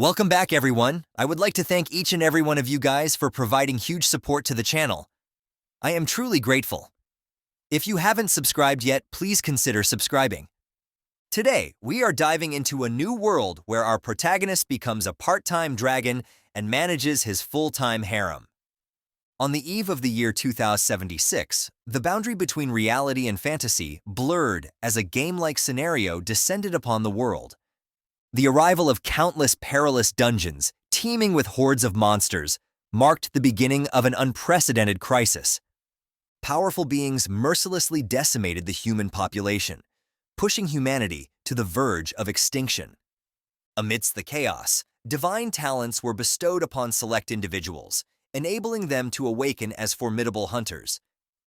Welcome back, everyone. I would like to thank each and every one of you guys for providing huge support to the channel. I am truly grateful. If you haven't subscribed yet, please consider subscribing. Today, we are diving into a new world where our protagonist becomes a part-time dragon and manages his full-time harem. On the eve of the year 2076, the boundary between reality and fantasy blurred as a game-like scenario descended upon the world. The arrival of countless perilous dungeons, teeming with hordes of monsters, marked the beginning of an unprecedented crisis. Powerful beings mercilessly decimated the human population, pushing humanity to the verge of extinction. Amidst the chaos, divine talents were bestowed upon select individuals, enabling them to awaken as formidable hunters.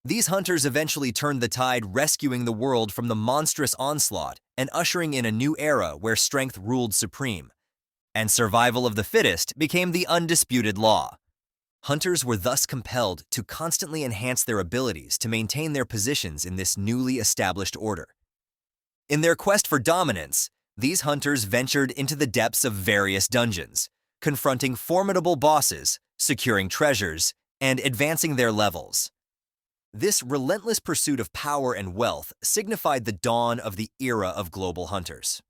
These hunters eventually turned the tide, rescuing the world from the monstrous onslaught and ushering in a new era where strength ruled supreme, and survival of the fittest became the undisputed law. Hunters were thus compelled to constantly enhance their abilities to maintain their positions in this newly established order. In their quest for dominance, these hunters ventured into the depths of various dungeons, confronting formidable bosses, securing treasures, and advancing their levels. This relentless pursuit of power and wealth signified the dawn of the era of global hunters.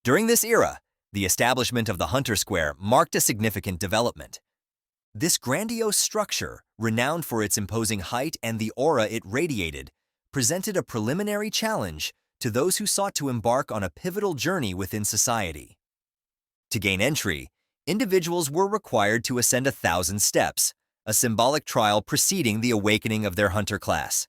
During this era, the establishment of the Hunter Square marked a significant development. This grandiose structure, renowned for its imposing height and the aura it radiated, presented a preliminary challenge to those who sought to embark on a pivotal journey within society. To gain entry, individuals were required to ascend 1,000 steps, a symbolic trial preceding the awakening of their hunter class.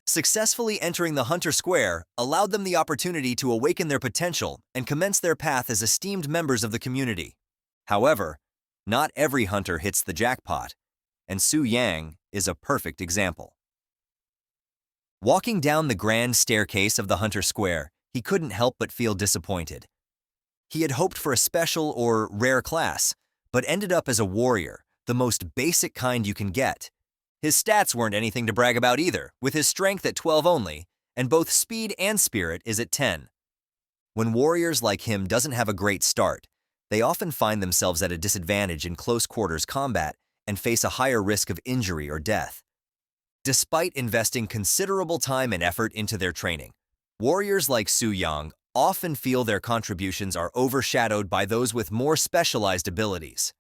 Successfully entering the Hunter Square allowed them the opportunity to awaken their potential and commence their path as esteemed members of the community. However, not every hunter hits the jackpot, and Su Yang is a perfect example. Walking down the grand staircase of the Hunter Square, he couldn't help but feel disappointed. He had hoped for a special or rare class, but ended up as a warrior, the most basic kind you can get. His stats weren't anything to brag about either, with his strength at 12 only, and both speed and spirit is at 10. When warriors like him doesn't have a great start, they often find themselves at a disadvantage in close quarters combat and face a higher risk of injury or death. Despite investing considerable time and effort into their training, warriors like Su Yang often feel their contributions are overshadowed by those with more specialized abilities.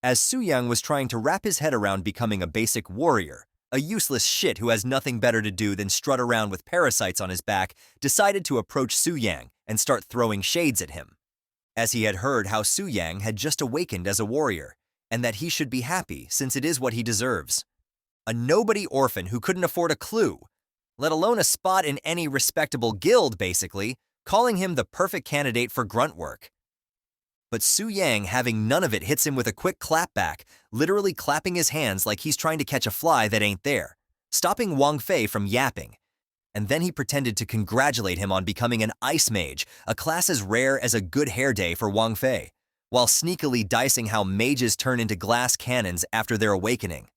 As Su Yang was trying to wrap his head around becoming a basic warrior, a useless shit who has nothing better to do than strut around with parasites on his back decided to approach Su Yang and start throwing shades at him. As he had heard how Su Yang had just awakened as a warrior, and that he should be happy since it is what he deserves. A nobody orphan who couldn't afford a clue, let alone a spot in any respectable guild, basically, calling him the perfect candidate for grunt work. But Su Yang, having none of it, hits him with a quick clapback, literally clapping his hands like he's trying to catch a fly that ain't there, stopping Wang Fei from yapping. And then he pretended to congratulate him on becoming an ice mage, a class as rare as a good hair day for Wang Fei, while sneakily dicing how mages turn into glass cannons after their awakening.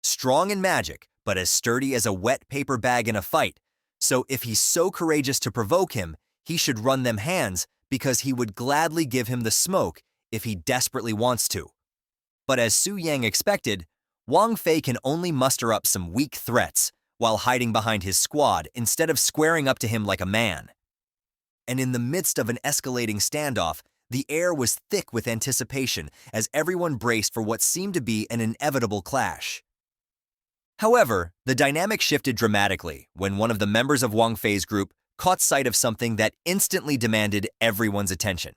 Strong in magic, but as sturdy as a wet paper bag in a fight, so if he's so courageous to provoke him, he should run them hands because he would gladly give him the smoke if he desperately wants to. But as Su Yang expected, Wang Fei can only muster up some weak threats while hiding behind his squad instead of squaring up to him like a man. And in the midst of an escalating standoff, the air was thick with anticipation as everyone braced for what seemed to be an inevitable clash. However, the dynamic shifted dramatically when one of the members of Wang Fei's group caught sight of something that instantly demanded everyone's attention.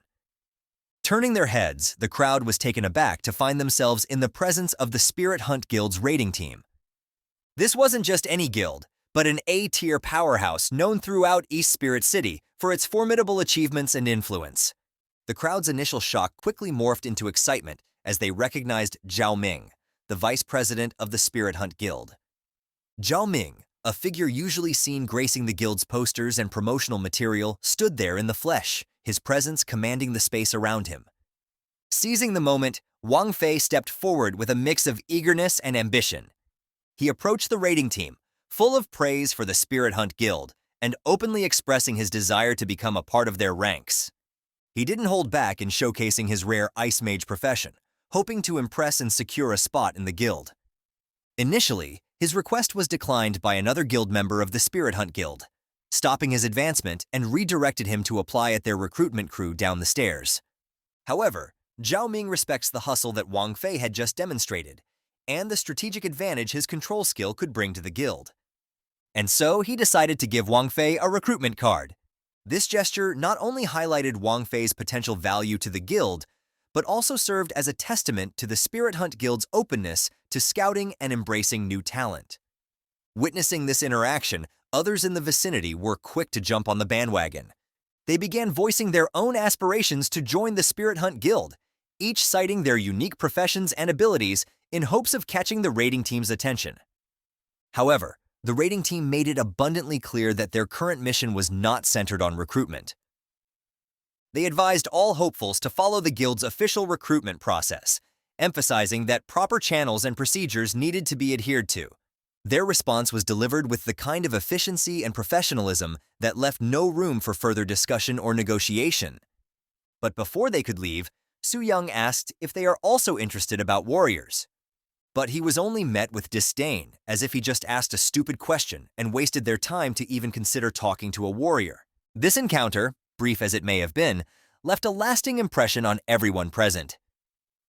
Turning their heads, the crowd was taken aback to find themselves in the presence of the Spirit Hunt Guild's raiding team. This wasn't just any guild, but an A-tier powerhouse known throughout East Spirit City for its formidable achievements and influence. The crowd's initial shock quickly morphed into excitement as they recognized Zhao Ming, the vice president of the Spirit Hunt Guild. Zhao Ming, a figure usually seen gracing the guild's posters and promotional material, stood there in the flesh, his presence commanding the space around him. Seizing the moment, Wang Fei stepped forward with a mix of eagerness and ambition. He approached the raiding team, full of praise for the Spirit Hunt Guild, and openly expressing his desire to become a part of their ranks. He didn't hold back in showcasing his rare Ice Mage profession, hoping to impress and secure a spot in the guild. Initially, his request was declined by another guild member of the Spirit Hunt Guild, stopping his advancement and redirected him to apply at their recruitment crew down the stairs. However, Zhao Ming respects the hustle that Wang Fei had just demonstrated, and the strategic advantage his control skill could bring to the guild. And so he decided to give Wang Fei a recruitment card. This gesture not only highlighted Wang Fei's potential value to the guild, but also served as a testament to the Spirit Hunt Guild's openness to scouting and embracing new talent. Witnessing this interaction, others in the vicinity were quick to jump on the bandwagon. They began voicing their own aspirations to join the Spirit Hunt Guild, each citing their unique professions and abilities in hopes of catching the raiding team's attention. However, the raiding team made it abundantly clear that their current mission was not centered on recruitment. They advised all hopefuls to follow the guild's official recruitment process, emphasizing that proper channels and procedures needed to be adhered to. Their response was delivered with the kind of efficiency and professionalism that left no room for further discussion or negotiation. But before they could leave, Su Yang asked if they are also interested about warriors. But he was only met with disdain, as if he just asked a stupid question and wasted their time to even consider talking to a warrior. This encounter, brief as it may have been, left a lasting impression on everyone present.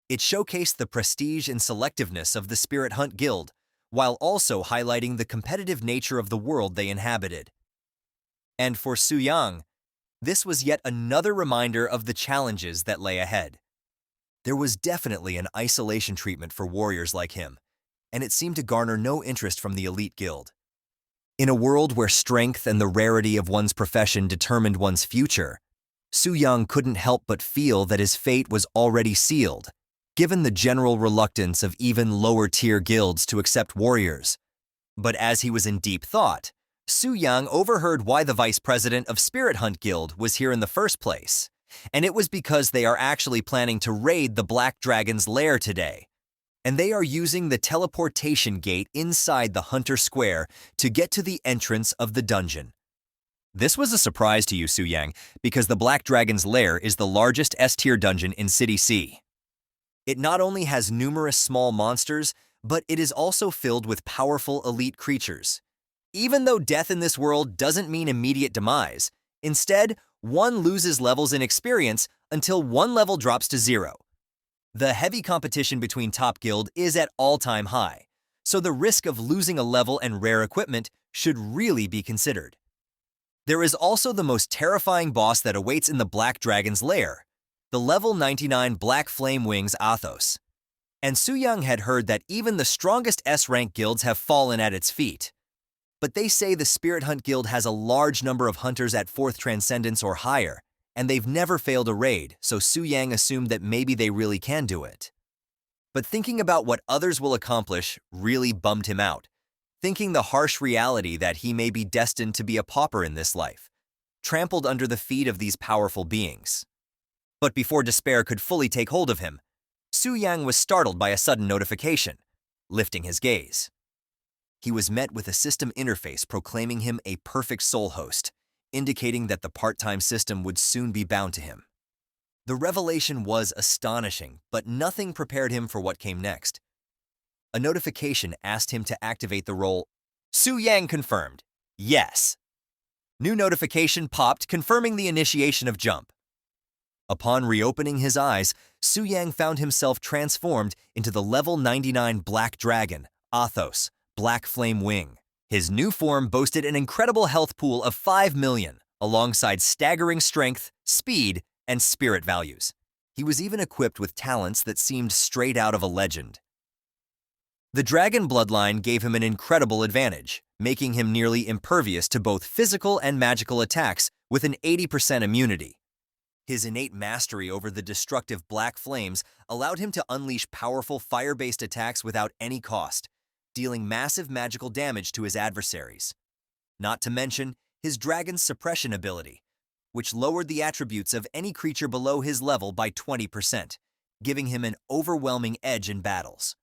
It showcased the prestige and selectiveness of the Spirit Hunt Guild, while also highlighting the competitive nature of the world they inhabited. And for Su Yang, this was yet another reminder of the challenges that lay ahead. There was definitely an isolation treatment for warriors like him, and it seemed to garner no interest from the elite guild. In a world where strength and the rarity of one's profession determined one's future, Su Yang couldn't help but feel that his fate was already sealed, given the general reluctance of even lower-tier guilds to accept warriors. But as he was in deep thought, Su Yang overheard why the vice president of Spirit Hunt Guild was here in the first place, and it was because they are actually planning to raid the Black Dragon's lair today. And they are using the teleportation gate inside the Hunter Square to get to the entrance of the dungeon. This was a surprise to you, Su Yang, because the Black Dragon's lair is the largest S-tier dungeon in City C. It not only has numerous small monsters, but it is also filled with powerful elite creatures. Even though death in this world doesn't mean immediate demise, instead, one loses levels in experience until one level drops to 0. The heavy competition between top guild is at all-time high, so the risk of losing a level and rare equipment should really be considered. There is also the most terrifying boss that awaits in the Black Dragon's lair, the level 99 Black Flame Wings Athos. And Su Yang had heard that even the strongest S-rank guilds have fallen at its feet. But they say the Spirit Hunt Guild has a large number of hunters at 4th Transcendence or higher, and they've never failed a raid, so Su Yang assumed that maybe they really can do it. But thinking about what others will accomplish really bummed him out, thinking the harsh reality that he may be destined to be a pauper in this life, trampled under the feet of these powerful beings. But before despair could fully take hold of him, Su Yang was startled by a sudden notification, lifting his gaze. He was met with a system interface proclaiming him a perfect soul host, indicating that the part-time system would soon be bound to him. The revelation was astonishing, but nothing prepared him for what came next. A notification asked him to activate the role. Su Yang confirmed, yes. New notification popped confirming the initiation of jump. Upon reopening his eyes, Su Yang found himself transformed into the level 99 Black Dragon, Athos, Black Flame Wing. His new form boasted an incredible health pool of 5 million, alongside staggering strength, speed, and spirit values. He was even equipped with talents that seemed straight out of a legend. The dragon bloodline gave him an incredible advantage, making him nearly impervious to both physical and magical attacks with an 80% immunity. His innate mastery over the destructive black flames allowed him to unleash powerful fire-based attacks without any cost, dealing massive magical damage to his adversaries. Not to mention his dragon's suppression ability, which lowered the attributes of any creature below his level by 20%, giving him an overwhelming edge in battles.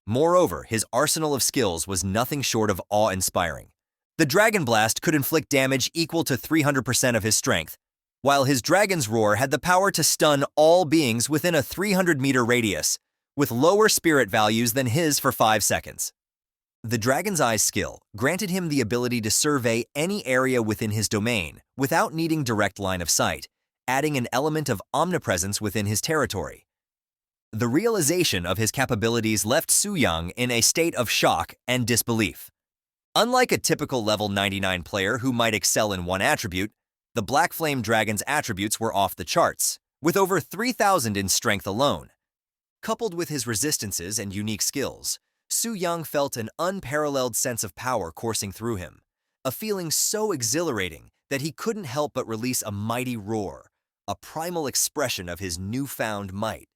Moreover, his arsenal of skills was nothing short of awe-inspiring. The Dragon Blast could inflict damage equal to 300% of his strength, while his dragon's roar had the power to stun all beings within a 300-meter radius, with lower spirit values than his for 5 seconds. The Dragon's Eye skill granted him the ability to survey any area within his domain without needing direct line of sight, adding an element of omnipresence within his territory. The realization of his capabilities left Su Yang in a state of shock and disbelief. Unlike a typical level 99 player who might excel in one attribute, the Black Flame Dragon's attributes were off the charts, with over 3,000 in strength alone. Coupled with his resistances and unique skills, Su Yang felt an unparalleled sense of power coursing through him, a feeling so exhilarating that he couldn't help but release a mighty roar, a primal expression of his newfound might.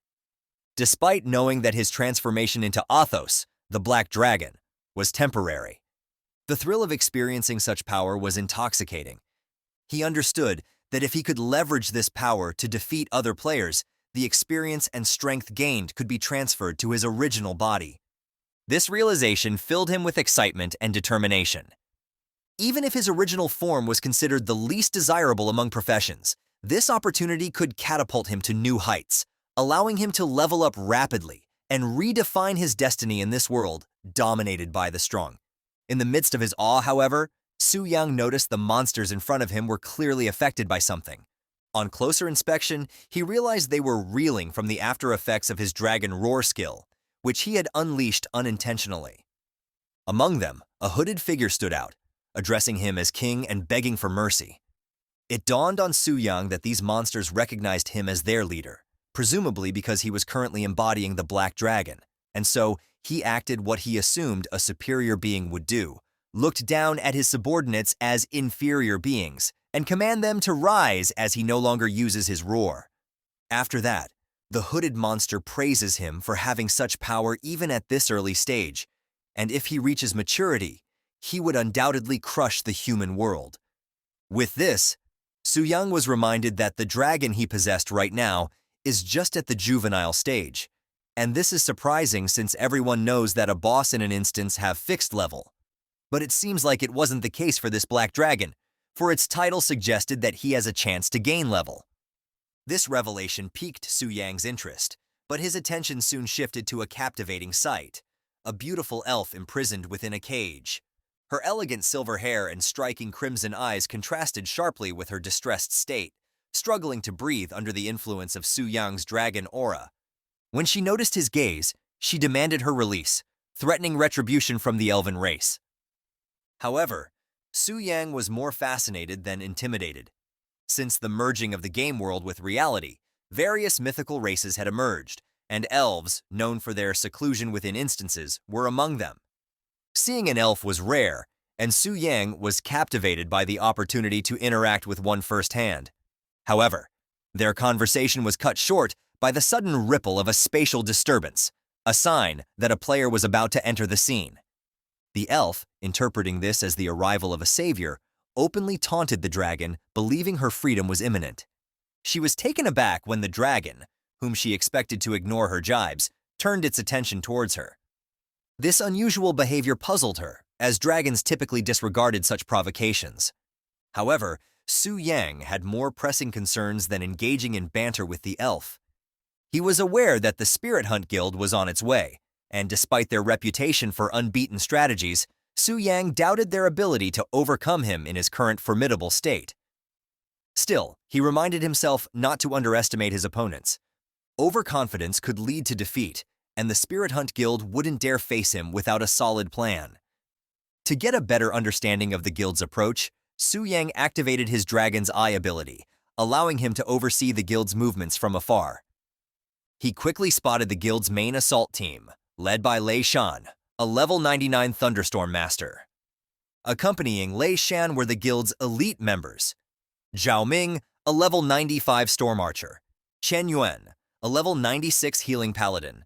Despite knowing that his transformation into Athos, the Black Dragon, was temporary, the thrill of experiencing such power was intoxicating. He understood that if he could leverage this power to defeat other players, the experience and strength gained could be transferred to his original body. This realization filled him with excitement and determination. Even if his original form was considered the least desirable among professions, this opportunity could catapult him to new heights, allowing him to level up rapidly and redefine his destiny in this world dominated by the strong. In the midst of his awe, however, Su Yang noticed the monsters in front of him were clearly affected by something. On closer inspection, he realized they were reeling from the after effects of his Dragon Roar skill, which he had unleashed unintentionally. Among them, a hooded figure stood out, addressing him as king and begging for mercy. It dawned on Su Yang that these monsters recognized him as their leader, presumably because he was currently embodying the Black Dragon, and so he acted what he assumed a superior being would do, looked down at his subordinates as inferior beings, and command them to rise as he no longer uses his roar. After that, the hooded monster praises him for having such power even at this early stage, and if he reaches maturity, he would undoubtedly crush the human world. With this, Su Yang was reminded that the dragon he possessed right now is just at the juvenile stage, and this is surprising since everyone knows that a boss in an instance have fixed level. But it seems like it wasn't the case for this Black Dragon, for its title suggested that he has a chance to gain level. This revelation piqued Su Yang's interest, but his attention soon shifted to a captivating sight, a beautiful elf imprisoned within a cage. Her elegant silver hair and striking crimson eyes contrasted sharply with her distressed state, struggling to breathe under the influence of Su Yang's dragon aura. When she noticed his gaze, she demanded her release, threatening retribution from the elven race. However, Su Yang was more fascinated than intimidated. Since the merging of the game world with reality, various mythical races had emerged, and elves, known for their seclusion within instances, were among them. Seeing an elf was rare, and Su Yang was captivated by the opportunity to interact with one firsthand. However, their conversation was cut short by the sudden ripple of a spatial disturbance, a sign that a player was about to enter the scene. The elf, interpreting this as the arrival of a savior, openly taunted the dragon, believing her freedom was imminent. She was taken aback when the dragon, whom she expected to ignore her jibes, turned its attention towards her. This unusual behavior puzzled her, as dragons typically disregarded such provocations. However, Su Yang had more pressing concerns than engaging in banter with the elf. He was aware that the Spirit Hunt Guild was on its way, and despite their reputation for unbeaten strategies, Su Yang doubted their ability to overcome him in his current formidable state. Still, he reminded himself not to underestimate his opponents. Overconfidence could lead to defeat, and the Spirit Hunt Guild wouldn't dare face him without a solid plan. To get a better understanding of the guild's approach, Su Yang activated his Dragon's Eye ability, allowing him to oversee the guild's movements from afar. He quickly spotted the guild's main assault team, led by Lei Shan, a level 99 Thunderstorm Master. Accompanying Lei Shan were the guild's elite members: Zhao Ming, a level 95 Storm Archer, Chen Yuan, a level 96 Healing Paladin,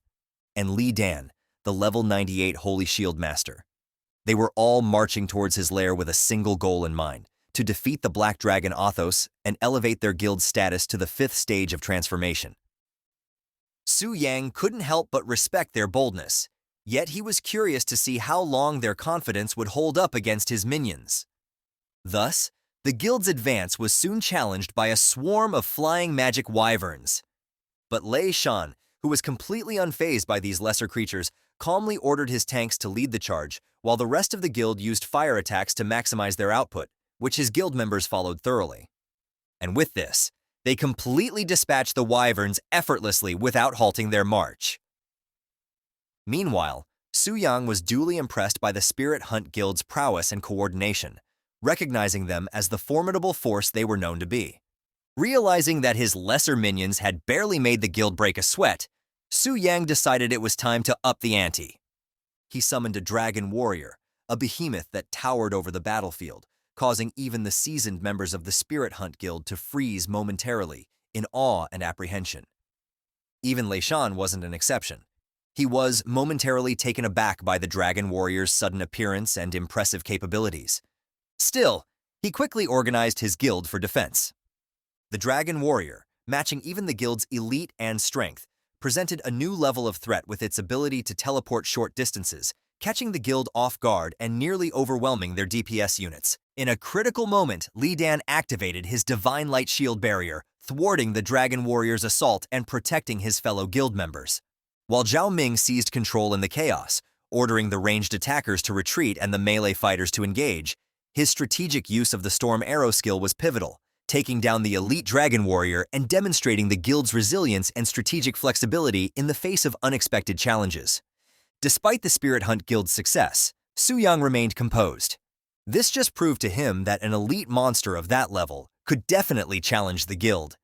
and Li Dan, the level 98 Holy Shield Master. They were all marching towards his lair with a single goal in mind: to defeat the Black Dragon Athos and elevate their guild's status to the 5th stage of transformation. Su Yang couldn't help but respect their boldness, yet he was curious to see how long their confidence would hold up against his minions. Thus, The guild's advance was soon challenged by a swarm of flying magic wyverns. But Lei Shan, who was completely unfazed by these lesser creatures, calmly ordered his tanks to lead the charge, while the rest of the guild used fire attacks to maximize their output, which his guild members followed thoroughly. And with this, they completely dispatched the wyverns effortlessly without halting their march. Meanwhile, Su Yang was duly impressed by the Spirit Hunt Guild's prowess and coordination, recognizing them as the formidable force they were known to be. Realizing that his lesser minions had barely made the guild break a sweat, Su Yang decided it was time to up the ante. He summoned a dragon warrior, a behemoth that towered over the battlefield, causing even the seasoned members of the Spirit Hunt Guild to freeze momentarily in awe and apprehension. Even Lei Shan wasn't an exception. He was momentarily taken aback by the dragon warrior's sudden appearance and impressive capabilities. Still, he quickly organized his guild for defense. The dragon warrior, matching even the guild's elite and strength, presented a new level of threat with its ability to teleport short distances, catching the guild off guard and nearly overwhelming their DPS units. In a critical moment, Li Dan activated his Divine Light Shield barrier, thwarting the dragon warrior's assault and protecting his fellow guild members. While Zhao Ming seized control in the chaos, ordering the ranged attackers to retreat and the melee fighters to engage, his strategic use of the Storm Arrow skill was pivotal, taking down the elite dragon warrior and demonstrating the guild's resilience and strategic flexibility in the face of unexpected challenges. Despite the Spirit Hunt Guild's success, Su Yang remained composed. This just proved to him that an elite monster of that level could definitely challenge the guild.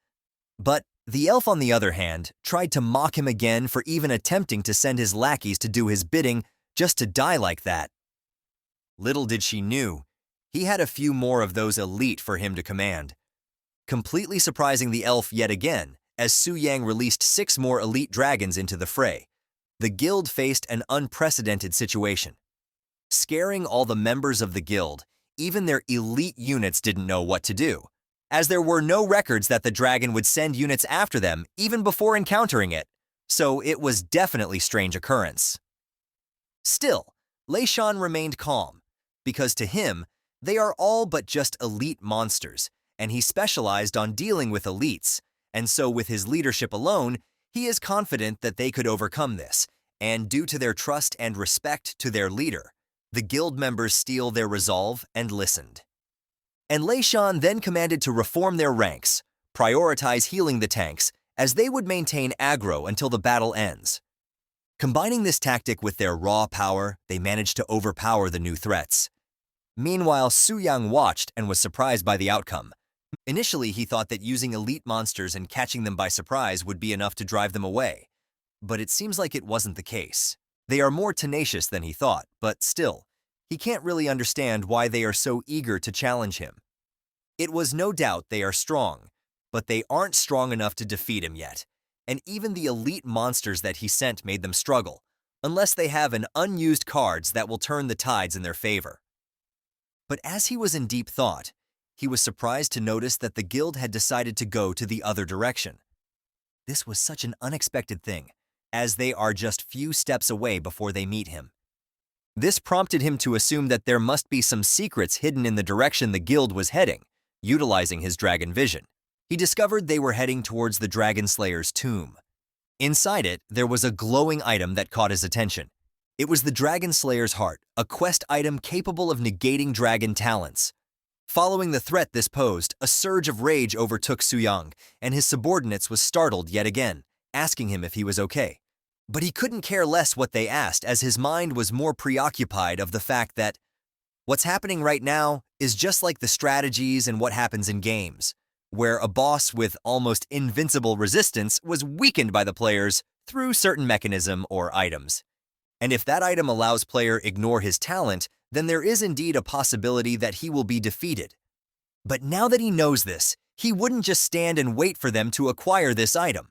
But the elf, on the other hand, tried to mock him again for even attempting to send his lackeys to do his bidding just to die like that. Little did she know, he had a few more of those elite for him to command. Completely surprising the elf yet again, as Su Yang released 6 more elite dragons into the fray, the guild faced an unprecedented situation. Scaring all the members of the guild, even their elite units didn't know what to do, as there were no records that the dragon would send units after them even before encountering it, so it was definitely a strange occurrence. Still, Lei Shan remained calm, because to him, they are all but just elite monsters, and he specialized on dealing with elites, and so with his leadership alone, he is confident that they could overcome this, and due to their trust and respect to their leader, the guild members steeled their resolve and listened. And Lei Shan then commanded to reform their ranks, prioritize healing the tanks, as they would maintain aggro until the battle ends. Combining this tactic with their raw power, they managed to overpower the new threats. Meanwhile, Su Yang watched and was surprised by the outcome. Initially, he thought that using elite monsters and catching them by surprise would be enough to drive them away. But it seems like it wasn't the case. They are more tenacious than he thought, but still, he can't really understand why they are so eager to challenge him. It was no doubt they are strong, but they aren't strong enough to defeat him yet, and even the elite monsters that he sent made them struggle, unless they have an unused cards that will turn the tides in their favor. But as he was in deep thought, he was surprised to notice that the guild had decided to go to the other direction. This was such an unexpected thing, as they are just few steps away before they meet him. This prompted him to assume that there must be some secrets hidden in the direction the guild was heading. Utilizing his dragon vision, he discovered they were heading towards the Dragon Slayer's tomb. Inside it, there was a glowing item that caught his attention. It was the Dragon Slayer's heart, a quest item capable of negating dragon talents. Following the threat this posed, a surge of rage overtook Su Yang, and his subordinates was startled yet again, asking him if he was okay. But he couldn't care less what they asked, as his mind was more preoccupied of the fact that what's happening right now is just like the strategies and what happens in games, where a boss with almost invincible resistance was weakened by the players through certain mechanism or items. And if that item allows player ignore his talent, then there is indeed a possibility that he will be defeated. But now that he knows this, he wouldn't just stand and wait for them to acquire this item.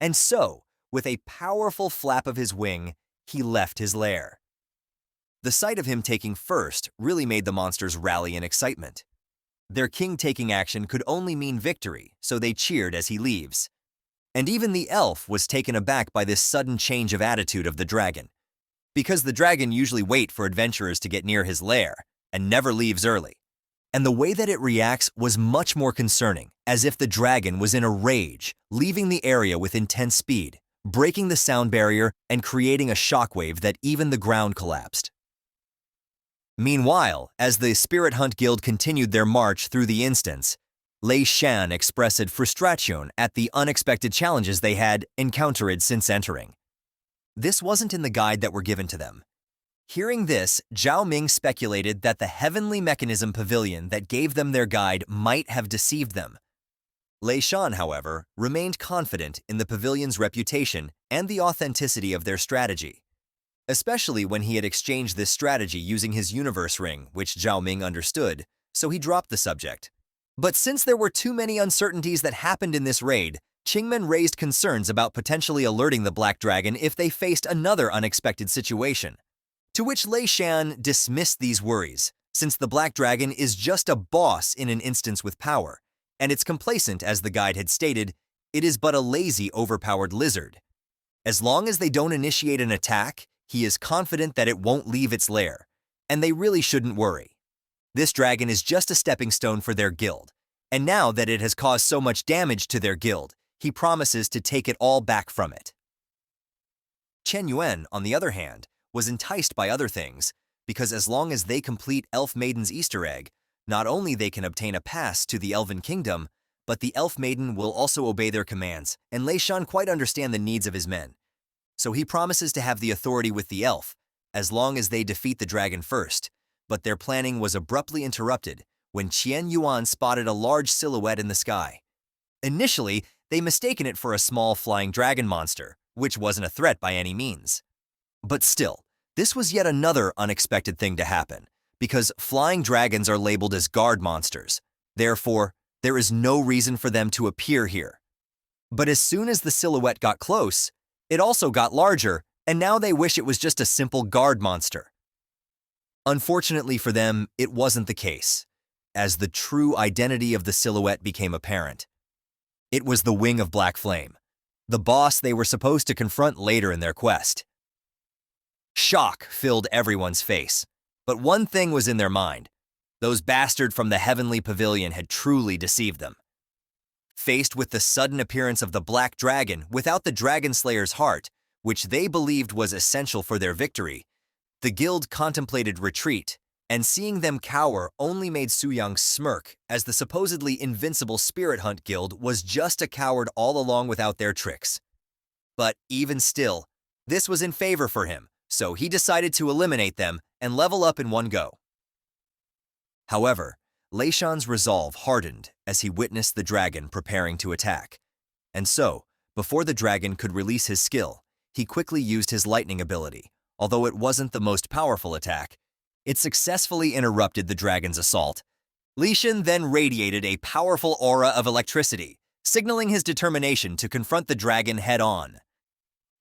And so, with a powerful flap of his wing, he left his lair. The sight of him taking first really made the monsters rally in excitement. Their king taking action could only mean victory, so they cheered as he leaves. And even the elf was taken aback by this sudden change of attitude of the dragon, because the dragon usually waits for adventurers to get near his lair and never leaves early. And the way that it reacts was much more concerning, as if the dragon was in a rage, leaving the area with intense speed, breaking the sound barrier and creating a shockwave that even the ground collapsed. Meanwhile, as the Spirit Hunt Guild continued their march through the instance, Lei Shan expressed frustration at the unexpected challenges they had encountered since entering. This wasn't in the guide that were given to them. Hearing this, Zhao Ming speculated that the heavenly mechanism pavilion that gave them their guide might have deceived them. Lei Shan, however, remained confident in the pavilion's reputation and the authenticity of their strategy, especially when he had exchanged this strategy using his universe ring, which Zhao Ming understood, so he dropped the subject. But since there were too many uncertainties that happened in this raid, Qingmen raised concerns about potentially alerting the Black Dragon if they faced another unexpected situation. To which Lei Shan dismissed these worries, since the Black Dragon is just a boss in an instance with power, and it's complacent, as the guide had stated, it is but a lazy, overpowered lizard. As long as they don't initiate an attack, he is confident that it won't leave its lair, and they really shouldn't worry. This dragon is just a stepping stone for their guild, and now that it has caused so much damage to their guild, he promises to take it all back from it. Chen Yuan, on the other hand, was enticed by other things, because as long as they complete Elf Maiden's Easter egg, not only they can obtain a pass to the Elven Kingdom, but the Elf Maiden will also obey their commands, and Lei Shan quite understand the needs of his men. So he promises to have the authority with the elf, as long as they defeat the dragon first, but their planning was abruptly interrupted when Qian Yuan spotted a large silhouette in the sky. Initially, they mistaken it for a small flying dragon monster, which wasn't a threat by any means. But still, this was yet another unexpected thing to happen, because flying dragons are labeled as guard monsters. Therefore, there is no reason for them to appear here. But as soon as the silhouette got close, it also got larger, and now they wish it was just a simple guard monster. Unfortunately for them, it wasn't the case, as the true identity of the silhouette became apparent. It was the Wing of Black Flame, the boss they were supposed to confront later in their quest. Shock filled everyone's face, but one thing was in their mind. Those bastards from the Heavenly Pavilion had truly deceived them. Faced with the sudden appearance of the Black Dragon without the Dragon Slayer's heart, which they believed was essential for their victory, the guild contemplated retreat, and seeing them cower only made Su Yang smirk, as the supposedly invincible Spirit Hunt Guild was just a coward all along without their tricks. But even still, this was in favor for him, so he decided to eliminate them and level up in one go. However, Lei Shan's resolve hardened as he witnessed the dragon preparing to attack. And so, before the dragon could release his skill, he quickly used his lightning ability. Although it wasn't the most powerful attack, it successfully interrupted the dragon's assault. Li Shan then radiated a powerful aura of electricity, signaling his determination to confront the dragon head-on.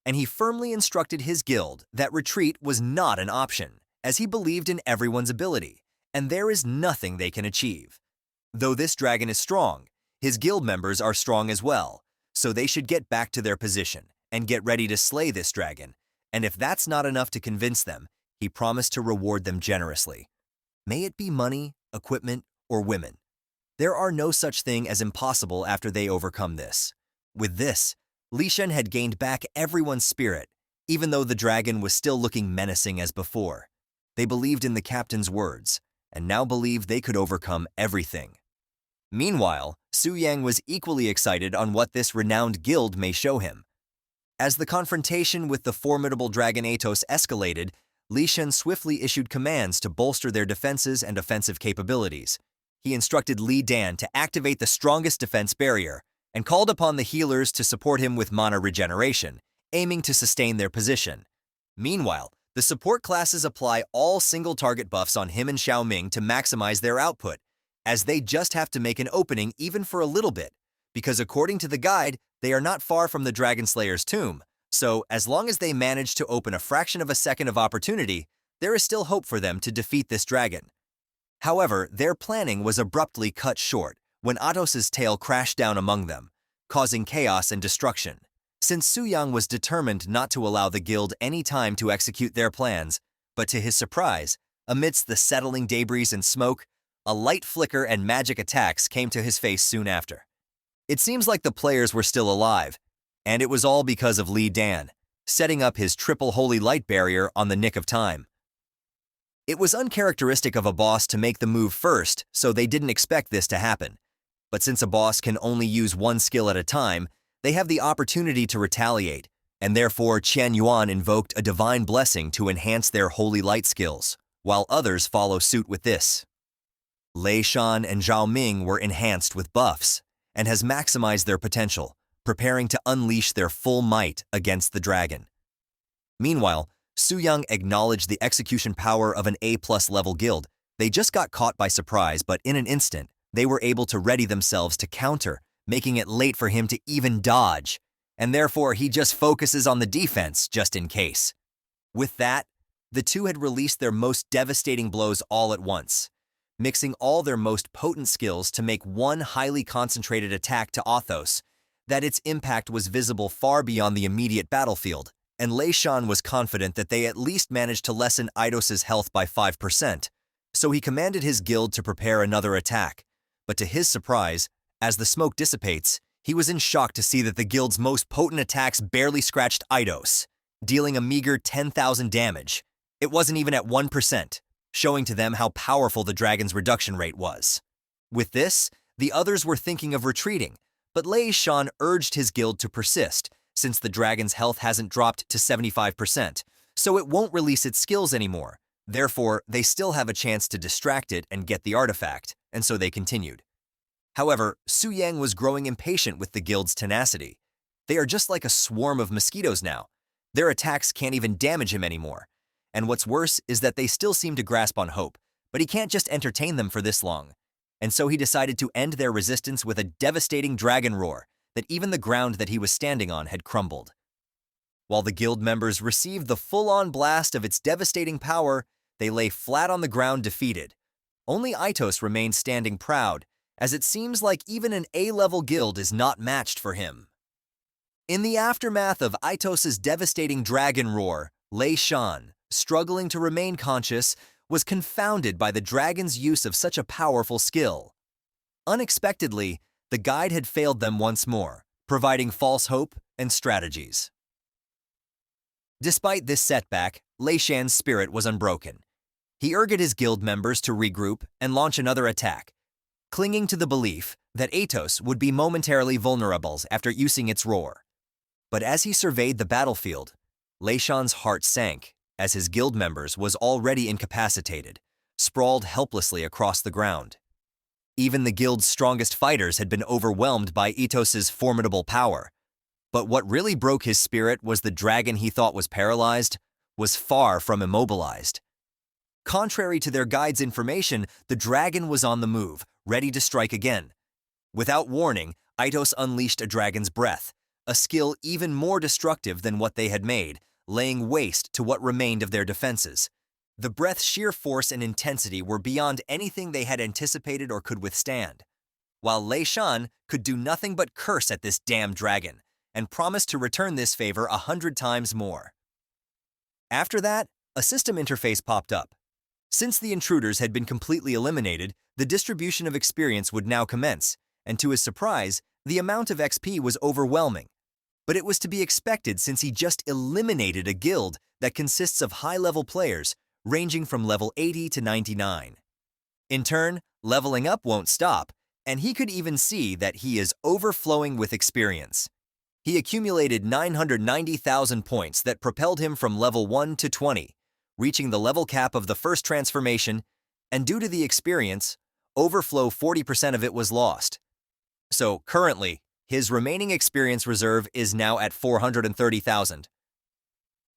And he firmly instructed his guild that retreat was not an option, as he believed in everyone's ability, and there is nothing they can achieve. Though this dragon is strong, his guild members are strong as well, so they should get back to their position and get ready to slay this dragon, and if that's not enough to convince them, he promised to reward them generously. May it be money, equipment, or women. There are no such thing as impossible after they overcome this. With this, Li Shan had gained back everyone's spirit, even though the dragon was still looking menacing as before. They believed in the captain's words, and now believed they could overcome everything. Meanwhile, Su Yang was equally excited on what this renowned guild may show him. As the confrontation with the formidable dragon Athos escalated, Li Shan swiftly issued commands to bolster their defenses and offensive capabilities. He instructed Li Dan to activate the strongest defense barrier, and called upon the healers to support him with mana regeneration, aiming to sustain their position. Meanwhile, the support classes apply all single-target buffs on him and Xiaoming to maximize their output, as they just have to make an opening even for a little bit, because according to the guide, they are not far from the Dragon Slayer's tomb, so as long as they manage to open a fraction of a second of opportunity, there is still hope for them to defeat this dragon. However, their planning was abruptly cut short when Athos' tail crashed down among them, causing chaos and destruction. Since Su Yang was determined not to allow the guild any time to execute their plans, but to his surprise, amidst the settling debris and smoke, a light flicker and magic attacks came to his face soon after. It seems like the players were still alive, and it was all because of Li Dan, setting up his triple holy light barrier on the nick of time. It was uncharacteristic of a boss to make the move first, so they didn't expect this to happen. But since a boss can only use one skill at a time, they have the opportunity to retaliate, and therefore Qian Yuan invoked a divine blessing to enhance their holy light skills, while others follow suit with this. Lei Shan and Zhao Ming were enhanced with buffs, and has maximized their potential, preparing to unleash their full might against the dragon. Meanwhile, Su Yang acknowledged the execution power of an A+ level guild. They just got caught by surprise, but in an instant, they were able to ready themselves to counter, making it late for him to even dodge, and therefore he just focuses on the defense just in case. With that, the two had released their most devastating blows all at once, mixing all their most potent skills to make one highly concentrated attack to Athos, that its impact was visible far beyond the immediate battlefield, and Lei Shan was confident that they at least managed to lessen Athos's health by 5%, so he commanded his guild to prepare another attack. But to his surprise, as the smoke dissipates, he was in shock to see that the guild's most potent attacks barely scratched Athos, dealing a meager 10,000 damage. It wasn't even at 1%, showing to them how powerful the dragon's reduction rate was. With this, the others were thinking of retreating, but Lei Shan urged his guild to persist, since the dragon's health hasn't dropped to 75%, so it won't release its skills anymore. Therefore, they still have a chance to distract it and get the artifact, and so they continued. However, Su Yang was growing impatient with the guild's tenacity. They are just like a swarm of mosquitoes now. Their attacks can't even damage him anymore. And what's worse is that they still seem to grasp on hope, but he can't just entertain them for this long. And so he decided to end their resistance with a devastating dragon roar that even the ground that he was standing on had crumbled. While the guild members received the full-on blast of its devastating power, they lay flat on the ground defeated. Only Athos remained standing proud, as it seems like even an A-level guild is not matched for him. In the aftermath of Athos's devastating dragon roar, Lei Shan, struggling to remain conscious, was confounded by the dragon's use of such a powerful skill. Unexpectedly, the guide had failed them once more, providing false hope and strategies. Despite this setback, Lei Shan's spirit was unbroken. He urged his guild members to regroup and launch another attack, clinging to the belief that Athos would be momentarily vulnerable after using its roar. But as he surveyed the battlefield, Lei Shan's heart sank, as his guild members was already incapacitated, sprawled helplessly across the ground. Even the guild's strongest fighters had been overwhelmed by Athos's formidable power. But what really broke his spirit was the dragon he thought was paralyzed was far from immobilized. Contrary to their guide's information, the dragon was on the move, ready to strike again. Without warning, Athos unleashed a dragon's breath, a skill even more destructive than what they had made, laying waste to what remained of their defenses. The breath's sheer force and intensity were beyond anything they had anticipated or could withstand, while Lei Shan could do nothing but curse at this damn dragon, and promised to return this favor 100 times more. After that, a system interface popped up. Since the intruders had been completely eliminated, the distribution of experience would now commence, and to his surprise, the amount of XP was overwhelming. But it was to be expected since he just eliminated a guild that consists of high-level players, ranging from level 80 to 99. In turn, leveling up won't stop, and he could even see that he is overflowing with experience. He accumulated 990,000 points that propelled him from level 1 to 20, reaching the level cap of the first transformation, and due to the experience, overflow 40% of it was lost. So currently, his remaining experience reserve is now at 430,000.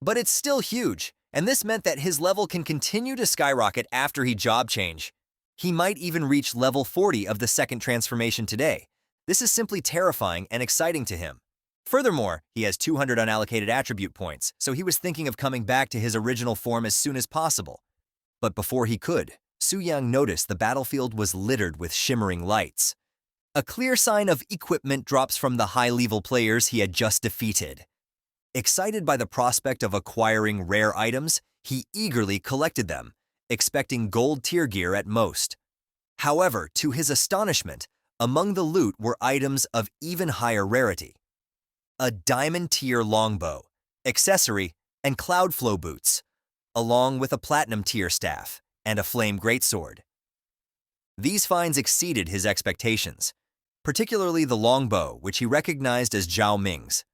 But it's still huge, and this meant that his level can continue to skyrocket after he job change. He might even reach level 40 of the second transformation today. This is simply terrifying and exciting to him. Furthermore, he has 200 unallocated attribute points, so he was thinking of coming back to his original form as soon as possible. But before he could, Su Yang noticed the battlefield was littered with shimmering lights. A clear sign of equipment drops from the high-level players he had just defeated. Excited by the prospect of acquiring rare items, he eagerly collected them, expecting gold tier gear at most. However, to his astonishment, among the loot were items of even higher rarity. A diamond-tier longbow, accessory, and cloud flow boots, along with a platinum-tier staff and a flame greatsword. These finds exceeded his expectations, particularly the longbow, which he recognized as Zhao Ming's.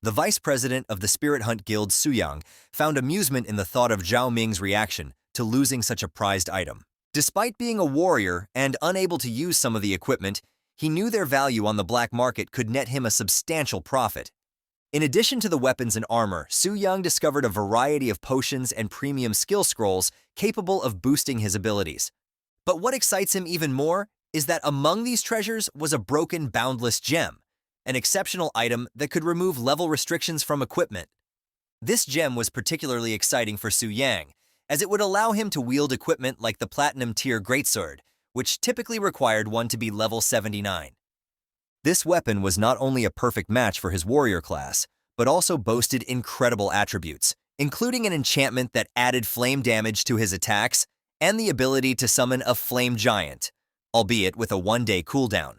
The vice president of the Spirit Hunt Guild, Suyang, found amusement in the thought of Zhao Ming's reaction to losing such a prized item. Despite being a warrior and unable to use some of the equipment, he knew their value on the black market could net him a substantial profit. In addition to the weapons and armor, Suyang discovered a variety of potions and premium skill scrolls capable of boosting his abilities. But what excites him even more is that among these treasures was a broken boundless gem, an exceptional item that could remove level restrictions from equipment. This gem was particularly exciting for Suyang, as it would allow him to wield equipment like the platinum-tier greatsword, which typically required one to be level 79. This weapon was not only a perfect match for his warrior class, but also boasted incredible attributes, including an enchantment that added flame damage to his attacks and the ability to summon a flame giant, albeit with a one-day cooldown.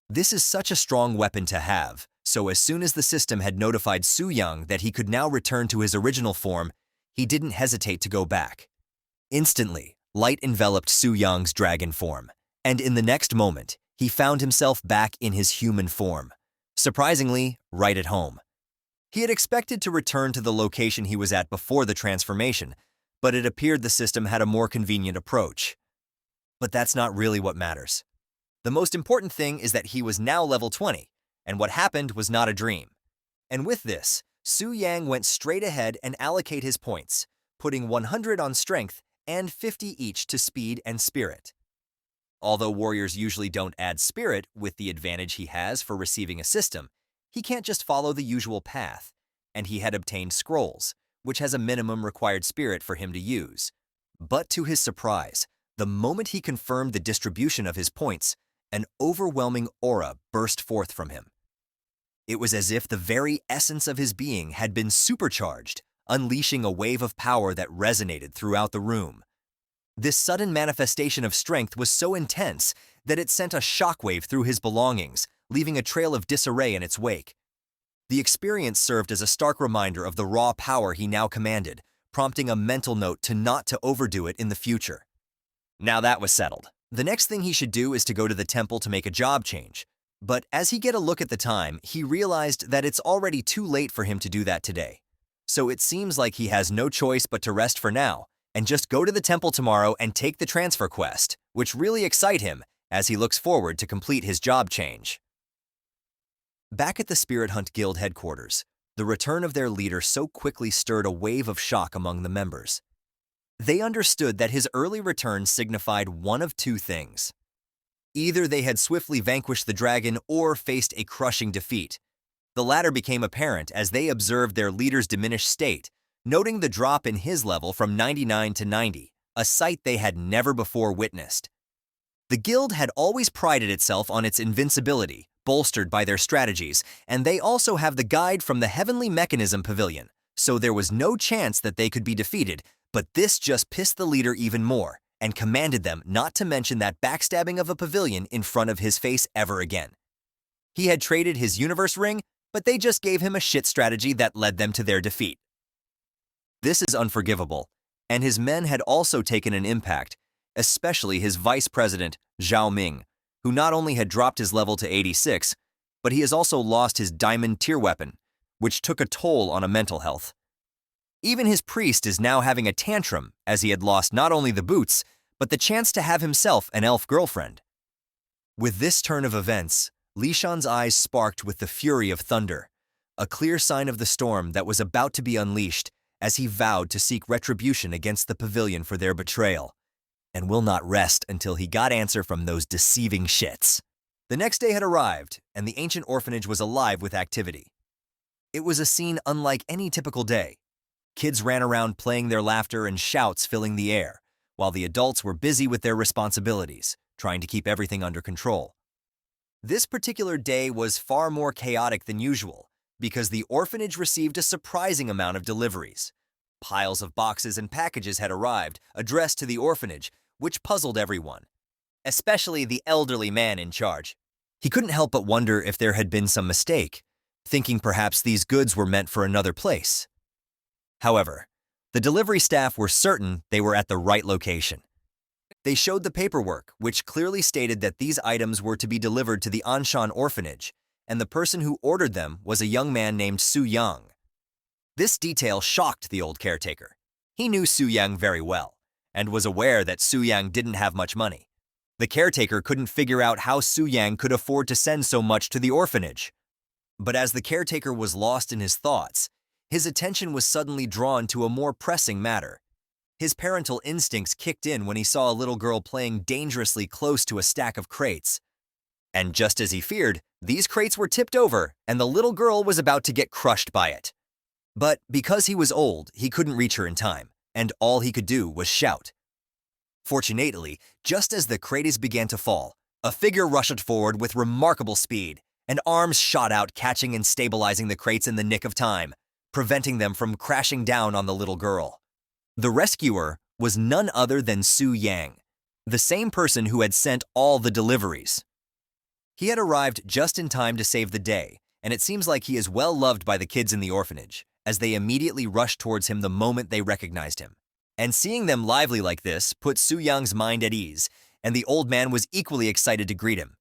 This is such a strong weapon to have, so as soon as the system had notified Suyang that he could now return to his original form, he didn't hesitate to go back. Instantly, light enveloped Suyang's dragon form, and in the next moment, he found himself back in his human form, surprisingly, right at home. He had expected to return to the location he was at before the transformation, but it appeared the system had a more convenient approach. But that's not really what matters. The most important thing is that he was now level 20, and what happened was not a dream. And with this, Suyang went straight ahead and allocate his points, putting 100 on strength and 50 each to speed and spirit. Although warriors usually don't add spirit with the advantage he has for receiving a system, he can't just follow the usual path, and he had obtained scrolls, which has a minimum required spirit for him to use. But to his surprise, the moment he confirmed the distribution of his points, an overwhelming aura burst forth from him. It was as if the very essence of his being had been supercharged, unleashing a wave of power that resonated throughout the room. This sudden manifestation of strength was so intense that it sent a shockwave through his belongings, leaving a trail of disarray in its wake. The experience served as a stark reminder of the raw power he now commanded, prompting a mental note to not to overdo it in the future. Now that was settled. The next thing he should do is to go to the temple to make a job change. But as he get a look at the time, he realized that it's already too late for him to do that today. So it seems like he has no choice but to rest for now, and just go to the temple tomorrow and take the transfer quest, which really excite him as he looks forward to complete his job change. Back at the Spirit Hunt Guild headquarters, the return of their leader so quickly stirred a wave of shock among the members. They understood that his early return signified one of two things. Either they had swiftly vanquished the dragon or faced a crushing defeat. The latter became apparent as they observed their leader's diminished state, noting the drop in his level from 99 to 90, a sight they had never before witnessed. The guild had always prided itself on its invincibility, bolstered by their strategies, and they also have the guide from the Heavenly Mechanism Pavilion, so there was no chance that they could be defeated, but this just pissed the leader even more, and commanded them not to mention that backstabbing of a pavilion in front of his face ever again. He had traded his universe ring, but they just gave him a shit strategy that led them to their defeat. This is unforgivable, and his men had also taken an impact, especially his vice president, Zhao Ming, who not only had dropped his level to 86, but he has also lost his diamond tier weapon, which took a toll on a mental health. Even his priest is now having a tantrum as he had lost not only the boots, but the chance to have himself an elf girlfriend. With this turn of events, Li Shan's eyes sparked with the fury of thunder, a clear sign of the storm that was about to be unleashed as he vowed to seek retribution against the pavilion for their betrayal, and will not rest until he got answer from those deceiving shits. The next day had arrived, and the ancient orphanage was alive with activity. It was a scene unlike any typical day. Kids ran around playing, their laughter and shouts filling the air, while the adults were busy with their responsibilities, trying to keep everything under control. This particular day was far more chaotic than usual, because the orphanage received a surprising amount of deliveries. Piles of boxes and packages had arrived, addressed to the orphanage, which puzzled everyone, especially the elderly man in charge. He couldn't help but wonder if there had been some mistake, thinking perhaps these goods were meant for another place. However, the delivery staff were certain they were at the right location. They showed the paperwork, which clearly stated that these items were to be delivered to the Anshan Orphanage, and the person who ordered them was a young man named Su Yang. This detail shocked the old caretaker. He knew Su Yang very well, and was aware that Su Yang didn't have much money. The caretaker couldn't figure out how Su Yang could afford to send so much to the orphanage. But as the caretaker was lost in his thoughts, his attention was suddenly drawn to a more pressing matter. His parental instincts kicked in when he saw a little girl playing dangerously close to a stack of crates. And just as he feared, these crates were tipped over, and the little girl was about to get crushed by it. But because he was old, he couldn't reach her in time, and all he could do was shout. Fortunately, just as the crates began to fall, a figure rushed forward with remarkable speed, and arms shot out, catching and stabilizing the crates in the nick of time, preventing them from crashing down on the little girl. The rescuer was none other than Su Yang, the same person who had sent all the deliveries. He had arrived just in time to save the day, and it seems like he is well loved by the kids in the orphanage, as they immediately rushed towards him the moment they recognized him. And seeing them lively like this put Su Yang's mind at ease, and the old man was equally excited to greet him.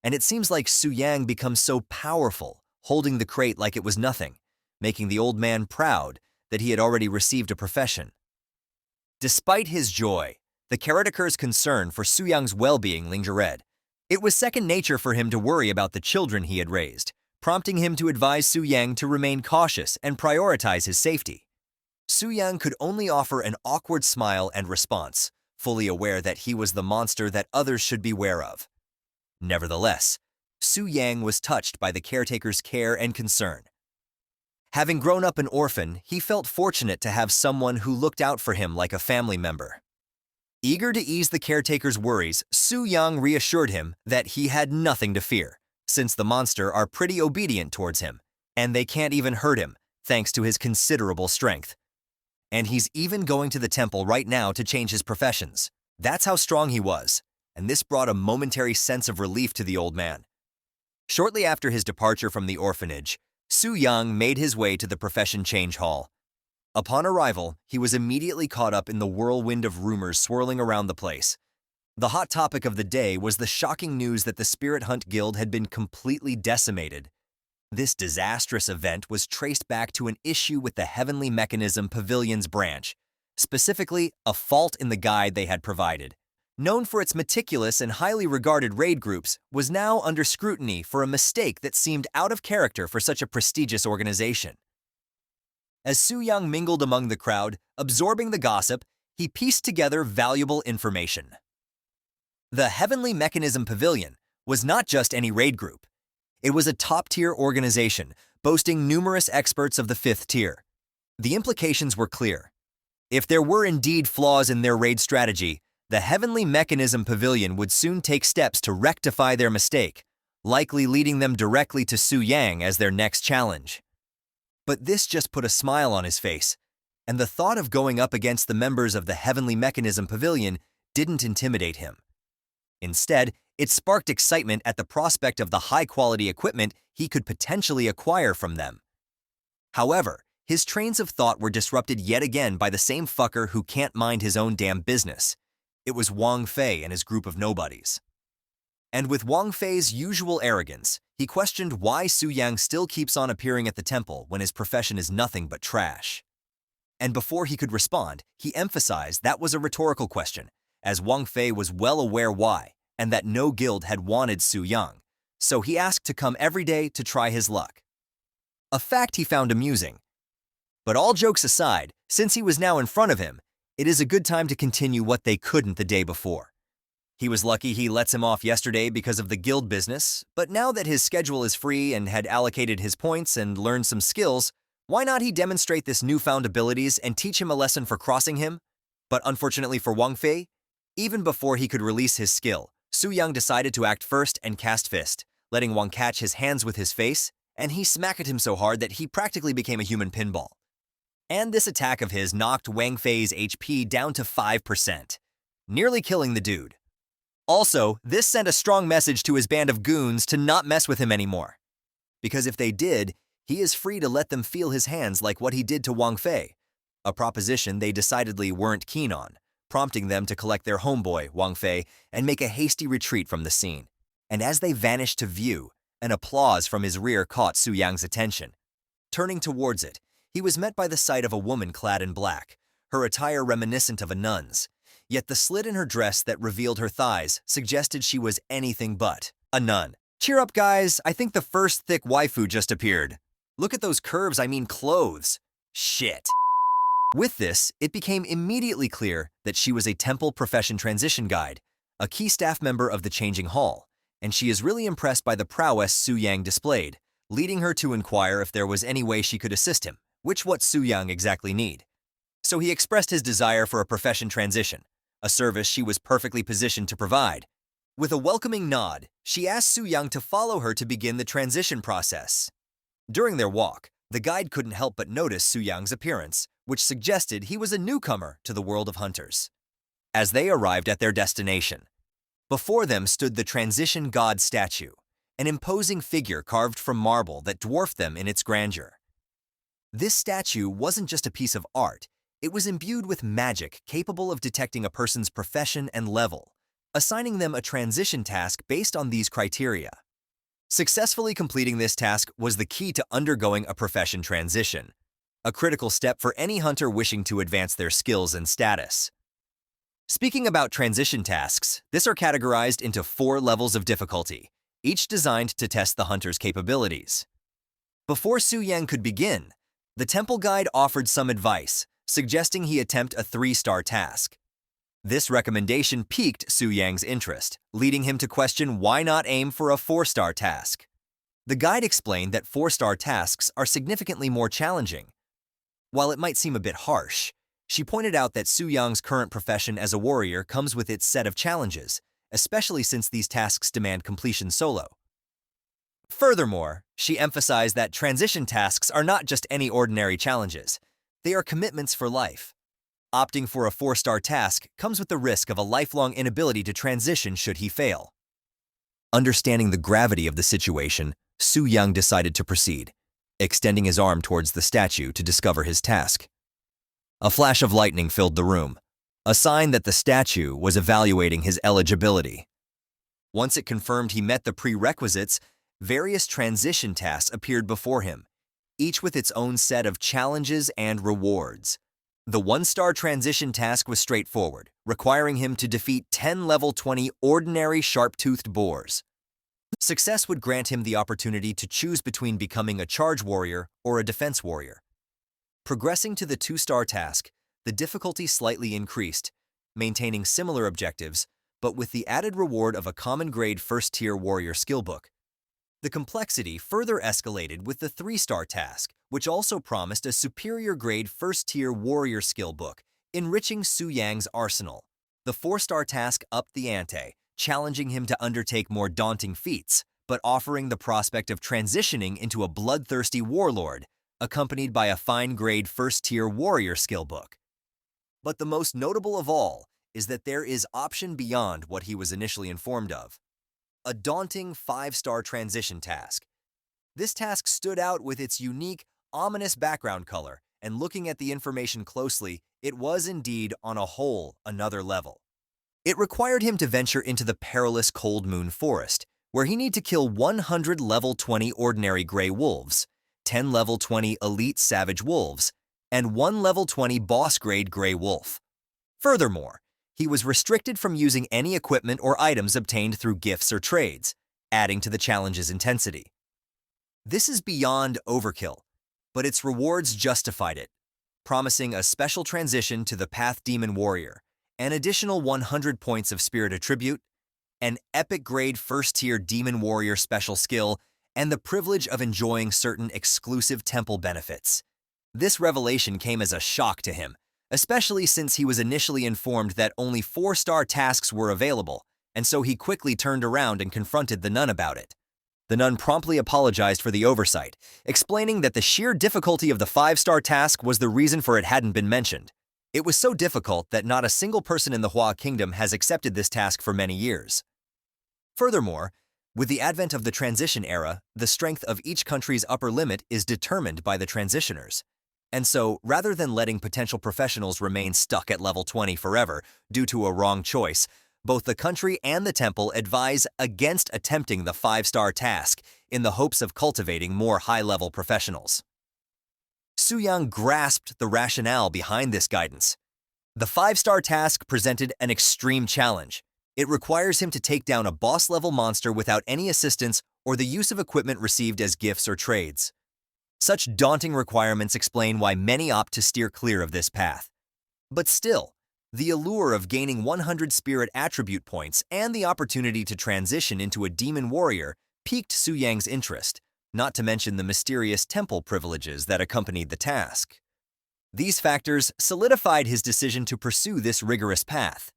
And it seems like Su Yang becomes so powerful, holding the crate like it was nothing, making the old man proud that he had already received a profession. Despite his joy, the caretaker's concern for Su Yang's well-being lingered. It was second nature for him to worry about the children he had raised, prompting him to advise Su Yang to remain cautious and prioritize his safety. Su Yang could only offer an awkward smile and response, fully aware that he was the monster that others should beware of. Nevertheless, Su Yang was touched by the caretaker's care and concern. Having grown up an orphan, he felt fortunate to have someone who looked out for him like a family member. Eager to ease the caretaker's worries, Su Yang reassured him that he had nothing to fear, since the monster are pretty obedient towards him, and they can't even hurt him, thanks to his considerable strength. And he's even going to the temple right now to change his professions. That's how strong he was, and this brought a momentary sense of relief to the old man. Shortly after his departure from the orphanage, Su Yang made his way to the profession change hall. Upon arrival, he was immediately caught up in the whirlwind of rumors swirling around the place. The hot topic of the day was the shocking news that the Spirit Hunt Guild had been completely decimated. This disastrous event was traced back to an issue with the Heavenly Mechanism Pavilion's branch, specifically a fault in the guide they had provided. Known for its meticulous and highly regarded raid groups, was now under scrutiny for a mistake that seemed out of character for such a prestigious organization. As Su Yang mingled among the crowd, absorbing the gossip, he pieced together valuable information. The Heavenly Mechanism Pavilion was not just any raid group. It was a top-tier organization, boasting numerous experts of the 5th tier. The implications were clear. If there were indeed flaws in their raid strategy, the Heavenly Mechanism Pavilion would soon take steps to rectify their mistake, likely leading them directly to Su Yang as their next challenge. But this just put a smile on his face, and the thought of going up against the members of the Heavenly Mechanism Pavilion didn't intimidate him. Instead, it sparked excitement at the prospect of the high-quality equipment he could potentially acquire from them. However, his trains of thought were disrupted yet again by the same fucker who can't mind his own damn business. It was Wang Fei and his group of nobodies. And with Wang Fei's usual arrogance, he questioned why Su Yang still keeps on appearing at the temple when his profession is nothing but trash. And before he could respond, he emphasized that was a rhetorical question, as Wang Fei was well aware why, and that no guild had wanted Su Yang, so he asked to come every day to try his luck. A fact he found amusing. But all jokes aside, since he was now in front of him, it is a good time to continue what they couldn't the day before. He was lucky he lets him off yesterday because of the guild business, but now that his schedule is free and had allocated his points and learned some skills, why not he demonstrate this newfound abilities and teach him a lesson for crossing him? But unfortunately for Wang Fei, even before he could release his skill, Su Yang decided to act first and cast Fist, letting Wang catch his hands with his face, and he smacked him so hard that he practically became a human pinball. And this attack of his knocked Wang Fei's HP down to 5%. nearly killing the dude. Also, this sent a strong message to his band of goons to not mess with him anymore. Because if they did, he is free to let them feel his hands like what he did to Wang Fei, a proposition they decidedly weren't keen on, prompting them to collect their homeboy, Wang Fei, and make a hasty retreat from the scene. And as they vanished to view, an applause from his rear caught Su Yang's attention. Turning towards it, he was met by the sight of a woman clad in black, her attire reminiscent of a nun's. Yet the slit in her dress that revealed her thighs suggested she was anything but a nun. Cheer up, guys, I think the first thick waifu just appeared. Look at those curves, I mean clothes. Shit. With this, it became immediately clear that she was a temple profession transition guide, a key staff member of the Changing Hall, and she is really impressed by the prowess Su Yang displayed, leading her to inquire if there was any way she could assist him, which what Su Yang exactly need. So he expressed his desire for a profession transition, a service she was perfectly positioned to provide. With a welcoming nod, she asked Su Yang to follow her to begin the transition process. During their walk, the guide couldn't help but notice Su Yang's appearance, which suggested he was a newcomer to the world of hunters. As they arrived at their destination, before them stood the transition god statue, an imposing figure carved from marble that dwarfed them in its grandeur. This statue wasn't just a piece of art, it was imbued with magic capable of detecting a person's profession and level, assigning them a transition task based on these criteria. Successfully completing this task was the key to undergoing a profession transition, a critical step for any hunter wishing to advance their skills and status. Speaking about transition tasks, these are categorized into 4 levels of difficulty, each designed to test the hunter's capabilities. Before Su Yang could begin, the temple guide offered some advice, suggesting he attempt a 3-star task. This recommendation piqued Su Yang's interest, leading him to question why not aim for a 4-star task. The guide explained that 4-star tasks are significantly more challenging. While it might seem a bit harsh, she pointed out that Su Yang's current profession as a warrior comes with its set of challenges, especially since these tasks demand completion solo. Furthermore, she emphasized that transition tasks are not just any ordinary challenges. They are commitments for life. Opting for a 4-star task comes with the risk of a lifelong inability to transition should he fail. Understanding the gravity of the situation, Su Yang decided to proceed, extending his arm towards the statue to discover his task. A flash of lightning filled the room, a sign that the statue was evaluating his eligibility. Once it confirmed he met the prerequisites, various transition tasks appeared before him, each with its own set of challenges and rewards. The 1-star transition task was straightforward, requiring him to defeat 10 level 20 ordinary sharp-toothed boars. Success would grant him the opportunity to choose between becoming a charge warrior or a defense warrior. Progressing to the 2-star task, the difficulty slightly increased, maintaining similar objectives, but with the added reward of a common-grade first-tier warrior skill book. The complexity further escalated with the 3-star task, which also promised a superior-grade first-tier warrior skill book, enriching Su Yang's arsenal. The 4-star task upped the ante, challenging him to undertake more daunting feats, but offering the prospect of transitioning into a bloodthirsty warlord, accompanied by a fine-grade first-tier warrior skill book. But the most notable of all is that there is option beyond what he was initially informed of. A daunting 5-star transition task. This task stood out with its unique, ominous background color, and looking at the information closely, it was indeed, on a whole, another level. It required him to venture into the perilous Cold Moon Forest, where he needed to kill 100 level 20 ordinary gray wolves, 10 level 20 elite savage wolves, and 1 level 20 boss-grade gray wolf. Furthermore, he was restricted from using any equipment or items obtained through gifts or trades, adding to the challenge's intensity. This is beyond overkill, but its rewards justified it, promising a special transition to the Path Demon Warrior, an additional 100 points of Spirit Attribute, an epic-grade first-tier Demon Warrior special skill, and the privilege of enjoying certain exclusive temple benefits. This revelation came as a shock to him, especially since he was initially informed that only 4-star tasks were available, and so he quickly turned around and confronted the nun about it. The nun promptly apologized for the oversight, explaining that the sheer difficulty of the 5-star task was the reason for it hadn't been mentioned. It was so difficult that not a single person in the Hua Kingdom has accepted this task for many years. Furthermore, with the advent of the transition era, the strength of each country's upper limit is determined by the transitioners. And so, rather than letting potential professionals remain stuck at level 20 forever due to a wrong choice, both the country and the temple advise against attempting the 5-star task in the hopes of cultivating more high-level professionals. Su-yang grasped the rationale behind this guidance. The 5-star task presented an extreme challenge. It requires him to take down a boss-level monster without any assistance or the use of equipment received as gifts or trades. Such daunting requirements explain why many opt to steer clear of this path. But still, the allure of gaining 100 spirit attribute points and the opportunity to transition into a demon warrior piqued Su-yang's interest, not to mention the mysterious temple privileges that accompanied the task. These factors solidified his decision to pursue this rigorous path.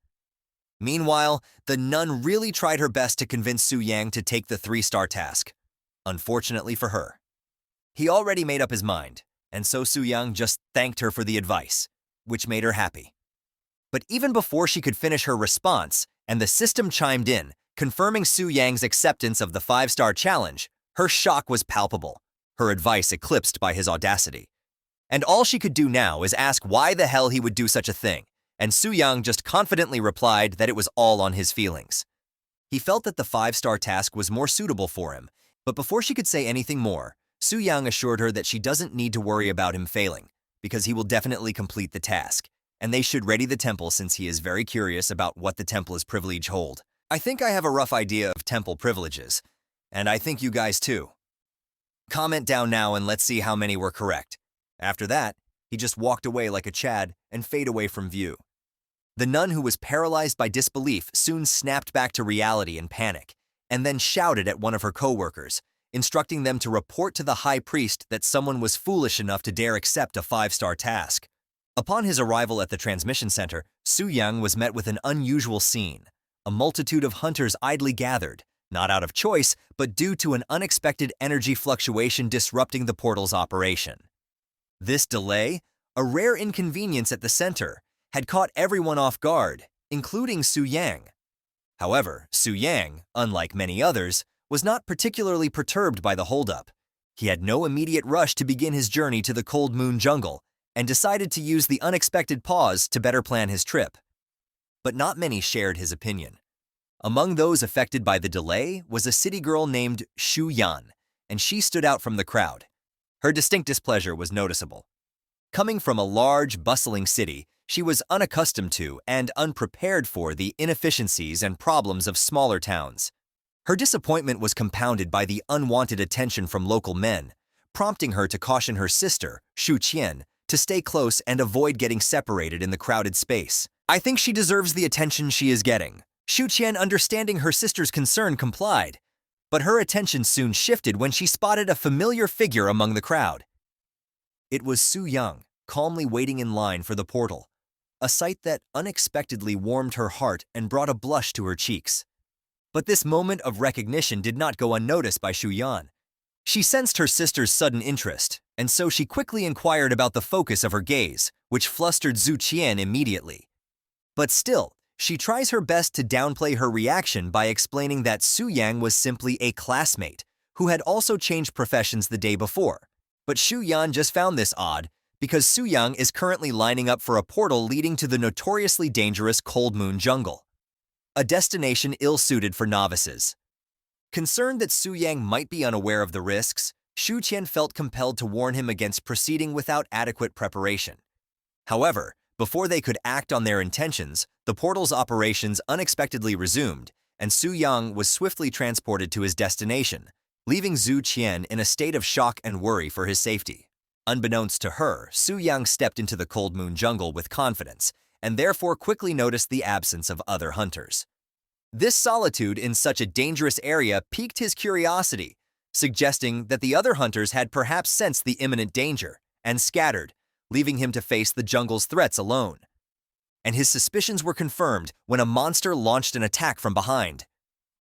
Meanwhile, the nun really tried her best to convince Su-yang to take the 3-star task. Unfortunately for her, he already made up his mind, and so Su-yang just thanked her for the advice, which made her happy. But even before she could finish her response, and the system chimed in, confirming Su-yang's acceptance of the 5-star challenge, her shock was palpable, her advice eclipsed by his audacity. And all she could do now is ask why the hell he would do such a thing, and Su-yang just confidently replied that it was all on his feelings. He felt that the 5-star task was more suitable for him, but before she could say anything more, Su-yang assured her that she doesn't need to worry about him failing, because he will definitely complete the task, and they should ready the temple since he is very curious about what the temple's privilege hold. I think I have a rough idea of temple privileges, and I think you guys too. Comment down now and let's see how many were correct. After that, he just walked away like a Chad and fade away from view. The nun, who was paralyzed by disbelief, soon snapped back to reality in panic, and then shouted at one of her co-workers, instructing them to report to the high priest that someone was foolish enough to dare accept a 5-star task. Upon his arrival at the transmission center, Su-yang was met with an unusual scene. A multitude of hunters idly gathered, not out of choice, but due to an unexpected energy fluctuation disrupting the portal's operation. This delay, a rare inconvenience at the center, had caught everyone off guard, including Su-yang. However, Su-yang, unlike many others, was not particularly perturbed by the holdup. He had no immediate rush to begin his journey to the Cold Moon Jungle, and decided to use the unexpected pause to better plan his trip. But not many shared his opinion. Among those affected by the delay was a city girl named Shu Yan, and she stood out from the crowd. Her distinct displeasure was noticeable. Coming from a large, bustling city, she was unaccustomed to and unprepared for the inefficiencies and problems of smaller towns. Her disappointment was compounded by the unwanted attention from local men, prompting her to caution her sister, Shu Qian, to stay close and avoid getting separated in the crowded space. I think she deserves the attention she is getting. Shu Qian, understanding her sister's concern, complied, but her attention soon shifted when she spotted a familiar figure among the crowd. It was Su-yang, calmly waiting in line for the portal, a sight that unexpectedly warmed her heart and brought a blush to her cheeks. But this moment of recognition did not go unnoticed by Shu Yan. She sensed her sister's sudden interest, and so she quickly inquired about the focus of her gaze, which flustered Zhu Qian immediately. But still, she tries her best to downplay her reaction by explaining that Su-yang was simply a classmate who had also changed professions the day before. But Shu Yan just found this odd because Su-yang is currently lining up for a portal leading to the notoriously dangerous Cold Moon Jungle, a destination ill-suited for novices. Concerned that Su-yang might be unaware of the risks, Shu Qian felt compelled to warn him against proceeding without adequate preparation. However, before they could act on their intentions, the portal's operations unexpectedly resumed, and Su-yang was swiftly transported to his destination, leaving Zhu Qian in a state of shock and worry for his safety. Unbeknownst to her, Su-yang stepped into the Cold Moon Jungle with confidence, and therefore quickly noticed the absence of other hunters. This solitude in such a dangerous area piqued his curiosity, suggesting that the other hunters had perhaps sensed the imminent danger and scattered, leaving him to face the jungle's threats alone. And his suspicions were confirmed when a monster launched an attack from behind.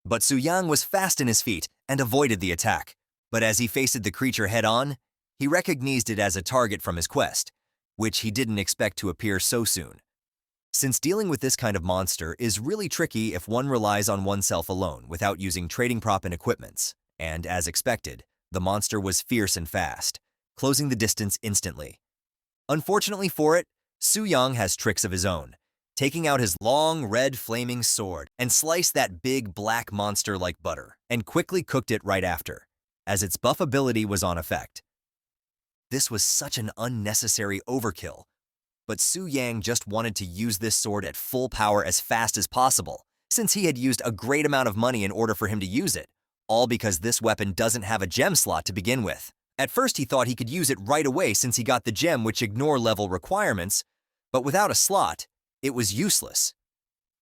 But Su-yang was fast in his feet and avoided the attack. But as he faced the creature head-on, he recognized it as a target from his quest. which he didn't expect to appear so soon. Since dealing with this kind of monster is really tricky if one relies on oneself alone without using trading prop and equipments, and as expected, the monster was fierce and fast, closing the distance instantly. Unfortunately for it, Su Yang has tricks of his own, taking out his long, red, flaming sword and sliced that big, black monster like butter, and quickly cooked it right after, as its buff ability was on effect. This was such an unnecessary overkill, but Su Yang just wanted to use this sword at full power as fast as possible, since he had used a great amount of money in order for him to use it, all because this weapon doesn't have a gem slot to begin with. At first he thought he could use it right away since he got the gem which ignore level requirements, but without a slot, it was useless.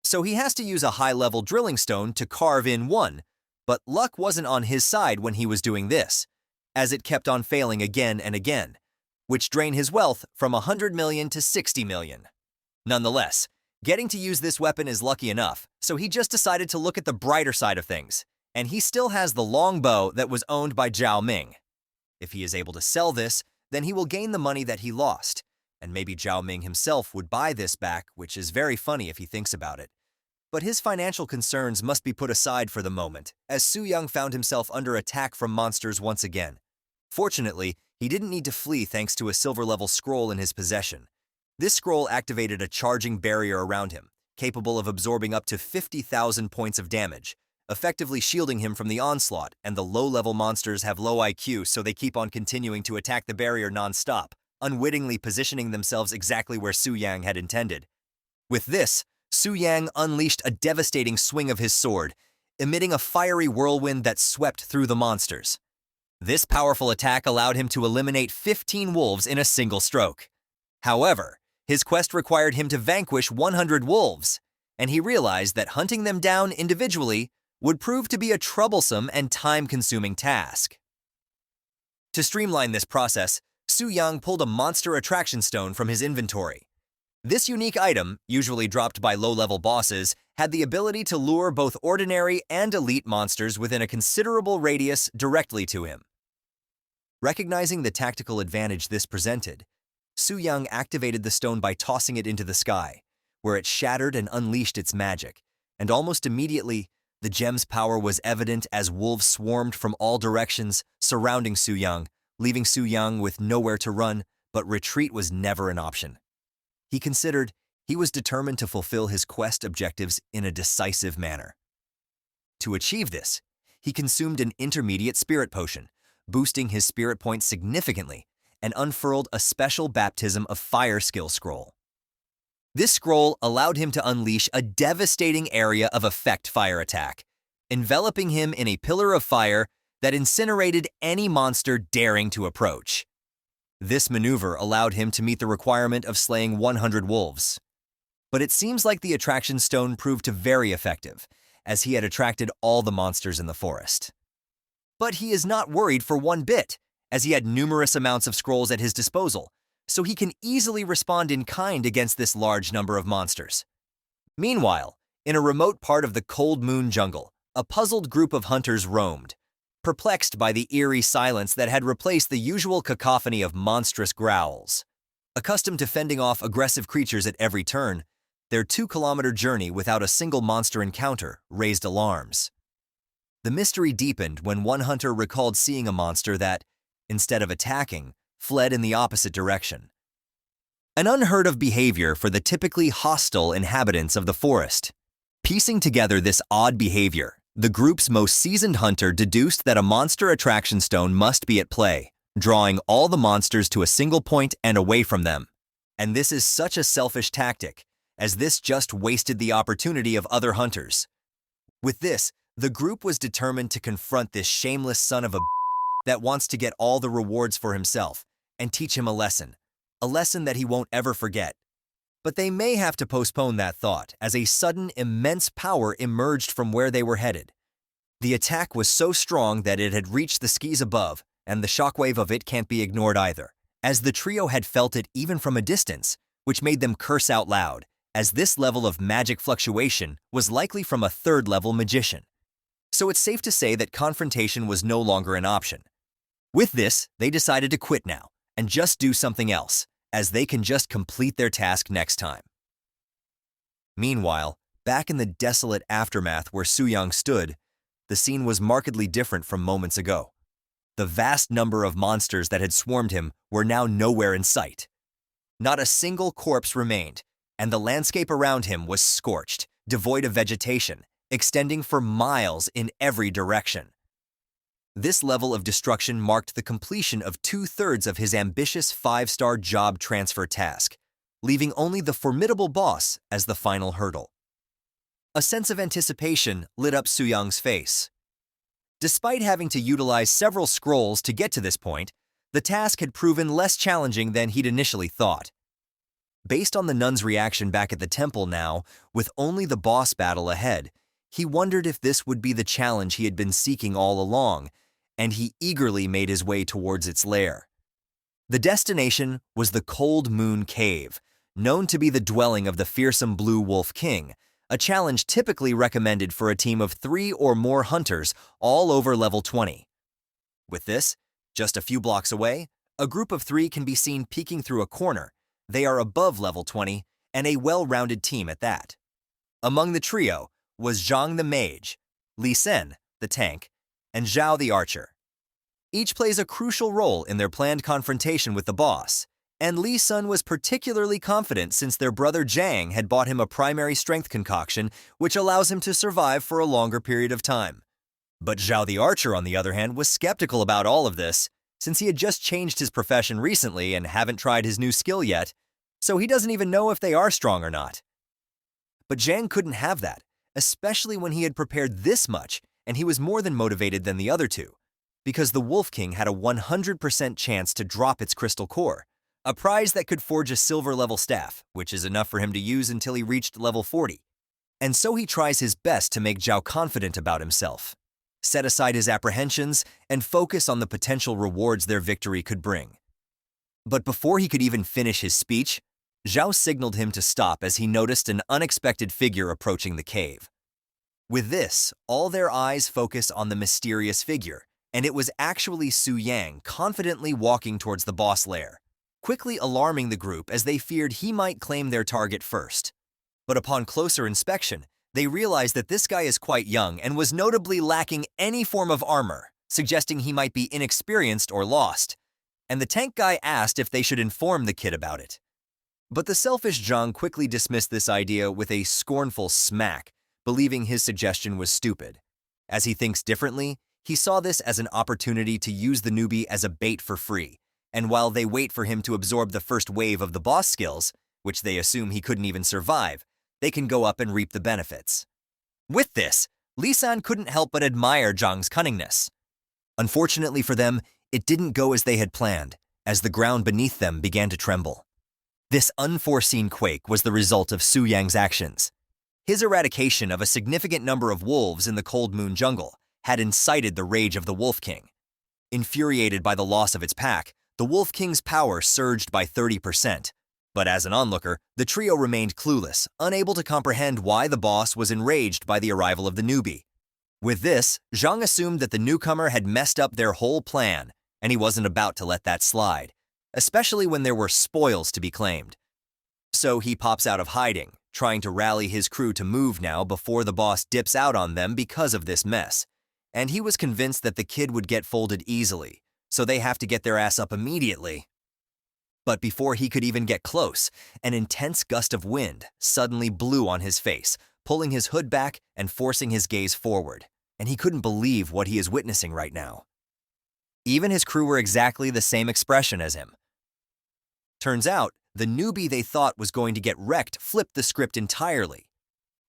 So he has to use a high-level drilling stone to carve in one, but luck wasn't on his side when he was doing this, as it kept on failing again and again, which drained his wealth from 100 million to 60 million. Nonetheless, getting to use this weapon is lucky enough, so he just decided to look at the brighter side of things, and he still has the long bow that was owned by Zhao Ming. If he is able to sell this, then he will gain the money that he lost, and maybe Zhao Ming himself would buy this back, which is very funny if he thinks about it. But his financial concerns must be put aside for the moment, as Su Yang found himself under attack from monsters once again. Fortunately, he didn't need to flee thanks to a silver-level scroll in his possession. This scroll activated a charging barrier around him, capable of absorbing up to 50,000 points of damage, effectively shielding him from the onslaught, and the low-level monsters have low IQ, so they keep on continuing to attack the barrier non-stop, unwittingly positioning themselves exactly where Su Yang had intended. With this, Su Yang unleashed a devastating swing of his sword, emitting a fiery whirlwind that swept through the monsters. This powerful attack allowed him to eliminate 15 wolves in a single stroke. However, his quest required him to vanquish 100 wolves, and he realized that hunting them down individually would prove to be a troublesome and time-consuming task. To streamline this process, Su Yang pulled a monster attraction stone from his inventory. This unique item, usually dropped by low-level bosses, had the ability to lure both ordinary and elite monsters within a considerable radius directly to him. Recognizing the tactical advantage this presented, Su Yang activated the stone by tossing it into the sky, where it shattered and unleashed its magic, and almost immediately, the gem's power was evident as wolves swarmed from all directions, surrounding Su Yang, leaving Su Yang with nowhere to run, but retreat was never an option. He considered he was determined to fulfill his quest objectives in a decisive manner. To achieve this, he consumed an intermediate spirit potion, boosting his spirit points significantly, and unfurled a special baptism of fire skill scroll. This scroll allowed him to unleash a devastating area of effect fire attack, enveloping him in a pillar of fire that incinerated any monster daring to approach. This maneuver allowed him to meet the requirement of slaying 100 wolves. But it seems like the attraction stone proved to very effective, as he had attracted all the monsters in the forest. But he is not worried for one bit, as he had numerous amounts of scrolls at his disposal, so he can easily respond in kind against this large number of monsters. Meanwhile, in a remote part of the Cold Moon Jungle, a puzzled group of hunters roamed, perplexed by the eerie silence that had replaced the usual cacophony of monstrous growls. Accustomed to fending off aggressive creatures at every turn, their 2-kilometer journey without a single monster encounter raised alarms. The mystery deepened when one hunter recalled seeing a monster that, instead of attacking, fled in the opposite direction. An unheard-of behavior for the typically hostile inhabitants of the forest. Piecing together this odd behavior, the group's most seasoned hunter deduced that a monster attraction stone must be at play, drawing all the monsters to a single point and away from them. And this is such a selfish tactic, as this just wasted the opportunity of other hunters. With this, the group was determined to confront this shameless son of a that wants to get all the rewards for himself, and teach him a lesson that he won't ever forget. But they may have to postpone that thought, as a sudden immense power emerged from where they were headed. The attack was so strong that it had reached the skis above, and the shockwave of it can't be ignored either, as the trio had felt it even from a distance, which made them curse out loud, as this level of magic fluctuation was likely from a third-level magician. So it's safe to say that confrontation was no longer an option. With this, they decided to quit now, and just do something else, as they can just complete their task next time. Meanwhile, back in the desolate aftermath where Su-yang stood, the scene was markedly different from moments ago. The vast number of monsters that had swarmed him were now nowhere in sight. Not a single corpse remained, and the landscape around him was scorched, devoid of vegetation, extending for miles in every direction. This level of destruction marked the completion of 2/3 of his ambitious 5-star job transfer task, leaving only the formidable boss as the final hurdle. A sense of anticipation lit up Su-yang's face. Despite having to utilize several scrolls to get to this point, the task had proven less challenging than he'd initially thought. Based on the nun's reaction back at the temple now, with only the boss battle ahead, he wondered if this would be the challenge he had been seeking all along, and he eagerly made his way towards its lair. The destination was the Cold Moon Cave, known to be the dwelling of the fearsome Blue Wolf King, a challenge typically recommended for a team of 3 or more hunters all over level 20. With this, just a few blocks away, a group of 3 can be seen peeking through a corner. They are above level 20, and a well-rounded team at that. Among the trio was Zhang the Mage, Li Sen, the tank, and Zhao the Archer. Each plays a crucial role in their planned confrontation with the boss, and Li Sun was particularly confident since their brother Zhang had bought him a primary strength concoction which allows him to survive for a longer period of time. But Zhao the Archer, on the other hand, was skeptical about all of this, since he had just changed his profession recently and haven't tried his new skill yet, so he doesn't even know if they are strong or not. But Zhang couldn't have that, especially when he had prepared this much and he was more than motivated than the other two, because the Wolf King had a 100% chance to drop its crystal core, a prize that could forge a silver-level staff, which is enough for him to use until he reached level 40. And so he tries his best to make Zhao confident about himself, set aside his apprehensions, and focus on the potential rewards their victory could bring. But before he could even finish his speech, Zhao signaled him to stop as he noticed an unexpected figure approaching the cave. With this, all their eyes focus on the mysterious figure, and it was actually Su-yang confidently walking towards the boss lair, quickly alarming the group as they feared he might claim their target first. But upon closer inspection, they realized that this guy is quite young and was notably lacking any form of armor, suggesting he might be inexperienced or lost, and the tank guy asked if they should inform the kid about it. But the selfish Zhang quickly dismissed this idea with a scornful smack, believing his suggestion was stupid. As he thinks differently, he saw this as an opportunity to use the newbie as a bait for free, and while they wait for him to absorb the first wave of the boss skills, which they assume he couldn't even survive, they can go up and reap the benefits. With this, Li San couldn't help but admire Zhang's cunningness. Unfortunately for them, it didn't go as they had planned, as the ground beneath them began to tremble. This unforeseen quake was the result of Su-yang's actions. His eradication of a significant number of wolves in the Cold Moon jungle had incited the rage of the Wolf King. Infuriated by the loss of its pack, the Wolf King's power surged by 30%. But as an onlooker, the trio remained clueless, unable to comprehend why the boss was enraged by the arrival of the newbie. With this, Zhang assumed that the newcomer had messed up their whole plan, and he wasn't about to let that slide, especially when there were spoils to be claimed. So he pops out of hiding, trying to rally his crew to move now before the boss dips out on them because of this mess. And he was convinced that the kid would get folded easily, so they have to get their ass up immediately. But before he could even get close, an intense gust of wind suddenly blew on his face, pulling his hood back and forcing his gaze forward, and he couldn't believe what he is witnessing right now. Even his crew were exactly the same expression as him. Turns out, the newbie they thought was going to get wrecked flipped the script entirely.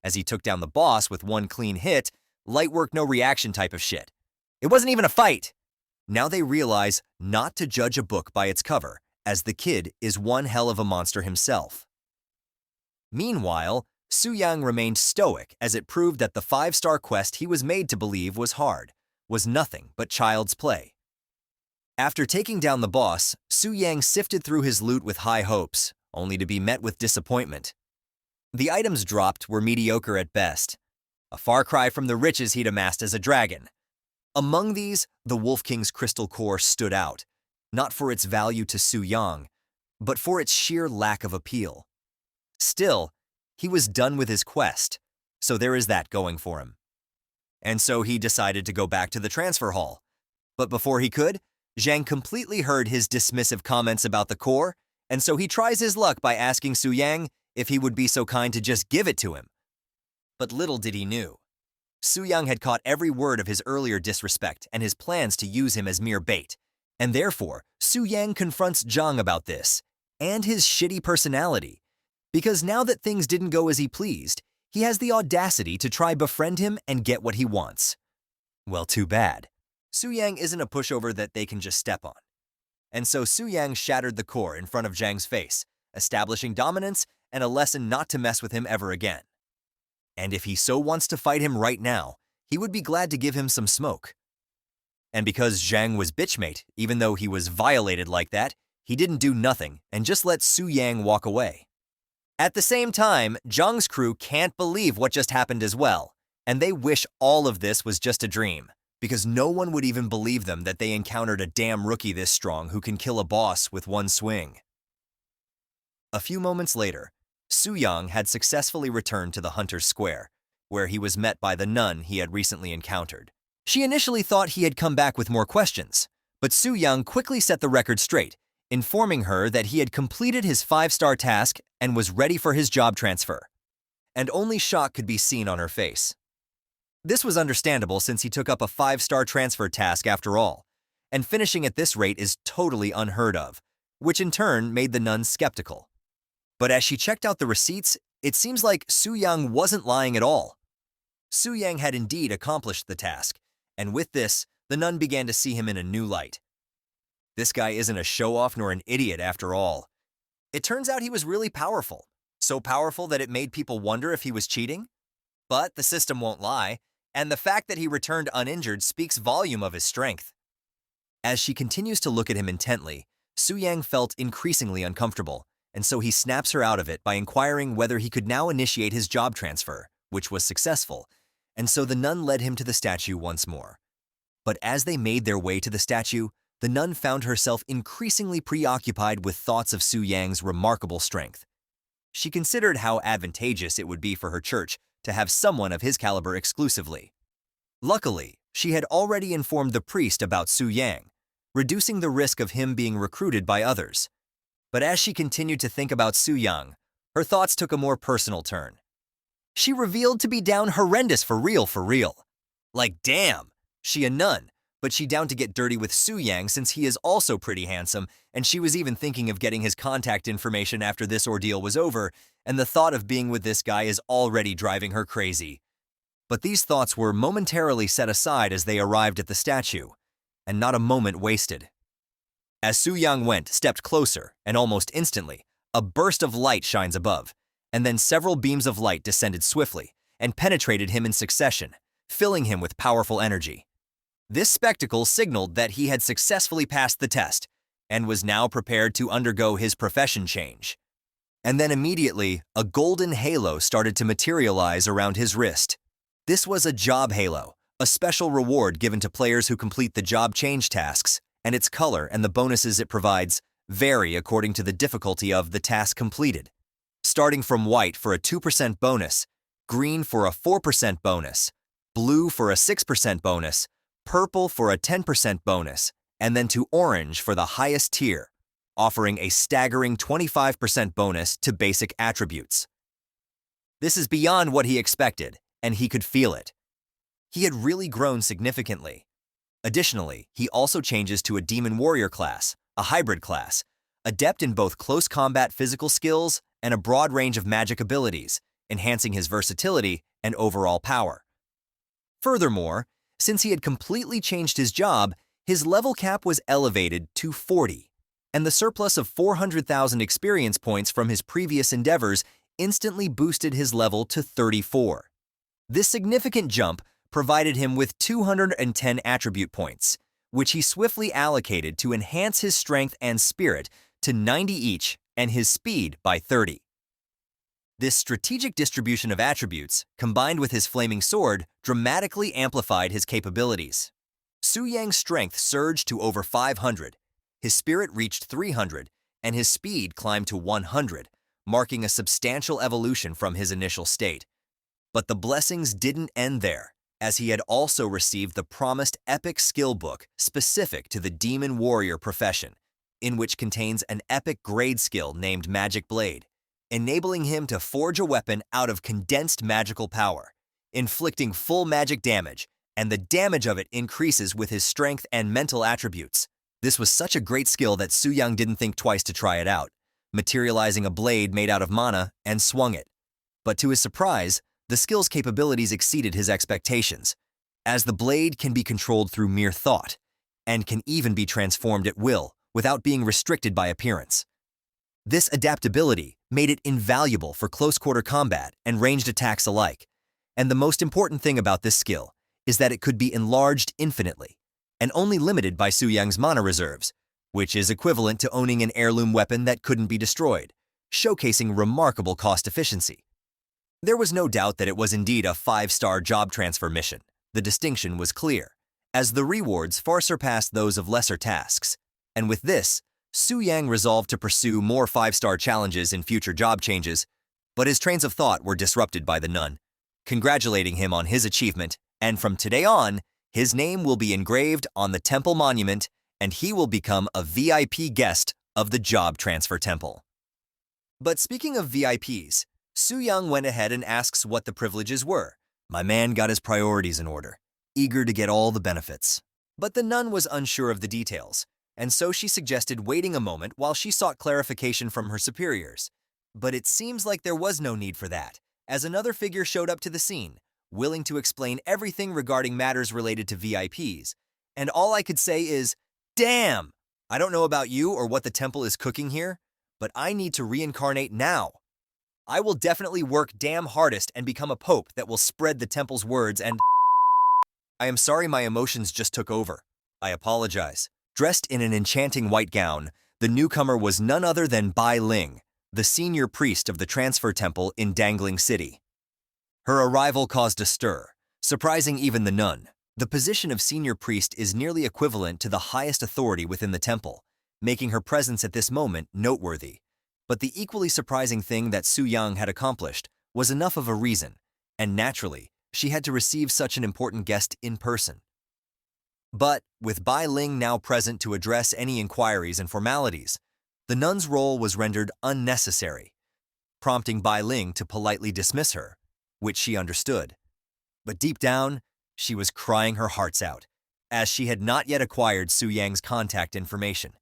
As he took down the boss with one clean hit, light work no reaction type of shit. It wasn't even a fight! Now they realize not to judge a book by its cover, as the kid is one hell of a monster himself. Meanwhile, Su-yang remained stoic as it proved that the 5-star quest he was made to believe was hard, was nothing but child's play. After taking down the boss, Su-yang sifted through his loot with high hopes, only to be met with disappointment. The items dropped were mediocre at best, a far cry from the riches he'd amassed as a dragon. Among these, the Wolf King's crystal core stood out, not for its value to Su-yang, but for its sheer lack of appeal. Still, he was done with his quest, so there is that going for him. And so he decided to go back to the transfer hall. But before he could, Zhang completely heard his dismissive comments about the core, and so he tries his luck by asking Su Yang if he would be so kind to just give it to him. But little did he know, Su Yang had caught every word of his earlier disrespect and his plans to use him as mere bait, and therefore Su Yang confronts Zhang about this, and his shitty personality, because now that things didn't go as he pleased, he has the audacity to try befriend him and get what he wants. Well, too bad. Su Yang isn't a pushover that they can just step on. And so Su Yang shattered the core in front of Zhang's face, establishing dominance and a lesson not to mess with him ever again. And if he so wants to fight him right now, he would be glad to give him some smoke. And because Zhang was bitchmate, even though he was violated like that, he didn't do nothing and just let Su Yang walk away. At the same time, Zhang's crew can't believe what just happened as well, and they wish all of this was just a dream, because no one would even believe them that they encountered a damn rookie this strong who can kill a boss with one swing. A few moments later, Su Yang had successfully returned to the Hunter's Square, where he was met by the nun he had recently encountered. She initially thought he had come back with more questions, but Su Yang quickly set the record straight, informing her that he had completed his 5-star task and was ready for his job transfer. And only shock could be seen on her face. This was understandable since he took up a 5-star transfer task after all, and finishing at this rate is totally unheard of, which in turn made the nun skeptical. But as she checked out the receipts, it seems like Su Yang wasn't lying at all. Su Yang had indeed accomplished the task, and with this, the nun began to see him in a new light. This guy isn't a show-off nor an idiot after all. It turns out he was really powerful, so powerful that it made people wonder if he was cheating. But the system won't lie, and the fact that he returned uninjured speaks volume of his strength. As she continues to look at him intently, Su Yang felt increasingly uncomfortable, and so he snaps her out of it by inquiring whether he could now initiate his job transfer, which was successful, and so the nun led him to the statue once more. But as they made their way to the statue, the nun found herself increasingly preoccupied with thoughts of Su Yang's remarkable strength. She considered how advantageous it would be for her church to have someone of his caliber exclusively. Luckily, she had already informed the priest about Su Yang, reducing the risk of him being recruited by others. But as she continued to think about Su Yang, her thoughts took a more personal turn. She revealed to be down horrendous for real. Like damn, she a nun, but she down to get dirty with Su Yang since he is also pretty handsome, and she was even thinking of getting his contact information after this ordeal was over, and the thought of being with this guy is already driving her crazy. But these thoughts were momentarily set aside as they arrived at the statue, and not a moment wasted. As Su Yang stepped closer, and almost instantly, a burst of light shines above, and then several beams of light descended swiftly and penetrated him in succession, filling him with powerful energy. This spectacle signaled that he had successfully passed the test and was now prepared to undergo his profession change. And then immediately, a golden halo started to materialize around his wrist. This was a job halo, a special reward given to players who complete the job change tasks, and its color and the bonuses it provides vary according to the difficulty of the task completed, starting from white for a 2% bonus, green for a 4% bonus, blue for a 6% bonus, purple for a 10% bonus, and then to orange for the highest tier, offering a staggering 25% bonus to basic attributes. This is beyond what he expected, and he could feel it. He had really grown significantly. Additionally, he also changes to a demon warrior class, a hybrid class, adept in both close combat physical skills and a broad range of magic abilities, enhancing his versatility and overall power. Furthermore, since he had completely changed his job, his level cap was elevated to 40, and the surplus of 400,000 experience points from his previous endeavors instantly boosted his level to 34. This significant jump provided him with 210 attribute points, which he swiftly allocated to enhance his strength and spirit to 90 each and his speed by 30. This strategic distribution of attributes, combined with his flaming sword, dramatically amplified his capabilities. Su Yang's strength surged to over 500, his spirit reached 300, and his speed climbed to 100, marking a substantial evolution from his initial state. But the blessings didn't end there, as he had also received the promised epic skill book specific to the demon warrior profession, in which contains an epic grade skill named Magic Blade, enabling him to forge a weapon out of condensed magical power, inflicting full magic damage, and the damage of it increases with his strength and mental attributes. This was such a great skill that Su-young didn't think twice to try it out, materializing a blade made out of mana and swung it. But to his surprise, the skill's capabilities exceeded his expectations, as the blade can be controlled through mere thought, and can even be transformed at will without being restricted by appearance. This adaptability made it invaluable for close-quarter combat and ranged attacks alike, and the most important thing about this skill is that it could be enlarged infinitely, and only limited by Su-young's mana reserves, which is equivalent to owning an heirloom weapon that couldn't be destroyed, showcasing remarkable cost efficiency. There was no doubt that it was indeed a 5-star job transfer mission. The distinction was clear, as the rewards far surpassed those of lesser tasks, and with this, Su-young resolved to pursue more 5-star challenges in future job changes, but his trains of thought were disrupted by the nun, congratulating him on his achievement, and from today on, his name will be engraved on the temple monument, and he will become a VIP guest of the Job Transfer Temple. But speaking of VIPs, Su-young went ahead and asks what the privileges were. My man got his priorities in order, eager to get all the benefits. But the nun was unsure of the details, and so she suggested waiting a moment while she sought clarification from her superiors. But it seems like there was no need for that, as another figure showed up to the scene, willing to explain everything regarding matters related to VIPs. And all I could say is, damn! I don't know about you or what the temple is cooking here, but I need to reincarnate now. I will definitely work damn hardest and become a pope that will spread the temple's words and... I am sorry my emotions just took over. I apologize. Dressed in an enchanting white gown, the newcomer was none other than Bai Ling, the senior priest of the transfer temple in Dangling City. Her arrival caused a stir, surprising even the nun. The position of senior priest is nearly equivalent to the highest authority within the temple, making her presence at this moment noteworthy. But the equally surprising thing that Su-young had accomplished was enough of a reason, and naturally, she had to receive such an important guest in person. But, with Bai Ling now present to address any inquiries and formalities, the nun's role was rendered unnecessary, prompting Bai Ling to politely dismiss her, which she understood. But deep down, she was crying her hearts out, as she had not yet acquired Su-young's contact information.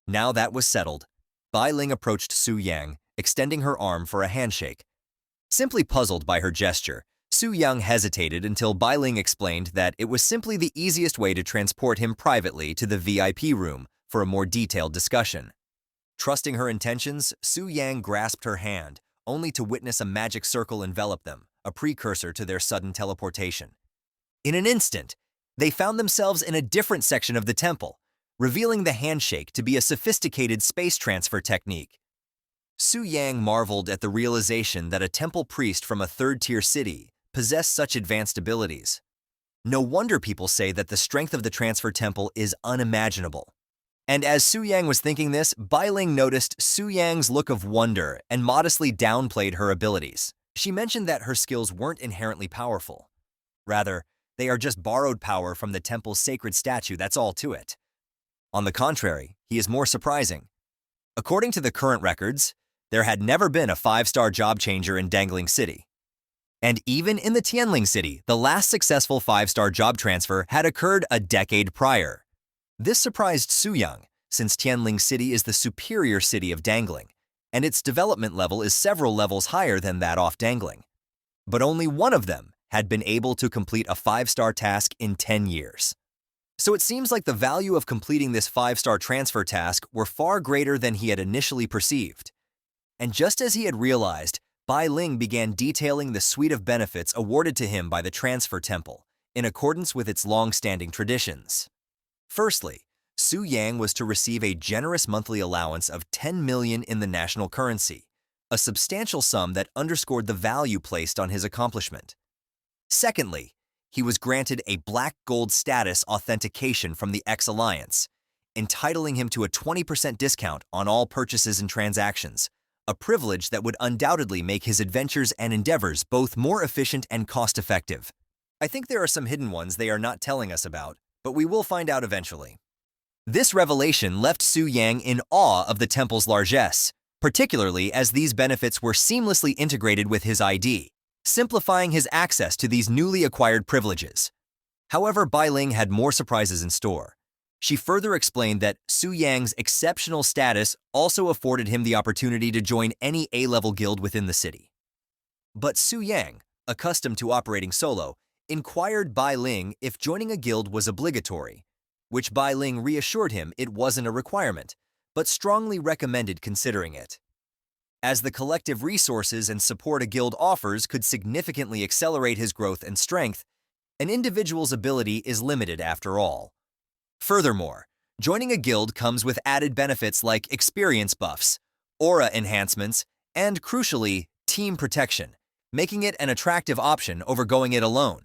Now that was settled, Bai Ling approached Su-young, extending her arm for a handshake. Simply puzzled by her gesture, Su-young hesitated until Bai Ling explained that it was simply the easiest way to transport him privately to the VIP room for a more detailed discussion. Trusting her intentions, Su-young grasped her hand, only to witness a magic circle envelop them, a precursor to their sudden teleportation. In an instant, they found themselves in a different section of the temple, revealing the handshake to be a sophisticated space transfer technique. Su-young marveled at the realization that a temple priest from a third-tier city possessed such advanced abilities. No wonder people say that the strength of the transfer temple is unimaginable. And as Su-young was thinking this, Bai Ling noticed Su-young's look of wonder and modestly downplayed her abilities. She mentioned that her skills weren't inherently powerful. Rather, they are just borrowed power from the temple's sacred statue, that's all to it. On the contrary, he is more surprising. According to the current records, there had never been a 5-star job changer in Dangling City. And even in the Tianling City, the last successful 5-star job transfer had occurred a decade prior. This surprised Su-young, since Tianling City is the superior city of Dangling, and its development level is several levels higher than that off Dangling. But only one of them had been able to complete a 5-star task in 10 years. So it seems like the value of completing this 5-star transfer task were far greater than he had initially perceived. And just as he had realized, Bai Ling began detailing the suite of benefits awarded to him by the Transfer Temple, in accordance with its long-standing traditions. Firstly, Su-young was to receive a generous monthly allowance of 10 million in the national currency, a substantial sum that underscored the value placed on his accomplishment. Secondly, he was granted a black gold status authentication from the X-Alliance, entitling him to a 20% discount on all purchases and transactions, a privilege that would undoubtedly make his adventures and endeavors both more efficient and cost-effective. I think there are some hidden ones they are not telling us about, but we will find out eventually. This revelation left Su Yang in awe of the temple's largesse, particularly as these benefits were seamlessly integrated with his ID, simplifying his access to these newly acquired privileges. However, Bai Ling had more surprises in store. She further explained that Su Yang's exceptional status also afforded him the opportunity to join any A-level guild within the city. But Su Yang, accustomed to operating solo, inquired Bai Ling if joining a guild was obligatory, which Bai Ling reassured him it wasn't a requirement, but strongly recommended considering it, as the collective resources and support a guild offers could significantly accelerate his growth and strength. An individual's ability is limited after all. Furthermore, joining a guild comes with added benefits like experience buffs, aura enhancements, and crucially, team protection, making it an attractive option over going it alone.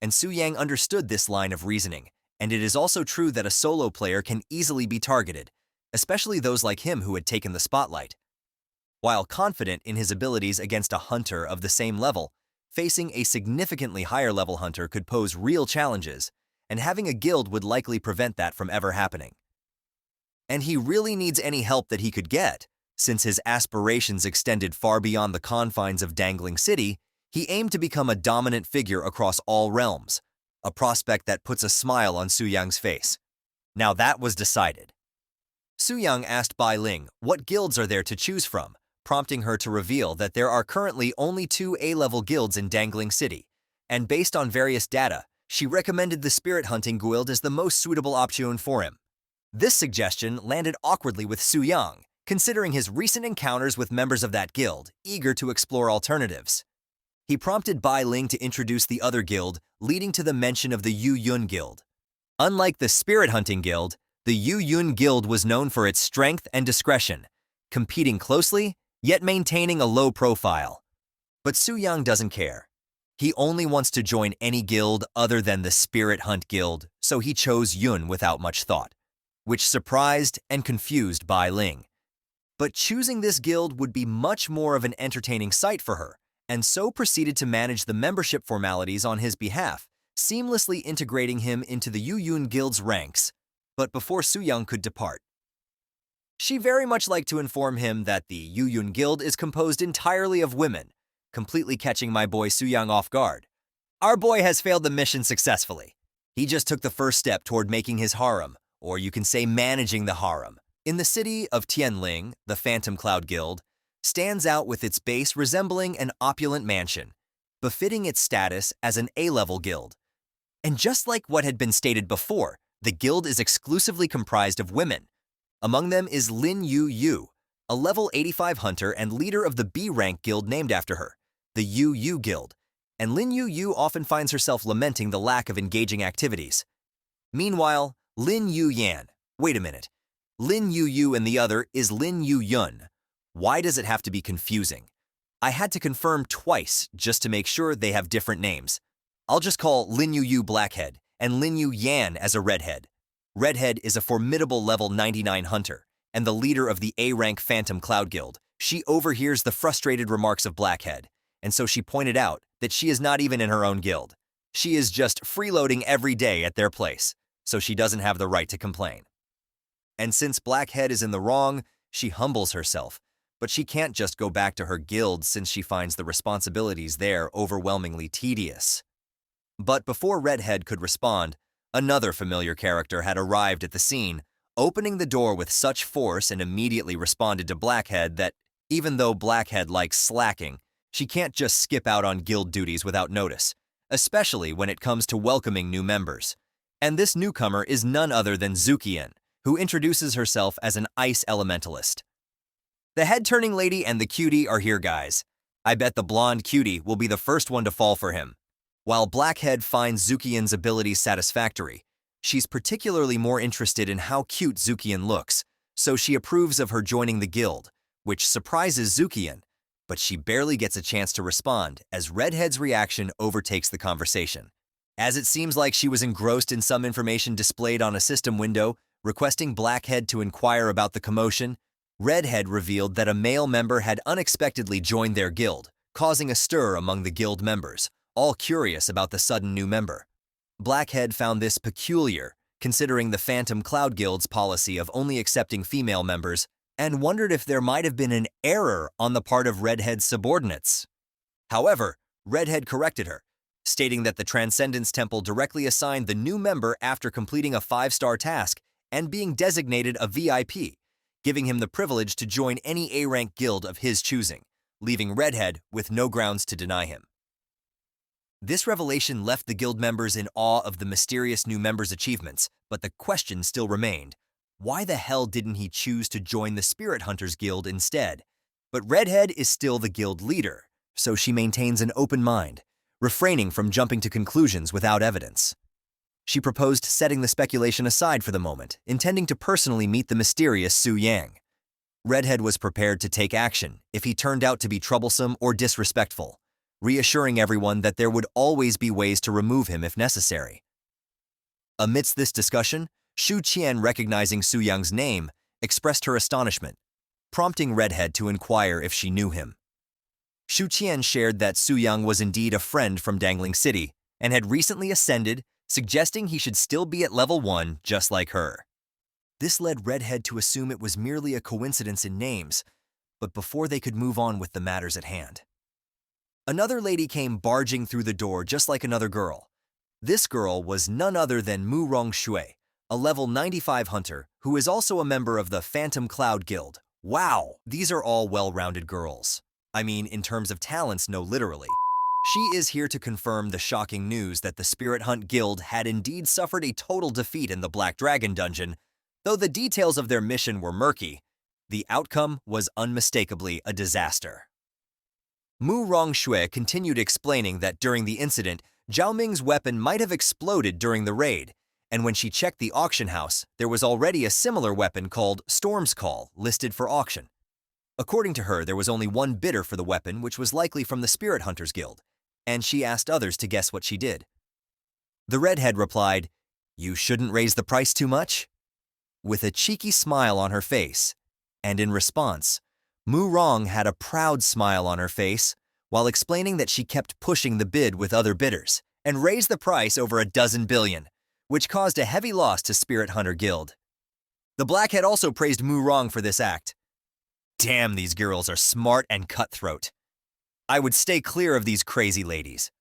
And Su Yang understood this line of reasoning, and it is also true that a solo player can easily be targeted, especially those like him who had taken the spotlight. While confident in his abilities against a hunter of the same level, facing a significantly higher level hunter could pose real challenges, and having a guild would likely prevent that from ever happening. And he really needs any help that he could get. Since his aspirations extended far beyond the confines of Dangling City, he aimed to become a dominant figure across all realms, a prospect that puts a smile on Su Yang's face. Now that was decided. Su Yang asked Bai Ling what guilds are there to choose from, prompting her to reveal that there are currently only 2 A-level guilds in Dangling City, and based on various data, she recommended the Spirit Hunting Guild as the most suitable option for him. This suggestion landed awkwardly with Su Yang, considering his recent encounters with members of that guild, eager to explore alternatives. He prompted Bai Ling to introduce the other guild, leading to the mention of the Yu Yun Guild. Unlike the Spirit Hunting Guild, the Yu Yun Guild was known for its strength and discretion, competing closely, yet maintaining a low profile. But Su Yang doesn't care. He only wants to join any guild other than the Spirit Hunt Guild, so he chose Yun without much thought, which surprised and confused Bai Ling. But choosing this guild would be much more of an entertaining sight for her, and so proceeded to manage the membership formalities on his behalf, seamlessly integrating him into the Yu Yun Guild's ranks. But before Su Yang could depart, she very much liked to inform him that the Yu Yun Guild is composed entirely of women, completely catching my boy Su Yang off guard. Our boy has failed the mission successfully. He just took the first step toward making his harem, or you can say managing the harem. In the city of Tianling, the Phantom Cloud Guild stands out with its base resembling an opulent mansion, befitting its status as an A-level guild. And just like what had been stated before, the guild is exclusively comprised of women. Among them is Lin Yu Yu, a level 85 hunter and leader of the B-rank guild named after her, the Yu Yu Guild, and Lin Yu Yu often finds herself lamenting the lack of engaging activities. Meanwhile, Lin Yu Yan, wait a minute, Lin Yu Yu and the other is Lin Yu Yun. Why does it have to be confusing? I had to confirm twice just to make sure they have different names. I'll just call Lin Yu Yu Blackhead and Lin Yu Yan as a Redhead. Redhead is a formidable level 99 hunter and the leader of the A-rank Phantom Cloud Guild. She overhears the frustrated remarks of Blackhead, and so she pointed out that she is not even in her own guild. She is just freeloading every day at their place, so she doesn't have the right to complain. And since Blackhead is in the wrong, she humbles herself, but she can't just go back to her guild since she finds the responsibilities there overwhelmingly tedious. But before Redhead could respond, another familiar character had arrived at the scene, opening the door with such force and immediately responded to Blackhead that, even though Blackhead likes slacking, she can't just skip out on guild duties without notice, especially when it comes to welcoming new members. And this newcomer is none other than Zukian, who introduces herself as an ice elementalist. The head-turning lady and the cutie are here, guys. I bet the blonde cutie will be the first one to fall for him. While Blackhead finds Zukian's abilities satisfactory, she's particularly more interested in how cute Zukian looks, so she approves of her joining the guild, which surprises Zukian, but she barely gets a chance to respond as Redhead's reaction overtakes the conversation. As it seems like she was engrossed in some information displayed on a system window, Requesting Blackhead to inquire about the commotion, Redhead revealed that a male member had unexpectedly joined their guild, causing a stir among the guild members, all curious about the sudden new member. Blackhead found this peculiar, considering the Phantom Cloud Guild's policy of only accepting female members, and wondered if there might have been an error on the part of Redhead's subordinates. However, Redhead corrected her, stating that the Transcendence Temple directly assigned the new member after completing a 5-star task and being designated a VIP, giving him the privilege to join any A-rank guild of his choosing, leaving Redhead with no grounds to deny him. This revelation left the guild members in awe of the mysterious new member's achievements, but the question still remained. Why the hell didn't he choose to join the Spirit Hunters Guild instead? But Redhead is still the guild leader, so she maintains an open mind, refraining from jumping to conclusions without evidence. She proposed setting the speculation aside for the moment, intending to personally meet the mysterious Su Yang. Redhead was prepared to take action if he turned out to be troublesome or disrespectful, reassuring everyone that there would always be ways to remove him if necessary. Amidst this discussion, Shu Qian, recognizing Su Yang's name, expressed her astonishment, prompting Redhead to inquire if she knew him. Shu Qian shared that Su Yang was indeed a friend from Dangling City and had recently ascended, suggesting he should still be at level 1 just like her. This led Redhead to assume it was merely a coincidence in names, but before they could move on with the matters at hand. Another lady came barging through the door just like another girl. This girl was none other than Mu Rongshui, a level 95 hunter who is also a member of the Phantom Cloud Guild. Wow, these are all well-rounded girls. I mean, in terms of talents, no literally. She is here to confirm the shocking news that the Spirit Hunt Guild had indeed suffered a total defeat in the Black Dragon dungeon. Though the details of their mission were murky, the outcome was unmistakably a disaster. Mu Rongshui continued explaining that during the incident, Zhao Ming's weapon might have exploded during the raid, and when she checked the auction house, there was already a similar weapon called Storm's Call listed for auction. According to her, there was only one bidder for the weapon, which was likely from the Spirit Hunters Guild, and she asked others to guess what she did. The redhead replied, "You shouldn't raise the price too much?" With a cheeky smile on her face, and in response, Mu Rong had a proud smile on her face while explaining that she kept pushing the bid with other bidders and raised the price over 12 billion, which caused a heavy loss to Spirit Hunter Guild. The Blackhead also praised Mu Rong for this act. Damn, these girls are smart and cutthroat. I would stay clear of these crazy ladies.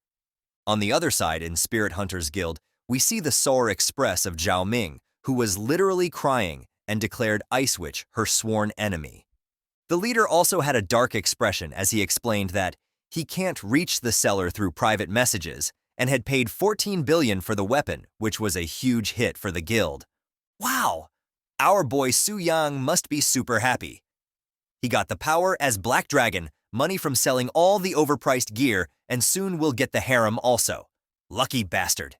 On the other side, in Spirit Hunters Guild, we see the Soar Express of Zhao Ming, who was literally crying and declared Ice Witch her sworn enemy. The leader also had a dark expression as he explained that he can't reach the seller through private messages and had paid 14 billion for the weapon, which was a huge hit for the guild. Wow! Our boy Su Yang must be super happy. He got the power as Black Dragon, money from selling all the overpriced gear, and soon will get the harem also. Lucky bastard.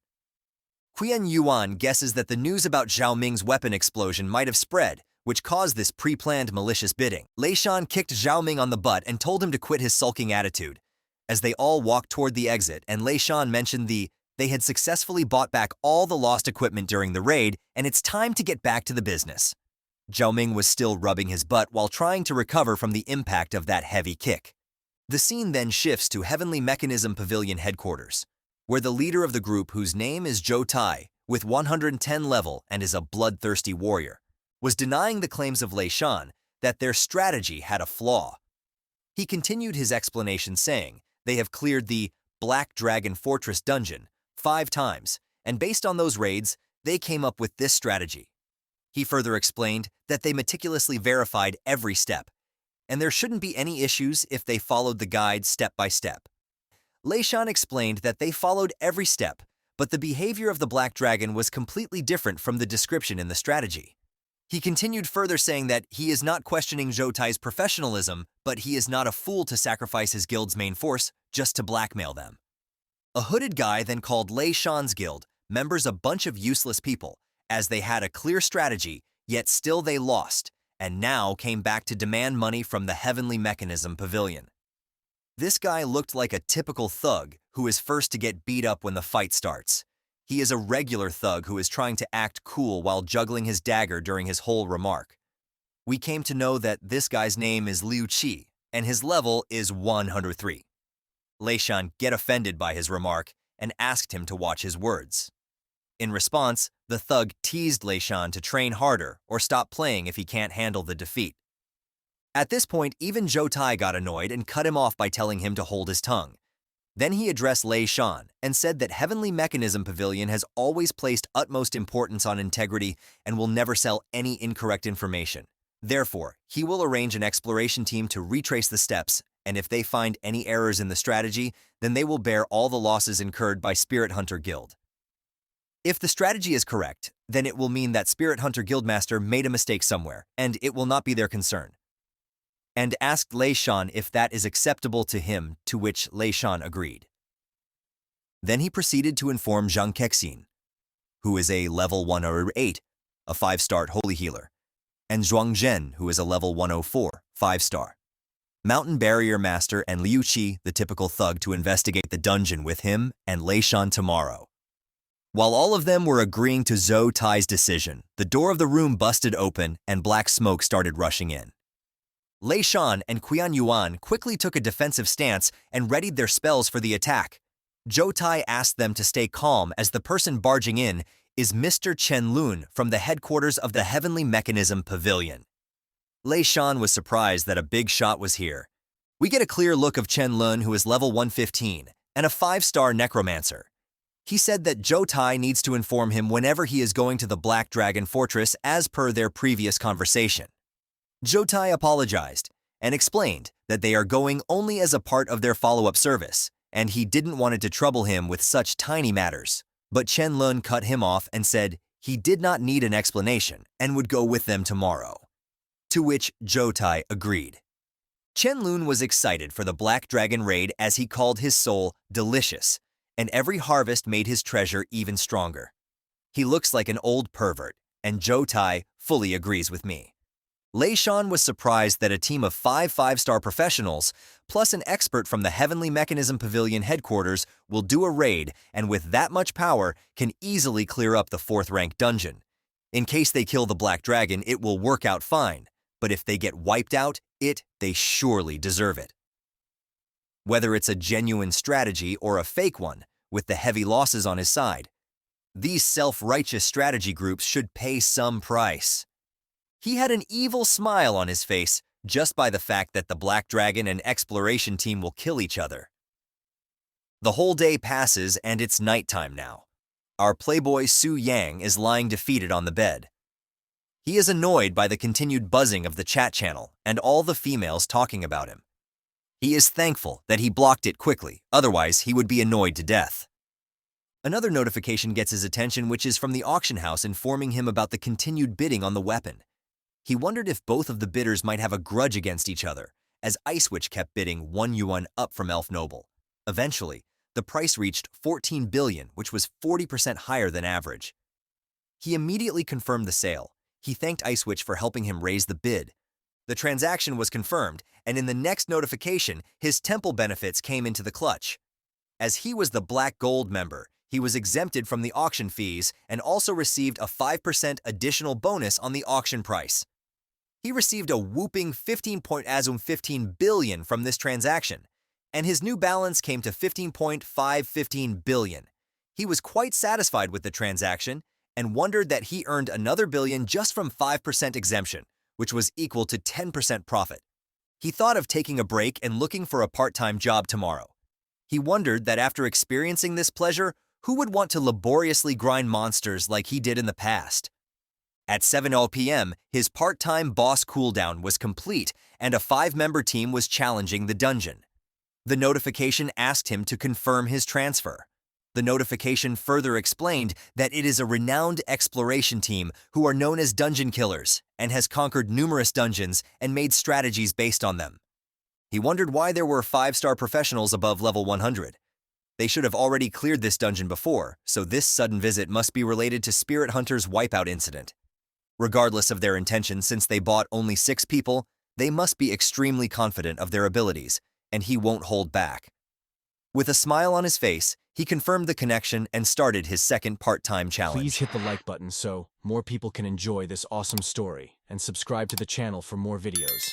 Qian Yuan guesses that the news about Zhao Ming's weapon explosion might have spread, which caused this pre-planned malicious bidding. Lei Shan kicked Zhao Ming on the butt and told him to quit his sulking attitude. As they all walked toward the exit, and Lei Shan mentioned they had successfully bought back all the lost equipment during the raid, and it's time to get back to the business. Zhao Ming was still rubbing his butt while trying to recover from the impact of that heavy kick. The scene then shifts to Heavenly Mechanism Pavilion headquarters, where the leader of the group, whose name is Zhou Tai, with 110 level and is a bloodthirsty warrior, was denying the claims of Lei Shan that their strategy had a flaw. He continued his explanation saying they have cleared the Black Dragon Fortress dungeon 5 times, and based on those raids, they came up with this strategy. He further explained that they meticulously verified every step, and there shouldn't be any issues if they followed the guide step by step. Lei Shan explained that they followed every step, but the behavior of the Black Dragon was completely different from the description in the strategy. He continued further saying that he is not questioning Zhou Tai's professionalism, but he is not a fool to sacrifice his guild's main force just to blackmail them. A hooded guy then called Lei Shan's guild members a bunch of useless people, as they had a clear strategy, yet still they lost, and now came back to demand money from the Heavenly Mechanism Pavilion. This guy looked like a typical thug who is first to get beat up when the fight starts. He is a regular thug who is trying to act cool while juggling his dagger during his whole remark. We came to know that this guy's name is Liu Qi, and his level is 103. Lei Shan get offended by his remark and asked him to watch his words. In response, the thug teased Lei Shan to train harder or stop playing if he can't handle the defeat. At this point, even Zhou Tai got annoyed and cut him off by telling him to hold his tongue. Then he addressed Lei Shan and said that Heavenly Mechanism Pavilion has always placed utmost importance on integrity and will never sell any incorrect information. Therefore, he will arrange an exploration team to retrace the steps, and if they find any errors in the strategy, then they will bear all the losses incurred by Spirit Hunter Guild. If the strategy is correct, then it will mean that Spirit Hunter Guildmaster made a mistake somewhere, and it will not be their concern. And asked Lei Shan if that is acceptable to him, to which Lei Shan agreed. Then he proceeded to inform Zhang Kexin, who is a level 108, a 5-star holy healer, and Zhuang Zhen, who is a level 104, 5-star Mountain Barrier Master, and Liu Qi, the typical thug, to investigate the dungeon with him and Lei Shan tomorrow. While all of them were agreeing to Zhou Tai's decision, the door of the room busted open and black smoke started rushing in. Lei Shan and Qian Yuan quickly took a defensive stance and readied their spells for the attack. Zhou Tai asked them to stay calm as the person barging in is Mr. Chen Lun from the headquarters of the Heavenly Mechanism Pavilion. Lei Shan was surprised that a big shot was here. We get a clear look of Chen Lun, who is level 115 and a 5-star Necromancer. He said that Zhou Tai needs to inform him whenever he is going to the Black Dragon Fortress as per their previous conversation. Zhou Tai apologized and explained that they are going only as a part of their follow-up service, and he didn't want it to trouble him with such tiny matters. But Chen Lun cut him off and said he did not need an explanation and would go with them tomorrow. To which Zhou Tai agreed. Chen Lun was excited for the Black Dragon raid as he called his soul delicious, and every harvest made his treasure even stronger. He looks like an old pervert, and Zhou Tai fully agrees with me. Lei Shan was surprised that a team of 5-star professionals, plus an expert from the Heavenly Mechanism Pavilion headquarters, will do a raid and with that much power can easily clear up the 4th-rank dungeon. In case they kill the Black Dragon, it will work out fine, but if they get wiped out, they surely deserve it. Whether it's a genuine strategy or a fake one, with the heavy losses on his side, these self-righteous strategy groups should pay some price. He had an evil smile on his face just by the fact that the Black Dragon and exploration team will kill each other. The whole day passes and it's nighttime now. Our playboy Su Yang is lying defeated on the bed. He is annoyed by the continued buzzing of the chat channel and all the females talking about him. He is thankful that he blocked it quickly, otherwise he would be annoyed to death. Another notification gets his attention, which is from the auction house informing him about the continued bidding on the weapon. He wondered if both of the bidders might have a grudge against each other, as Ice Witch kept bidding 1 yuan up from Elf Noble. Eventually, the price reached 14 billion, which was 40% higher than average. He immediately confirmed the sale. He thanked Ice Witch for helping him raise the bid. The transaction was confirmed, and in the next notification, his temple benefits came into the clutch. As he was the Black Gold member, he was exempted from the auction fees and also received a 5% additional bonus on the auction price. He received a whooping 15 billion from this transaction, and his new balance came to 15 billion. He was quite satisfied with the transaction and wondered that he earned another billion just from 5% exemption, which was equal to 10% profit. He thought of taking a break and looking for a part-time job tomorrow. He wondered that after experiencing this pleasure, who would want to laboriously grind monsters like he did in the past? At 7:00 p.m., his part-time boss cooldown was complete and a 5-member team was challenging the dungeon. The notification asked him to confirm his transfer. The notification further explained that it is a renowned exploration team who are known as Dungeon Killers and has conquered numerous dungeons and made strategies based on them. He wondered why there were 5-star professionals above level 100. They should have already cleared this dungeon before, so this sudden visit must be related to Spirit Hunter's wipeout incident. Regardless of their intention, since they bought only 6 people, they must be extremely confident of their abilities, and he won't hold back. With a smile on his face, He confirmed the connection and started his second part-time challenge. Please hit the like button so more people can enjoy this awesome story, and subscribe to the channel for more videos.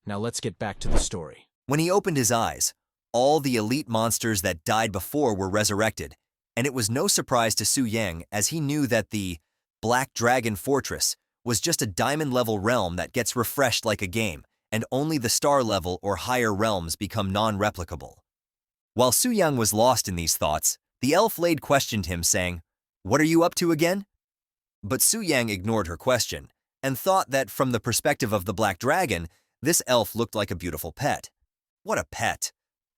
Now let's get back to the story. When he opened his eyes, all the elite monsters that died before were resurrected, and it was no surprise to Su Yang as he knew that the Black Dragon Fortress was just a diamond-level realm that gets refreshed like a game, and only the star-level or higher realms become non-replicable. While Su Yang was lost in these thoughts, the elf lady questioned him, saying, "What are you up to again?" But Su Yang ignored her question, and thought that from the perspective of the Black Dragon, this elf looked like a beautiful pet. What a pet!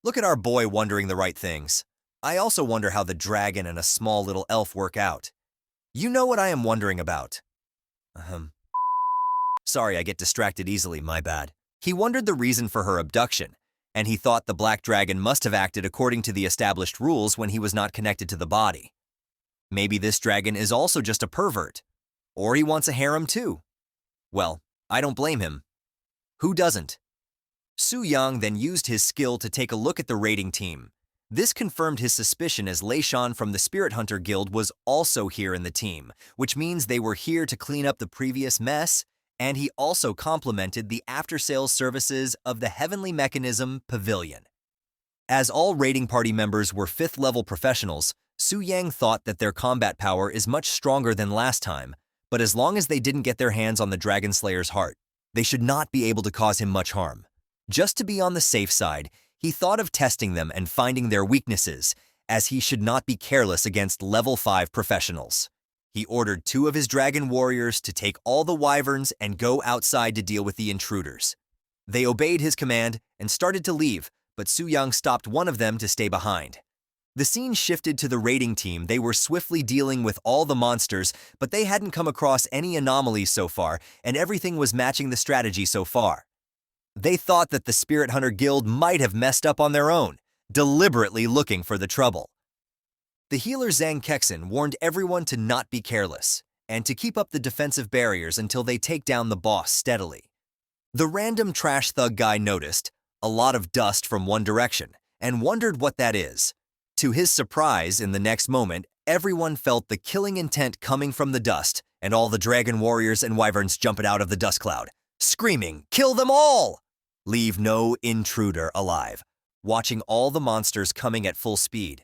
Look at our boy wondering the right things. I also wonder how the dragon and a small little elf work out. You know what I am wondering about. Sorry, I get distracted easily, my bad. He wondered the reason for her abduction, and he thought the Black Dragon must have acted according to the established rules when he was not connected to the body. Maybe this dragon is also just a pervert. Or he wants a harem too. Well, I don't blame him. Who doesn't? Su Yang then used his skill to take a look at the raiding team. This confirmed his suspicion as Lei Shan from the Spirit Hunter Guild was also here in the team, which means they were here to clean up the previous mess, and he also complimented the after-sales services of the Heavenly Mechanism Pavilion. As all raiding party members were 5th-level professionals, Su Yang thought that their combat power is much stronger than last time, but as long as they didn't get their hands on the Dragon Slayer's heart, they should not be able to cause him much harm. Just to be on the safe side, he thought of testing them and finding their weaknesses, as he should not be careless against level 5 professionals. He ordered 2 of his dragon warriors to take all the wyverns and go outside to deal with the intruders. They obeyed his command and started to leave, but Su Yang stopped one of them to stay behind. The scene shifted to the raiding team. They were swiftly dealing with all the monsters, but they hadn't come across any anomalies so far, and everything was matching the strategy so far. They thought that the Spirit Hunter Guild might have messed up on their own, deliberately looking for the trouble. The healer Zhang Kexin warned everyone to not be careless, and to keep up the defensive barriers until they take down the boss steadily. The random trash thug guy noticed a lot of dust from one direction, and wondered what that is. To his surprise, in the next moment, everyone felt the killing intent coming from the dust, and all the dragon warriors and wyverns jumped out of the dust cloud, screaming, "Kill them all! Leave no intruder alive," watching all the monsters coming at full speed.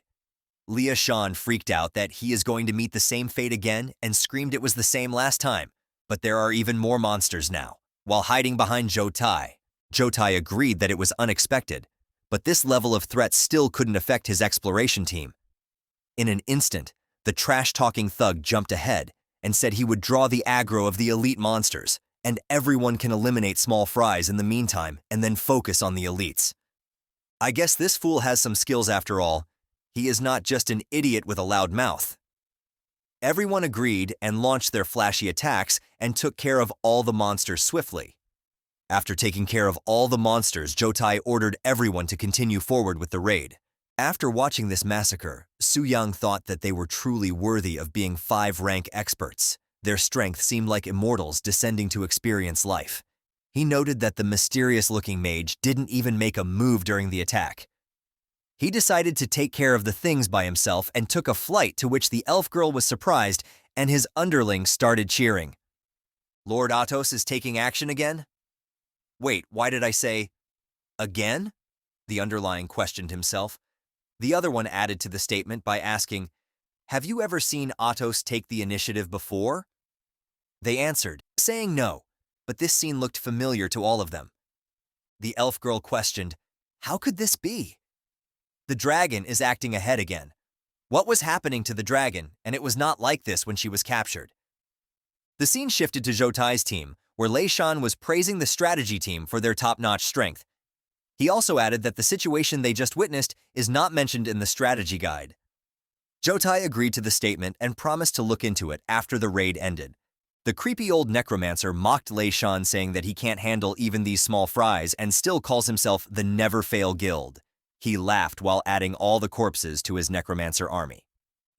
Lei Shan freaked out that he is going to meet the same fate again and screamed it was the same last time, but there are even more monsters now. While hiding behind Zhou Tai agreed that it was unexpected, but this level of threat still couldn't affect his exploration team. In an instant, the trash-talking thug jumped ahead and said he would draw the aggro of the elite monsters, and everyone can eliminate small fries in the meantime and then focus on the elites. I guess this fool has some skills after all. He is not just an idiot with a loud mouth. Everyone agreed and launched their flashy attacks and took care of all the monsters swiftly. After taking care of all the monsters, Zhou Tai ordered everyone to continue forward with the raid. After watching this massacre, Su Yang thought that they were truly worthy of being 5-rank experts. Their strength seemed like immortals descending to experience life. He noted that the mysterious-looking mage didn't even make a move during the attack. He decided to take care of the things by himself and took a flight, to which the elf girl was surprised and his underlings started cheering. Lord Athos is taking action again? Wait, why did I say, again? The underlying questioned himself. The other one added to the statement by asking, have you ever seen Athos take the initiative before? They answered, saying no, but this scene looked familiar to all of them. The elf girl questioned, how could this be? The dragon is acting ahead again. What was happening to the dragon, and it was not like this when she was captured? The scene shifted to Zhou Tai's team, where Lei Shan was praising the strategy team for their top-notch strength. He also added that the situation they just witnessed is not mentioned in the strategy guide. Zhou Tai agreed to the statement and promised to look into it after the raid ended. The creepy old Necromancer mocked Lei Shan, saying that he can't handle even these small fries and still calls himself the Never Fail Guild. He laughed while adding all the corpses to his Necromancer army.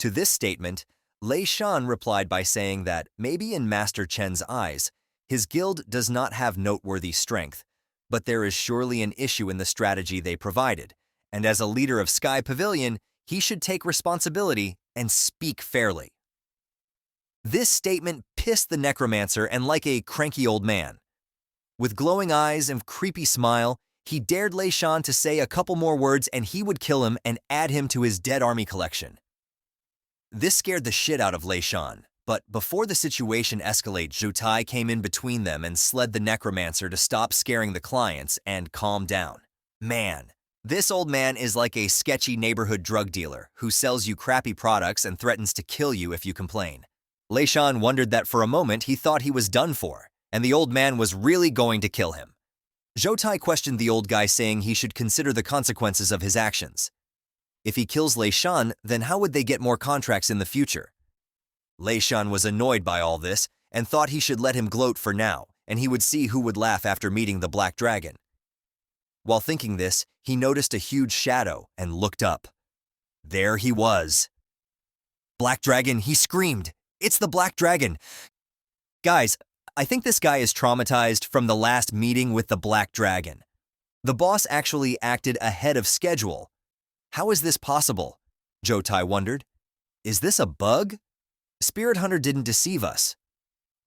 To this statement, Lei Shan replied by saying that maybe in Master Chen's eyes, his guild does not have noteworthy strength, but there is surely an issue in the strategy they provided, and as a leader of Sky Pavilion, he should take responsibility and speak fairly. This statement pissed the Necromancer and like a cranky old man. With glowing eyes and creepy smile, he dared Lei Shan to say a couple more words and he would kill him and add him to his dead army collection. This scared the shit out of Lei Shan, but before the situation escalated, Zhou Tai came in between them and sled the Necromancer to stop scaring the clients and calm down. Man, this old man is like a sketchy neighborhood drug dealer who sells you crappy products and threatens to kill you if you complain. Lei Shan wondered that for a moment he thought he was done for, and the old man was really going to kill him. Zhou Tai questioned the old guy, saying he should consider the consequences of his actions. If he kills Lei Shan, then how would they get more contracts in the future? Lei Shan was annoyed by all this and thought he should let him gloat for now, and he would see who would laugh after meeting the Black Dragon. While thinking this, he noticed a huge shadow and looked up. There he was. Black Dragon, he screamed. It's the Black Dragon. Guys, I think this guy is traumatized from the last meeting with the Black Dragon. The boss actually acted ahead of schedule. How is this possible? Zhou Tai wondered. Is this a bug? Spirit Hunter didn't deceive us.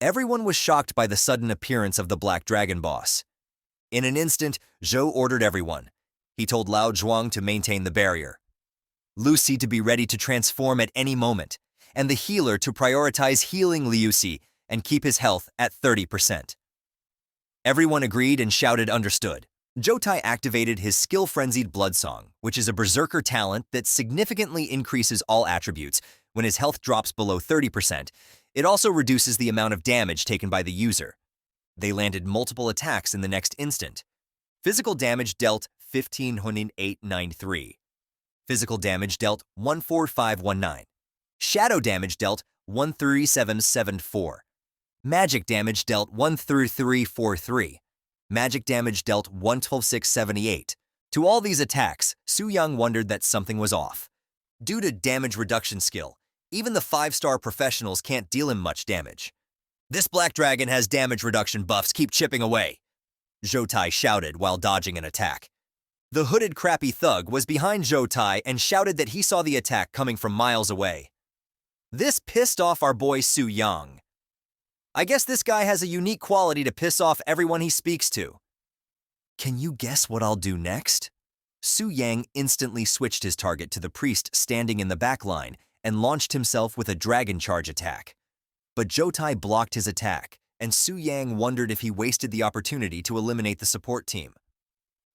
Everyone was shocked by the sudden appearance of the Black Dragon boss. In an instant, Zhou ordered everyone. He told Lao Zhuang to maintain the barrier, Lucy to be ready to transform at any moment, and the healer to prioritize healing Liu Si and keep his health at 30%. Everyone agreed and shouted understood. Zhou Tai activated his skill-frenzied blood song, which is a berserker talent that significantly increases all attributes when his health drops below 30%. It also reduces the amount of damage taken by the user. They landed multiple attacks in the next instant. Physical damage dealt 15,893. Physical damage dealt 14519. Shadow damage dealt 13774. Magic damage dealt 13343. Magic damage dealt 112678. To all these attacks, Su Yang wondered that something was off. Due to damage reduction skill, even the 5-star professionals can't deal him much damage. This Black Dragon has damage reduction buffs, keep chipping away, Zhou Tai shouted while dodging an attack. The hooded crappy thug was behind Zhou Tai and shouted that he saw the attack coming from miles away. This pissed off our boy Su Yang. I guess this guy has a unique quality to piss off everyone he speaks to. Can you guess what I'll do next? Su Yang instantly switched his target to the priest standing in the back line and launched himself with a dragon charge attack. But Zhou Tai blocked his attack, and Su Yang wondered if he wasted the opportunity to eliminate the support team.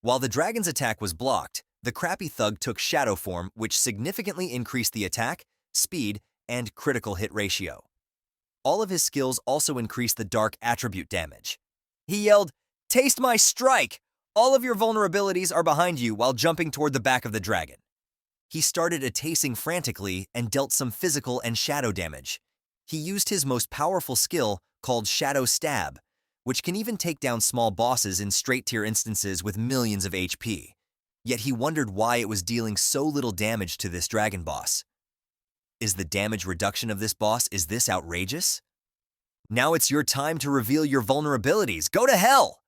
While the dragon's attack was blocked, the crappy thug took shadow form, which significantly increased the attack, speed, and critical hit ratio. All of his skills also increased the dark attribute damage. He yelled, "Taste my strike! All of your vulnerabilities are behind you," while jumping toward the back of the dragon. He started attacing frantically and dealt some physical and shadow damage. He used his most powerful skill, called Shadow Stab, which can even take down small bosses in straight-tier instances with millions of HP. Yet he wondered why it was dealing so little damage to this dragon boss. Is the damage reduction of this boss, is this outrageous? Now it's your time to reveal your vulnerabilities. Go to hell!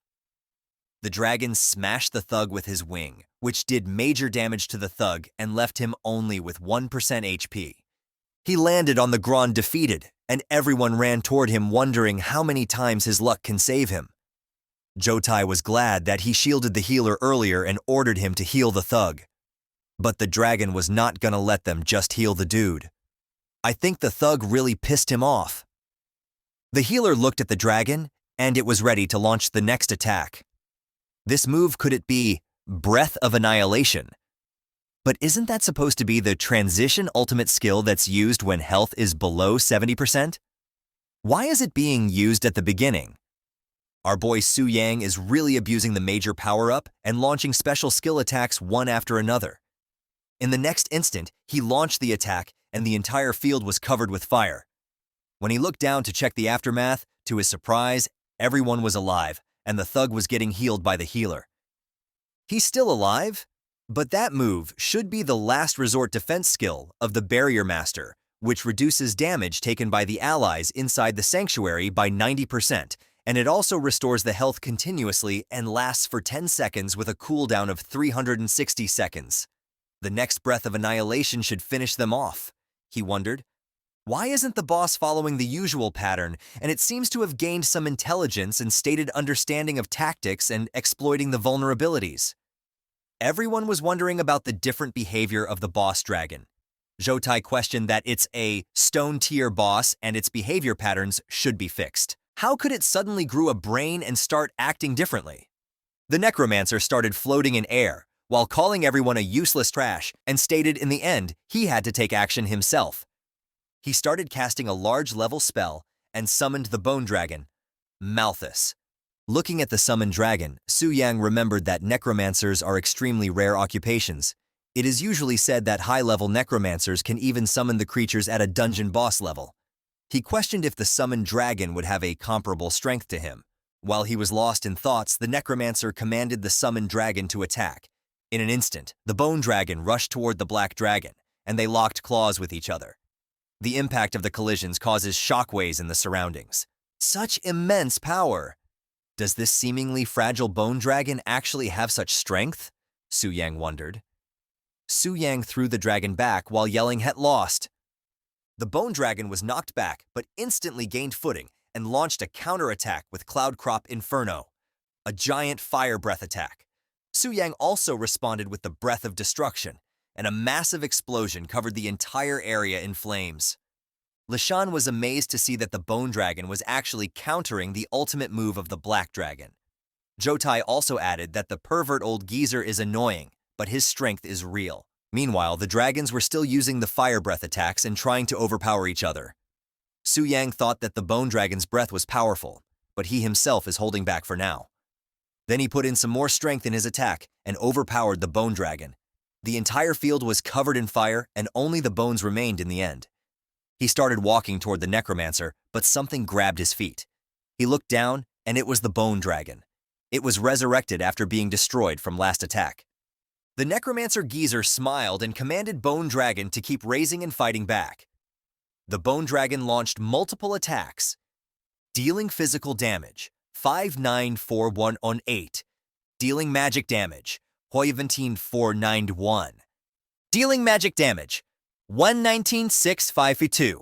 The dragon smashed the thug with his wing, which did major damage to the thug and left him only with 1% HP. He landed on the ground defeated, and everyone ran toward him wondering how many times his luck can save him. Zhou Tai was glad that he shielded the healer earlier and ordered him to heal the thug. But the dragon was not gonna let them just heal the dude. I think the thug really pissed him off. The healer looked at the dragon, and it was ready to launch the next attack. This move, could it be Breath of Annihilation? But isn't that supposed to be the transition ultimate skill that's used when health is below 70%? Why is it being used at the beginning? Our boy Su Yang is really abusing the major power-up and launching special skill attacks one after another. In the next instant, he launched the attack and the entire field was covered with fire. When he looked down to check the aftermath, to his surprise, everyone was alive and the thug was getting healed by the healer. He's still alive, but that move should be the last resort defense skill of the Barrier Master, which reduces damage taken by the allies inside the sanctuary by 90%, and it also restores the health continuously and lasts for 10 seconds with a cooldown of 360 seconds. The next breath of annihilation should finish them off, he wondered. Why isn't the boss following the usual pattern, and it seems to have gained some intelligence and stated understanding of tactics and exploiting the vulnerabilities? Everyone was wondering about the different behavior of the boss dragon. Zhoutai questioned that it's a stone-tier boss and its behavior patterns should be fixed. How could it suddenly grow a brain and start acting differently? The Necromancer started floating in air, while calling everyone a useless trash, and stated in the end he had to take action himself. He started casting a large-level spell and summoned the bone dragon, Malthus. Looking at the summoned dragon, Su Yang remembered that necromancers are extremely rare occupations. It is usually said that high-level necromancers can even summon the creatures at a dungeon boss level. He questioned if the summoned dragon would have a comparable strength to him. While he was lost in thoughts, the necromancer commanded the summoned dragon to attack. In an instant, the bone dragon rushed toward the black dragon, and they locked claws with each other. The impact of the collisions causes shockwaves in the surroundings. Such immense power! Does this seemingly fragile bone dragon actually have such strength? Su Yang wondered. Su Yang threw the dragon back while yelling "Het lost!" The bone dragon was knocked back, but instantly gained footing and launched a counterattack with Cloud Crop Inferno, a giant fire breath attack. Su Yang also responded with the Breath of Destruction, and a massive explosion covered the entire area in flames. Lishan was amazed to see that the bone dragon was actually countering the ultimate move of the black dragon. Zhoutai also added that the pervert old geezer is annoying, but his strength is real. Meanwhile, the dragons were still using the fire breath attacks and trying to overpower each other. Su Yang thought that the bone dragon's breath was powerful, but he himself is holding back for now. Then he put in some more strength in his attack and overpowered the bone dragon. The entire field was covered in fire, and only the bones remained in the end. He started walking toward the necromancer, but something grabbed his feet. He looked down, and it was the bone dragon. It was resurrected after being destroyed from last attack. The necromancer geezer smiled and commanded Bone Dragon to keep raising and fighting back. The Bone Dragon launched multiple attacks, dealing physical damage, 5941 on 8, dealing magic damage, 491, dealing magic damage, 119652,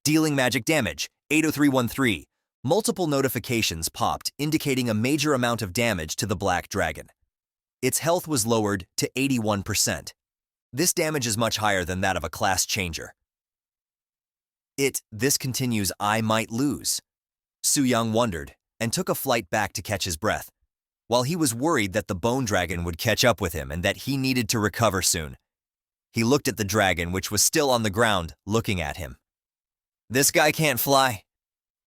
dealing magic damage, 80313. Multiple notifications popped indicating a major amount of damage to the Black Dragon. Its health was lowered to 81%. This damage is much higher than that of a class changer. This continues, I might lose. Su Yang wondered and took a flight back to catch his breath, while he was worried that the Bone Dragon would catch up with him and that he needed to recover soon. He looked at the dragon, which was still on the ground, looking at him. This guy can't fly.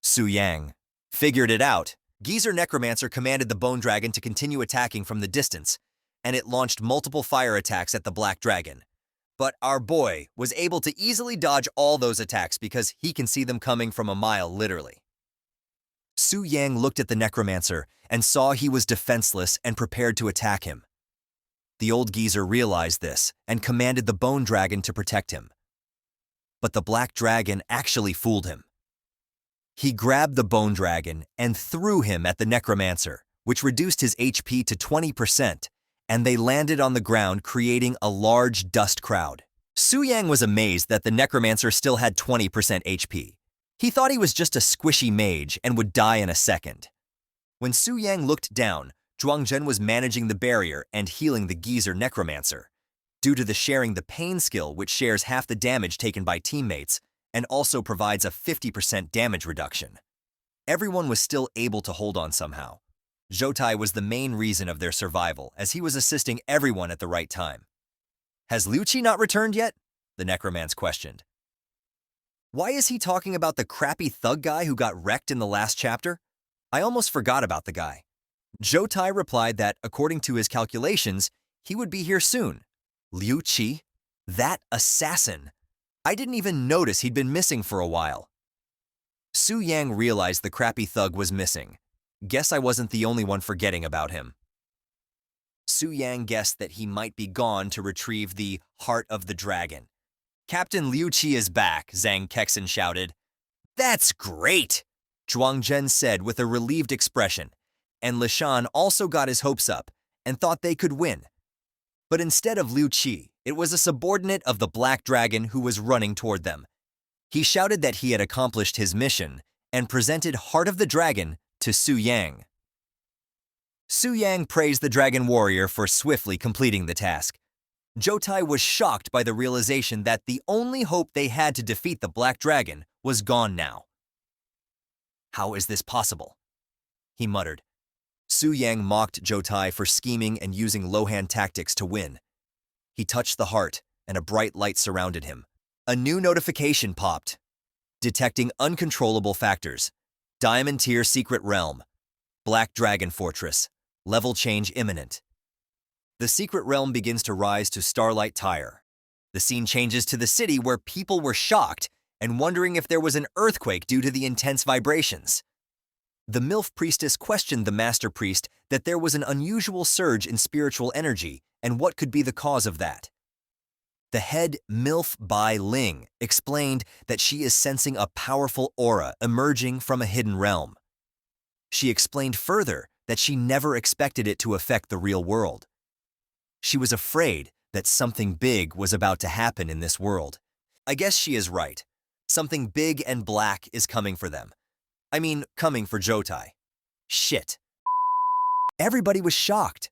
Su Yang figured it out. Geezer Necromancer commanded the Bone Dragon to continue attacking from the distance, and it launched multiple fire attacks at the Black Dragon. But our boy was able to easily dodge all those attacks because he can see them coming from a mile, literally. Su Yang looked at the Necromancer and saw he was defenseless and prepared to attack him. The old geezer realized this and commanded the Bone Dragon to protect him. But the Black Dragon actually fooled him. He grabbed the Bone Dragon and threw him at the Necromancer, which reduced his HP to 20%, and they landed on the ground, creating a large dust cloud. Su Yang was amazed that the Necromancer still had 20% HP. He thought he was just a squishy mage and would die in a second. When Su Yang looked down, Zhuangzhen was managing the barrier and healing the geezer Necromancer. Due to the sharing the pain skill, which shares half the damage taken by teammates, and also provides a 50% damage reduction. Everyone was still able to hold on somehow. Zhoutai was the main reason of their survival, as he was assisting everyone at the right time. Has Liu Qi not returned yet? The Necromancer questioned. Why is he talking about the crappy thug guy who got wrecked in the last chapter? I almost forgot about the guy. Zhoutai replied that, according to his calculations, he would be here soon. Liu Qi? That assassin! I didn't even notice he'd been missing for a while. Su Yang realized the crappy thug was missing. Guess I wasn't the only one forgetting about him. Su Yang guessed that he might be gone to retrieve the Heart of the Dragon. Captain Liu Qi is back, Zhang Kexin shouted. That's great, Zhuangzhen said with a relieved expression, and Lishan also got his hopes up and thought they could win. But instead of Liu Qi, It was a subordinate of the Black Dragon who was running toward them. He shouted that he had accomplished his mission and presented Heart of the Dragon to Su Yang. Su Yang praised the Dragon Warrior for swiftly completing the task. Jotai was shocked by the realization that the only hope they had to defeat the Black Dragon was gone now. "How is this possible?" he muttered. Su Yang mocked Jotai for scheming and using low-hand tactics to win. He touched the heart, and a bright light surrounded him. A new notification popped. Detecting uncontrollable factors. Diamond Tier Secret Realm. Black Dragon Fortress. Level change imminent. The secret realm begins to rise to Starlight Tire. The scene changes to the city where people were shocked and wondering if there was an earthquake due to the intense vibrations. The MILF priestess questioned the master priest that there was an unusual surge in spiritual energy and what could be the cause of that. The head MILF Bai Ling explained that she is sensing a powerful aura emerging from a hidden realm. She explained further that she never expected it to affect the real world. She was afraid that something big was about to happen in this world. I guess she is right. Something big and black is coming for them. I mean, coming for Jotai. Shit. Everybody was shocked.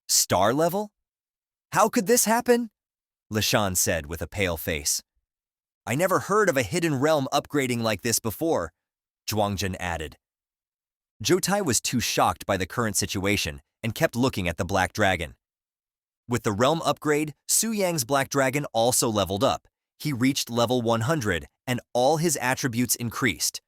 Star level? How could this happen? Lishan said with a pale face. I never heard of a hidden realm upgrading like this before, Zhuangjun added. Jotai was too shocked by the current situation and kept looking at the Black Dragon. With the realm upgrade, Su Yang's Black Dragon also leveled up. He reached level 100 and all his attributes increased.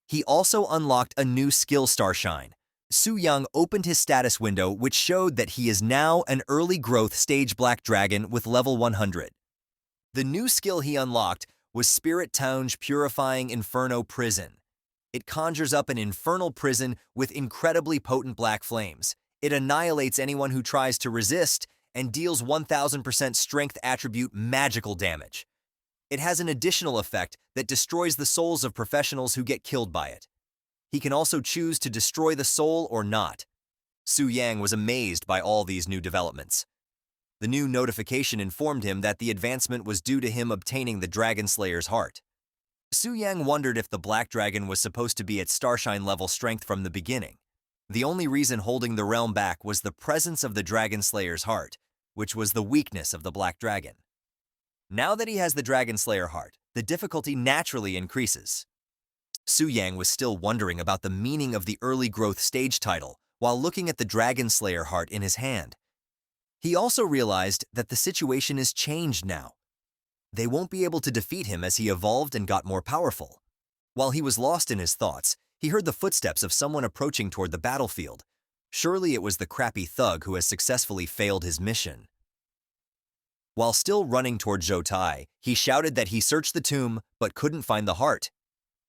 He also unlocked a new skill Starshine. Su Yang opened his status window, which showed that he is now an early growth stage Black Dragon with level 100. The new skill he unlocked was Spirit Town's Purifying Inferno Prison. It conjures up an infernal prison with incredibly potent black flames. It annihilates anyone who tries to resist and deals 1000% strength attribute magical damage. It has an additional effect that destroys the souls of professionals who get killed by it. He can also choose to destroy the soul or not. Su Yang was amazed by all these new developments. The new notification informed him that the advancement was due to him obtaining the Dragon Slayer's heart. Su Yang wondered if the Black Dragon was supposed to be at Starshine level strength from the beginning. The only reason holding the realm back was the presence of the Dragon Slayer's heart, which was the weakness of the Black Dragon. Now that he has the Dragon Slayer heart, the difficulty naturally increases. Su Yang was still wondering about the meaning of the early growth stage title while looking at the Dragon Slayer heart in his hand. He also realized that the situation is changed now. They won't be able to defeat him as he evolved and got more powerful. While he was lost in his thoughts, he heard the footsteps of someone approaching toward the battlefield. Surely it was the crappy thug who has successfully failed his mission. While still running toward Jotai, he shouted that he searched the tomb but couldn't find the heart.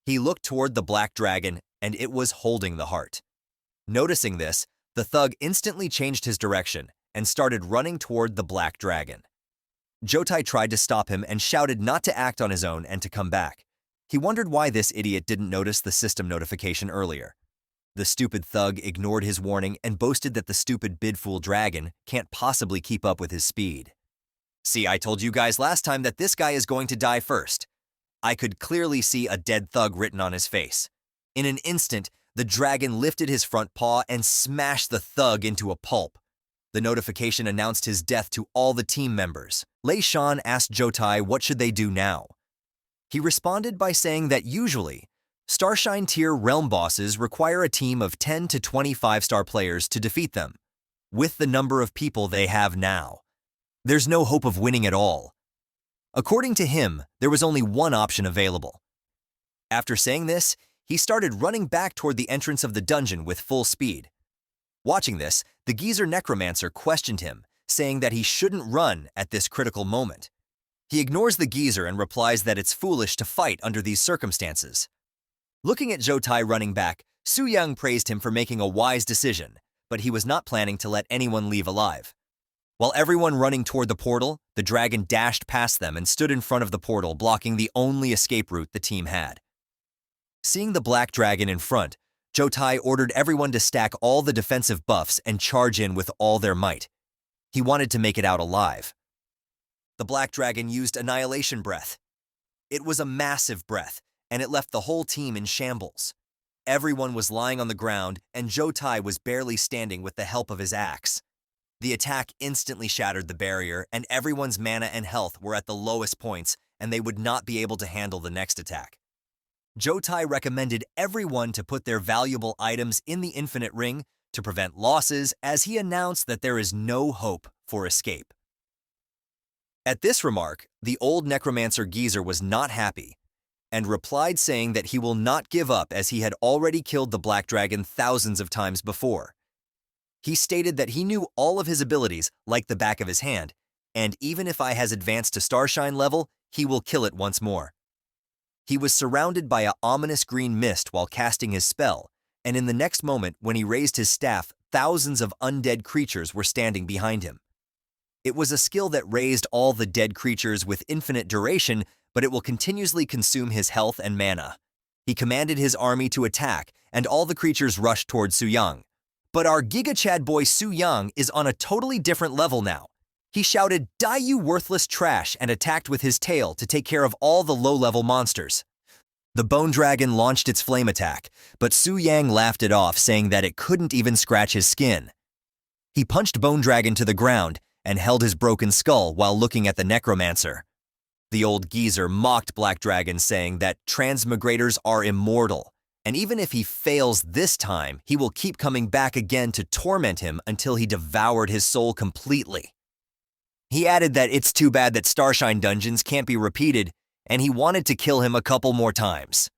He looked toward the Black Dragon and it was holding the heart. Noticing this, the thug instantly changed his direction and started running toward the Black Dragon. Jotai tried to stop him and shouted not to act on his own and to come back. He wondered why this idiot didn't notice the system notification earlier. The stupid thug ignored his warning and boasted that the stupid bidfool dragon can't possibly keep up with his speed. See, I told you guys last time that this guy is going to die first. I could clearly see a dead thug written on his face. In an instant, the dragon lifted his front paw and smashed the thug into a pulp. The notification announced his death to all the team members. Lei Shan asked Jotai what should they do now. He responded by saying that usually, Starshine tier realm bosses require a team of 10 to 25-star players to defeat them. With the number of people they have now, there's no hope of winning at all. According to him, there was only one option available. After saying this, he started running back toward the entrance of the dungeon with full speed. Watching this, the geezer Necromancer questioned him, saying that he shouldn't run at this critical moment. He ignores the geezer and replies that it's foolish to fight under these circumstances. Looking at Jotai running back, Su Yang praised him for making a wise decision, but he was not planning to let anyone leave alive. While everyone running toward the portal, the dragon dashed past them and stood in front of the portal, blocking the only escape route the team had. Seeing the Black Dragon in front, Jotai ordered everyone to stack all the defensive buffs and charge in with all their might. He wanted to make it out alive. the Black Dragon used Annihilation Breath. It was a massive breath, and it left the whole team in shambles. Everyone was lying on the ground, and Jotai was barely standing with the help of his axe. The attack instantly shattered the barrier, and everyone's mana and health were at the lowest points, and they would not be able to handle the next attack. Jotai recommended everyone to put their valuable items in the Infinite Ring to prevent losses, as he announced that there is no hope for escape. At this remark, the old Necromancer geezer was not happy, and replied saying that he will not give up as he had already killed the Black Dragon thousands of times before. He stated that he knew all of his abilities like the back of his hand, and even if I has advanced to Starshine level, he will kill it once more. He was surrounded by an ominous green mist while casting his spell, and in the next moment when he raised his staff, thousands of undead creatures were standing behind him. It was a skill that raised all the dead creatures with infinite duration, but it will continuously consume his health and mana. He commanded his army to attack, and all the creatures rushed toward Su Yang. But our Giga Chad boy Su Yang is on a totally different level now. He shouted, "Die you worthless trash," and attacked with his tail to take care of all the low-level monsters. The Bone Dragon launched its flame attack, but Su Yang laughed it off, saying that it couldn't even scratch his skin. He punched Bone Dragon to the ground and held his broken skull while looking at the Necromancer. The old geezer mocked Black Dragon, saying that transmigrators are immortal, and even if he fails this time, he will keep coming back again to torment him until he devoured his soul completely. He added that it's too bad that Starshine dungeons can't be repeated, and he wanted to kill him a couple more times.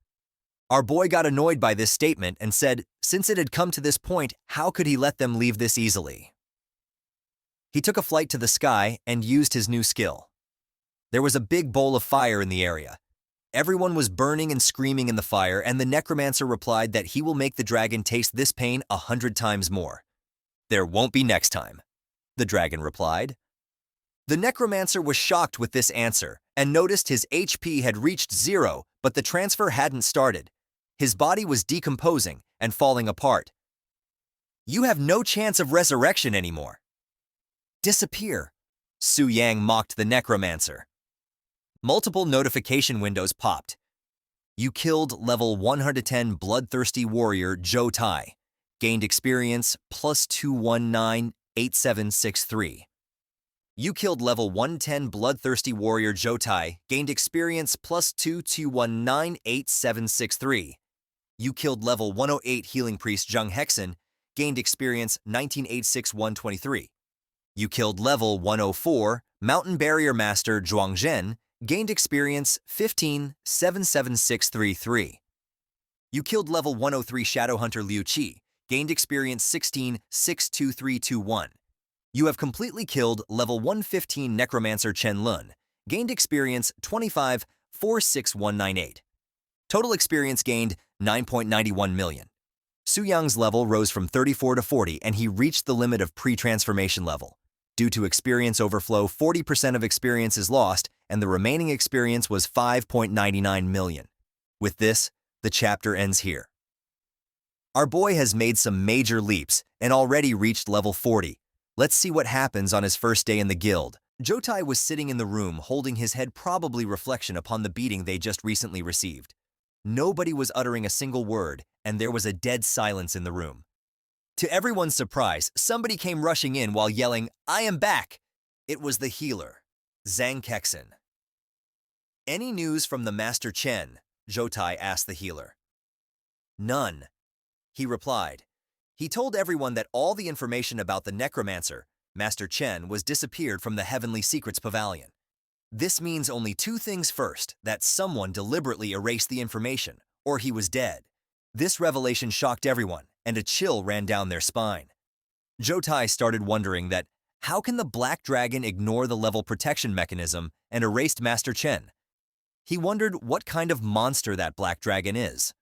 Our boy got annoyed by this statement and said, since it had come to this point, how could he let them leave this easily? He took a flight to the sky and used his new skill. There was a big bowl of fire in the area. Everyone was burning and screaming in the fire, and the Necromancer replied that he will make the dragon taste this pain 100 times more. There won't be next time, the dragon replied. The Necromancer was shocked with this answer and noticed his HP had reached 0, but the transfer hadn't started. His body was decomposing and falling apart. You have no chance of resurrection anymore. Disappear, Su Yang mocked the Necromancer. Multiple notification windows popped. You killed level 110 Bloodthirsty Warrior Jotai. Gained experience +2198763. You killed level 110 Bloodthirsty Warrior Jotai. Gained experience +2219763. You killed level 108 Healing Priest Jung Hexen. Gained experience 1986123. You killed level 104 Mountain Barrier Master Zhuangzhen. Gained experience 1577633. You killed level 103 Shadowhunter Liu Qi. Gained experience 16,62321. You have completely killed level 115 Necromancer Chen Lun. Gained experience 25,46198. Total experience gained 9.91 million. Su Yang's level rose from 34 to 40, and he reached the limit of pre-transformation level. Due to experience overflow, 40% of experience is lost, and the remaining experience was 5.99 million. With this, the chapter ends here. Our boy has made some major leaps and already reached level 40. Let's see what happens on his first day in the guild. Jotai was sitting in the room holding his head, probably reflection upon the beating they just recently received. Nobody was uttering a single word, and there was a dead silence in the room. To everyone's surprise, somebody came rushing in while yelling, "I am back!" It was the healer, Zhang Kexen. Any news from the Master Chen? Jotai asked the healer. None, he replied. He told everyone that all the information about the Necromancer, Master Chen, was disappeared from the Heavenly Secrets Pavilion. This means only two things. First, that someone deliberately erased the information, or he was dead. This revelation shocked everyone, and a chill ran down their spine. Jotai started wondering that how can the Black Dragon ignore the level protection mechanism and erased Master Chen? He wondered what kind of monster that Black Dragon is.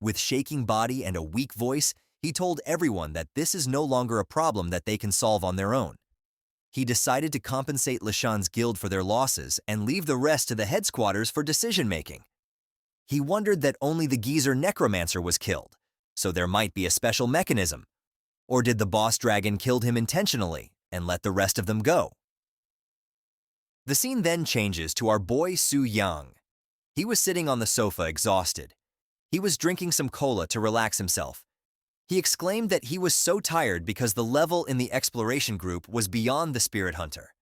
With shaking body and a weak voice, he told everyone that this is no longer a problem that they can solve on their own. He decided to compensate Lishan's guild for their losses and leave the rest to the headquarters for decision-making. He wondered that only the geezer Necromancer was killed, so there might be a special mechanism. Or did the boss dragon kill him intentionally and let the rest of them go? The scene then changes to our boy Su Yang. He was sitting on the sofa exhausted. He was drinking some cola to relax himself. He exclaimed that he was so tired because the level in the exploration group was beyond the spirit hunter.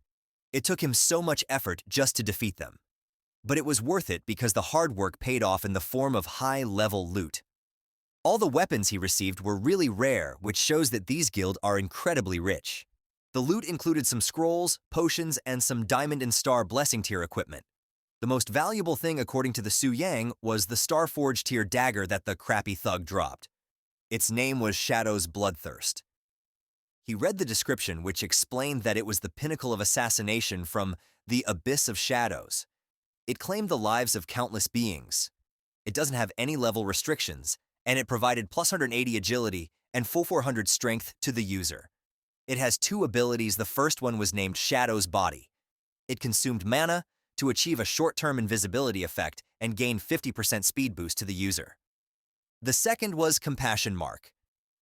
It took him so much effort just to defeat them. But it was worth it because the hard work paid off in the form of high-level loot. All the weapons he received were really rare, which shows that these guild are incredibly rich. The loot included some scrolls, potions, and some diamond and star blessing tier equipment. The most valuable thing according to the Su Yang was the Starforge tier dagger that the crappy thug dropped. Its name was Shadow's Bloodthirst. He read the description, which explained that it was the pinnacle of assassination from the Abyss of Shadows. It claimed the lives of countless beings. It doesn't have any level restrictions, and it provided plus 180 agility and full 400 strength to the user. It has two abilities. The first one was named Shadow's Body. It consumed mana to achieve a short-term invisibility effect and gain 50% speed boost to the user. The second was Compassion Mark.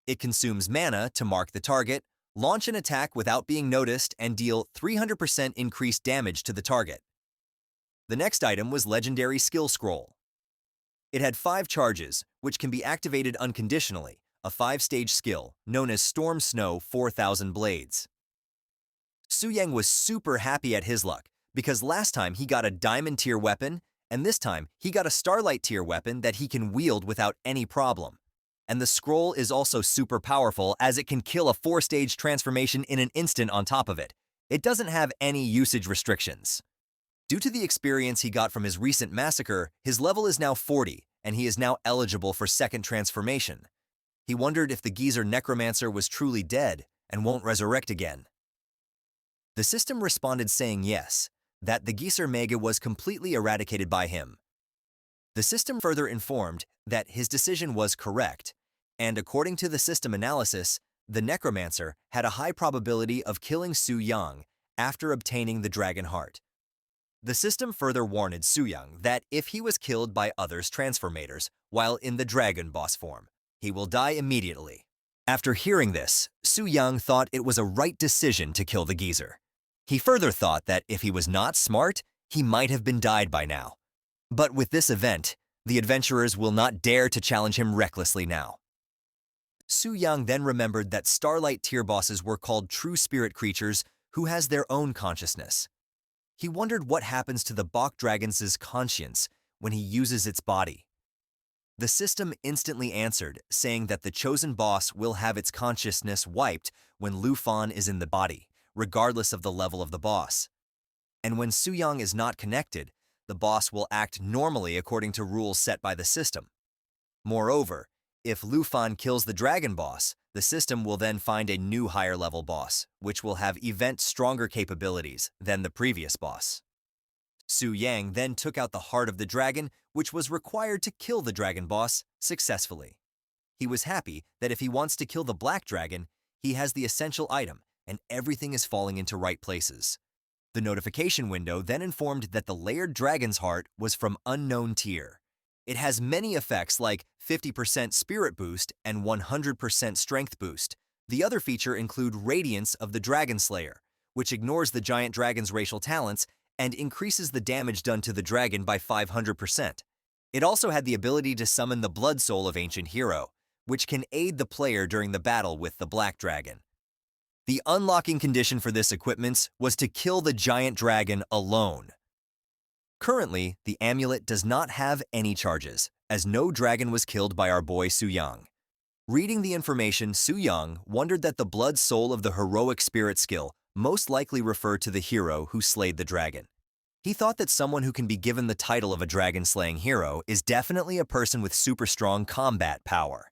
It consumes mana to mark the target, launch an attack without being noticed, and deal 300% increased damage to the target. The next item was Legendary Skill Scroll. It had 5 charges, which can be activated unconditionally, a 5-stage skill known as Storm Snow 4000 Blades. Su Yang was super happy at his luck, because last time he got a Diamond tier weapon, and this time he got a Starlight tier weapon that he can wield without any problem. And the scroll is also super powerful as it can kill a 4-stage transformation in an instant on top of it. It doesn't have any usage restrictions. Due to the experience he got from his recent massacre, his level is now 40, and he is now eligible for second transformation. He wondered if the geezer Necromancer was truly dead and won't resurrect again. The system responded saying yes, that the geezer Mega was completely eradicated by him. The system further informed that his decision was correct, and according to the system analysis, the Necromancer had a high probability of killing Su Yang after obtaining the Dragon Heart. The system further warned Su Yang that if he was killed by others transformators while in the Dragon Boss form, he will die immediately. After hearing this, Su Yang thought it was a right decision to kill the geezer. He further thought that if he was not smart, he might have been died by now. But with this event, the adventurers will not dare to challenge him recklessly now. Su Yang then remembered that Starlight tier bosses were called true spirit creatures who has their own consciousness. He wondered what happens to the Bok Dragon's conscience when he uses its body. The system instantly answered, saying that the chosen boss will have its consciousness wiped when Lu Fan is in the body, regardless of the level of the boss. And when Su Yang is not connected, the boss will act normally according to rules set by the system. Moreover, if Lu Fan kills the dragon boss, the system will then find a new higher level boss, which will have event stronger capabilities than the previous boss. Su Yang then took out the heart of the dragon, which was required to kill the dragon boss successfully. He was happy that if he wants to kill the black dragon, he has the essential item, and everything is falling into right places. The notification window then informed that the layered dragon's heart was from unknown tier. It has many effects like 50% spirit boost and 100% strength boost. The other feature include Radiance of the Dragon Slayer, which ignores the giant dragon's racial talents and increases the damage done to the dragon by 500%. It also had the ability to summon the blood soul of Ancient Hero, which can aid the player during the battle with the black dragon. The unlocking condition for this equipment was to kill the giant dragon alone. Currently, the amulet does not have any charges, as no dragon was killed by our boy Su Yang. Reading the information, Su Yang wondered that the blood soul of the heroic spirit skill most likely referred to the hero who slayed the dragon. He thought that someone who can be given the title of a dragon-slaying hero is definitely a person with super strong combat power.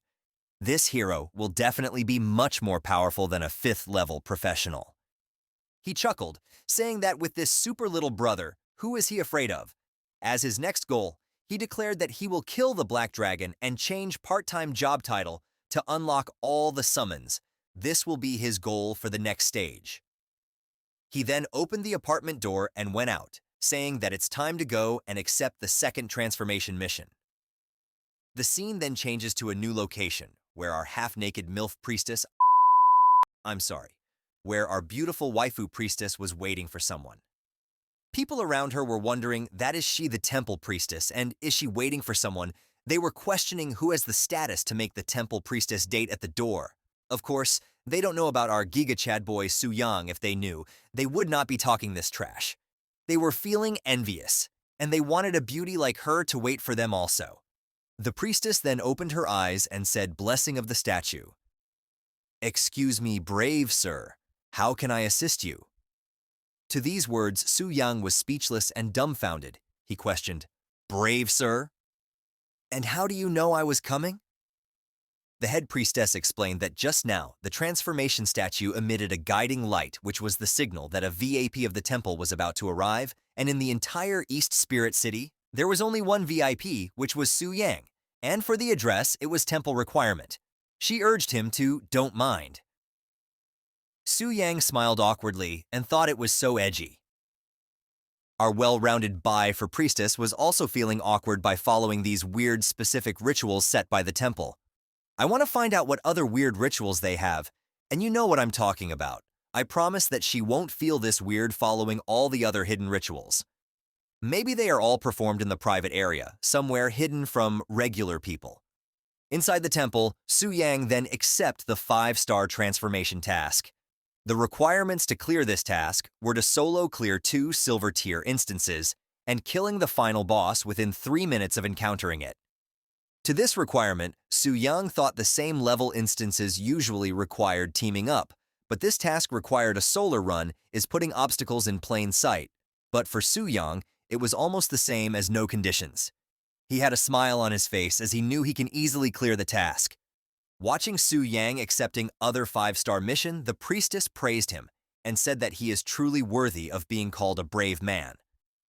This hero will definitely be much more powerful than a 5th level professional. He chuckled, saying that with this super little brother, who is he afraid of? As his next goal, he declared that he will kill the black dragon and change part-time job title to unlock all the summons. This will be his goal for the next stage. He then opened the apartment door and went out, saying that it's time to go and accept the second transformation mission. The scene then changes to a new location, where our half-naked MILF priestess, where our beautiful waifu priestess was waiting for someone. People around her were wondering, that is she the temple priestess, and is she waiting for someone? They were questioning who has the status to make the temple priestess date at the door. Of course, they don't know about our Giga Chad boy Su Yang. If they knew, they would not be talking this trash. They were feeling envious, and they wanted a beauty like her to wait for them also. The priestess then opened her eyes and said, blessing of the statue. "Excuse me, brave sir. How can I assist you?" To these words, Su Yang was speechless and dumbfounded. He questioned, "Brave sir? And how do you know I was coming?" The head priestess explained that just now, the transformation statue emitted a guiding light, which was the signal that a VIP of the temple was about to arrive, and in the entire East Spirit City, there was only one VIP, which was Su Yang, and for the address, it was temple requirement. She urged him to don't mind. Su Yang smiled awkwardly and thought it was so edgy. Our well-rounded bai for priestess was also feeling awkward by following these weird specific rituals set by the temple. I want to find out what other weird rituals they have, and you know what I'm talking about. I promise that she won't feel this weird following all the other hidden rituals. Maybe they are all performed in the private area, somewhere hidden from regular people. Inside the temple, Su Yang then accepted the 5-star transformation task. The requirements to clear this task were to solo clear 2 silver tier instances and killing the final boss within 3 minutes of encountering it. To this requirement, Su Yang thought the same level instances usually required teaming up, but this task required a solar run is putting obstacles in plain sight. But for Su Yang, it was almost the same as no conditions. He had a smile on his face as he knew he can easily clear the task. Watching Su Yang accepting other 5-star mission, the priestess praised him and said that he is truly worthy of being called a brave man.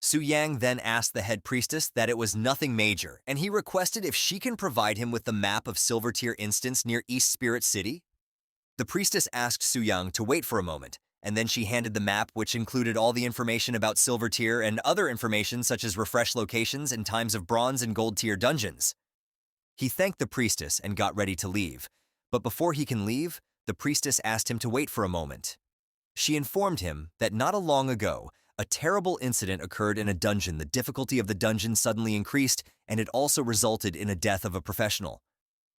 Su Yang then asked the head priestess that it was nothing major, and he requested if she can provide him with the map of Silver Tier instance near East Spirit City. The priestess asked Su Yang to wait for a moment, and then she handed the map, which included all the information about Silver Tier and other information such as refresh locations and times of Bronze and Gold Tier dungeons. He thanked the priestess and got ready to leave, but before he can leave, the priestess asked him to wait for a moment. She informed him that not long ago, a terrible incident occurred in a dungeon. The difficulty of the dungeon suddenly increased, and it also resulted in a death of a professional.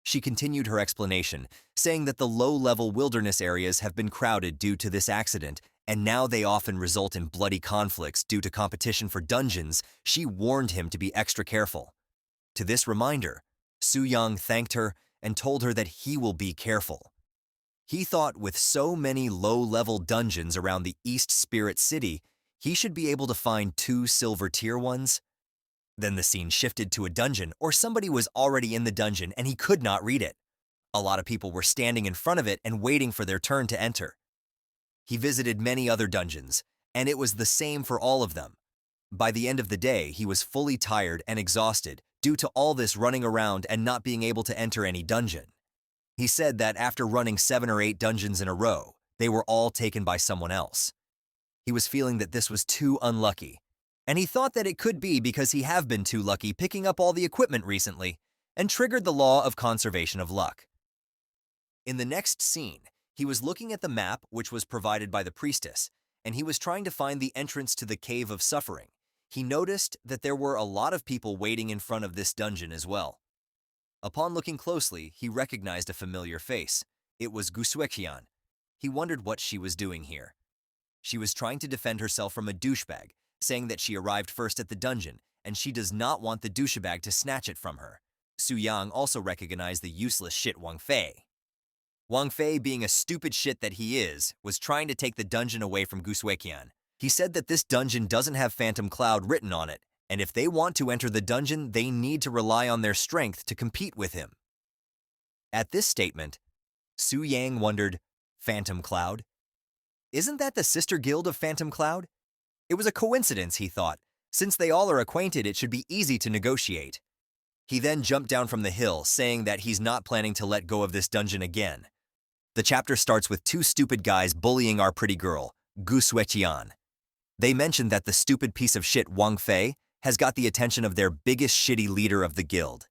She continued her explanation, saying that the low-level wilderness areas have been crowded due to this accident, and now they often result in bloody conflicts due to competition for dungeons. She warned him to be extra careful. To this reminder, Su Yang thanked her and told her that he will be careful. He thought with so many low-level dungeons around the East Spirit City, he should be able to find 2 silver tier ones. Then the scene shifted to a dungeon, or somebody was already in the dungeon and he could not read it. A lot of people were standing in front of it and waiting for their turn to enter. He visited many other dungeons, and it was the same for all of them. By the end of the day, he was fully tired and exhausted due to all this running around and not being able to enter any dungeon. He said that after running 7 or 8 dungeons in a row, they were all taken by someone else. He was feeling that this was too unlucky, and he thought that it could be because he have been too lucky picking up all the equipment recently, and triggered the law of conservation of luck. In the next scene, he was looking at the map which was provided by the priestess, and he was trying to find the entrance to the Cave of Suffering. He noticed that there were a lot of people waiting in front of this dungeon as well. Upon looking closely, he recognized a familiar face. It was Gusuekian. He wondered what she was doing here. She was trying to defend herself from a douchebag, saying that she arrived first at the dungeon, and she does not want the douchebag to snatch it from her. Su Yang also recognized the useless shit Wang Fei. Wang Fei, being a stupid shit that he is, was trying to take the dungeon away from Gusuekian. He said that this dungeon doesn't have Phantom Cloud written on it, and if they want to enter the dungeon, they need to rely on their strength to compete with him. At this statement, Su Yang wondered, Phantom Cloud? Isn't that the sister guild of Phantom Cloud? It was a coincidence, he thought. Since they all are acquainted, it should be easy to negotiate. He then jumped down from the hill, saying that he's not planning to let go of this dungeon again. The chapter starts with 2 stupid guys bullying our pretty girl, Gu Sueqian. They mentioned that the stupid piece of shit Wang Fei has got the attention of their biggest shitty leader of the guild.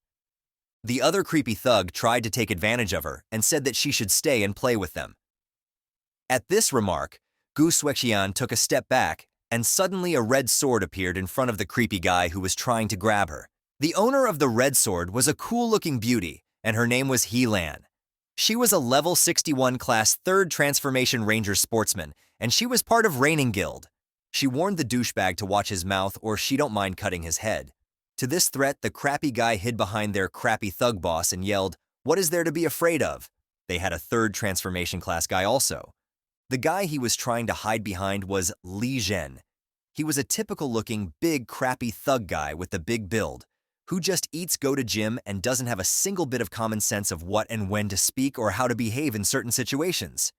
The other creepy thug tried to take advantage of her and said that she should stay and play with them. At this remark, Gu Sueqian took a step back and suddenly a red sword appeared in front of the creepy guy who was trying to grab her. The owner of the red sword was a cool-looking beauty, and her name was Helan. She was a level 61 class 3rd Transformation Ranger sportsman, and she was part of Reigning Guild. She warned the douchebag to watch his mouth or she don't mind cutting his head. To this threat, the crappy guy hid behind their crappy thug boss and yelled, "What is there to be afraid of?" They had a 3rd Transformation class guy also. The guy he was trying to hide behind was Li Zhen. He was a typical-looking, big, crappy thug guy with the big build, who just eats, go to gym, and doesn't have a single bit of common sense of what and when to speak or how to behave in certain situations.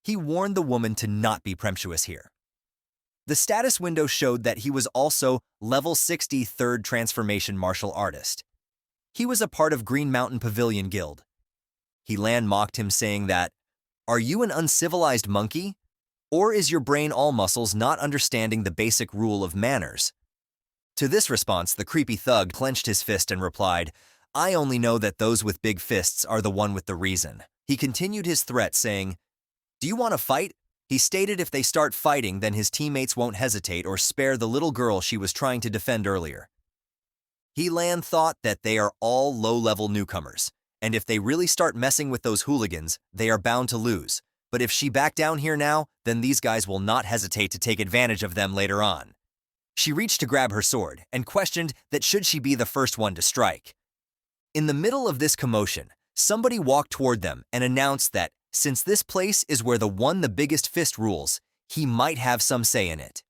He warned the woman to not be presumptuous here. The status window showed that he was also level 60 3rd Transformation martial artist. He was a part of Green Mountain Pavilion Guild. Helan mocked him saying that, "Are you an uncivilized monkey? Or is your brain all muscles not understanding the basic rule of manners?" To this response, the creepy thug clenched his fist and replied, "I only know that those with big fists are the one with the reason." He continued his threat saying, "Do you want to fight?" He stated if they start fighting, then his teammates won't hesitate or spare the little girl she was trying to defend earlier. Helan thought that they are all low-level newcomers, and if they really start messing with those hooligans, they are bound to lose. But if she back down here now, then these guys will not hesitate to take advantage of them later on. She reached to grab her sword and questioned that should she be the first one to strike. In the middle of this commotion, somebody walked toward them and announced that since this place is where the biggest fist rules, he might have some say in it.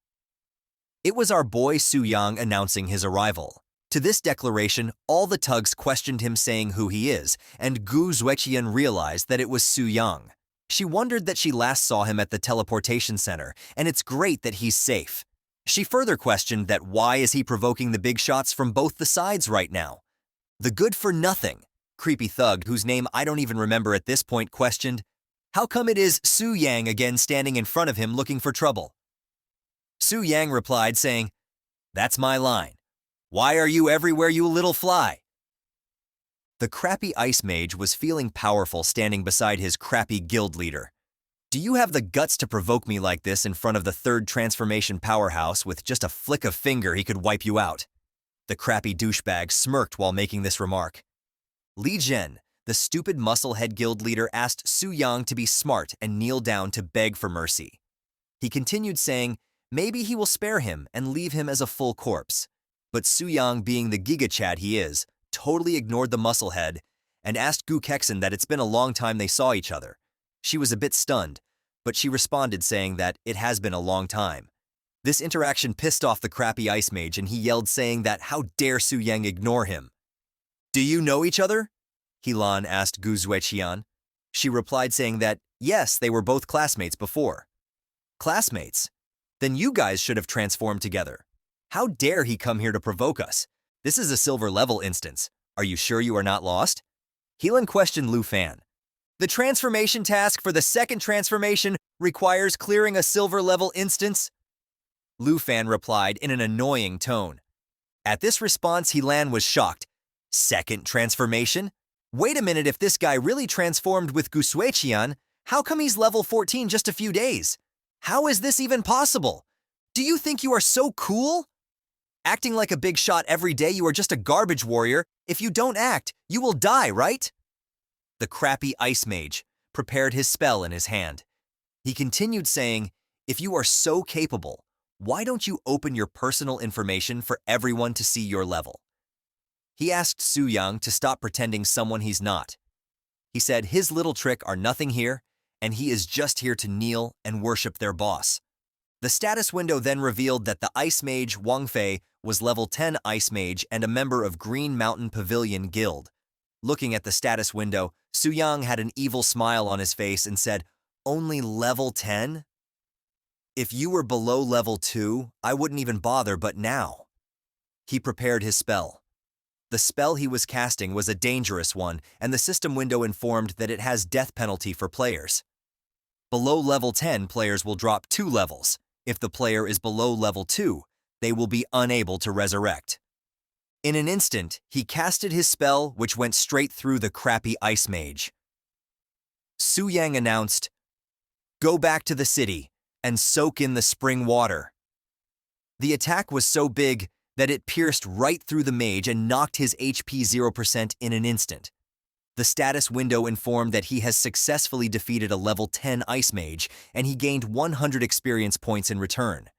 It was our boy Su Yang announcing his arrival. To this declaration, all the tugs questioned him saying who he is, and Gu Zueqian realized that it was Su Yang. She wondered that she last saw him at the teleportation center, and it's great that he's safe. She further questioned that why is he provoking the big shots from both the sides right now? The good-for-nothing, creepy thug whose name I don't even remember at this point questioned, "How come it is Su Yang again standing in front of him looking for trouble?" Su Yang replied saying, "That's my line. Why are you everywhere, you little fly?" The crappy ice mage was feeling powerful standing beside his crappy guild leader. "Do you have the guts to provoke me like this in front of the 3rd Transformation powerhouse with just a flick of finger he could wipe you out?" The crappy douchebag smirked while making this remark. Li Zhen, the stupid musclehead guild leader, asked Su Yang to be smart and kneel down to beg for mercy. He continued saying maybe he will spare him and leave him as a full corpse. But Su Yang, being the Giga Chad he is, totally ignored the musclehead and asked Gu Kexen that it's been a long time they saw each other. She was a bit stunned, but she responded saying that it has been a long time. This interaction pissed off the crappy ice mage and he yelled saying that how dare Su Yang ignore him. "Do you know each other?" Helan asked Gu Zueqian. She replied saying that yes, they were both classmates before. "Classmates? Then you guys should have transformed together. How dare he come here to provoke us? This is a silver level instance. Are you sure you are not lost?" Helan questioned Lu Fan. "The transformation task for the 2nd transformation requires clearing a silver level instance?" Lu Fan replied in an annoying tone. At this response, Helan was shocked. "2nd transformation? Wait a minute, if this guy really transformed with Gu Sueqian, how come he's level 14 just a few days? How is this even possible? Do you think you are so cool? Acting like a big shot every day, you are just a garbage warrior. If you don't act, you will die, right?" The crappy ice mage prepared his spell in his hand. He continued saying, "If you are so capable, why don't you open your personal information for everyone to see your level?" He asked Su Yang to stop pretending someone he's not. He said his little trick are nothing here, and he is just here to kneel and worship their boss. The status window then revealed that the Ice Mage Wang Fei was level 10 Ice Mage and a member of Green Mountain Pavilion Guild. Looking at the status window, Su Yang had an evil smile on his face and said, "Only level 10? If you were below level 2, I wouldn't even bother, but now." He prepared his spell. The spell he was casting was a dangerous one, and the system window informed that it has death penalty for players. Below level 10, players will drop 2 levels. If the player is below level 2, they will be unable to resurrect. In an instant, he casted his spell, which went straight through the crappy ice mage. Su Yang announced, "Go back to the city and soak in the spring water." The attack was so big that it pierced right through the mage and knocked his HP 0% in an instant. The status window informed that he has successfully defeated a level 10 ice mage, and he gained 100 experience points in return.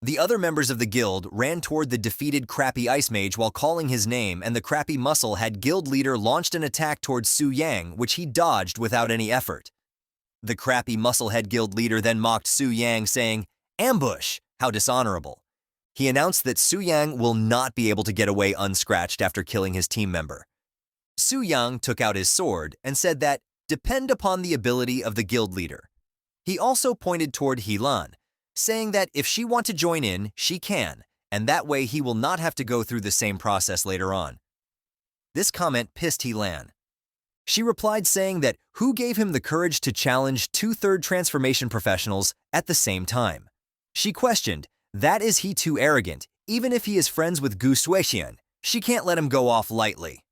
The other members of the guild ran toward the defeated crappy ice mage while calling his name, and the crappy muscle-head guild leader launched an attack towards Su Yang, which he dodged without any effort. The crappy muscle-head guild leader then mocked Su Yang, saying, "Ambush! How dishonorable." He announced that Su Yang will not be able to get away unscratched after killing his team member. Su Yang took out his sword and said that, "Depend upon the ability of the guild leader." He also pointed toward Helan, saying that if she wants to join in, she can, and that way he will not have to go through the same process later on. This comment pissed Helan. She replied saying that who gave him the courage to challenge 2/3 transformation professionals at the same time. She questioned, that is he too arrogant, even if he is friends with Gu Suixian, she can't let him go off lightly.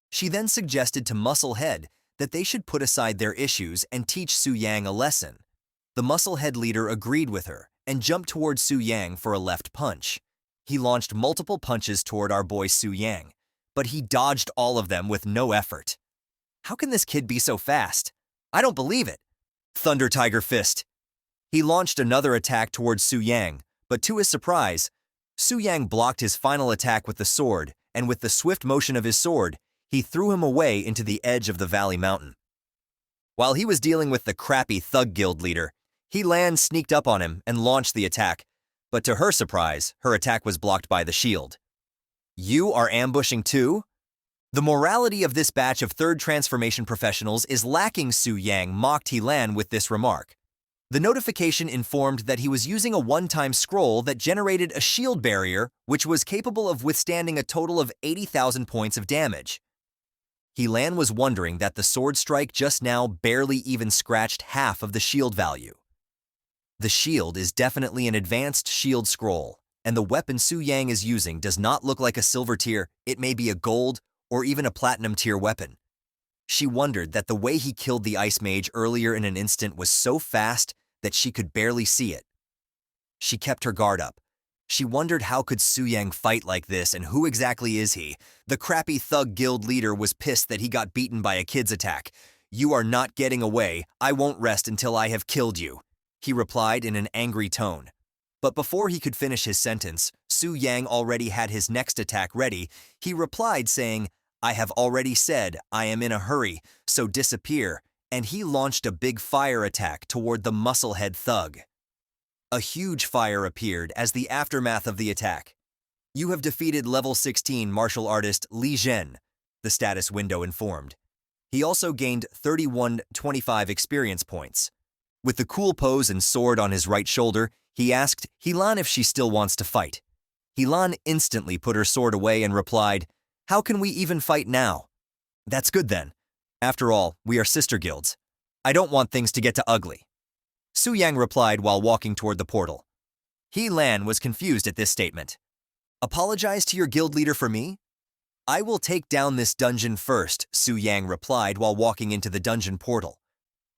She then suggested to Musclehead that they should put aside their issues and teach Su Yang a lesson. The Musclehead leader agreed with her and jumped toward Su Yang for a left punch. He launched multiple punches toward our boy Su Yang, but he dodged all of them with no effort. How can this kid be so fast? I don't believe it. Thunder Tiger Fist. He launched another attack towards Su Yang, but to his surprise, Su Yang blocked his final attack with the sword, and with the swift motion of his sword, he threw him away into the edge of the valley mountain. While he was dealing with the crappy thug guild leader, Helan sneaked up on him and launched the attack, but to her surprise, her attack was blocked by the shield. You are ambushing too? The morality of this batch of third transformation professionals is lacking. Su Yang mocked Helan with this remark. The notification informed that he was using a one-time scroll that generated a shield barrier which was capable of withstanding a total of 80,000 points of damage. Helan was wondering that the sword strike just now barely even scratched half of the shield value. The shield is definitely an advanced shield scroll, and the weapon Su Yang is using does not look like a silver tier, it may be a gold or even a platinum tier weapon. She wondered that the way he killed the ice mage earlier in an instant was so fast that she could barely see it. She kept her guard up. She wondered how could Su Yang fight like this and who exactly is he? The crappy thug guild leader was pissed that he got beaten by a kid's attack. You are not getting away. I won't rest until I have killed you, he replied in an angry tone. But before he could finish his sentence, Su Yang already had his next attack ready. He replied saying, I have already said I am in a hurry, so disappear, and he launched a big fire attack toward the musclehead thug. A huge fire appeared as the aftermath of the attack. You have defeated level 16 martial artist Li Zhen, the status window informed. He also gained 3125 experience points. With the cool pose and sword on his right shoulder, he asked Helan if she still wants to fight. Helan instantly put her sword away and replied, How can we even fight now? That's good then. After all, we are sister guilds. I don't want things to get too ugly. Su Yang replied while walking toward the portal. Helan was confused at this statement. Apologize to your guild leader for me? I will take down this dungeon first, Su Yang replied while walking into the dungeon portal.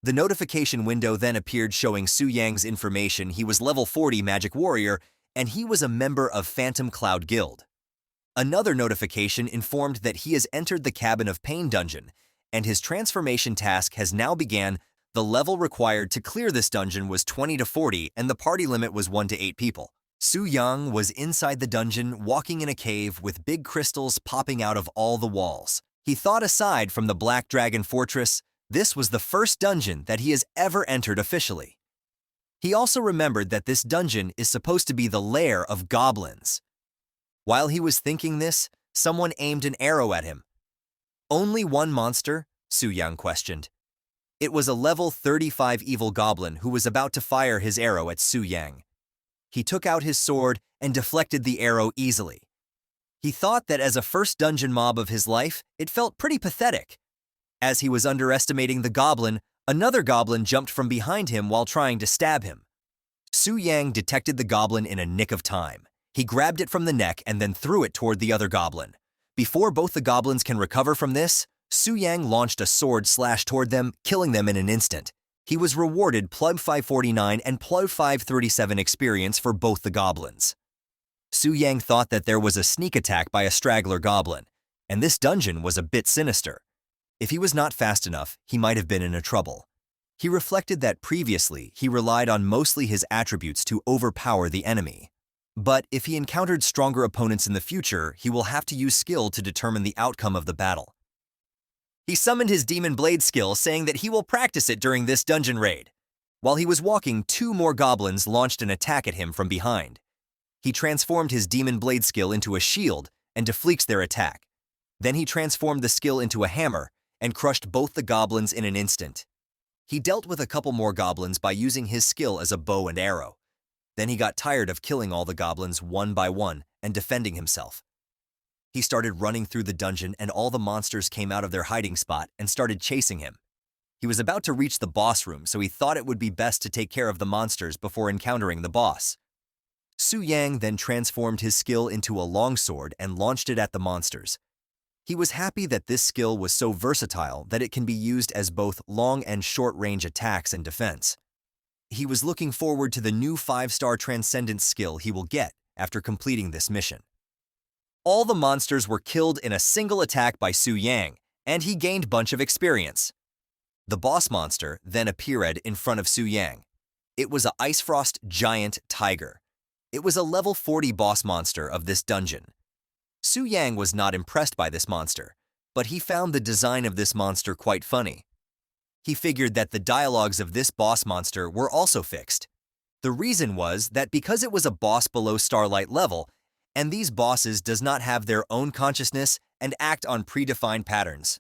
The notification window then appeared showing Su Yang's information. He was level 40 magic warrior, and he was a member of Phantom Cloud Guild. Another notification informed that he has entered the Cabin of Pain dungeon, and his transformation task has now began. The level required to clear this dungeon was 20 to 40, and the party limit was 1 to 8 people. Su Yang was inside the dungeon, walking in a cave with big crystals popping out of all the walls. He thought aside from the Black Dragon Fortress, this was the first dungeon that he has ever entered officially. He also remembered that this dungeon is supposed to be the lair of goblins. While he was thinking this, someone aimed an arrow at him. Only one monster? Su Yang questioned. It was a level 35 evil goblin who was about to fire his arrow at Su Yang. He took out his sword and deflected the arrow easily. He thought that as a first dungeon mob of his life, it felt pretty pathetic. As he was underestimating the goblin, another goblin jumped from behind him while trying to stab him. Su Yang detected the goblin in a nick of time. He grabbed it from the neck and then threw it toward the other goblin. Before both the goblins can recover from this, Su Yang launched a sword slash toward them, killing them in an instant. He was rewarded +549 and +537 experience for both the goblins. Su Yang thought that there was a sneak attack by a straggler goblin, and this dungeon was a bit sinister. If he was not fast enough, he might have been in a trouble. He reflected that previously he relied on mostly his attributes to overpower the enemy. But if he encountered stronger opponents in the future, he will have to use skill to determine the outcome of the battle. He summoned his Demon Blade skill, saying that he will practice it during this dungeon raid. While he was walking, 2 more goblins launched an attack at him from behind. He transformed his Demon Blade skill into a shield and deflects their attack. Then he transformed the skill into a hammer and crushed both the goblins in an instant. He dealt with a couple more goblins by using his skill as a bow and arrow. Then he got tired of killing all the goblins one by one and defending himself. He started running through the dungeon, and all the monsters came out of their hiding spot and started chasing him. He was about to reach the boss room, so he thought it would be best to take care of the monsters before encountering the boss. Su Yang then transformed his skill into a longsword and launched it at the monsters. He was happy that this skill was so versatile that it can be used as both long and short-range attacks and defense. He was looking forward to the new 5-star Transcendence skill he will get after completing this mission. All the monsters were killed in a single attack by Su Yang, and he gained a bunch of experience. The boss monster then appeared in front of Su Yang. It was a Ice Frost giant tiger. It was a level 40 boss monster of this dungeon. Su Yang was not impressed by this monster, but he found the design of this monster quite funny. He figured that the dialogues of this boss monster were also fixed. The reason was that because it was a boss below Starlight level, and these bosses does not have their own consciousness and act on predefined patterns.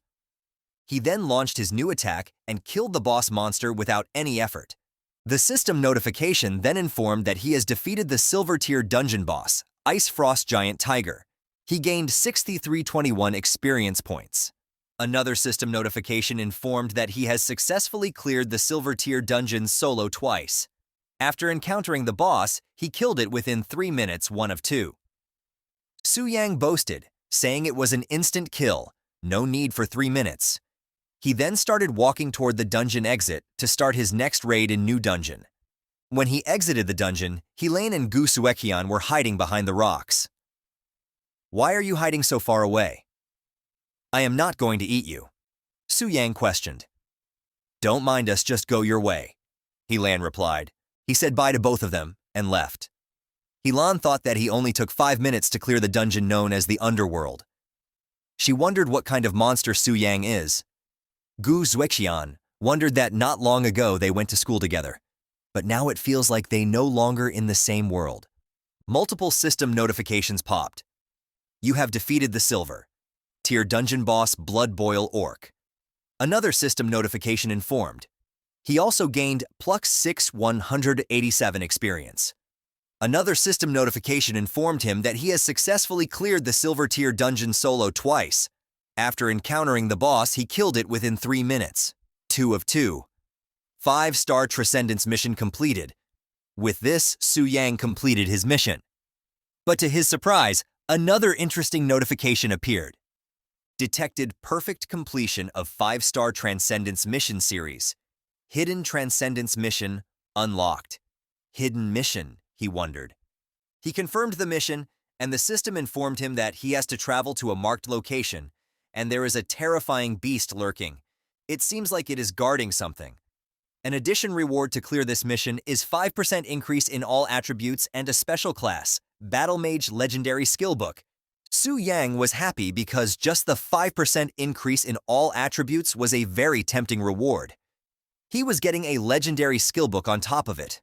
He then launched his new attack and killed the boss monster without any effort. The system notification then informed that he has defeated the silver tier dungeon boss, Ice Frost Giant Tiger. He gained 6321 experience points. Another system notification informed that he has successfully cleared the silver tier dungeon solo twice. After encountering the boss, he killed it within 3 minutes, 1 of 2. Su Yang boasted, saying it was an instant kill, no need for 3 minutes. He then started walking toward the dungeon exit to start his next raid in New Dungeon. When he exited the dungeon, Helene and Gu Suekian were hiding behind the rocks. "Why are you hiding so far away?" "I am not going to eat you," Su Yang questioned. "Don't mind us, just go your way," Helene replied. He said bye to both of them and left. Helene thought that he only took 5 minutes to clear the dungeon known as the Underworld. She wondered what kind of monster Su Yang is. Gu Zuexian wondered that not long ago they went to school together, but now it feels like they no longer in the same world. Multiple system notifications popped. You have defeated the silver tier dungeon boss Blood Boil Orc. Another system notification informed. He also gained plus 187 experience. Another system notification informed him that he has successfully cleared the silver tier dungeon solo twice. After encountering the boss, he killed it within 3 minutes. 2 of 2. 5-star Transcendence mission completed. With this, Su Yang completed his mission. But to his surprise, another interesting notification appeared. Detected perfect completion of 5-star Transcendence mission series. Hidden Transcendence mission unlocked. Hidden mission, he wondered. He confirmed the mission, and the system informed him that he has to travel to a marked location, and there is a terrifying beast lurking. It seems like it is guarding something. An addition reward to clear this mission is 5% increase in all attributes and a special class, Battle Mage Legendary Skill Book. Su Yang was happy because just the 5% increase in all attributes was a very tempting reward. He was getting a Legendary Skill Book on top of it.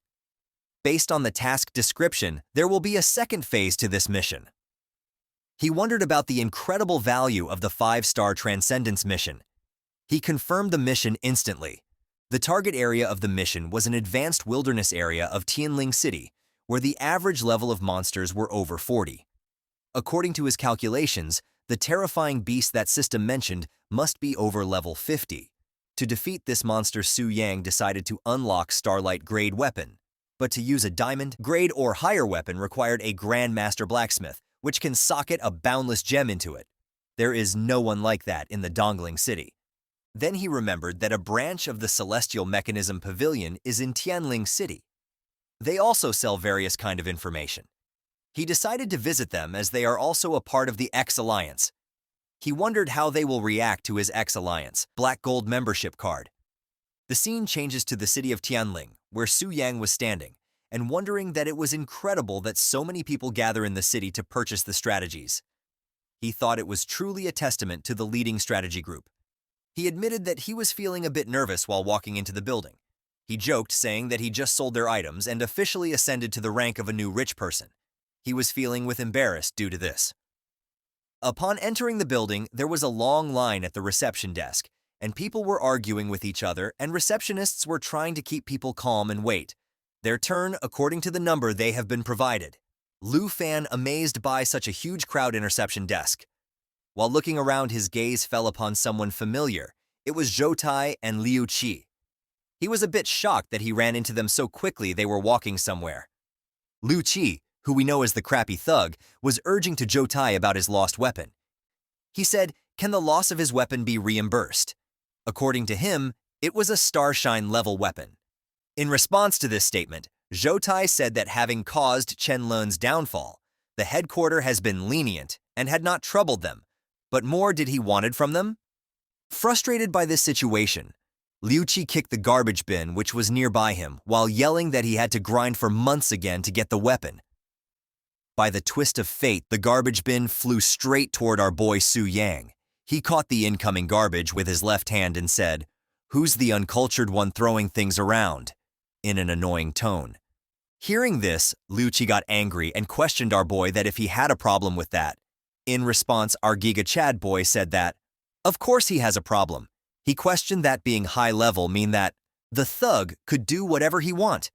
Based on the task description, there will be a second phase to this mission. He wondered about the incredible value of the 5-star Transcendence mission. He confirmed the mission instantly. The target area of the mission was an advanced wilderness area of Tianling City, where the average level of monsters were over 40. According to his calculations, the terrifying beast that system mentioned must be over level 50. To defeat this monster, Su Yang decided to unlock Starlight Grade weapon. But to use a Diamond Grade or higher weapon required a Grandmaster Blacksmith, which can socket a boundless gem into it. There is no one like that in the Dongling City. Then he remembered that a branch of the Celestial Mechanism Pavilion is in Tianling City. They also sell various kind of information. He decided to visit them as they are also a part of the X Alliance. He wondered how they will react to his X Alliance Black Gold membership card. The scene changes to the city of Tianling, where Su Yang was standing, and wondering that it was incredible that so many people gather in the city to purchase the strategies. He thought it was truly a testament to the leading strategy group. He admitted that he was feeling a bit nervous while walking into the building. He joked, saying that he just sold their items and officially ascended to the rank of a new rich person. He was feeling embarrassed due to this. Upon entering the building, there was a long line at the reception desk, and people were arguing with each other, and receptionists were trying to keep people calm and wait their turn according to the number they have been provided. Lu Fan amazed by such a huge crowd interception desk. While looking around, his gaze fell upon someone familiar. It was Zhou Tai and Liu Qi. He was a bit shocked that he ran into them so quickly they were walking somewhere. Liu Qi, who we know as the crappy thug, was urging to Zhou Tai about his lost weapon. He said, can the loss of his weapon be reimbursed? According to him, it was a Starshine level weapon. In response to this statement, Zhou Tai said that having caused Chen Lun's downfall, the headquarter has been lenient and had not troubled them, but more did he wanted from them? Frustrated by this situation, Liu Qi kicked the garbage bin which was nearby him while yelling that he had to grind for months again to get the weapon. By the twist of fate, the garbage bin flew straight toward our boy Su Yang. He caught the incoming garbage with his left hand and said, "Who's the uncultured one throwing things around?" in an annoying tone. Hearing this, Liu Qi got angry and questioned our boy that if he had a problem with that. In response, our Giga Chad boy said that, of course he has a problem. He questioned that being high level mean that the thug could do whatever he want.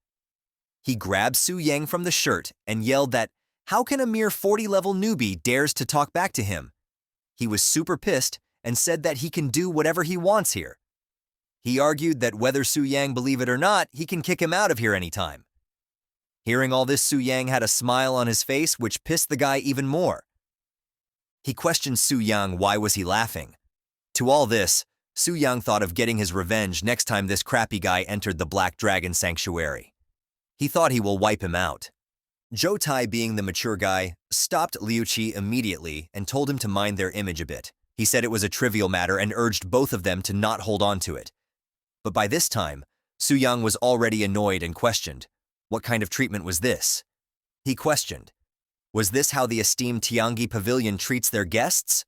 He grabbed Su Yang from the shirt and yelled that, how can a mere 40-level newbie dares to talk back to him? He was super pissed and said that he can do whatever he wants here. He argued that whether Su Yang believe it or not, he can kick him out of here anytime. Hearing all this, Su Yang had a smile on his face which pissed the guy even more. He questioned Su Yang why was he laughing. To all this, Su Yang thought of getting his revenge next time this crappy guy entered the Black Dragon Sanctuary. He thought he will wipe him out. Zhou Tai, being the mature guy, stopped Liu Qi immediately and told him to mind their image a bit. He said it was a trivial matter and urged both of them to not hold on to it. But by this time, Su Yang was already annoyed and questioned, what kind of treatment was this? He questioned, was this how the esteemed Tiangi Pavilion treats their guests?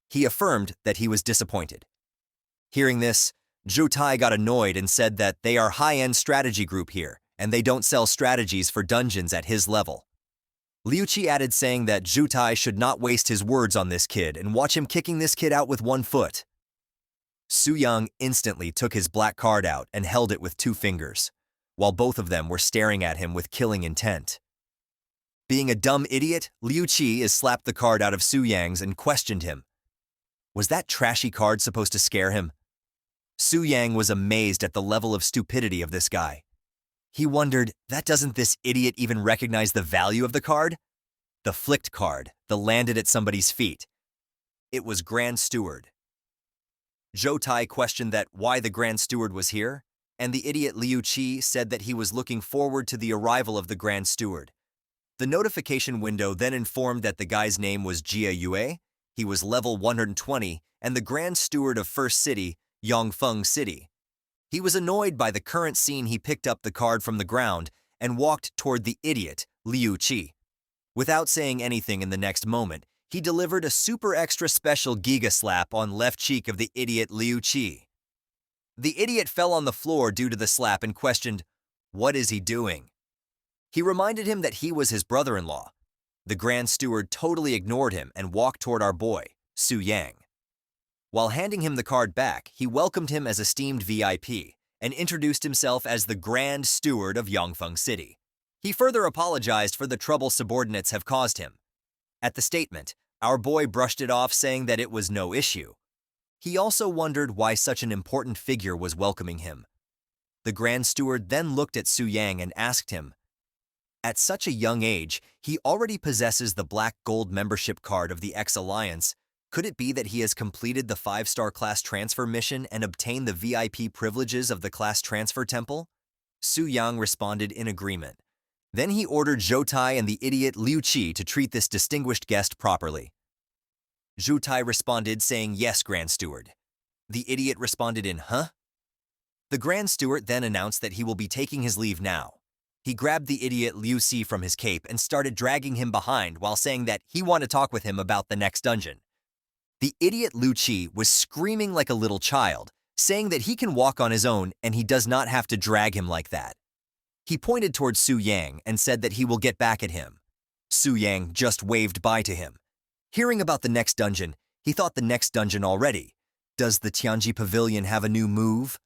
He affirmed that he was disappointed. Hearing this, Zhou Tai got annoyed and said that they are high-end strategy group here, and they don't sell strategies for dungeons at his level. Liu Qi added, saying that Zhou Tai should not waste his words on this kid and watch him kicking this kid out with one foot. Su Yang instantly took his black card out and held it with 2 fingers, while both of them were staring at him with killing intent. Being a dumb idiot, Liu Qi slapped the card out of Su Yang's and questioned him. Was that trashy card supposed to scare him? Su Yang was amazed at the level of stupidity of this guy. He wondered, that doesn't this idiot even recognize the value of the card? The flicked card, the landed at somebody's feet. It was Grand Steward. Zhou Tai questioned that why the Grand Steward was here, and the idiot Liu Qi said that he was looking forward to the arrival of the Grand Steward. The notification window then informed that the guy's name was Jia Yue, he was level 120, and the Grand Steward of First City, Yongfeng City. He was annoyed by the current scene. He picked up the card from the ground and walked toward the idiot, Liu Qi. Without saying anything in the next moment, he delivered a super extra special Giga slap on left cheek of the idiot Liu Qi. The idiot fell on the floor due to the slap and questioned, what is he doing? He reminded him that he was his brother-in-law. The Grand Steward totally ignored him and walked toward our boy, Su Yang. While handing him the card back, he welcomed him as esteemed VIP and introduced himself as the Grand Steward of Yongfeng City. He further apologized for the trouble subordinates have caused him. At the statement, our boy brushed it off, saying that it was no issue. He also wondered why such an important figure was welcoming him. The Grand Steward then looked at Su Yang and asked him, at such a young age, he already possesses the Black Gold membership card of the X Alliance. Could it be that he has completed the 5-star class transfer mission and obtained the VIP privileges of the class transfer temple? Su Yang responded in agreement. Then he ordered Zhou Tai and the idiot Liu Qi to treat this distinguished guest properly. Zhou Tai responded saying, "Yes, Grand Steward." The idiot responded in, "Huh?" The Grand Steward then announced that he will be taking his leave now. He grabbed the idiot Liu Qi from his cape and started dragging him behind while saying that he wanted to talk with him about the next dungeon. The idiot Liu Qi was screaming like a little child, saying that he can walk on his own and he does not have to drag him like that. He pointed towards Su Yang and said that he will get back at him. Su Yang just waved bye to him. Hearing about the next dungeon, he thought the next dungeon already. Does the Tianji Pavilion have a new move?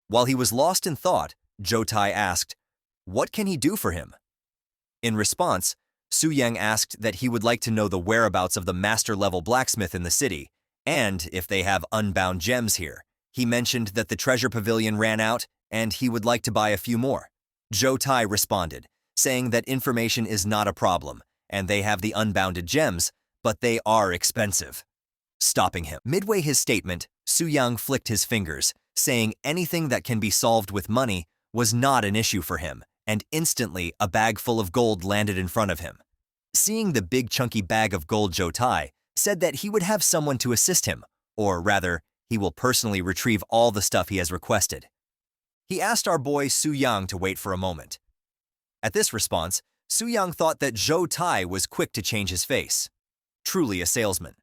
While he was lost in thought, Zhou Tai asked, what can he do for him? In response, Su Yang asked that he would like to know the whereabouts of the master-level blacksmith in the city, and if they have unbound gems here. He mentioned that the treasure pavilion ran out, and he would like to buy a few more. Zhou Tai responded, saying that information is not a problem, and they have the unbounded gems, but they are expensive. Stopping him. Midway his statement, Su Yang flicked his fingers, saying anything that can be solved with money was not an issue for him, and instantly a bag full of gold landed in front of him. Seeing the big chunky bag of gold, Zhou Tai said that he would have someone to assist him, or rather, he will personally retrieve all the stuff he has requested. He asked our boy Su Yang to wait for a moment. At this response, Su Yang thought that Zhou Tai was quick to change his face. Truly a salesman.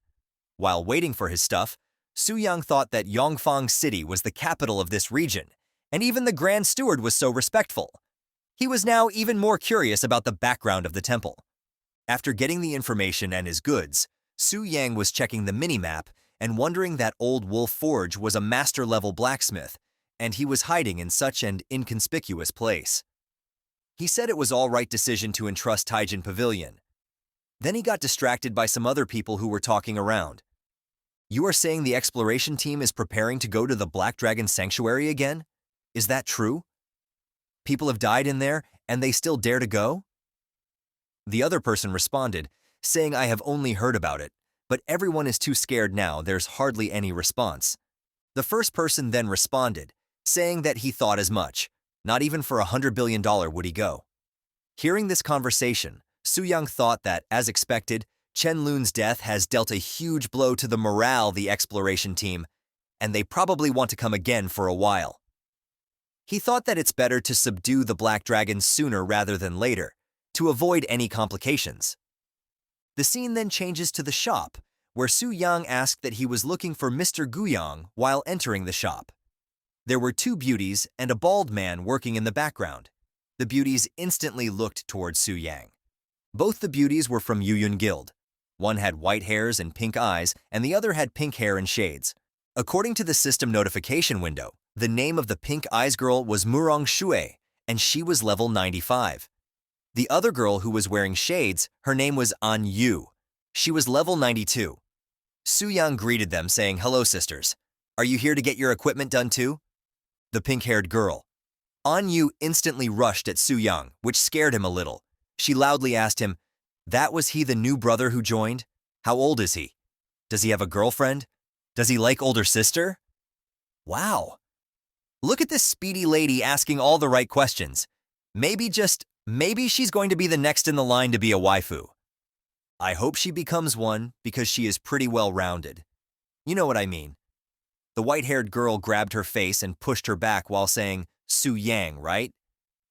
While waiting for his stuff, Su Yang thought that Yongfang City was the capital of this region, and even the Grand Steward was so respectful. He was now even more curious about the background of the temple. After getting the information and his goods, Su Yang was checking the mini-map and wondering that Old Wolf Forge was a master-level blacksmith, and he was hiding in such an inconspicuous place. He said it was all right decision to entrust Taijin Pavilion. Then he got distracted by some other people who were talking around. You are saying the exploration team is preparing to go to the Black Dragon Sanctuary again? Is that true? People have died in there, and they still dare to go? The other person responded, saying I have only heard about it, but everyone is too scared now, there's hardly any response. The first person then responded, saying that he thought as much. Not even for $100 billion would he go. Hearing this conversation, Su Yang thought that, as expected, Chen Lun's death has dealt a huge blow to the morale of the exploration team, and they probably want to come again for a while. He thought that it's better to subdue the Black Dragon sooner rather than later, to avoid any complications. The scene then changes to the shop, where Su Yang asked that he was looking for Mr. Guyang while entering the shop. There were two beauties and a bald man working in the background. The beauties instantly looked towards Su Yang. Both the beauties were from Yuyun Guild. One had white hairs and pink eyes, and the other had pink hair and shades. According to the system notification window, the name of the pink eyes girl was Murong Shui, and she was level 95. The other girl who was wearing shades, her name was An Yu. She was level 92. Su Yang greeted them saying, "Hello, sisters. Are you here to get your equipment done too?" The pink-haired girl. An Yu instantly rushed at Su Yang, which scared him a little. She loudly asked him, "That was he the new brother who joined? How old is he? Does he have a girlfriend? Does he like older sister?" Wow. Look at this speedy lady asking all the right questions. Maybe she's going to be the next in the line to be a waifu. I hope she becomes one because she is pretty well-rounded. You know what I mean. The white-haired girl grabbed her face and pushed her back while saying, "Su Yang, right?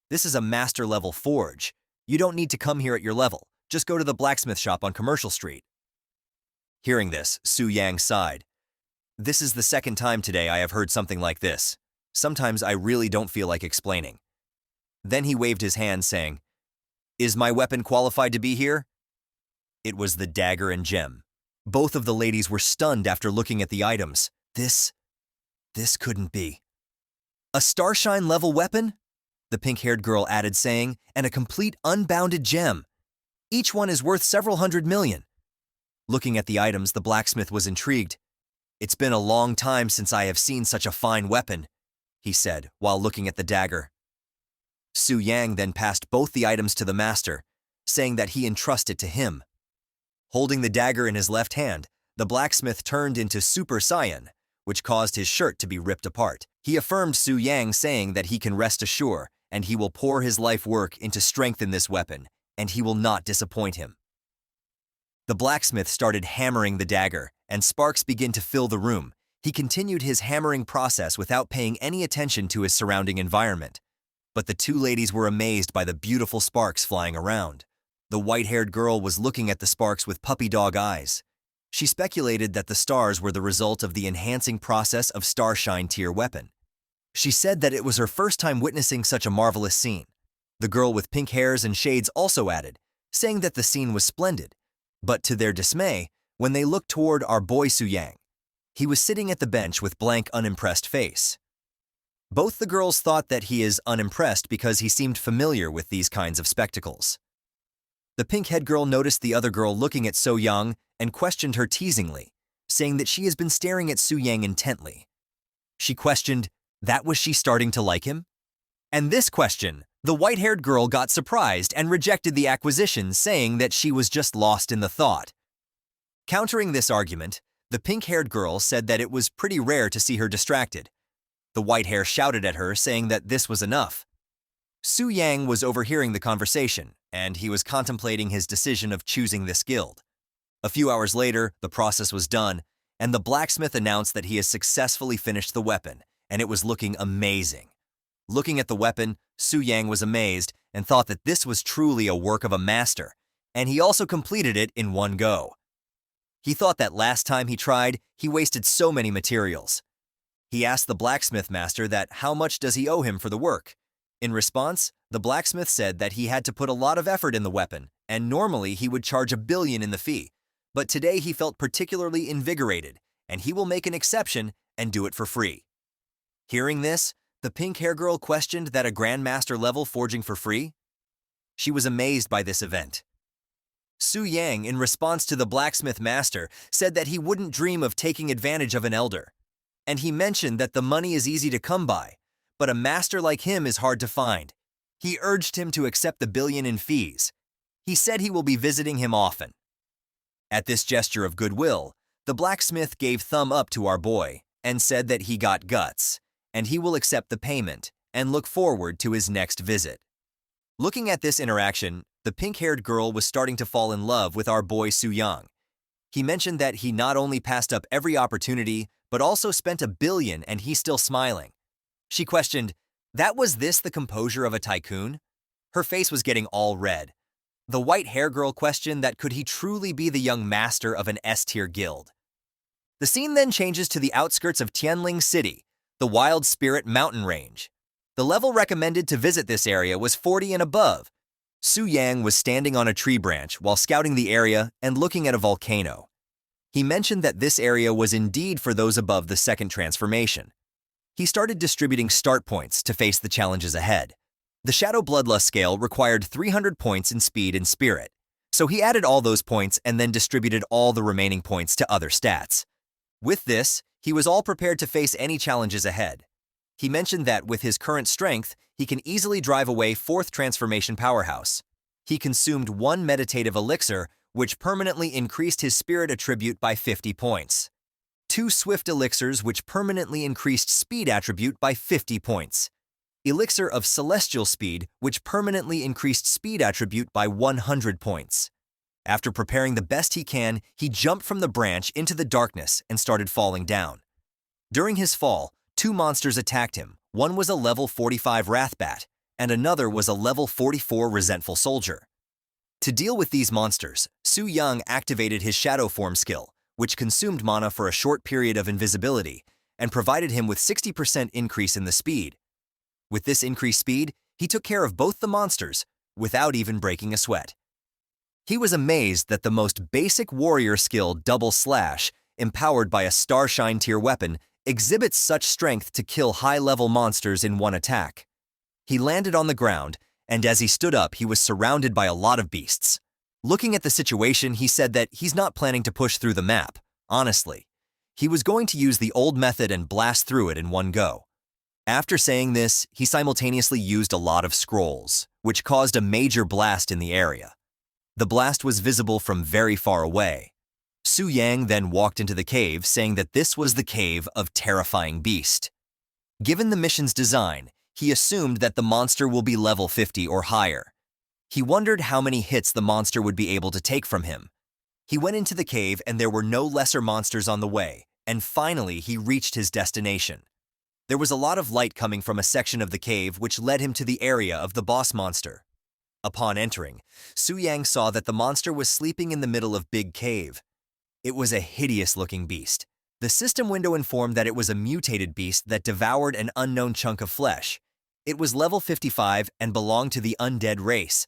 This is a master-level forge. You don't need to come here at your level. Just go to the blacksmith shop on Commercial Street." Hearing this, Su Yang sighed. This is the second time today I have heard something like this. Sometimes I really don't feel like explaining. Then he waved his hand saying, "Is my weapon qualified to be here?" It was the dagger and gem. Both of the ladies were stunned after looking at the items. This couldn't be. A Starshine level weapon? The pink-haired girl added saying, and a complete unbounded gem. Each one is worth several hundred million. Looking at the items, the blacksmith was intrigued. It's been a long time since I have seen such a fine weapon, he said while looking at the dagger. Su Yang then passed both the items to the master, saying that he entrust it to him. Holding the dagger in his left hand, the blacksmith turned into Super Saiyan, which caused his shirt to be ripped apart. He affirmed Su Yang saying that he can rest assured and he will pour his life work into strengthen this weapon, and he will not disappoint him. The blacksmith started hammering the dagger, and sparks began to fill the room. He continued his hammering process without paying any attention to his surrounding environment. But the two ladies were amazed by the beautiful sparks flying around. The white-haired girl was looking at the sparks with puppy dog eyes. She speculated that the stars were the result of the enhancing process of Starshine tier weapon. She said that it was her first time witnessing such a marvelous scene. The girl with pink hairs and shades also added, saying that the scene was splendid. But to their dismay, when they looked toward our boy Su-yang, he was sitting at the bench with blank, unimpressed face. Both the girls thought that he is unimpressed because he seemed familiar with these kinds of spectacles. The pink-haired girl noticed the other girl looking at So-yang and questioned her teasingly, saying that she has been staring at Su-yang intently. She questioned, that was she starting to like him? And this question, the white-haired girl got surprised and rejected the acquisition, saying that she was just lost in the thought. Countering this argument, the pink-haired girl said that it was pretty rare to see her distracted. The white hair shouted at her, saying that this was enough. Su-yang was overhearing the conversation, and he was contemplating his decision of choosing this guild. A few hours later, the process was done, and the blacksmith announced that he has successfully finished the weapon, and it was looking amazing. Looking at the weapon, Su-yang was amazed and thought that this was truly a work of a master, and he also completed it in one go. He thought that last time he tried, he wasted so many materials. He asked the blacksmith master that how much does he owe him for the work. In response, the blacksmith said that he had to put a lot of effort in the weapon, and normally he would charge 1 billion in the fee. But today he felt particularly invigorated, and he will make an exception and do it for free. Hearing this, the pink-hair girl questioned that a grandmaster level forging for free? She was amazed by this event. Su-yang, in response to the blacksmith master, said that he wouldn't dream of taking advantage of an elder. And he mentioned that the money is easy to come by, but a master like him is hard to find. He urged him to accept the 1 billion in fees. He said he will be visiting him often. At this gesture of goodwill, the blacksmith gave thumb up to our boy and said that he got guts, and he will accept the payment and look forward to his next visit. Looking at this interaction, the pink-haired girl was starting to fall in love with our boy Su-yang. He mentioned that he not only passed up every opportunity, but also spent 1 billion and he's still smiling. She questioned, that was this the composure of a tycoon? Her face was getting all red. The white-hair girl questioned that could he truly be the young master of an S-tier guild. The scene then changes to the outskirts of Tianling City, the Wild Spirit mountain range. The level recommended to visit this area was 40 and above. Su-yang was standing on a tree branch while scouting the area and looking at a volcano. He mentioned that this area was indeed for those above the second transformation. He started distributing start points to face the challenges ahead. The Shadow Bloodlust scale required 300 points in speed and spirit, so he added all those points and then distributed all the remaining points to other stats. With this, he was all prepared to face any challenges ahead. He mentioned that with his current strength, he can easily drive away 4th transformation powerhouse. He consumed 1 meditative elixir, which permanently increased his spirit attribute by 50 points. 2 swift elixirs, which permanently increased speed attribute by 50 points. Elixir of celestial speed, which permanently increased speed attribute by 100 points. After preparing the best he can, he jumped from the branch into the darkness and started falling down. During his fall, 2 monsters attacked him. One was a level 45 Wrathbat, and another was a level 44 Resentful Soldier. To deal with these monsters, Su-yang activated his Shadow Form skill, which consumed mana for a short period of invisibility, and provided him with 60% increase in the speed. With this increased speed, he took care of both the monsters, without even breaking a sweat. He was amazed that the most basic warrior skill Double Slash, empowered by a Starshine tier weapon, exhibits such strength to kill high-level monsters in one attack. He landed on the ground, and as he stood up, he was surrounded by a lot of beasts. Looking at the situation, he said that he's not planning to push through the map, honestly. He was going to use the old method and blast through it in one go. After saying this, he simultaneously used a lot of scrolls, which caused a major blast in the area. The blast was visible from very far away. Su-yang then walked into the cave, saying that this was the cave of Terrifying Beast. Given the mission's design, He assumed that the monster will be level 50 or higher. He wondered how many hits the monster would be able to take from him. He went into the cave and there were no lesser monsters on the way, and finally he reached his destination. There was a lot of light coming from a section of the cave which led him to the area of the boss monster. Upon entering, Su Yang saw that the monster was sleeping in the middle of Big Cave. It was a hideous-looking beast. The system window informed that it was a mutated beast that devoured an unknown chunk of flesh. It was level 55 and belonged to the undead race.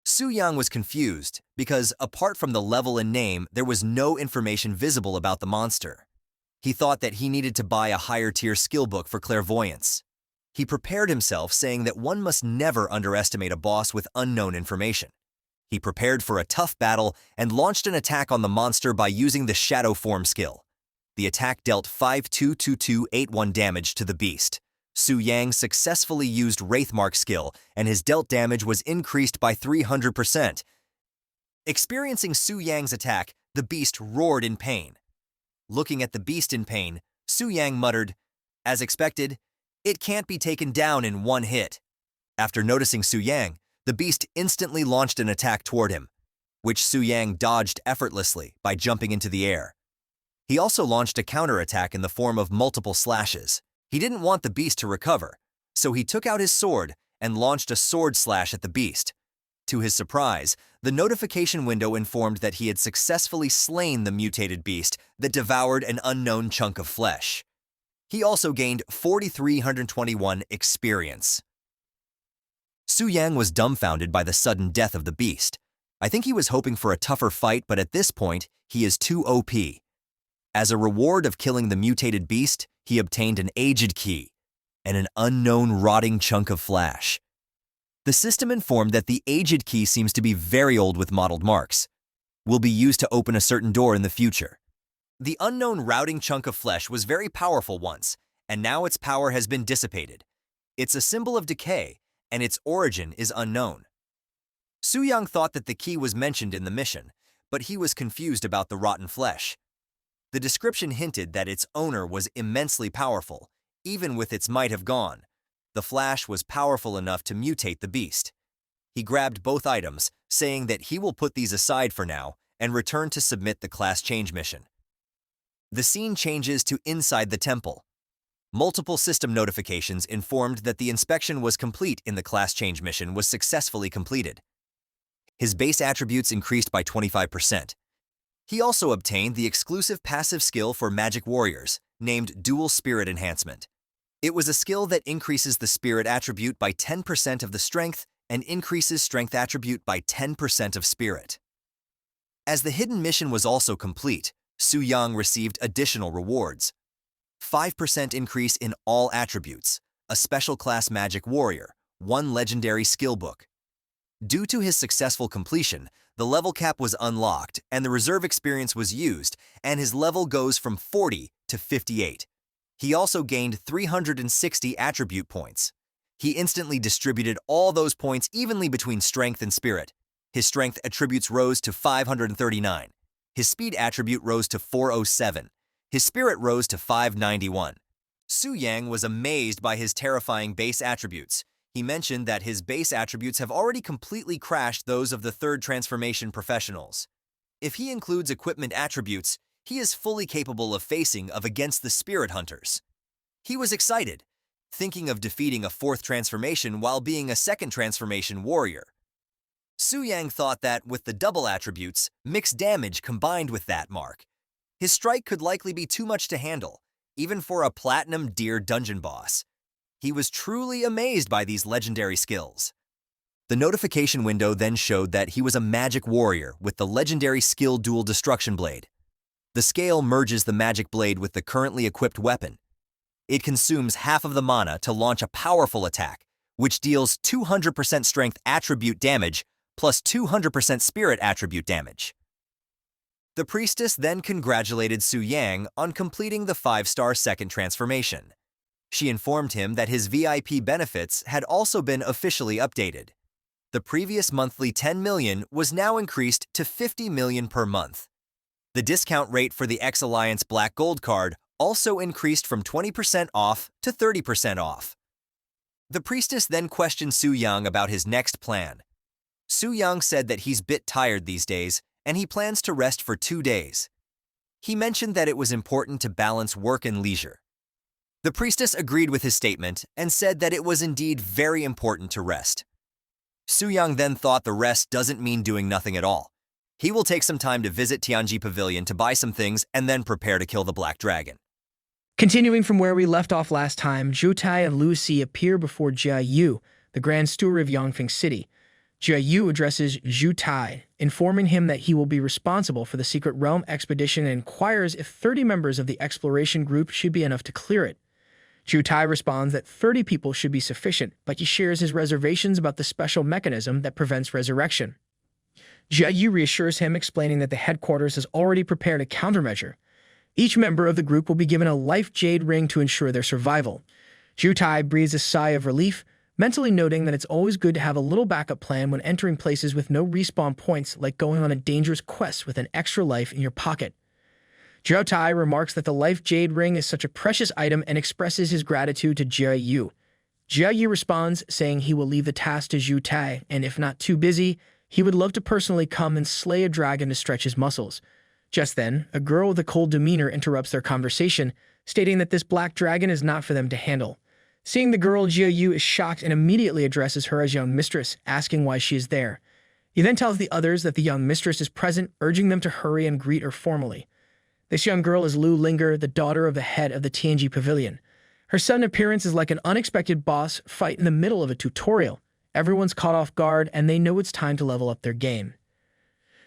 Su Yang was confused because, apart from the level and name, there was no information visible about the monster. He thought that he needed to buy a higher-tier skill book for clairvoyance. He prepared himself, saying that one must never underestimate a boss with unknown information. He prepared for a tough battle and launched an attack on the monster by using the Shadow Form skill. The attack dealt 522281 damage to the beast. Su Yang successfully used Wraithmark skill, and his dealt damage was increased by 300%. Experiencing Su Yang's attack, the beast roared in pain. Looking at the beast in pain, Su Yang muttered, "As expected, it can't be taken down in one hit." After noticing Su Yang, the beast instantly launched an attack toward him, which Su Yang dodged effortlessly by jumping into the air. He also launched a counterattack in the form of multiple slashes. He didn't want the beast to recover, so he took out his sword and launched a sword slash at the beast. To his surprise, the notification window informed that he had successfully slain the mutated beast that devoured an unknown chunk of flesh. He also gained 4,321 experience. Su Yang was dumbfounded by the sudden death of the beast. I think he was hoping for a tougher fight, but at this point, he is too OP. As a reward of killing the mutated beast, he obtained an aged key and an unknown rotting chunk of flesh. The system informed that the aged key seems to be very old with mottled marks, will be used to open a certain door in the future. The unknown rotting chunk of flesh was very powerful once, and now its power has been dissipated. It's a symbol of decay, and its origin is unknown. Su Yang thought that the key was mentioned in the mission, but he was confused about the rotten flesh. The description hinted that its owner was immensely powerful, even with its might have gone. The flash was powerful enough to mutate the beast. He grabbed both items, saying that he will put these aside for now and return to submit the class change mission. The scene changes to inside the temple. Multiple system notifications informed that the inspection was complete in the class change mission was successfully completed. His base attributes increased by 25%. He also obtained the exclusive passive skill for magic warriors, named Dual Spirit Enhancement. It was a skill that increases the spirit attribute by 10% of the strength and increases strength attribute by 10% of spirit. As the hidden mission was also complete, Su Yang received additional rewards. 5% increase in all attributes, a special class magic warrior, 1 legendary skill book. Due to his successful completion, the level cap was unlocked and the reserve experience was used, and his level goes from 40 to 58. He also gained 360 attribute points. He instantly distributed all those points evenly between strength and spirit. His strength attributes rose to 539. His speed attribute rose to 407. His spirit rose to 591. Su Yang was amazed by his terrifying base attributes. He mentioned that his base attributes have already completely crashed those of the third transformation professionals. If he includes equipment attributes, he is fully capable of facing against the spirit hunters. He was excited, thinking of defeating a fourth transformation while being a second transformation warrior. Su Yang thought that with the double attributes, mixed damage combined with that mark, his strike could likely be too much to handle, even for a platinum deer dungeon boss. He was truly amazed by these legendary skills. The notification window then showed that he was a magic warrior with the legendary skill Dual Destruction Blade. The scale merges the magic blade with the currently equipped weapon. It consumes half of the mana to launch a powerful attack, which deals 200% strength attribute damage plus 200% spirit attribute damage. The priestess then congratulated Su Yang on completing the 5-star second transformation. She informed him that his VIP benefits had also been officially updated. The previous monthly 10 million was now increased to 50 million per month. The discount rate for the X-Alliance Black Gold card also increased from 20% off to 30% off. The priestess then questioned Su Yang about his next plan. Su Yang said that he's bit tired these days, and he plans to rest for 2 days. He mentioned that it was important to balance work and leisure. The priestess agreed with his statement and said that it was indeed very important to rest. Su Yang then thought the rest doesn't mean doing nothing at all. He will take some time to visit Tianji Pavilion to buy some things and then prepare to kill the Black Dragon. Continuing from where we left off last time, Zhou Tai and Lu Si appear before Jia Yu, the Grand Steward of Yangfeng City. Jia Yu addresses Zhou Tai, informing him that he will be responsible for the Secret Realm expedition and inquires if 30 members of the exploration group should be enough to clear it. Zhou Tai responds that 30 people should be sufficient, but he shares his reservations about the special mechanism that prevents resurrection. Jia Yu reassures him, explaining that the headquarters has already prepared a countermeasure. Each member of the group will be given a life jade ring to ensure their survival. Zhou Tai breathes a sigh of relief, mentally noting that it's always good to have a little backup plan when entering places with no respawn points, like going on a dangerous quest with an extra life in your pocket. Zhou Tai remarks that the life jade ring is such a precious item and expresses his gratitude to Jia Yu. Jia Yu responds, saying he will leave the task to Zhou Tai, and if not too busy, he would love to personally come and slay a dragon to stretch his muscles. Just then, a girl with a cold demeanor interrupts their conversation, stating that this black dragon is not for them to handle. Seeing the girl, Jia Yu is shocked and immediately addresses her as young mistress, asking why she is there. He then tells the others that the young mistress is present, urging them to hurry and greet her formally. This young girl is Lu Linger, the daughter of the head of the Tianji Pavilion. Her sudden appearance is like an unexpected boss fight in the middle of a tutorial. Everyone's caught off guard, and they know it's time to level up their game.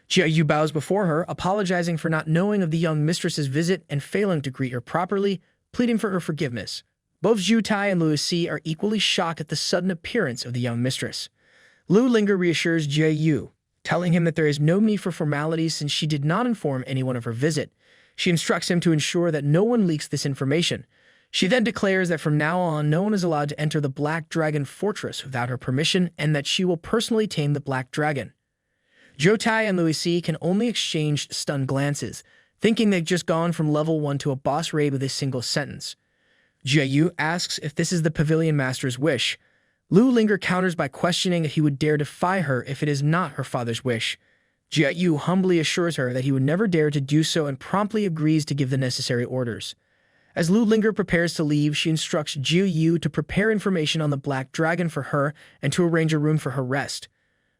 Jia Yu bows before her, apologizing for not knowing of the young mistress's visit and failing to greet her properly, pleading for her forgiveness. Both Zhou Tai and Lu Si are equally shocked at the sudden appearance of the young mistress. Lu Linger reassures Jia Yu, telling him that there is no need for formalities since she did not inform anyone of her visit. She instructs him to ensure that no one leaks this information. She then declares that from now on, no one is allowed to enter the Black Dragon Fortress without her permission, and that she will personally tame the Black Dragon. Zhou Tai and Lu Si can only exchange stunned glances, thinking they've just gone from level 1 to a boss raid with a single sentence. Jia Yu asks if this is the Pavilion Master's wish. Lu Linger counters by questioning if he would dare defy her if it is not her father's wish. Jia Yu humbly assures her that he would never dare to do so and promptly agrees to give the necessary orders. As Lu Linger prepares to leave, she instructs Jia Yu to prepare information on the Black Dragon for her and to arrange a room for her rest.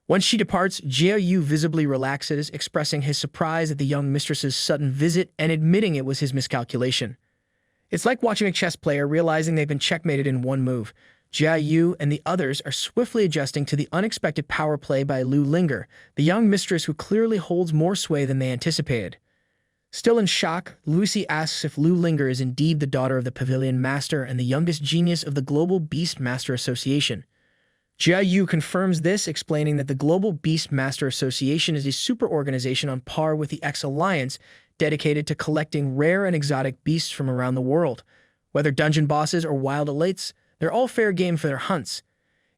Once she departs, Jia Yu visibly relaxes, expressing his surprise at the young mistress's sudden visit and admitting it was his miscalculation. It's like watching a chess player realizing they've been checkmated in one move. Jia Yu and the others are swiftly adjusting to the unexpected power play by Lu Linger, the young mistress who clearly holds more sway than they anticipated. Still in shock, Lucy asks if Lu Linger is indeed the daughter of the Pavilion Master and the youngest genius of the Global Beast Master Association. Jia Yu confirms this, explaining that the Global Beast Master Association is a super organization on par with the X-Alliance, dedicated to collecting rare and exotic beasts from around the world. Whether dungeon bosses or wild elites, they're all fair game for their hunts.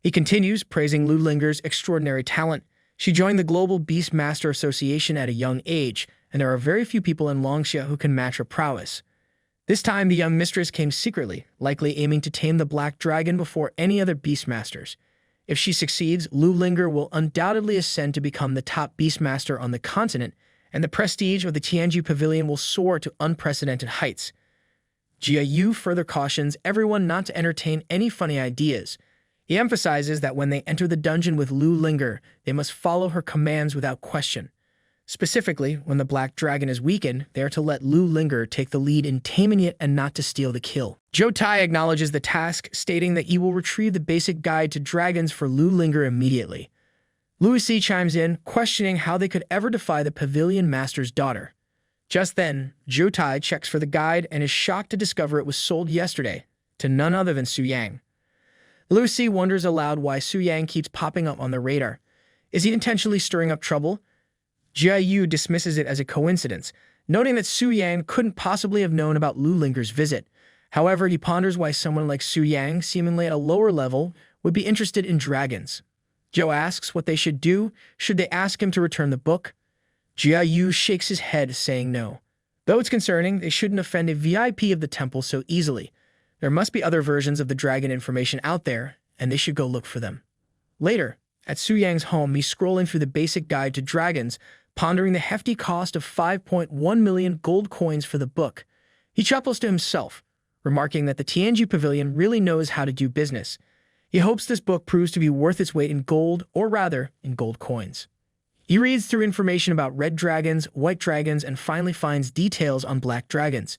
He continues, praising Lu Linger's extraordinary talent. She joined the Global Beast Master Association at a young age, and there are very few people in Longxia who can match her prowess. This time, the young mistress came secretly, likely aiming to tame the Black Dragon before any other Beastmasters. If she succeeds, Lu Linger will undoubtedly ascend to become the top Beastmaster on the continent, and the prestige of the Tianji Pavilion will soar to unprecedented heights. Jia Yu further cautions everyone not to entertain any funny ideas. He emphasizes that when they enter the dungeon with Lu Linger, they must follow her commands without question. Specifically, when the Black Dragon is weakened, they are to let Lu Linger take the lead in taming it and not to steal the kill. Zhou Tai acknowledges the task, stating that he will retrieve the basic guide to dragons for Lu Linger immediately. Lu Si chimes in, questioning how they could ever defy the Pavilion Master's daughter. Just then, Zhou Tai checks for the guide and is shocked to discover it was sold yesterday to none other than Su Yang. Lu Si wonders aloud why Su Yang keeps popping up on the radar. Is he intentionally stirring up trouble? Jia Yu dismisses it as a coincidence, noting that Su Yang couldn't possibly have known about Lu Linger's visit. However, he ponders why someone like Su Yang, seemingly at a lower level, would be interested in dragons. Zhou asks what they should do. Should they ask him to return the book? Jia Yu shakes his head, saying no. Though it's concerning, they shouldn't offend a VIP of the temple so easily. There must be other versions of the dragon information out there, and they should go look for them. Later, at Su Yang's home, he's scrolling through the basic guide to dragons, pondering the hefty cost of 5.1 million gold coins for the book. He chuckles to himself, remarking that the Tianji Pavilion really knows how to do business. He hopes this book proves to be worth its weight in gold, or rather, in gold coins. He reads through information about red dragons, white dragons, and finally finds details on black dragons.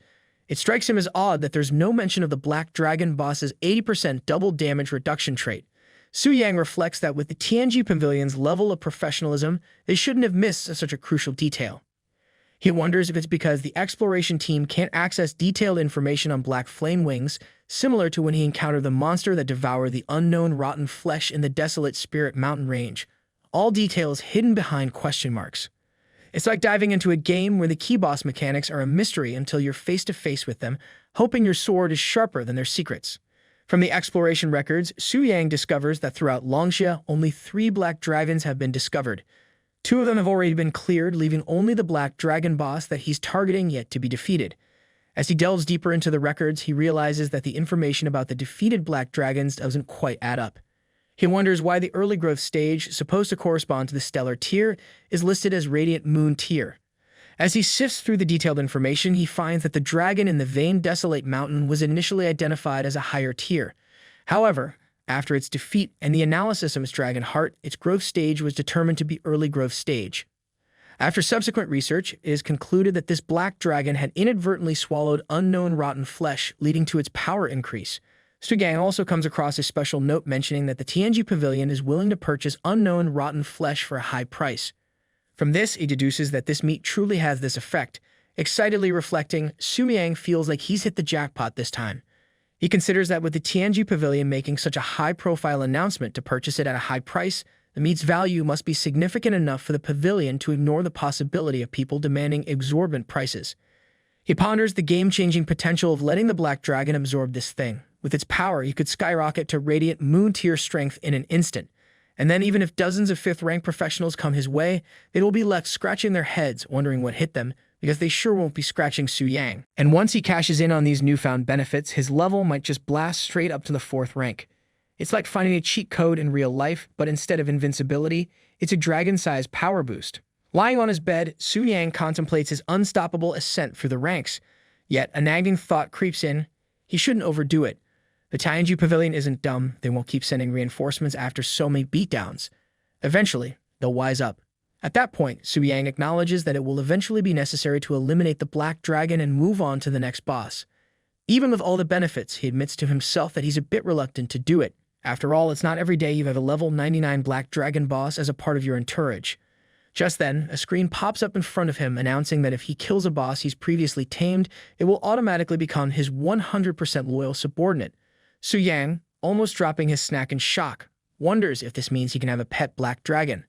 It strikes him as odd that there's no mention of the black dragon boss's 80% double damage reduction trait. Su Yang reflects that with the Tianji Pavilion's level of professionalism, they shouldn't have missed such a crucial detail. He wonders if it's because the exploration team can't access detailed information on black flame wings, similar to when he encountered the monster that devoured the unknown rotten flesh in the desolate Spirit Mountain range. All details hidden behind question marks. It's like diving into a game where the key boss mechanics are a mystery until you're face to face with them, hoping your sword is sharper than their secrets. From the exploration records, Su Yang discovers that throughout Longxia, only 3 black dragons have been discovered. 2 of them have already been cleared, leaving only the black dragon boss that he's targeting yet to be defeated. As he delves deeper into the records, he realizes that the information about the defeated black dragons doesn't quite add up. He wonders why the early growth stage, supposed to correspond to the stellar tier, is listed as Radiant Moon tier. As he sifts through the detailed information, he finds that the dragon in the Vain Desolate Mountain was initially identified as a higher tier. However, after its defeat and the analysis of its dragon heart, its growth stage was determined to be early growth stage. After subsequent research, it is concluded that this black dragon had inadvertently swallowed unknown rotten flesh, leading to its power increase. Su Yang also comes across a special note mentioning that the Tianji Pavilion is willing to purchase unknown rotten flesh for a high price. From this, he deduces that this meat truly has this effect. Excitedly reflecting, Su Yang feels like he's hit the jackpot this time. He considers that with the Tianji Pavilion making such a high-profile announcement to purchase it at a high price, the meat's value must be significant enough for the pavilion to ignore the possibility of people demanding exorbitant prices. He ponders the game-changing potential of letting the Black Dragon absorb this thing. With its power, he could skyrocket to Radiant Moon-tier strength in an instant. And then even if dozens of 5th-rank professionals come his way, they will be left scratching their heads, wondering what hit them, because they sure won't be scratching Su Yang. And once he cashes in on these newfound benefits, his level might just blast straight up to the 4th rank. It's like finding a cheat code in real life, but instead of invincibility, it's a dragon-sized power boost. Lying on his bed, Su Yang contemplates his unstoppable ascent through the ranks. Yet a nagging thought creeps in. He shouldn't overdo it. The Tianji Pavilion isn't dumb. They won't keep sending reinforcements after so many beatdowns. Eventually, they'll wise up. At that point, Su Yang acknowledges that it will eventually be necessary to eliminate the Black Dragon and move on to the next boss. Even with all the benefits, he admits to himself that he's a bit reluctant to do it. After all, it's not every day you have a level 99 Black Dragon boss as a part of your entourage. Just then, a screen pops up in front of him announcing that if he kills a boss he's previously tamed, it will automatically become his 100% loyal subordinate. Su Yang, almost dropping his snack in shock, wonders if this means he can have a pet Black Dragon.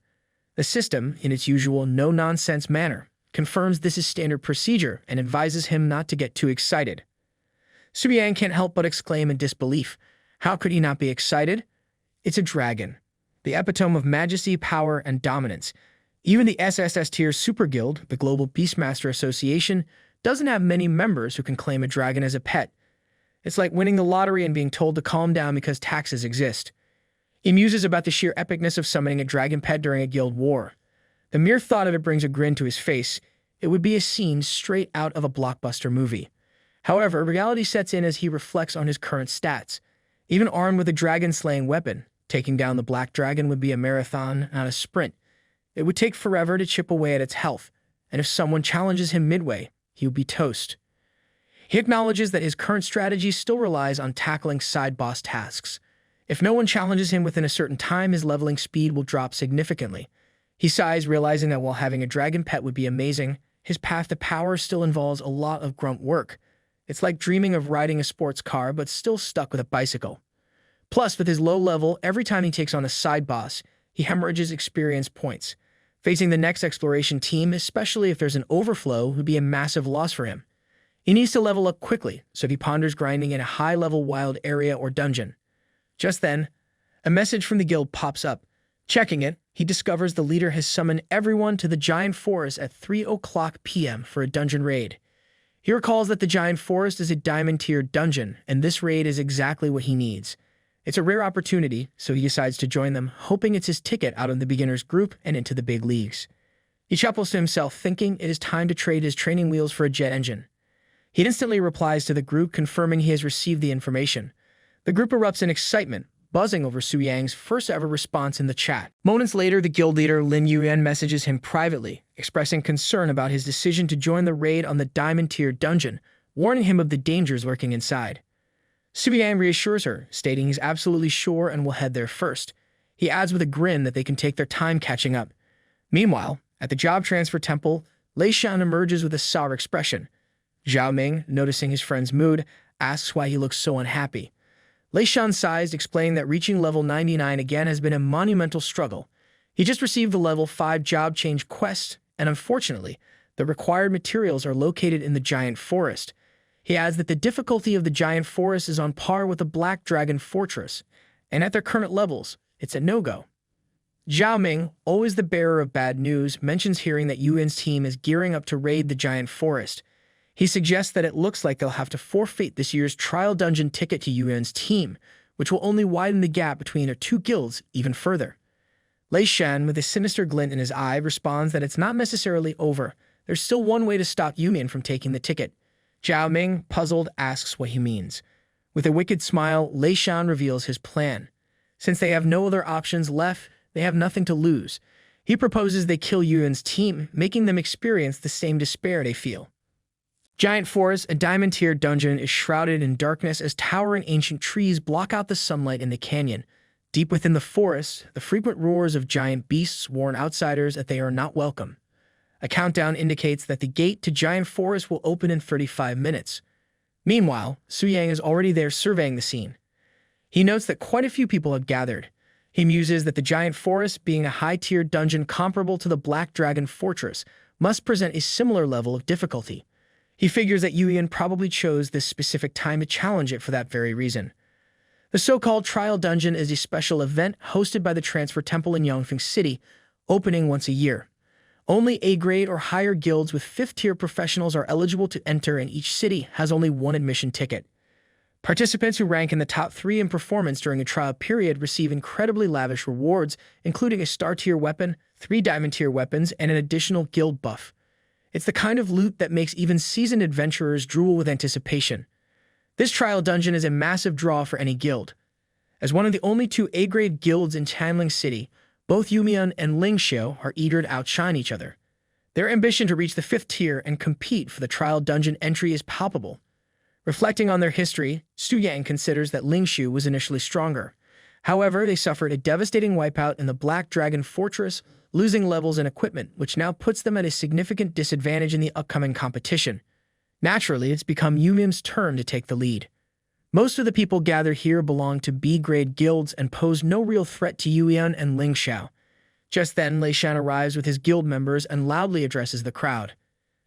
The system, in its usual no-nonsense manner, confirms this is standard procedure and advises him not to get too excited. Su Yang can't help but exclaim in disbelief. How could he not be excited? It's a dragon, the epitome of majesty, power, and dominance. Even the SSS tier Super Guild, the Global Beastmaster Association, doesn't have many members who can claim a dragon as a pet. It's like winning the lottery and being told to calm down because taxes exist. He muses about the sheer epicness of summoning a dragon pet during a guild war. The mere thought of it brings a grin to his face. It would be a scene straight out of a blockbuster movie. However, reality sets in as he reflects on his current stats. Even armed with a dragon-slaying weapon, taking down the Black Dragon would be a marathon, not a sprint. It would take forever to chip away at its health, and if someone challenges him midway, he would be toast. He acknowledges that his current strategy still relies on tackling side boss tasks. If no one challenges him within a certain time, his leveling speed will drop significantly. He sighs, realizing that while having a dragon pet would be amazing, his path to power still involves a lot of grunt work. It's like dreaming of riding a sports car, but still stuck with a bicycle. Plus, with his low level, every time he takes on a side boss, he hemorrhages experience points. Facing the next exploration team, especially if there's an overflow, would be a massive loss for him. He needs to level up quickly, so he ponders grinding in a high-level wild area or dungeon. Just then, a message from the guild pops up. Checking it, he discovers the leader has summoned everyone to the Giant Forest at 3:00 p.m. for a dungeon raid. He recalls that the Giant Forest is a diamond-tiered dungeon, and this raid is exactly what he needs. It's a rare opportunity, so he decides to join them, hoping it's his ticket out of the beginners group and into the big leagues. He chuckles to himself, thinking it is time to trade his training wheels for a jet engine. He instantly replies to the group, confirming he has received the information. The group erupts in excitement, buzzing over Su Yang's first-ever response in the chat. Moments later, the guild leader Lin Yuan messages him privately, expressing concern about his decision to join the raid on the diamond-tier dungeon, warning him of the dangers lurking inside. Su Yang reassures her, stating he's absolutely sure and will head there first. He adds with a grin that they can take their time catching up. Meanwhile, at the job transfer temple, Lei Shan emerges with a sour expression. Zhao Ming, noticing his friend's mood, asks why he looks so unhappy. Lei Shan sighs, explaining that reaching level 99 again has been a monumental struggle. He just received the level 5 job change quest, and unfortunately, the required materials are located in the giant forest. He adds that the difficulty of the giant forest is on par with the Black Dragon Fortress, and at their current levels, it's a no-go. Zhao Ming, always the bearer of bad news, mentions hearing that Yuan's team is gearing up to raid the giant forest. He suggests that it looks like they'll have to forfeit this year's trial dungeon ticket to Yuan's team, which will only widen the gap between their two guilds even further. Lei Shan, with a sinister glint in his eye, responds that it's not necessarily over. There's still one way to stop Yuan from taking the ticket. Zhao Ming, puzzled, asks what he means. With a wicked smile, Lei Shan reveals his plan. Since they have no other options left, they have nothing to lose. He proposes they kill Yuan's team, making them experience the same despair they feel. Giant Forest, a diamond-tier dungeon, is shrouded in darkness as towering ancient trees block out the sunlight in the canyon. Deep within the forest, the frequent roars of giant beasts warn outsiders that they are not welcome. A countdown indicates that the gate to Giant Forest will open in 35 minutes. Meanwhile, Su Yang is already there surveying the scene. He notes that quite a few people have gathered. He muses that the Giant Forest, being a high-tier dungeon comparable to the Black Dragon Fortress, must present a similar level of difficulty. He figures that Yuan probably chose this specific time to challenge it for that very reason. The so-called Trial Dungeon is a special event hosted by the Transfer Temple in Yongfeng City, opening once a year. Only A-grade or higher guilds with 5th-tier professionals are eligible to enter, and each city has only one admission ticket. Participants who rank in the top 3 in performance during a trial period receive incredibly lavish rewards, including a star-tier weapon, 3 diamond-tier weapons, and an additional guild buff. It's the kind of loot that makes even seasoned adventurers drool with anticipation. This trial dungeon is a massive draw for any guild. As one of the only 2 A-grade guilds in Chanling City, both Yumian and Lingxiu are eager to outshine each other. Their ambition to reach the 5th tier and compete for the trial dungeon entry is palpable. Reflecting on their history, Su Yang considers that Lingxiu was initially stronger. However, they suffered a devastating wipeout in the Black Dragon Fortress, losing levels and equipment, which now puts them at a significant disadvantage in the upcoming competition. Naturally, it's become Yumian's turn to take the lead. Most of the people gathered here belong to B-grade guilds and pose no real threat to Yuan and Lingxiu. Just then, Lei Shan arrives with his guild members and loudly addresses the crowd.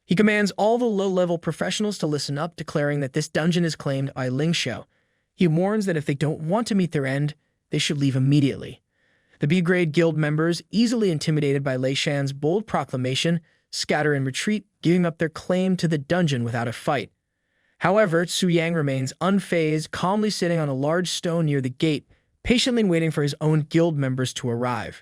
He commands all the low-level professionals to listen up, declaring that this dungeon is claimed by Lingxiu. He warns that if they don't want to meet their end, they should leave immediately. The B-grade guild members, easily intimidated by Lei Shan's bold proclamation, scatter and retreat, giving up their claim to the dungeon without a fight. However, Su Yang remains unfazed, calmly sitting on a large stone near the gate, patiently waiting for his own guild members to arrive.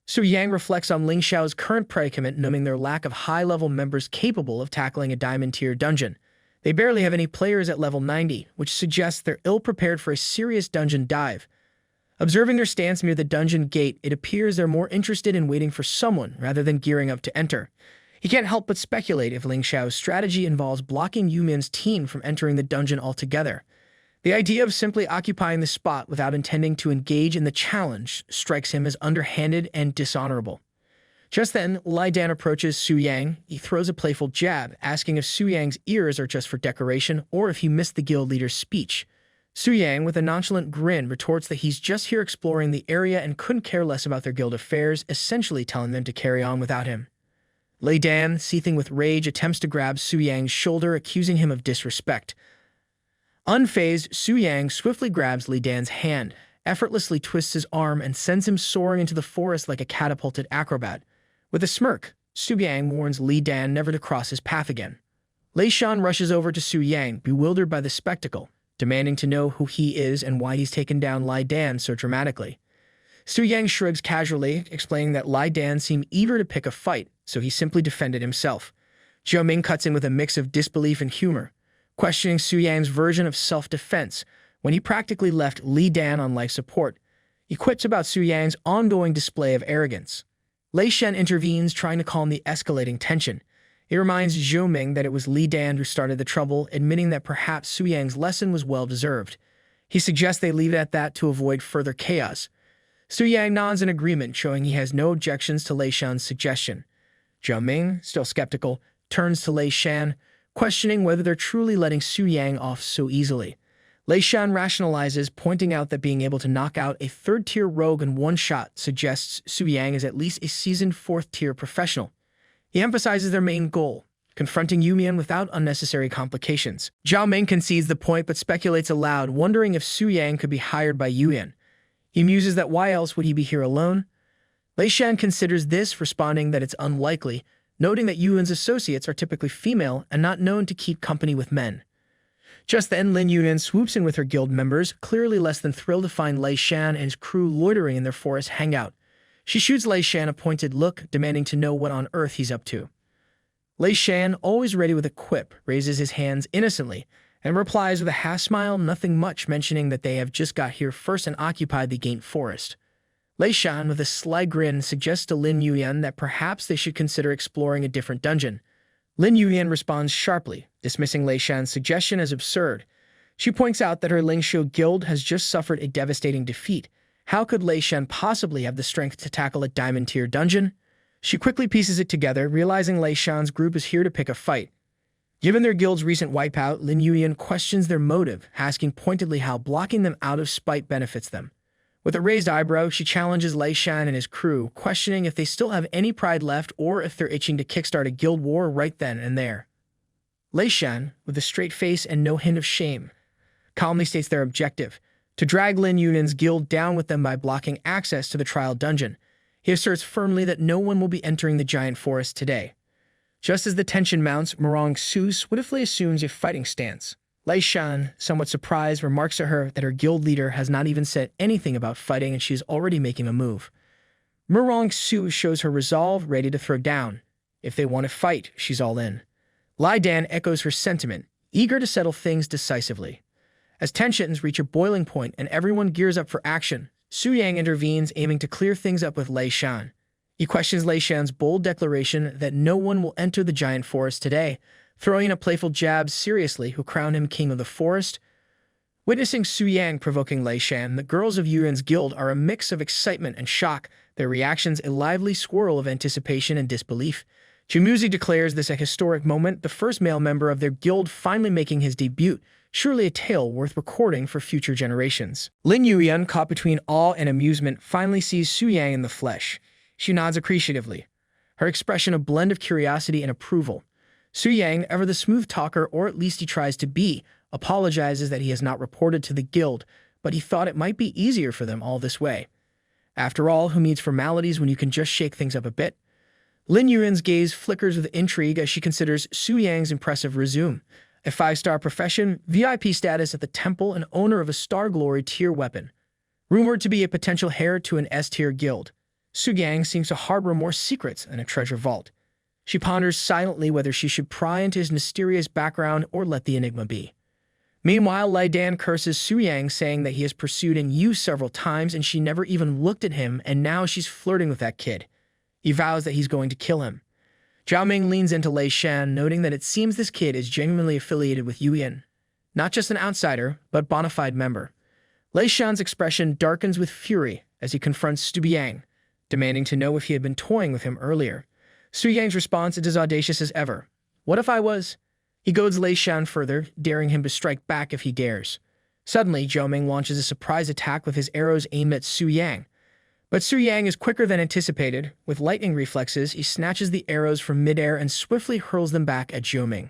Su Yang reflects on Lingxiu's current predicament, noting their lack of high-level members capable of tackling a diamond-tier dungeon. They barely have any players at level 90, which suggests they're ill-prepared for a serious dungeon dive. Observing their stance near the dungeon gate, it appears they're more interested in waiting for someone rather than gearing up to enter. He can't help but speculate if Lingxiu's strategy involves blocking Yumian's team from entering the dungeon altogether. The idea of simply occupying the spot without intending to engage in the challenge strikes him as underhanded and dishonorable. Just then, Lai Dan approaches Su Yang. He throws a playful jab, asking if Su Yang's ears are just for decoration or if he missed the guild leader's speech. Su Yang, with a nonchalant grin, retorts that he's just here exploring the area and couldn't care less about their guild affairs, essentially telling them to carry on without him. Lai Dan, seething with rage, attempts to grab Su Yang's shoulder, accusing him of disrespect. Unfazed, Su Yang swiftly grabs Lai Dan's hand, effortlessly twists his arm, and sends him soaring into the forest like a catapulted acrobat. With a smirk, Su Yang warns Lai Dan never to cross his path again. Lei Shan rushes over to Su Yang, bewildered by the spectacle. demanding to know who he is and why he's taken down Lai Dan so dramatically. Su Yang shrugs casually, explaining that Lai Dan seemed eager to pick a fight, so he simply defended himself. Zhou Ming cuts in with a mix of disbelief and humor, questioning Su Yang's version of self-defense when he practically left Li Dan on life support. He quips about Su Yang's ongoing display of arrogance. Lei Shen intervenes, trying to calm the escalating tension. He reminds Zhou Ming that it was Li Dan who started the trouble, admitting that perhaps Su Yang's lesson was well-deserved. He suggests they leave it at that to avoid further chaos. Su Yang nods in agreement, showing he has no objections to Lei Shen's suggestion. Zhou Ming, still skeptical, turns to Lei Shen, questioning whether they're truly letting Su Yang off so easily. Lei Shen rationalizes, pointing out that being able to knock out a third-tier rogue in one shot suggests Su Yang is at least a seasoned fourth-tier professional. He emphasizes their main goal, confronting Yumian without unnecessary complications. Zhou Ming concedes the point but speculates aloud, wondering if Su Yang could be hired by Yumian. He muses that why else would he be here alone? Lei Shen considers this, responding that it's unlikely, noting that Yuan's associates are typically female and not known to keep company with men. Just then, Lin Yuan swoops in with her guild members, clearly less than thrilled to find Lei Shan and his crew loitering in their forest hangout. She shoots Lei Shan a pointed look, demanding to know what on earth he's up to. Lei Shan, always ready with a quip, raises his hands innocently and replies with a half-smile, nothing much, mentioning that they have just got here first and occupied the Gaint Forest. Lei Shan, with a sly grin, suggests to Lin Yuan that perhaps they should consider exploring a different dungeon. Lin Yuan responds sharply, dismissing Lei Shan's suggestion as absurd. She points out that her Lingshu guild has just suffered a devastating defeat. How could Lei Shan possibly have the strength to tackle a diamond-tier dungeon? She quickly pieces it together, realizing Lei Shan's group is here to pick a fight. Given their guild's recent wipeout, Lin Yuan questions their motive, asking pointedly how blocking them out of spite benefits them. With a raised eyebrow, she challenges Lei Shan and his crew, questioning if they still have any pride left or if they're itching to kickstart a guild war right then and there. Lei Shan, with a straight face and no hint of shame, calmly states their objective: to drag Lin Yuan's guild down with them by blocking access to the trial dungeon. He asserts firmly that no one will be entering the giant forest today. Just as the tension mounts, Murong Su swiftly assumes a fighting stance. Lei Shan, somewhat surprised, remarks to her that her guild leader has not even said anything about fighting and she is already making a move. Murong Su shows her resolve, ready to throw down. If they want to fight, she's all in. Lai Dan echoes her sentiment, eager to settle things decisively. As tensions reach a boiling point and everyone gears up for action, Su Yang intervenes, aiming to clear things up with Lei Shan. He questions Lei Shan's bold declaration that no one will enter the giant forest today, throwing in a playful jab seriously who crown him king of the forest. Witnessing Su Yang provoking Lei Shan, the girls of Yuan's guild are a mix of excitement and shock, their reactions a lively swirl of anticipation and disbelief. Chimuzi declares this a historic moment, the first male member of their guild finally making his debut, surely a tale worth recording for future generations. Lin Yuan, caught between awe and amusement, finally sees Su Yang in the flesh. She nods appreciatively, her expression a blend of curiosity and approval. Su Yang, ever the smooth talker, or at least he tries to be, apologizes that he has not reported to the guild, but he thought it might be easier for them all this way. After all, who needs formalities when you can just shake things up a bit? Lin Yuan's gaze flickers with intrigue as she considers Su Yang's impressive resume. A 5-star profession, VIP status at the temple, and owner of a Star Glory tier weapon. Rumored to be a potential heir to an S-tier guild, Su Yang seems to harbor more secrets than a treasure vault. She ponders silently whether she should pry into his mysterious background or let the enigma be. Meanwhile, Lai Dan curses Su Yang, saying that he has pursued and used several times and she never even looked at him, and now she's flirting with that kid. He vows that he's going to kill him. Zhou Ming leans into Lei Shan, noting that it seems this kid is genuinely affiliated with Yuan. Not just an outsider, but bona fide member. Lei Shan's expression darkens with fury as he confronts Su Yang, demanding to know if he had been toying with him earlier. Su Yang's response is as audacious as ever. What if I was? He goads Lei Shan further, daring him to strike back if he dares. Suddenly, Zhou Ming launches a surprise attack with his arrows aimed at Su Yang. But Su Yang is quicker than anticipated. With lightning reflexes, he snatches the arrows from midair and swiftly hurls them back at Zhou Ming.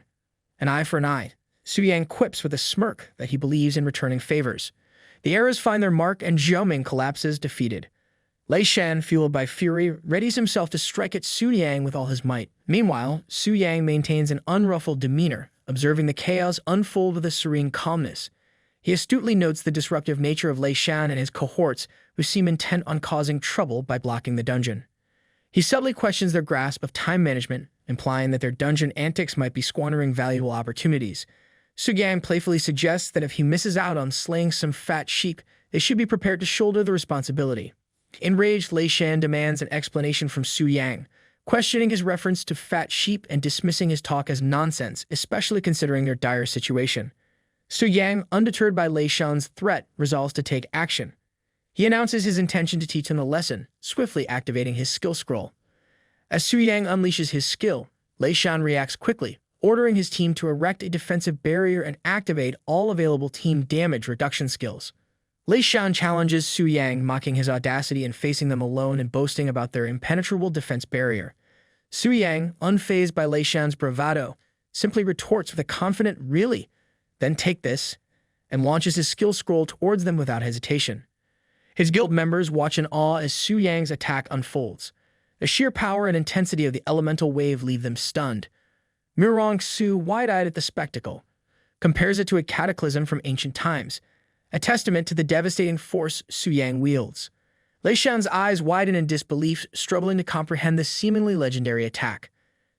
An eye for an eye. Su Yang quips with a smirk that he believes in returning favors. The arrows find their mark and Zhou Ming collapses, defeated. Lei Shan, fueled by fury, readies himself to strike at Su Yang with all his might. Meanwhile, Su Yang maintains an unruffled demeanor, observing the chaos unfold with a serene calmness. He astutely notes the disruptive nature of Lei Shan and his cohorts, who seem intent on causing trouble by blocking the dungeon. He subtly questions their grasp of time management, implying that their dungeon antics might be squandering valuable opportunities. Su Yang playfully suggests that if he misses out on slaying some fat sheep, they should be prepared to shoulder the responsibility. Enraged, Lei Shan demands an explanation from Su Yang, questioning his reference to fat sheep and dismissing his talk as nonsense, especially considering their dire situation. Su Yang, undeterred by Lei Shan's threat, resolves to take action. He announces his intention to teach him the lesson, swiftly activating his skill scroll. As Su Yang unleashes his skill, Lei Shan reacts quickly, ordering his team to erect a defensive barrier and activate all available team damage reduction skills. Lei Shan challenges Su Yang, mocking his audacity in facing them alone and boasting about their impenetrable defense barrier. Su Yang, unfazed by Lei Shan's bravado, simply retorts with a confident "really?" Then take this, and launches his skill scroll towards them without hesitation. His guild members watch in awe as Su Yang's attack unfolds. The sheer power and intensity of the elemental wave leave them stunned. Murong Su, wide-eyed at the spectacle, compares it to a cataclysm from ancient times, a testament to the devastating force Su Yang wields. Lei Shan's eyes widen in disbelief, struggling to comprehend this seemingly legendary attack.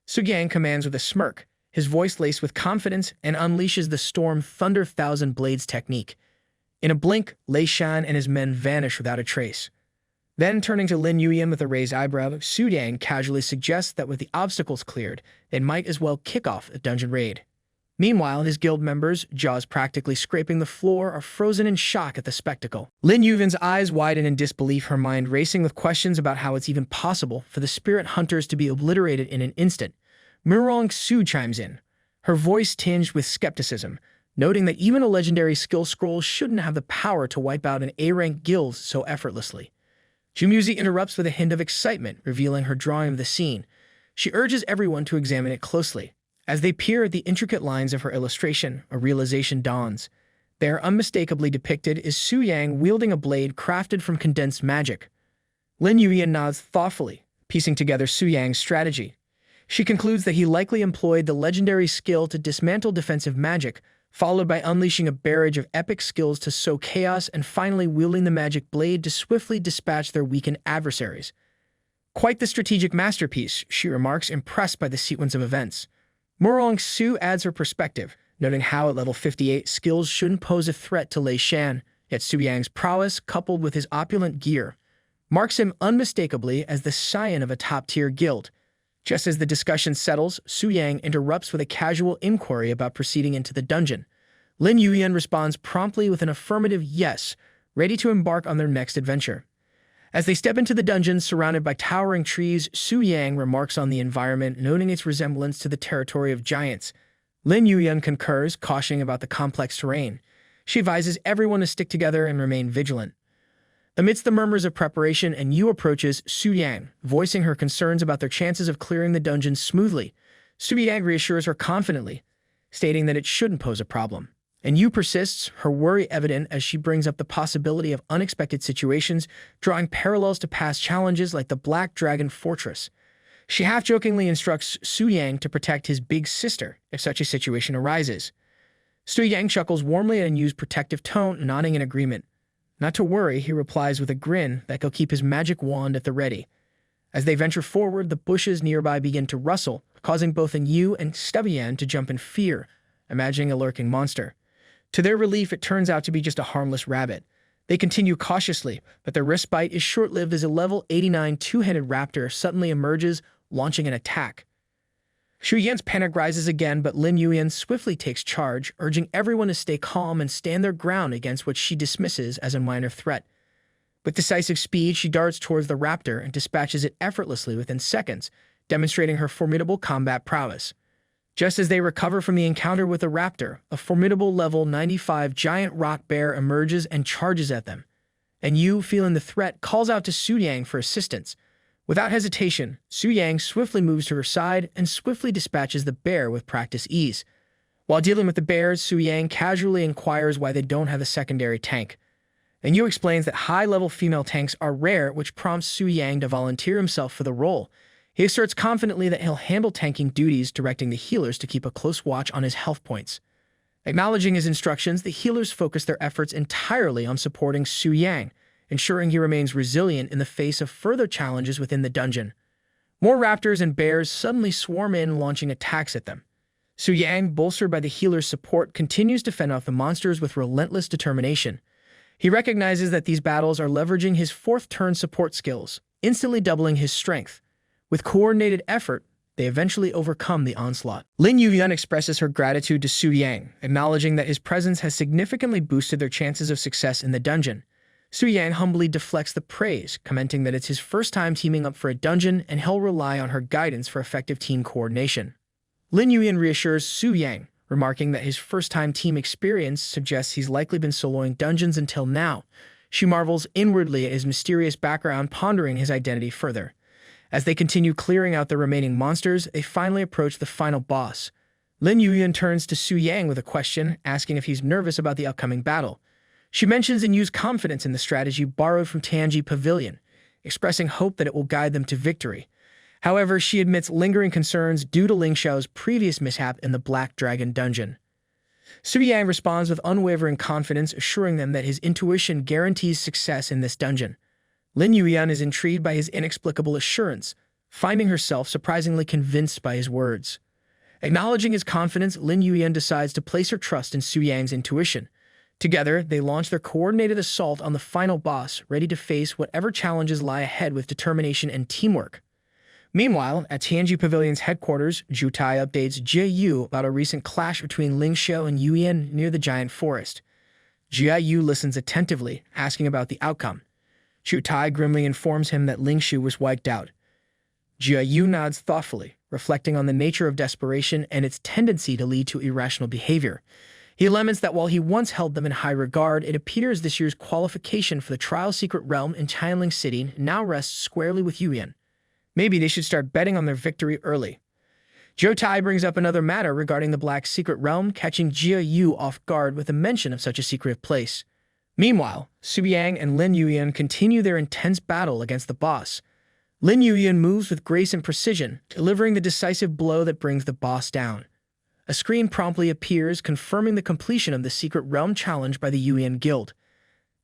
Su Yang commands with a smirk, his voice laced with confidence, and unleashes the Storm Thunder Thousand Blades technique. In a blink, Lei Shan and his men vanish without a trace. Then, turning to Lin Yuyan with a raised eyebrow, Su Yang casually suggests that with the obstacles cleared, they might as well kick off a dungeon raid. Meanwhile, his guild members, jaws practically scraping the floor, are frozen in shock at the spectacle. Lin Yuyan's eyes widen in disbelief, her mind racing with questions about how it's even possible for the spirit hunters to be obliterated in an instant. Murong Su chimes in, her voice tinged with skepticism, noting that even a legendary skill scroll shouldn't have the power to wipe out an A-rank guild so effortlessly. Jumuzi interrupts with a hint of excitement, revealing her drawing of the scene. She urges everyone to examine it closely. As they peer at the intricate lines of her illustration, a realization dawns. There, unmistakably depicted, is Su Yang wielding a blade crafted from condensed magic. Lin Yuyan nods thoughtfully, piecing together Su Yang's strategy. She concludes that he likely employed the legendary skill to dismantle defensive magic, followed by unleashing a barrage of epic skills to sow chaos and finally wielding the magic blade to swiftly dispatch their weakened adversaries. Quite the strategic masterpiece, she remarks, impressed by the sequence of events. Murong Su adds her perspective, noting how at level 58 skills shouldn't pose a threat to Lei Shan, yet Su Yang's prowess, coupled with his opulent gear, marks him unmistakably as the scion of a top-tier guild. Just as the discussion settles, Su Yang interrupts with a casual inquiry about proceeding into the dungeon. Lin Yuyan responds promptly with an affirmative yes, ready to embark on their next adventure. As they step into the dungeon surrounded by towering trees, Su Yang remarks on the environment, noting its resemblance to the territory of giants. Lin Yuyan concurs, cautioning about the complex terrain. She advises everyone to stick together and remain vigilant. Amidst the murmurs of preparation, Yu approaches Su Yang, voicing her concerns about their chances of clearing the dungeon smoothly. Su Yang reassures her confidently, stating that it shouldn't pose a problem. Yu persists, her worry evident as she brings up the possibility of unexpected situations, drawing parallels to past challenges like the Black Dragon Fortress. She half-jokingly instructs Su Yang to protect his big sister if such a situation arises. Su Yang chuckles warmly at Yu's protective tone, nodding in agreement. Not to worry, he replies with a grin that he'll keep his magic wand at the ready. As they venture forward, the bushes nearby begin to rustle, causing both Yu and Stubbian to jump in fear, imagining a lurking monster. To their relief, it turns out to be just a harmless rabbit. They continue cautiously, but their respite is short-lived as a level 89 two-headed raptor suddenly emerges, launching an attack. Shu Yan's panic rises again, but Lin Yuyan swiftly takes charge, urging everyone to stay calm and stand their ground against what she dismisses as a minor threat. With decisive speed, she darts towards the raptor and dispatches it effortlessly within seconds, demonstrating her formidable combat prowess. Just as they recover from the encounter with the raptor, a formidable level 95 giant rock bear emerges and charges at them. Yu, feeling the threat, calls out to Su Yang for assistance. Without hesitation, Su Yang swiftly moves to her side and swiftly dispatches the bear with practiced ease. While dealing with the bears, Su Yang casually inquires why they don't have a secondary tank. Yu explains that high-level female tanks are rare, which prompts Su Yang to volunteer himself for the role. He asserts confidently that he'll handle tanking duties, directing the healers to keep a close watch on his health points. Acknowledging his instructions, the healers focus their efforts entirely on supporting Su Yang, ensuring he remains resilient in the face of further challenges within the dungeon. More raptors and bears suddenly swarm in, launching attacks at them. Su Yang, bolstered by the healer's support, continues to fend off the monsters with relentless determination. He recognizes that these battles are leveraging his fourth-turn support skills, instantly doubling his strength. With coordinated effort, they eventually overcome the onslaught. Lin Yuyan expresses her gratitude to Su Yang, acknowledging that his presence has significantly boosted their chances of success in the dungeon. Su Yang humbly deflects the praise, commenting that it's his first time teaming up for a dungeon and he'll rely on her guidance for effective team coordination. Lin Yuyan reassures Su Yang, remarking that his first-time team experience suggests he's likely been soloing dungeons until now. She marvels inwardly at his mysterious background, pondering his identity further. As they continue clearing out the remaining monsters, they finally approach the final boss. Lin Yuyan turns to Su Yang with a question, asking if he's nervous about the upcoming battle. She mentions and uses confidence in the strategy borrowed from Tianji Pavilion, expressing hope that it will guide them to victory. However, she admits lingering concerns due to Ling Xiao's previous mishap in the Black Dragon dungeon. Su Yang responds with unwavering confidence, assuring them that his intuition guarantees success in this dungeon. Lin Yuyan is intrigued by his inexplicable assurance, finding herself surprisingly convinced by his words. Acknowledging his confidence, Lin Yuyan decides to place her trust in Su Yang's intuition. Together, they launch their coordinated assault on the final boss, ready to face whatever challenges lie ahead with determination and teamwork. Meanwhile, at Tianji Pavilion's headquarters, Zhu Tai updates Jia Yu about a recent clash between Ling Xiao and Yu Yan near the giant forest. Jia Yu listens attentively, asking about the outcome. Zhu Tai grimly informs him that Ling Xiu was wiped out. Jia Yu nods thoughtfully, reflecting on the nature of desperation and its tendency to lead to irrational behavior. He laments that while he once held them in high regard, it appears this year's qualification for the Trial Secret Realm in Tianling City now rests squarely with Yu Yan. Maybe they should start betting on their victory early. Zhou Tai brings up another matter regarding the Black Secret Realm, catching Jia Yu off guard with a mention of such a secretive place. Meanwhile, Su Yang and Lin Yuyan continue their intense battle against the boss. Lin Yuyan moves with grace and precision, delivering the decisive blow that brings the boss down. A screen promptly appears, confirming the completion of the Secret Realm challenge by the Yuyan Guild.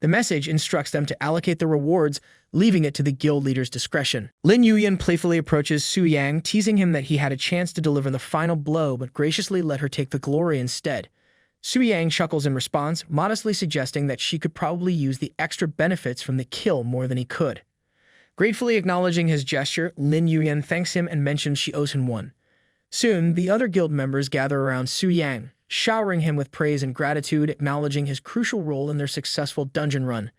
The message instructs them to allocate the rewards, leaving it to the guild leader's discretion. Lin Yuyan playfully approaches Su Yang, teasing him that he had a chance to deliver the final blow but graciously let her take the glory instead. Su Yang chuckles in response, modestly suggesting that she could probably use the extra benefits from the kill more than he could. Gratefully acknowledging his gesture, Lin Yuyan thanks him and mentions she owes him one. Soon, the other guild members gather around Su Yang, showering him with praise and gratitude, acknowledging his crucial role in their successful dungeon run.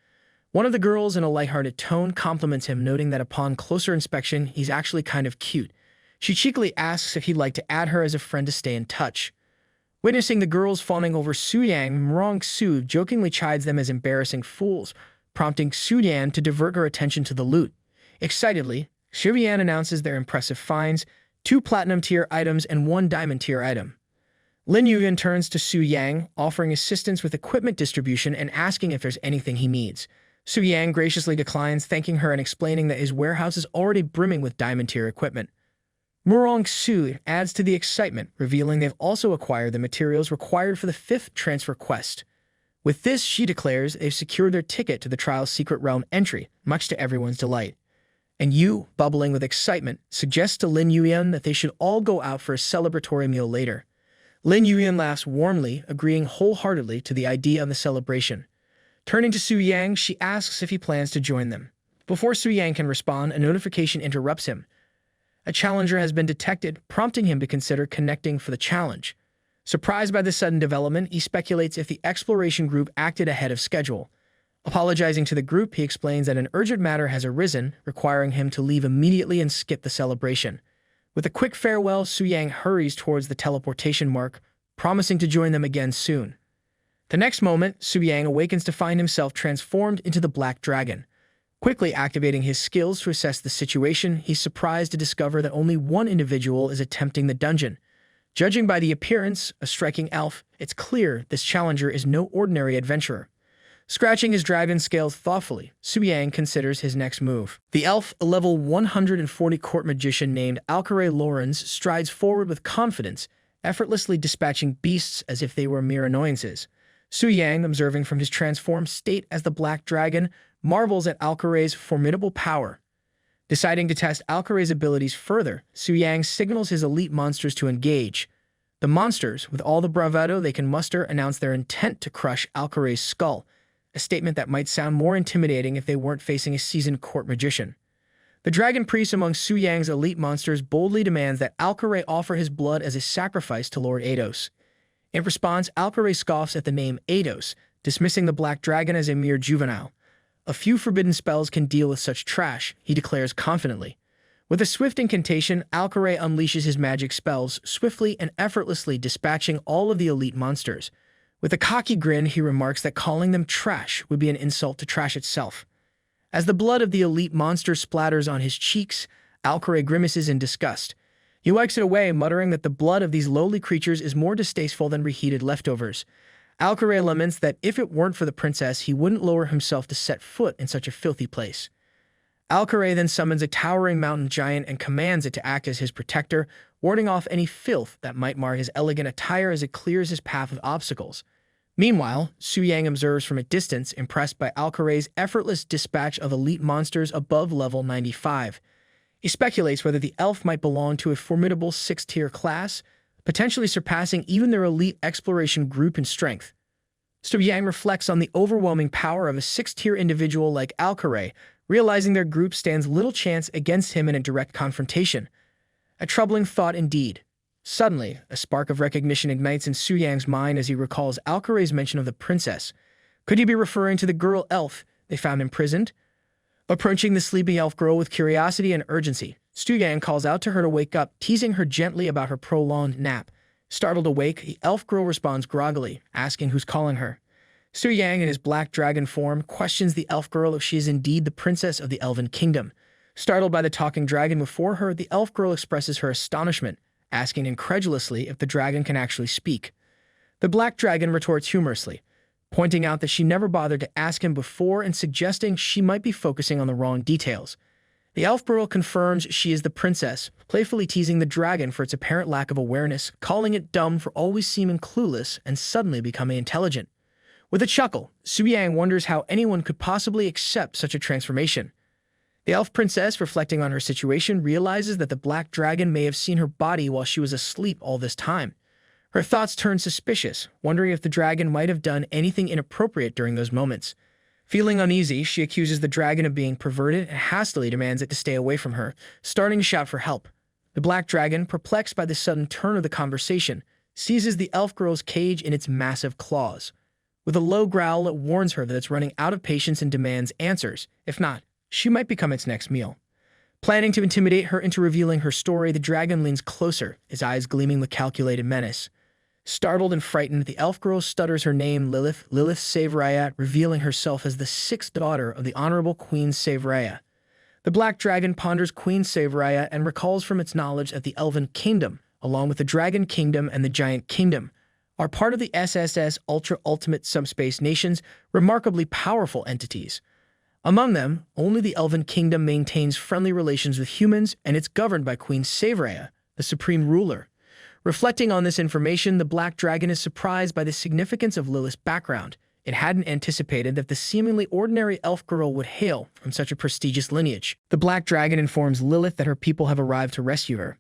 One of the girls, in a lighthearted tone, compliments him, noting that upon closer inspection, he's actually kind of cute. She cheekily asks if he'd like to add her as a friend to stay in touch. Witnessing the girls fawning over Su Yang, Mrong Su jokingly chides them as embarrassing fools, prompting Su Yan to divert her attention to the loot. Excitedly, Su Yan announces their impressive finds, 2 platinum-tier items and 1 diamond-tier item. Lin Yuyan turns to Su Yang, offering assistance with equipment distribution and asking if there's anything he needs. Su Yang graciously declines, thanking her and explaining that his warehouse is already brimming with diamond-tier equipment. Murong Su adds to the excitement, revealing they've also acquired the materials required for the 5th transfer quest. With this, she declares they've secured their ticket to the Trial's Secret Realm entry, much to everyone's delight. And Yu, bubbling with excitement, suggests to Lin Yuyan that they should all go out for a celebratory meal later. Lin Yuyan laughs warmly, agreeing wholeheartedly to the idea of the celebration. Turning to Su Yang, she asks if he plans to join them. Before Su Yang can respond, a notification interrupts him. A challenger has been detected, prompting him to consider connecting for the challenge. Surprised by this sudden development, he speculates if the exploration group acted ahead of schedule. Apologizing to the group, he explains that an urgent matter has arisen, requiring him to leave immediately and skip the celebration. With a quick farewell, Su Yang hurries towards the teleportation mark, promising to join them again soon. The next moment, Su Yang awakens to find himself transformed into the Black Dragon. Quickly activating his skills to assess the situation, he's surprised to discover that only one individual is attempting the dungeon. Judging by the appearance, a striking elf, it's clear this challenger is no ordinary adventurer. Scratching his dragon scales thoughtfully, Su Yang considers his next move. The elf, a level 140 court magician named Alcaray Lawrence, strides forward with confidence, effortlessly dispatching beasts as if they were mere annoyances. Su Yang, observing from his transformed state as the Black Dragon, marvels at Alcare's formidable power. Deciding to test Alcare's abilities further, Su Yang signals his elite monsters to engage. The monsters, with all the bravado they can muster, announce their intent to crush Alcare's skull, a statement that might sound more intimidating if they weren't facing a seasoned court magician. The dragon priest among Su Yang's elite monsters boldly demands that Alcare offer his blood as a sacrifice to Lord Athos. In response, Alcare scoffs at the name Athos, dismissing the Black Dragon as a mere juvenile. A few forbidden spells can deal with such trash, he declares confidently. With a swift incantation, Alcare unleashes his magic spells, swiftly and effortlessly dispatching all of the elite monsters. With a cocky grin, he remarks that calling them trash would be an insult to trash itself. As the blood of the elite monster splatters on his cheeks, Alcare grimaces in disgust. He wipes it away, muttering that the blood of these lowly creatures is more distasteful than reheated leftovers. Alcare laments that if it weren't for the princess, he wouldn't lower himself to set foot in such a filthy place. Alcare then summons a towering mountain giant and commands it to act as his protector, warding off any filth that might mar his elegant attire as it clears his path of obstacles. Meanwhile, Su Yang observes from a distance, impressed by Alcare's effortless dispatch of elite monsters above level 95. He speculates whether the elf might belong to a formidable 6th-tier class, potentially surpassing even their elite exploration group in strength. Su Yang reflects on the overwhelming power of a 6th-tier individual like Alcare, realizing their group stands little chance against him in a direct confrontation. A troubling thought indeed. Suddenly, a spark of recognition ignites in Su Yang's mind as he recalls Alcare's mention of the princess. Could he be referring to the girl elf they found imprisoned? Approaching the sleepy elf girl with curiosity and urgency, Su Yang calls out to her to wake up, teasing her gently about her prolonged nap. Startled awake, the elf girl responds groggily, asking who's calling her. Su Yang, in his black dragon form, questions the elf girl if she is indeed the princess of the Elven Kingdom. Startled by the talking dragon before her, the elf girl expresses her astonishment, asking incredulously if the dragon can actually speak. The black dragon retorts humorously, pointing out that she never bothered to ask him before and suggesting she might be focusing on the wrong details. The elf girl confirms she is the princess, playfully teasing the dragon for its apparent lack of awareness, calling it dumb for always seeming clueless and suddenly becoming intelligent. With a chuckle, Su Yang wonders how anyone could possibly accept such a transformation. The elf princess, reflecting on her situation, realizes that the black dragon may have seen her body while she was asleep all this time. Her thoughts turn suspicious, wondering if the dragon might have done anything inappropriate during those moments. Feeling uneasy, she accuses the dragon of being perverted and hastily demands it to stay away from her, starting to shout for help. The black dragon, perplexed by the sudden turn of the conversation, seizes the elf girl's cage in its massive claws. With a low growl, it warns her that it's running out of patience and demands answers. If not, she might become its next meal. Planning to intimidate her into revealing her story, the dragon leans closer, his eyes gleaming with calculated menace. Startled and frightened, the elf girl stutters her name, Lilith Savraya, revealing herself as the 6th daughter of the Honorable Queen Savraya. The black dragon ponders Queen Savraya and recalls from its knowledge that the Elven Kingdom, along with the Dragon Kingdom and the Giant Kingdom, are part of the SSS Ultra-Ultimate Subspace Nations, remarkably powerful entities. Among them, only the Elven Kingdom maintains friendly relations with humans, and it's governed by Queen Savraya, the supreme ruler. Reflecting on this information, the Black Dragon is surprised by the significance of Lilith's background. It hadn't anticipated that the seemingly ordinary elf girl would hail from such a prestigious lineage. The Black Dragon informs Lilith that her people have arrived to rescue her.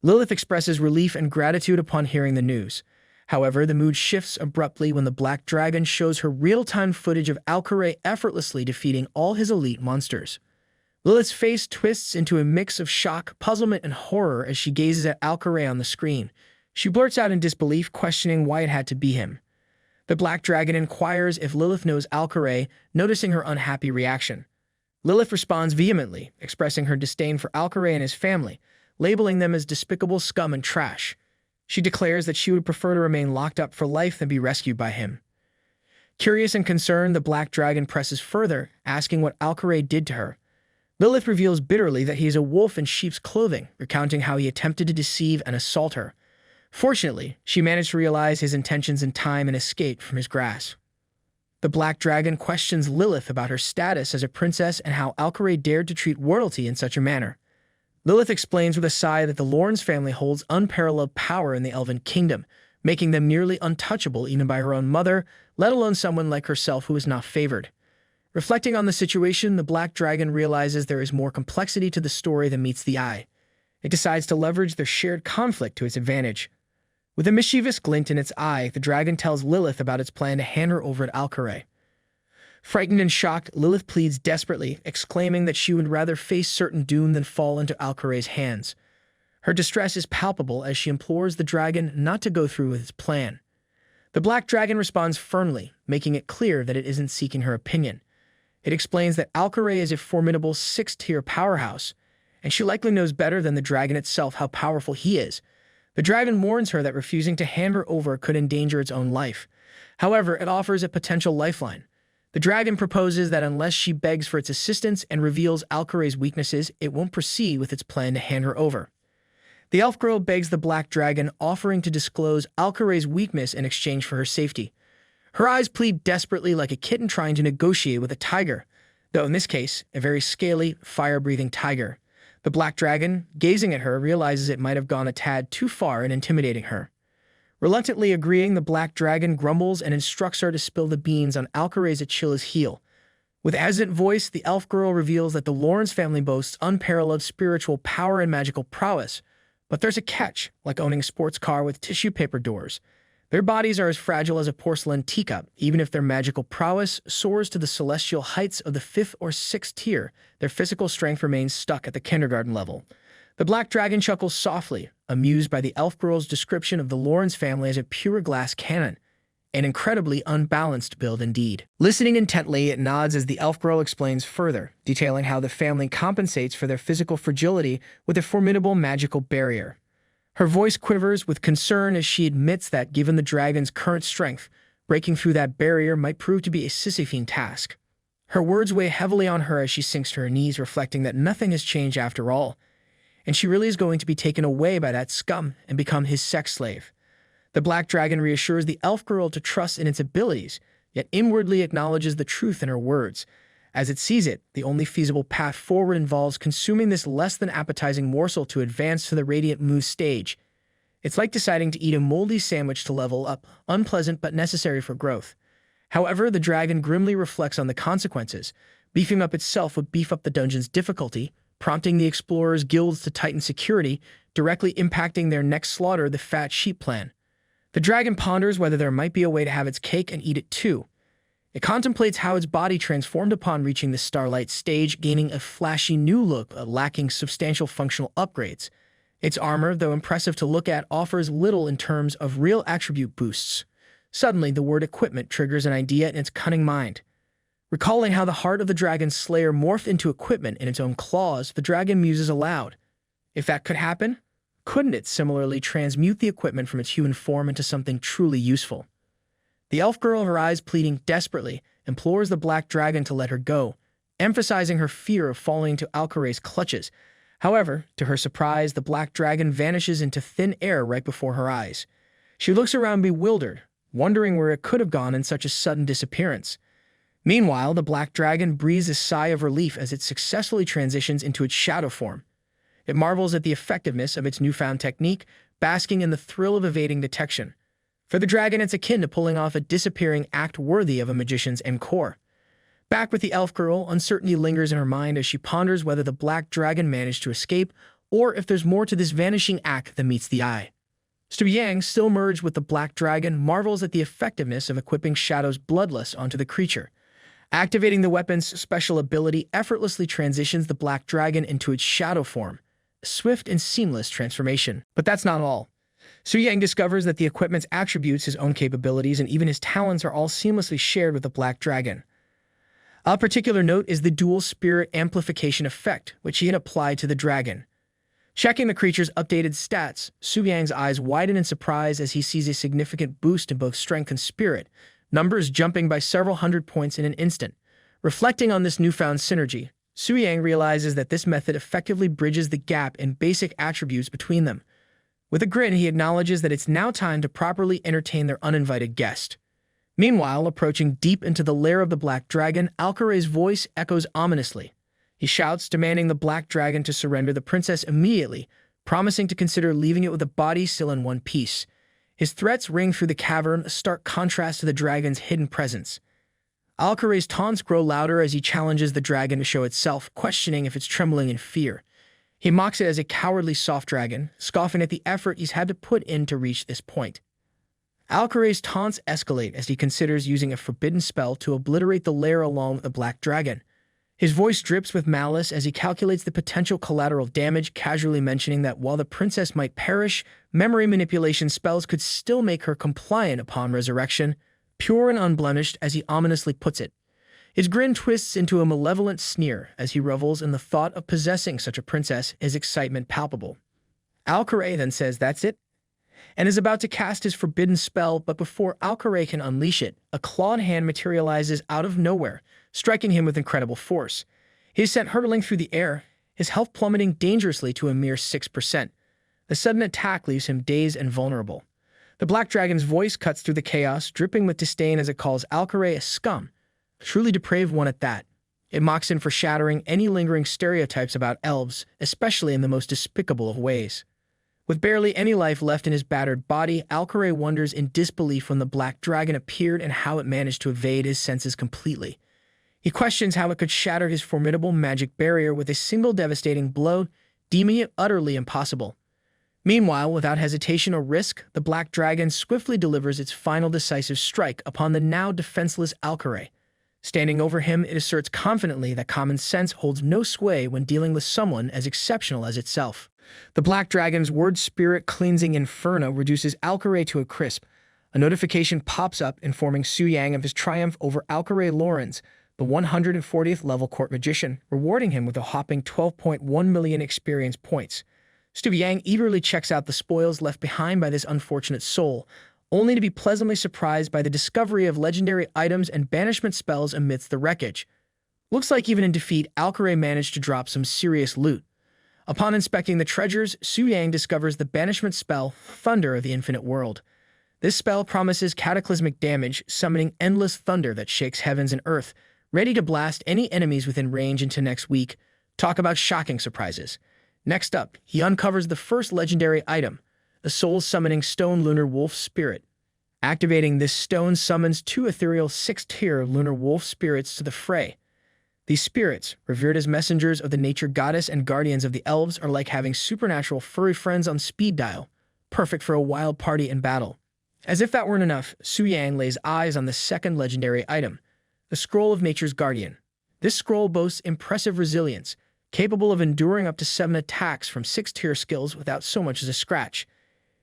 Lilith expresses relief and gratitude upon hearing the news. However, the mood shifts abruptly when the Black Dragon shows her real-time footage of Alcare effortlessly defeating all his elite monsters. Lilith's face twists into a mix of shock, puzzlement, and horror as she gazes at Alcare on the screen. She blurts out in disbelief, questioning why it had to be him. The Black Dragon inquires if Lilith knows Alcare, noticing her unhappy reaction. Lilith responds vehemently, expressing her disdain for Alcare and his family, labeling them as despicable scum and trash. She declares that she would prefer to remain locked up for life than be rescued by him. Curious and concerned, the Black Dragon presses further, asking what Alcare did to her. Lilith reveals bitterly that he is a wolf in sheep's clothing, recounting how he attempted to deceive and assault her. Fortunately, she managed to realize his intentions in time and escape from his grasp. The Black Dragon questions Lilith about her status as a princess and how Alcare dared to treat royalty in such a manner. Lilith explains with a sigh that the Lorne's family holds unparalleled power in the Elven Kingdom, making them nearly untouchable even by her own mother, let alone someone like herself who is not favored. Reflecting on the situation, the Black Dragon realizes there is more complexity to the story than meets the eye. It decides to leverage their shared conflict to its advantage. With a mischievous glint in its eye, the dragon tells Lilith about its plan to hand her over to Alcaray. Frightened and shocked, Lilith pleads desperately, exclaiming that she would rather face certain doom than fall into Alcaray's hands. Her distress is palpable as she implores the dragon not to go through with its plan. The Black Dragon responds firmly, making it clear that it isn't seeking her opinion. It explains that Alcaray is a formidable 6th-tier powerhouse, and she likely knows better than the dragon itself how powerful he is. The dragon warns her that refusing to hand her over could endanger its own life. However, it offers a potential lifeline. The dragon proposes that unless she begs for its assistance and reveals Alcaray's weaknesses, it won't proceed with its plan to hand her over. The elf girl begs the Black Dragon, offering to disclose Alcaray's weakness in exchange for her safety. Her eyes plead desperately like a kitten trying to negotiate with a tiger, though in this case, a very scaly, fire-breathing tiger. The Black Dragon, gazing at her, realizes it might have gone a tad too far in intimidating her. Reluctantly agreeing, the Black Dragon grumbles and instructs her to spill the beans on Alcaray's Achilles' heel. With hesitant voice, the elf girl reveals that the Lawrence family boasts unparalleled spiritual power and magical prowess. But there's a catch, like owning a sports car with tissue paper doors. Their bodies are as fragile as a porcelain teacup. Even if their magical prowess soars to the celestial heights of the 5th or 6th tier, their physical strength remains stuck at the kindergarten level. The Black Dragon chuckles softly, amused by the elf girl's description of the Lawrence family as a pure glass cannon. An incredibly unbalanced build indeed. Listening intently, it nods as the elf girl explains further, detailing how the family compensates for their physical fragility with a formidable magical barrier. Her voice quivers with concern as she admits that, given the dragon's current strength, breaking through that barrier might prove to be a Sisyphean task. Her words weigh heavily on her as she sinks to her knees, reflecting that nothing has changed after all, and she really is going to be taken away by that scum and become his sex slave. The Black Dragon reassures the elf girl to trust in its abilities, yet inwardly acknowledges the truth in her words. As it sees it, the only feasible path forward involves consuming this less-than-appetizing morsel to advance to the Radiant Moose stage. It's like deciding to eat a moldy sandwich to level up, unpleasant but necessary for growth. However, the dragon grimly reflects on the consequences. Beefing up itself would beef up the dungeon's difficulty, prompting the explorers' guilds to tighten security, directly impacting their next slaughter, the Fat Sheep plan. The dragon ponders whether there might be a way to have its cake and eat it too. It contemplates how its body transformed upon reaching the Starlight stage, gaining a flashy new look, lacking substantial functional upgrades. Its armor, though impressive to look at, offers little in terms of real attribute boosts. Suddenly, the word equipment triggers an idea in its cunning mind. Recalling how the heart of the dragon's slayer morphed into equipment in its own claws, the dragon muses aloud. If that could happen, couldn't it similarly transmute the equipment from its human form into something truly useful? The elf girl, her eyes pleading desperately, implores the Black Dragon to let her go, emphasizing her fear of falling into Alcaray's clutches. However, to her surprise, the Black Dragon vanishes into thin air right before her eyes. She looks around bewildered, wondering where it could have gone in such a sudden disappearance. Meanwhile, the Black Dragon breathes a sigh of relief as it successfully transitions into its shadow form. It marvels at the effectiveness of its newfound technique, basking in the thrill of evading detection. For the dragon, it's akin to pulling off a disappearing act worthy of a magician's encore. Back with the elf girl, uncertainty lingers in her mind as she ponders whether the Black Dragon managed to escape, or if there's more to this vanishing act than meets the eye. Stu Yang, still merged with the Black Dragon, marvels at the effectiveness of equipping Shadow's Bloodlust onto the creature. Activating the weapon's special ability effortlessly transitions the Black Dragon into its shadow form, a swift and seamless transformation. But that's not all. Su Yang discovers that the equipment's attributes, his own capabilities, and even his talents are all seamlessly shared with the Black Dragon. Of particular note is the dual spirit amplification effect, which he had applied to the dragon. Checking the creature's updated stats, Su Yang's eyes widen in surprise as he sees a significant boost in both strength and spirit, numbers jumping by several hundred points in an instant. Reflecting on this newfound synergy, Su Yang realizes that this method effectively bridges the gap in basic attributes between them. With a grin, he acknowledges that it's now time to properly entertain their uninvited guest. Meanwhile, approaching deep into the lair of the Black Dragon, Alcaray's voice echoes ominously. He shouts, demanding the black dragon to surrender the princess immediately, promising to consider leaving it with the body still in one piece. His threats ring through the cavern, a stark contrast to the dragon's hidden presence. Alcare's taunts grow louder as he challenges the dragon to show itself, questioning if it's trembling in fear. He mocks it as a cowardly soft dragon, scoffing at the effort he's had to put in to reach this point. Alcare's taunts escalate as he considers using a forbidden spell to obliterate the lair along with the black dragon. His voice drips with malice as he calculates the potential collateral damage, casually mentioning that while the princess might perish, memory manipulation spells could still make her compliant upon resurrection, pure and unblemished as he ominously puts it. His grin twists into a malevolent sneer as he revels in the thought of possessing such a princess, his excitement palpable. Alcare then says that's it, and is about to cast his forbidden spell, but before Alcare can unleash it, a clawed hand materializes out of nowhere, striking him with incredible force. He is sent hurtling through the air, his health plummeting dangerously to a mere 6%. The sudden attack leaves him dazed and vulnerable. The black dragon's voice cuts through the chaos, dripping with disdain as it calls Alcare a scum, a truly depraved one at that. It mocks him for shattering any lingering stereotypes about elves, especially in the most despicable of ways. With barely any life left in his battered body, Alcare wonders in disbelief when the black dragon appeared and how it managed to evade his senses completely. He questions how it could shatter his formidable magic barrier with a single devastating blow, deeming it utterly impossible. Meanwhile, without hesitation or risk, the black dragon swiftly delivers its final decisive strike upon the now defenseless Alcare. Standing over him, it asserts confidently that common sense holds no sway when dealing with someone as exceptional as itself. The black dragon's word spirit cleansing inferno reduces Alcare to a crisp. A notification pops up informing Su Yang of his triumph over Alcare Lorenz, the 140th level court magician, rewarding him with a whopping 12.1 million experience points. Su Yang eagerly checks out the spoils left behind by this unfortunate soul, only to be pleasantly surprised by the discovery of legendary items and banishment spells amidst the wreckage. Looks like even in defeat, Alcare managed to drop some serious loot. Upon inspecting the treasures, Su Yang discovers the banishment spell, Thunder of the Infinite World. This spell promises cataclysmic damage, summoning endless thunder that shakes heavens and earth, ready to blast any enemies within range into next week. Talk about shocking surprises. Next up, he uncovers the first legendary item, the soul-summoning stone lunar wolf spirit. Activating this stone summons 2 ethereal 6th-tier lunar wolf spirits to the fray. These spirits, revered as messengers of the nature goddess and guardians of the elves, are like having supernatural furry friends on speed dial, perfect for a wild party in battle. As if that weren't enough, Su Yang lays eyes on the second legendary item, the Scroll of Nature's Guardian. This scroll boasts impressive resilience, capable of enduring up to 7 attacks from 6th-tier skills without so much as a scratch.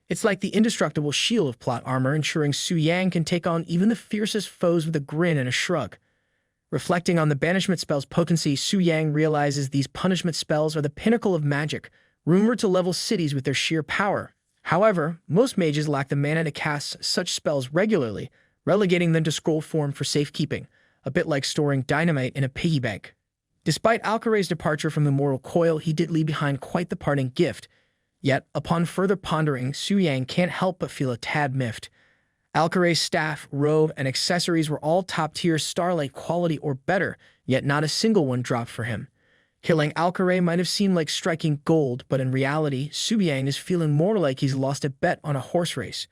It's like the indestructible shield of plot armor, ensuring Su Yang can take on even the fiercest foes with a grin and a shrug. Reflecting on the banishment spell's potency, Su Yang realizes these punishment spells are the pinnacle of magic, rumored to level cities with their sheer power. However, most mages lack the mana to cast such spells regularly, relegating them to scroll form for safekeeping, a bit like storing dynamite in a piggy bank. Despite Alcare's departure from the mortal coil, he did leave behind quite the parting gift. Yet, upon further pondering, Su Yang can't help but feel a tad miffed. Alcare's staff, robe, and accessories were all top-tier Starlight quality or better, yet not a single one dropped for him. Killing Alcare might have seemed like striking gold, but in reality, Su Yang is feeling more like he's lost a bet on a horse race.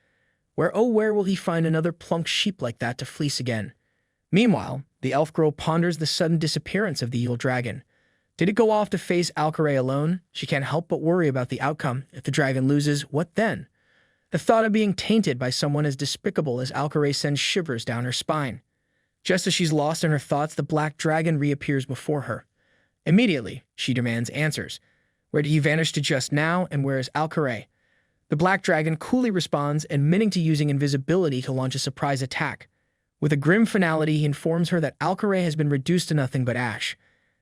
Where will he find another plunk sheep like that to fleece again? Meanwhile, the elf girl ponders the sudden disappearance of the evil dragon. Did it go off to face Alcare alone? She can't help but worry about the outcome. If the dragon loses, what then? The thought of being tainted by someone as despicable as Alcare sends shivers down her spine. Just as she's lost in her thoughts, the black dragon reappears before her. Immediately, she demands answers. Where did he vanish to just now, and where is Alcare? The black dragon coolly responds, admitting to using invisibility to launch a surprise attack. With a grim finality, he informs her that Alcare has been reduced to nothing but ash.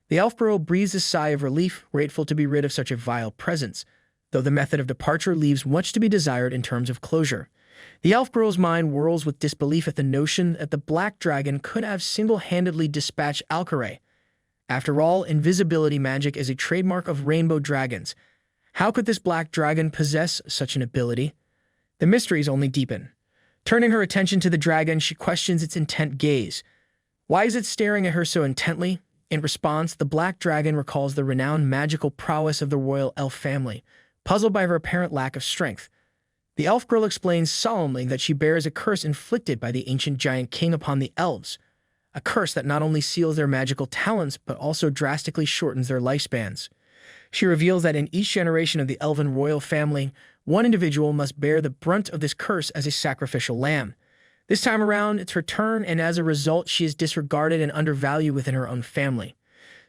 The elf girl breathes a sigh of relief, grateful to be rid of such a vile presence, though the method of departure leaves much to be desired in terms of closure. The elf girl's mind whirls with disbelief at the notion that the black dragon could have single-handedly dispatched Alcare. After all, invisibility magic is a trademark of rainbow dragons. How could this black dragon possess such an ability? The mysteries only deepen. Turning her attention to the dragon, she questions its intent gaze. Why is it staring at her so intently? In response, the Black Dragon recalls the renowned magical prowess of the royal elf family, puzzled by her apparent lack of strength. The elf girl explains solemnly that she bears a curse inflicted by the ancient giant king upon the elves, a curse that not only seals their magical talents but also drastically shortens their lifespans. She reveals that in each generation of the elven royal family, one individual must bear the brunt of this curse as a sacrificial lamb. This time around, it's her turn, and as a result, she is disregarded and undervalued within her own family.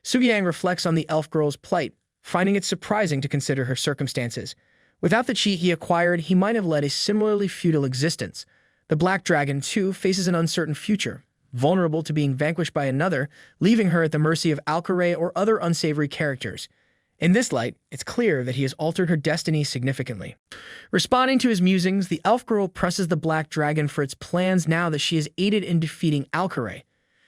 Su-Yang reflects on the elf girl's plight, finding it surprising to consider her circumstances. Without the chi he acquired, he might have led a similarly futile existence. The Black Dragon, too, faces an uncertain future, vulnerable to being vanquished by another, leaving her at the mercy of Alcaray or other unsavory characters. In this light, it's clear that he has altered her destiny significantly. Responding to his musings, the elf girl presses the Black Dragon for its plans now that she has aided in defeating Alcaray.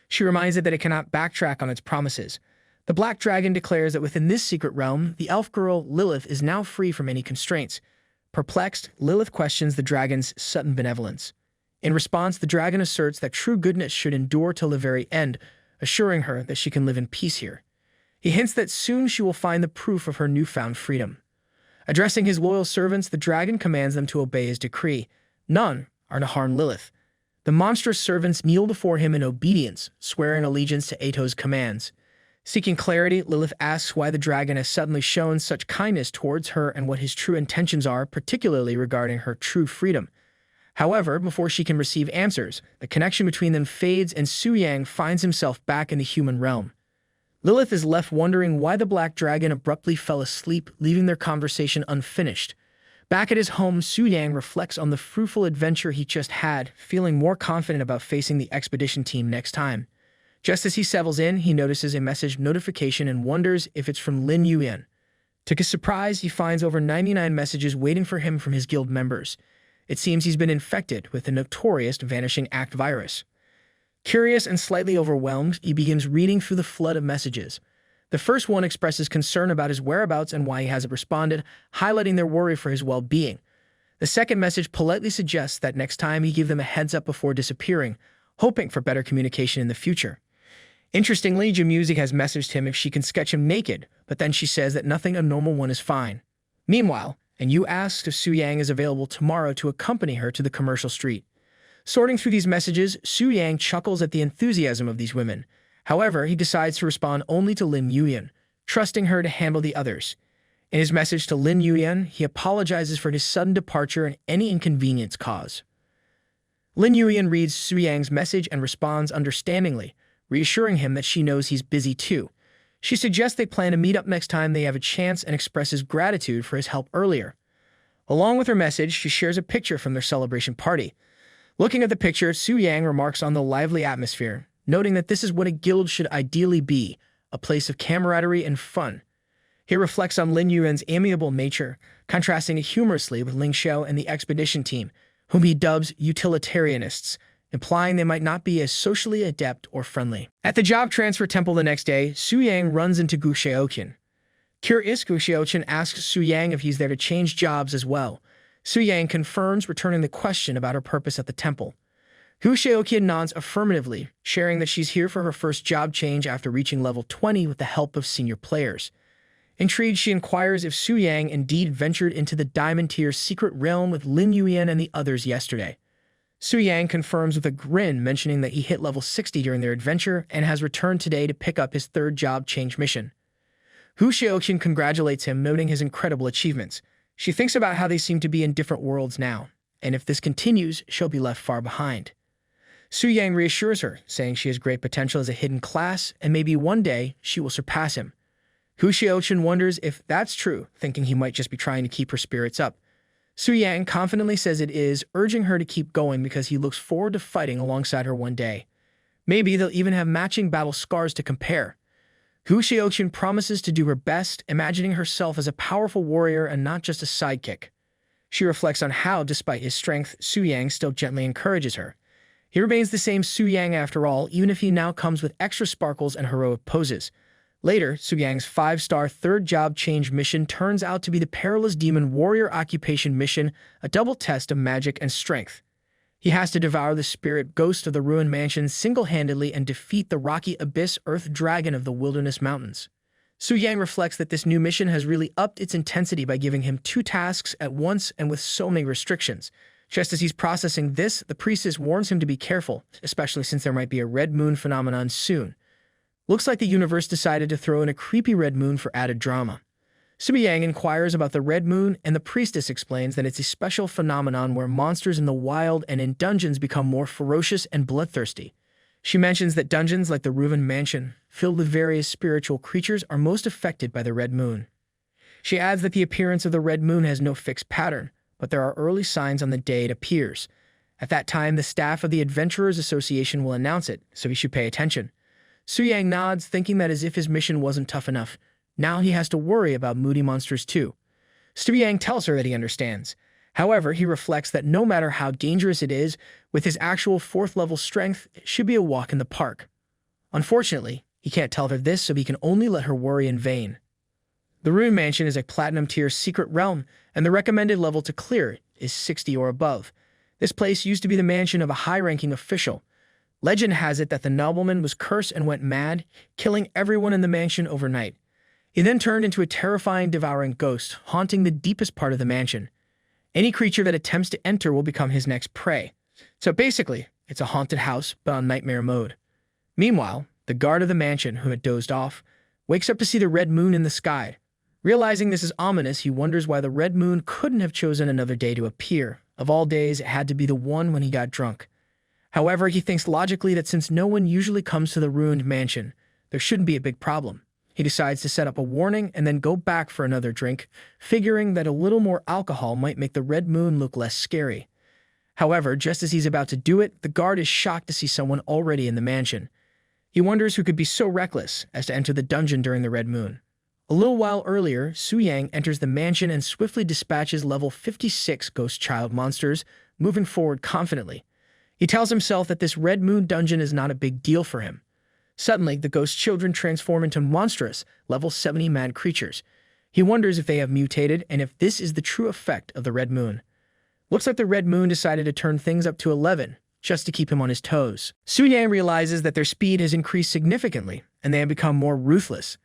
She reminds it that it cannot backtrack on its promises. The Black Dragon declares that within this secret realm, the elf girl, Lilith, is now free from any constraints. Perplexed, Lilith questions the dragon's sudden benevolence. In response, the dragon asserts that true goodness should endure till the very end, assuring her that she can live in peace here. He hints that soon she will find the proof of her newfound freedom. Addressing his loyal servants, the dragon commands them to obey his decree. None are to harm Lilith. The monstrous servants kneel before him in obedience, swearing allegiance to Athos' commands. Seeking clarity, Lilith asks why the dragon has suddenly shown such kindness towards her and what his true intentions are, particularly regarding her true freedom. However, before she can receive answers, the connection between them fades and Su-Yang finds himself back in the human realm. Lilith is left wondering why the Black Dragon abruptly fell asleep, leaving their conversation unfinished. Back at his home, Su-Yang reflects on the fruitful adventure he just had, feeling more confident about facing the expedition team next time. Just as he settles in, he notices a message notification and wonders if it's from Lin Yuyan. To his surprise, he finds over 99 messages waiting for him from his guild members. It seems he's been infected with the notorious Vanishing Act virus. Curious and slightly overwhelmed, he begins reading through the flood of messages. The first one expresses concern about his whereabouts and why he hasn't responded, highlighting their worry for his well-being. The second message politely suggests that next time he give them a heads up before disappearing, hoping for better communication in the future. Interestingly, Jamusic has messaged him if she can sketch him naked, but then she says that nothing abnormal one is fine. Meanwhile, and Yu asks if Su-Yang is available tomorrow to accompany her to the commercial street. Sorting through these messages, Su-Yang chuckles at the enthusiasm of these women. However, he decides to respond only to Lin Yuyan, trusting her to handle the others. In his message to Lin Yuyan, he apologizes for his sudden departure and any inconvenience caused. Lin Yuyan reads Su-Yang's message and responds understandingly, reassuring him that she knows he's busy too. She suggests they plan to meet up next time they have a chance and expresses gratitude for his help earlier. Along with her message, she shares a picture from their celebration party. Looking at the picture, Su-Yang remarks on the lively atmosphere, noting that this is what a guild should ideally be, a place of camaraderie and fun. He reflects on Lin Yuan's amiable nature, contrasting it humorously with Ling Xiao and the expedition team, whom he dubs utilitarianists, implying they might not be as socially adept or friendly. At the job transfer temple the next day, Su-Yang runs into Gu Xiaoqian. Curious, Gu Xiaoqian asks Su-Yang if he's there to change jobs as well. Su-Yang confirms, returning the question about her purpose at the temple. Gu Xiaoqian nods affirmatively, sharing that she's here for her first job change after reaching level 20 with the help of senior players. Intrigued, she inquires if Su-Yang indeed ventured into the Diamond Tier's secret realm with Lin Yuyan and the others yesterday. Su-Yang confirms with a grin, mentioning that he hit level 60 during their adventure and has returned today to pick up his third job change mission. Gu Xiaoqian congratulates him, noting his incredible achievements. She thinks about how they seem to be in different worlds now, and if this continues, she'll be left far behind. Su-Yang reassures her, saying she has great potential as a hidden class, and maybe one day she will surpass him. Gu Xiaoqian wonders if that's true, thinking he might just be trying to keep her spirits up. Su-Yang confidently says it is, urging her to keep going because he looks forward to fighting alongside her one day. Maybe they'll even have matching battle scars to compare. Gu Xiaoqian promises to do her best, imagining herself as a powerful warrior and not just a sidekick. She reflects on how, despite his strength, Su-Yang still gently encourages her. He remains the same Su-Yang after all, even if he now comes with extra sparkles and heroic poses. Later, Su-Yang's 5-star third job change mission turns out to be the Perilous Demon Warrior Occupation mission, a double test of magic and strength. He has to devour the spirit ghost of the ruined mansion single-handedly and defeat the rocky abyss earth dragon of the wilderness mountains. Su Yang reflects that this new mission has really upped its intensity by giving him 2 tasks at once and with so many restrictions. Just as he's processing this, the priestess warns him to be careful, especially since there might be a red moon phenomenon soon. Looks like the universe decided to throw in a creepy red moon for added drama. Su Yang inquires about the red moon, and the priestess explains that it's a special phenomenon where monsters in the wild and in dungeons become more ferocious and bloodthirsty. She mentions that dungeons like the ruined mansion, filled with various spiritual creatures, are most affected by the red moon. She adds that the appearance of the red moon has no fixed pattern, but there are early signs on the day it appears. At that time, the staff of the Adventurers Association will announce it, so he should pay attention. Su Yang nods, thinking that as if his mission wasn't tough enough, now he has to worry about moody monsters too. Su Yang tells her that he understands. However, he reflects that no matter how dangerous it is, with his actual 4th-level strength, it should be a walk in the park. Unfortunately, he can't tell her this, so he can only let her worry in vain. The Ruined Mansion is a Platinum-tier secret realm, and the recommended level to clear it is 60 or above. This place used to be the mansion of a high-ranking official. Legend has it that the nobleman was cursed and went mad, killing everyone in the mansion overnight. He then turned into a terrifying, devouring ghost, haunting the deepest part of the mansion. Any creature that attempts to enter will become his next prey. So basically, it's a haunted house, but on nightmare mode. Meanwhile, the guard of the mansion, who had dozed off, wakes up to see the red moon in the sky. Realizing this is ominous, he wonders why the red moon couldn't have chosen another day to appear. Of all days, it had to be the one when he got drunk. However, he thinks logically that since no one usually comes to the ruined mansion, there shouldn't be a big problem. He decides to set up a warning and then go back for another drink, figuring that a little more alcohol might make the red moon look less scary. However, just as he's about to do it, the guard is shocked to see someone already in the mansion. He wonders who could be so reckless as to enter the dungeon during the red moon. A little while earlier, Su Yang enters the mansion and swiftly dispatches level 56 ghost child monsters, moving forward confidently. He tells himself that this red moon dungeon is not a big deal for him. Suddenly, the ghost children transform into monstrous, level 70 mad creatures. He wonders if they have mutated and if this is the true effect of the red moon. Looks like the red moon decided to turn things up to 11, just to keep him on his toes. Su Yang realizes that their speed has increased significantly, and they have become more ruthless.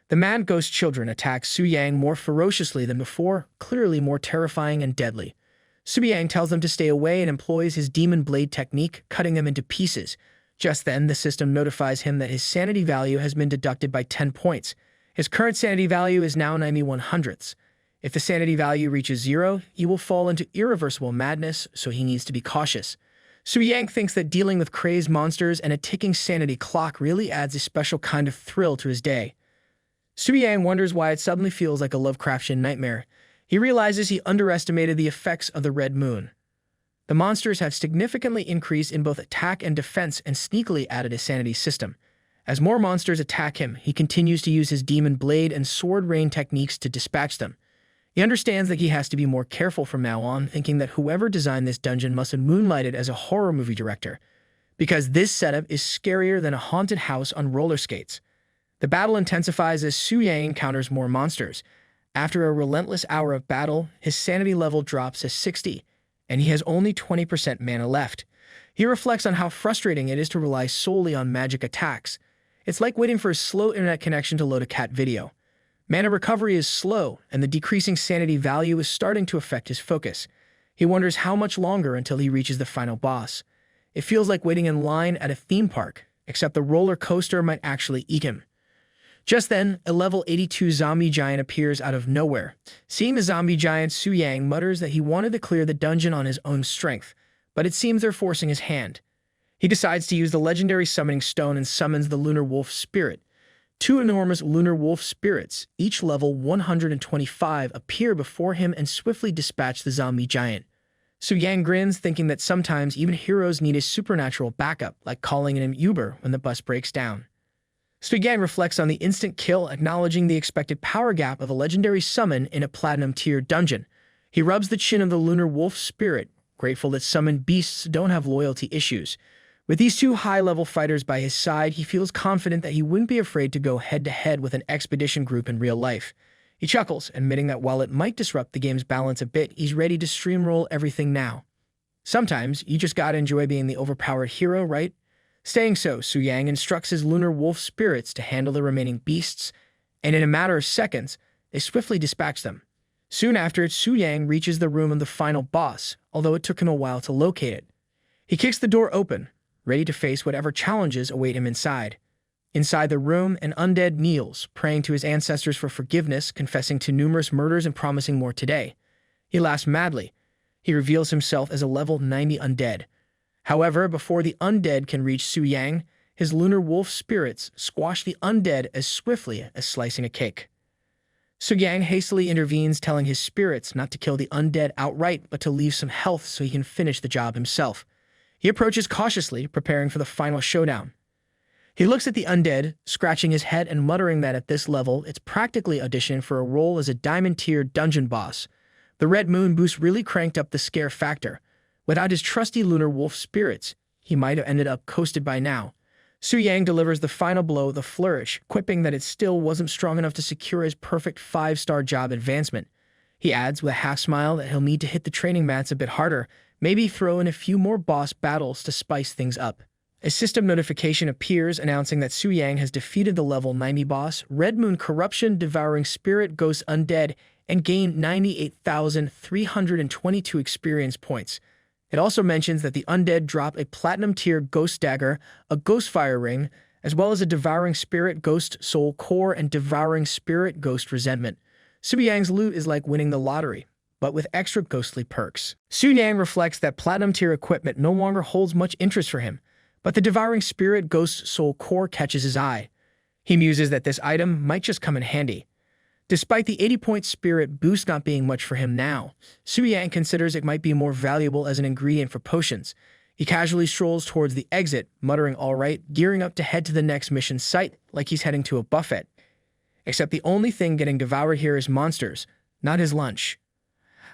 The mad ghost children attack Su Yang more ferociously than before, clearly more terrifying and deadly. Su Yang tells them to stay away and employs his demon blade technique, cutting them into pieces. Just then, the system notifies him that his sanity value has been deducted by 10 points. His current sanity value is now 91 hundredths. If the sanity value reaches 0, he will fall into irreversible madness, so he needs to be cautious. Su Yang thinks that dealing with crazed monsters and a ticking sanity clock really adds a special kind of thrill to his day. Su Yang wonders why it suddenly feels like a Lovecraftian nightmare. He realizes he underestimated the effects of the red moon. The monsters have significantly increased in both attack and defense and sneakily added a sanity system. As more monsters attack him, he continues to use his demon blade and sword rain techniques to dispatch them. He understands that he has to be more careful from now on, thinking that whoever designed this dungeon must have moonlighted as a horror movie director, because this setup is scarier than a haunted house on roller skates. The battle intensifies as Su Yang encounters more monsters. After a relentless hour of battle, his sanity level drops to 60, and he has only 20% mana left. He reflects on how frustrating it is to rely solely on magic attacks. It's like waiting for a slow internet connection to load a cat video. Mana recovery is slow, and the decreasing sanity value is starting to affect his focus. He wonders how much longer until he reaches the final boss. It feels like waiting in line at a theme park, except the roller coaster might actually eat him. Just then, a level 82 zombie giant appears out of nowhere. Seeing the zombie giant, Su Yang mutters that he wanted to clear the dungeon on his own strength, but it seems they're forcing his hand. He decides to use the legendary summoning stone and summons the lunar wolf spirit. 2 enormous lunar wolf spirits, each level 125, appear before him and swiftly dispatch the zombie giant. Su Yang grins, thinking that sometimes even heroes need a supernatural backup, like calling in an Uber when the bus breaks down. Su Yang reflects on the instant kill, acknowledging the expected power gap of a legendary summon in a platinum-tier dungeon. He rubs the chin of the lunar wolf spirit, grateful that summoned beasts don't have loyalty issues. With these 2 high-level fighters by his side, he feels confident that he wouldn't be afraid to go head-to-head with an expedition group in real life. He chuckles, admitting that while it might disrupt the game's balance a bit, he's ready to streamroll everything now. Sometimes you just gotta enjoy being the overpowered hero, right? Staying so, Su Yang instructs his lunar wolf spirits to handle the remaining beasts, and in a matter of seconds, they swiftly dispatch them. Soon after, Su Yang reaches the room of the final boss, although it took him a while to locate it. He kicks the door open, ready to face whatever challenges await him inside. Inside the room, an undead kneels, praying to his ancestors for forgiveness, confessing to numerous murders and promising more today. He laughs madly. He reveals himself as a level 90 undead. However, before the undead can reach Su Yang, his lunar wolf spirits squash the undead as swiftly as slicing a cake. Su Yang hastily intervenes, telling his spirits not to kill the undead outright, but to leave some health so he can finish the job himself. He approaches cautiously, preparing for the final showdown. He looks at the undead, scratching his head and muttering that at this level, it's practically auditioning for a role as a diamond-tier dungeon boss. The red moon boost really cranked up the scare factor. Without his trusty lunar wolf spirits, he might have ended up coasted by now. Su Yang delivers the final blow with a flourish, quipping that it still wasn't strong enough to secure his perfect 5-star job advancement. He adds with a half-smile that he'll need to hit the training mats a bit harder, maybe throw in a few more boss battles to spice things up. A system notification appears announcing that Su Yang has defeated the level 90 boss, Red Moon Corruption Devouring Spirit Ghost Undead, and gained 98,322 experience points. It also mentions that the undead drop a platinum-tier ghost dagger, a ghost fire ring, as well as a devouring spirit ghost soul core and devouring spirit ghost resentment. Su Yang's loot is like winning the lottery, but with extra ghostly perks. Su Yang reflects that platinum-tier equipment no longer holds much interest for him, but the devouring spirit ghost soul core catches his eye. He muses that this item might just come in handy. Despite the 80-point spirit boost not being much for him now, Su Yang considers it might be more valuable as an ingredient for potions. He casually strolls towards the exit, muttering all right, gearing up to head to the next mission site like he's heading to a buffet. Except the only thing getting devoured here is monsters, not his lunch.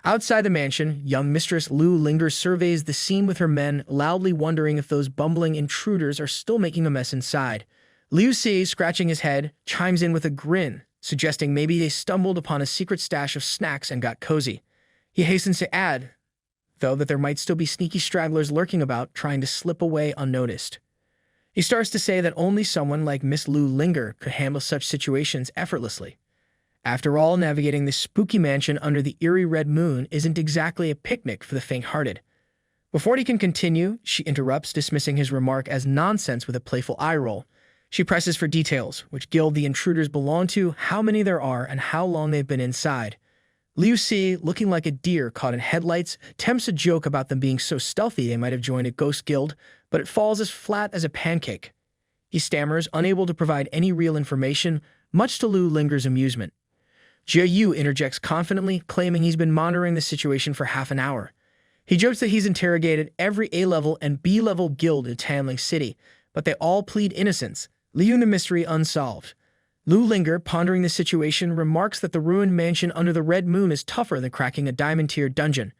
Outside the mansion, young Mistress Lu lingers, surveys the scene with her men, loudly wondering if those bumbling intruders are still making a mess inside. Liu Si, scratching his head, chimes in with a grin, suggesting maybe they stumbled upon a secret stash of snacks and got cozy. He hastens to add, though, that there might still be sneaky stragglers lurking about, trying to slip away unnoticed. He starts to say that only someone like Miss Lu Linger could handle such situations effortlessly. After all, navigating this spooky mansion under the eerie red moon isn't exactly a picnic for the faint-hearted. Before he can continue, she interrupts, dismissing his remark as nonsense with a playful eye roll. She presses for details, which guild the intruders belong to, how many there are, and how long they've been inside. Liu Si, looking like a deer caught in headlights, attempts a joke about them being so stealthy they might have joined a ghost guild, but it falls as flat as a pancake. He stammers, unable to provide any real information, much to Lu Linger's amusement. Jia Yu interjects confidently, claiming he's been monitoring the situation for half an hour. He jokes that he's interrogated every A-level and B-level guild in Tanling City, but they all plead innocence, leaving the mystery unsolved. Lu Linger, pondering the situation, remarks that the ruined mansion under the red moon is tougher than cracking a diamond-tier dungeon.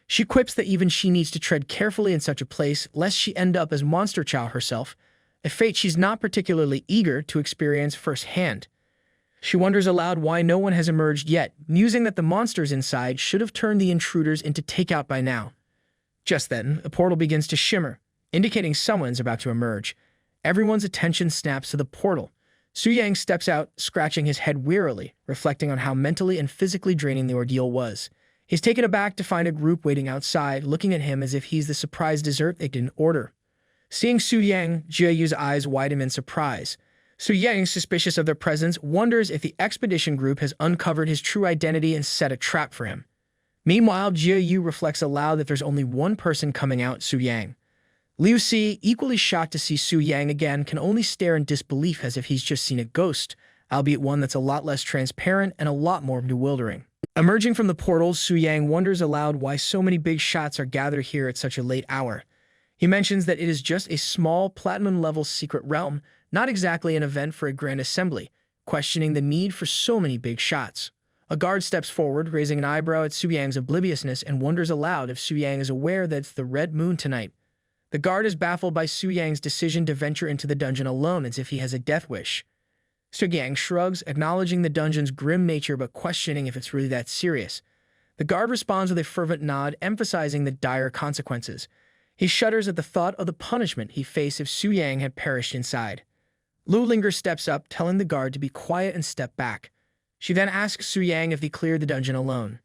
She quips that even she needs to tread carefully in such a place, lest she end up as Monster Chow herself, a fate she's not particularly eager to experience firsthand. She wonders aloud why no one has emerged yet, musing that the monsters inside should have turned the intruders into takeout by now. Just then, a portal begins to shimmer, indicating someone's about to emerge. Everyone's attention snaps to the portal. Su Yang steps out, scratching his head wearily, reflecting on how mentally and physically draining the ordeal was. He's taken aback to find a group waiting outside, looking at him as if he's the surprise dessert they didn't order. Seeing Su Yang, Jia Yu's eyes widen in surprise. Su Yang, suspicious of their presence, wonders if the expedition group has uncovered his true identity and set a trap for him. Meanwhile, Jia Yu reflects aloud that there's only one person coming out, Su Yang. Liu Si, equally shocked to see Su Yang again, can only stare in disbelief as if he's just seen a ghost, albeit one that's a lot less transparent and a lot more bewildering. Emerging from the portal, Su Yang wonders aloud why so many big shots are gathered here at such a late hour. He mentions that it is just a small, platinum-level secret realm, not exactly an event for a grand assembly, questioning the need for so many big shots. A guard steps forward, raising an eyebrow at Su Yang's obliviousness, and wonders aloud if Su Yang is aware that it's the red moon tonight. The guard is baffled by Su Yang's decision to venture into the dungeon alone as if he has a death wish. Su Yang shrugs, acknowledging the dungeon's grim nature but questioning if it's really that serious. The guard responds with a fervent nod, emphasizing the dire consequences. He shudders at the thought of the punishment he'd face if Su Yang had perished inside. Lu Linger steps up, telling the guard to be quiet and step back. She then asks Su Yang if he cleared the dungeon alone.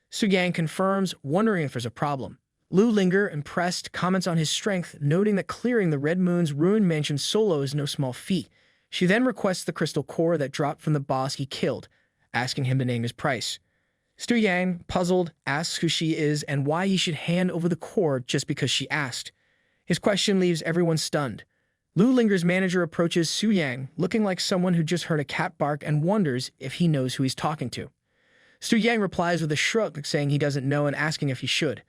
Su Yang confirms, wondering if there's a problem. Lu Linger, impressed, comments on his strength, noting that clearing the Red Moon's ruined mansion solo is no small feat. She then requests the crystal core that dropped from the boss he killed, asking him to name his price. Su Yang, puzzled, asks who she is and why he should hand over the core just because she asked. His question leaves everyone stunned. Lu Linger's manager approaches Su Yang, looking like someone who just heard a cat bark and wonders if he knows who he's talking to. Su Yang replies with a shrug, saying he doesn't know and asking if he should.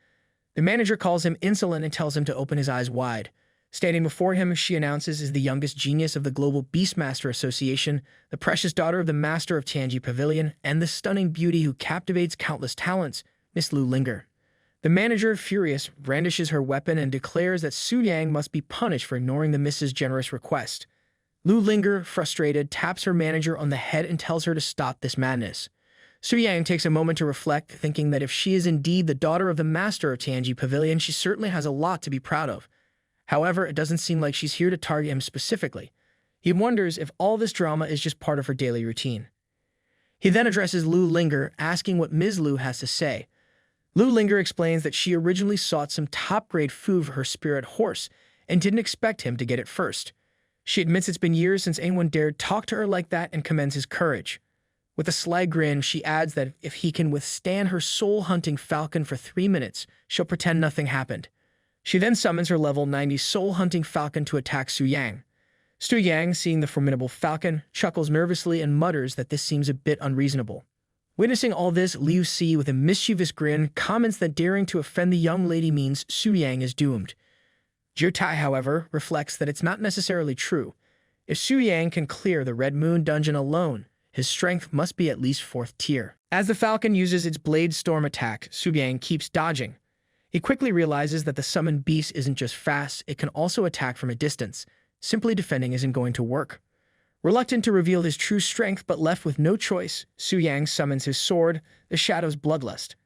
The manager calls him insolent and tells him to open his eyes wide. Standing before him, she announces, is the youngest genius of the Global Beastmaster Association, the precious daughter of the master of Tianji Pavilion, and the stunning beauty who captivates countless talents, Miss Lu Linger. The manager, furious, brandishes her weapon and declares that Su Yang must be punished for ignoring the Miss's generous request. Lu Linger, frustrated, taps her manager on the head and tells her to stop this madness. Su Yang takes a moment to reflect, thinking that if she is indeed the daughter of the master of Tianji Pavilion, she certainly has a lot to be proud of. However, it doesn't seem like she's here to target him specifically. He wonders if all this drama is just part of her daily routine. He then addresses Lu Linger, asking what Ms. Lu has to say. Lu Linger explains that she originally sought some top-grade food for her spirit horse and didn't expect him to get it first. She admits it's been years since anyone dared talk to her like that and commends his courage. With a sly grin, she adds that if he can withstand her soul-hunting falcon for 3 minutes, she'll pretend nothing happened. She then summons her level 90 soul-hunting falcon to attack Su Yang. Su Yang, seeing the formidable falcon, chuckles nervously and mutters that this seems a bit unreasonable. Witnessing all this, Liu Si, with a mischievous grin, comments that daring to offend the young lady means Su Yang is doomed. Jiu Tai, however, reflects that it's not necessarily true. If Su Yang can clear the Red Moon dungeon alone, his strength must be at least 4th tier. As the falcon uses its blade storm attack, Su Yang keeps dodging. He quickly realizes that the summoned beast isn't just fast, it can also attack from a distance. Simply defending isn't going to work. Reluctant to reveal his true strength but left with no choice, Su Yang summons his sword, the Shadow's Bloodlust.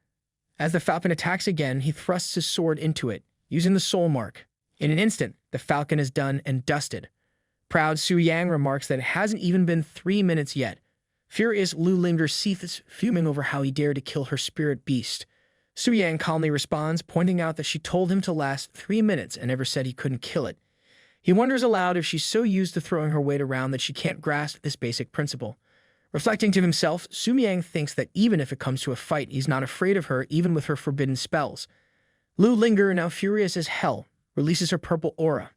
As the falcon attacks again, he thrusts his sword into it, using the soul mark. In an instant, the falcon is done and dusted. Proud Su Yang remarks that it hasn't even been 3 minutes yet. Furious, Lu Linger seethes, fuming over how he dared to kill her spirit beast. Su Yang calmly responds, pointing out that she told him to last 3 minutes and never said he couldn't kill it. He wonders aloud if she's so used to throwing her weight around that she can't grasp this basic principle. Reflecting to himself, Su Yang thinks that even if it comes to a fight, he's not afraid of her even with her forbidden spells. Lu Linger, now furious as hell, releases her purple aura.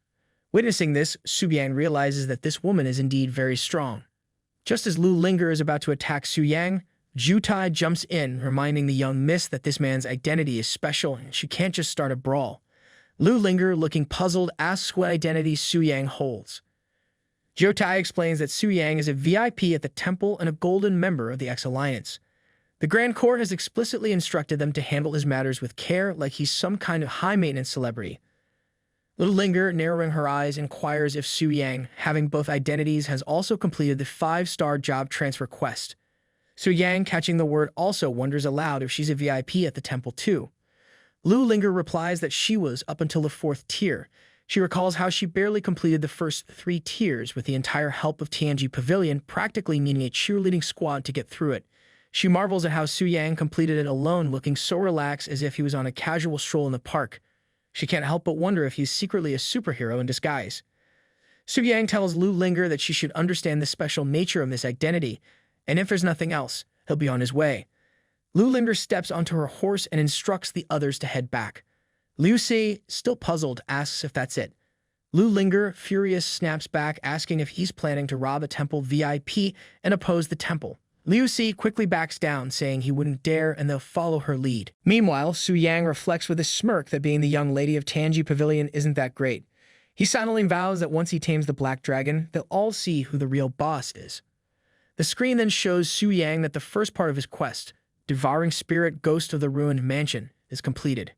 Witnessing this, Su Yang realizes that this woman is indeed very strong. Just as Lu Linger is about to attack Su Yang, Jiu Tai jumps in, reminding the young miss that this man's identity is special and she can't just start a brawl. Lu Linger, looking puzzled, asks what identity Su Yang holds. Jiu Tai explains that Su Yang is a VIP at the temple and a golden member of the X-Alliance. The Grand Court has explicitly instructed them to handle his matters with care, like he's some kind of high-maintenance celebrity. Lu Linger, narrowing her eyes, inquires if Su Yang, having both identities, has also completed the 5-star job transfer quest. Su Yang, catching the word also, wonders aloud if she's a VIP at the temple too. Lu Linger replies that she was up until the 4th tier. She recalls how she barely completed the first 3 tiers with the entire help of Tianji Pavilion, practically needing a cheerleading squad to get through it. She marvels at how Su Yang completed it alone, looking so relaxed as if he was on a casual stroll in the park. She can't help but wonder if he's secretly a superhero in disguise. Su Yang tells Lu Linger that she should understand the special nature of this identity, and if there's nothing else, he'll be on his way. Lu Linger steps onto her horse and instructs the others to head back. Liu Si, still puzzled, asks if that's it. Lu Linger, furious, snaps back, asking if he's planning to rob a temple VIP and oppose the temple. Liu Si quickly backs down, saying he wouldn't dare and they'll follow her lead. Meanwhile, Su Yang reflects with a smirk that being the young lady of Tianji Pavilion isn't that great. He silently vows that once he tames the Black Dragon, they'll all see who the real boss is. The screen then shows Su Yang that the first part of his quest, Devouring Spirit Ghost of the Ruined Mansion, is completed.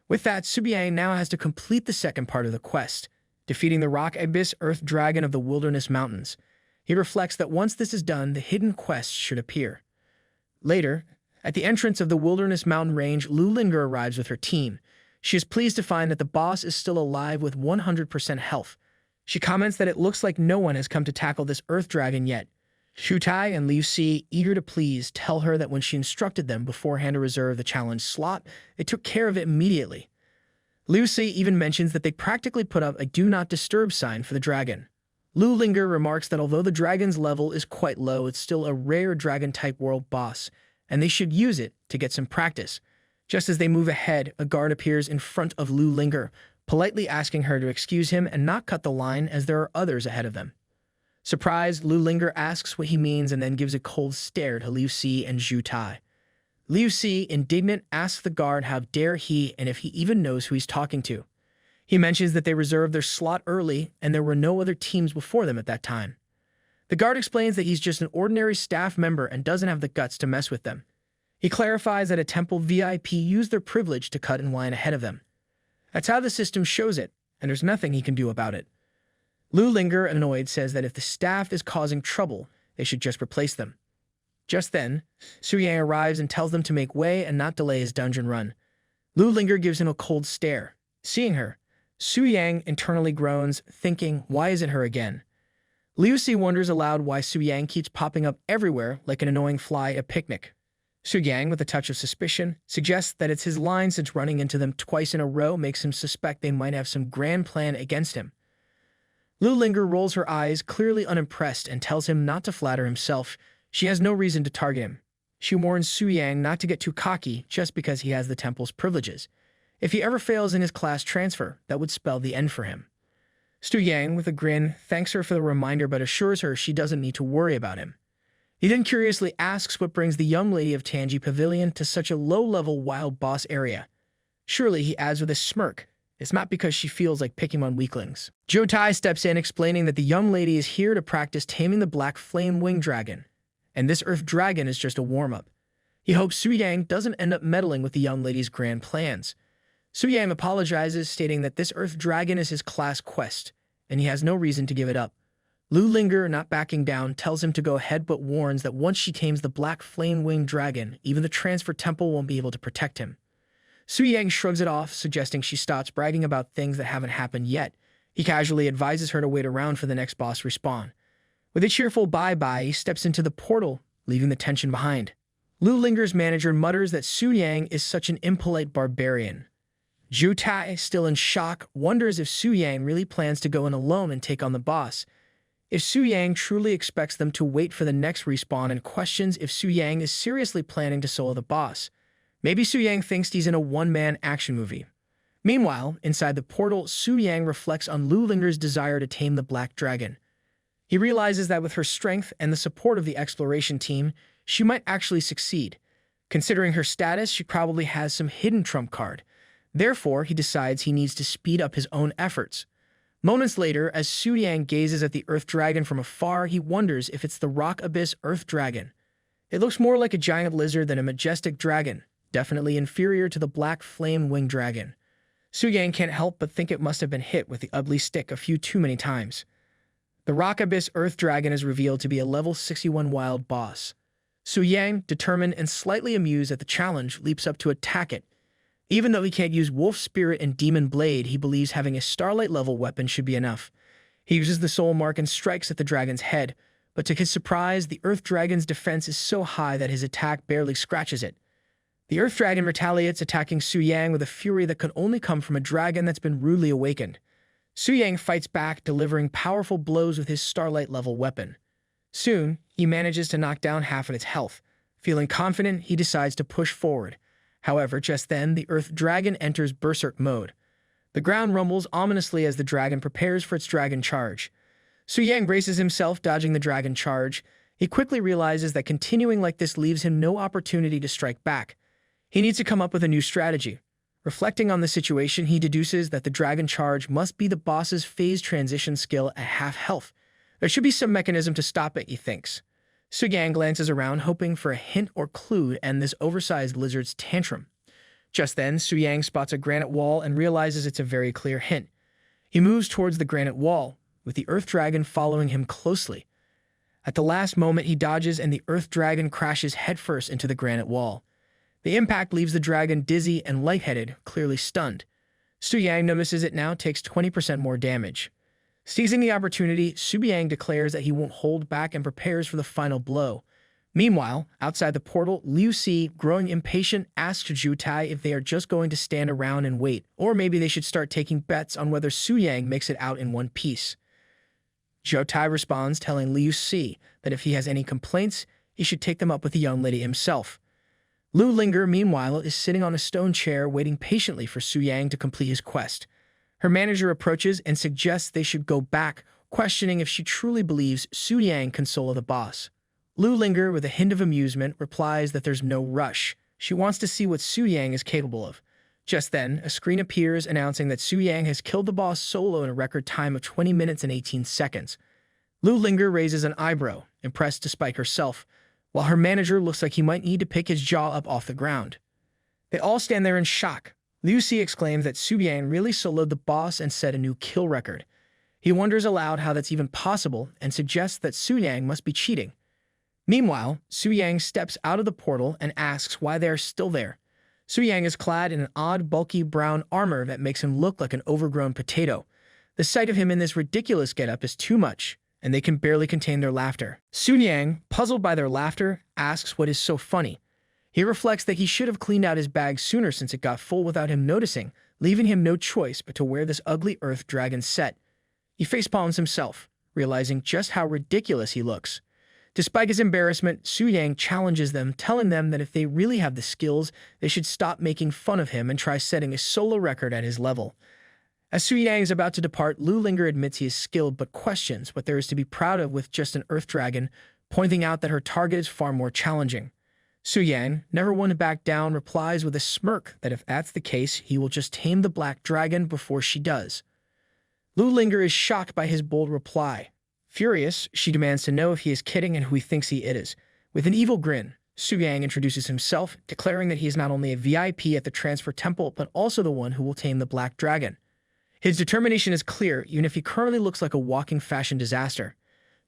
With that, Su Yang now has to complete the second part of the quest, defeating the Rock Abyss Earth Dragon of the Wilderness Mountains. He reflects that once this is done, the hidden quest should appear. Later, At the entrance of the Wilderness Mountain Range, Lu Linger arrives with her team. She is pleased to find that the boss is still alive with 100% health. She comments that it looks like no one has come to tackle this earth dragon yet. Shutai and Liu Si, eager to please, tell her that when she instructed them beforehand to reserve the challenge slot, they took care of it immediately. Liu Si even mentions that they practically put up a do not disturb sign for the dragon. Lu Linger remarks that although the dragon's level is quite low, it's still a rare dragon-type world boss, and they should use it to get some practice. Just as they move ahead, a guard appears in front of Lu Linger, politely asking her to excuse him and not cut the line as there are others ahead of them. Surprised, Lu Linger asks what he means and then gives a cold stare to Liu Si and Zhu Tai. Liu Si, indignant, asks the guard how dare he and if he even knows who he's talking to. He mentions that they reserved their slot early and there were no other teams before them at that time. The guard explains that he's just an ordinary staff member and doesn't have the guts to mess with them. He clarifies that a temple VIP used their privilege to cut in line ahead of them. That's how the system shows it, and there's nothing he can do about it. Lu Linger, annoyed, says that if the staff is causing trouble, they should just replace them. Just then, Su Yang arrives and tells them to make way and not delay his dungeon run. Lu Linger gives him a cold stare. Seeing her, Su Yang internally groans, thinking, why is it her again? Liu Si wonders aloud why Su Yang keeps popping up everywhere like an annoying fly at a picnic. Su Yang, with a touch of suspicion, suggests that it's his line since running into them twice in a row makes him suspect they might have some grand plan against him. Lu Linger rolls her eyes, clearly unimpressed, and tells him not to flatter himself. She has no reason to target him. She warns Su Yang not to get too cocky just because he has the temple's privileges. If he ever fails in his class transfer, that would spell the end for him. Su Yang, with a grin, thanks her for the reminder but assures her she doesn't need to worry about him. He then curiously asks what brings the young lady of Tangi Pavilion to such a low-level wild boss area. Surely, he adds with a smirk, it's not because she feels like picking on weaklings. Zhou Tai steps in explaining that the young lady is here to practice taming the black flame-winged dragon, and this earth dragon is just a warm-up. He hopes Su Yang doesn't end up meddling with the young lady's grand plans. Su Yang apologizes, stating that this earth dragon is his class quest, and he has no reason to give it up. Lu Linger, not backing down, tells him to go ahead but warns that once she tames the black flame-winged dragon, even the transfer temple won't be able to protect him. Su Yang shrugs it off, suggesting she stops bragging about things that haven't happened yet. He casually advises her to wait around for the next boss respawn. With a cheerful bye-bye, he steps into the portal, leaving the tension behind. Lu Linger's manager mutters that Su Yang is such an impolite barbarian. Zhu Tai, still in shock, wonders if Su Yang really plans to go in alone and take on the boss. If Su Yang truly expects them to wait for the next respawn and questions if Su Yang is seriously planning to solo the boss. Maybe Su Yang thinks he's in a one-man action movie. Meanwhile, inside the portal, Su Yang reflects on Lu Linger's desire to tame the black dragon. He realizes that with her strength and the support of the exploration team, she might actually succeed. Considering her status, she probably has some hidden trump card. Therefore, he decides he needs to speed up his own efforts. Moments later, as Su Yang gazes at the Earth Dragon from afar, he wonders if it's the Rock Abyss Earth Dragon. It looks more like a giant lizard than a majestic dragon, definitely inferior to the black flame-winged dragon. Su Yang can't help but think it must have been hit with the ugly stick a few too many times. The Rock Abyss Earth Dragon is revealed to be a level 61 wild boss. Su Yang, determined and slightly amused at the challenge, leaps up to attack it. Even though he can't use Wolf Spirit and Demon Blade, he believes having a Starlight-level weapon should be enough. He uses the Soul Mark and strikes at the dragon's head, but to his surprise, the Earth Dragon's defense is so high that his attack barely scratches it. The Earth Dragon retaliates, attacking Su Yang with a fury that could only come from a dragon that's been rudely awakened. Su Yang fights back, delivering powerful blows with his Starlight-level weapon. Soon, he manages to knock down half of its health. Feeling confident, he decides to push forward. However, just then, the Earth Dragon enters Berserk mode. The ground rumbles ominously as the dragon prepares for its dragon charge. Su Yang braces himself, dodging the dragon charge. He quickly realizes that continuing like this leaves him no opportunity to strike back. He needs to come up with a new strategy. Reflecting on the situation, he deduces that the dragon charge must be the boss's phase transition skill at half health. There should be some mechanism to stop it, he thinks. Su Yang glances around, hoping for a hint or clue to end this oversized lizard's tantrum. Just then, Su Yang spots a granite wall and realizes it's a very clear hint. He moves towards the granite wall, with the Earth Dragon following him closely. At the last moment, he dodges and the Earth Dragon crashes headfirst into the granite wall. The impact leaves the dragon dizzy and lightheaded, clearly stunned. Su-Yang notices it now takes 20% more damage. Seizing the opportunity, Su-Yang declares that he won't hold back and prepares for the final blow. Meanwhile, outside the portal, Liu Si, growing impatient, asks Zhu Tai if they are just going to stand around and wait, or maybe they should start taking bets on whether Su-Yang makes it out in one piece. Zhu Tai responds, telling Liu Si that if he has any complaints, he should take them up with the young lady himself. Lu Linger, meanwhile, is sitting on a stone chair waiting patiently for Su-Yang to complete his quest. Her manager approaches and suggests they should go back, questioning if she truly believes Su-Yang can solo the boss. Lu Linger, with a hint of amusement, replies that there's no rush. She wants to see what Su-Yang is capable of. Just then, a screen appears announcing that Su-Yang has killed the boss solo in a record time of 20 minutes and 18 seconds. Lu Linger raises an eyebrow, impressed despite herself, while her manager looks like he might need to pick his jaw up off the ground. They all stand there in shock. Liu Si exclaims that Su-Yang really soloed the boss and set a new kill record. He wonders aloud how that's even possible and suggests that Su-Yang must be cheating. Meanwhile, Su-Yang steps out of the portal and asks why they are still there. Su-Yang is clad in an odd, bulky brown armor that makes him look like an overgrown potato. The sight of him in this ridiculous getup is too much, and they can barely contain their laughter. Su-Yang, puzzled by their laughter, asks what is so funny. He reflects that he should have cleaned out his bag sooner since it got full without him noticing, leaving him no choice but to wear this ugly earth dragon set. He facepalms himself, realizing just how ridiculous he looks. Despite his embarrassment, Su-Yang challenges them, telling them that if they really have the skills, they should stop making fun of him and try setting a solo record at his level. As Su-Yang is about to depart, Lu Linger admits he is skilled but questions what there is to be proud of with just an earth dragon, pointing out that her target is far more challenging. Su-Yang, never one to back down, replies with a smirk that if that's the case, he will just tame the black dragon before she does. Lu Linger is shocked by his bold reply. Furious, she demands to know if he is kidding and who he thinks he is. With an evil grin, Su-Yang introduces himself, declaring that he is not only a VIP at the Transfer Temple, but also the one who will tame the black dragon. His determination is clear, even if he currently looks like a walking fashion disaster.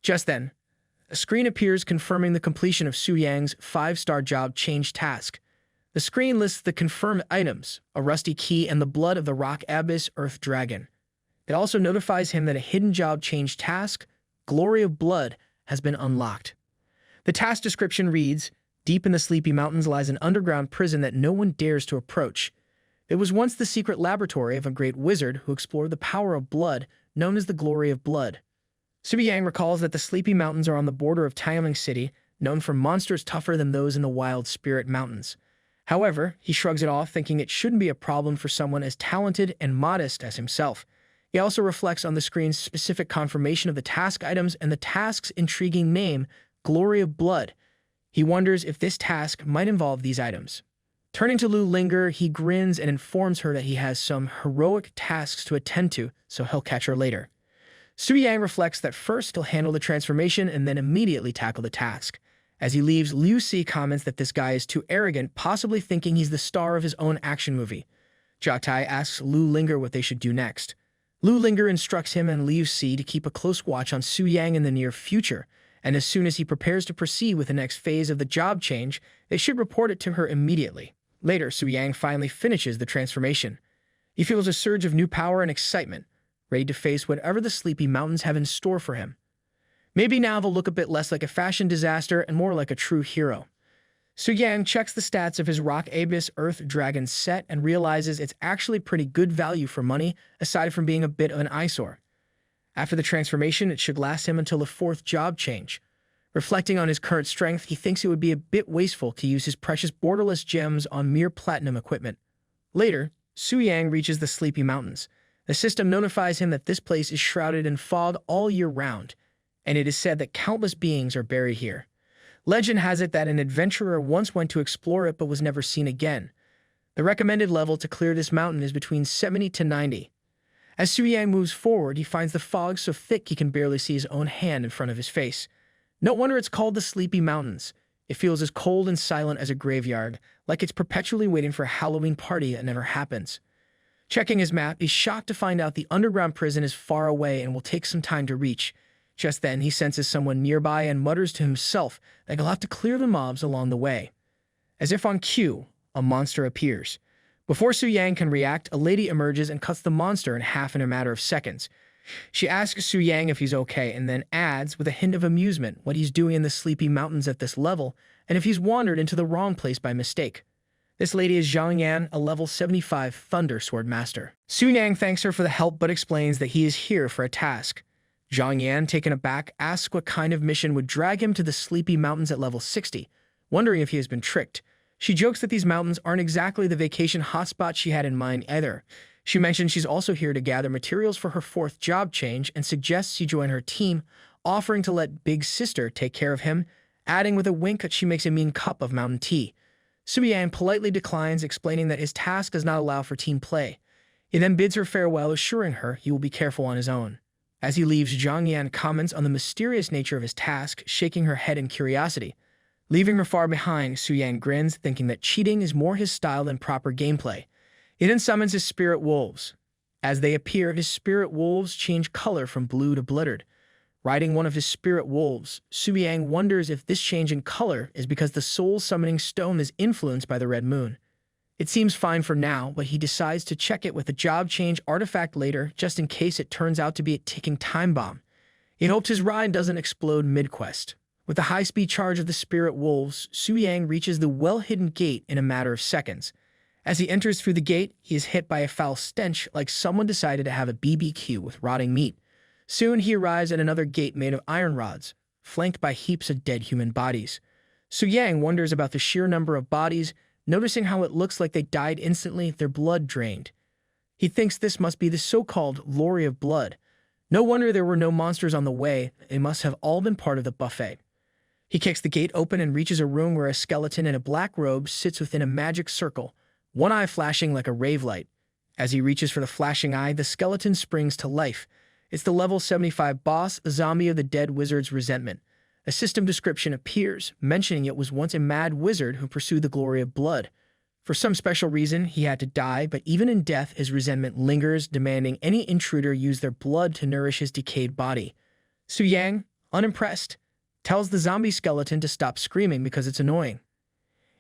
Just then, a screen appears confirming the completion of Su-Yang's 5-star job change task. The screen lists the confirmed items, a rusty key and the blood of the rock abyss earth dragon. It also notifies him that a hidden job change task, Glory of Blood, has been unlocked. The task description reads, "Deep in the Sleepy Mountains lies an underground prison that no one dares to approach. It was once the secret laboratory of a great wizard who explored the power of blood, known as the Glory of Blood." Su-Yang recalls that the Sleepy Mountains are on the border of Taiyang City, known for monsters tougher than those in the Wild Spirit Mountains. However, he shrugs it off, thinking it shouldn't be a problem for someone as talented and modest as himself. He also reflects on the screen's specific confirmation of the task items and the task's intriguing name, Glory of Blood. He wonders if this task might involve these items. Turning to Lu Linger, he grins and informs her that he has some heroic tasks to attend to, so he'll catch her later. Su-Yang reflects that first he'll handle the transformation and then immediately tackle the task. As he leaves, Liu Si comments that this guy is too arrogant, possibly thinking he's the star of his own action movie. Zhu Tai asks Lu Linger what they should do next. Lu Linger instructs him and Liu Si to keep a close watch on Su-Yang in the near future, and as soon as he prepares to proceed with the next phase of the job change, they should report it to her immediately. Later, Su-Yang finally finishes the transformation. He feels a surge of new power and excitement, ready to face whatever the Sleepy Mountains have in store for him. Maybe now they'll look a bit less like a fashion disaster and more like a true hero. Su-Yang checks the stats of his Rock Abyss Earth Dragon set and realizes it's actually pretty good value for money, aside from being a bit of an eyesore. After the transformation, it should last him until the 4th job change. Reflecting on his current strength, he thinks it would be a bit wasteful to use his precious borderless gems on mere platinum equipment. Later, Su-Yang reaches the Sleepy Mountains. The system notifies him that this place is shrouded in fog all year round, and it is said that countless beings are buried here. Legend has it that an adventurer once went to explore it but was never seen again. The recommended level to clear this mountain is between 70 to 90. As Su-Yang moves forward, he finds the fog so thick he can barely see his own hand in front of his face. No wonder it's called the Sleepy Mountains. It feels as cold and silent as a graveyard, like it's perpetually waiting for a Halloween party that never happens. Checking his map, he's shocked to find out the underground prison is far away and will take some time to reach. Just then, he senses someone nearby and mutters to himself that he'll have to clear the mobs along the way. As if on cue, a monster appears. Before Su Yang can react, a lady emerges and cuts the monster in half in a matter of seconds. She asks Su Yang if he's okay and then adds, with a hint of amusement, what he's doing in the sleepy mountains at this level and if he's wandered into the wrong place by mistake. This lady is Zhang Yan, a level 75 Thunder Sword Master. Su Yang thanks her for the help but explains that he is here for a task. Zhang Yan, taken aback, asks what kind of mission would drag him to the sleepy mountains at level 60, wondering if he has been tricked. She jokes that these mountains aren't exactly the vacation hotspot she had in mind either. She mentions she's also here to gather materials for her 4th job change and suggests he join her team, offering to let Big Sister take care of him, adding with a wink that she makes a mean cup of mountain tea. Su Yang politely declines, explaining that his task does not allow for team play. He then bids her farewell, assuring her he will be careful on his own. As he leaves, Zhang Yan comments on the mysterious nature of his task, shaking her head in curiosity. Leaving her far behind, Su Yang grins, thinking that cheating is more his style than proper gameplay. He then summons his spirit wolves. As they appear, his spirit wolves change color from blue to blooded. Riding one of his spirit wolves, Su Yang wonders if this change in color is because the soul-summoning stone is influenced by the red moon. It seems fine for now, but he decides to check it with a job change artifact later, just in case it turns out to be a ticking time bomb. He hopes his ride doesn't explode mid-quest. With the high-speed charge of the spirit wolves, Su Yang reaches the well-hidden gate in a matter of seconds. As he enters through the gate, he is hit by a foul stench like someone decided to have a BBQ with rotting meat. Soon he arrives at another gate made of iron rods, flanked by heaps of dead human bodies. Su Yang wonders about the sheer number of bodies, noticing how it looks like they died instantly, their blood drained. He thinks this must be the so-called lorry of blood. No wonder there were no monsters on the way, they must have all been part of the buffet. He kicks the gate open and reaches a room where a skeleton in a black robe sits within a magic circle, one eye flashing like a rave light. As he reaches for the flashing eye, the skeleton springs to life. It's the level 75 boss, a zombie of the dead wizard's resentment. A system description appears, mentioning it was once a mad wizard who pursued the glory of blood. For some special reason, he had to die, but even in death, his resentment lingers, demanding any intruder use their blood to nourish his decayed body. Su Yang, unimpressed, tells the zombie skeleton to stop screaming because it's annoying.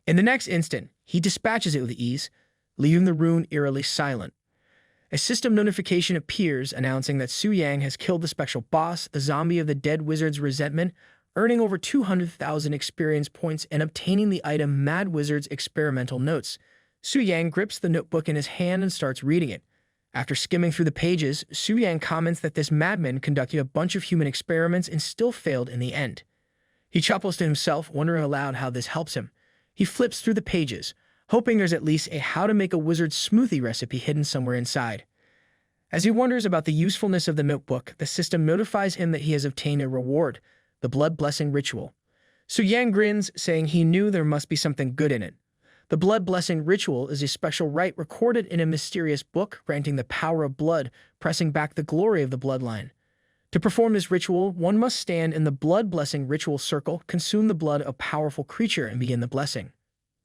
In the next instant, he dispatches it with ease, leaving the room eerily silent. A system notification appears announcing that Su Yang has killed the special boss, the zombie of the dead wizard's resentment, earning over 200,000 experience points and obtaining the item Mad Wizard's experimental notes. Su Yang grips the notebook in his hand and starts reading it. After skimming through the pages, Su Yang comments that this madman conducted a bunch of human experiments and still failed in the end. He chuckles to himself, wondering aloud how this helps him. He flips through the pages, hoping there's at least a how to make a wizard smoothie recipe hidden somewhere inside. As he wonders about the usefulness of the notebook, the system notifies him that he has obtained a reward, the blood blessing ritual. Su Yang grins, saying he knew there must be something good in it. The blood blessing ritual is a special rite recorded in a mysterious book, granting the power of blood, pressing back the glory of the bloodline. To perform this ritual, one must stand in the blood blessing ritual circle, consume the blood of a powerful creature, and begin the blessing.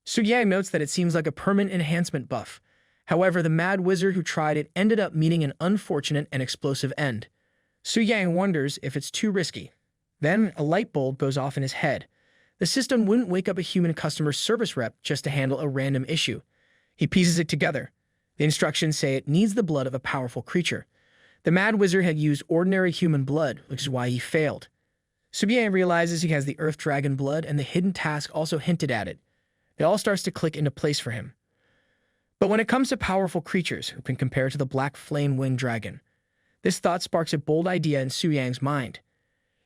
Su Yang notes that it seems like a permanent enhancement buff. However, the mad wizard who tried it ended up meeting an unfortunate and explosive end. Su Yang wonders if it's too risky. Then, a light bulb goes off in his head. The system wouldn't wake up a human customer service rep just to handle a random issue. He pieces it together. The instructions say it needs the blood of a powerful creature. The mad wizard had used ordinary human blood, which is why he failed. Su Yang realizes he has the earth dragon blood, and the hidden task also hinted at it. It all starts to click into place for him. But when it comes to powerful creatures who can compare to the black flame-winged dragon, this thought sparks a bold idea in Su Yang's mind.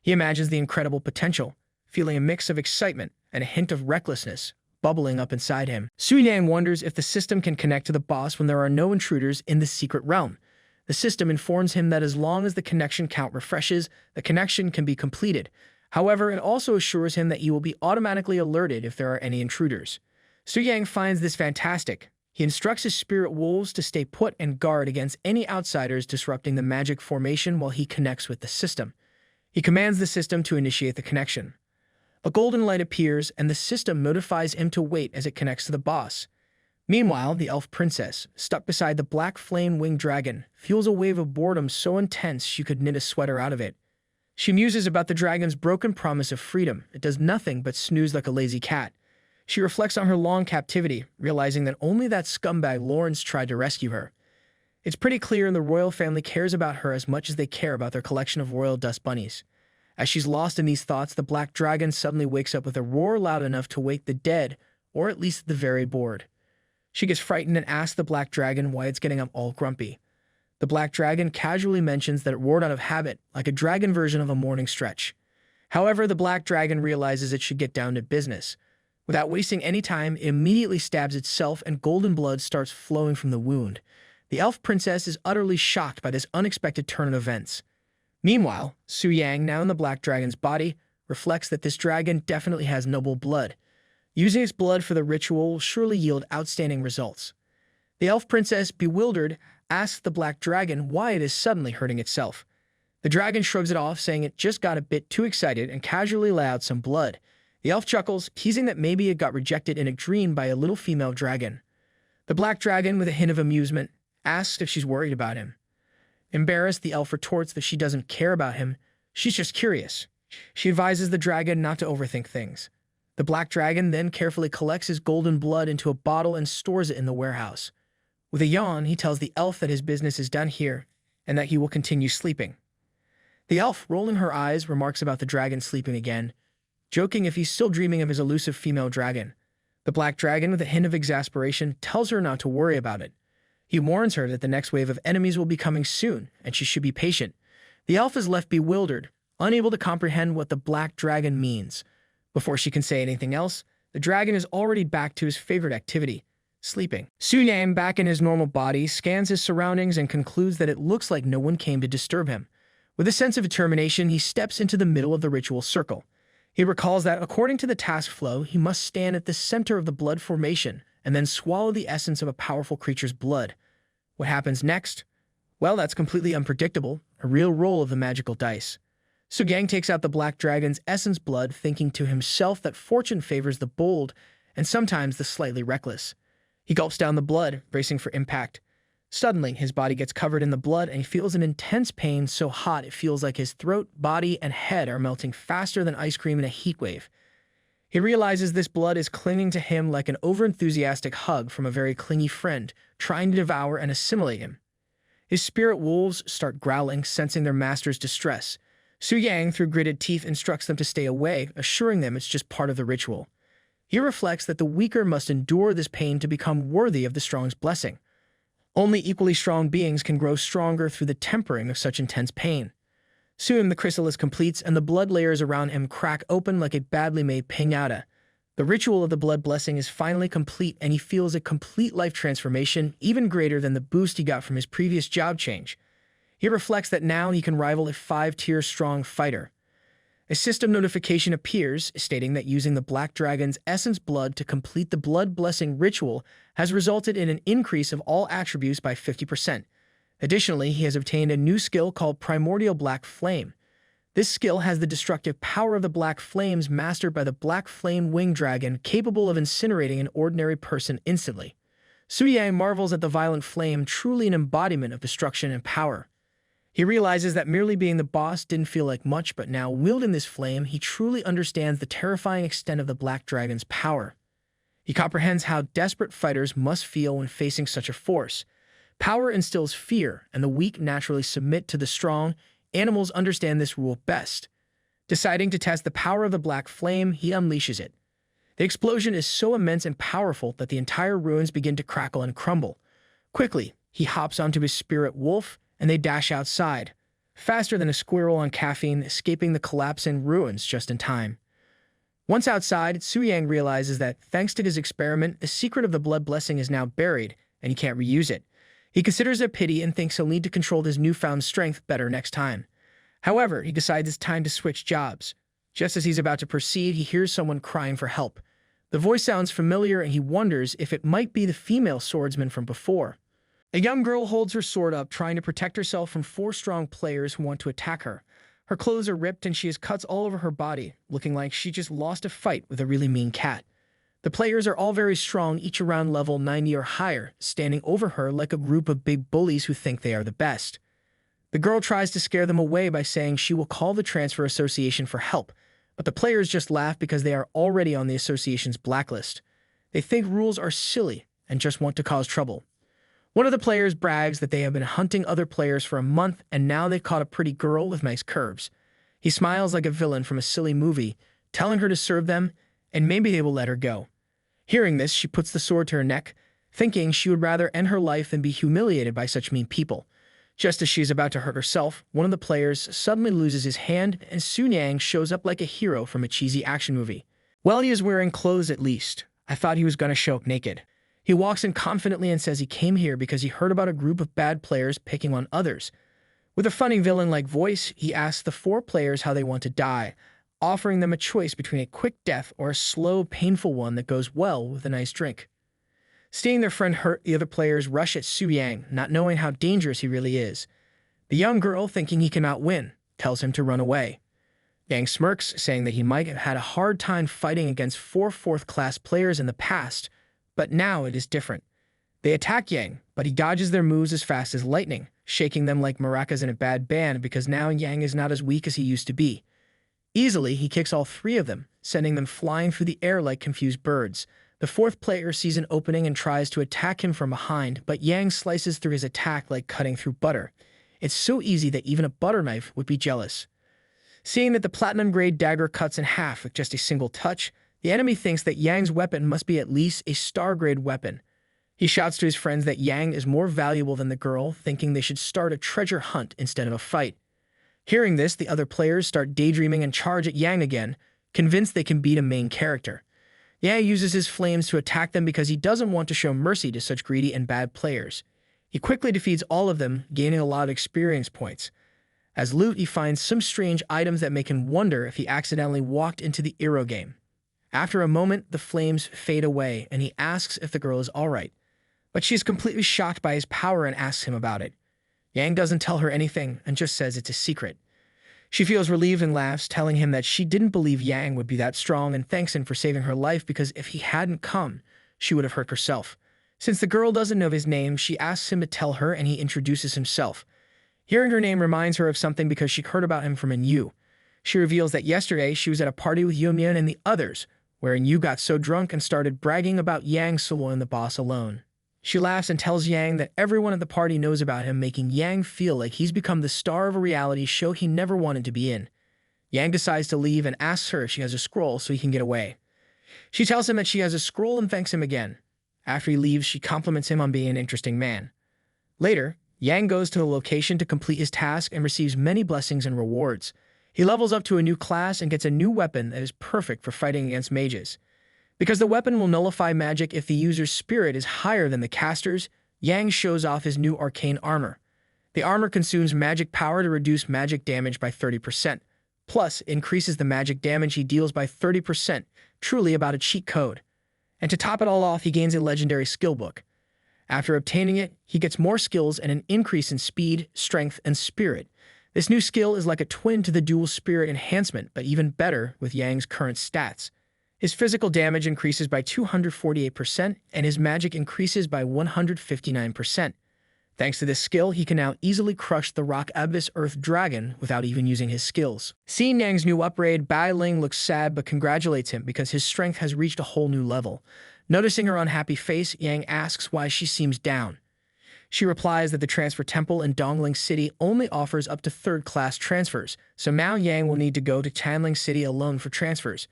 He imagines the incredible potential, feeling a mix of excitement and a hint of recklessness bubbling up inside him. Su Yang wonders if the system can connect to the boss when there are no intruders in the secret realm. The system informs him that as long as the connection count refreshes, the connection can be completed. However, it also assures him that he will be automatically alerted if there are any intruders. Su Yang finds this fantastic. He instructs his spirit wolves to stay put and guard against any outsiders disrupting the magic formation while he connects with the system. He commands the system to initiate the connection. A golden light appears, and the system notifies him to wait as it connects to the boss. Meanwhile, the elf princess, stuck beside the black flame-winged dragon, feels a wave of boredom so intense she could knit a sweater out of it. She muses about the dragon's broken promise of freedom. It does nothing but snooze like a lazy cat. She reflects on her long captivity, realizing that only that scumbag Lawrence tried to rescue her. It's pretty clear the royal family cares about her as much as they care about their collection of royal dust bunnies. As she's lost in these thoughts, the black dragon suddenly wakes up with a roar loud enough to wake the dead, or at least the very bored. She gets frightened and asks the black dragon why it's getting up all grumpy. The black dragon casually mentions that it roared out of habit, like a dragon version of a morning stretch. However, the black dragon realizes it should get down to business. Without wasting any time, it immediately stabs itself and golden blood starts flowing from the wound. The elf princess is utterly shocked by this unexpected turn of events. Meanwhile, Su Yang, now in the black dragon's body, reflects that this dragon definitely has noble blood. Using its blood for the ritual will surely yield outstanding results. The elf princess, bewildered, asks the black dragon why it is suddenly hurting itself. The dragon shrugs it off, saying it just got a bit too excited and casually let out some blood. The elf chuckles, teasing that maybe it got rejected in a dream by a little female dragon. The black dragon, with a hint of amusement, asks if she's worried about him. Embarrassed, the elf retorts that she doesn't care about him, she's just curious. She advises the dragon not to overthink things. The black dragon then carefully collects his golden blood into a bottle and stores it in the warehouse. With a yawn, he tells the elf that his business is done here and that he will continue sleeping. The elf, rolling her eyes, remarks about the dragon sleeping again, joking if he's still dreaming of his elusive female dragon. The black dragon, with a hint of exasperation, tells her not to worry about it. He warns her that the next wave of enemies will be coming soon, and she should be patient. The elf is left bewildered, unable to comprehend what the black dragon means. Before she can say anything else, the dragon is already back to his favorite activity, sleeping. Su Yang, back in his normal body, scans his surroundings and concludes that it looks like no one came to disturb him. With a sense of determination, he steps into the middle of the ritual circle. He recalls that, according to the task flow, he must stand at the center of the blood formation and then swallow the essence of a powerful creature's blood. What happens next? Well, that's completely unpredictable, a real roll of the magical dice. Su Yang takes out the black dragon's essence blood, thinking to himself that fortune favors the bold and sometimes the slightly reckless. He gulps down the blood, bracing for impact. Suddenly, his body gets covered in the blood and he feels an intense pain so hot it feels like his throat, body, and head are melting faster than ice cream in a heat wave. He realizes this blood is clinging to him like an overenthusiastic hug from a very clingy friend, trying to devour and assimilate him. His spirit wolves start growling, sensing their master's distress. Su Yang, through gritted teeth, instructs them to stay away, assuring them it's just part of the ritual. He reflects that the weaker must endure this pain to become worthy of the strong's blessing. Only equally strong beings can grow stronger through the tempering of such intense pain. Soon the chrysalis completes and the blood layers around him crack open like a badly made piñata. The ritual of the blood blessing is finally complete and he feels a complete life transformation, even greater than the boost he got from his previous job change. He reflects that now he can rival a 5-tier strong fighter. A system notification appears, stating that using the black dragon's essence blood to complete the blood blessing ritual has resulted in an increase of all attributes by 50%. Additionally, he has obtained a new skill called Primordial Black Flame. This skill has the destructive power of the black flames mastered by the black flame winged dragon, capable of incinerating an ordinary person instantly. Su Yang marvels at the violent flame, truly an embodiment of destruction and power. He realizes that merely being the boss didn't feel like much, but now, wielding this flame, he truly understands the terrifying extent of the black dragon's power. He comprehends how desperate fighters must feel when facing such a force. Power instills fear, and the weak naturally submit to the strong. Animals understand this rule best. Deciding to test the power of the black flame, he unleashes it. The explosion is so immense and powerful that the entire ruins begin to crackle and crumble. Quickly, he hops onto his spirit wolf, and they dash outside, faster than a squirrel on caffeine, escaping the collapsing ruins just in time. Once outside, Su Yang realizes that, thanks to his experiment, the secret of the blood blessing is now buried, and he can't reuse it. He considers it a pity and thinks he'll need to control his newfound strength better next time. However, he decides it's time to switch jobs. Just as he's about to proceed, he hears someone crying for help. The voice sounds familiar and he wonders if it might be the female swordsman from before. A young girl holds her sword up, trying to protect herself from 4 strong players who want to attack her. Her clothes are ripped and she has cuts all over her body, looking like she just lost a fight with a really mean cat. The players are all very strong, each around level 90 or higher, standing over her like a group of big bullies who think they are the best. The girl tries to scare them away by saying she will call the transfer association for help, But the players just laugh because they are already on the association's blacklist. They think rules are silly and just want to cause trouble. One of the players brags that they have been hunting other players for a month and now they've caught a pretty girl with nice curves. He smiles like a villain from a silly movie, telling her to serve them, and maybe they will let her go. Hearing this, she puts the sword to her neck, thinking she would rather end her life than be humiliated by such mean people. Just as she is about to hurt herself, one of the players suddenly loses his hand, and Sun Yang shows up like a hero from a cheesy action movie. Well, he is wearing clothes at least. I thought he was going to show up naked. He walks in confidently and says he came here because he heard about a group of bad players picking on others. With a funny villain-like voice, he asks the 4 players how they want to die, offering them a choice between a quick death or a slow, painful one that goes well with a nice drink. Seeing their friend hurt, the other players rush at Su Yang, not knowing how dangerous he really is. The young girl, thinking he cannot win, tells him to run away. Yang smirks, saying that he might have had a hard time fighting against 4 4th-class players in the past, but now it is different. They attack Yang, but he dodges their moves as fast as lightning, shaking them like maracas in a bad band because now Yang is not as weak as he used to be. Easily, he kicks all 3 of them, sending them flying through the air like confused birds. The 4th player sees an opening and tries to attack him from behind, but Yang slices through his attack like cutting through butter. It's so easy that even a butter knife would be jealous. Seeing that the platinum-grade dagger cuts in half with just a single touch, the enemy thinks that Yang's weapon must be at least a star-grade weapon. He shouts to his friends that Yang is more valuable than the girl, thinking they should start a treasure hunt instead of a fight. Hearing this, the other players start daydreaming and charge at Yang again, convinced they can beat a main character. Yang uses his flames to attack them because he doesn't want to show mercy to such greedy and bad players. He quickly defeats all of them, gaining a lot of experience points. As loot, he finds some strange items that make him wonder if he accidentally walked into the Eero game. After a moment, the flames fade away, and he asks if the girl is alright. But she is completely shocked by his power and asks him about it. Yang doesn't tell her anything and just says it's a secret. She feels relieved and laughs, telling him that she didn't believe Yang would be that strong and thanks him for saving her life because if he hadn't come, she would have hurt herself. Since the girl doesn't know his name, she asks him to tell her and he introduces himself. Hearing her name reminds her of something because she heard about him from Yu. She reveals that yesterday she was at a party with Yumian and the others, wherein Yu got so drunk and started bragging about Yang solo and the boss alone. She laughs and tells Yang that everyone at the party knows about him, making Yang feel like he's become the star of a reality show he never wanted to be in. Yang decides to leave and asks her if she has a scroll so he can get away. She tells him that she has a scroll and thanks him again. After he leaves, she compliments him on being an interesting man. Later, Yang goes to the location to complete his task and receives many blessings and rewards. He levels up to a new class and gets a new weapon that is perfect for fighting against mages. Because the weapon will nullify magic if the user's spirit is higher than the caster's, Yang shows off his new arcane armor. The armor consumes magic power to reduce magic damage by 30%, plus increases the magic damage he deals by 30%, truly about a cheat code. And to top it all off, he gains a legendary skill book. After obtaining it, he gets more skills and an increase in speed, strength, and spirit. This new skill is like a twin to the dual spirit enhancement, but even better with Yang's current stats. His physical damage increases by 248%, and his magic increases by 159%. Thanks to this skill, he can now easily crush the Rock Abyss Earth Dragon without even using his skills. Seeing Yang's new upgrade, Bai Ling looks sad but congratulates him because his strength has reached a whole new level. Noticing her unhappy face, Yang asks why she seems down. She replies that the transfer temple in Dongling City only offers up to 3rd-class transfers, so now Yang will need to go to Chanling City alone for transfers.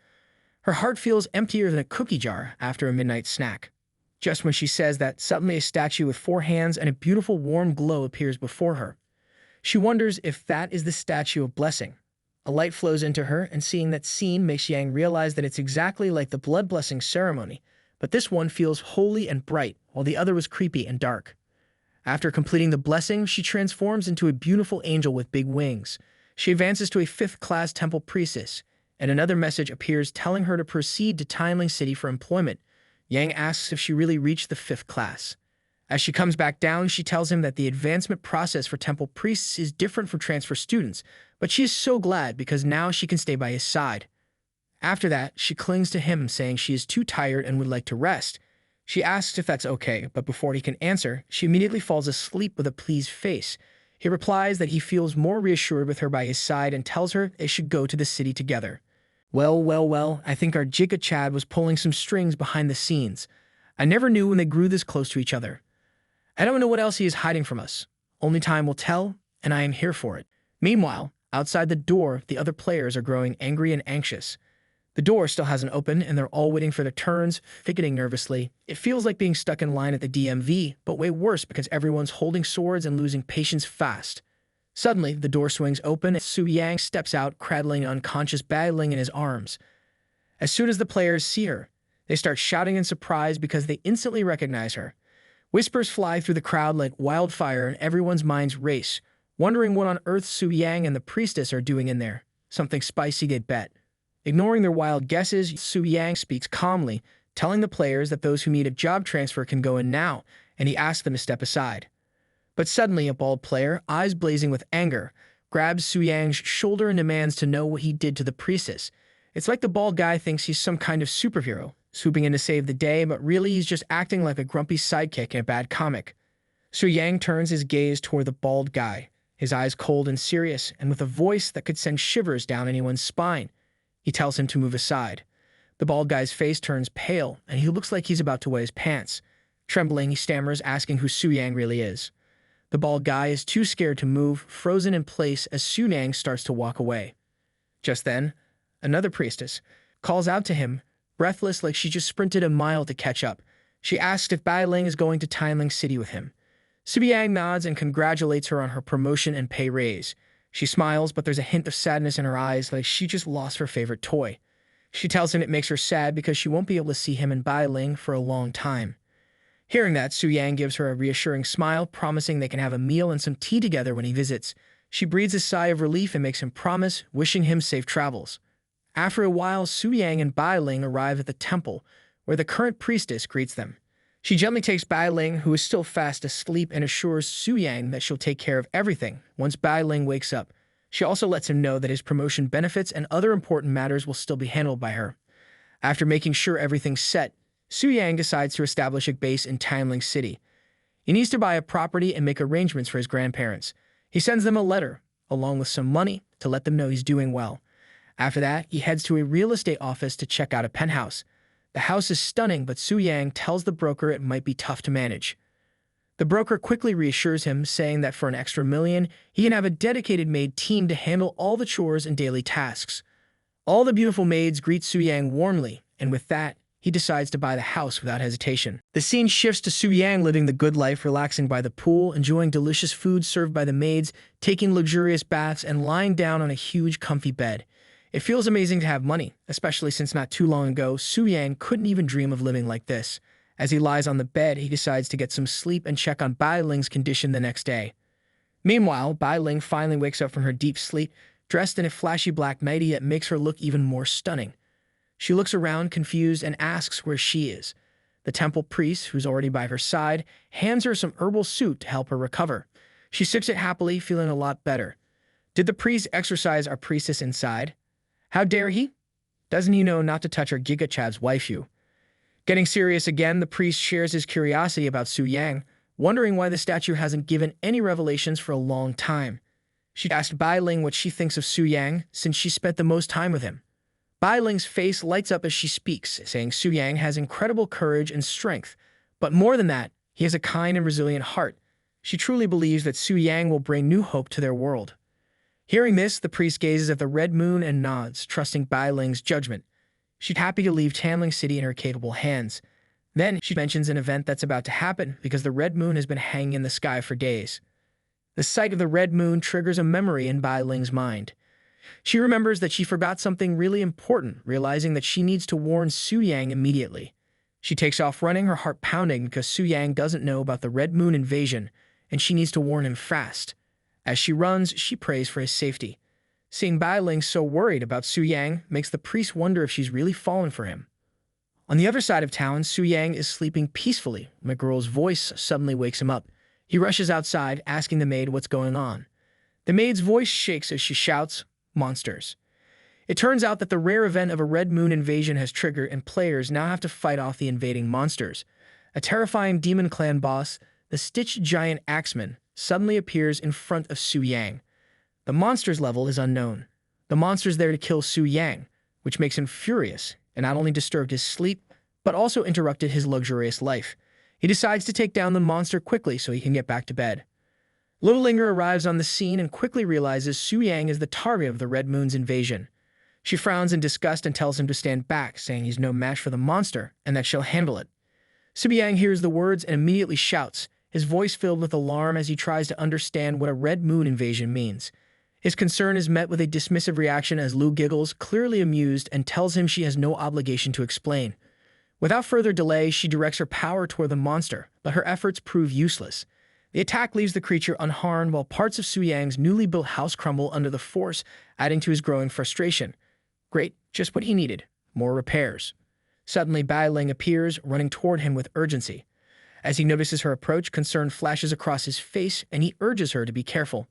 Her heart feels emptier than a cookie jar after a midnight snack. Just when she says that, suddenly a statue with 4 hands and a beautiful warm glow appears before her. She wonders if that is the statue of blessing. A light flows into her, and seeing that scene makes Yang realize that it's exactly like the blood blessing ceremony, but this one feels holy and bright, while the other was creepy and dark. After completing the blessing, she transforms into a beautiful angel with big wings. She advances to a 5th-class temple priestess, and another message appears telling her to proceed to Timeling City for employment. Yang asks if she really reached the 5th class. As she comes back down, she tells him that the advancement process for temple priests is different from transfer students, but she is so glad because now she can stay by his side. After that, she clings to him, saying she is too tired and would like to rest. She asks if that's okay, but before he can answer, she immediately falls asleep with a pleased face. He replies that he feels more reassured with her by his side and tells her they should go to the city together. Well, I think our Jigga Chad was pulling some strings behind the scenes. I never knew when they grew this close to each other. I don't know what else he is hiding from us. Only time will tell, and I am here for it. Meanwhile, outside the door, the other players are growing angry and anxious. The door still hasn't opened, and they're all waiting for their turns, fidgeting nervously. It feels like being stuck in line at the DMV, but way worse because everyone's holding swords and losing patience fast. Suddenly, the door swings open and Su Yang steps out, cradling an unconscious Bai Ling in his arms. As soon as the players see her, they start shouting in surprise because they instantly recognize her. Whispers fly through the crowd like wildfire and everyone's minds race, wondering what on earth Su Yang and the priestess are doing in there. Something spicy, they bet. Ignoring their wild guesses, Su Yang speaks calmly, telling the players that those who need a job transfer can go in now, and he asks them to step aside. But suddenly, a bald player, eyes blazing with anger, grabs Su Yang's shoulder and demands to know what he did to the priestess. It's like the bald guy thinks he's some kind of superhero, swooping in to save the day, but really he's just acting like a grumpy sidekick in a bad comic. Su Yang turns his gaze toward the bald guy, his eyes cold and serious, and with a voice that could send shivers down anyone's spine. He tells him to move aside. The bald guy's face turns pale, and he looks like he's about to wet his pants. Trembling, he stammers, asking who Su Yang really is. The bald guy is too scared to move, frozen in place as Su Yang starts to walk away. Just then, another priestess calls out to him, breathless like she just sprinted a mile to catch up. She asks if Bai Ling is going to Tianling City with him. Su Yang nods and congratulates her on her promotion and pay raise. She smiles, but there's a hint of sadness in her eyes like she just lost her favorite toy. She tells him it makes her sad because she won't be able to see him and Bai Ling for a long time. Hearing that, Su Yang gives her a reassuring smile, promising they can have a meal and some tea together when he visits. She breathes a sigh of relief and makes him promise, wishing him safe travels. After a while, Su Yang and Bai Ling arrive at the temple, where the current priestess greets them. She gently takes Bai Ling, who is still fast asleep, and assures Su Yang that she'll take care of everything once Bai Ling wakes up. She also lets him know that his promotion benefits and other important matters will still be handled by her. After making sure everything's set, Su Yang decides to establish a base in Tianling City. He needs to buy a property and make arrangements for his grandparents. He sends them a letter, along with some money, to let them know he's doing well. After that, he heads to a real estate office to check out a penthouse. The house is stunning, but Su Yang tells the broker it might be tough to manage. The broker quickly reassures him, saying that for an extra $1 million, he can have a dedicated maid team to handle all the chores and daily tasks. All the beautiful maids greet Su Yang warmly, and with that, he decides to buy the house without hesitation. The scene shifts to Su Yang living the good life, relaxing by the pool, enjoying delicious food served by the maids, taking luxurious baths, and lying down on a huge, comfy bed. It feels amazing to have money, especially since not too long ago, Su Yang couldn't even dream of living like this. As he lies on the bed, he decides to get some sleep and check on Bai Ling's condition the next day. Meanwhile, Bai Ling finally wakes up from her deep sleep, dressed in a flashy black nightie that makes her look even more stunning. She looks around, confused, and asks where she is. The temple priest, who's already by her side, hands her some herbal soup to help her recover. She sips it happily, feeling a lot better. Did the priest exorcise our priestess inside? How dare he? Doesn't he know not to touch our Giga Chav's waifu? Getting serious again, the priest shares his curiosity about Su Yang, wondering why the statue hasn't given any revelations for a long time. She asked Bai Ling what she thinks of Su Yang, since she spent the most time with him. Bai Ling's face lights up as she speaks, saying Su Yang has incredible courage and strength, but more than that, he has a kind and resilient heart. She truly believes that Su Yang will bring new hope to their world. Hearing this, the priest gazes at the red moon and nods, trusting Bai Ling's judgment. She's happy to leave Tianling City in her capable hands. Then, she mentions an event that's about to happen because the red moon has been hanging in the sky for days. The sight of the red moon triggers a memory in Bai Ling's mind. She remembers that she forgot something really important, realizing that she needs to warn Su Yang immediately. She takes off running, her heart pounding because Su Yang doesn't know about the red moon invasion, and she needs to warn him fast. As she runs, she prays for his safety. Seeing Bai Ling so worried about Su Yang makes the priest wonder if she's really fallen for him. On the other side of town, Su Yang is sleeping peacefully when a girl's voice suddenly wakes him up. He rushes outside, asking the maid what's going on. The maid's voice shakes as she shouts, "Monsters." It turns out that the rare event of a red moon invasion has triggered, and players now have to fight off the invading monsters. A terrifying demon clan boss, the Stitch Giant Axeman, suddenly appears in front of Su Yang. The monster's level is unknown. The monster's there to kill Su Yang, which makes him furious and not only disturbed his sleep, but also interrupted his luxurious life. He decides to take down the monster quickly so he can get back to bed. Littlefinger arrives on the scene and quickly realizes Su Yang is the target of the Red Moon's invasion. She frowns in disgust and tells him to stand back, saying he's no match for the monster and that she'll handle it. Su Yang hears the words and immediately shouts, his voice filled with alarm as he tries to understand what a Red Moon invasion means. His concern is met with a dismissive reaction as Lu giggles, clearly amused, and tells him she has no obligation to explain. Without further delay, she directs her power toward the monster, but her efforts prove useless. The attack leaves the creature unharmed while parts of Su Yang's newly built house crumble under the force, adding to his growing frustration. Great, just what he needed. More repairs. Suddenly, Bai Ling appears, running toward him with urgency. As he notices her approach, concern flashes across his face, and he urges her to be careful.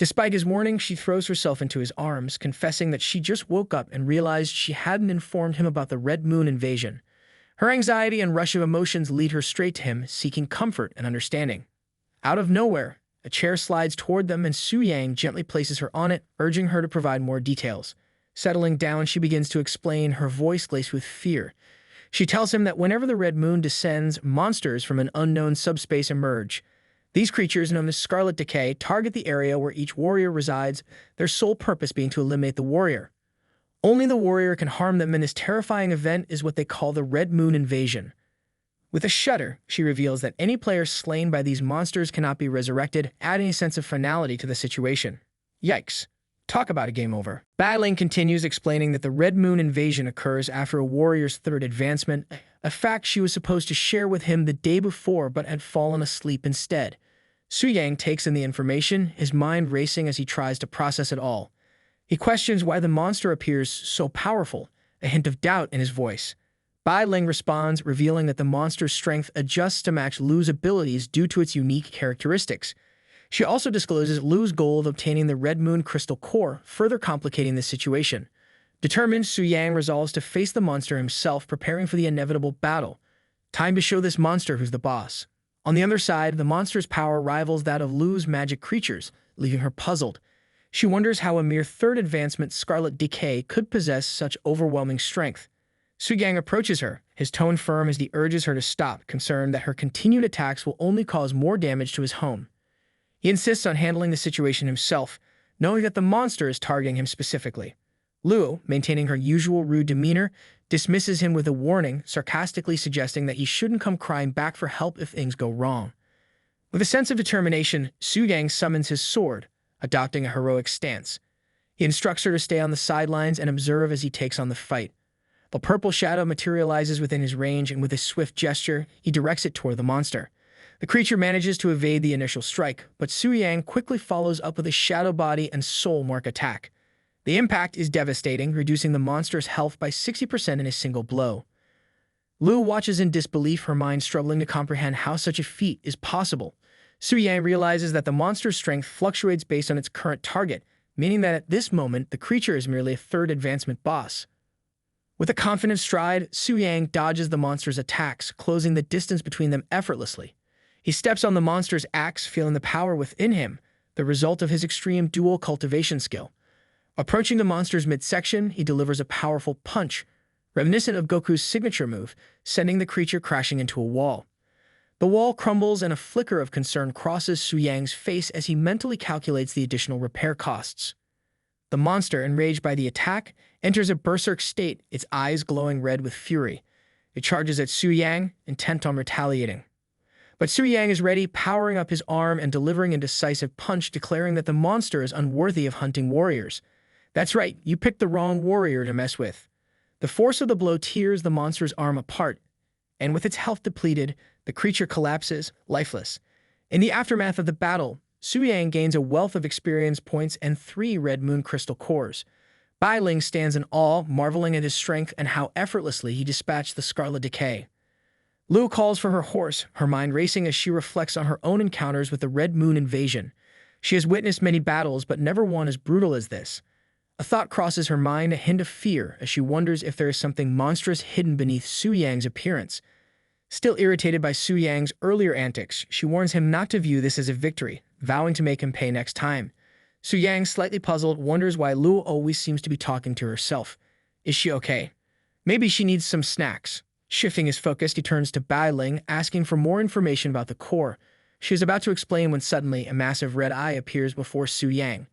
Despite his warning, she throws herself into his arms, confessing that she just woke up and realized she hadn't informed him about the Red Moon invasion. Her anxiety and rush of emotions lead her straight to him, seeking comfort and understanding. Out of nowhere, a chair slides toward them and Su Yang gently places her on it, urging her to provide more details. Settling down, she begins to explain, her voice laced with fear. She tells him that whenever the Red Moon descends, monsters from an unknown subspace emerge. These creatures, known as Scarlet Decay, target the area where each warrior resides, their sole purpose being to eliminate the warrior. Only the warrior can harm them, and this terrifying event is what they call the Red Moon invasion. With a shudder, she reveals that any player slain by these monsters cannot be resurrected, adding a sense of finality to the situation. Yikes. Talk about a game over. Bai Ling continues, explaining that the Red Moon invasion occurs after a warrior's third advancement, a fact she was supposed to share with him the day before but had fallen asleep instead. Su Yang takes in the information, his mind racing as he tries to process it all. He questions why the monster appears so powerful, a hint of doubt in his voice. Bai Ling responds, revealing that the monster's strength adjusts to match Lu's abilities due to its unique characteristics. She also discloses Lu's goal of obtaining the Red Moon Crystal Core, further complicating the situation. Determined, Su Yang resolves to face the monster himself, preparing for the inevitable battle. Time to show this monster who's the boss. On the other side, the monster's power rivals that of Lu's magic creatures, leaving her puzzled. She wonders how a mere third advancement Scarlet Decay could possess such overwhelming strength. Su Yang approaches her, his tone firm as he urges her to stop, concerned that her continued attacks will only cause more damage to his home. He insists on handling the situation himself, knowing that the monster is targeting him specifically. Lu, maintaining her usual rude demeanor, dismisses him with a warning, sarcastically suggesting that he shouldn't come crying back for help if things go wrong. With a sense of determination, Su Yang summons his sword, adopting a heroic stance. He instructs her to stay on the sidelines and observe as he takes on the fight. The purple shadow materializes within his range, and with a swift gesture, he directs it toward the monster. The creature manages to evade the initial strike, but Su Yang quickly follows up with a shadow body and soul mark attack. The impact is devastating, reducing the monster's health by 60% in a single blow. Lu watches in disbelief, her mind struggling to comprehend how such a feat is possible. Su Yang realizes that the monster's strength fluctuates based on its current target, meaning that at this moment, the creature is merely a third advancement boss. With a confident stride, Su Yang dodges the monster's attacks, closing the distance between them effortlessly. He steps on the monster's axe, feeling the power within him, the result of his extreme dual cultivation skill. Approaching the monster's midsection, he delivers a powerful punch, reminiscent of Goku's signature move, sending the creature crashing into a wall. The wall crumbles and a flicker of concern crosses Su Yang's face as he mentally calculates the additional repair costs. The monster, enraged by the attack, enters a berserk state, its eyes glowing red with fury. It charges at Su Yang, intent on retaliating. But Su Yang is ready, powering up his arm and delivering a decisive punch, declaring that the monster is unworthy of hunting warriors. That's right, you picked the wrong warrior to mess with. The force of the blow tears the monster's arm apart, and with its health depleted, the creature collapses, lifeless. In the aftermath of the battle, Su Yang gains a wealth of experience points and 3 Red Moon Crystal Cores. Bai Ling stands in awe, marveling at his strength and how effortlessly he dispatched the Scarlet Decay. Lu calls for her horse, her mind racing as she reflects on her own encounters with the Red Moon invasion. She has witnessed many battles, but never one as brutal as this. A thought crosses her mind, a hint of fear, as she wonders if there is something monstrous hidden beneath Su Yang's appearance. Still irritated by Su Yang's earlier antics, she warns him not to view this as a victory, vowing to make him pay next time. Su Yang, slightly puzzled, wonders why Lu always seems to be talking to herself. Is she okay? Maybe she needs some snacks. Shifting his focus, he turns to Bai Ling, asking for more information about the core. She is about to explain when suddenly a massive red eye appears before Su Yang.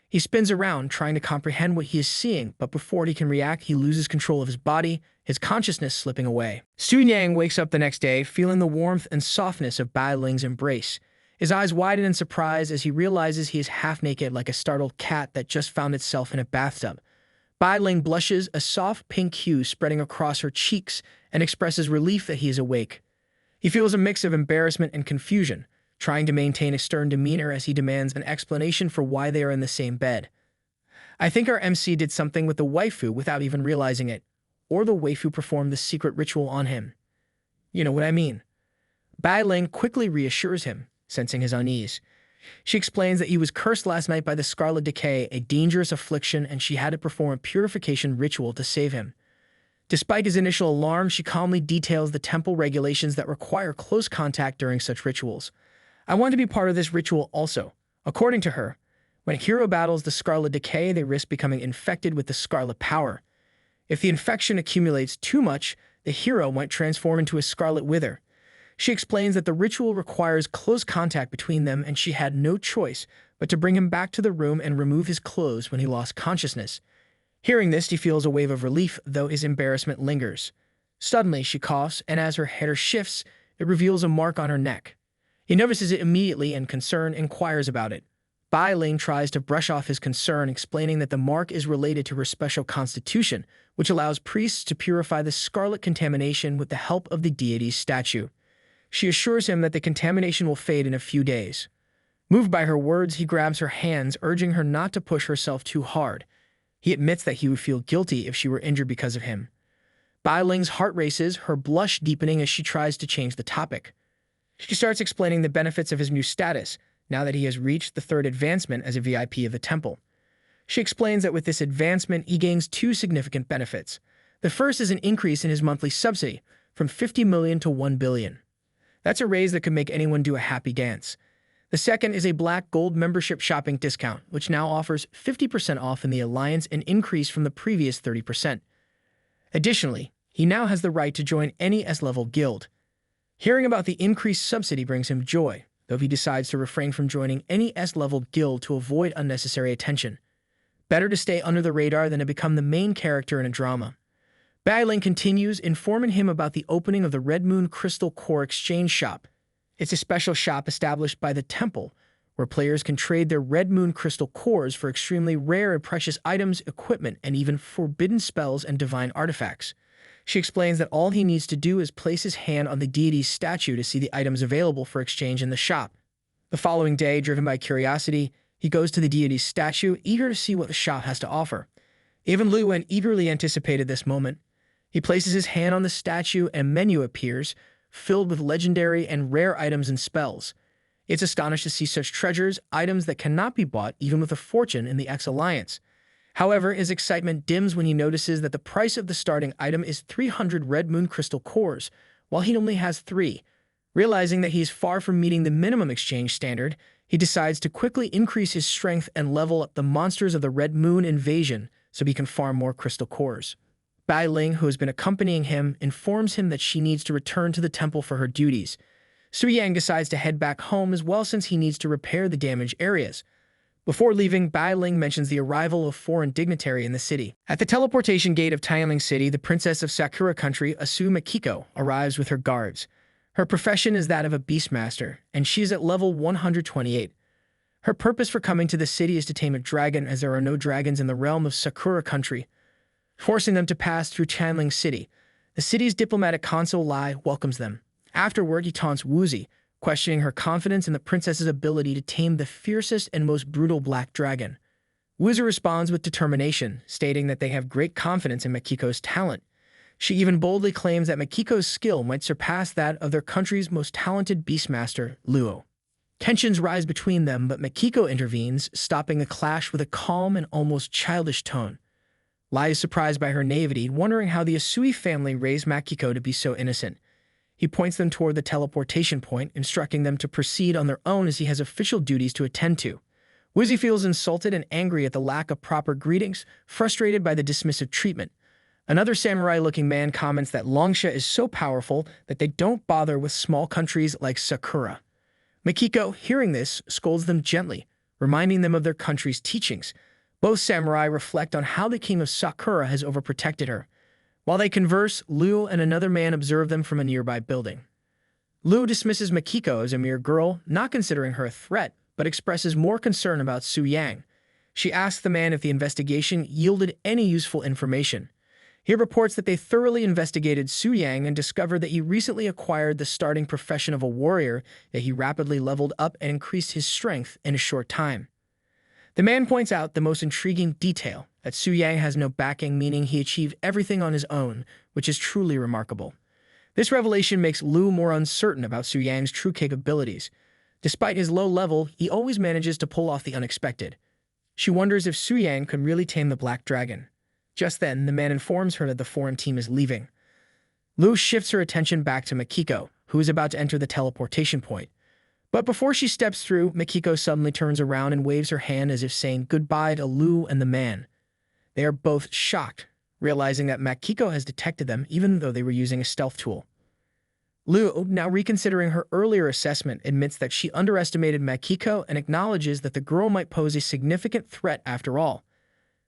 He spins around, trying to comprehend what he is seeing, but before he can react, he loses control of his body, his consciousness slipping away. Su Yang wakes up the next day, feeling the warmth and softness of Bai Ling's embrace. His eyes widen in surprise as he realizes he is half naked like a startled cat that just found itself in a bathtub. Bai Ling blushes, a soft pink hue spreading across her cheeks, and expresses relief that he is awake. He feels a mix of embarrassment and confusion, trying to maintain a stern demeanor as he demands an explanation for why they are in the same bed. I think our MC did something with the waifu without even realizing it, or the waifu performed the secret ritual on him. You know what I mean. Bai Ling quickly reassures him, sensing his unease. She explains that he was cursed last night by the Scarlet Decay, a dangerous affliction, and she had to perform a purification ritual to save him. Despite his initial alarm, she calmly details the temple regulations that require close contact during such rituals. I want to be part of this ritual also. According to her, when a hero battles the Scarlet Decay, they risk becoming infected with the Scarlet Power. If the infection accumulates too much, the hero might transform into a Scarlet Wither. She explains that the ritual requires close contact between them and she had no choice but to bring him back to the room and remove his clothes when he lost consciousness. Hearing this, he feels a wave of relief, though his embarrassment lingers. Suddenly, she coughs, and as her head shifts, it reveals a mark on her neck. He notices it immediately and, concerned, inquires about it. Bai Ling tries to brush off his concern, explaining that the mark is related to her special constitution, which allows priests to purify the scarlet contamination with the help of the deity's statue. She assures him that the contamination will fade in a few days. Moved by her words, he grabs her hands, urging her not to push herself too hard. He admits that he would feel guilty if she were injured because of him. Bai Ling's heart races, her blush deepening as she tries to change the topic. She starts explaining the benefits of his new status, now that he has reached the third advancement as a VIP of the temple. She explains that with this advancement, he gains two significant benefits. The first is an increase in his monthly subsidy, from 50 million to 1 billion. That's a raise that could make anyone do a happy dance. The second is a black gold membership shopping discount, which now offers 50% off in the Alliance, an increase from the previous 30%. Additionally, he now has the right to join any S-level guild. Hearing about the increased subsidy brings him joy, though he decides to refrain from joining any S-level guild to avoid unnecessary attention. Better to stay under the radar than to become the main character in a drama. Bai Ling continues, informing him about the opening of the Red Moon Crystal Core Exchange Shop. It's a special shop established by the temple, where players can trade their Red Moon Crystal Cores for extremely rare and precious items, equipment, and even forbidden spells and divine artifacts. She explains that all he needs to do is place his hand on the deity's statue to see the items available for exchange in the shop. The following day, driven by curiosity, he goes to the deity's statue, eager to see what the shop has to offer. Even Lu Wen eagerly anticipated this moment. He places his hand on the statue and a menu appears, filled with legendary and rare items and spells. It's astonished to see such treasures, items that cannot be bought even with a fortune in the X-Alliance. However, his excitement dims when he notices that the price of the starting item is 300 Red Moon Crystal Cores, while he only has 3. Realizing that he is far from meeting the minimum exchange standard, he decides to quickly increase his strength and level up the monsters of the Red Moon invasion so he can farm more crystal cores. Bai Ling, who has been accompanying him, informs him that she needs to return to the temple for her duties. Su Yang decides to head back home as well since he needs to repair the damaged areas. Before leaving, Bai Ling mentions the arrival of foreign dignitary in the city. At the teleportation gate of Tianling City, the princess of Sakura Country, Asu Makiko, arrives with her guards. Her profession is that of a beastmaster, and she is at level 128. Her purpose for coming to the city is to tame a dragon, as there are no dragons in the realm of Sakura Country, forcing them to pass through Tianling City. The city's diplomatic consul Lai welcomes them. Afterward, he taunts Wuzi, questioning her confidence in the princess's ability to tame the fiercest and most brutal black dragon. Wuzi responds with determination, stating that they have great confidence in Makiko's talent. She even boldly claims that Makiko's skill might surpass that of their country's most talented beastmaster, Luo. Tensions rise between them, but Makiko intervenes, stopping the clash with a calm and almost childish tone. Lai is surprised by her naivety, wondering how the Asui family raised Makiko to be so innocent. He points them toward the teleportation point, instructing them to proceed on their own as he has official duties to attend to. Wuzi feels insulted and angry at the lack of proper greetings, frustrated by the dismissive treatment. Another samurai-looking man comments that Longsha is so powerful that they don't bother with small countries like Sakura. Makiko, hearing this, scolds them gently, reminding them of their country's teachings. Both samurai reflect on how the king of Sakura has overprotected her. While they converse, Liu and another man observe them from a nearby building. Liu dismisses Makiko as a mere girl, not considering her a threat, but expresses more concern about Su Yang. She asks the man if the investigation yielded any useful information. He reports that they thoroughly investigated Su Yang and discovered that he recently acquired the starting profession of a warrior, that he rapidly leveled up and increased his strength in a short time. The man points out the most intriguing detail, that Su Yang has no backing, meaning he achieved everything on his own, which is truly remarkable. This revelation makes Liu more uncertain about Su Yang's true capabilities. Despite his low level, he always manages to pull off the unexpected. She wonders if Su Yang can really tame the Black Dragon. Just then, the man informs her that the foreign team is leaving. Liu shifts her attention back to Makiko, who is about to enter the teleportation point. But before she steps through, Makiko suddenly turns around and waves her hand as if saying goodbye to Liu and the man. They are both shocked, realizing that Makiko has detected them even though they were using a stealth tool. Liu, now reconsidering her earlier assessment, admits that she underestimated Makiko and acknowledges that the girl might pose a significant threat after all.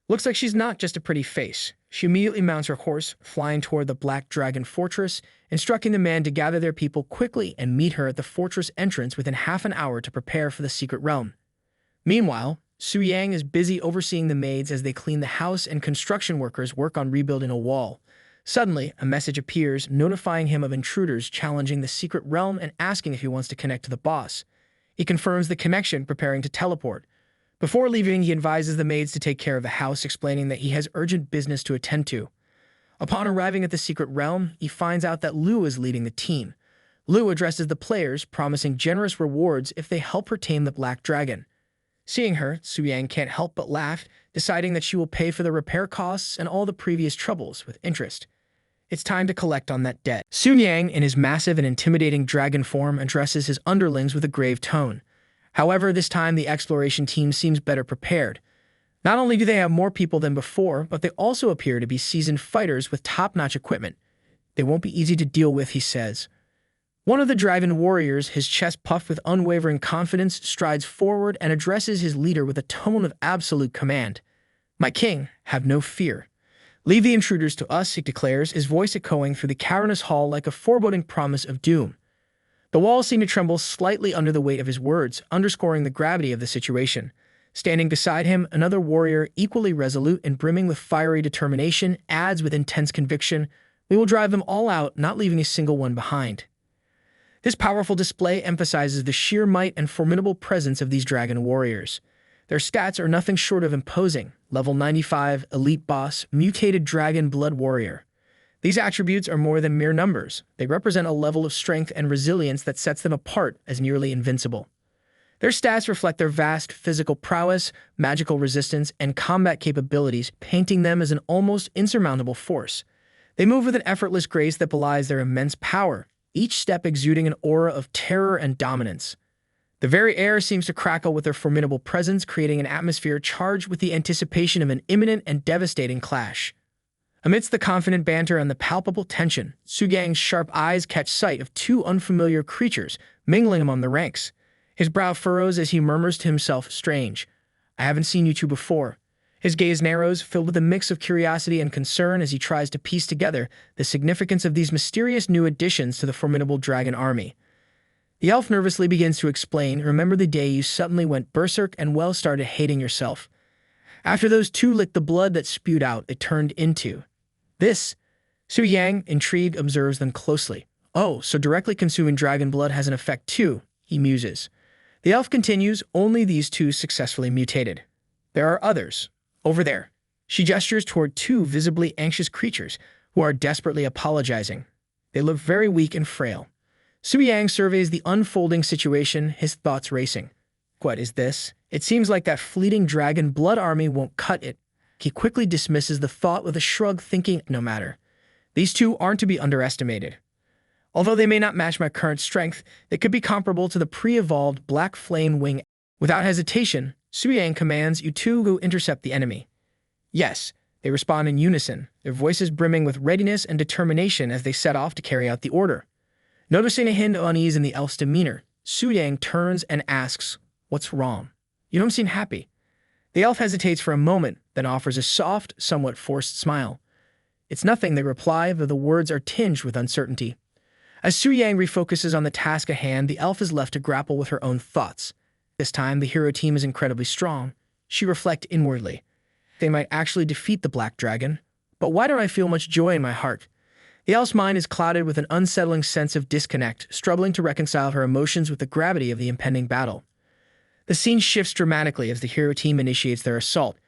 Looks like she's not just a pretty face. She immediately mounts her horse, flying toward the Black Dragon Fortress, instructing the man to gather their people quickly and meet her at the fortress entrance within half an hour to prepare for the secret realm. Meanwhile, Su Yang is busy overseeing the maids as they clean the house and construction workers work on rebuilding a wall. Suddenly, a message appears notifying him of intruders challenging the secret realm and asking if he wants to connect to the boss. He confirms the connection, preparing to teleport. Before leaving, he advises the maids to take care of the house, explaining that he has urgent business to attend to. Upon arriving at the secret realm, he finds out that Liu is leading the team. Liu addresses the players, promising generous rewards if they help her tame the Black Dragon. Seeing her, Su Yang can't help but laugh, deciding that she will pay for the repair costs and all the previous troubles with interest. It's time to collect on that debt. Su Yang, in his massive and intimidating dragon form, addresses his underlings with a grave tone. However, this time the exploration team seems better prepared. Not only do they have more people than before, but they also appear to be seasoned fighters with top-notch equipment. They won't be easy to deal with, he says. One of the dragon warriors, his chest puffed with unwavering confidence, strides forward and addresses his leader with a tone of absolute command. "My king, have no fear. Leave the intruders to us," he declares, his voice echoing through the cavernous hall like a foreboding promise of doom. The walls seem to tremble slightly under the weight of his words, underscoring the gravity of the situation. Standing beside him, another warrior, equally resolute and brimming with fiery determination, adds with intense conviction, "We will drive them all out, not leaving a single one behind." This powerful display emphasizes the sheer might and formidable presence of these dragon warriors. Their stats are nothing short of imposing: level 95, elite boss, mutated dragon blood warrior. These attributes are more than mere numbers. They represent a level of strength and resilience that sets them apart as nearly invincible. Their stats reflect their vast physical prowess, magical resistance, and combat capabilities, painting them as an almost insurmountable force. They move with an effortless grace that belies their immense power, each step exuding an aura of terror and dominance. The very air seems to crackle with their formidable presence, creating an atmosphere charged with the anticipation of an imminent and devastating clash. Amidst the confident banter and the palpable tension, Su Yang's sharp eyes catch sight of two unfamiliar creatures mingling among the ranks. His brow furrows as he murmurs to himself, "Strange. I haven't seen you two before." His gaze narrows, filled with a mix of curiosity and concern as he tries to piece together the significance of these mysterious new additions to the formidable dragon army. The elf nervously begins to explain, "Remember the day you suddenly went berserk and started hating yourself? After those two licked the blood that spewed out, it turned into this." Su Yang, intrigued, observes them closely. "Oh, so directly consuming dragon blood has an effect too," he muses. The elf continues, "Only these two successfully mutated. There are others. Over there." She gestures toward two visibly anxious creatures who are desperately apologizing. They look very weak and frail. Su Yang surveys the unfolding situation, his thoughts racing. What is this? It seems like that fleeting dragon blood army won't cut it. He quickly dismisses the thought with a shrug, thinking, "No matter. These two aren't to be underestimated. Although they may not match my current strength, they could be comparable to the pre-evolved Black Flame Wing." Without hesitation, Su Yang commands, "You two go intercept the enemy." Yes, They respond in unison, their voices brimming with readiness and determination as they set off to carry out the order. Noticing a hint of unease in the elf's demeanor, Su Yang turns and asks, "What's wrong? You don't seem happy." The elf hesitates for a moment, then offers a soft, somewhat forced smile. "It's nothing," they reply, though the words are tinged with uncertainty. As Su Yang refocuses on the task at hand, the elf is left to grapple with her own thoughts. This time, the hero team is incredibly strong. She reflects inwardly. They might actually defeat the Black Dragon, but why don't I feel much joy in my heart? The elf's mind is clouded with an unsettling sense of disconnect, struggling to reconcile her emotions with the gravity of the impending battle. The scene shifts dramatically as the hero team initiates their assault.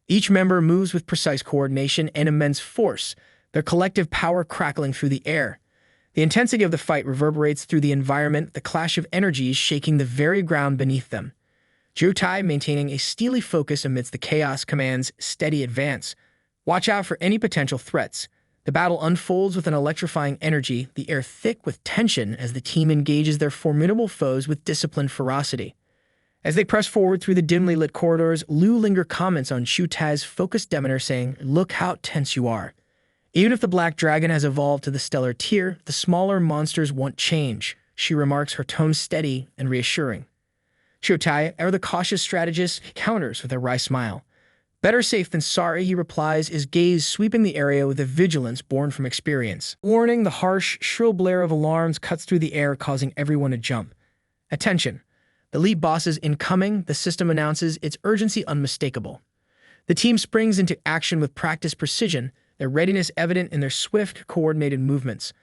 Each member moves with precise coordination and immense force, their collective power crackling through the air. The intensity of the fight reverberates through the environment, the clash of energies shaking the very ground beneath them. Jutai, maintaining a steely focus amidst the chaos, commands, "Steady advance. Watch out for any potential threats." The battle unfolds with an electrifying energy, the air thick with tension as the team engages their formidable foes with disciplined ferocity. As they press forward through the dimly lit corridors, Liu Linger comments on Shutai's focused demeanor, saying, "Look how tense you are." Even if the Black Dragon has evolved to the stellar tier, the smaller monsters won't change, she remarks, her tone steady and reassuring. Shutai, ever the cautious strategist, counters with a wry smile. "Better safe than sorry," he replies, his gaze sweeping the area with a vigilance born from experience. Warning, the harsh, shrill blare of alarms cuts through the air, causing everyone to jump. "Attention! The lead boss is incoming," the system announces, its urgency unmistakable. The team springs into action with practiced precision, their readiness evident in their swift, coordinated movements.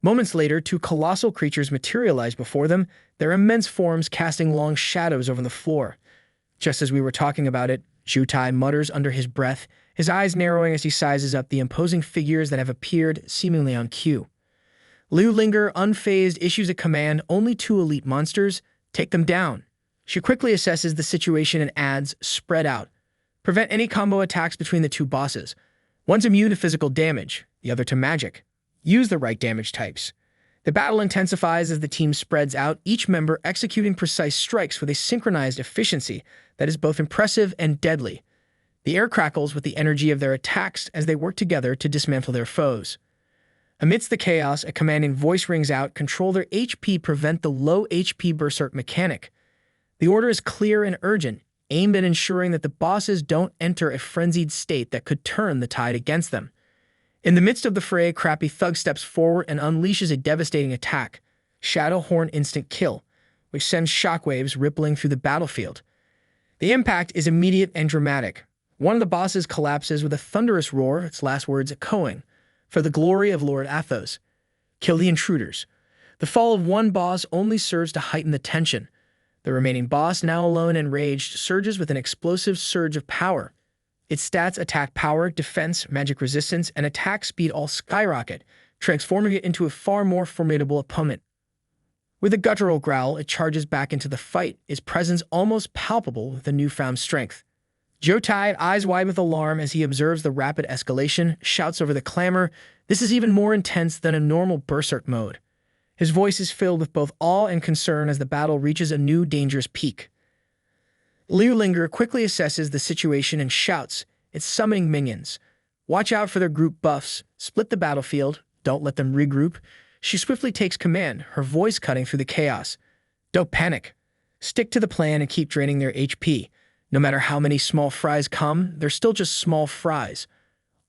Moments later, two colossal creatures materialize before them, their immense forms casting long shadows over the floor. Just as we were talking about it, Jutai mutters under his breath, his eyes narrowing as he sizes up the imposing figures that have appeared seemingly on cue. Liu Linger, unfazed, issues a command, "Only two elite monsters. Take them down." She quickly assesses the situation and adds, "Spread out. Prevent any combo attacks between the two bosses. One's immune to physical damage, the other to magic. Use the right damage types." The battle intensifies as the team spreads out, each member executing precise strikes with a synchronized efficiency that is both impressive and deadly. The air crackles with the energy of their attacks as they work together to dismantle their foes. Amidst the chaos, a commanding voice rings out, "Control their HP, prevent the low HP berserk mechanic." The order is clear and urgent, aimed at ensuring that the bosses don't enter a frenzied state that could turn the tide against them. In the midst of the fray, Crappy Thug steps forward and unleashes a devastating attack, Shadowhorn Instant Kill, which sends shockwaves rippling through the battlefield. The impact is immediate and dramatic. One of the bosses collapses with a thunderous roar, its last words echoing, "For the glory of Lord Athos. Kill the intruders." The fall of one boss only serves to heighten the tension. The remaining boss, now alone and enraged, surges with an explosive surge of power. Its stats, attack power, defense, magic resistance, and attack speed all skyrocket, transforming it into a far more formidable opponent. With a guttural growl, it charges back into the fight, its presence almost palpable with the newfound strength. Jotai, eyes wide with alarm as he observes the rapid escalation, shouts over the clamor, "This is even more intense than a normal berserk mode." His voice is filled with both awe and concern as the battle reaches a new dangerous peak. Liu Linger quickly assesses the situation and shouts, "It's summoning minions. Watch out for their group buffs. Split the battlefield. Don't let them regroup." She swiftly takes command, her voice cutting through the chaos. "Don't panic. Stick to the plan and keep draining their HP. No matter how many small fries come, they're still just small fries.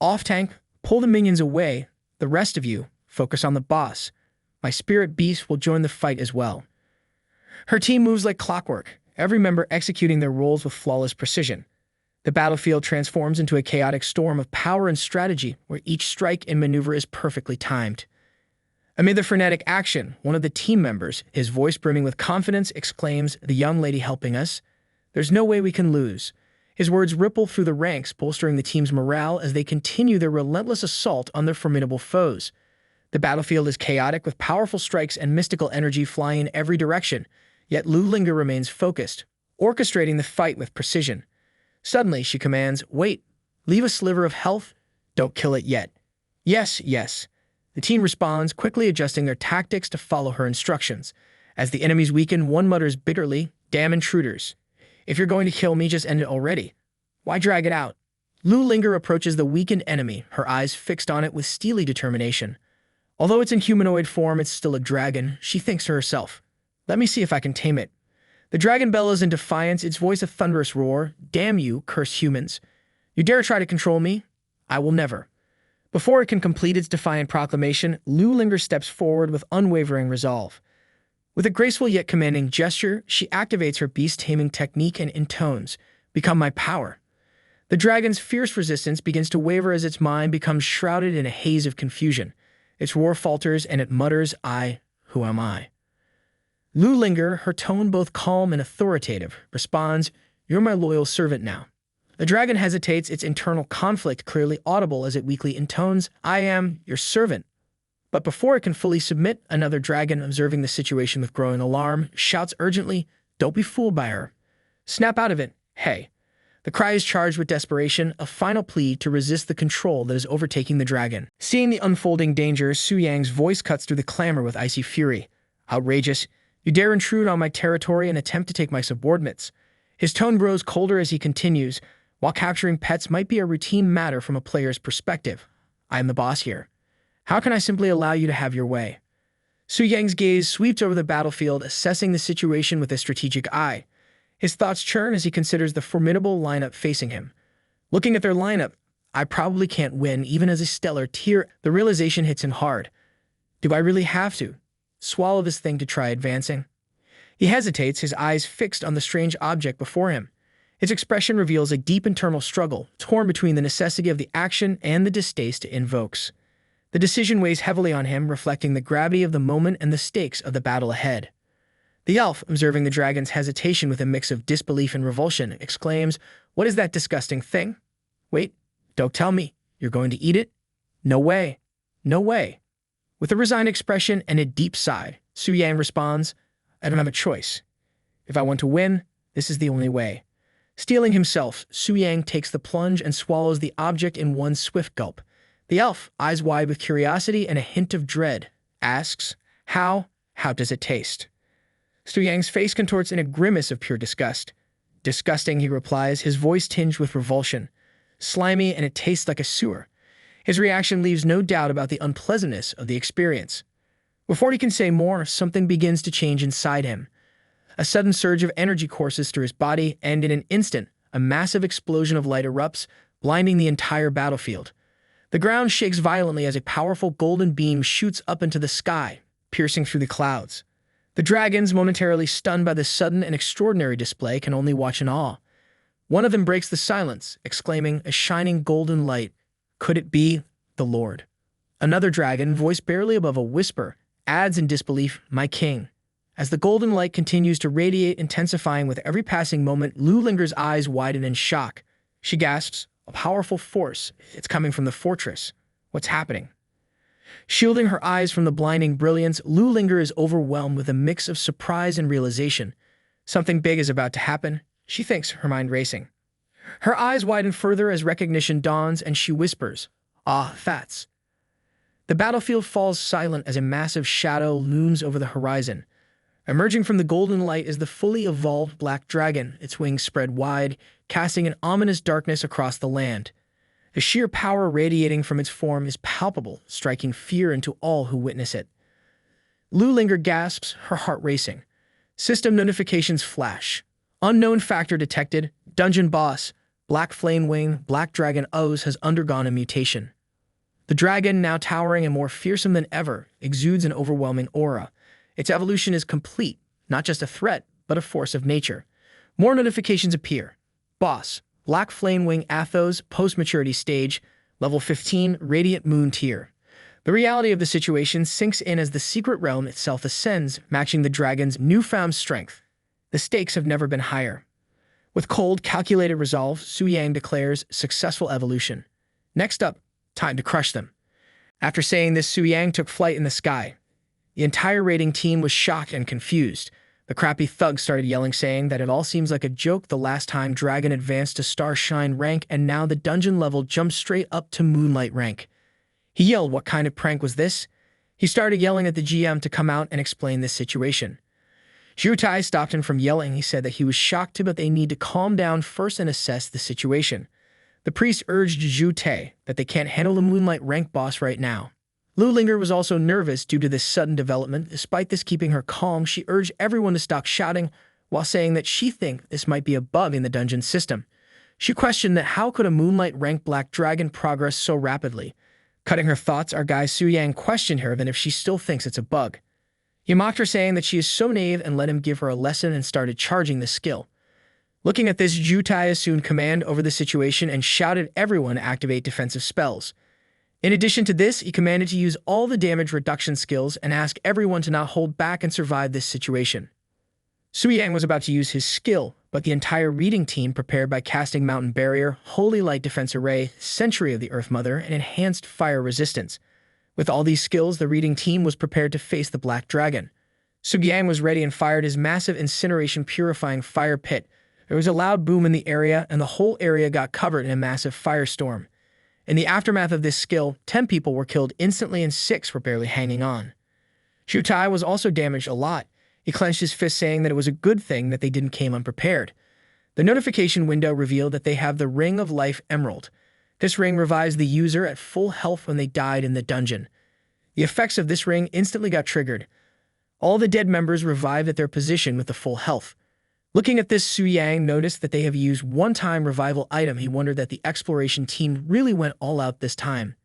Off-tank, pull the minions away. The rest of you, focus on the boss. My spirit beast will join the fight as well." Her team moves like clockwork, every member executing their roles with flawless precision. The battlefield transforms into a chaotic storm of power and strategy, where each strike and maneuver is perfectly timed. Amid the frenetic action, one of the team members, his voice brimming with confidence, exclaims, "The young lady helping us? There's no way we can lose." His words ripple through the ranks, bolstering the team's morale as they continue their relentless assault on their formidable foes. The battlefield is chaotic, with powerful strikes and mystical energy flying in every direction, yet Liu Linger remains focused, orchestrating the fight with precision. Suddenly, she commands, "Wait, leave a sliver of health. Don't kill it yet." "Yes, yes." The team responds, quickly adjusting their tactics to follow her instructions. As the enemies weaken, one mutters bitterly, "Damn intruders. If you're going to kill me, just end it already. Why drag it out?" Lu Linger approaches the weakened enemy, her eyes fixed on it with steely determination. Although it's in humanoid form, it's still a dragon, she thinks to herself. Let me see if I can tame it. The dragon bellows in defiance, its voice a thunderous roar. Damn you, cursed humans. You dare try to control me? I will never. Before it can complete its defiant proclamation, Lu Linger steps forward with unwavering resolve. With a graceful yet commanding gesture, she activates her beast-taming technique and intones, "Become my power." The dragon's fierce resistance begins to waver as its mind becomes shrouded in a haze of confusion. Its roar falters and it mutters, who am I? Lu Linger, her tone both calm and authoritative, responds, "You're my loyal servant now." The dragon hesitates, its internal conflict clearly audible as it weakly intones, "I am your servant." But before it can fully submit, another dragon, observing the situation with growing alarm, shouts urgently, "Don't be fooled by her. Snap out of it, hey." The cry is charged with desperation, a final plea to resist the control that is overtaking the dragon. Seeing the unfolding danger, Su Yang's voice cuts through the clamor with icy fury. "Outrageous! You dare intrude on my territory and attempt to take my subordinates." His tone grows colder as he continues, "While capturing pets might be a routine matter from a player's perspective, I am the boss here. How can I simply allow you to have your way?" Su Yang's gaze sweeps over the battlefield, assessing the situation with a strategic eye. His thoughts churn as he considers the formidable lineup facing him. Looking at their lineup, I probably can't win, even as a stellar tier. The realization hits him hard. Do I really have to swallow this thing to try advancing? He hesitates, his eyes fixed on the strange object before him. Its expression reveals a deep internal struggle, torn between the necessity of the action and the distaste it invokes. The decision weighs heavily on him, reflecting the gravity of the moment and the stakes of the battle ahead. The elf, observing the dragon's hesitation with a mix of disbelief and revulsion, exclaims, "What is that disgusting thing? Wait, don't tell me. You're going to eat it? No way. No way." With a resigned expression and a deep sigh, Su Yang responds, "I don't have a choice. If I want to win, this is the only way." Steeling himself, Su Yang takes the plunge and swallows the object in one swift gulp. The elf, eyes wide with curiosity and a hint of dread, asks, How does it taste?" Su Yang's face contorts in a grimace of pure disgust. "Disgusting," he replies, his voice tinged with revulsion. "Slimy, and it tastes like a sewer." His reaction leaves no doubt about the unpleasantness of the experience. Before he can say more, something begins to change inside him. A sudden surge of energy courses through his body, and in an instant, a massive explosion of light erupts, blinding the entire battlefield. The ground shakes violently as a powerful golden beam shoots up into the sky, piercing through the clouds. The dragons, momentarily stunned by this sudden and extraordinary display, can only watch in awe. One of them breaks the silence, exclaiming, "A shining golden light. Could it be the Lord?" Another dragon, voice barely above a whisper, adds in disbelief, "My king." As the golden light continues to radiate, intensifying with every passing moment, Lu Linger's eyes widen in shock. She gasps, "A powerful force. It's coming from the fortress. What's happening?" Shielding her eyes from the blinding brilliance, Lu Linger is overwhelmed with a mix of surprise and realization. Something big is about to happen, she thinks, her mind racing. Her eyes widen further as recognition dawns, and she whispers, "That's." The battlefield falls silent as a massive shadow looms over the horizon. Emerging from the golden light is the fully evolved black dragon, its wings spread wide, casting an ominous darkness across the land. The sheer power radiating from its form is palpable, striking fear into all who witness it. Lu Linger gasps, her heart racing. System notifications flash. Unknown factor detected. Dungeon boss. Black Flame Wing, Black Dragon O's has undergone a mutation. The dragon, now towering and more fearsome than ever, exudes an overwhelming aura. Its evolution is complete, not just a threat, but a force of nature. More notifications appear. Boss, Black Flame Wing Athos, post-maturity stage, level 15, Radiant Moon tier. The reality of the situation sinks in as the secret realm itself ascends, matching the dragon's newfound strength. The stakes have never been higher. With cold, calculated resolve, Su Yang declares successful evolution. Next up, time to crush them. After saying this, Su Yang took flight in the sky. The entire raiding team was shocked and confused. The crappy thugs started yelling, saying that it all seems like a joke. The last time Dragon advanced to Starshine rank, and now the dungeon level jumped straight up to Moonlight rank. He yelled, "What kind of prank was this?" He started yelling at the GM to come out and explain this situation. Zhutai stopped him from yelling. He said that he was shocked too, but they need to calm down first and assess the situation. The priest urged Zhu Tai that they can't handle the Moonlight rank boss right now. Lu Linger was also nervous due to this sudden development. Despite this keeping her calm, she urged everyone to stop shouting while saying that she thinks this might be a bug in the dungeon system. She questioned that how could a Moonlight rank Black Dragon progress so rapidly. Cutting her thoughts, our guy Su Yang questioned her then if she still thinks it's a bug. He mocked her, saying that she is so naive, and let him give her a lesson and started charging the skill. Looking at this, Zhu Tai assumed command over the situation and shouted everyone to activate defensive spells. In addition to this, he commanded to use all the damage reduction skills and asked everyone to not hold back and survive this situation. Su Yang was about to use his skill, but the entire reading team prepared by casting Mountain Barrier, Holy Light Defense Array, Century of the Earth Mother, and Enhanced Fire Resistance. With all these skills, the reading team was prepared to face the Black Dragon. Su Yang was ready and fired his massive incineration purifying fire pit. There was a loud boom in the area, and the whole area got covered in a massive firestorm. In the aftermath of this skill, 10 people were killed instantly and 6 were barely hanging on. Zhu Tai was also damaged a lot. He clenched his fist, saying that it was a good thing that they didn't come unprepared. The notification window revealed that they have the Ring of Life Emerald. This ring revives the user at full health when they died in the dungeon. The effects of this ring instantly got triggered. All the dead members revived at their position with the full health. Looking at this, Su Yang noticed that they have used one-time revival item. He wondered that the exploration team really went all out this time.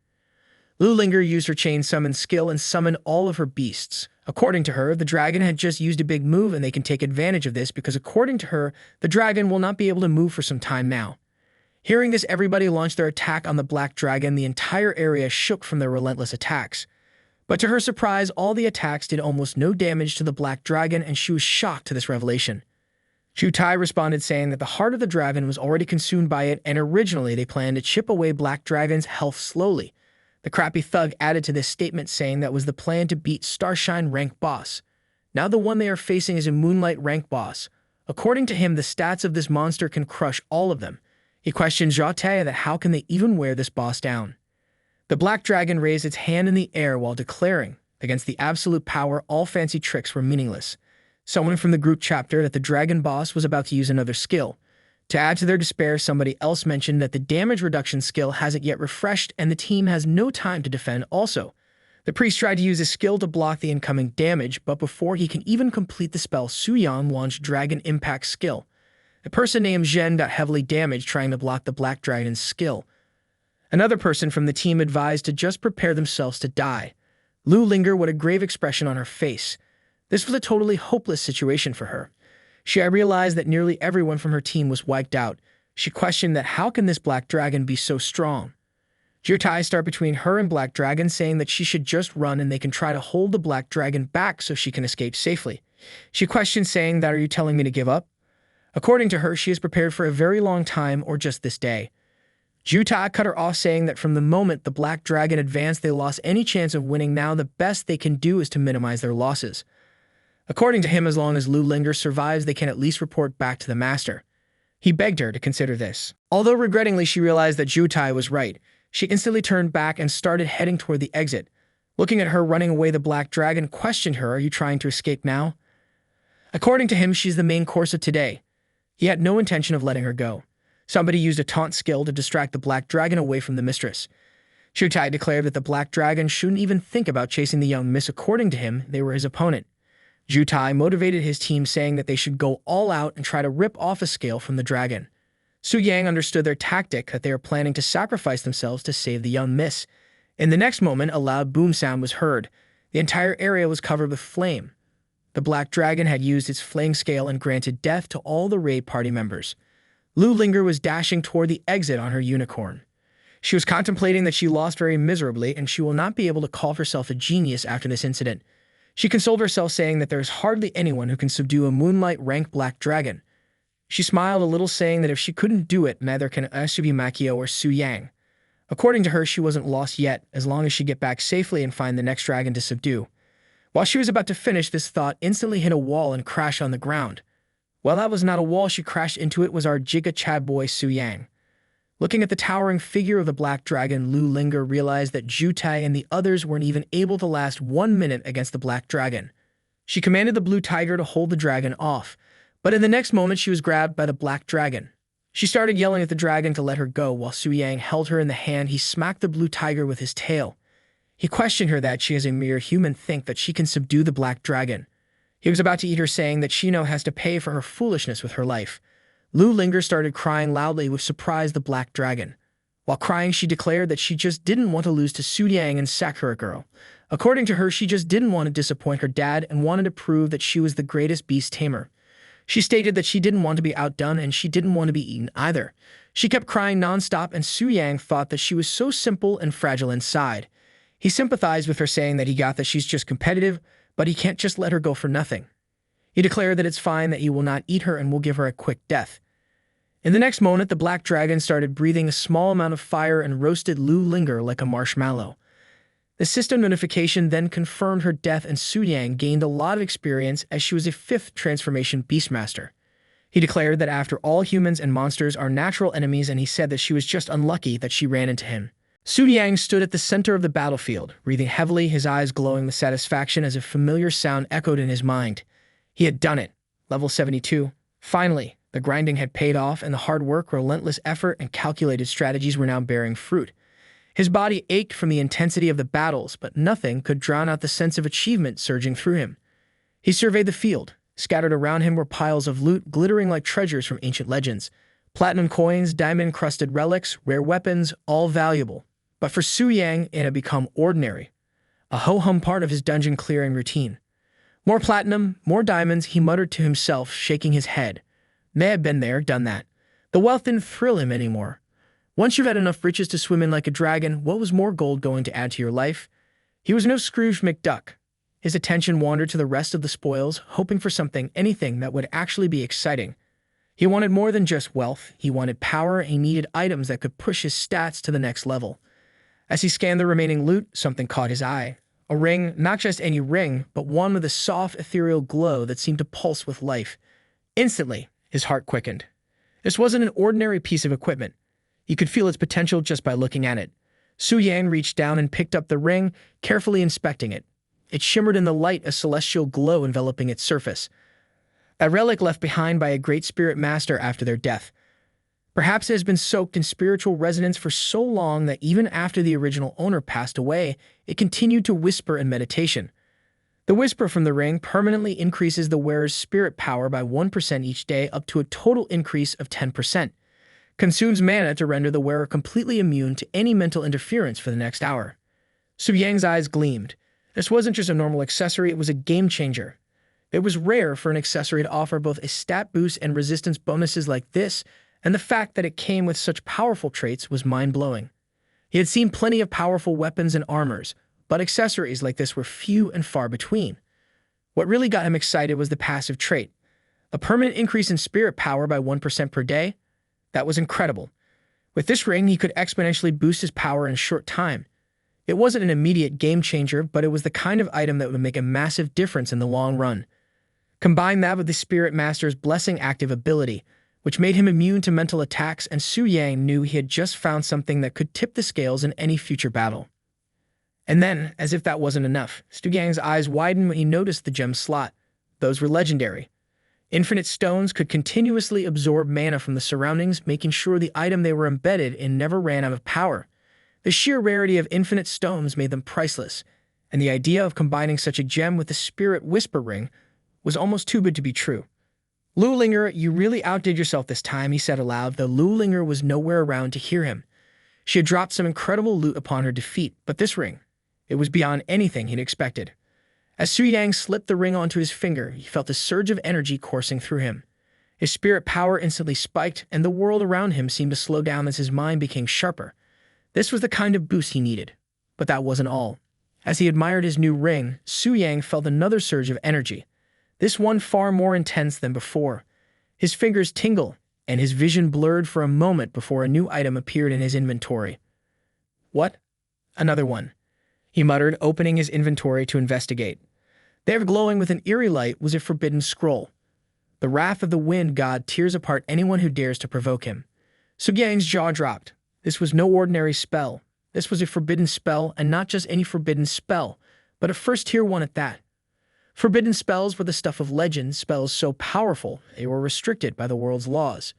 Lu Linger used her chain summon skill and summoned all of her beasts. According to her, the dragon had just used a big move and they can take advantage of this because according to her, the dragon will not be able to move for some time now. Hearing this, everybody launched their attack on the Black Dragon. The entire area shook from their relentless attacks. But to her surprise, all the attacks did almost no damage to the Black Dragon, and she was shocked to this revelation. Zhu Tai responded, saying that the heart of the dragon was already consumed by it, and originally they planned to chip away Black Dragon's health slowly. The crappy thug added to this statement, saying that was the plan to beat Starshine rank boss. Now the one they are facing is a Moonlight rank boss. According to him, the stats of this monster can crush all of them. He questioned Zhu Tai that how can they even wear this boss down. The Black Dragon raised its hand in the air while declaring, against the absolute power, all fancy tricks were meaningless. Someone from the group chapter that the dragon boss was about to use another skill. To add to their despair, somebody else mentioned that the damage reduction skill hasn't yet refreshed and the team has no time to defend also. The priest tried to use his skill to block the incoming damage, but before he can even complete the spell, Su Yang launched Dragon Impact skill. A person named Zhen got heavily damaged trying to block the Black Dragon's skill. Another person from the team advised to just prepare themselves to die. Lu Linger with a grave expression on her face. This was a totally hopeless situation for her. She realized that nearly everyone from her team was wiped out. She questioned that how can this Black Dragon be so strong? Zhu Tai started between her and Black Dragon, saying that she should just run and they can try to hold the Black Dragon back so she can escape safely. She questioned, saying that, are you telling me to give up? According to her, she is prepared for a very long time or just this day. Zhu Tai cut her off, saying that from the moment the Black Dragon advanced, they lost any chance of winning. Now the best they can do is to minimize their losses. According to him, as long as Lu Linger survives, they can at least report back to the master. He begged her to consider this. Although regrettingly she realized that Zhu Tai was right, she instantly turned back and started heading toward the exit. Looking at her running away, the Black Dragon questioned her, are you trying to escape now? According to him, she's the main course of today. He had no intention of letting her go. Somebody used a taunt skill to distract the Black Dragon away from the mistress. Zhu Tai declared that the Black Dragon shouldn't even think about chasing the young miss. According to him, they were his opponent. Zhu Tai motivated his team, saying that they should go all out and try to rip off a scale from the dragon. Su Yang understood their tactic, that they were planning to sacrifice themselves to save the young miss. In the next moment, a loud boom sound was heard. The entire area was covered with flame. The Black Dragon had used its flame scale and granted death to all the raid party members. Lu Linger was dashing toward the exit on her unicorn. She was contemplating that she lost very miserably and she will not be able to call herself a genius after this incident. She consoled herself, saying that there is hardly anyone who can subdue a Moonlight rank Black Dragon. She smiled a little, saying that if she couldn't do it, neither can Asubi Makio or Su Yang. According to her, she wasn't lost yet, as long as she get back safely and find the next dragon to subdue. While she was about to finish, this thought instantly hit a wall and crashed on the ground. Well, that was not a wall she crashed into, it was our Giga Chad boy Su Yang. Looking at the towering figure of the Black Dragon, Lu Linger realized that Zhu Tai and the others weren't even able to last 1 minute against the Black Dragon. She commanded the Blue Tiger to hold the dragon off, but in the next moment she was grabbed by the Black Dragon. She started yelling at the dragon to let her go while Su Yang held her in the hand. He smacked the blue tiger with his tail. He questioned her that she is a mere human think that she can subdue the black dragon. He was about to eat her, saying that she now has to pay for her foolishness with her life. Lu Linger started crying loudly, which surprised the black dragon. While crying, she declared that she just didn't want to lose to Su Yang and Sakura Girl. According to her, she just didn't want to disappoint her dad and wanted to prove that she was the greatest beast tamer. She stated that she didn't want to be outdone and she didn't want to be eaten either. She kept crying nonstop, and Su Yang thought that she was so simple and fragile inside. He sympathized with her, saying that he got that she's just competitive, but he can't just let her go for nothing. He declared that it's fine, that he will not eat her and will give her a quick death. In the next moment, the black dragon started breathing a small amount of fire and roasted Lu Linger like a marshmallow. The system notification then confirmed her death, and Su Yang gained a lot of experience as she was a 5th transformation beastmaster. He declared that after all, humans and monsters are natural enemies, and he said that she was just unlucky that she ran into him. Su Yang stood at the center of the battlefield, breathing heavily, his eyes glowing with satisfaction as a familiar sound echoed in his mind. He had done it. Level 72. Finally, the grinding had paid off, and the hard work, relentless effort, and calculated strategies were now bearing fruit. His body ached from the intensity of the battles, but nothing could drown out the sense of achievement surging through him. He surveyed the field. Scattered around him were piles of loot, glittering like treasures from ancient legends. Platinum coins, diamond-crusted relics, rare weapons, all valuable. But for Su Yang, it had become ordinary, a ho-hum part of his dungeon-clearing routine. More platinum, more diamonds, he muttered to himself, shaking his head. May have been there, done that. The wealth didn't thrill him anymore. Once you've had enough riches to swim in like a dragon, what was more gold going to add to your life? He was no Scrooge McDuck. His attention wandered to the rest of the spoils, hoping for something, anything that would actually be exciting. He wanted more than just wealth. He wanted power, and he needed items that could push his stats to the next level. As he scanned the remaining loot, something caught his eye. A ring, not just any ring, but one with a soft, ethereal glow that seemed to pulse with life. Instantly, his heart quickened. This wasn't an ordinary piece of equipment. He could feel its potential just by looking at it. Su Yang reached down and picked up the ring, carefully inspecting it. It shimmered in the light, a celestial glow enveloping its surface. A relic left behind by a great spirit master after their death. Perhaps it has been soaked in spiritual resonance for so long that even after the original owner passed away, it continued to whisper in meditation. The whisper from the ring permanently increases the wearer's spirit power by 1% each day, up to a total increase of 10%. Consumes mana to render the wearer completely immune to any mental interference for the next hour. Su Yang's eyes gleamed. This wasn't just a normal accessory, it was a game changer. It was rare for an accessory to offer both a stat boost and resistance bonuses like this, and the fact that it came with such powerful traits was mind-blowing. He had seen plenty of powerful weapons and armors, but accessories like this were few and far between. What really got him excited was the passive trait. A permanent increase in spirit power by 1% per day? That was incredible. With this ring, he could exponentially boost his power in a short time. It wasn't an immediate game changer, but it was the kind of item that would make a massive difference in the long run. Combine that with the Spirit Master's Blessing active ability, which made him immune to mental attacks, and Su Yang knew he had just found something that could tip the scales in any future battle. And then, as if that wasn't enough, Su Yang's eyes widened when he noticed the gem slot. Those were legendary. Infinite stones could continuously absorb mana from the surroundings, making sure the item they were embedded in never ran out of power. The sheer rarity of infinite stones made them priceless, and the idea of combining such a gem with the Spirit Whisper Ring was almost too good to be true. Lu Linger, you really outdid yourself this time, he said aloud, though Lu Linger was nowhere around to hear him. She had dropped some incredible loot upon her defeat, but this ring, it was beyond anything he'd expected. As Su Yang slipped the ring onto his finger, he felt a surge of energy coursing through him. His spirit power instantly spiked, and the world around him seemed to slow down as his mind became sharper. This was the kind of boost he needed. But that wasn't all. As he admired his new ring, Su Yang felt another surge of energy, this one far more intense than before. His fingers tingled, and his vision blurred for a moment before a new item appeared in his inventory. What? Another one, he muttered, opening his inventory to investigate. There, glowing with an eerie light, was a forbidden scroll. The wrath of the wind god tears apart anyone who dares to provoke him. Su Yang's jaw dropped. This was no ordinary spell. This was a forbidden spell, and not just any forbidden spell, but a first-tier one at that. Forbidden spells were the stuff of legends, spells so powerful they were restricted by the world's laws.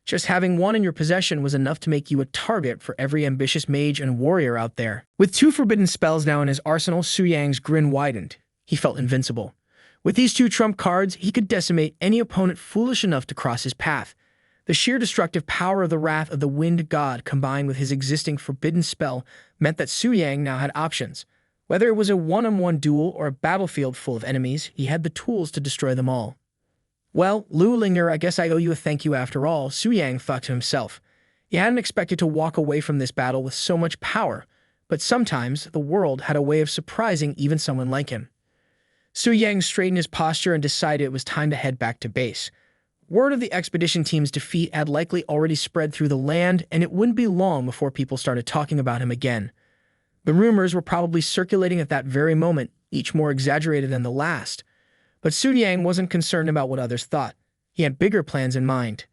Just having one in your possession was enough to make you a target for every ambitious mage and warrior out there. With 2 forbidden spells now in his arsenal, Su Yang's grin widened. He felt invincible. With these 2 trump cards, he could decimate any opponent foolish enough to cross his path. The sheer destructive power of the Wrath of the Wind God combined with his existing forbidden spell meant that Su Yang now had options. Whether it was a one-on-one duel or a battlefield full of enemies, he had the tools to destroy them all. Well, Lu Linger, I guess I owe you a thank you after all, Su Yang thought to himself. He hadn't expected to walk away from this battle with so much power, but sometimes the world had a way of surprising even someone like him. Su Yang straightened his posture and decided it was time to head back to base. Word of the expedition team's defeat had likely already spread through the land, and it wouldn't be long before people started talking about him again. The rumors were probably circulating at that very moment, each more exaggerated than the last. But Su Yang wasn't concerned about what others thought. He had bigger plans in mind.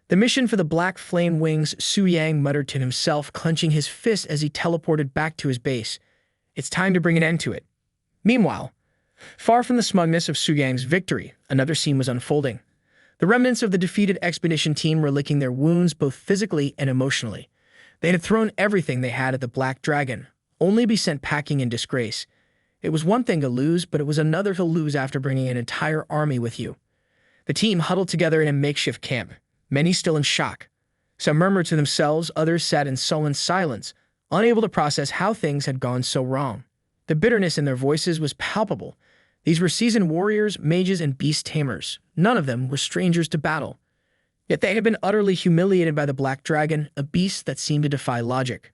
The mission for the Black Flame Wings, Su Yang muttered to himself, clenching his fist as he teleported back to his base. It's time to bring an end to it. Meanwhile, far from the smugness of Su Yang's victory, another scene was unfolding. The remnants of the defeated expedition team were licking their wounds both physically and emotionally. They had thrown everything they had at the Black Dragon, only to be sent packing in disgrace. It was one thing to lose, but it was another to lose after bringing an entire army with you. The team huddled together in a makeshift camp, many still in shock. Some murmured to themselves, others sat in sullen silence, unable to process how things had gone so wrong. The bitterness in their voices was palpable. These were seasoned warriors, mages, and beast tamers. None of them were strangers to battle. Yet they had been utterly humiliated by the Black Dragon, a beast that seemed to defy logic.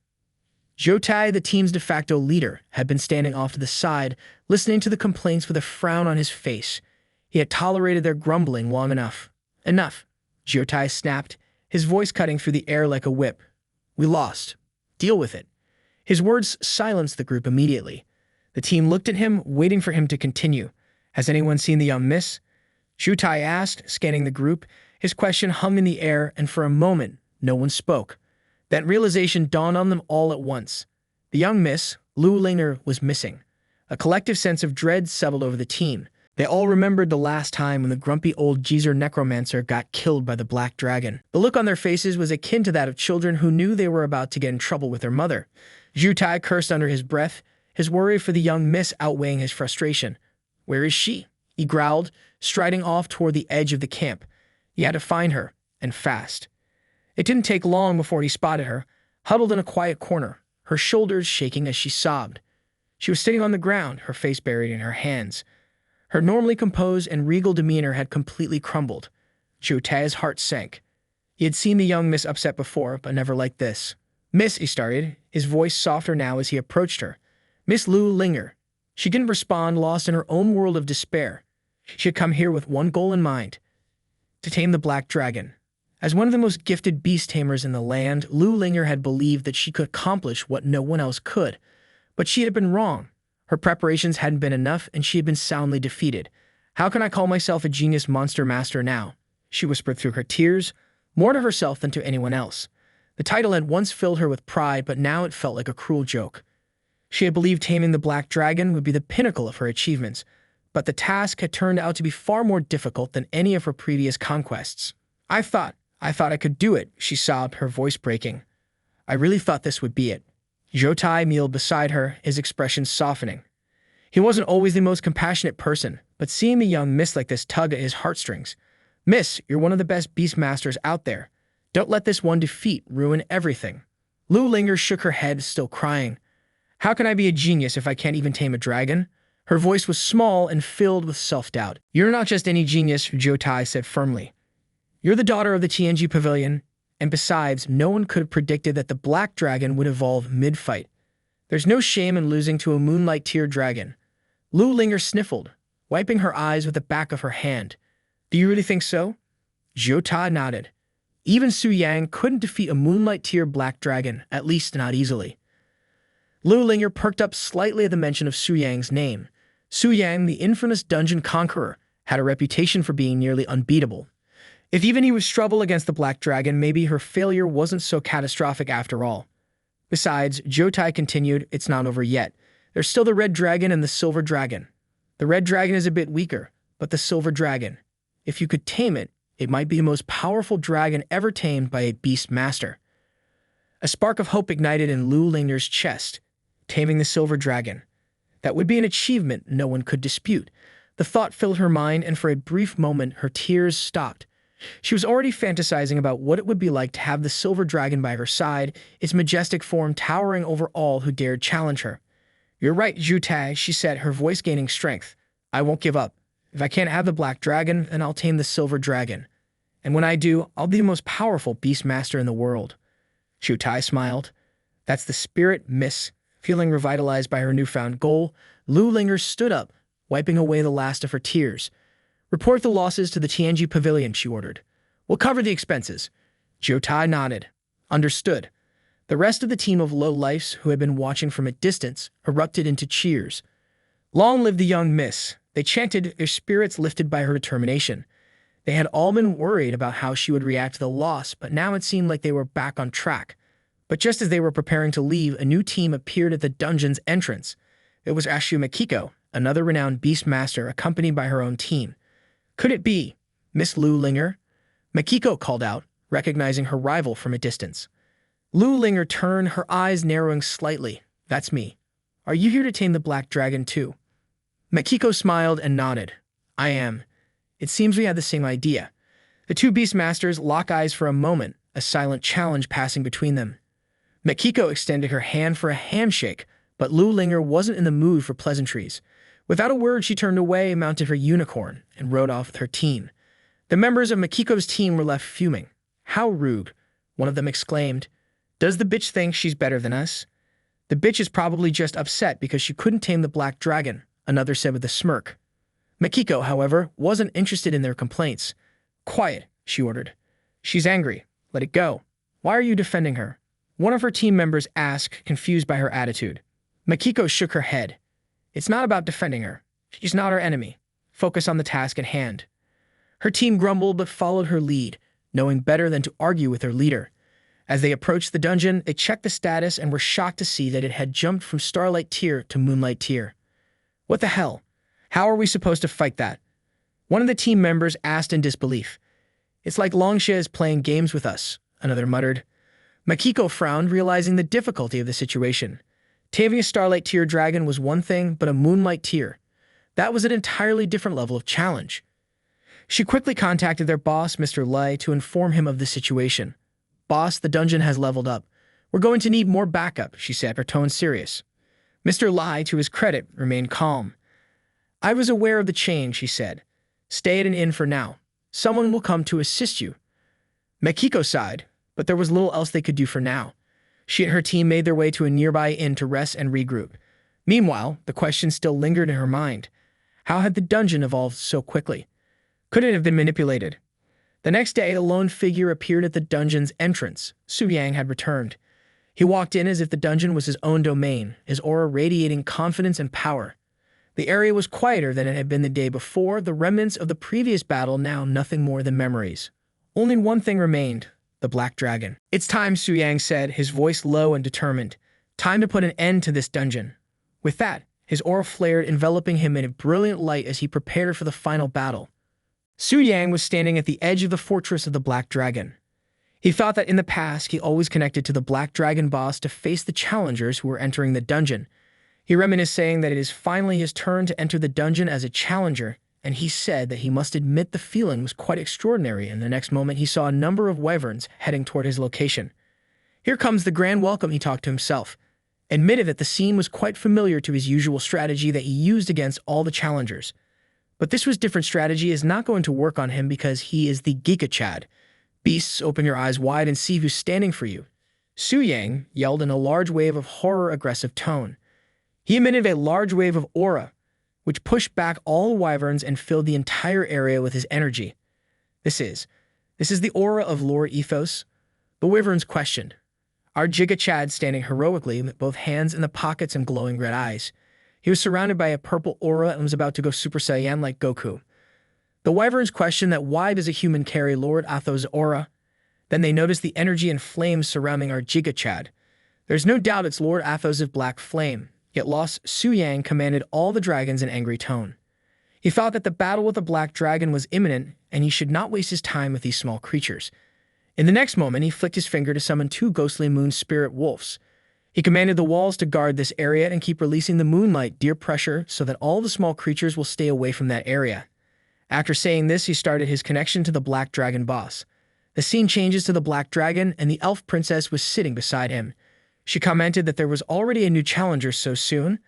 Jotai, the team's de facto leader, had been standing off to the side, listening to the complaints with a frown on his face. He had tolerated their grumbling long enough. Enough, Jotai snapped, his voice cutting through the air like a whip. We lost. Deal with it. His words silenced the group immediately. The team looked at him, waiting for him to continue. Has anyone seen the young miss? Jotai asked, scanning the group. His question hung in the air, and for a moment, no one spoke. That realization dawned on them all at once. The young miss, Lu Linger, was missing. A collective sense of dread settled over the team. They all remembered the last time when the grumpy old geezer Necromancer got killed by the Black Dragon. The look on their faces was akin to that of children who knew they were about to get in trouble with their mother. Jotai cursed under his breath, his worry for the young miss outweighing his frustration. Where is she? He growled, striding off toward the edge of the camp. He had to find her, and fast. It didn't take long before he spotted her, huddled in a quiet corner, her shoulders shaking as she sobbed. She was sitting on the ground, her face buried in her hands. Her normally composed and regal demeanor had completely crumbled. Jotai's heart sank. He had seen the young miss upset before, but never like this. Miss, he started, his voice softer now as he approached her. Miss Lu Linger. She didn't respond, lost in her own world of despair. She had come here with one goal in mind: to tame the Black Dragon. As one of the most gifted beast tamers in the land, Lu Linger had believed that she could accomplish what no one else could. But she had been wrong. Her preparations hadn't been enough, and she had been soundly defeated. How can I call myself a genius monster master now? She whispered through her tears, more to herself than to anyone else. The title had once filled her with pride, but now it felt like a cruel joke. She had believed taming the Black Dragon would be the pinnacle of her achievements, but the task had turned out to be far more difficult than any of her previous conquests. I thought I could do it, she sobbed, her voice breaking. I really thought this would be it. Jotai kneeled beside her, his expression softening. He wasn't always the most compassionate person, but seeing the young miss like this tugged at his heartstrings. Miss, you're one of the best beastmasters out there. Don't let this one defeat ruin everything. Lu Linger shook her head, still crying. How can I be a genius if I can't even tame a dragon? Her voice was small and filled with self-doubt. You're not just any genius, Jotai said firmly. You're the daughter of the TNG Pavilion, and besides, no one could have predicted that the Black Dragon would evolve mid-fight. There's no shame in losing to a Moonlight Tier dragon. Lu Linger sniffled, wiping her eyes with the back of her hand. Do you really think so? Jotai nodded. Even Su Yang couldn't defeat a Moonlight Tier Black Dragon, at least not easily. Lu Linger perked up slightly at the mention of Su Yang's name. Su Yang, the infamous dungeon conqueror, had a reputation for being nearly unbeatable. If even he would struggle against the Black Dragon, maybe her failure wasn't so catastrophic after all. Besides, Jotai continued, it's not over yet. There's still the Red Dragon and the Silver Dragon. The Red Dragon is a bit weaker, but the Silver Dragon, if you could tame it, It might be the most powerful dragon ever tamed by a beast master. A spark of hope ignited in Lu Linger's chest. Taming the silver dragon. That would be an achievement no one could dispute. The thought filled her mind, and for a brief moment her tears stopped. She was already fantasizing about what it would be like to have the silver dragon by her side, its majestic form towering over all who dared challenge her. "You're right, Zhu Tai," she said, her voice gaining strength. "I won't give up. If I can't have the black dragon, then I'll tame the silver dragon. And when I do, I'll be the most powerful beast master in the world." Zhu Tai smiled. "That's the spirit, miss." Feeling revitalized by her newfound goal, Lu Linger stood up, wiping away the last of her tears. "Report the losses to the Tianji Pavilion," she ordered. "We'll cover the expenses." Zhu Tai nodded. "Understood." The rest of the team of low-lifes, who had been watching from a distance, erupted into cheers. "Long live the young miss," they chanted, their spirits lifted by her determination. They had all been worried about how she would react to the loss, but now it seemed like they were back on track. But just as they were preparing to leave, a new team appeared at the dungeon's entrance. It was Ashu Makiko, another renowned beast master, accompanied by her own team. "Could it be Miss Lu Linger?" Makiko called out, recognizing her rival from a distance. Lu Linger turned, her eyes narrowing slightly. "That's me. Are you here to tame the black dragon too?" Makiko smiled and nodded. "I am." It seems we had the same idea. The two beast masters locked eyes for a moment, a silent challenge passing between them. Makiko extended her hand for a handshake, but Lu Linger wasn't in the mood for pleasantries. Without a word, she turned away, mounted her unicorn, and rode off with her team. The members of Makiko's team were left fuming. "How rude," one of them exclaimed. "Does the bitch think she's better than us?" "The bitch is probably just upset because she couldn't tame the black dragon," another said with a smirk. Makiko, however, wasn't interested in their complaints. "Quiet," she ordered. "She's angry. Let it go. Why are you defending her?" One of her team members asked, confused by her attitude. Makiko shook her head. "It's not about defending her. She's not our enemy. Focus on the task at hand." Her team grumbled but followed her lead, knowing better than to argue with their leader. As they approached the dungeon, they checked the status and were shocked to see that it had jumped from Starlight Tier to Moonlight Tier. "What the hell? How are we supposed to fight that?" One of the team members asked in disbelief. "It's like Longsha is playing games with us," another muttered. Makiko frowned, realizing the difficulty of the situation. Taming a Starlight Tier dragon was one thing, but a Moonlight Tier. That was an entirely different level of challenge. She quickly contacted their boss, Mr. Lai, to inform him of the situation. "Boss, the dungeon has leveled up. We're going to need more backup," she said, her tone serious. Mr. Lai, to his credit, remained calm. "I was aware of the change," he said. "Stay at an inn for now. Someone will come to assist you." Makiko sighed, but there was little else they could do for now. She and her team made their way to a nearby inn to rest and regroup. Meanwhile, the question still lingered in her mind. How had the dungeon evolved so quickly? Could it have been manipulated? The next day, a lone figure appeared at the dungeon's entrance. Su Yang had returned. He walked in as if the dungeon was his own domain, his aura radiating confidence and power. The area was quieter than it had been the day before, the remnants of the previous battle now nothing more than memories. Only one thing remained, the black dragon. "It's time," Su Yang said, his voice low and determined. "Time to put an end to this dungeon." With that, his aura flared, enveloping him in a brilliant light as he prepared for the final battle. Su Yang was standing at the edge of the fortress of the Black Dragon. He thought that in the past he always connected to the Black Dragon boss to face the challengers who were entering the dungeon. He reminisced, saying that it is finally his turn to enter the dungeon as a challenger, and he said that he must admit the feeling was quite extraordinary, and the next moment he saw a number of wyverns heading toward his location. "Here comes the grand welcome," he talked to himself. Admitted that the scene was quite familiar to his usual strategy that he used against all the challengers. But this was different strategy is not going to work on him because he is the Giga Chad. "Beasts, open your eyes wide and see who's standing for you." Su Yang yelled in a large wave of horror-aggressive tone. He emitted a large wave of aura, which pushed back all the wyverns and filled the entire area with his energy. This is the aura of Lord Athos? The wyverns questioned. Our Giga Chad standing heroically with both hands in the pockets and glowing red eyes. He was surrounded by a purple aura and was about to go Super Saiyan like Goku. The wyverns questioned that why does a human carry Lord Athos' aura? Then they noticed the energy and flames surrounding our Giga Chad. There's no doubt it's Lord Athos' black flame, yet lost Su Yang commanded all the dragons in angry tone. He thought that the battle with the black dragon was imminent, and he should not waste his time with these small creatures. In the next moment, he flicked his finger to summon 2 ghostly moon spirit wolves. He commanded the walls to guard this area and keep releasing the moonlight deer pressure so that all the small creatures will stay away from that area. After saying this, he started his connection to the black dragon boss. The scene changes to the black dragon, and the elf princess was sitting beside him. She commented that there was already a new challenger so soon.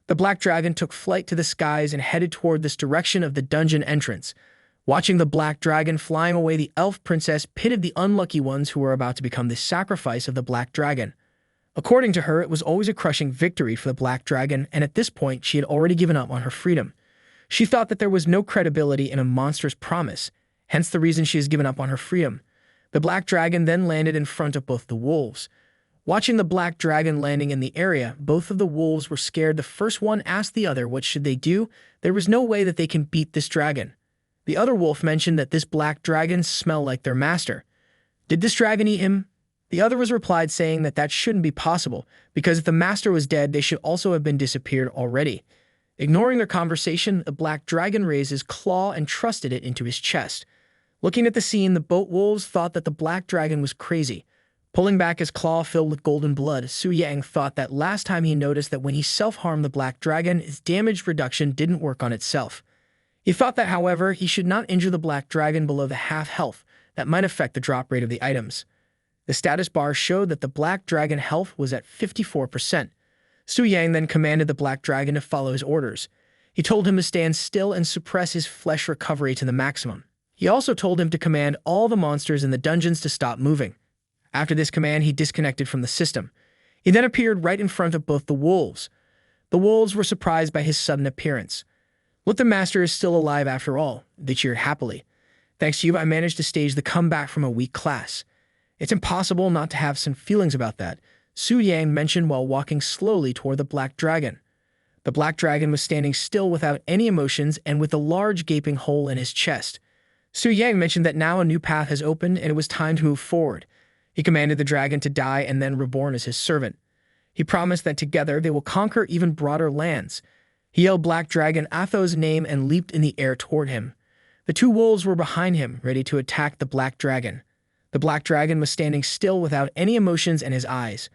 The black dragon took flight to the skies and headed toward this direction of the dungeon entrance. Watching the black dragon flying away, the elf princess pitted the unlucky ones who were about to become the sacrifice of the black dragon. According to her, it was always a crushing victory for the black dragon, and at this point, she had already given up on her freedom. She thought that there was no credibility in a monster's promise, hence the reason she has given up on her freedom. The black dragon then landed in front of both the wolves. Watching the black dragon landing in the area, both of the wolves were scared. The first one asked the other what should they do. There was no way that they can beat this dragon. The other wolf mentioned that this black dragon smelled like their master. Did this dragon eat him? The other was replied saying that that shouldn't be possible, because if the master was dead, they should also have been disappeared already. Ignoring their conversation, the black dragon raised his claw and thrusted it into his chest. Looking at the scene, the boat wolves thought that the black dragon was crazy. Pulling back his claw filled with golden blood, Su Yang thought that last time he noticed that when he self-harmed the black dragon, his damage reduction didn't work on itself. He thought that, however, he should not injure the black dragon below the half health. That might affect the drop rate of the items. The status bar showed that the black dragon health was at 54%. Su Yang then commanded the black dragon to follow his orders. He told him to stand still and suppress his flesh recovery to the maximum. He also told him to command all the monsters in the dungeons to stop moving. After this command, he disconnected from the system. He then appeared right in front of both the wolves. The wolves were surprised by his sudden appearance. "Look, the master is still alive after all," they cheered happily. "Thanks to you, I managed to stage the comeback from a weak class." "It's impossible not to have some feelings about that," Su Yang mentioned while walking slowly toward the black dragon. The black dragon was standing still without any emotions and with a large gaping hole in his chest. Su Yang mentioned that now a new path has opened and it was time to move forward. He commanded the dragon to die and then reborn as his servant. He promised that together they will conquer even broader lands. He yelled Black Dragon Athos' name and leaped in the air toward him. The 2 wolves were behind him, ready to attack the black dragon. The black dragon was standing still without any emotions in his eyes.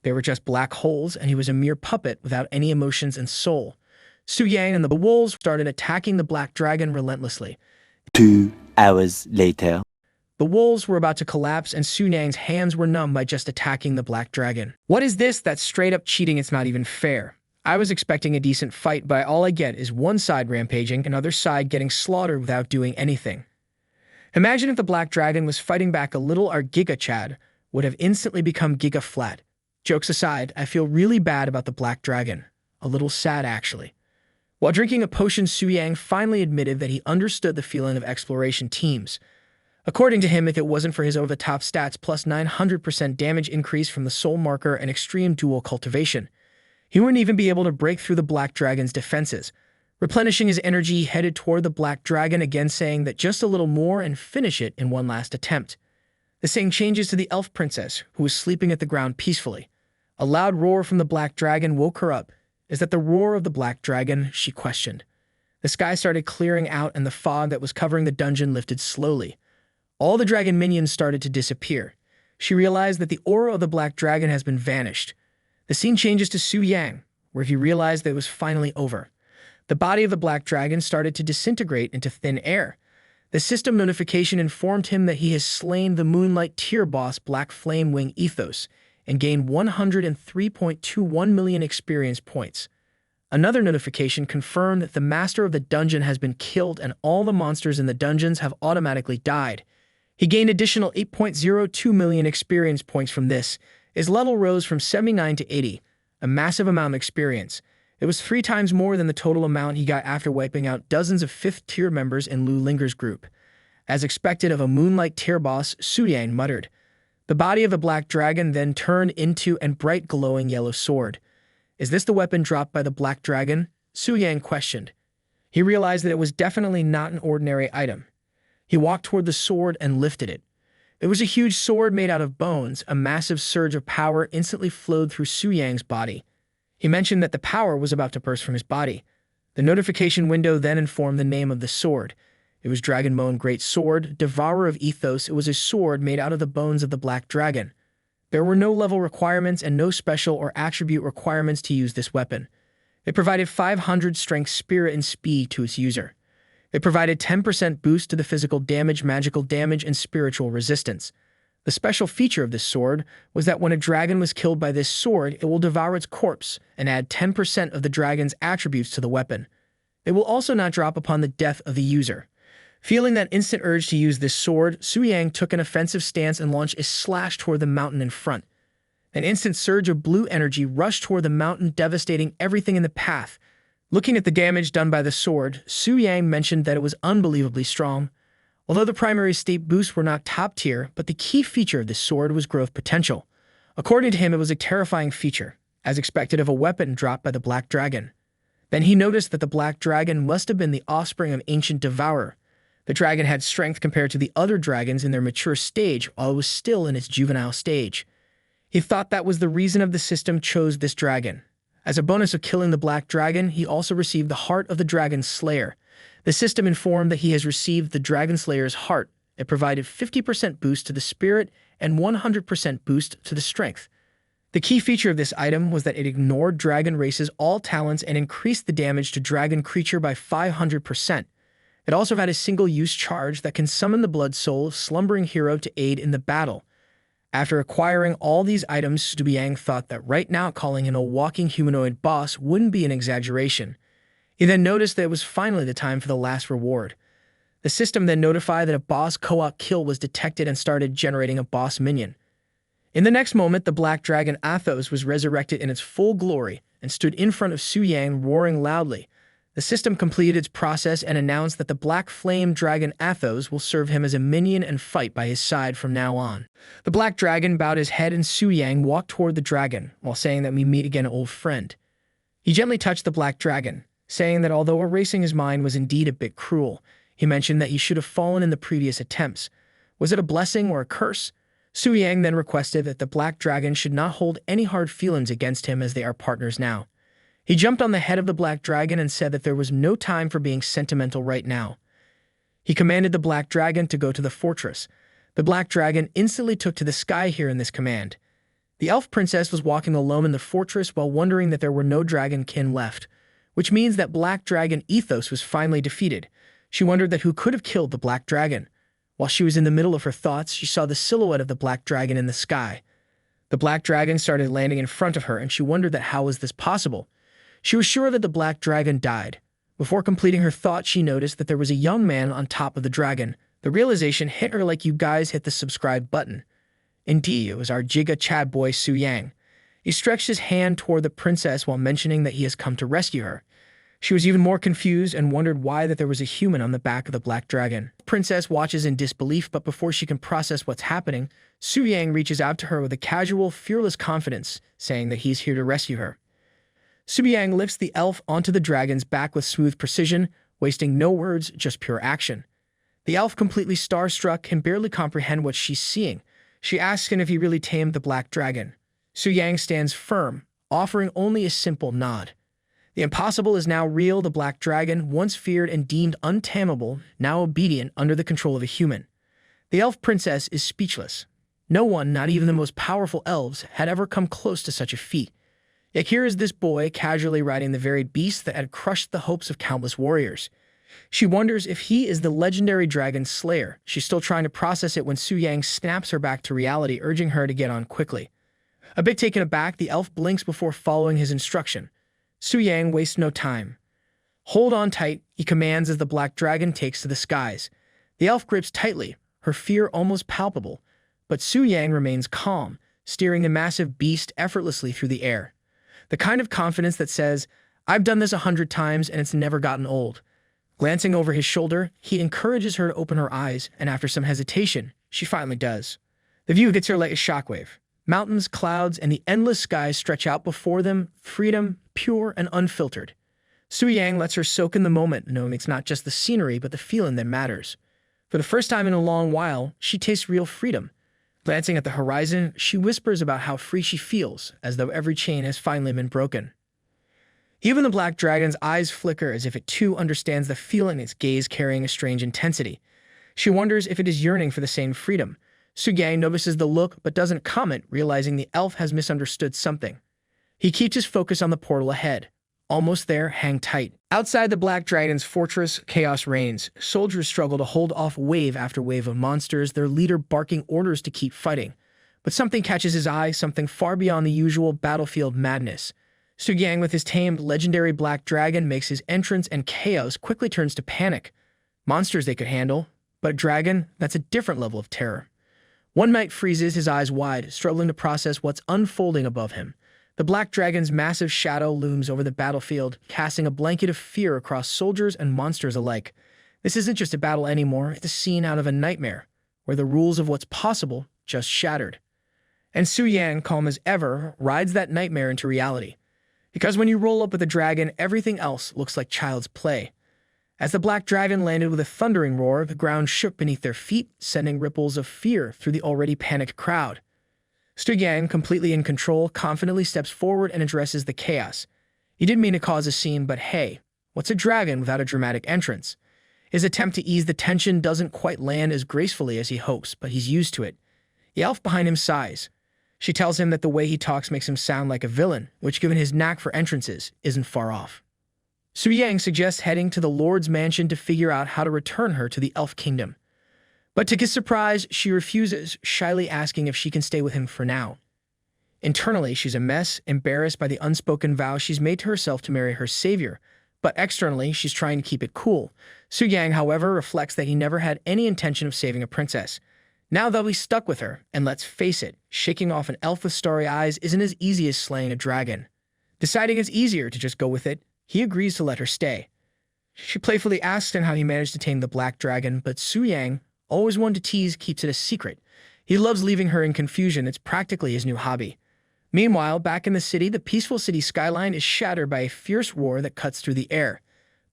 They were just black holes, and he was a mere puppet without any emotions and soul. Su Yang and the wolves started attacking the black dragon relentlessly. 2 hours later. The wolves were about to collapse, and Su Yang's hands were numb by just attacking the black dragon. "What is this? That's straight up cheating. It's not even fair. I was expecting a decent fight, but all I get is one side rampaging, another side getting slaughtered without doing anything." Imagine if the black dragon was fighting back a little. Our Giga Chad would have instantly become Giga Flat. Jokes aside, I feel really bad about the black dragon. A little sad, actually. While drinking a potion, Su Yang finally admitted that he understood the feeling of exploration teams. According to him, if it wasn't for his over-the-top stats plus 900% damage increase from the soul marker and extreme dual cultivation, he wouldn't even be able to break through the black dragon's defenses. Replenishing his energy, he headed toward the black dragon again, saying that just a little more and finish it in one last attempt. The saying changes to the elf princess, who was sleeping at the ground peacefully. A loud roar from the black dragon woke her up. "Is that the roar of the black dragon?" she questioned. The sky started clearing out and the fog that was covering the dungeon lifted slowly. All the dragon minions started to disappear. She realized that the aura of the black dragon has been vanished. The scene changes to Su Yang, where he realized that it was finally over. The body of the black dragon started to disintegrate into thin air. The system notification informed him that he has slain the Moonlight tier boss Black Flame Wing Athos and gained 103.21 million experience points. Another notification confirmed that the master of the dungeon has been killed and all the monsters in the dungeons have automatically died. He gained additional 8.02 million experience points from this. His level rose from 79 to 80, a massive amount of experience. It was 3 times more than the total amount he got after wiping out dozens of 5th tier members in Lu Linger's group. As expected of a Moonlight tier boss, Su Yang muttered. The body of the black dragon then turned into a bright glowing yellow sword. "Is this the weapon dropped by the black dragon?" Su Yang questioned. He realized that it was definitely not an ordinary item. He walked toward the sword and lifted it. It was a huge sword made out of bones. A massive surge of power instantly flowed through Su Yang's body. He mentioned that the power was about to burst from his body. The notification window then informed the name of the sword. It was Dragonbone Great Sword, Devourer of Ethos. It was a sword made out of the bones of the Black Dragon. There were no level requirements and no special or attribute requirements to use this weapon. It provided 500 strength, spirit, and speed to its user. It provided 10% boost to the physical damage, magical damage, and spiritual resistance. The special feature of this sword was that when a dragon was killed by this sword, it will devour its corpse and add 10% of the dragon's attributes to the weapon. It will also not drop upon the death of the user. Feeling that instant urge to use this sword, Su Yang took an offensive stance and launched a slash toward the mountain in front. An instant surge of blue energy rushed toward the mountain, devastating everything in the path. Looking at the damage done by the sword, Su Yang mentioned that it was unbelievably strong. Although the primary state boosts were not top tier, but the key feature of this sword was growth potential. According to him, it was a terrifying feature, as expected of a weapon dropped by the Black Dragon. Then he noticed that the Black Dragon must have been the offspring of ancient Devourer. The dragon had strength compared to the other dragons in their mature stage, while it was still in its juvenile stage. He thought that was the reason of the system chose this dragon. As a bonus of killing the Black Dragon, he also received the Heart of the Dragon Slayer. The system informed that he has received the Dragon Slayer's heart. It provided 50% boost to the spirit and 100% boost to the strength. The key feature of this item was that it ignored dragon races' all talents and increased the damage to dragon creature by 500%. It also had a single-use charge that can summon the blood soul of slumbering hero to aid in the battle. After acquiring all these items, Su Yang thought that right now calling him a walking humanoid boss wouldn't be an exaggeration. He then noticed that it was finally the time for the last reward. The system then notified that a boss co-op kill was detected and started generating a boss minion. In the next moment, the Black Dragon Athos was resurrected in its full glory and stood in front of Su Yang, roaring loudly. The system completed its process and announced that the Black Flame Dragon Athos will serve him as a minion and fight by his side from now on. The Black Dragon bowed his head and Su Yang walked toward the dragon, while saying that we meet again, old friend. He gently touched the Black Dragon, saying that although erasing his mind was indeed a bit cruel, he mentioned that he should have fallen in the previous attempts. Was it a blessing or a curse? Su Yang then requested that the Black Dragon should not hold any hard feelings against him as they are partners now. He jumped on the head of the Black Dragon and said that there was no time for being sentimental right now. He commanded the Black Dragon to go to the fortress. The Black Dragon instantly took to the sky here in this command. The elf princess was walking alone in the fortress while wondering that there were no dragonkin left, which means that Black Dragon Ethos was finally defeated. She wondered that who could have killed the Black Dragon. While she was in the middle of her thoughts, she saw the silhouette of the Black Dragon in the sky. The Black Dragon started landing in front of her, and she wondered that how was this possible. She was sure that the Black Dragon died. Before completing her thought, she noticed that there was a young man on top of the dragon. The realization hit her like you guys hit the subscribe button. Indeed, it was our Giga Chad boy Su Yang. He stretched his hand toward the princess while mentioning that he has come to rescue her. She was even more confused and wondered why that there was a human on the back of the Black Dragon. The princess watches in disbelief, but before she can process what's happening, Su Yang reaches out to her with a casual, fearless confidence, saying that he's here to rescue her. Su Yang lifts the elf onto the dragon's back with smooth precision, wasting no words, just pure action. The elf, completely starstruck, can barely comprehend what she's seeing. She asks him if he really tamed the Black Dragon. Su Yang stands firm, offering only a simple nod. The impossible is now real. The Black Dragon, once feared and deemed untamable, now obedient under the control of a human. The elf princess is speechless. No one, not even the most powerful elves, had ever come close to such a feat. Yet here is this boy casually riding the very beast that had crushed the hopes of countless warriors. She wonders if he is the legendary dragon slayer. She's still trying to process it when Su Yang snaps her back to reality, urging her to get on quickly. A bit taken aback, the elf blinks before following his instruction. Su Yang wastes no time. Hold on tight, he commands as the Black Dragon takes to the skies. The elf grips tightly, her fear almost palpable, but Su Yang remains calm, steering the massive beast effortlessly through the air. The kind of confidence that says, I've done this 100 times and it's never gotten old. Glancing over his shoulder, he encourages her to open her eyes, and after some hesitation, she finally does. The view hits her like a shockwave. Mountains, clouds, and the endless skies stretch out before them, freedom, pure and unfiltered. Su Yang lets her soak in the moment, knowing it's not just the scenery but the feeling that matters. For the first time in a long while, she tastes real freedom. Glancing at the horizon, she whispers about how free she feels, as though every chain has finally been broken. Even the black dragon's eyes flicker as if it too understands the feeling, its gaze carrying a strange intensity. She wonders if it is yearning for the same freedom. Su-yang notices the look but doesn't comment, realizing the elf has misunderstood something. He keeps his focus on the portal ahead. Almost there, hang tight. Outside the black dragon's fortress, chaos reigns. Soldiers struggle to hold off wave after wave of monsters, their leader barking orders to keep fighting. But something catches his eye, something far beyond the usual battlefield madness. Su-yang, with his tamed legendary black dragon, makes his entrance, and chaos quickly turns to panic. Monsters they could handle, but a dragon, that's a different level of terror. One Knight freezes, his eyes wide, struggling to process what's unfolding above him. The black dragon's massive shadow looms over the battlefield, casting a blanket of fear across soldiers and monsters alike. This isn't just a battle anymore, it's a scene out of a nightmare, where the rules of what's possible just shattered. And Su-yang, calm as ever, rides that nightmare into reality. Because when you roll up with a dragon, everything else looks like child's play. As the black dragon landed with a thundering roar, the ground shook beneath their feet, sending ripples of fear through the already panicked crowd. Su-yang, completely in control, confidently steps forward and addresses the chaos. He didn't mean to cause a scene, but hey, what's a dragon without a dramatic entrance? His attempt to ease the tension doesn't quite land as gracefully as he hopes, but he's used to it. The elf behind him sighs. She tells him that the way he talks makes him sound like a villain, which, given his knack for entrances, isn't far off. Su-yang suggests heading to the Lord's mansion to figure out how to return her to the elf kingdom. But to his surprise, she refuses, shyly asking if she can stay with him for now. Internally, she's a mess, embarrassed by the unspoken vow she's made to herself to marry her savior, but externally, she's trying to keep it cool. Su-yang, however, reflects that he never had any intention of saving a princess. Now they'll be stuck with her, and let's face it, shaking off an elf with starry eyes isn't as easy as slaying a dragon. Deciding it's easier to just go with it, he agrees to let her stay. She playfully asks him how he managed to tame the black dragon, but Su-yang, always one to tease, keeps it a secret. He loves leaving her in confusion, it's practically his new hobby. Meanwhile, back in the city, the peaceful city skyline is shattered by a fierce roar that cuts through the air.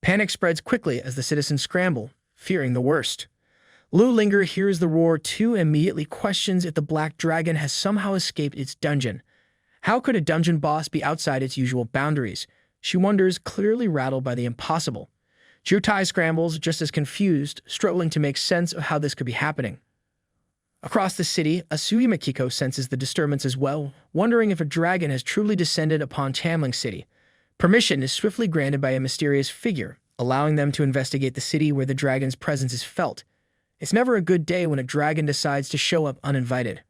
Panic spreads quickly as the citizens scramble, fearing the worst. Lu Linger hears the roar too and immediately questions if the black dragon has somehow escaped its dungeon. How could a dungeon boss be outside its usual boundaries? She wonders, clearly rattled by the impossible. Jutai scrambles, just as confused, struggling to make sense of how this could be happening. Across the city, Asuya Makiko senses the disturbance as well, wondering if a dragon has truly descended upon Chamling City. Permission is swiftly granted by a mysterious figure, allowing them to investigate the city where the dragon's presence is felt. It's never a good day when a dragon decides to show up uninvited.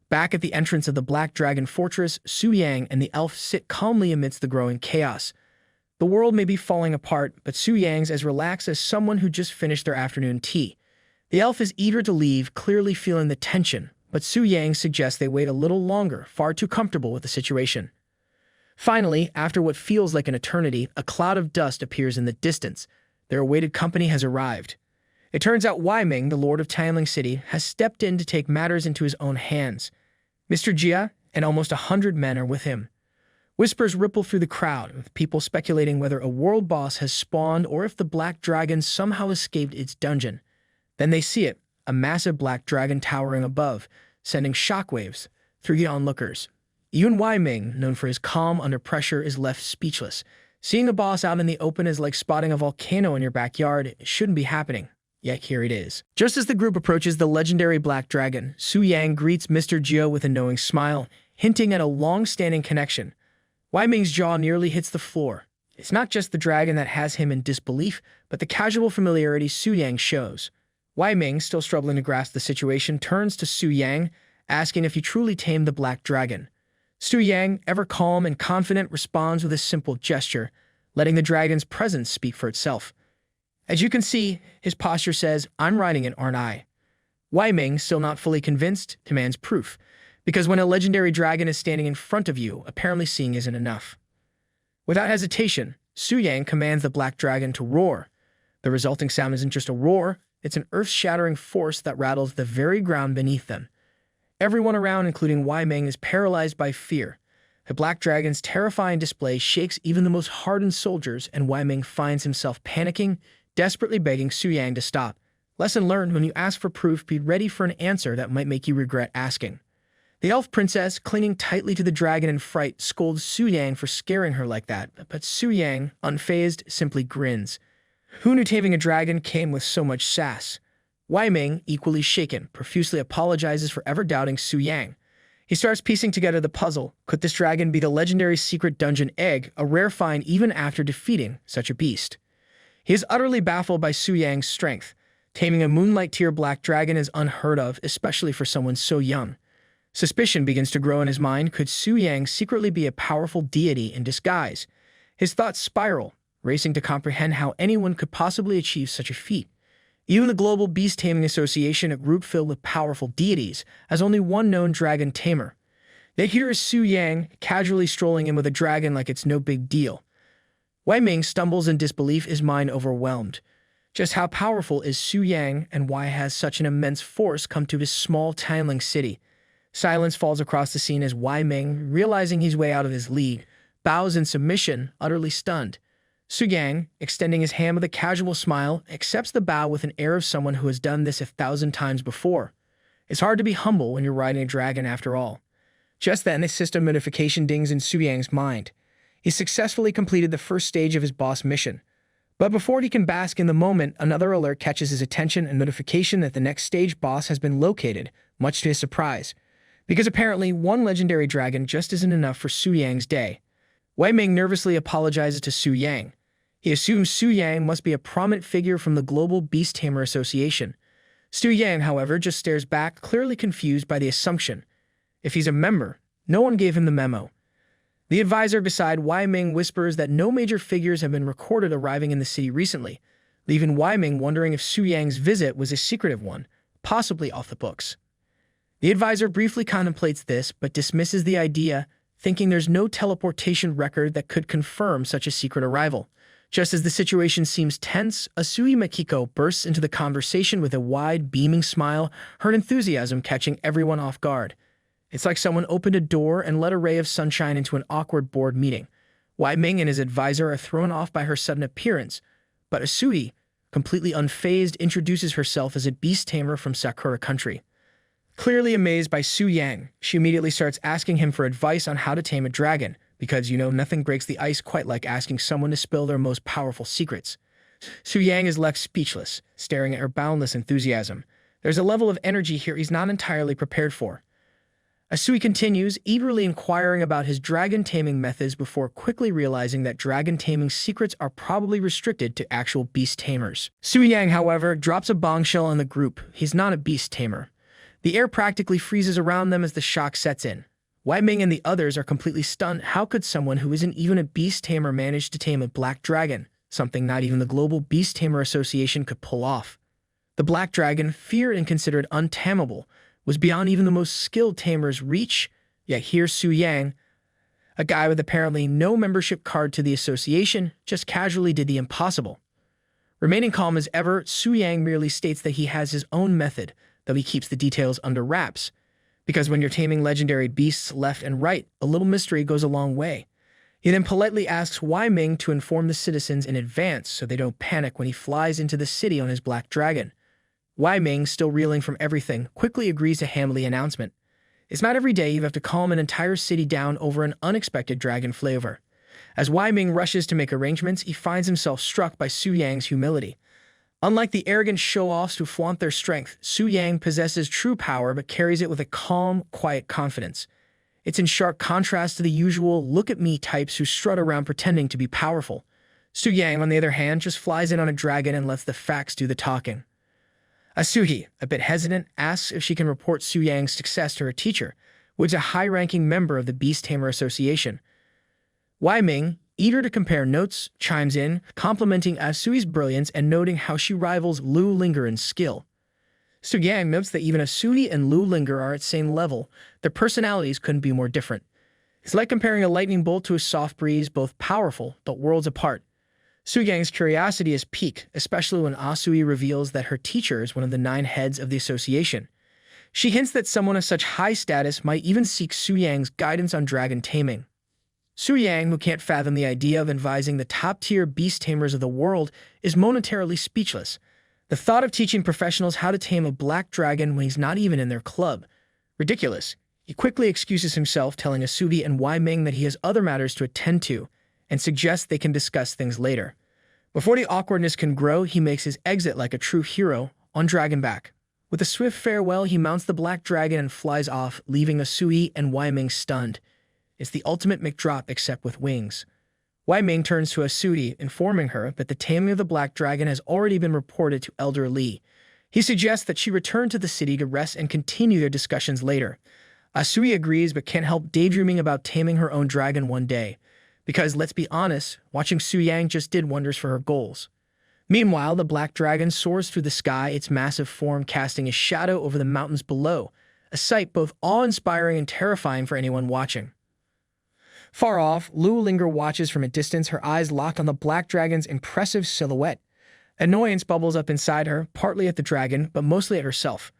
Back at the entrance of the Black Dragon Fortress, Su-yang and the elf sit calmly amidst the growing chaos. The world may be falling apart, but Su-yang's as relaxed as someone who just finished their afternoon tea. The elf is eager to leave, clearly feeling the tension, but Su-yang suggests they wait a little longer, far too comfortable with the situation. Finally, after what feels like an eternity, a cloud of dust appears in the distance. Their awaited company has arrived. It turns out Wei Ming, the Lord of Tianling City, has stepped in to take matters into his own hands. Mr. Jia and almost 100 men are with him. Whispers ripple through the crowd, with people speculating whether a world boss has spawned or if the black dragon somehow escaped its dungeon. Then they see it, a massive black dragon towering above, sending shockwaves through the onlookers. Even Wei Ming, known for his calm under pressure, is left speechless. Seeing a boss out in the open is like spotting a volcano in your backyard. It shouldn't be happening. Yet here it is. Just as the group approaches the legendary black dragon, Su-yang greets Mr. Jia with a knowing smile, hinting at a long-standing connection. Wei Ming's jaw nearly hits the floor. It's not just the dragon that has him in disbelief, but the casual familiarity Su-yang shows. Wei Ming, still struggling to grasp the situation, turns to Su-yang, asking if he truly tamed the black dragon. Su-yang, ever calm and confident, responds with a simple gesture, letting the dragon's presence speak for itself. As you can see, his posture says, "I'm riding it, aren't I?" Wei Ming, still not fully convinced, demands proof, because when a legendary dragon is standing in front of you, apparently seeing isn't enough. Without hesitation, Su-yang commands the black dragon to roar. The resulting sound isn't just a roar, it's an earth-shattering force that rattles the very ground beneath them. Everyone around, including Wei Ming, is paralyzed by fear. The black dragon's terrifying display shakes even the most hardened soldiers, and Wei Ming finds himself panicking, desperately begging Su-yang to stop. Lesson learned: when you ask for proof, be ready for an answer that might make you regret asking. The elf princess, clinging tightly to the dragon in fright, scolds Su Yang for scaring her like that, but Su Yang, unfazed, simply grins. Who knew taming a dragon came with so much sass? Wei Ming, equally shaken, profusely apologizes for ever doubting Su Yang. He starts piecing together the puzzle. Could this dragon be the legendary secret dungeon egg, a rare find even after defeating such a beast? He is utterly baffled by Su Yang's strength. Taming a moonlight-tier black dragon is unheard of, especially for someone so young. Suspicion begins to grow in his mind. Could Su Yang secretly be a powerful deity in disguise? His thoughts spiral, racing to comprehend how anyone could possibly achieve such a feat. Even the Global Beast Taming Association, a group filled with powerful deities, has only one known dragon tamer. Yet here is Su Yang, casually strolling in with a dragon like it's no big deal. Wei Ming stumbles in disbelief, his mind overwhelmed. Just how powerful is Su Yang, and why has such an immense force come to this small tiling city? Silence falls across the scene as Wei Ming, realizing he's way out of his league, bows in submission, utterly stunned. Su Yang, extending his hand with a casual smile, accepts the bow with an air of someone who has done this 1,000 times before. It's hard to be humble when you're riding a dragon after all. Just then, a system notification dings in Su Yang's mind. He successfully completed the first stage of his boss mission. But before he can bask in the moment, another alert catches his attention, a notification that the next stage boss has been located, much to his surprise. Because apparently, one legendary dragon just isn't enough for Su Yang's day. Wei Ming nervously apologizes to Su Yang. He assumes Su Yang must be a prominent figure from the Global Beast Tamer Association. Su Yang, however, just stares back, clearly confused by the assumption. If he's a member, no one gave him the memo. The advisor beside Wei Ming whispers that no major figures have been recorded arriving in the city recently, leaving Wei Ming wondering if Su Yang's visit was a secretive one, possibly off the books. The advisor briefly contemplates this, but dismisses the idea, thinking there's no teleportation record that could confirm such a secret arrival. Just as the situation seems tense, Asui Makiko bursts into the conversation with a wide, beaming smile, her enthusiasm catching everyone off guard. It's like someone opened a door and let a ray of sunshine into an awkward board meeting. Wei Ming and his advisor are thrown off by her sudden appearance, but Asui, completely unfazed, introduces herself as a beast tamer from Sakura country. Clearly amazed by Su Yang, she immediately starts asking him for advice on how to tame a dragon, because, nothing breaks the ice quite like asking someone to spill their most powerful secrets. Su Yang is left speechless, staring at her boundless enthusiasm. There's a level of energy here he's not entirely prepared for. Asui continues, eagerly inquiring about his dragon taming methods before quickly realizing that dragon taming secrets are probably restricted to actual beast tamers. Su Yang, however, drops a bombshell on the group. He's not a beast tamer. The air practically freezes around them as the shock sets in. Wei Ming and the others are completely stunned. How could someone who isn't even a beast tamer manage to tame a black dragon, something not even the Global Beast Tamer Association could pull off? The black dragon, feared and considered untamable, was beyond even the most skilled tamer's reach, yet here Su Yang, a guy with apparently no membership card to the association, just casually did the impossible. Remaining calm as ever, Su Yang merely states that he has his own method, though he keeps the details under wraps. Because when you're taming legendary beasts left and right, a little mystery goes a long way. He then politely asks Wei Ming to inform the citizens in advance so they don't panic when he flies into the city on his black dragon. Wei Ming, still reeling from everything, quickly agrees to handle the announcement. It's not every day you have to calm an entire city down over an unexpected dragon flavor. As Wei Ming rushes to make arrangements, he finds himself struck by Su Yang's humility. Unlike the arrogant show-offs who flaunt their strength, Su Yang possesses true power but carries it with a calm, quiet confidence. It's in sharp contrast to the usual look-at-me types who strut around pretending to be powerful. Su Yang, on the other hand, just flies in on a dragon and lets the facts do the talking. Asuhi, a bit hesitant, asks if she can report Su Yang's success to her teacher, who is a high-ranking member of the Beast Tamer Association. Wei Ming, eager to compare notes, chimes in, complimenting Asui's brilliance and noting how she rivals Lu Linger in skill. Su Yang notes that even Asui and Lu Linger are at the same level. Their personalities couldn't be more different. It's like comparing a lightning bolt to a soft breeze, both powerful, but worlds apart. Su Yang's curiosity is piqued, especially when Asui reveals that her teacher is one of the 9 heads of the association. She hints that someone of such high status might even seek Su Yang's guidance on dragon taming. Su Yang, who can't fathom the idea of advising the top-tier beast tamers of the world, is momentarily speechless. The thought of teaching professionals how to tame a black dragon when he's not even in their club. Ridiculous. He quickly excuses himself, telling Asubi and Wei Ming that he has other matters to attend to, and suggests they can discuss things later. Before the awkwardness can grow, he makes his exit like a true hero, on Dragonback. With a swift farewell, he mounts the black dragon and flies off, leaving Asui and Wei Ming stunned. It's the ultimate McDrop except with wings. Wei Ming turns to Asui, informing her that the taming of the black dragon has already been reported to Elder Li. He suggests that she return to the city to rest and continue their discussions later. Asui agrees but can't help daydreaming about taming her own dragon one day. Because, let's be honest, watching Su Yang just did wonders for her goals. Meanwhile, the black dragon soars through the sky, its massive form casting a shadow over the mountains below, a sight both awe-inspiring and terrifying for anyone watching. Far off, Lu Linger watches from a distance, her eyes locked on the black dragon's impressive silhouette. Annoyance bubbles up inside her, partly at the dragon, but mostly at herself.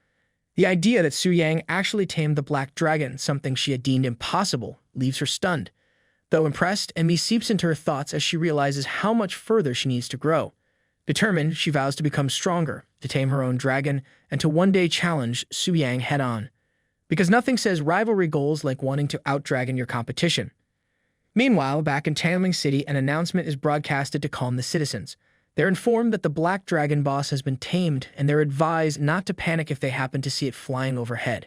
The idea that Su Yang actually tamed the black dragon, something she had deemed impossible, leaves her stunned. Though impressed, envy seeps into her thoughts as she realizes how much further she needs to grow. Determined, she vows to become stronger, to tame her own dragon, and to one day challenge Su Yang head-on. Because nothing says rivalry goals like wanting to out-dragon your competition. Meanwhile, back in Chanling City, an announcement is broadcasted to calm the citizens. They're informed that the black dragon boss has been tamed, and they're advised not to panic if they happen to see it flying overhead.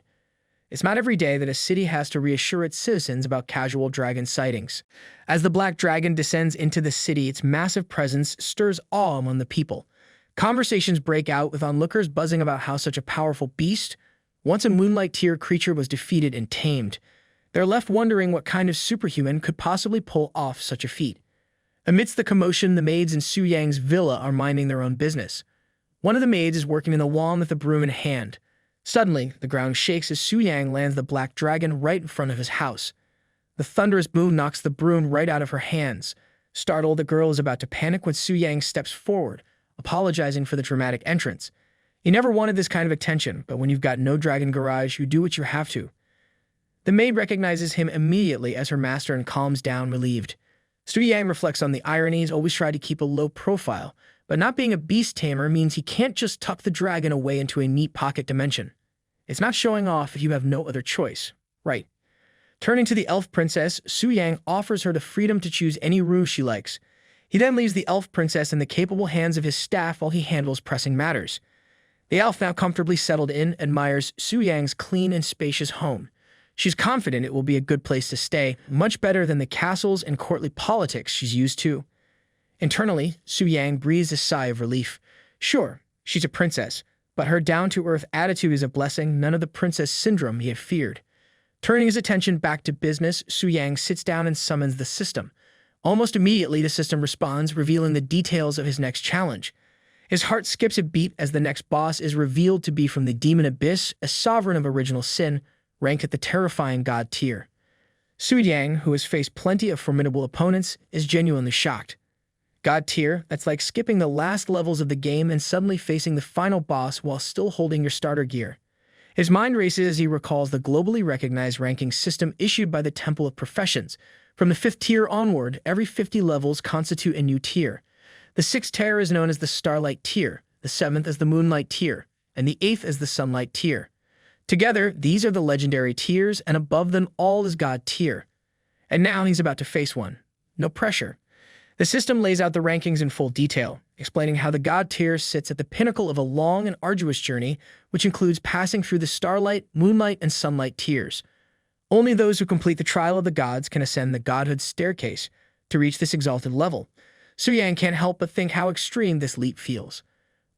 It's not every day that a city has to reassure its citizens about casual dragon sightings. As the black dragon descends into the city, its massive presence stirs awe among the people. Conversations break out, with onlookers buzzing about how such a powerful beast, once a moonlight tier creature, was defeated and tamed. They're left wondering what kind of superhuman could possibly pull off such a feat. Amidst the commotion, the maids in Su Yang's villa are minding their own business. One of the maids is working in the lawn with a broom in hand. Suddenly, the ground shakes as Su Yang lands the black dragon right in front of his house. The thunderous boom knocks the broom right out of her hands. Startled, the girl is about to panic when Su Yang steps forward, apologizing for the dramatic entrance. You never wanted this kind of attention, but when you've got no dragon garage, you do what you have to. The maid recognizes him immediately as her master and calms down, relieved. Su Yang reflects on the ironies, always tried to keep a low profile, but not being a beast tamer means he can't just tuck the dragon away into a neat pocket dimension. It's not showing off if you have no other choice, right? Turning to the elf princess, Su Yang offers her the freedom to choose any ruse she likes. He then leaves the elf princess in the capable hands of his staff while he handles pressing matters. The elf, now comfortably settled in, admires Su Yang's clean and spacious home. She's confident it will be a good place to stay, much better than the castles and courtly politics she's used to. Internally, Su Yang breathes a sigh of relief. Sure, she's a princess, but her down-to-earth attitude is a blessing, none of the princess syndrome he had feared. Turning his attention back to business, Su Yang sits down and summons the system. Almost immediately, the system responds, revealing the details of his next challenge. His heart skips a beat as the next boss is revealed to be from the Demon Abyss, a sovereign of original sin, ranked at the terrifying god tier. Su Yang, who has faced plenty of formidable opponents, is genuinely shocked. God tier, that's like skipping the last levels of the game and suddenly facing the final boss while still holding your starter gear. His mind races as he recalls the globally recognized ranking system issued by the Temple of Professions. From the 5th tier onward, every 50 levels constitute a new tier. The 6th tier is known as the Starlight tier, the 7th as the Moonlight tier, and the 8th as the Sunlight tier. Together, these are the legendary tiers, and above them all is God tier. And now he's about to face one. No pressure. The system lays out the rankings in full detail, explaining how the God tier sits at the pinnacle of a long and arduous journey, which includes passing through the Starlight, Moonlight, and Sunlight tiers. Only those who complete the Trial of the Gods can ascend the Godhood staircase to reach this exalted level. Su Yang can't help but think how extreme this leap feels.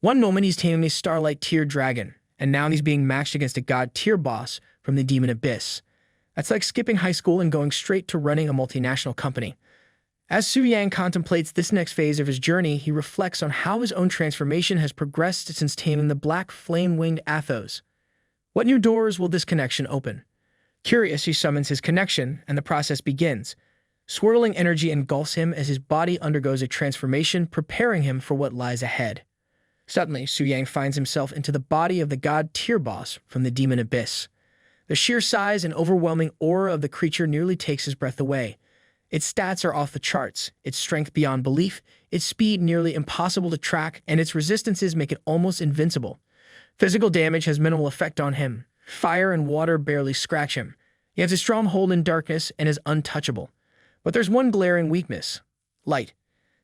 One moment he's taming a Starlight tier dragon, and now he's being matched against a God tier boss from the Demon Abyss. That's like skipping high school and going straight to running a multinational company. As Su Yang contemplates this next phase of his journey, he reflects on how his own transformation has progressed since taming the black flame-winged Athos. What new doors will this connection open? Curious, he summons his connection, and the process begins. Swirling energy engulfs him as his body undergoes a transformation, preparing him for what lies ahead. Suddenly, Su Yang finds himself into the body of the God tier boss from the Demon Abyss. The sheer size and overwhelming aura of the creature nearly takes his breath away. Its stats are off the charts, its strength beyond belief, its speed nearly impossible to track, and its resistances make it almost invincible. Physical damage has minimal effect on him. Fire and water barely scratch him. He has a strong hold in darkness and is untouchable. But there's one glaring weakness: light.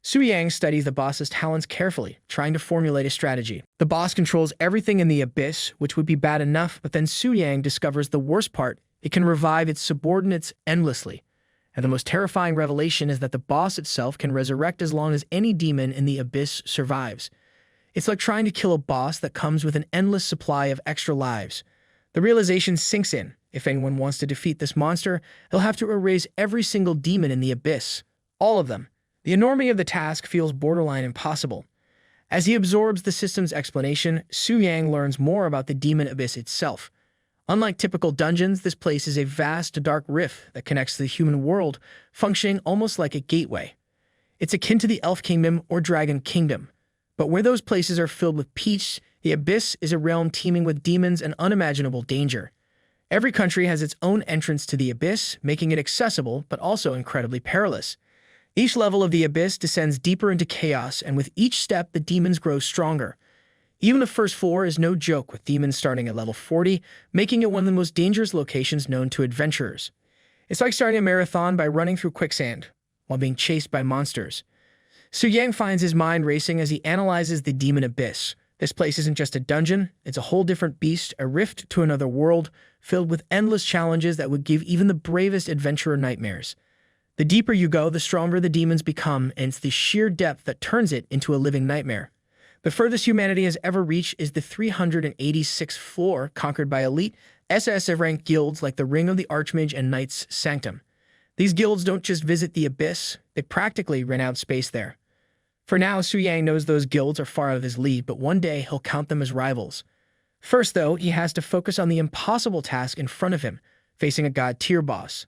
Su Yang studies the boss's talents carefully, trying to formulate a strategy. The boss controls everything in the abyss, which would be bad enough, but then Su Yang discovers the worst part: it can revive its subordinates endlessly. And the most terrifying revelation is that the boss itself can resurrect as long as any demon in the abyss survives. It's like trying to kill a boss that comes with an endless supply of extra lives. The realization sinks in: if anyone wants to defeat this monster, they'll have to erase every single demon in the abyss. All of them. The enormity of the task feels borderline impossible. As he absorbs the system's explanation, Su Yang learns more about the demon abyss itself. Unlike typical dungeons, this place is a vast, dark rift that connects to the human world, functioning almost like a gateway. It's akin to the Elf Kingdom or Dragon Kingdom. But where those places are filled with peace, the abyss is a realm teeming with demons and unimaginable danger. Every country has its own entrance to the abyss, making it accessible but also incredibly perilous. Each level of the abyss descends deeper into chaos, and with each step, the demons grow stronger. Even the first floor is no joke, with demons starting at level 40, making it one of the most dangerous locations known to adventurers. It's like starting a marathon by running through quicksand, while being chased by monsters. Su Yang finds his mind racing as he analyzes the demon abyss. This place isn't just a dungeon, it's a whole different beast, a rift to another world, filled with endless challenges that would give even the bravest adventurer nightmares. The deeper you go, the stronger the demons become, and it's the sheer depth that turns it into a living nightmare. The furthest humanity has ever reached is the 386th floor, conquered by elite SS-ranked guilds like the Ring of the Archmage and Knights Sanctum. These guilds don't just visit the abyss, they practically rent out space there. For now, Su Yang knows those guilds are far out of his league, but one day he'll count them as rivals. First, though, he has to focus on the impossible task in front of him, facing a god-tier boss.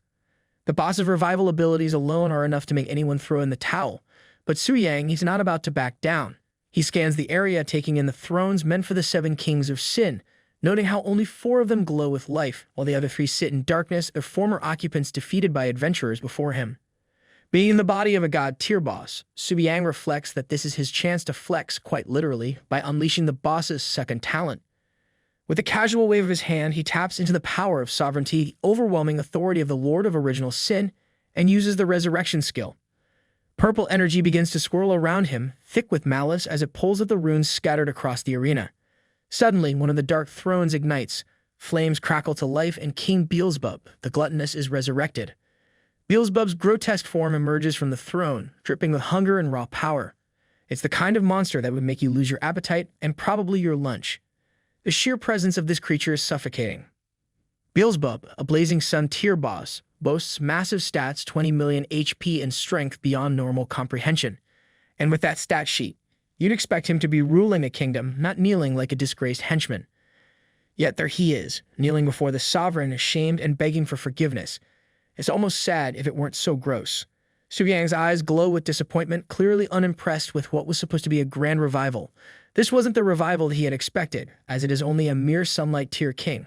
The boss's revival abilities alone are enough to make anyone throw in the towel, but Su Yang, he's not about to back down. He scans the area, taking in the thrones meant for the 7 kings of sin, noting how only 4 of them glow with life, while the other 3 sit in darkness, their former occupants defeated by adventurers before him. Being in the body of a god-tier boss, Su Yang reflects that this is his chance to flex, quite literally, by unleashing the boss's second talent. With a casual wave of his hand, he taps into the power of sovereignty, the overwhelming authority of the Lord of Original Sin, and uses the resurrection skill. Purple energy begins to swirl around him, thick with malice, as it pulls at the runes scattered across the arena. Suddenly, one of the dark thrones ignites, flames crackle to life, and King Beelzebub, the gluttonous, is resurrected. Beelzebub's grotesque form emerges from the throne, dripping with hunger and raw power. It's the kind of monster that would make you lose your appetite and probably your lunch. The sheer presence of this creature is suffocating. Beelzebub, a Blazing Sun tier boss, boasts massive stats, 20 million HP and strength beyond normal comprehension. And with that stat sheet, you'd expect him to be ruling the kingdom, not kneeling like a disgraced henchman. Yet there he is, kneeling before the sovereign, ashamed and begging for forgiveness. It's almost sad if it weren't so gross. Su Yang's eyes glow with disappointment, clearly unimpressed with what was supposed to be a grand revival. This wasn't the revival that he had expected, as it is only a mere sunlight tier king.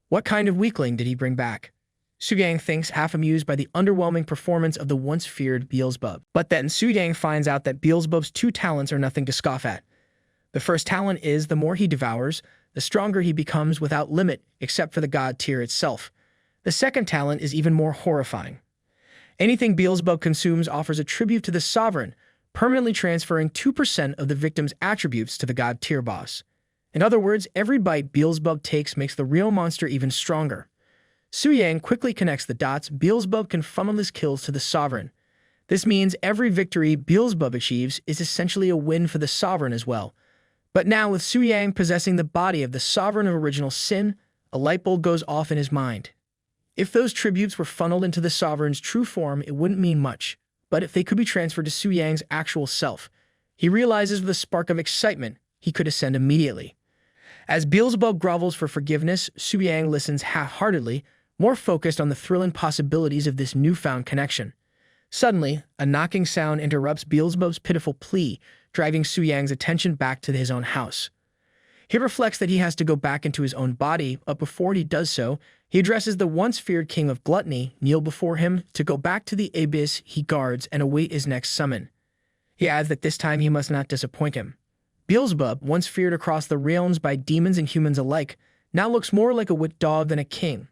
What kind of weakling did he bring back? Su Yang thinks, half amused by the underwhelming performance of the once feared Beelzebub. But then Su Yang finds out that Beelzebub's 2 talents are nothing to scoff at. The first talent is, the more he devours, the stronger he becomes without limit, except for the god tier itself. The second talent is even more horrifying. Anything Beelzebub consumes offers a tribute to the sovereign, permanently transferring 2% of the victim's attributes to the god tier boss. In other words, every bite Beelzebub takes makes the real monster even stronger. Su Yang quickly connects the dots. Beelzebub can funnel his kills to the sovereign. This means every victory Beelzebub achieves is essentially a win for the sovereign as well. But now, with Su Yang possessing the body of the sovereign of Original Sin, a light bulb goes off in his mind. If those tributes were funneled into the sovereign's true form, it wouldn't mean much. But if they could be transferred to Su Yang's actual self, he realizes with a spark of excitement he could ascend immediately. As Beelzebub grovels for forgiveness, Su Yang listens half-heartedly, more focused on the thrilling possibilities of this newfound connection. Suddenly, a knocking sound interrupts Beelzebub's pitiful plea, driving Su Yang's attention back to his own house. He reflects that he has to go back into his own body, but before he does so, he addresses the once feared king of gluttony, kneel before him, to go back to the abyss he guards and await his next summon. He adds that this time he must not disappoint him. Beelzebub, once feared across the realms by demons and humans alike, now looks more like a wit dog than a king.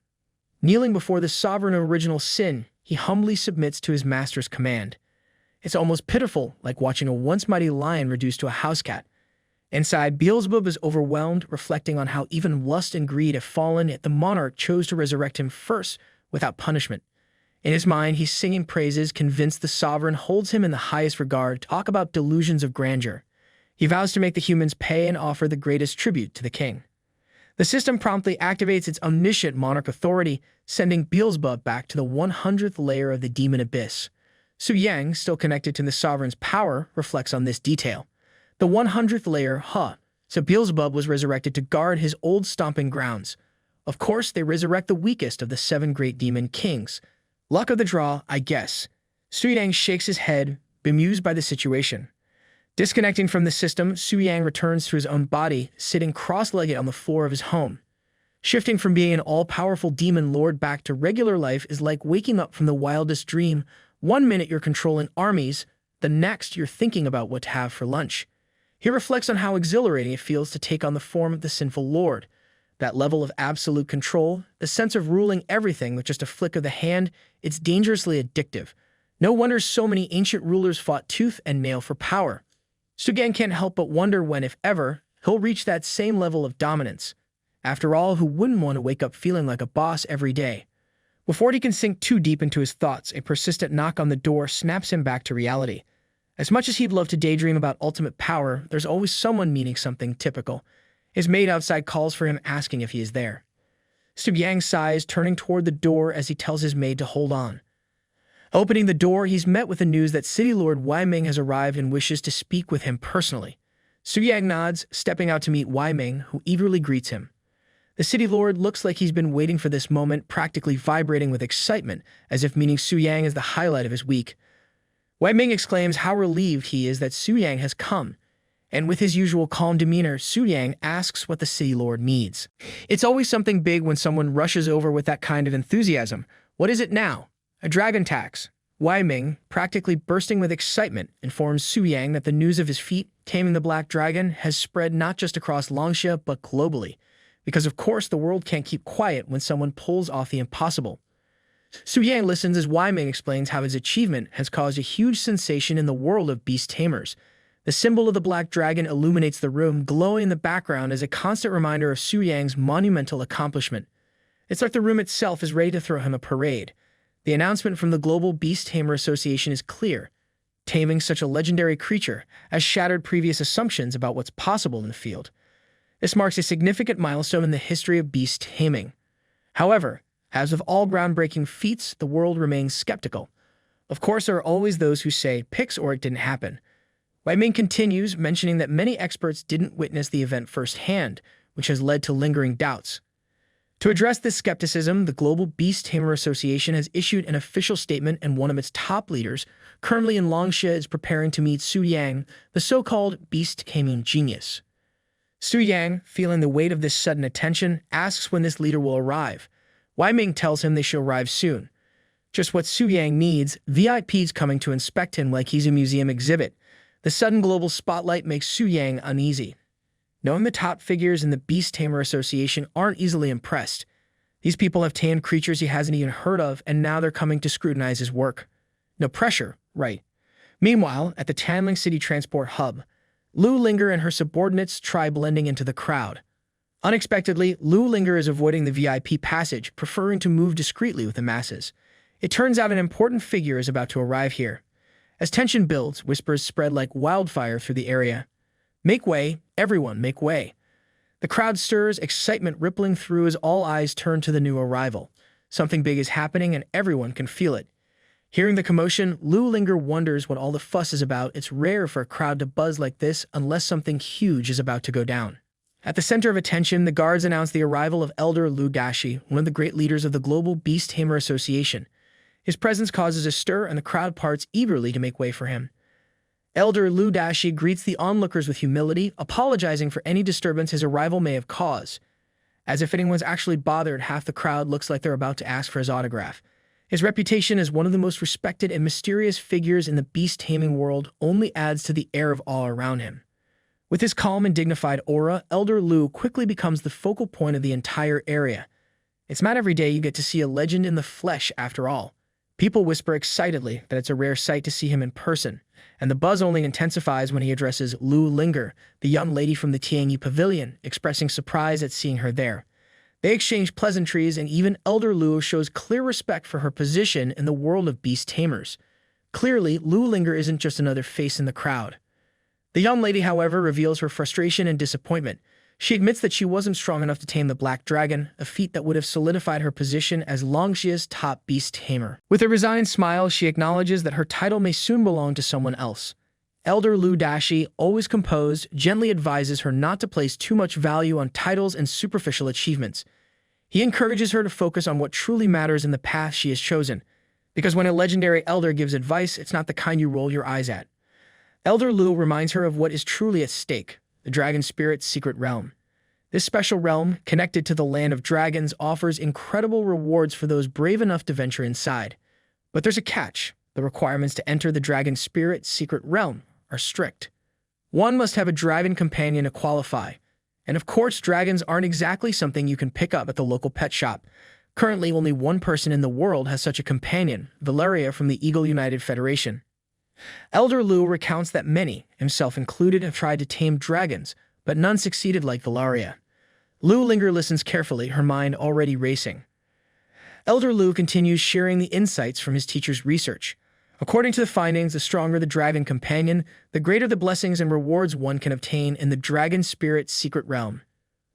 Kneeling before the sovereign of original sin, he humbly submits to his master's command. It's almost pitiful, like watching a once mighty lion reduced to a house cat. Inside, Beelzebub is overwhelmed, reflecting on how even lust and greed have fallen, yet the monarch chose to resurrect him first, without punishment. In his mind, he's singing praises, convinced the sovereign holds him in the highest regard. Talk about delusions of grandeur. He vows to make the humans pay and offer the greatest tribute to the king. The system promptly activates its omniscient monarch authority, sending Beelzebub back to the 100th layer of the demon abyss. Su Yang, still connected to the sovereign's power, reflects on this detail. The 100th layer, so Beelzebub was resurrected to guard his old stomping grounds. Of course, they resurrect the weakest of the 7 great demon kings. Luck of the draw, I guess. Su Yang shakes his head, bemused by the situation. Disconnecting from the system, Su Yang returns to his own body, sitting cross-legged on the floor of his home. Shifting from being an all-powerful demon lord back to regular life is like waking up from the wildest dream. One minute you're controlling armies, the next you're thinking about what to have for lunch. He reflects on how exhilarating it feels to take on the form of the sinful lord. That level of absolute control, the sense of ruling everything with just a flick of the hand, it's dangerously addictive. No wonder so many ancient rulers fought tooth and nail for power. Su Yang can't help but wonder when, if ever, he'll reach that same level of dominance. After all, who wouldn't want to wake up feeling like a boss every day? Before he can sink too deep into his thoughts, a persistent knock on the door snaps him back to reality. As much as he'd love to daydream about ultimate power, there's always someone meaning something typical. His maid outside calls for him, asking if he is there. Su Yang sighs, turning toward the door as he tells his maid to hold on. Opening the door, he's met with the news that City Lord Wai Ming has arrived and wishes to speak with him personally. Su Yang nods, stepping out to meet Wai Ming, who eagerly greets him. The City Lord looks like he's been waiting for this moment, practically vibrating with excitement, as if meeting Su Yang is the highlight of his week. Wai Ming exclaims how relieved he is that Su Yang has come, and with his usual calm demeanor, Su Yang asks what the City Lord needs. It's always something big when someone rushes over with that kind of enthusiasm. What is it now? A dragon tax. Wai Ming, practically bursting with excitement, informs Su Yang that the news of his feat, taming the black dragon, has spread not just across Longxia, but globally. Because of course the world can't keep quiet when someone pulls off the impossible. Su Yang listens as Wai Ming explains how his achievement has caused a huge sensation in the world of beast tamers. The symbol of the black dragon illuminates the room, glowing in the background as a constant reminder of Su Yang's monumental accomplishment. It's like the room itself is ready to throw him a parade. The announcement from the Global Beast Tamer Association is clear. Taming such a legendary creature has shattered previous assumptions about what's possible in the field. This marks a significant milestone in the history of beast taming. However, as with all groundbreaking feats, the world remains skeptical. Of course, there are always those who say, "Pix or it didn't happen." Wai Ming continues, mentioning that many experts didn't witness the event firsthand, which has led to lingering doubts. To address this skepticism, the Global Beast Tamer Association has issued an official statement, and one of its top leaders, currently in Longxia, is preparing to meet Su Yang, the so-called beast taming genius. Su Yang, feeling the weight of this sudden attention, asks when this leader will arrive. Wai Ming tells him they should arrive soon. Just what Su Yang needs, VIPs coming to inspect him like he's a museum exhibit. The sudden global spotlight makes Su Yang uneasy. Knowing the top figures in the Beast Tamer Association aren't easily impressed. These people have tamed creatures he hasn't even heard of, and now they're coming to scrutinize his work. No pressure, right? Meanwhile, at the Tanling City Transport Hub, Lu Linger and her subordinates try blending into the crowd. Unexpectedly, Lu Linger is avoiding the VIP passage, preferring to move discreetly with the masses. It turns out an important figure is about to arrive here. As tension builds, whispers spread like wildfire through the area. Make way, everyone, make way. The crowd stirs, excitement rippling through as all eyes turn to the new arrival. Something big is happening and everyone can feel it. Hearing the commotion, Lu Linger wonders what all the fuss is about. It's rare for a crowd to buzz like this unless something huge is about to go down. At the center of attention, the guards announce the arrival of Elder Lu Dashi, one of the great leaders of the Global Beast Tamer Association. His presence causes a stir, and the crowd parts eagerly to make way for him. Elder Lu Dashi greets the onlookers with humility, apologizing for any disturbance his arrival may have caused. As if anyone's actually bothered, half the crowd looks like they're about to ask for his autograph. His reputation as one of the most respected and mysterious figures in the beast-taming world only adds to the air of awe around him. With his calm and dignified aura, Elder Lu quickly becomes the focal point of the entire area. It's not every day you get to see a legend in the flesh after all. People whisper excitedly that it's a rare sight to see him in person, and the buzz only intensifies when he addresses Lu Linger, the young lady from the Tianyi Pavilion, expressing surprise at seeing her there. They exchange pleasantries, and even Elder Lu shows clear respect for her position in the world of beast tamers. Clearly, Lu Linger isn't just another face in the crowd. The young lady, however, reveals her frustration and disappointment. She admits that she wasn't strong enough to tame the black dragon, a feat that would have solidified her position as Longxia's top beast tamer. With a resigned smile, she acknowledges that her title may soon belong to someone else. Elder Lu Dashi, always composed, gently advises her not to place too much value on titles and superficial achievements. He encourages her to focus on what truly matters in the path she has chosen, because when a legendary elder gives advice, it's not the kind you roll your eyes at. Elder Lu reminds her of what is truly at stake: the dragon spirit's secret realm. This special realm, connected to the land of dragons, offers incredible rewards for those brave enough to venture inside. But there's a catch. The requirements to enter the dragon spirit's secret realm are strict. One must have a dragon companion to qualify. And of course, dragons aren't exactly something you can pick up at the local pet shop. Currently, only one person in the world has such a companion, Valeria from the Eagle United Federation. Elder Lu recounts that many, himself included, have tried to tame dragons, but none succeeded like Valeria. Lu Linger listens carefully, her mind already racing. Elder Lu continues sharing the insights from his teacher's research. According to the findings, the stronger the dragon companion, the greater the blessings and rewards one can obtain in the dragon spirit's secret realm.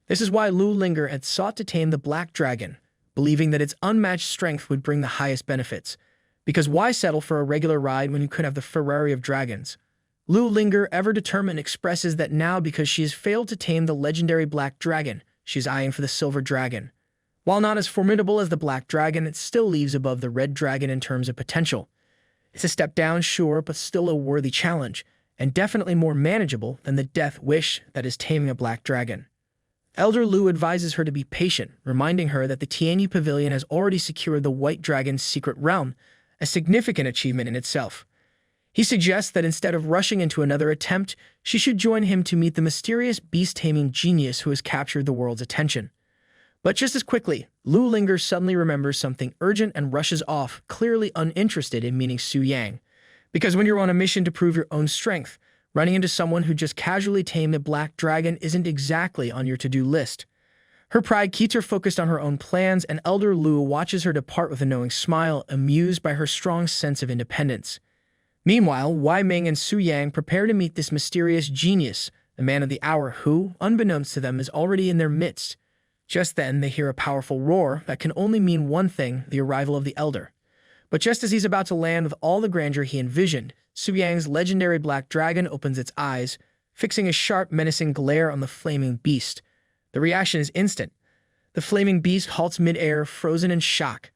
This is why Lu Linger had sought to tame the black dragon, believing that its unmatched strength would bring the highest benefits. Because why settle for a regular ride when you could have the Ferrari of dragons? Lu Linger, ever determined, expresses that now, because she has failed to tame the legendary black dragon, she is eyeing for the silver dragon. While not as formidable as the black dragon, it still leaves above the red dragon in terms of potential. It's a step down, sure, but still a worthy challenge, and definitely more manageable than the death wish that is taming a black dragon. Elder Lu advises her to be patient, reminding her that the Tianyi Pavilion has already secured the white dragon's secret realm, a significant achievement in itself. He suggests that instead of rushing into another attempt, she should join him to meet the mysterious beast-taming genius who has captured the world's attention. But just as quickly, Lu Linger suddenly remembers something urgent and rushes off, clearly uninterested in meeting Su Yang. Because when you're on a mission to prove your own strength, running into someone who just casually tamed a black dragon isn't exactly on your to-do list. Her pride keeps her focused on her own plans, and Elder Lu watches her depart with a knowing smile, amused by her strong sense of independence. Meanwhile, Wei Ming and Su Yang prepare to meet this mysterious genius, the man of the hour who, unbeknownst to them, is already in their midst. Just then, they hear a powerful roar that can only mean one thing: the arrival of the Elder. But just as he's about to land with all the grandeur he envisioned, Su Yang's legendary black dragon opens its eyes, fixing a sharp, menacing glare on the flaming beast. The reaction is instant. The flaming beast halts mid-air, frozen in shock.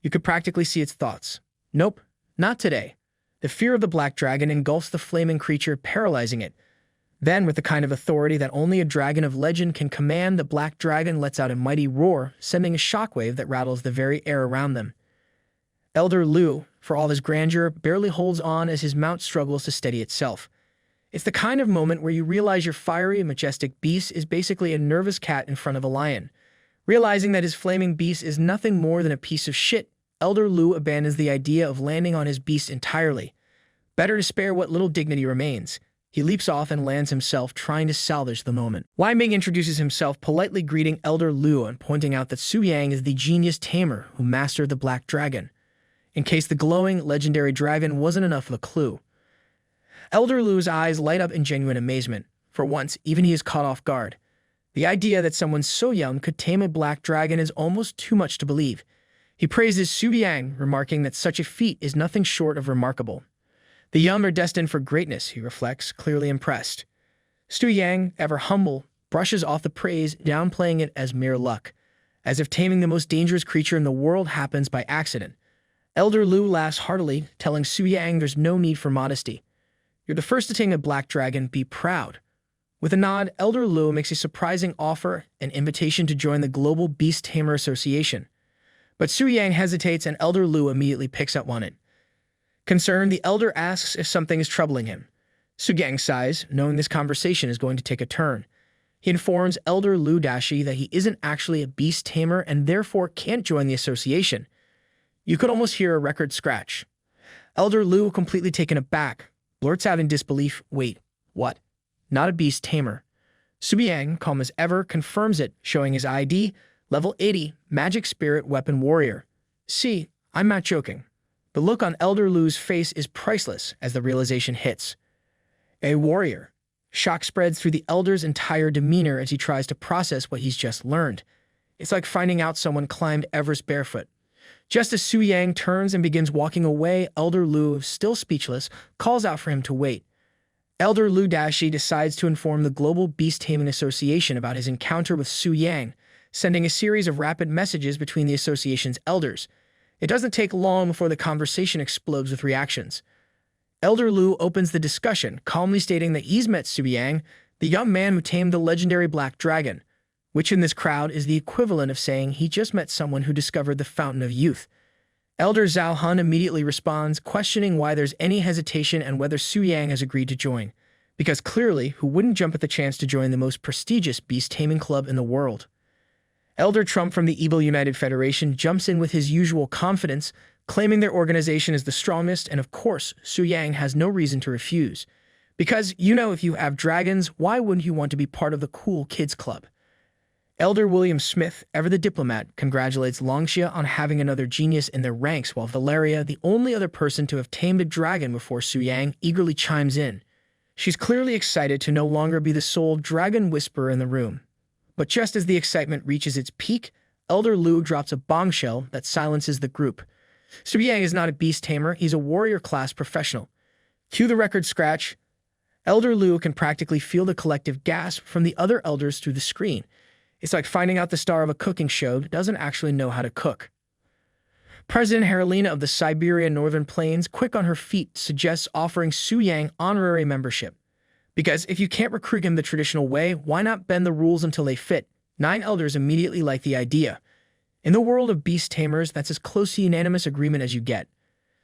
You could practically see its thoughts. Nope, not today. The fear of the black dragon engulfs the flaming creature, paralyzing it. Then, with the kind of authority that only a dragon of legend can command, the black dragon lets out a mighty roar, sending a shockwave that rattles the very air around them. Elder Lu, for all his grandeur, barely holds on as his mount struggles to steady itself. It's the kind of moment where you realize your fiery and majestic beast is basically a nervous cat in front of a lion. Realizing that his flaming beast is nothing more than a piece of shit, Elder Lu abandons the idea of landing on his beast entirely. Better to spare what little dignity remains. He leaps off and lands himself, trying to salvage the moment. Wei Ming introduces himself, politely greeting Elder Lu and pointing out that Su Yang is the genius tamer who mastered the black dragon, in case the glowing, legendary dragon wasn't enough of a clue. Elder Lu's eyes light up in genuine amazement. For once, even he is caught off guard. The idea that someone so young could tame a black dragon is almost too much to believe. He praises Su Yang, remarking that such a feat is nothing short of remarkable. The young are destined for greatness, he reflects, clearly impressed. Su Yang, ever humble, brushes off the praise, downplaying it as mere luck, as if taming the most dangerous creature in the world happens by accident. Elder Lu laughs heartily, telling Su Yang there's no need for modesty. You're the first to tame a black dragon, be proud. With a nod, Elder Lu makes a surprising offer, an invitation to join the Global Beast Tamer Association. But Su Yang hesitates, and Elder Lu immediately picks up on it. Concerned, the Elder asks if something is troubling him. Su Yang sighs, knowing this conversation is going to take a turn. He informs Elder Lu Dashi that he isn't actually a beast tamer and therefore can't join the association. You could almost hear a record scratch. Elder Lu, completely taken aback, blurts out in disbelief, "Wait, what? Not a beast tamer?" Subiyang, calm as ever, confirms it, showing his ID, level 80, magic spirit weapon warrior. See, I'm not joking. The look on Elder Lu's face is priceless as the realization hits. A warrior. Shock spreads through the Elder's entire demeanor as he tries to process what he's just learned. It's like finding out someone climbed Everest barefoot. Just as Su Yang turns and begins walking away, Elder Lu, still speechless, calls out for him to wait. Elder Lu Dashi decides to inform the Global Beast Taming Association about his encounter with Su Yang, sending a series of rapid messages between the association's elders. It doesn't take long before the conversation explodes with reactions. Elder Lu opens the discussion, calmly stating that he's met Su Yang, the young man who tamed the legendary Black Dragon, which in this crowd is the equivalent of saying he just met someone who discovered the Fountain of Youth. Elder Zhao Han immediately responds, questioning why there's any hesitation and whether Su Yang has agreed to join, because clearly, who wouldn't jump at the chance to join the most prestigious beast taming club in the world? Elder Trump from the Evil United Federation jumps in with his usual confidence, claiming their organization is the strongest, and of course, Su Yang has no reason to refuse. Because, if you have dragons, why wouldn't you want to be part of the cool kids club? Elder William Smith, ever the diplomat, congratulates Longxia on having another genius in their ranks, while Valeria, the only other person to have tamed a dragon before Su Yang, eagerly chimes in. She's clearly excited to no longer be the sole dragon whisperer in the room. But just as the excitement reaches its peak, Elder Lu drops a bombshell that silences the group. Su Yang is not a beast tamer, he's a warrior-class professional. Cue the record scratch. Elder Lu can practically feel the collective gasp from the other elders through the screen. It's like finding out the star of a cooking show doesn't actually know how to cook. President Heralina of the Siberia Northern Plains, quick on her feet, suggests offering Su Yang honorary membership. Because if you can't recruit him the traditional way, why not bend the rules until they fit? 9 elders immediately like the idea. In the world of beast tamers, that's as close to unanimous agreement as you get.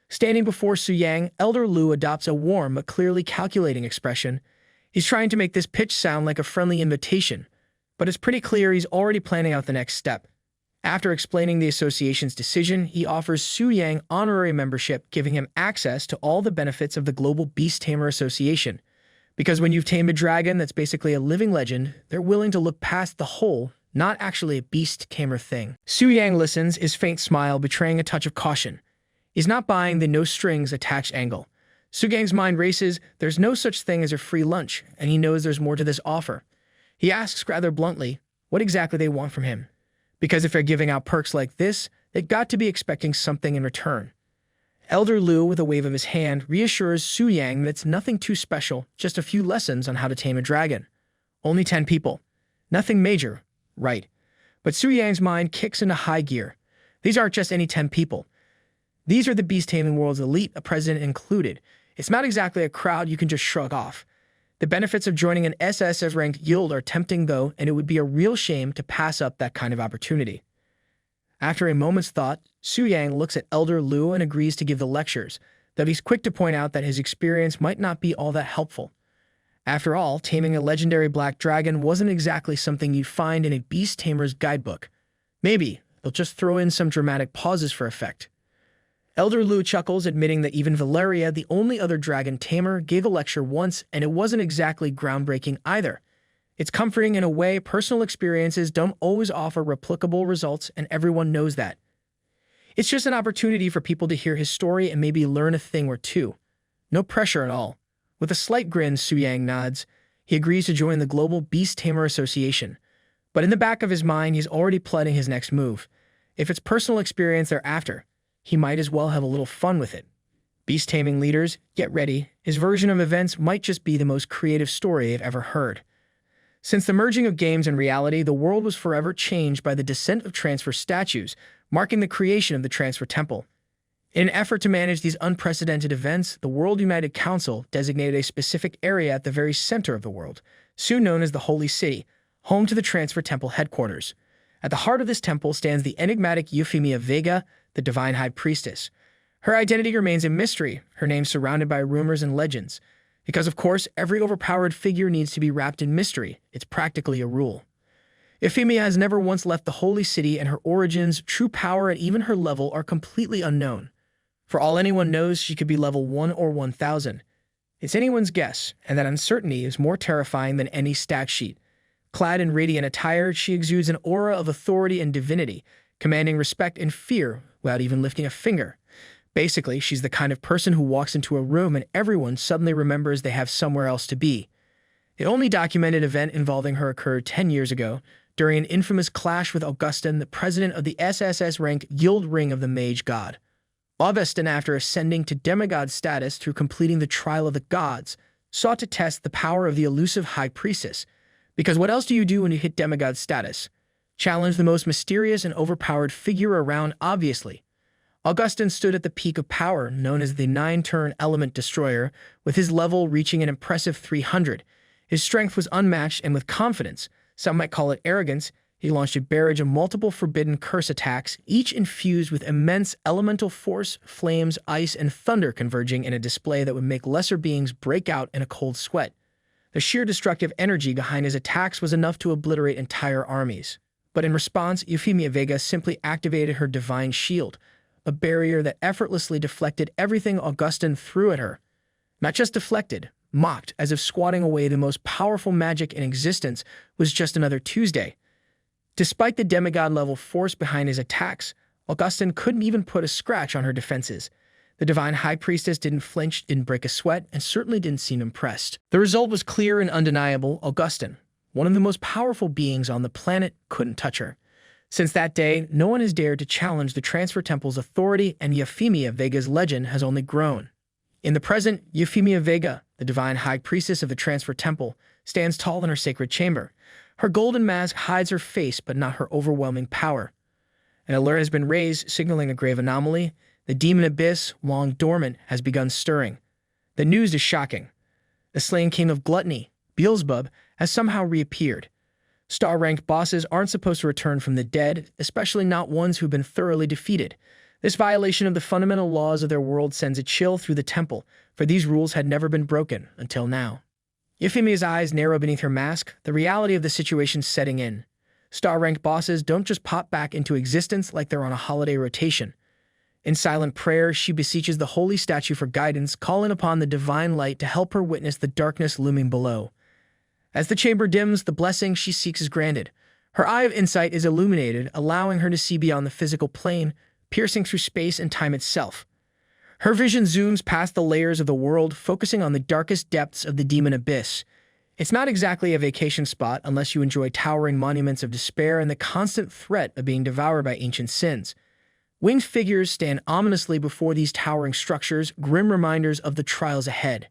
Standing before Su Yang, Elder Lu adopts a warm but clearly calculating expression. He's trying to make this pitch sound like a friendly invitation, but it's pretty clear he's already planning out the next step. After explaining the association's decision, he offers Su Yang honorary membership, giving him access to all the benefits of the Global Beast Tamer Association. Because when you've tamed a dragon that's basically a living legend, they're willing to look past the whole, not actually a beast tamer thing. Su Yang listens, his faint smile betraying a touch of caution. He's not buying the no-strings-attached angle. Su Yang's mind races, there's no such thing as a free lunch, and he knows there's more to this offer. He asks rather bluntly what exactly they want from him. Because if they're giving out perks like this, they've got to be expecting something in return. Elder Lu, with a wave of his hand, reassures Su Yang that it's nothing too special, just a few lessons on how to tame a dragon. Only 10 people. Nothing major, right. But Su Yang's mind kicks into high gear. These aren't just any 10 people. These are the beast taming world's elite, a president included. It's not exactly a crowd you can just shrug off. The benefits of joining an SSF-ranked guild are tempting, though, and it would be a real shame to pass up that kind of opportunity. After a moment's thought, Su Yang looks at Elder Lu and agrees to give the lectures, though he's quick to point out that his experience might not be all that helpful. After all, taming a legendary black dragon wasn't exactly something you'd find in a beast tamer's guidebook. Maybe they'll just throw in some dramatic pauses for effect. Elder Lu chuckles, admitting that even Valeria, the only other dragon tamer, gave a lecture once, and it wasn't exactly groundbreaking either. It's comforting in a way. Personal experiences don't always offer replicable results, and everyone knows that. It's just an opportunity for people to hear his story and maybe learn a thing or two. No pressure at all. With a slight grin, Su Yang nods. He agrees to join the Global Beast Tamer Association. But in the back of his mind, he's already plotting his next move. If it's personal experience they're after, he might as well have a little fun with it. Beast taming leaders, get ready. His version of events might just be the most creative story they've ever heard. Since the merging of games and reality, the world was forever changed by the descent of transfer statues, marking the creation of the Transfer Temple. In an effort to manage these unprecedented events, the World United Council designated a specific area at the very center of the world, soon known as the Holy City, home to the Transfer Temple headquarters. At the heart of this temple stands the enigmatic Euphemia Vega, the divine high priestess. Her identity remains a mystery, her name surrounded by rumors and legends. Because, of course, every overpowered figure needs to be wrapped in mystery. It's practically a rule. Euphemia has never once left the holy city, and her origins, true power, and even her level are completely unknown. For all anyone knows, she could be level 1 or 1000. It's anyone's guess, and that uncertainty is more terrifying than any stat sheet. Clad in radiant attire, she exudes an aura of authority and divinity, commanding respect and fear without even lifting a finger. Basically, she's the kind of person who walks into a room and everyone suddenly remembers they have somewhere else to be. The only documented event involving her occurred 10 years ago, during an infamous clash with Augustin, the president of the SSS rank Guild Ring of the Mage God. Augustin, after ascending to demigod status through completing the Trial of the Gods, sought to test the power of the elusive High Priestess. Because what else do you do when you hit demigod status? Challenge the most mysterious and overpowered figure around, obviously. Augustin stood at the peak of power, known as the 9-turn Element Destroyer, with his level reaching an impressive 300. His strength was unmatched, and with confidence, some might call it arrogance, he launched a barrage of multiple forbidden curse attacks, each infused with immense elemental force, flames, ice, and thunder converging in a display that would make lesser beings break out in a cold sweat. The sheer destructive energy behind his attacks was enough to obliterate entire armies. But in response, Euphemia Vega simply activated her divine shield, a barrier that effortlessly deflected everything Augustin threw at her. Not just deflected, mocked, as if squatting away the most powerful magic in existence was just another Tuesday. Despite the demigod-level force behind his attacks, Augustin couldn't even put a scratch on her defenses. The divine high priestess didn't flinch, didn't break a sweat, and certainly didn't seem impressed. The result was clear and undeniable. Augustin, one of the most powerful beings on the planet, couldn't touch her. Since that day, no one has dared to challenge the Transfer Temple's authority, and Euphemia Vega's legend has only grown. In the present, Euphemia Vega, the divine high priestess of the Transfer Temple, stands tall in her sacred chamber. Her golden mask hides her face, but not her overwhelming power. An alert has been raised, signaling a grave anomaly. The demon abyss, long dormant, has begun stirring. The news is shocking. The slain king of gluttony, Beelzebub, has somehow reappeared. Star-ranked bosses aren't supposed to return from the dead, especially not ones who've been thoroughly defeated. This violation of the fundamental laws of their world sends a chill through the temple, for these rules had never been broken until now. Euphemia's eyes narrow beneath her mask, the reality of the situation setting in. Star-ranked bosses don't just pop back into existence like they're on a holiday rotation. In silent prayer, she beseeches the holy statue for guidance, calling upon the divine light to help her witness the darkness looming below. As the chamber dims, the blessing she seeks is granted. Her eye of insight is illuminated, allowing her to see beyond the physical plane, piercing through space and time itself. Her vision zooms past the layers of the world, focusing on the darkest depths of the demon abyss. It's not exactly a vacation spot unless you enjoy towering monuments of despair and the constant threat of being devoured by ancient sins. Winged figures stand ominously before these towering structures, grim reminders of the trials ahead.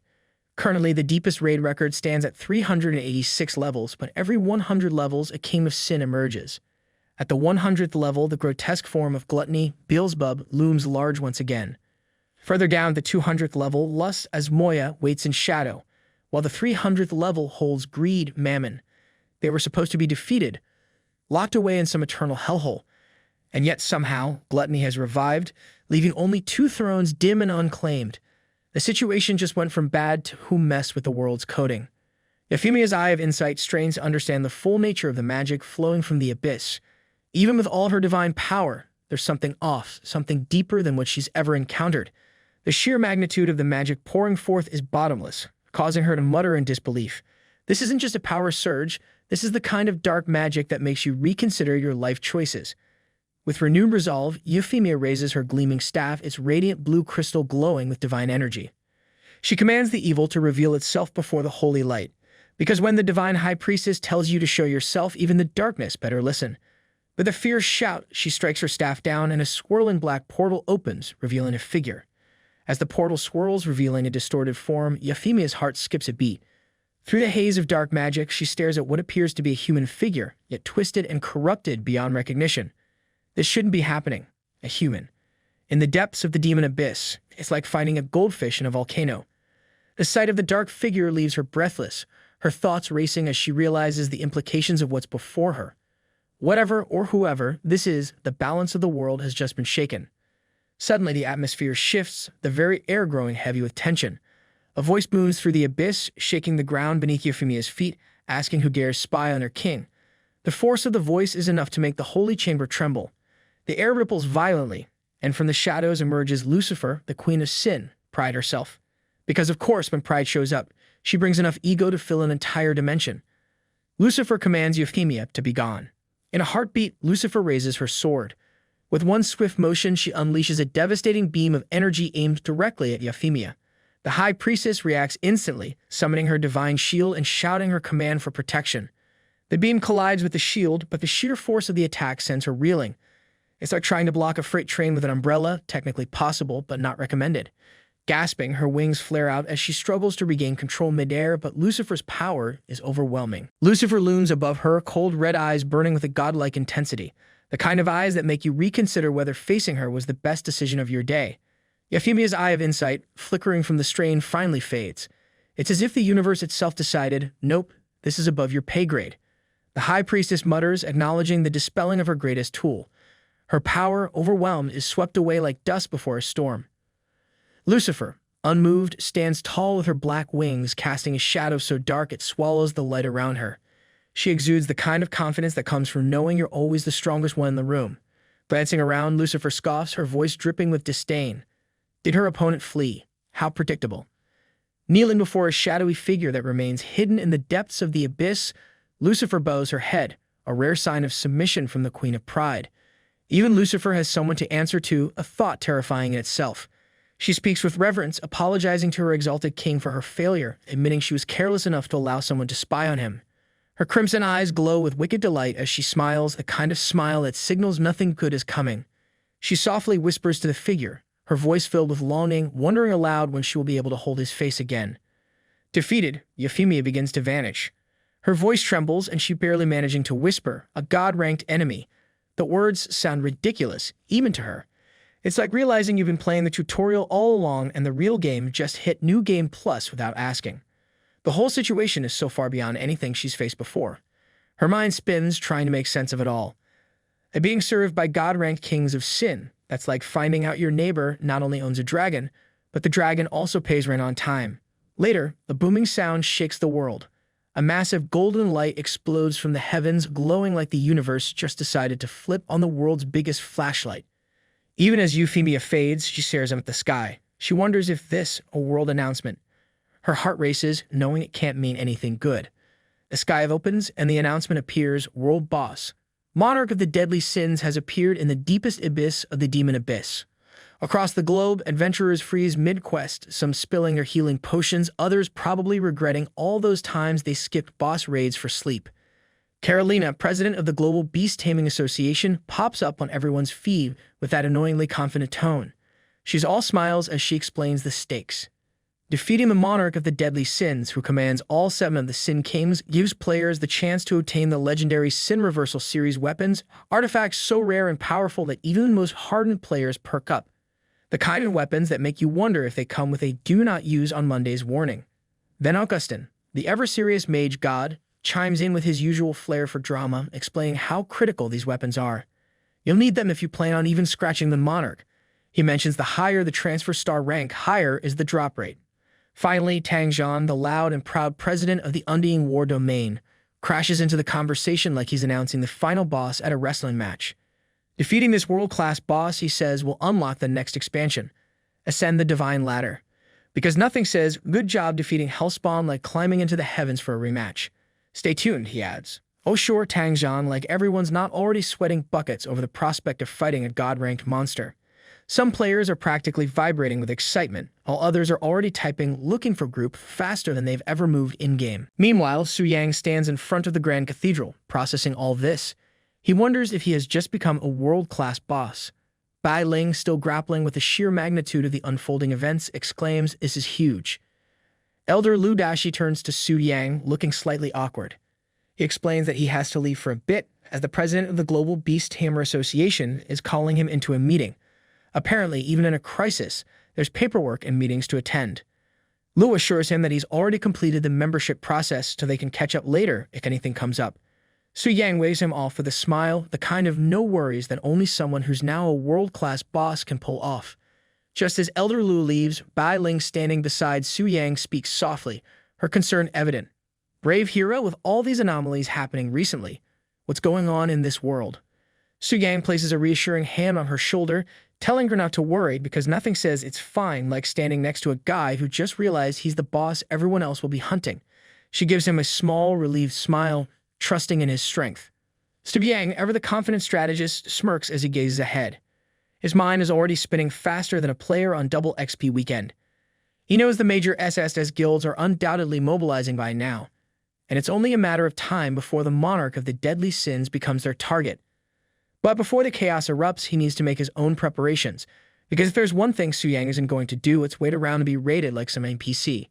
Currently, the deepest raid record stands at 386 levels, but every 100 levels, a king of sin emerges. At the 100th level, the grotesque form of gluttony, Beelzebub, looms large once again. Further down the 200th level, lust as Moya waits in shadow, while the 300th level holds greed, Mammon. They were supposed to be defeated, locked away in some eternal hellhole. And yet somehow, gluttony has revived, leaving only 2 thrones dim and unclaimed. The situation just went from bad to who messed with the world's coding. Euphemia's eye of insight strains to understand the full nature of the magic flowing from the abyss. Even with all her divine power, there's something off, something deeper than what she's ever encountered. The sheer magnitude of the magic pouring forth is bottomless, causing her to mutter in disbelief. This isn't just a power surge, this is the kind of dark magic that makes you reconsider your life choices. With renewed resolve, Euphemia raises her gleaming staff, its radiant blue crystal glowing with divine energy. She commands the evil to reveal itself before the holy light, because when the divine high priestess tells you to show yourself, even the darkness better listen. With a fierce shout, she strikes her staff down, and a swirling black portal opens, revealing a figure. As the portal swirls, revealing a distorted form, Euphemia's heart skips a beat. Through the haze of dark magic, she stares at what appears to be a human figure, yet twisted and corrupted beyond recognition. This shouldn't be happening. A human. In the depths of the demon abyss, it's like finding a goldfish in a volcano. The sight of the dark figure leaves her breathless, her thoughts racing as she realizes the implications of what's before her. Whatever or whoever this is, the balance of the world has just been shaken. Suddenly, the atmosphere shifts, the very air growing heavy with tension. A voice booms through the abyss, shaking the ground beneath Euphemia's feet, asking who dares spy on her king. The force of the voice is enough to make the holy chamber tremble. The air ripples violently, and from the shadows emerges Lucifer, the queen of sin, Pride herself. Because of course, when Pride shows up, she brings enough ego to fill an entire dimension. Lucifer commands Euphemia to be gone. In a heartbeat, Lucifer raises her sword. With one swift motion, she unleashes a devastating beam of energy aimed directly at Euphemia. The High Priestess reacts instantly, summoning her divine shield and shouting her command for protection. The beam collides with the shield, but the sheer force of the attack sends her reeling. It's like trying to block a freight train with an umbrella, technically possible, but not recommended. Gasping, her wings flare out as she struggles to regain control midair, but Lucifer's power is overwhelming. Lucifer looms above her, cold red eyes burning with a godlike intensity, the kind of eyes that make you reconsider whether facing her was the best decision of your day. Euphemia's eye of insight, flickering from the strain, finally fades. It's as if the universe itself decided, nope, this is above your pay grade. The High Priestess mutters, acknowledging the dispelling of her greatest tool. Her power, overwhelmed, is swept away like dust before a storm. Lucifer, unmoved, stands tall with her black wings, casting a shadow so dark it swallows the light around her. She exudes the kind of confidence that comes from knowing you're always the strongest one in the room. Glancing around, Lucifer scoffs, her voice dripping with disdain. Did her opponent flee? How predictable. Kneeling before a shadowy figure that remains hidden in the depths of the abyss, Lucifer bows her head, a rare sign of submission from the Queen of Pride. Even Lucifer has someone to answer to, a thought terrifying in itself. She speaks with reverence, apologizing to her exalted king for her failure, admitting she was careless enough to allow someone to spy on him. Her crimson eyes glow with wicked delight as she smiles, a kind of smile that signals nothing good is coming. She softly whispers to the figure, her voice filled with longing, wondering aloud when she will be able to hold his face again. Defeated, Euphemia begins to vanish. Her voice trembles and she barely managing to whisper, a god-ranked enemy. The words sound ridiculous, even to her. It's like realizing you've been playing the tutorial all along and the real game just hit New Game Plus without asking. The whole situation is so far beyond anything she's faced before. Her mind spins, trying to make sense of it all. And being served by god-ranked kings of sin, that's like finding out your neighbor not only owns a dragon, but the dragon also pays rent on time. Later, the booming sound shakes the world. A massive golden light explodes from the heavens, glowing like the universe just decided to flip on the world's biggest flashlight. Even as Euphemia fades, she stares up at the sky. She wonders if this a world announcement. Her heart races, knowing it can't mean anything good. The sky opens, and the announcement appears, World Boss. Monarch of the deadly sins has appeared in the deepest abyss of the demon abyss. Across the globe, adventurers freeze mid-quest, some spilling their healing potions, others probably regretting all those times they skipped boss raids for sleep. Carolina, president of the Global Beast Taming Association, pops up on everyone's feed with that annoyingly confident tone. She's all smiles as she explains the stakes. Defeating the monarch of the deadly sins, who commands all 7 of the Sin Kings, gives players the chance to obtain the legendary Sin Reversal series weapons, artifacts so rare and powerful that even the most hardened players perk up. The kind of weapons that make you wonder if they come with a do not use on Mondays warning. Then Augustin, the ever-serious mage god, chimes in with his usual flair for drama, explaining how critical these weapons are. You'll need them if you plan on even scratching the monarch. He mentions the higher the transfer star rank, higher is the drop rate. Finally, Tang Zhan, the loud and proud president of the Undying War Domain, crashes into the conversation like he's announcing the final boss at a wrestling match. Defeating this world-class boss, he says, will unlock the next expansion, Ascend the Divine Ladder. Because nothing says, good job defeating Hellspawn like climbing into the heavens for a rematch. Stay tuned, he adds. Oh sure, Tang Zhan, like everyone's not already sweating buckets over the prospect of fighting a god-ranked monster. Some players are practically vibrating with excitement, while others are already typing looking for group faster than they've ever moved in-game. Meanwhile, Su Yang stands in front of the Grand Cathedral, processing all this. He wonders if he has just become a world-class boss. Bai Ling, still grappling with the sheer magnitude of the unfolding events, exclaims, this is huge. Elder Lu Dashi turns to Su Yang, looking slightly awkward. He explains that he has to leave for a bit, as the president of the Global Beast Tamer Association is calling him into a meeting. Apparently, even in a crisis, there's paperwork and meetings to attend. Lu assures him that he's already completed the membership process so they can catch up later if anything comes up. Su Yang waves him off with a smile, the kind of no worries that only someone who's now a world-class boss can pull off. Just as Elder Lu leaves, Bai Ling standing beside Su Yang speaks softly, her concern evident. Brave hero, with all these anomalies happening recently, what's going on in this world? Su Yang places a reassuring hand on her shoulder, telling her not to worry because nothing says it's fine like standing next to a guy who just realized he's the boss everyone else will be hunting. She gives him a small, relieved smile, trusting in his strength. Su Yang, ever the confident strategist, smirks as he gazes ahead. His mind is already spinning faster than a player on double XP weekend. He knows the major SSS guilds are undoubtedly mobilizing by now, and it's only a matter of time before the monarch of the deadly sins becomes their target. But before the chaos erupts, he needs to make his own preparations, because if there's one thing Su Yang isn't going to do, it's wait around to be raided like some NPC.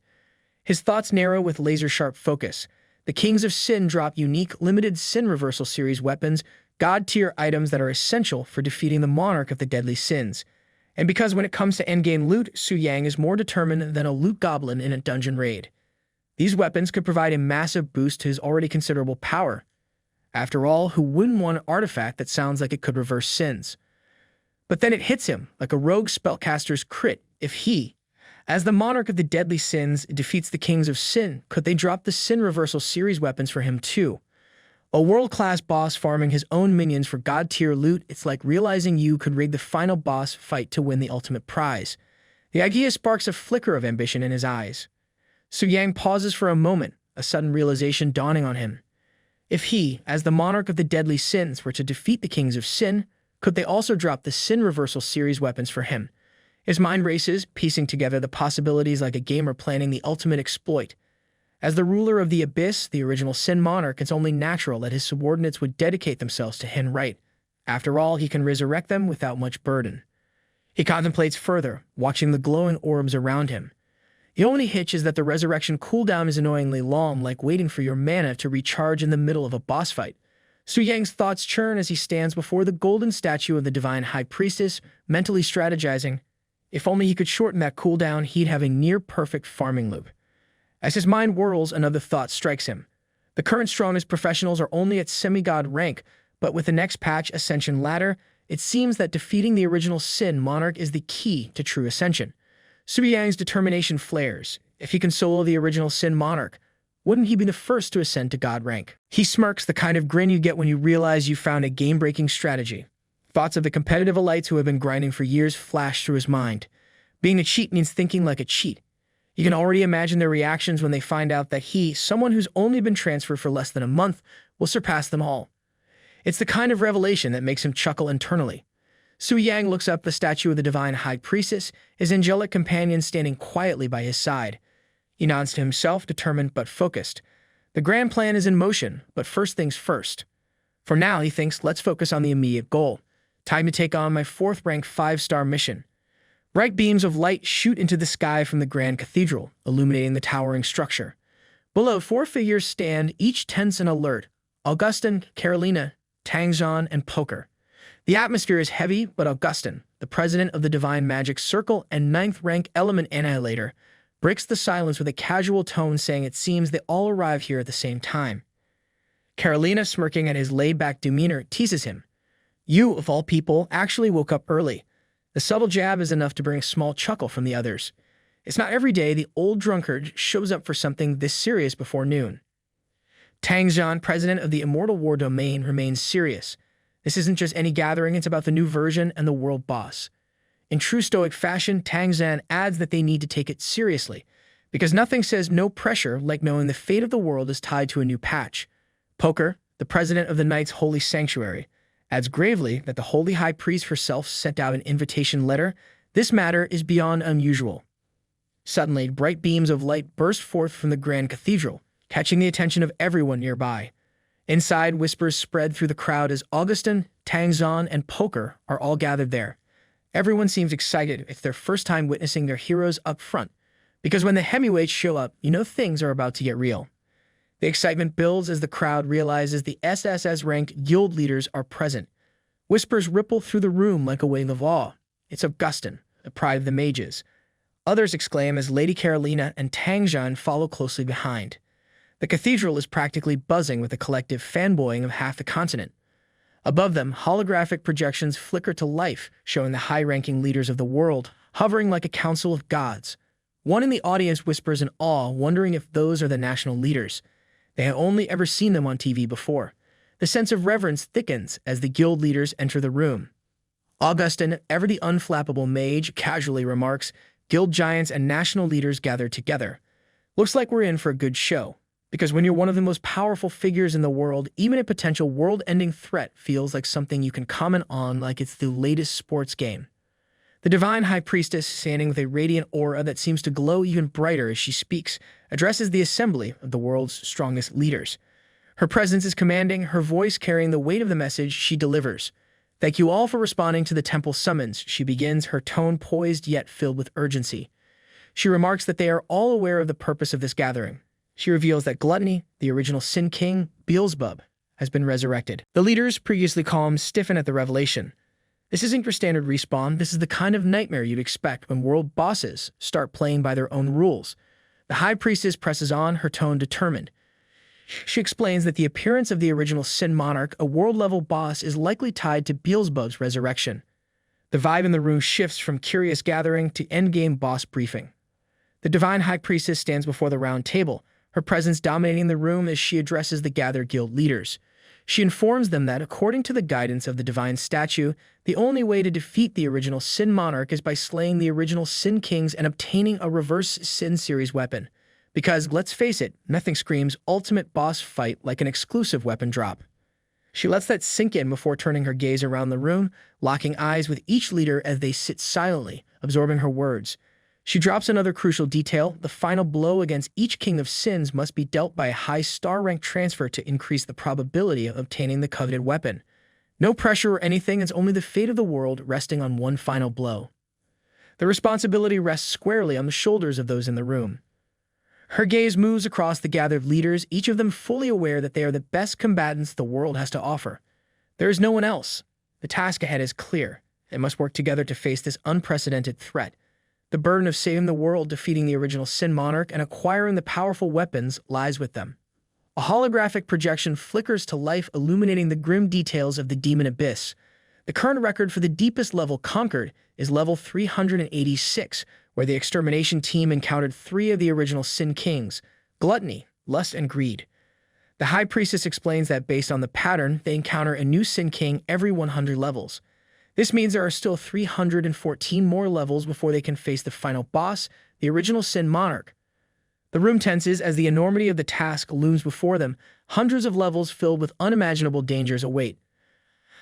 His thoughts narrow with laser-sharp focus. The Kings of Sin drop unique, limited Sin Reversal Series weapons, god-tier items that are essential for defeating the monarch of the deadly sins. And because when it comes to endgame loot, Su Yang is more determined than a loot goblin in a dungeon raid. These weapons could provide a massive boost to his already considerable power. After all, who wouldn't want an artifact that sounds like it could reverse sins? But then it hits him like a rogue spellcaster's crit. If he, as the monarch of the deadly sins, defeats the Kings of Sin, could they drop the Sin Reversal Series weapons for him too? A world-class boss farming his own minions for god-tier loot, it's like realizing you could rig the final boss fight to win the ultimate prize. The idea sparks a flicker of ambition in his eyes. Su Yang pauses for a moment, a sudden realization dawning on him. If he, as the monarch of the deadly sins, were to defeat the Kings of Sin, could they also drop the Sin Reversal Series weapons for him? His mind races, piecing together the possibilities like a gamer planning the ultimate exploit. As the ruler of the Abyss, the original Sin Monarch, it's only natural that his subordinates would dedicate themselves to him, right? After all, he can resurrect them without much burden. He contemplates further, watching the glowing orbs around him. The only hitch is that the resurrection cooldown is annoyingly long, like waiting for your mana to recharge in the middle of a boss fight. Su Yang's thoughts churn as he stands before the golden statue of the divine high priestess, mentally strategizing. If only he could shorten that cooldown, he'd have a near-perfect farming loop. As his mind whirls, another thought strikes him. The current strongest professionals are only at semi-god rank, but with the next patch, Ascension Ladder, it seems that defeating the original Sin Monarch is the key to true ascension. Su Yang's determination flares. If he can solo the original Sin Monarch, wouldn't he be the first to ascend to god rank? He smirks, the kind of grin you get when you realize you found a game-breaking strategy. Thoughts of the competitive elites who have been grinding for years flash through his mind. Being a cheat means thinking like a cheat. You can already imagine their reactions when they find out that he, someone who's only been transferred for less than a month, will surpass them all. It's the kind of revelation that makes him chuckle internally. Su Yang looks up the statue of the divine high priestess, his angelic companion standing quietly by his side. He nods to himself, determined but focused. The grand plan is in motion, but first things first. For now, he thinks, let's focus on the immediate goal. Time to take on my 4th-rank 5-star mission. Bright beams of light shoot into the sky from the Grand Cathedral, illuminating the towering structure. Below, 4 figures stand, each tense and alert. Augustin, Carolina, Tangzhan, and Poker. The atmosphere is heavy, but Augustin, the president of the Divine Magic Circle and 9th-rank Element Annihilator, breaks the silence with a casual tone, saying it seems they all arrive here at the same time. Carolina, smirking at his laid-back demeanor, teases him. You, of all people, actually woke up early. The subtle jab is enough to bring a small chuckle from the others. It's not every day the old drunkard shows up for something this serious before noon. Tangzhan, president of the Immortal War Domain, remains serious. This isn't just any gathering, it's about the new version and the world boss. In true stoic fashion, Tangzhan adds that they need to take it seriously, because nothing says no pressure like knowing the fate of the world is tied to a new patch. Poker, the president of the Knight's Holy Sanctuary, adds gravely that the Holy High Priest herself sent out an invitation letter. This matter is beyond unusual. Suddenly, bright beams of light burst forth from the Grand Cathedral, catching the attention of everyone nearby. Inside, whispers spread through the crowd as Augustin, Tangzhan, and Poker are all gathered there. Everyone seems excited. It's their first time witnessing their heroes up front, because when the heavyweights show up, you know things are about to get real. The excitement builds as the crowd realizes the SSS-ranked guild leaders are present. Whispers ripple through the room like a wave of awe. It's Augustin, the pride of the mages. Others exclaim as Lady Carolina and Tangzhan follow closely behind. The cathedral is practically buzzing with a collective fanboying of half the continent. Above them, holographic projections flicker to life, showing the high-ranking leaders of the world, hovering like a council of gods. One in the audience whispers in awe, wondering if those are the national leaders. They have only ever seen them on TV before. The sense of reverence thickens as the guild leaders enter the room. Augustin, ever the unflappable mage, casually remarks, "Guild giants and national leaders gathered together. Looks like we're in for a good show." Because when you're one of the most powerful figures in the world, even a potential world-ending threat feels like something you can comment on like it's the latest sports game. The divine high priestess, standing with a radiant aura that seems to glow even brighter as she speaks, addresses the assembly of the world's strongest leaders. Her presence is commanding, her voice carrying the weight of the message she delivers. "Thank you all for responding to the temple summons," she begins, her tone poised yet filled with urgency. She remarks that they are all aware of the purpose of this gathering. She reveals that Gluttony, the original Sin King, Beelzebub, has been resurrected. The leaders, previously calm, stiffen at the revelation. This isn't your standard respawn. This is the kind of nightmare you'd expect when world bosses start playing by their own rules. The High Priestess presses on, her tone determined. She explains that the appearance of the original Sin Monarch, a world-level boss, is likely tied to Beelzebub's resurrection. The vibe in the room shifts from curious gathering to endgame boss briefing. The Divine High Priestess stands before the round table, her presence dominating the room as she addresses the gathered guild leaders. She informs them that, according to the guidance of the divine statue, the only way to defeat the original Sin Monarch is by slaying the original Sin Kings and obtaining a reverse Sin series weapon. Because, let's face it, nothing screams ultimate boss fight like an exclusive weapon drop. She lets that sink in before turning her gaze around the room, locking eyes with each leader as they sit silently, absorbing her words. She drops another crucial detail: the final blow against each king of sins must be dealt by a high star rank transfer to increase the probability of obtaining the coveted weapon. No pressure or anything, it's only the fate of the world resting on one final blow. The responsibility rests squarely on the shoulders of those in the room. Her gaze moves across the gathered leaders, each of them fully aware that they are the best combatants the world has to offer. There is no one else. The task ahead is clear. They must work together to face this unprecedented threat. The burden of saving the world, defeating the original Sin Monarch, and acquiring the powerful weapons lies with them. A holographic projection flickers to life, illuminating the grim details of the Demon Abyss. The current record for the deepest level conquered is level 386, where the extermination team encountered 3 of the original Sin Kings: Gluttony, Lust, and Greed. The High Priestess explains that based on the pattern, they encounter a new Sin King every 100 levels. This means there are still 314 more levels before they can face the final boss, the original Sin Monarch. The room tenses as the enormity of the task looms before them. Hundreds of levels filled with unimaginable dangers await.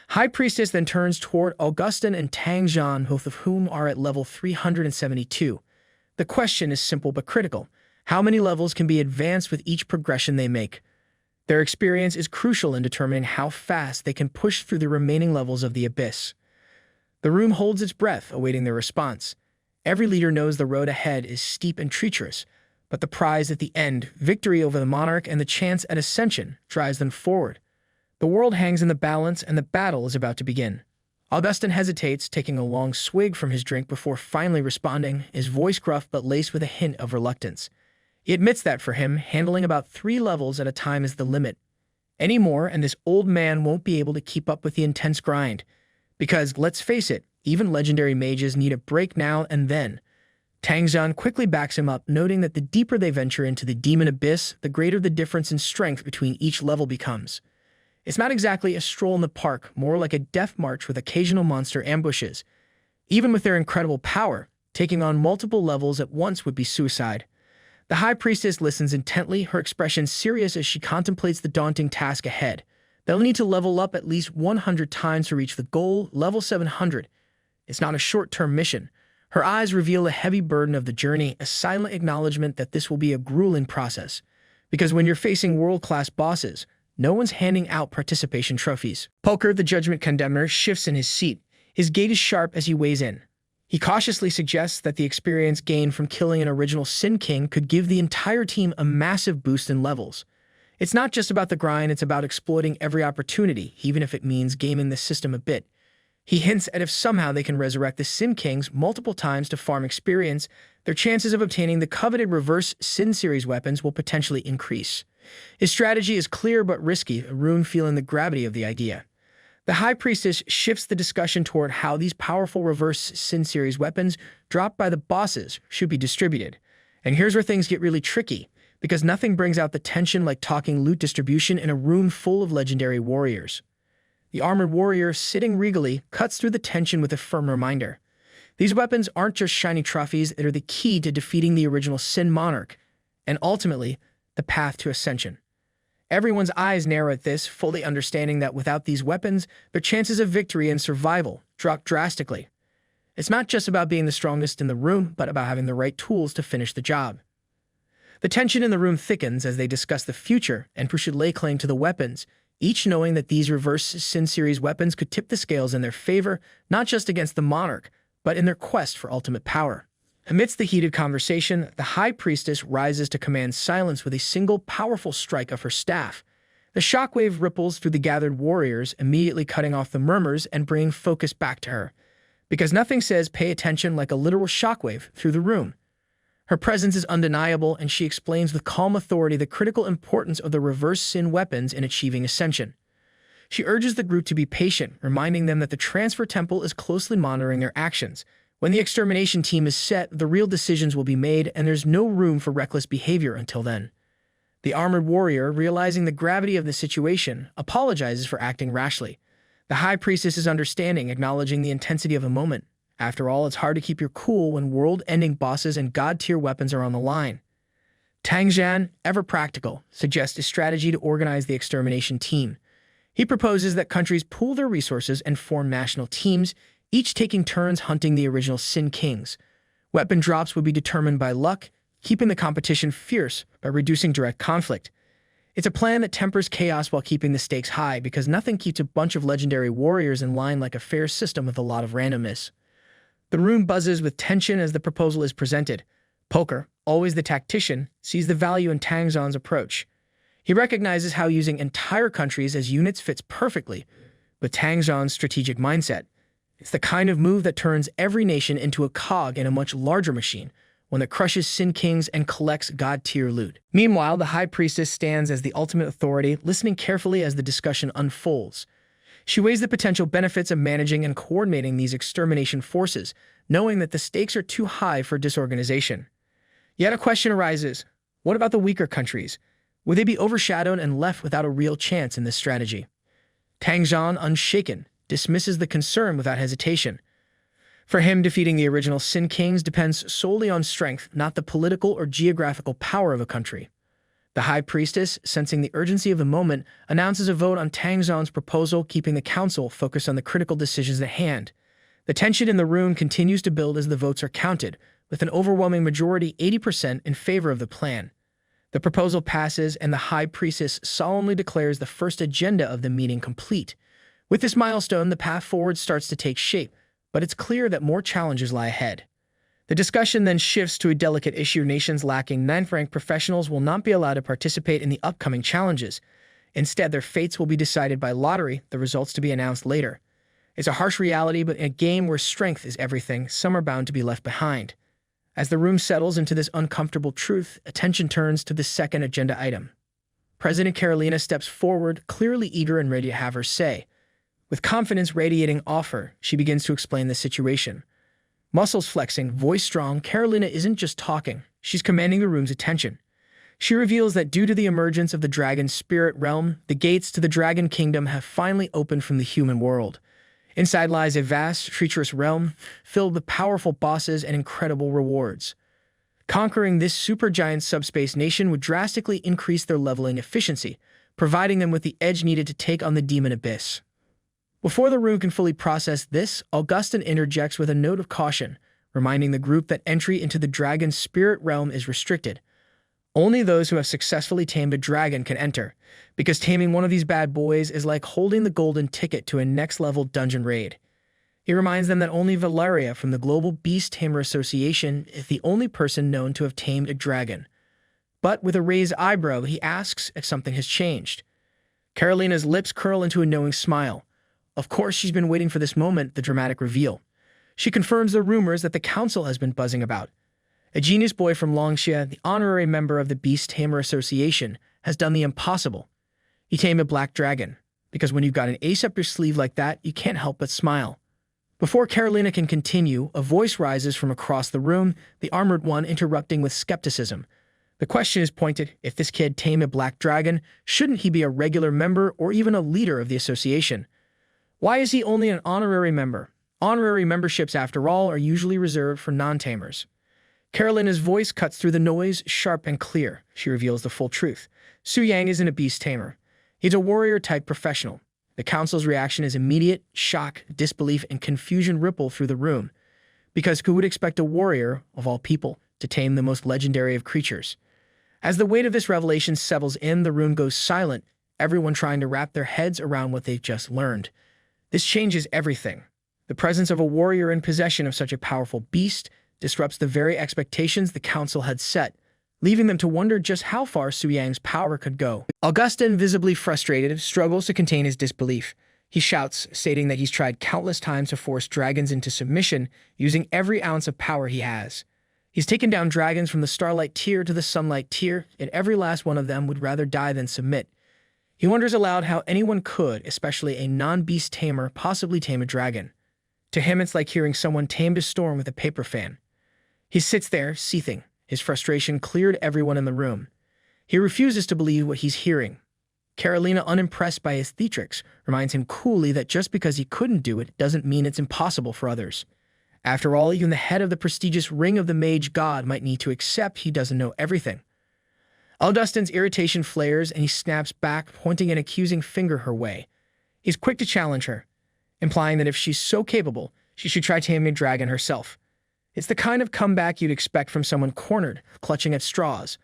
High Priestess then turns toward Augustin and Tang Zhan, both of whom are at level 372. The question is simple but critical. How many levels can be advanced with each progression they make? Their experience is crucial in determining how fast they can push through the remaining levels of the Abyss. The room holds its breath, awaiting their response. Every leader knows the road ahead is steep and treacherous, but the prize at the end, victory over the monarch and the chance at Ascension, drives them forward. The world hangs in the balance, and the battle is about to begin. Augustin hesitates, taking a long swig from his drink before finally responding, his voice gruff but laced with a hint of reluctance. He admits that for him, handling about 3 levels at a time is the limit. Any more, and this old man won't be able to keep up with the intense grind. Because, let's face it, even legendary mages need a break now and then. Tang Zhan quickly backs him up, noting that the deeper they venture into the Demon Abyss, the greater the difference in strength between each level becomes. It's not exactly a stroll in the park, more like a death march with occasional monster ambushes. Even with their incredible power, taking on multiple levels at once would be suicide. The High Priestess listens intently, her expression serious as she contemplates the daunting task ahead. They'll need to level up at least 100 times to reach the goal, level 700. It's not a short-term mission. Her eyes reveal a heavy burden of the journey, a silent acknowledgement that this will be a grueling process. Because when you're facing world-class bosses, no one's handing out participation trophies. Poker, the Judgment Condemner, shifts in his seat. His gait is sharp as he weighs in. He cautiously suggests that the experience gained from killing an original Sin King could give the entire team a massive boost in levels. It's not just about the grind, it's about exploiting every opportunity, even if it means gaming the system a bit. He hints at if somehow they can resurrect the Sin Kings multiple times to farm experience, their chances of obtaining the coveted reverse Sin series weapons will potentially increase. His strategy is clear but risky, Arun feeling the gravity of the idea. The High Priestess shifts the discussion toward how these powerful reverse Sin series weapons dropped by the bosses should be distributed. And here's where things get really tricky, because nothing brings out the tension like talking loot distribution in a room full of legendary warriors. The armored warrior, sitting regally, cuts through the tension with a firm reminder. These weapons aren't just shiny trophies that are the key to defeating the original Sin Monarch, and ultimately, the path to Ascension. Everyone's eyes narrow at this, fully understanding that without these weapons, their chances of victory and survival drop drastically. It's not just about being the strongest in the room, but about having the right tools to finish the job. The tension in the room thickens as they discuss the future and who should lay claim to the weapons, each knowing that these reverse Sin series weapons could tip the scales in their favor, not just against the Monarch, but in their quest for ultimate power. Amidst the heated conversation, the High Priestess rises to command silence with a single powerful strike of her staff. The shockwave ripples through the gathered warriors, immediately cutting off the murmurs and bringing focus back to her. Because nothing says pay attention like a literal shockwave through the room. Her presence is undeniable, and she explains with calm authority the critical importance of the reverse Sin weapons in achieving Ascension. She urges the group to be patient, reminding them that the Transfer Temple is closely monitoring their actions. When the extermination team is set, the real decisions will be made, and there's no room for reckless behavior until then. The armored warrior, realizing the gravity of the situation, apologizes for acting rashly. The High Priestess is understanding, acknowledging the intensity of the moment. After all, it's hard to keep your cool when world-ending bosses and god-tier weapons are on the line. Tang Zhan, ever practical, suggests a strategy to organize the extermination team. He proposes that countries pool their resources and form national teams, each taking turns hunting the original Sin Kings. Weapon drops would be determined by luck, keeping the competition fierce by reducing direct conflict. It's a plan that tempers chaos while keeping the stakes high, because nothing keeps a bunch of legendary warriors in line like a fair system with a lot of randomness. The room buzzes with tension as the proposal is presented. Poker, always the tactician, sees the value in Tang Zhan's approach. He recognizes how using entire countries as units fits perfectly with Tang Zhan's strategic mindset. It's the kind of move that turns every nation into a cog in a much larger machine, one that crushes Sin Kings and collects god-tier loot. Meanwhile, the High Priestess stands as the ultimate authority, listening carefully as the discussion unfolds. She weighs the potential benefits of managing and coordinating these extermination forces, knowing that the stakes are too high for disorganization. Yet a question arises: what about the weaker countries? Would they be overshadowed and left without a real chance in this strategy? Tang Zhan, unshaken, dismisses the concern without hesitation. For him, defeating the original Sin Kings depends solely on strength, not the political or geographical power of a country. The High Priestess, sensing the urgency of the moment, announces a vote on Tang Zhan's proposal, keeping the council focused on the critical decisions at hand. The tension in the room continues to build as the votes are counted, with an overwhelming majority, 80%, in favor of the plan. The proposal passes, and the High Priestess solemnly declares the first agenda of the meeting complete. With this milestone, the path forward starts to take shape, but it's clear that more challenges lie ahead. The discussion then shifts to a delicate issue: nations lacking 9th-ranked professionals will not be allowed to participate in the upcoming challenges. Instead, their fates will be decided by lottery, the results to be announced later. It's a harsh reality, but in a game where strength is everything, some are bound to be left behind. As the room settles into this uncomfortable truth, attention turns to the second agenda item. President Carolina steps forward, clearly eager and ready to have her say. With confidence radiating off her, she begins to explain the situation. Muscles flexing, voice strong, Carolina isn't just talking, she's commanding the room's attention. She reveals that due to the emergence of the dragon spirit realm, the gates to the dragon kingdom have finally opened from the human world. Inside lies a vast, treacherous realm, filled with powerful bosses and incredible rewards. Conquering this supergiant subspace nation would drastically increase their leveling efficiency, providing them with the edge needed to take on the demon abyss. Before the room can fully process this, Augustin interjects with a note of caution, reminding the group that entry into the dragon's spirit realm is restricted. Only those who have successfully tamed a dragon can enter, because taming one of these bad boys is like holding the golden ticket to a next-level dungeon raid. He reminds them that only Valeria from the Global Beast Tamer Association is the only person known to have tamed a dragon. But with a raised eyebrow, he asks if something has changed. Carolina's lips curl into a knowing smile. Of course, she's been waiting for this moment, the dramatic reveal. She confirms the rumors that the council has been buzzing about. A genius boy from Longxia, the honorary member of the Beast Tamer Association, has done the impossible. He tamed a black dragon. because when you've got an ace up your sleeve like that, you can't help but smile. Before Carolina can continue, a voice rises from across the room, the armored one interrupting with skepticism. The question is pointed: if this kid tamed a black dragon, shouldn't he be a regular member or even a leader of the association? Why is he only an honorary member? Honorary memberships, after all, are usually reserved for non-tamers. Carolina's voice cuts through the noise, sharp and clear. She reveals the full truth. Su Yang isn't a beast tamer. He's a warrior-type professional. The council's reaction is immediate. Shock, disbelief, and confusion ripple through the room. Because who would expect a warrior, of all people, to tame the most legendary of creatures? As the weight of this revelation settles in, the room goes silent, everyone trying to wrap their heads around what they've just learned. This changes everything. The presence of a warrior in possession of such a powerful beast disrupts the very expectations the council had set, leaving them to wonder just how far Su Yang's power could go. Augustin, visibly frustrated, struggles to contain his disbelief. He shouts, stating that he's tried countless times to force dragons into submission, using every ounce of power he has. He's taken down dragons from the Starlight tier to the Sunlight tier, and every last one of them would rather die than submit. He wonders aloud how anyone could, especially a non-beast tamer, possibly tame a dragon. To him, it's like hearing someone tamed a storm with a paper fan. He sits there, seething. His frustration cleared everyone in the room. He refuses to believe what he's hearing. Carolina, unimpressed by his theatrics, reminds him coolly that just because he couldn't do it doesn't mean it's impossible for others. After all, even the head of the prestigious Ring of the Mage God might need to accept he doesn't know everything. Augustin's irritation flares and he snaps back, pointing an accusing finger her way. He's quick to challenge her, implying that if she's so capable, she should try taming a dragon herself. It's the kind of comeback you'd expect from someone cornered, clutching at straws.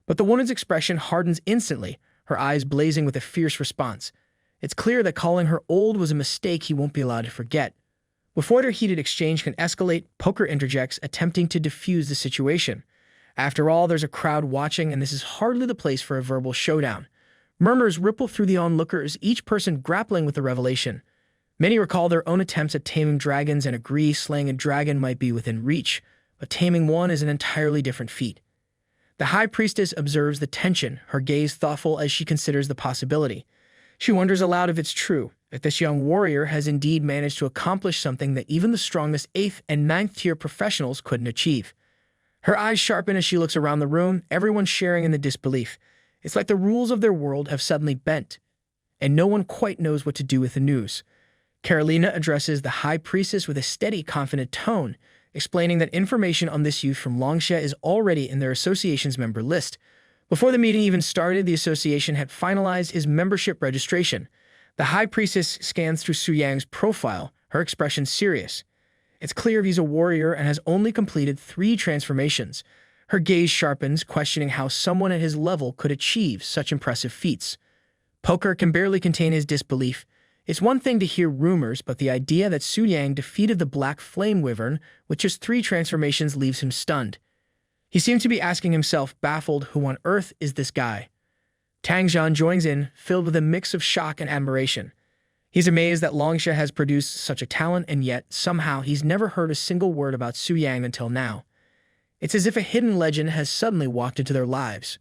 But the woman's expression hardens instantly, her eyes blazing with a fierce response. It's clear that calling her old was a mistake he won't be allowed to forget. Before their heated exchange can escalate, Poker interjects, attempting to defuse the situation. After all, there's a crowd watching, and this is hardly the place for a verbal showdown. Murmurs ripple through the onlookers, each person grappling with the revelation. Many recall their own attempts at taming dragons and agree slaying a dragon might be within reach, but taming one is an entirely different feat. The High Priestess observes the tension, her gaze thoughtful as she considers the possibility. She wonders aloud if it's true, if this young warrior has indeed managed to accomplish something that even the strongest 8th and 9th tier professionals couldn't achieve. Her eyes sharpen as she looks around the room, everyone sharing in the disbelief. It's like the rules of their world have suddenly bent, and no one quite knows what to do with the news. Carolina addresses the High Priestess with a steady, confident tone, explaining that information on this youth from Longsha is already in their association's member list. Before the meeting even started, the association had finalized his membership registration. The High Priestess scans through Su Yang's profile, her expression serious. It's clear he's a warrior and has only completed 3 transformations. Her gaze sharpens, questioning how someone at his level could achieve such impressive feats. Poker can barely contain his disbelief. It's one thing to hear rumors, but the idea that Su Yang defeated the Black Flame Wyvern with just 3 transformations leaves him stunned. He seems to be asking himself, baffled, who on earth is this guy? Tang Zhan joins in, filled with a mix of shock and admiration. He's amazed that Longsha has produced such a talent, and yet, somehow, he's never heard a single word about Su Yang until now. It's as if a hidden legend has suddenly walked into their lives.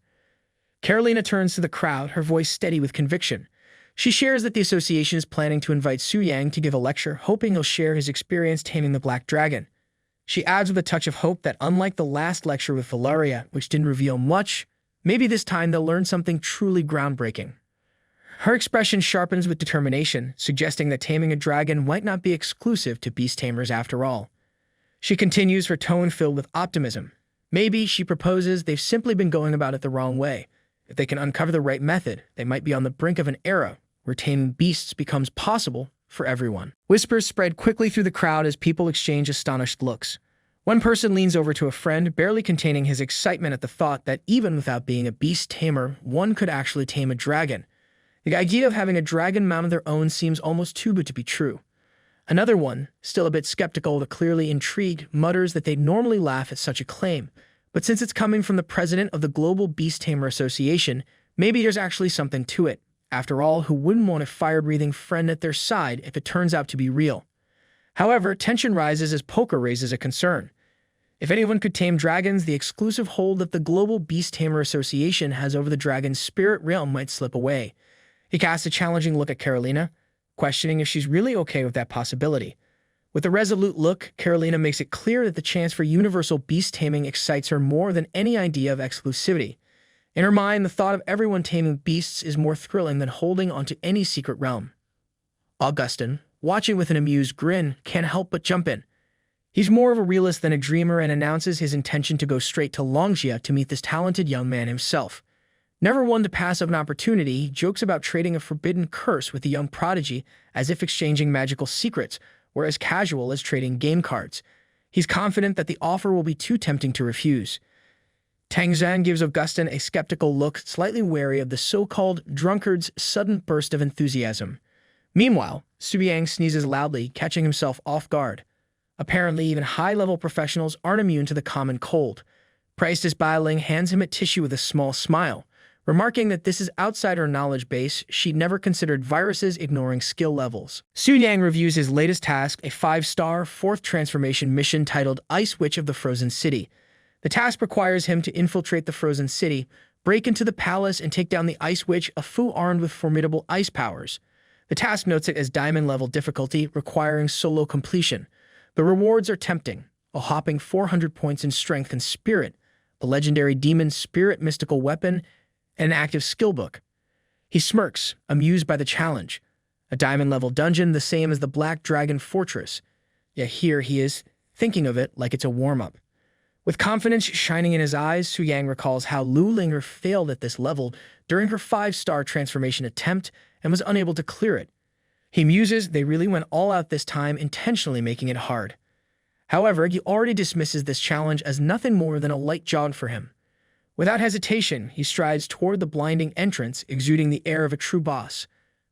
Carolina turns to the crowd, her voice steady with conviction. She shares that the association is planning to invite Su Yang to give a lecture, hoping he'll share his experience taming the Black Dragon. She adds with a touch of hope that unlike the last lecture with Valeria, which didn't reveal much, maybe this time they'll learn something truly groundbreaking. Her expression sharpens with determination, suggesting that taming a dragon might not be exclusive to beast tamers after all. She continues, her tone filled with optimism. Maybe, she proposes, they've simply been going about it the wrong way. If they can uncover the right method, they might be on the brink of an era where taming beasts becomes possible for everyone. Whispers spread quickly through the crowd as people exchange astonished looks. One person leans over to a friend, barely containing his excitement at the thought that even without being a beast tamer, one could actually tame a dragon. The idea of having a dragon mount of their own seems almost too good to be true. Another one, still a bit skeptical but clearly intrigued, mutters that they'd normally laugh at such a claim, but since it's coming from the president of the Global Beast Tamer Association, maybe there's actually something to it. After all, who wouldn't want a fire-breathing friend at their side if it turns out to be real? However, tension rises as Poker raises a concern. If anyone could tame dragons, the exclusive hold that the Global Beast Tamer Association has over the dragon's spirit realm might slip away. He casts a challenging look at Carolina, questioning if she's really okay with that possibility. With a resolute look, Carolina makes it clear that the chance for universal beast taming excites her more than any idea of exclusivity. In her mind, the thought of everyone taming beasts is more thrilling than holding onto any secret realm. Augustin, watching with an amused grin, can't help but jump in. He's more of a realist than a dreamer and announces his intention to go straight to Longjia to meet this talented young man himself. Never one to pass up an opportunity, he jokes about trading a forbidden curse with the young prodigy as if exchanging magical secrets, or as casual as trading game cards. He's confident that the offer will be too tempting to refuse. Tang Zhan gives Augustin a skeptical look, slightly wary of the so-called drunkard's sudden burst of enthusiasm. Meanwhile, Su Yang sneezes loudly, catching himself off guard. Apparently, even high-level professionals aren't immune to the common cold. Priestess Bailing hands him a tissue with a small smile, remarking that this is outside her knowledge base. She'd never considered viruses ignoring skill levels. Su Yang reviews his latest task, a 5-star, 4th transformation mission titled Ice Witch of the Frozen City. The task requires him to infiltrate the Frozen City, break into the palace, and take down the Ice Witch, a Fu armed with formidable ice powers. The task notes it as diamond-level difficulty, requiring solo completion. The rewards are tempting: a hopping 400 points in strength and spirit, a legendary demon spirit mystical weapon, and an active skill book. He smirks, amused by the challenge. A diamond-level dungeon, the same as the Black Dragon Fortress. Yet here he is, thinking of it like it's a warm-up. With confidence shining in his eyes, Su Yang recalls how Lu Linger failed at this level during her 5-star transformation attempt and was unable to clear it. He muses they really went all out this time, intentionally making it hard. However, he already dismisses this challenge as nothing more than a light jog for him. Without hesitation, he strides toward the blinding entrance, exuding the air of a true boss.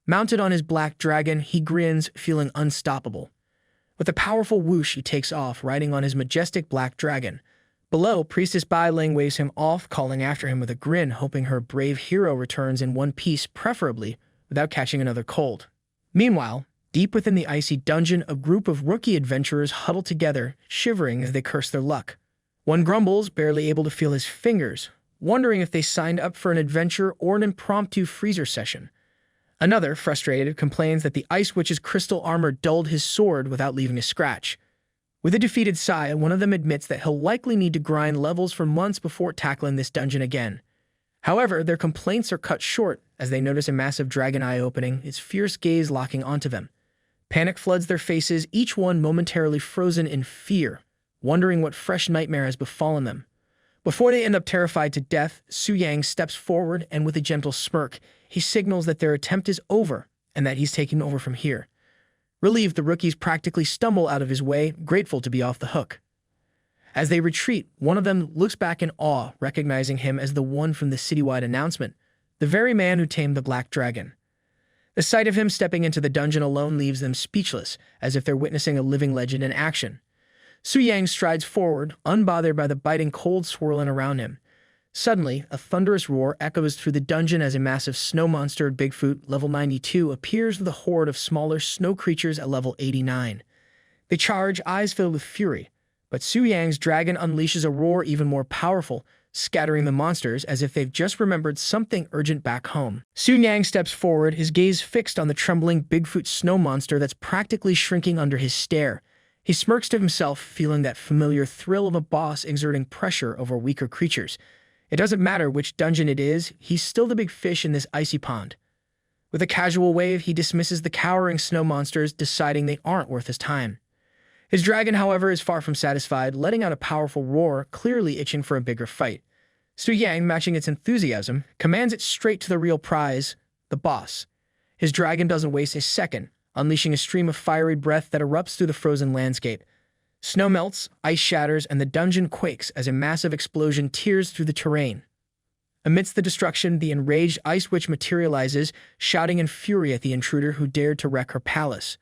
Mounted on his black dragon, he grins, feeling unstoppable. With a powerful whoosh, he takes off, riding on his majestic black dragon. Below, Priestess Bai Ling waves him off, calling after him with a grin, hoping her brave hero returns in one piece, preferably without catching another cold. Meanwhile, deep within the icy dungeon, a group of rookie adventurers huddle together, shivering as they curse their luck. One grumbles, barely able to feel his fingers, wondering if they signed up for an adventure or an impromptu freezer session. Another, frustrated, complains that the Ice Witch's crystal armor dulled his sword without leaving a scratch. With a defeated sigh, one of them admits that he'll likely need to grind levels for months before tackling this dungeon again. However, their complaints are cut short as they notice a massive dragon eye opening, its fierce gaze locking onto them. Panic floods their faces, each one momentarily frozen in fear, wondering what fresh nightmare has befallen them. Before they end up terrified to death, Su Yang steps forward and with a gentle smirk, he signals that their attempt is over and that he's taking over from here. Relieved, the rookies practically stumble out of his way, grateful to be off the hook. As they retreat, one of them looks back in awe, recognizing him as the one from the citywide announcement, the very man who tamed the Black Dragon. The sight of him stepping into the dungeon alone leaves them speechless, as if they're witnessing a living legend in action. Su Yang strides forward, unbothered by the biting cold swirling around him. Suddenly, a thunderous roar echoes through the dungeon as a massive snow monster, Bigfoot, level 92, appears with a horde of smaller snow creatures at level 89. They charge, eyes filled with fury, but Su Yang's dragon unleashes a roar even more powerful, scattering the monsters as if they've just remembered something urgent back home. Su Yang steps forward, his gaze fixed on the trembling Bigfoot snow monster that's practically shrinking under his stare. He smirks to himself, feeling that familiar thrill of a boss exerting pressure over weaker creatures. It doesn't matter which dungeon it is, he's still the big fish in this icy pond. With a casual wave, he dismisses the cowering snow monsters, deciding they aren't worth his time. His dragon, however, is far from satisfied, letting out a powerful roar, clearly itching for a bigger fight. Su Yang, matching its enthusiasm, commands it straight to the real prize, the boss. His dragon doesn't waste a second, unleashing a stream of fiery breath that erupts through the frozen landscape. Snow melts, ice shatters, and the dungeon quakes as a massive explosion tears through the terrain. Amidst the destruction, the enraged Ice Witch materializes, shouting in fury at the intruder who dared to wreck her palace.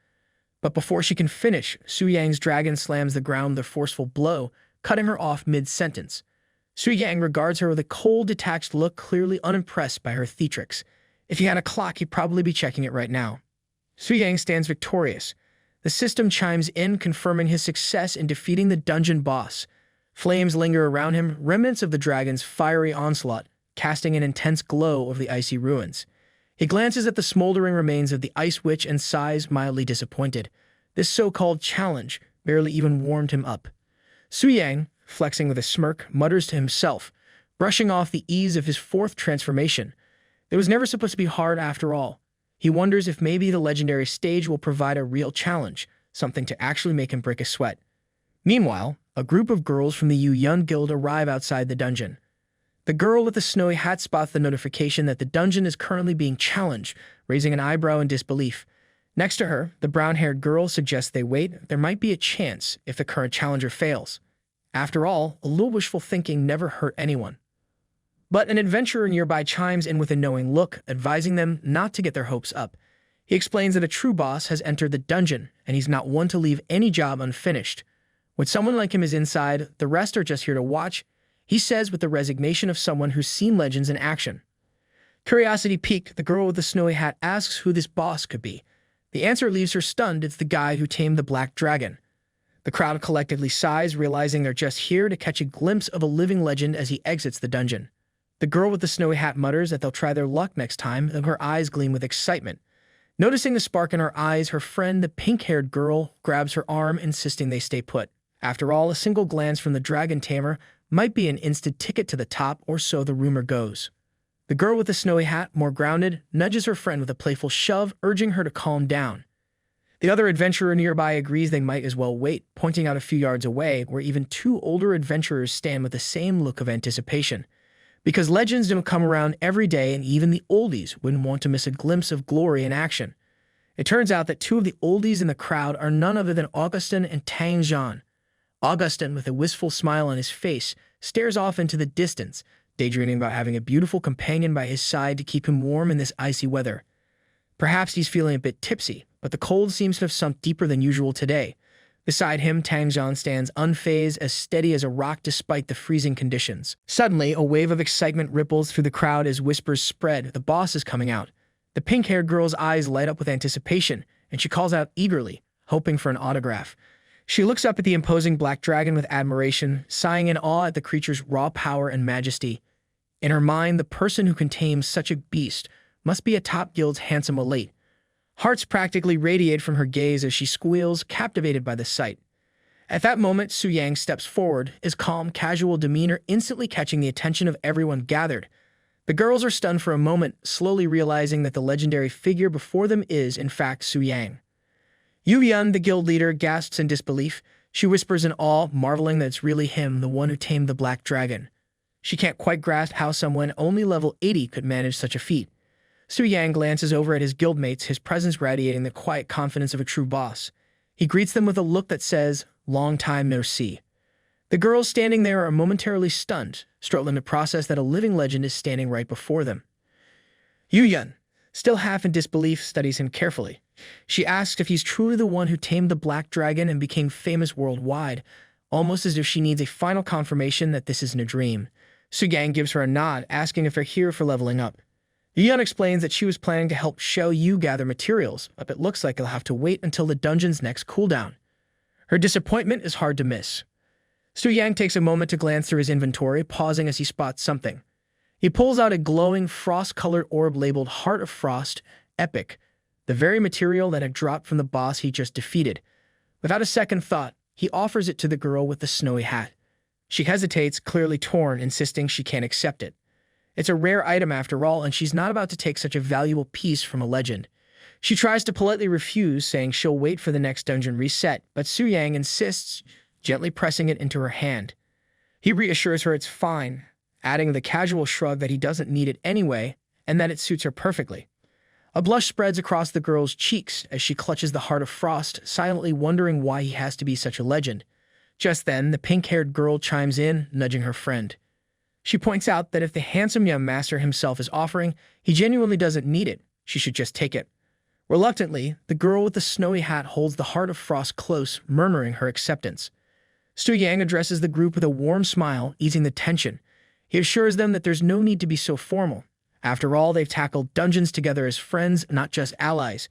But before she can finish, Su Yang's dragon slams the ground with a forceful blow, cutting her off mid-sentence. Su Yang regards her with a cold, detached look, clearly unimpressed by her theatrics. If he had a clock, he'd probably be checking it right now. Su Yang stands victorious. The system chimes in, confirming his success in defeating the dungeon boss. Flames linger around him, remnants of the dragon's fiery onslaught, casting an intense glow over the icy ruins. He glances at the smoldering remains of the Ice Witch and sighs, mildly disappointed. This so-called challenge barely even warmed him up. Su Yang, flexing with a smirk, mutters to himself, brushing off the ease of his fourth transformation. It was never supposed to be hard after all. He wonders if maybe the legendary stage will provide a real challenge, something to actually make him break a sweat. Meanwhile, a group of girls from the Yu Yun Guild arrive outside the dungeon. The girl with the snowy hat spots the notification that the dungeon is currently being challenged, raising an eyebrow in disbelief. Next to her, the brown-haired girl suggests they wait. There might be a chance if the current challenger fails. After all, a little wishful thinking never hurt anyone. But an adventurer nearby chimes in with a knowing look, advising them not to get their hopes up. He explains that a true boss has entered the dungeon, and he's not one to leave any job unfinished. When someone like him is inside, the rest are just here to watch, he says with the resignation of someone who's seen legends in action. Curiosity piqued, the girl with the snowy hat asks who this boss could be. The answer leaves her stunned. It's the guy who tamed the black dragon. The crowd collectively sighs, realizing they're just here to catch a glimpse of a living legend as he exits the dungeon. The girl with the snowy hat mutters that they'll try their luck next time, and her eyes gleam with excitement. Noticing the spark in her eyes, her friend, the pink-haired girl, grabs her arm, insisting they stay put. After all, a single glance from the dragon tamer might be an instant ticket to the top, or so the rumor goes. The girl with the snowy hat, more grounded, nudges her friend with a playful shove, urging her to calm down. The other adventurer nearby agrees they might as well wait, pointing out a few yards away, where even two older adventurers stand with the same look of anticipation. Because legends don't come around every day, and even the oldies wouldn't want to miss a glimpse of glory in action. It turns out that two of the oldies in the crowd are none other than Augustin and Tang Zhan. Augustin, with a wistful smile on his face, stares off into the distance, daydreaming about having a beautiful companion by his side to keep him warm in this icy weather. Perhaps he's feeling a bit tipsy, but the cold seems to have sunk deeper than usual today. Beside him, Tang Zhan stands unfazed, as steady as a rock despite the freezing conditions. Suddenly, a wave of excitement ripples through the crowd as whispers spread. The boss is coming out. The pink-haired girl's eyes light up with anticipation, and she calls out eagerly, hoping for an autograph. She looks up at the imposing black dragon with admiration, sighing in awe at the creature's raw power and majesty. In her mind, the person who can tame such a beast must be a top guild's handsome elite. Hearts practically radiate from her gaze as she squeals, captivated by the sight. At that moment, Su Yang steps forward, his calm, casual demeanor instantly catching the attention of everyone gathered. The girls are stunned for a moment, slowly realizing that the legendary figure before them is, in fact, Su Yang. Yu Yun, the guild leader, gasps in disbelief. She whispers in awe, marveling that it's really him, the one who tamed the black dragon. She can't quite grasp how someone only level 80 could manage such a feat. Su Yang glances over at his guildmates, his presence radiating the quiet confidence of a true boss. He greets them with a look that says, "Long time no see." The girls standing there are momentarily stunned, struggling to process that a living legend is standing right before them. Yu Yun, still half in disbelief, studies him carefully. She asks if he's truly the one who tamed the black dragon and became famous worldwide, almost as if she needs a final confirmation that this isn't a dream. Su Yang gives her a nod, asking if they're here for leveling up. Yu Yun explains that she was planning to help Xiao Yu gather materials, but it looks like they'll have to wait until the dungeon's next cooldown. Her disappointment is hard to miss. Su Yang takes a moment to glance through his inventory, pausing as he spots something. He pulls out a glowing, frost-colored orb labeled Heart of Frost, Epic, the very material that had dropped from the boss he just defeated. Without a second thought, he offers it to the girl with the snowy hat. She hesitates, clearly torn, insisting she can't accept it. It's a rare item after all, and she's not about to take such a valuable piece from a legend. She tries to politely refuse, saying she'll wait for the next dungeon reset, but Su Yang insists, gently pressing it into her hand. He reassures her it's fine, adding the casual shrug that he doesn't need it anyway, and that it suits her perfectly. A blush spreads across the girl's cheeks as she clutches the Heart of Frost, silently wondering why he has to be such a legend. Just then, the pink-haired girl chimes in, nudging her friend. She points out that if the handsome young master himself is offering, he genuinely doesn't need it. She should just take it. Reluctantly, the girl with the snowy hat holds the Heart of Frost close, murmuring her acceptance. Su Yang addresses the group with a warm smile, easing the tension. He assures them that there's no need to be so formal. After all, they've tackled dungeons together as friends, not just allies.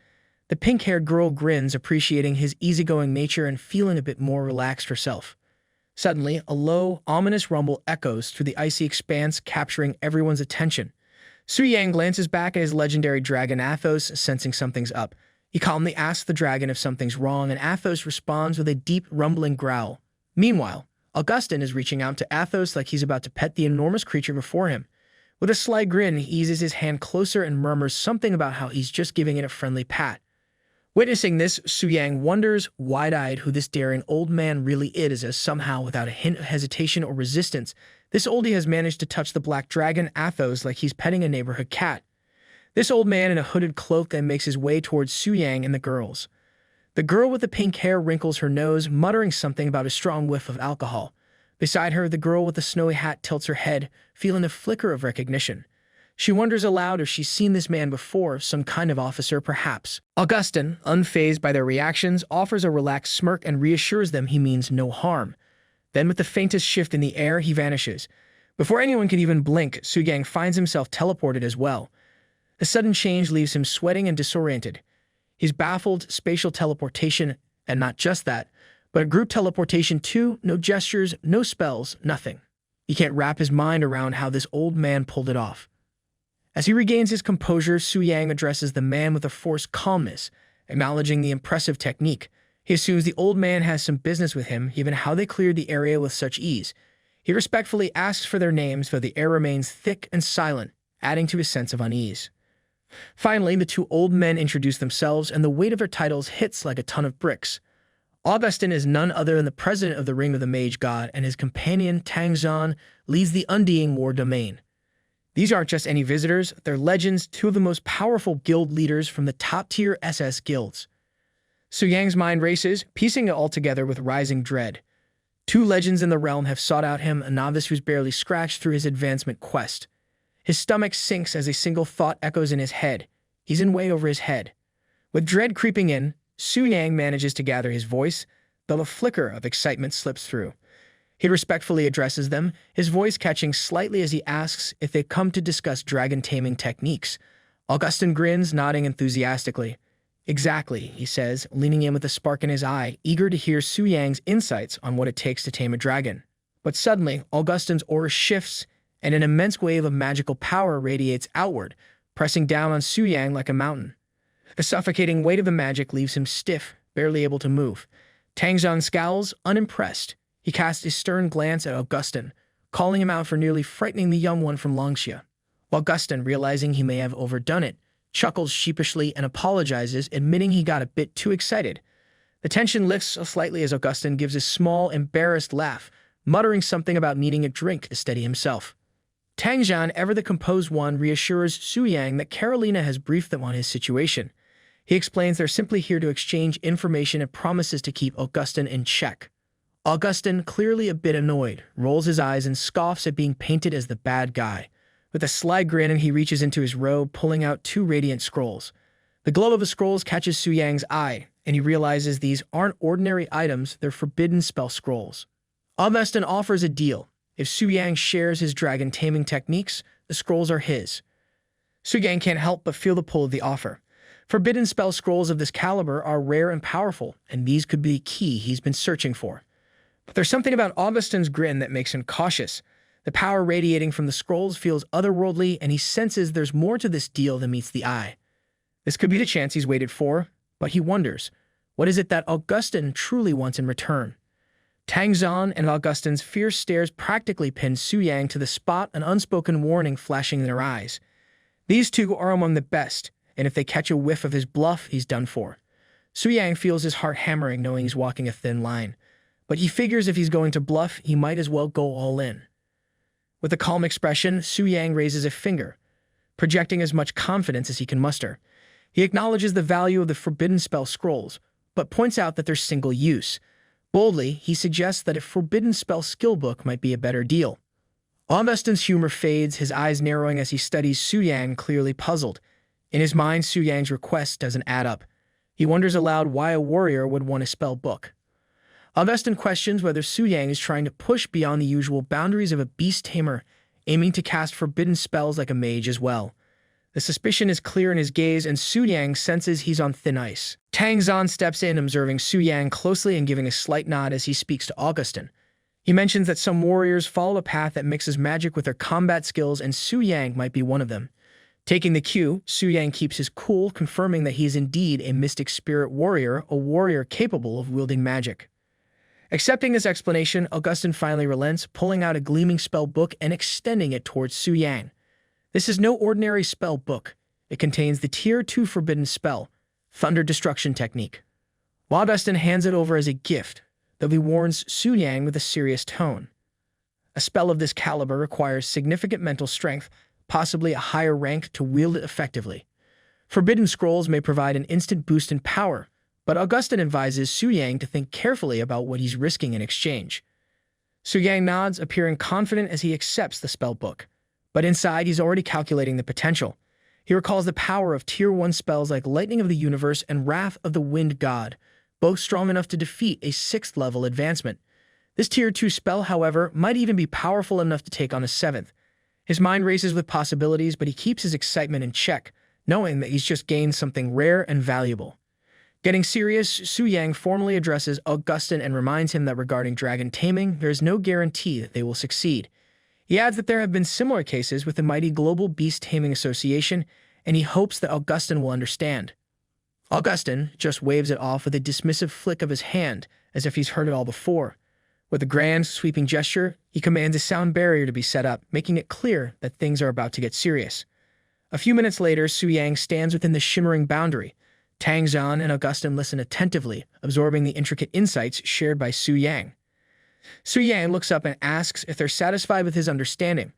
The pink-haired girl grins, appreciating his easygoing nature and feeling a bit more relaxed herself. Suddenly, a low, ominous rumble echoes through the icy expanse, capturing everyone's attention. Su Yang glances back at his legendary dragon Athos, sensing something's up. He calmly asks the dragon if something's wrong, and Athos responds with a deep, rumbling growl. Meanwhile, Augustin is reaching out to Athos like he's about to pet the enormous creature before him. With a sly grin, he eases his hand closer and murmurs something about how he's just giving it a friendly pat. Witnessing this, Su Yang wonders, wide-eyed, who this daring old man really is, as somehow, without a hint of hesitation or resistance, this oldie has managed to touch the black dragon Athos like he's petting a neighborhood cat. This old man in a hooded cloak then makes his way towards Su Yang and the girls. The girl with the pink hair wrinkles her nose, muttering something about a strong whiff of alcohol. Beside her, the girl with the snowy hat tilts her head, feeling a flicker of recognition. She wonders aloud if she's seen this man before, some kind of officer perhaps. Augustin, unfazed by their reactions, offers a relaxed smirk and reassures them he means no harm. Then with the faintest shift in the air, he vanishes. Before anyone can even blink, Su Yang finds himself teleported as well. The sudden change leaves him sweating and disoriented. He's baffled, spatial teleportation, and not just that, but a group teleportation too, no gestures, no spells, nothing. He can't wrap his mind around how this old man pulled it off. As he regains his composure, Su Yang addresses the man with a forced calmness, acknowledging the impressive technique. He assumes the old man has some business with him, given how they cleared the area with such ease. He respectfully asks for their names, though the air remains thick and silent, adding to his sense of unease. Finally, the two old men introduce themselves, and the weight of their titles hits like a ton of bricks. Augustin is none other than the president of the Ring of the Mage God, and his companion, Tang Zhan, leads the Undying War Domain. These aren't just any visitors, they're legends, two of the most powerful guild leaders from the top-tier SS guilds. Su Yang's mind races, piecing it all together with rising dread. Two legends in the realm have sought out him, a novice who's barely scratched through his advancement quest. His stomach sinks as a single thought echoes in his head. He's in way over his head. With dread creeping in, Su Yang manages to gather his voice, though a flicker of excitement slips through. He respectfully addresses them, his voice catching slightly as he asks if they've come to discuss dragon-taming techniques. Augustin grins, nodding enthusiastically. Exactly, he says, leaning in with a spark in his eye, eager to hear Su Yang's insights on what it takes to tame a dragon. But suddenly, Augustin's aura shifts, and an immense wave of magical power radiates outward, pressing down on Su Yang like a mountain. The suffocating weight of the magic leaves him stiff, barely able to move. Tang Zhan scowls, unimpressed. He casts a stern glance at Augustin, calling him out for nearly frightening the young one from Longxia. Augustin, realizing he may have overdone it, chuckles sheepishly and apologizes, admitting he got a bit too excited. The tension lifts slightly as Augustin gives a small, embarrassed laugh, muttering something about needing a drink to steady himself. Tang Zhan, ever the composed one, reassures Su Yang that Carolina has briefed them on his situation. He explains they're simply here to exchange information and promises to keep Augustin in check. Augustin, clearly a bit annoyed, rolls his eyes and scoffs at being painted as the bad guy. With a sly grin, he reaches into his robe, pulling out two radiant scrolls. The glow of the scrolls catches Su Yang's eye, and he realizes these aren't ordinary items, they're forbidden spell scrolls. Augustin offers a deal. If Su Yang shares his dragon-taming techniques, the scrolls are his. Su Yang can't help but feel the pull of the offer. Forbidden spell scrolls of this caliber are rare and powerful, and these could be the key he's been searching for. But there's something about Augustin's grin that makes him cautious. The power radiating from the scrolls feels otherworldly, and he senses there's more to this deal than meets the eye. This could be the chance he's waited for, but he wonders, what is it that Augustin truly wants in return? Tang Zhan and Augustin's fierce stares practically pin Su Yang to the spot, an unspoken warning flashing in their eyes. These two are among the best, and if they catch a whiff of his bluff, he's done for. Su Yang feels his heart hammering, knowing he's walking a thin line. But he figures if he's going to bluff, he might as well go all in. With a calm expression, Su Yang raises a finger, projecting as much confidence as he can muster. He acknowledges the value of the forbidden spell scrolls, but points out that they're single use. Boldly, he suggests that a forbidden spell skill book might be a better deal. Augustin's humor fades, his eyes narrowing as he studies Su Yang, clearly puzzled. In his mind, Su Yang's request doesn't add up. He wonders aloud why a warrior would want a spell book. Augustin questions whether Su Yang is trying to push beyond the usual boundaries of a beast tamer, aiming to cast forbidden spells like a mage as well. The suspicion is clear in his gaze, and Su Yang senses he's on thin ice. Tang Zhan steps in, observing Su Yang closely and giving a slight nod as he speaks to Augustin. He mentions that some warriors follow a path that mixes magic with their combat skills, and Su Yang might be one of them. Taking the cue, Su Yang keeps his cool, confirming that he is indeed a mystic spirit warrior, a warrior capable of wielding magic. Accepting this explanation, Augustin finally relents, pulling out a gleaming spell book and extending it towards Su Yang. This is no ordinary spell book. It contains the Tier 2 forbidden spell, Thunder Destruction Technique. Augustin hands it over as a gift, though he warns Su Yang with a serious tone. A spell of this caliber requires significant mental strength, possibly a higher rank, to wield it effectively. Forbidden scrolls may provide an instant boost in power, but Augustin advises Su Yang to think carefully about what he's risking in exchange. Su Yang nods, appearing confident as he accepts the spell book, but inside he's already calculating the potential. He recalls the power of Tier 1 spells like Lightning of the Universe and Wrath of the Wind God, both strong enough to defeat a 6th level advancement. This Tier 2 spell, however, might even be powerful enough to take on a 7th. His mind races with possibilities, but he keeps his excitement in check, knowing that he's just gained something rare and valuable. Getting serious, Su Yang formally addresses Augustin and reminds him that regarding dragon taming, there is no guarantee that they will succeed. He adds that there have been similar cases with the mighty Global Beast Taming Association, and he hopes that Augustin will understand. Augustin just waves it off with a dismissive flick of his hand, as if he's heard it all before. With a grand, sweeping gesture, he commands a sound barrier to be set up, making it clear that things are about to get serious. A few minutes later, Su Yang stands within the shimmering boundary. Tang Zhan and Augustin listen attentively, absorbing the intricate insights shared by Su Yang. Su Yang looks up and asks if they're satisfied with his understanding.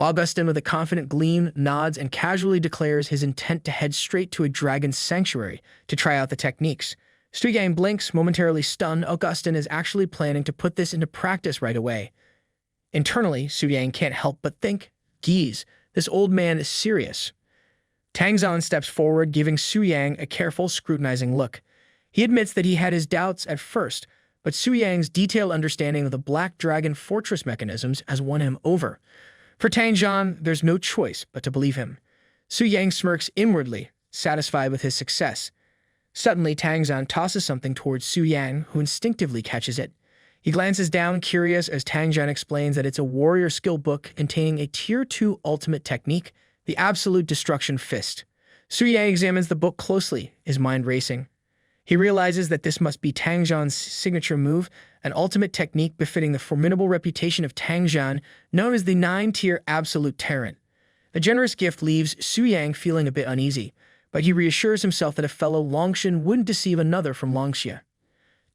Augustin, with a confident gleam, nods and casually declares his intent to head straight to a dragon's sanctuary to try out the techniques. Su Yang blinks, momentarily stunned. Augustin is actually planning to put this into practice right away. Internally, Su Yang can't help but think, geez, this old man is serious. Tang Zhan steps forward, giving Su Yang a careful, scrutinizing look. He admits that he had his doubts at first, but Su Yang's detailed understanding of the Black Dragon Fortress mechanisms has won him over. For Tang Zhan, there's no choice but to believe him. Su Yang smirks inwardly, satisfied with his success. Suddenly, Tang Zhan tosses something towards Su Yang, who instinctively catches it. He glances down, curious, as Tang Zhan explains that it's a warrior skill book containing a Tier 2 ultimate technique, the Absolute Destruction Fist. Su Yang examines the book closely, his mind racing. He realizes that this must be Tang Zhan's signature move, an ultimate technique befitting the formidable reputation of Tang Zhan, known as the 9-tier Absolute Tyrant. The generous gift leaves Su Yang feeling a bit uneasy, but he reassures himself that a fellow Longshan wouldn't deceive another from Longxia.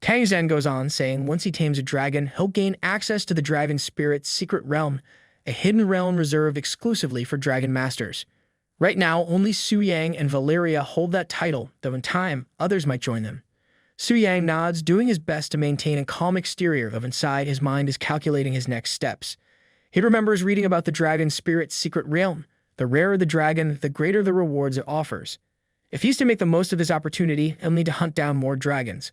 Tang Zhan goes on, saying once he tames a dragon, he'll gain access to the dragon spirit's secret realm, a hidden realm reserved exclusively for dragon masters. Right now, only Su Yang and Valeria hold that title, though in time, others might join them. Su Yang nods, doing his best to maintain a calm exterior, though inside his mind is calculating his next steps. He remembers reading about the dragon spirit's secret realm. The rarer the dragon, the greater the rewards it offers. If he's to make the most of this opportunity, he'll need to hunt down more dragons.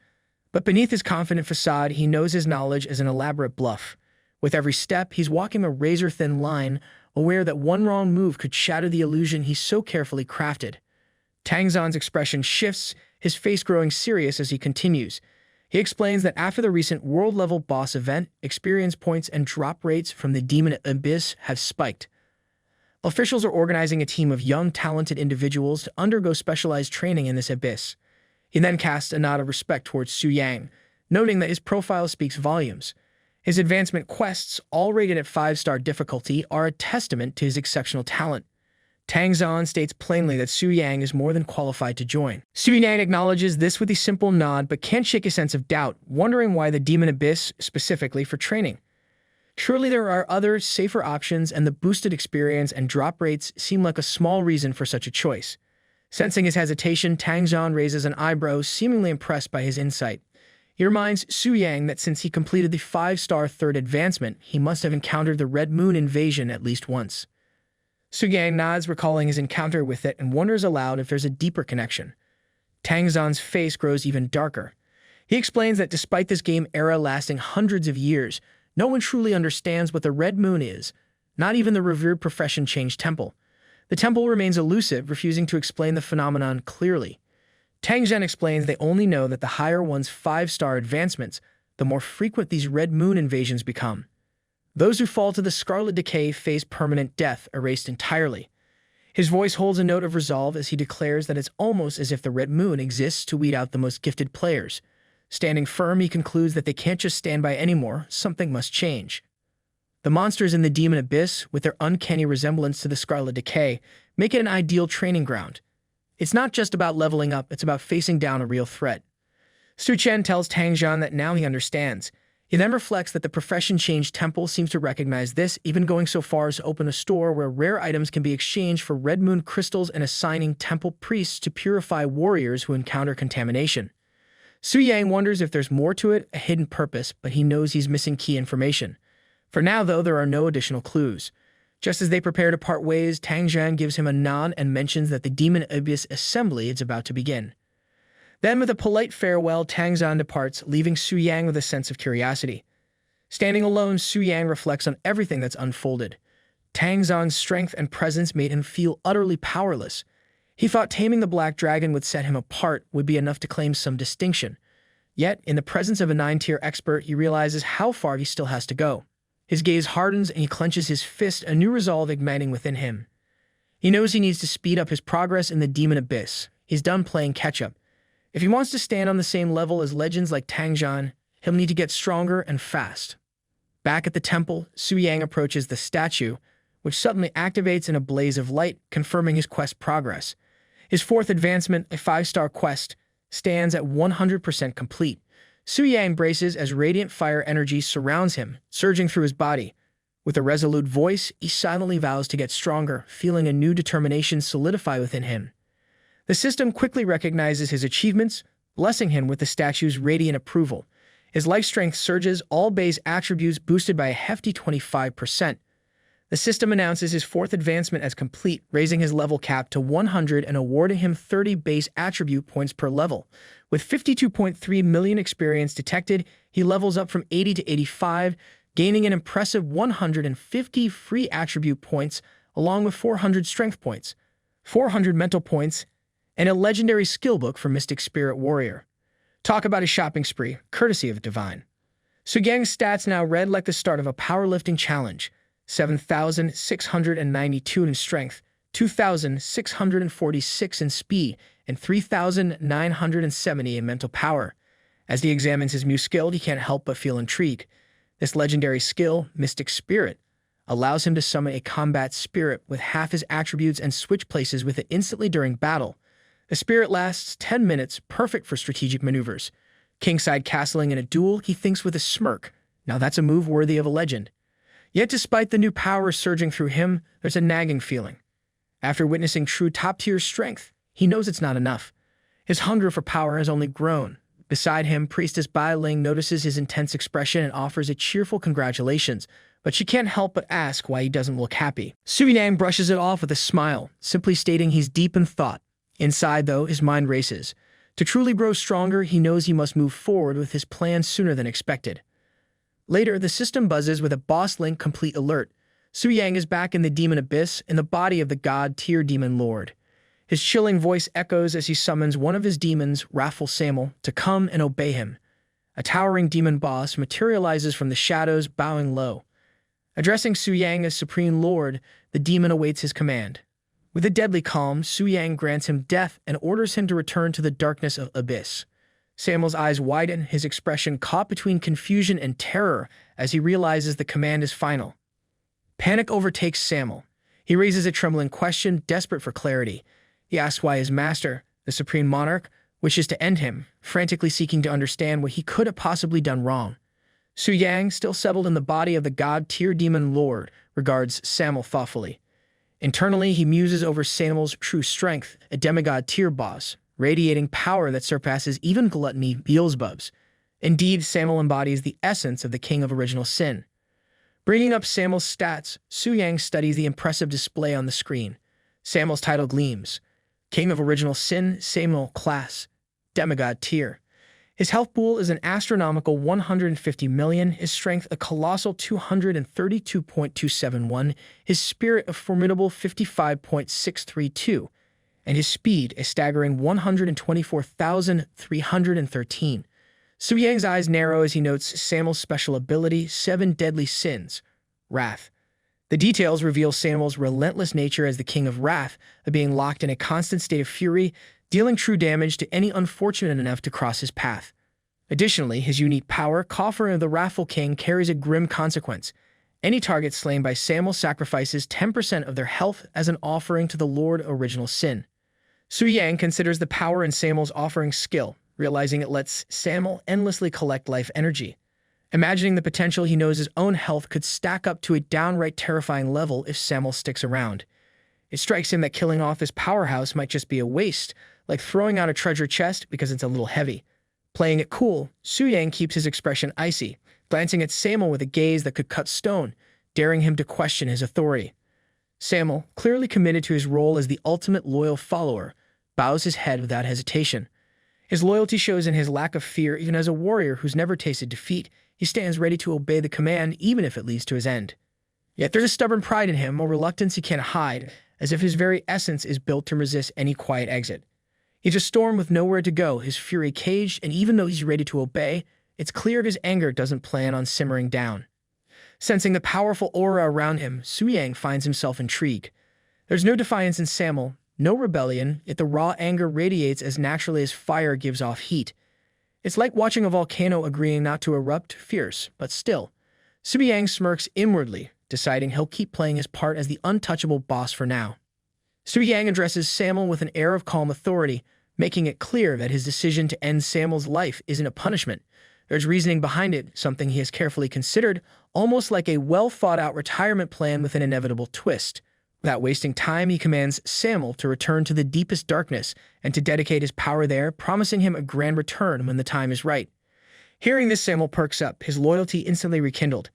But beneath his confident facade, he knows his knowledge is an elaborate bluff. With every step, he's walking a razor-thin line, aware that one wrong move could shatter the illusion he's so carefully crafted. Tang Zhan's expression shifts, his face growing serious as he continues. He explains that after the recent world-level boss event, experience points and drop rates from the Demon Abyss have spiked. Officials are organizing a team of young, talented individuals to undergo specialized training in this abyss. He then casts a nod of respect towards Su Yang, noting that his profile speaks volumes. His advancement quests, all rated at 5-star difficulty, are a testament to his exceptional talent. Tang Zhan states plainly that Su Yang is more than qualified to join. Su Yang acknowledges this with a simple nod, but can't shake a sense of doubt, wondering why the Demon Abyss specifically for training. Surely there are other, safer options, and the boosted experience and drop rates seem like a small reason for such a choice. Sensing his hesitation, Tang Zhan raises an eyebrow, seemingly impressed by his insight. He reminds Su Yang that since he completed the 5-star third advancement, he must have encountered the Red Moon invasion at least once. Su Yang nods, recalling his encounter with it, and wonders aloud if there's a deeper connection. Tang Zhan's face grows even darker. He explains that despite this game era lasting hundreds of years, no one truly understands what the Red Moon is, not even the revered Profession Change Temple. The temple remains elusive, refusing to explain the phenomenon clearly. Tang Zhan explains they only know that the higher one's 5-star advancements, the more frequent these Red Moon invasions become. Those who fall to the Scarlet Decay face permanent death, erased entirely. His voice holds a note of resolve as he declares that it's almost as if the Red Moon exists to weed out the most gifted players. Standing firm, he concludes that they can't just stand by anymore, something must change. The monsters in the Demon Abyss, with their uncanny resemblance to the Scarlet Decay, make it an ideal training ground. It's not just about leveling up, it's about facing down a real threat. Su Chen tells Tang Jian that now he understands. He then reflects that the Profession Change Temple seems to recognize this, even going so far as to open a store where rare items can be exchanged for Red Moon crystals and assigning temple priests to purify warriors who encounter contamination. Su Yang wonders if there's more to it, a hidden purpose, but he knows he's missing key information. For now, though, there are no additional clues. Just as they prepare to part ways, Tang Jian gives him a nod and mentions that the Demon Abyss assembly is about to begin. Then, with a polite farewell, Tang Jian departs, leaving Su Yang with a sense of curiosity. Standing alone, Su Yang reflects on everything that's unfolded. Tang Jian's strength and presence made him feel utterly powerless. He thought taming the Black Dragon would set him apart, would be enough to claim some distinction. Yet, in the presence of a 9-tier expert, he realizes how far he still has to go. His gaze hardens and he clenches his fist, a new resolve igniting within him. He knows he needs to speed up his progress in the Demon Abyss. He's done playing catch-up. If he wants to stand on the same level as legends like Tang Jian, he'll need to get stronger and fast. Back at the temple, Su Yang approaches the statue, which suddenly activates in a blaze of light, confirming his quest progress. His fourth advancement, a 5-star quest, stands at 100% complete. Su Yang braces as radiant fire energy surrounds him, surging through his body. With a resolute voice, he silently vows to get stronger, feeling a new determination solidify within him. The system quickly recognizes his achievements, blessing him with the statue's radiant approval. His life strength surges, all base attributes boosted by a hefty 25%. The system announces his fourth advancement as complete, raising his level cap to 100 and awarding him 30 base attribute points per level. With 52.3 million experience detected, he levels up from 80 to 85, gaining an impressive 150 free attribute points, along with 400 strength points, 400 mental points, and a legendary skill book for Mystic Spirit Warrior. Talk about a shopping spree, courtesy of Divine. Su Yang's stats now read like the start of a powerlifting challenge. 7,692 in strength, 2,646 in speed, and 3,970 in mental power. As he examines his new skill, he can't help but feel intrigued. This legendary skill, Mystic Spirit, allows him to summon a combat spirit with half his attributes and switch places with it instantly during battle. The spirit lasts 10 minutes, perfect for strategic maneuvers. Kingside castling in a duel, he thinks with a smirk. Now that's a move worthy of a legend. Yet despite the new power surging through him, there's a nagging feeling. After witnessing true top-tier strength, he knows it's not enough. His hunger for power has only grown. Beside him, Priestess Bai Ling notices his intense expression and offers a cheerful congratulations, but she can't help but ask why he doesn't look happy. Su Yang brushes it off with a smile, simply stating he's deep in thought. Inside, though, his mind races. To truly grow stronger, he knows he must move forward with his plan sooner than expected. Later, the system buzzes with a Boss Link complete alert. Su Yang is back in the Demon Abyss, in the body of the God-tier Demon Lord. His chilling voice echoes as he summons one of his demons, Raffle Samuel, to come and obey him. A towering demon boss materializes from the shadows, bowing low. Addressing Su Yang as Supreme Lord, the demon awaits his command. With a deadly calm, Su Yang grants him death and orders him to return to the darkness of Abyss. Samuel's eyes widen, his expression caught between confusion and terror as he realizes the command is final. Panic overtakes Samuel. He raises a trembling question, desperate for clarity. He asks why his master, the Supreme Monarch, wishes to end him, frantically seeking to understand what he could have possibly done wrong. Su Yang, still settled in the body of the God-tier Demon Lord, regards Samuel thoughtfully. Internally, he muses over Samuel's true strength, a demigod-tier boss, radiating power that surpasses even gluttony Beelzebub's. Indeed, Samuel embodies the essence of the King of Original Sin. Bringing up Samuel's stats, Su Yang studies the impressive display on the screen. Samuel's title gleams. King of Original Sin, Samuel class, demigod tier. His health pool is an astronomical 150 million, his strength a colossal 232.271, his spirit a formidable 55.632, and his speed a staggering 124,313. Su Yang's eyes narrow as he notes Samuel's special ability, 7 Deadly Sins, Wrath. The details reveal Samuel's relentless nature as the King of Wrath, of being locked in a constant state of fury, dealing true damage to any unfortunate enough to cross his path. Additionally, his unique power, Coffer of the Wrathful King, carries a grim consequence. Any target slain by Samuel sacrifices 10% of their health as an offering to the Lord Original Sin. Su Yang considers the power in Samuel's offering skill, realizing it lets Samuel endlessly collect life energy. Imagining the potential, he knows his own health could stack up to a downright terrifying level if Samuel sticks around. It strikes him that killing off this powerhouse might just be a waste, like throwing out a treasure chest because it's a little heavy. Playing it cool, Su Yang keeps his expression icy, glancing at Samuel with a gaze that could cut stone, daring him to question his authority. Samuel, clearly committed to his role as the ultimate loyal follower, bows his head without hesitation. His loyalty shows in his lack of fear. Even as a warrior who's never tasted defeat, he stands ready to obey the command even if it leads to his end. Yet there's a stubborn pride in him, a reluctance he can't hide, as if his very essence is built to resist any quiet exit. He's a storm with nowhere to go, his fury caged, and even though he's ready to obey, it's clear his anger doesn't plan on simmering down. Sensing the powerful aura around him, Su Yang finds himself intrigued. There's no defiance in Samuel, no rebellion, yet the raw anger radiates as naturally as fire gives off heat. It's like watching a volcano agreeing not to erupt, fierce, but still. Su Yang smirks inwardly, deciding he'll keep playing his part as the untouchable boss for now. Su Yang addresses Samuel with an air of calm authority, making it clear that his decision to end Samuel's life isn't a punishment. There's reasoning behind it, something he has carefully considered, almost like a well-thought-out retirement plan with an inevitable twist. Without wasting time, he commands Samuel to return to the deepest darkness and to dedicate his power there, promising him a grand return when the time is right. Hearing this, Samuel perks up, his loyalty instantly rekindled.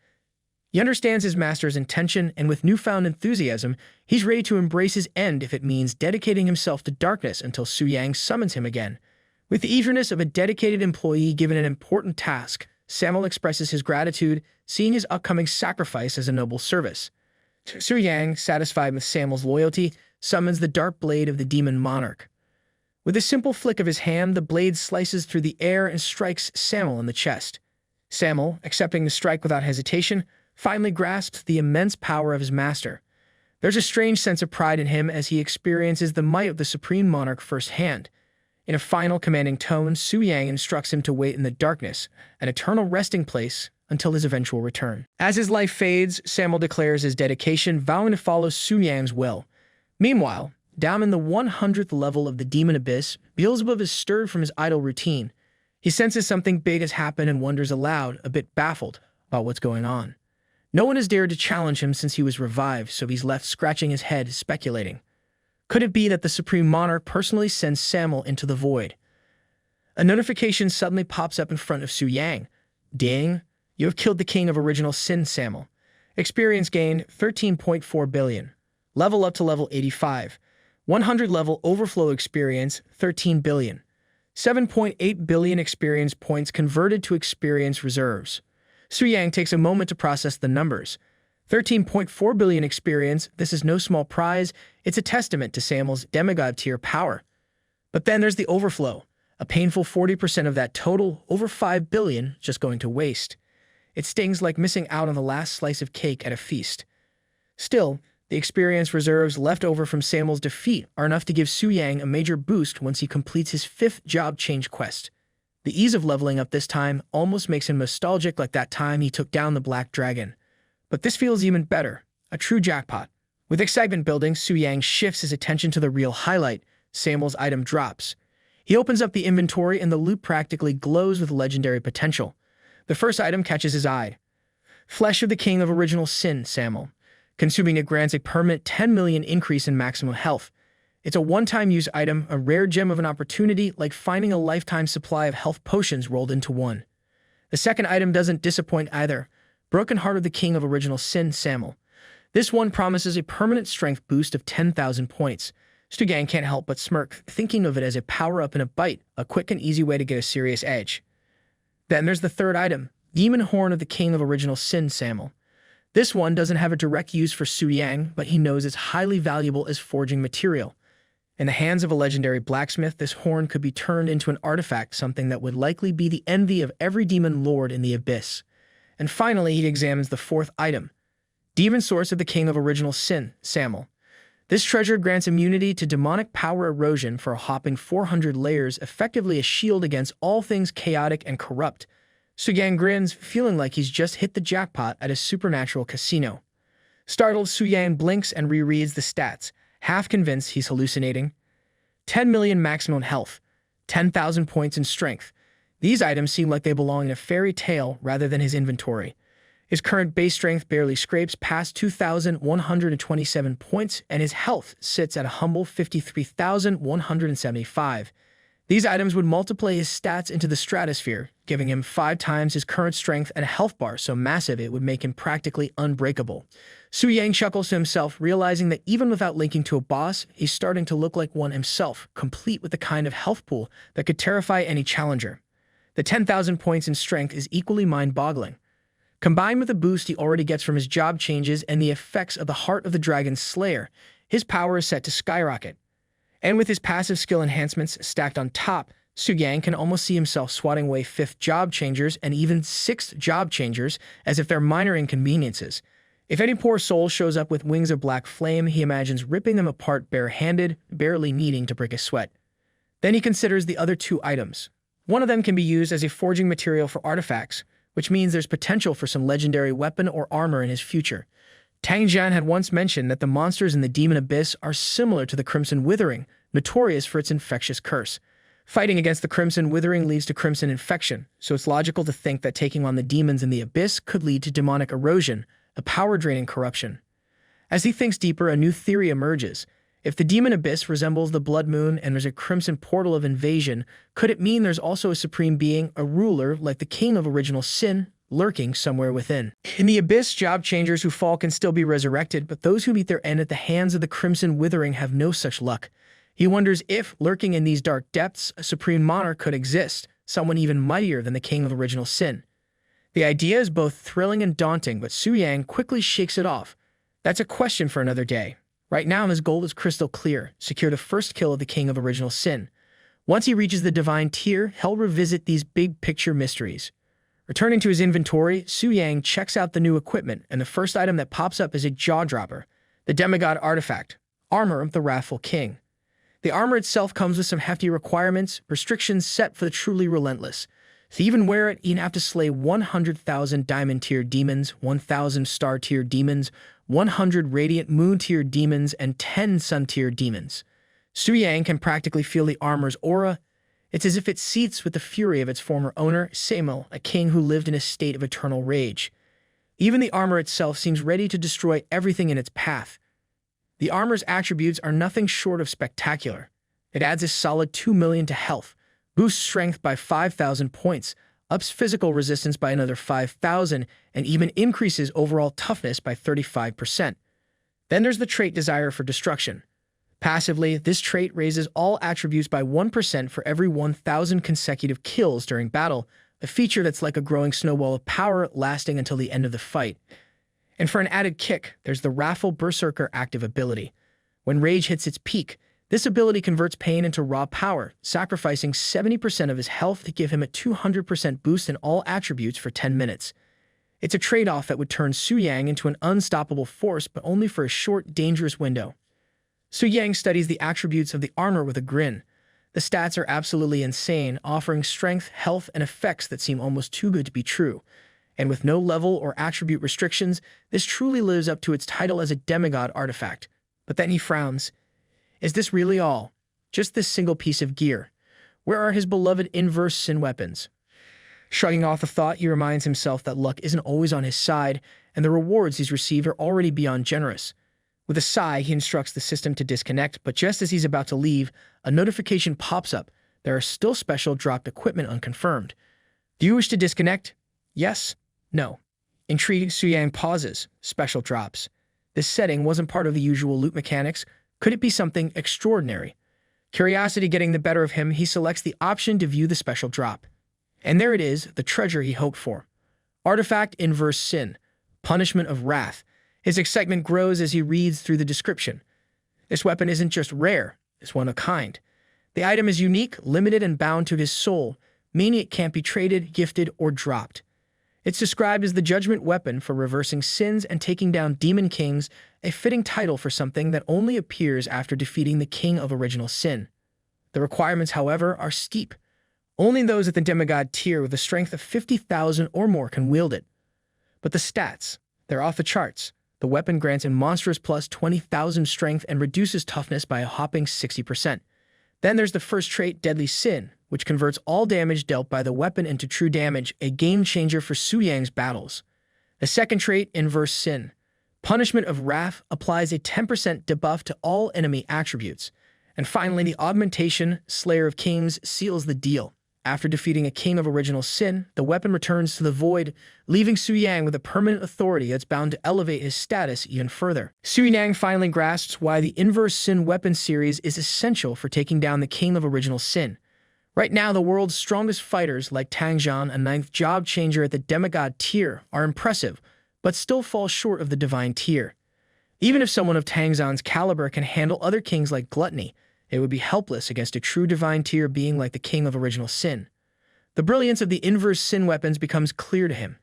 He understands his master's intention, and with newfound enthusiasm, he's ready to embrace his end if it means dedicating himself to darkness until Su Yang summons him again. With the eagerness of a dedicated employee given an important task, Samuel expresses his gratitude, seeing his upcoming sacrifice as a noble service. Su Yang, satisfied with Samuel's loyalty, summons the dark blade of the demon monarch. With a simple flick of his hand, the blade slices through the air and strikes Samuel in the chest. Samuel, accepting the strike without hesitation, finally grasps the immense power of his master. There's a strange sense of pride in him as he experiences the might of the supreme monarch firsthand. In a final commanding tone, Su Yang instructs him to wait in the darkness, an eternal resting place, until his eventual return. As his life fades, Samuel declares his dedication, vowing to follow Su Yang's will. Meanwhile, down in the 100th level of the demon abyss, Beelzebub is stirred from his idle routine. He senses something big has happened and wonders aloud, a bit baffled about what's going on. No one has dared to challenge him since he was revived, so he's left scratching his head, speculating. Could it be that the Supreme Monarch personally sends Samuel into the void? A notification suddenly pops up in front of Su Yang. Ding! You have killed the King of Original Sin, Samuel. Experience gained 13.4 billion. Level up to level 85. 100 level overflow experience 13 billion. 7.8 billion experience points converted to experience reserves. Su Yang takes a moment to process the numbers. 13.4 billion experience, this is no small prize. It's a testament to Samuel's demigod tier power. But then there's the overflow. A painful 40% of that total, over 5 billion, just going to waste. It stings like missing out on the last slice of cake at a feast. Still, the experience reserves left over from Samuel's defeat are enough to give Su Yang a major boost once he completes his 5th job change quest. The ease of leveling up this time almost makes him nostalgic, like that time he took down the Black Dragon. But this feels even better, a true jackpot. With excitement building, Su Yang shifts his attention to the real highlight. Samuel's item drops. He opens up the inventory and the loot practically glows with legendary potential. The first item catches his eye. Flesh of the King of Original Sin, Samuel. Consuming it grants a permanent 10 million increase in maximum health. It's a one-time use item, a rare gem of an opportunity, like finding a lifetime supply of health potions rolled into one. The second item doesn't disappoint either. Broken Heart of the King of Original Sin, Samuel. This one promises a permanent strength boost of 10,000 points. Su Yang can't help but smirk, thinking of it as a power-up in a bite, a quick and easy way to get a serious edge. Then there's the third item, Demon Horn of the King of Original Sin, Samuel. This one doesn't have a direct use for Su Yang, but he knows it's highly valuable as forging material. In the hands of a legendary blacksmith, this horn could be turned into an artifact, something that would likely be the envy of every demon lord in the abyss. And finally, he examines the fourth item, demon source of the king of original sin, Samuel. This treasure grants immunity to demonic power erosion for a hopping 400 layers, effectively a shield against all things chaotic and corrupt. Suyang grins, feeling like he's just hit the jackpot at a supernatural casino. Startled, Suyang blinks and rereads the stats, half convinced he's hallucinating. 10 million maximum health, 10,000 points in strength. These items seem like they belong in a fairy tale rather than his inventory. His current base strength barely scrapes past 2,127 points, and his health sits at a humble 53,175. These items would multiply his stats into the stratosphere, giving him 5 times his current strength and a health bar so massive it would make him practically unbreakable. Suyang chuckles to himself, realizing that even without linking to a boss, he's starting to look like one himself, complete with the kind of health pool that could terrify any challenger. The 10,000 points in strength is equally mind-boggling. Combined with the boost he already gets from his job changes and the effects of the Heart of the Dragon's Slayer, his power is set to skyrocket. And with his passive skill enhancements stacked on top, Suyang can almost see himself swatting away 5th job changers and even 6th job changers as if they're minor inconveniences. If any poor soul shows up with wings of black flame, he imagines ripping them apart bare-handed, barely needing to break a sweat. Then he considers the other 2 items. One of them can be used as a forging material for artifacts, which means there's potential for some legendary weapon or armor in his future. Tang Jian had once mentioned that the monsters in the Demon Abyss are similar to the Crimson Withering, notorious for its infectious curse. Fighting against the Crimson Withering leads to Crimson Infection, so it's logical to think that taking on the demons in the Abyss could lead to demonic erosion, a power-draining corruption. As he thinks deeper, a new theory emerges. If the Demon Abyss resembles the Blood Moon and there's a crimson portal of invasion, could it mean there's also a supreme being, a ruler like the king of original sin, lurking somewhere within? In the Abyss, job changers who fall can still be resurrected, but those who meet their end at the hands of the Crimson Withering have no such luck. He wonders if, lurking in these dark depths, a supreme monarch could exist, someone even mightier than the king of original sin. The idea is both thrilling and daunting, but Suyang quickly shakes it off. That's a question for another day. Right now, his goal is crystal clear: secure the first kill of the king of original sin. Once he reaches the divine tier, he'll revisit these big-picture mysteries. Returning to his inventory, Suyang checks out the new equipment, and the first item that pops up is a jaw-dropper, the demigod artifact, Armor of the Wrathful King. The armor itself comes with some hefty requirements, restrictions set for the truly relentless. To even wear it, you'd have to slay 100,000 diamond-tier demons, 1,000 star-tier demons, 100 radiant moon-tier demons, and 10 sun-tier demons. Suyang can practically feel the armor's aura. It's as if it seethes with the fury of its former owner, Samuel, a king who lived in a state of eternal rage. Even the armor itself seems ready to destroy everything in its path. The armor's attributes are nothing short of spectacular. It adds a solid 2 million to health, boosts strength by 5,000 points, ups physical resistance by another 5,000, and even increases overall toughness by 35%. Then there's the trait Desire for Destruction. Passively, this trait raises all attributes by 1% for every 1,000 consecutive kills during battle, a feature that's like a growing snowball of power lasting until the end of the fight. And for an added kick, there's the Wrathful Berserker active ability. When rage hits its peak, this ability converts pain into raw power, sacrificing 70% of his health to give him a 200% boost in all attributes for 10 minutes. It's a trade-off that would turn Suyang into an unstoppable force, but only for a short, dangerous window. Suyang studies the attributes of the armor with a grin. The stats are absolutely insane, offering strength, health, and effects that seem almost too good to be true. And with no level or attribute restrictions, this truly lives up to its title as a demigod artifact. But then he frowns. Is this really all? Just this single piece of gear? Where are his beloved inverse sin weapons? Shrugging off the thought, he reminds himself that luck isn't always on his side, and the rewards he's received are already beyond generous. With a sigh, he instructs the system to disconnect, but just as he's about to leave, a notification pops up. There are still special dropped equipment unconfirmed. Do you wish to disconnect? Yes? No. Intrigued, Suyang pauses. Special drops. This setting wasn't part of the usual loot mechanics. Could it be something extraordinary? Curiosity getting the better of him, he selects the option to view the special drop. And there it is, the treasure he hoped for. Artifact Inverse Sin. Punishment of Wrath. His excitement grows as he reads through the description. This weapon isn't just rare, it's one of a kind. The item is unique, limited, and bound to his soul, meaning it can't be traded, gifted, or dropped. It's described as the judgment weapon for reversing sins and taking down demon kings, a fitting title for something that only appears after defeating the king of original sin. The requirements, however, are steep. Only those at the demigod tier with a strength of 50,000 or more can wield it. But the stats, they're off the charts. The weapon grants a monstrous plus 20,000 strength and reduces toughness by a hopping 60%. Then there's the first trait, Deadly Sin, which converts all damage dealt by the weapon into true damage, a game-changer for Su Yang's battles. The second trait, Inverse Sin. Punishment of Wrath applies a 10% debuff to all enemy attributes. And finally, the augmentation, Slayer of Kings, seals the deal. After defeating a king of original sin, the weapon returns to the void, leaving Su Yang with a permanent authority that's bound to elevate his status even further. Su Yang finally grasps why the Inverse Sin weapon series is essential for taking down the king of original sin. Right now, the world's strongest fighters, like Tang Zhan, a 9th job changer at the demigod tier, are impressive, but still fall short of the divine tier. Even if someone of Tang Zhan's caliber can handle other kings like Gluttony, it would be helpless against a true divine tier being like the king of original sin. The brilliance of the Inverse Sin weapons becomes clear to him.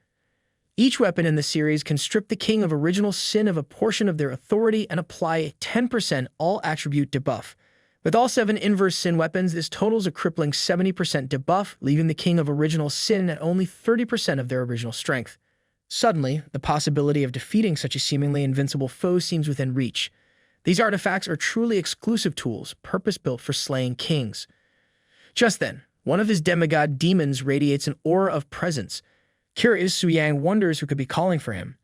Each weapon in the series can strip the king of original sin of a portion of their authority and apply a 10% all-attribute debuff. With all 7 Inverse Sin weapons, this totals a crippling 70% debuff, leaving the king of original sin at only 30% of their original strength. Suddenly, the possibility of defeating such a seemingly invincible foe seems within reach. These artifacts are truly exclusive tools, purpose-built for slaying kings. Just then, one of his demigod demons radiates an aura of presence. Curious, Su Yang wonders who could be calling for him.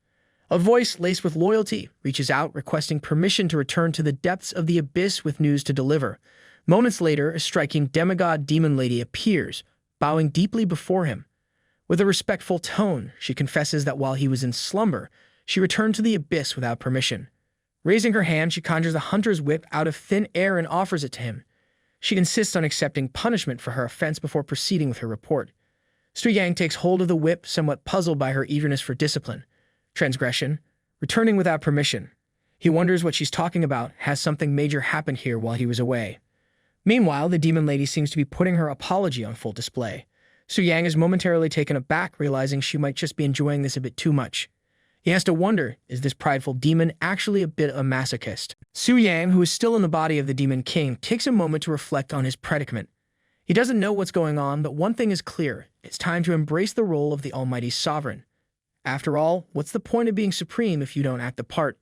A voice laced with loyalty reaches out, requesting permission to return to the depths of the abyss with news to deliver. Moments later, a striking demigod demon lady appears, bowing deeply before him. With a respectful tone, she confesses that while he was in slumber, she returned to the abyss without permission. Raising her hand, she conjures a hunter's whip out of thin air and offers it to him. She insists on accepting punishment for her offense before proceeding with her report. Su Yang takes hold of the whip, somewhat puzzled by her eagerness for discipline. Transgression, returning without permission. He wonders what she's talking about. Has something major happened here while he was away? Meanwhile, the demon lady seems to be putting her apology on full display. Su Yang is momentarily taken aback, realizing she might just be enjoying this a bit too much. He has to wonder, is this prideful demon actually a bit of a masochist? Su Yang, who is still in the body of the Demon King, takes a moment to reflect on his predicament. He doesn't know what's going on, but one thing is clear. It's time to embrace the role of the Almighty Sovereign. After all, what's the point of being supreme if you don't act the part?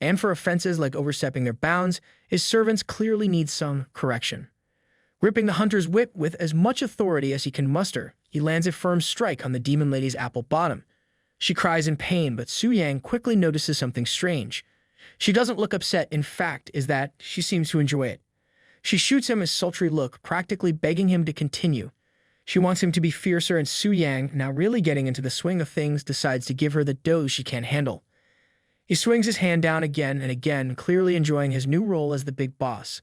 And for offenses like overstepping their bounds, his servants clearly need some correction. Gripping the hunter's whip with as much authority as he can muster, he lands a firm strike on the demon lady's apple bottom. She cries in pain, but Su Yang quickly notices something strange. She doesn't look upset, in fact, is that she seems to enjoy it. She shoots him a sultry look, practically begging him to continue. She wants him to be fiercer, and Su Yang, now really getting into the swing of things, decides to give her the dose she can't handle. He swings his hand down again and again, clearly enjoying his new role as the big boss.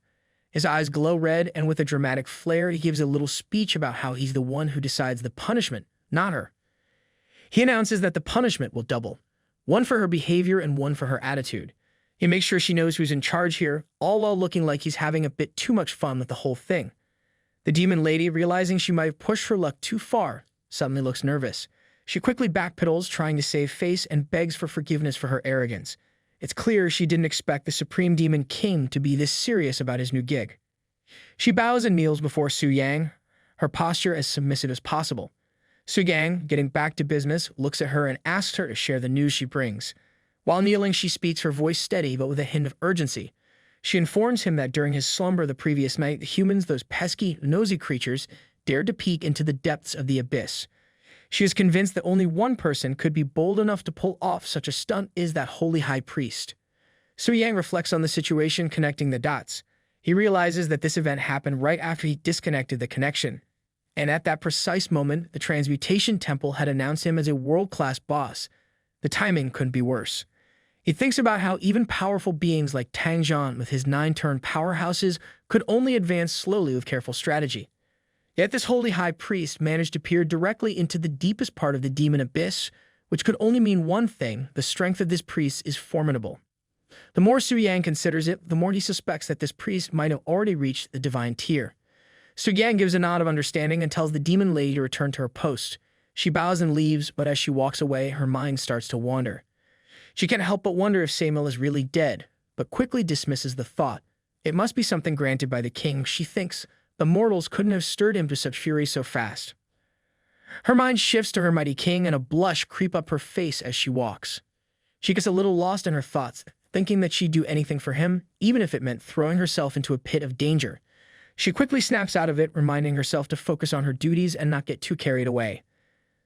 His eyes glow red, and with a dramatic flair, he gives a little speech about how he's the one who decides the punishment, not her. He announces that the punishment will double, one for her behavior and one for her attitude. He makes sure she knows who's in charge here, all while looking like he's having a bit too much fun with the whole thing. The demon lady, realizing she might have pushed her luck too far, suddenly looks nervous. She quickly backpedals, trying to save face, and begs for forgiveness for her arrogance. It's clear she didn't expect the Supreme Demon King to be this serious about his new gig. She bows and kneels before Su Yang, her posture as submissive as possible. Su Yang, getting back to business, looks at her and asks her to share the news she brings. While kneeling, she speaks, her voice steady but with a hint of urgency. She informs him that during his slumber the previous night, the humans, those pesky, nosy creatures, dared to peek into the depths of the abyss. She is convinced that only one person could be bold enough to pull off such a stunt, is that holy high priest. Su Yang reflects on the situation, connecting the dots. He realizes that this event happened right after he disconnected the connection. And at that precise moment, the Transmutation Temple had announced him as a world-class boss. The timing couldn't be worse. He thinks about how even powerful beings like Tang Zhan with his 9-turn powerhouses could only advance slowly with careful strategy. Yet this holy high priest managed to peer directly into the deepest part of the demon abyss, which could only mean one thing: the strength of this priest is formidable. The more Su Yang considers it, the more he suspects that this priest might have already reached the divine tier. Su Yang gives a nod of understanding and tells the demon lady to return to her post. She bows and leaves, but as she walks away, her mind starts to wander. She can't help but wonder if Samuel is really dead, but quickly dismisses the thought. It must be something granted by the king, she thinks. The mortals couldn't have stirred him to such fury so fast. Her mind shifts to her mighty king, and a blush creeps up her face as she walks. She gets a little lost in her thoughts, thinking that she'd do anything for him, even if it meant throwing herself into a pit of danger. She quickly snaps out of it, reminding herself to focus on her duties and not get too carried away.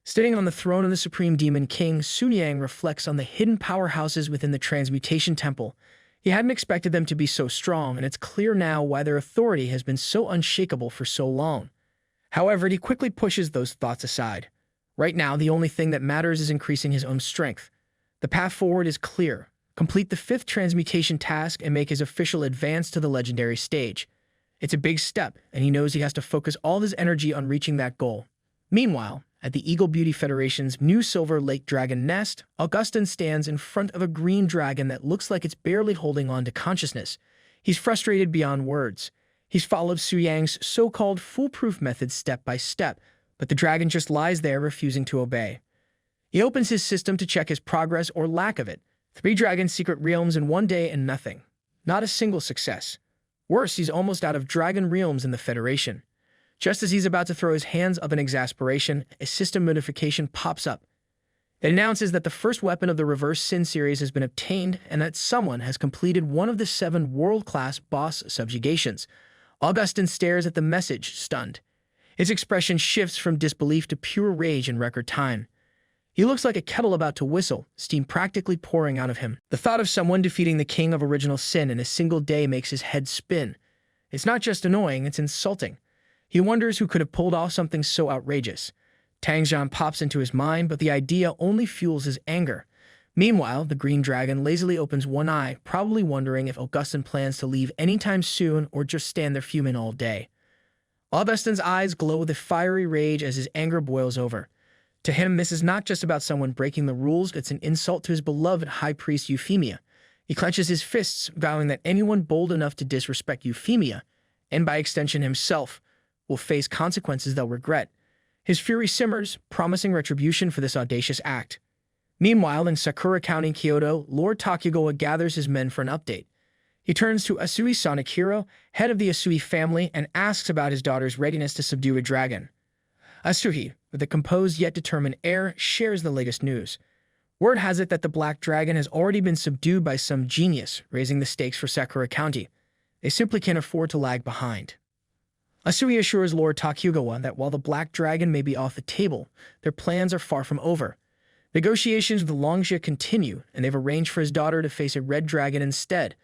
Sitting on the throne of the Supreme Demon King, Sun Yang reflects on the hidden powerhouses within the Transmutation Temple. He hadn't expected them to be so strong, and it's clear now why their authority has been so unshakable for so long. However, he quickly pushes those thoughts aside. Right now, the only thing that matters is increasing his own strength. The path forward is clear. Complete the 5th transmutation task and make his official advance to the legendary stage. It's a big step, and he knows he has to focus all his energy on reaching that goal. Meanwhile, at the Eagle Beauty Federation's new Silver Lake Dragon nest, Augustin stands in front of a green dragon that looks like it's barely holding on to consciousness. He's frustrated beyond words. He's followed Su Yang's so-called foolproof method step by step, but the dragon just lies there refusing to obey. He opens his system to check his progress or lack of it. 3 dragon secret realms in one day and nothing. Not a single success. Worse, he's almost out of dragon realms in the Federation. Just as he's about to throw his hands up in exasperation, a system notification pops up. It announces that the first weapon of the Reverse Sin series has been obtained and that someone has completed one of the 7 world-class boss subjugations. Augustin stares at the message, stunned. His expression shifts from disbelief to pure rage in record time. He looks like a kettle about to whistle, steam practically pouring out of him. The thought of someone defeating the king of original sin in a single day makes his head spin. It's not just annoying, it's insulting. He wonders who could have pulled off something so outrageous. Tang Zhan pops into his mind, but the idea only fuels his anger. Meanwhile, the green dragon lazily opens one eye, probably wondering if Augustin plans to leave anytime soon or just stand there fuming all day. Augustin's eyes glow with a fiery rage as his anger boils over. To him, this is not just about someone breaking the rules, it's an insult to his beloved High Priest Euphemia. He clenches his fists, vowing that anyone bold enough to disrespect Euphemia, and by extension himself, will face consequences they'll regret. His fury simmers, promising retribution for this audacious act. Meanwhile, in Sakura County, Kyoto, Lord Takugawa gathers his men for an update. He turns to Asui Sonakiro, head of the Asui family, and asks about his daughter's readiness to subdue a dragon. Asui, with a composed yet determined air, shares the latest news. Word has it that the Black Dragon has already been subdued by some genius, raising the stakes for Sakura County. They simply can't afford to lag behind. Asui assures Lord Takugawa that while the Black Dragon may be off the table, their plans are far from over. Negotiations with Longjia continue, and they've arranged for his daughter to face a Red Dragon instead.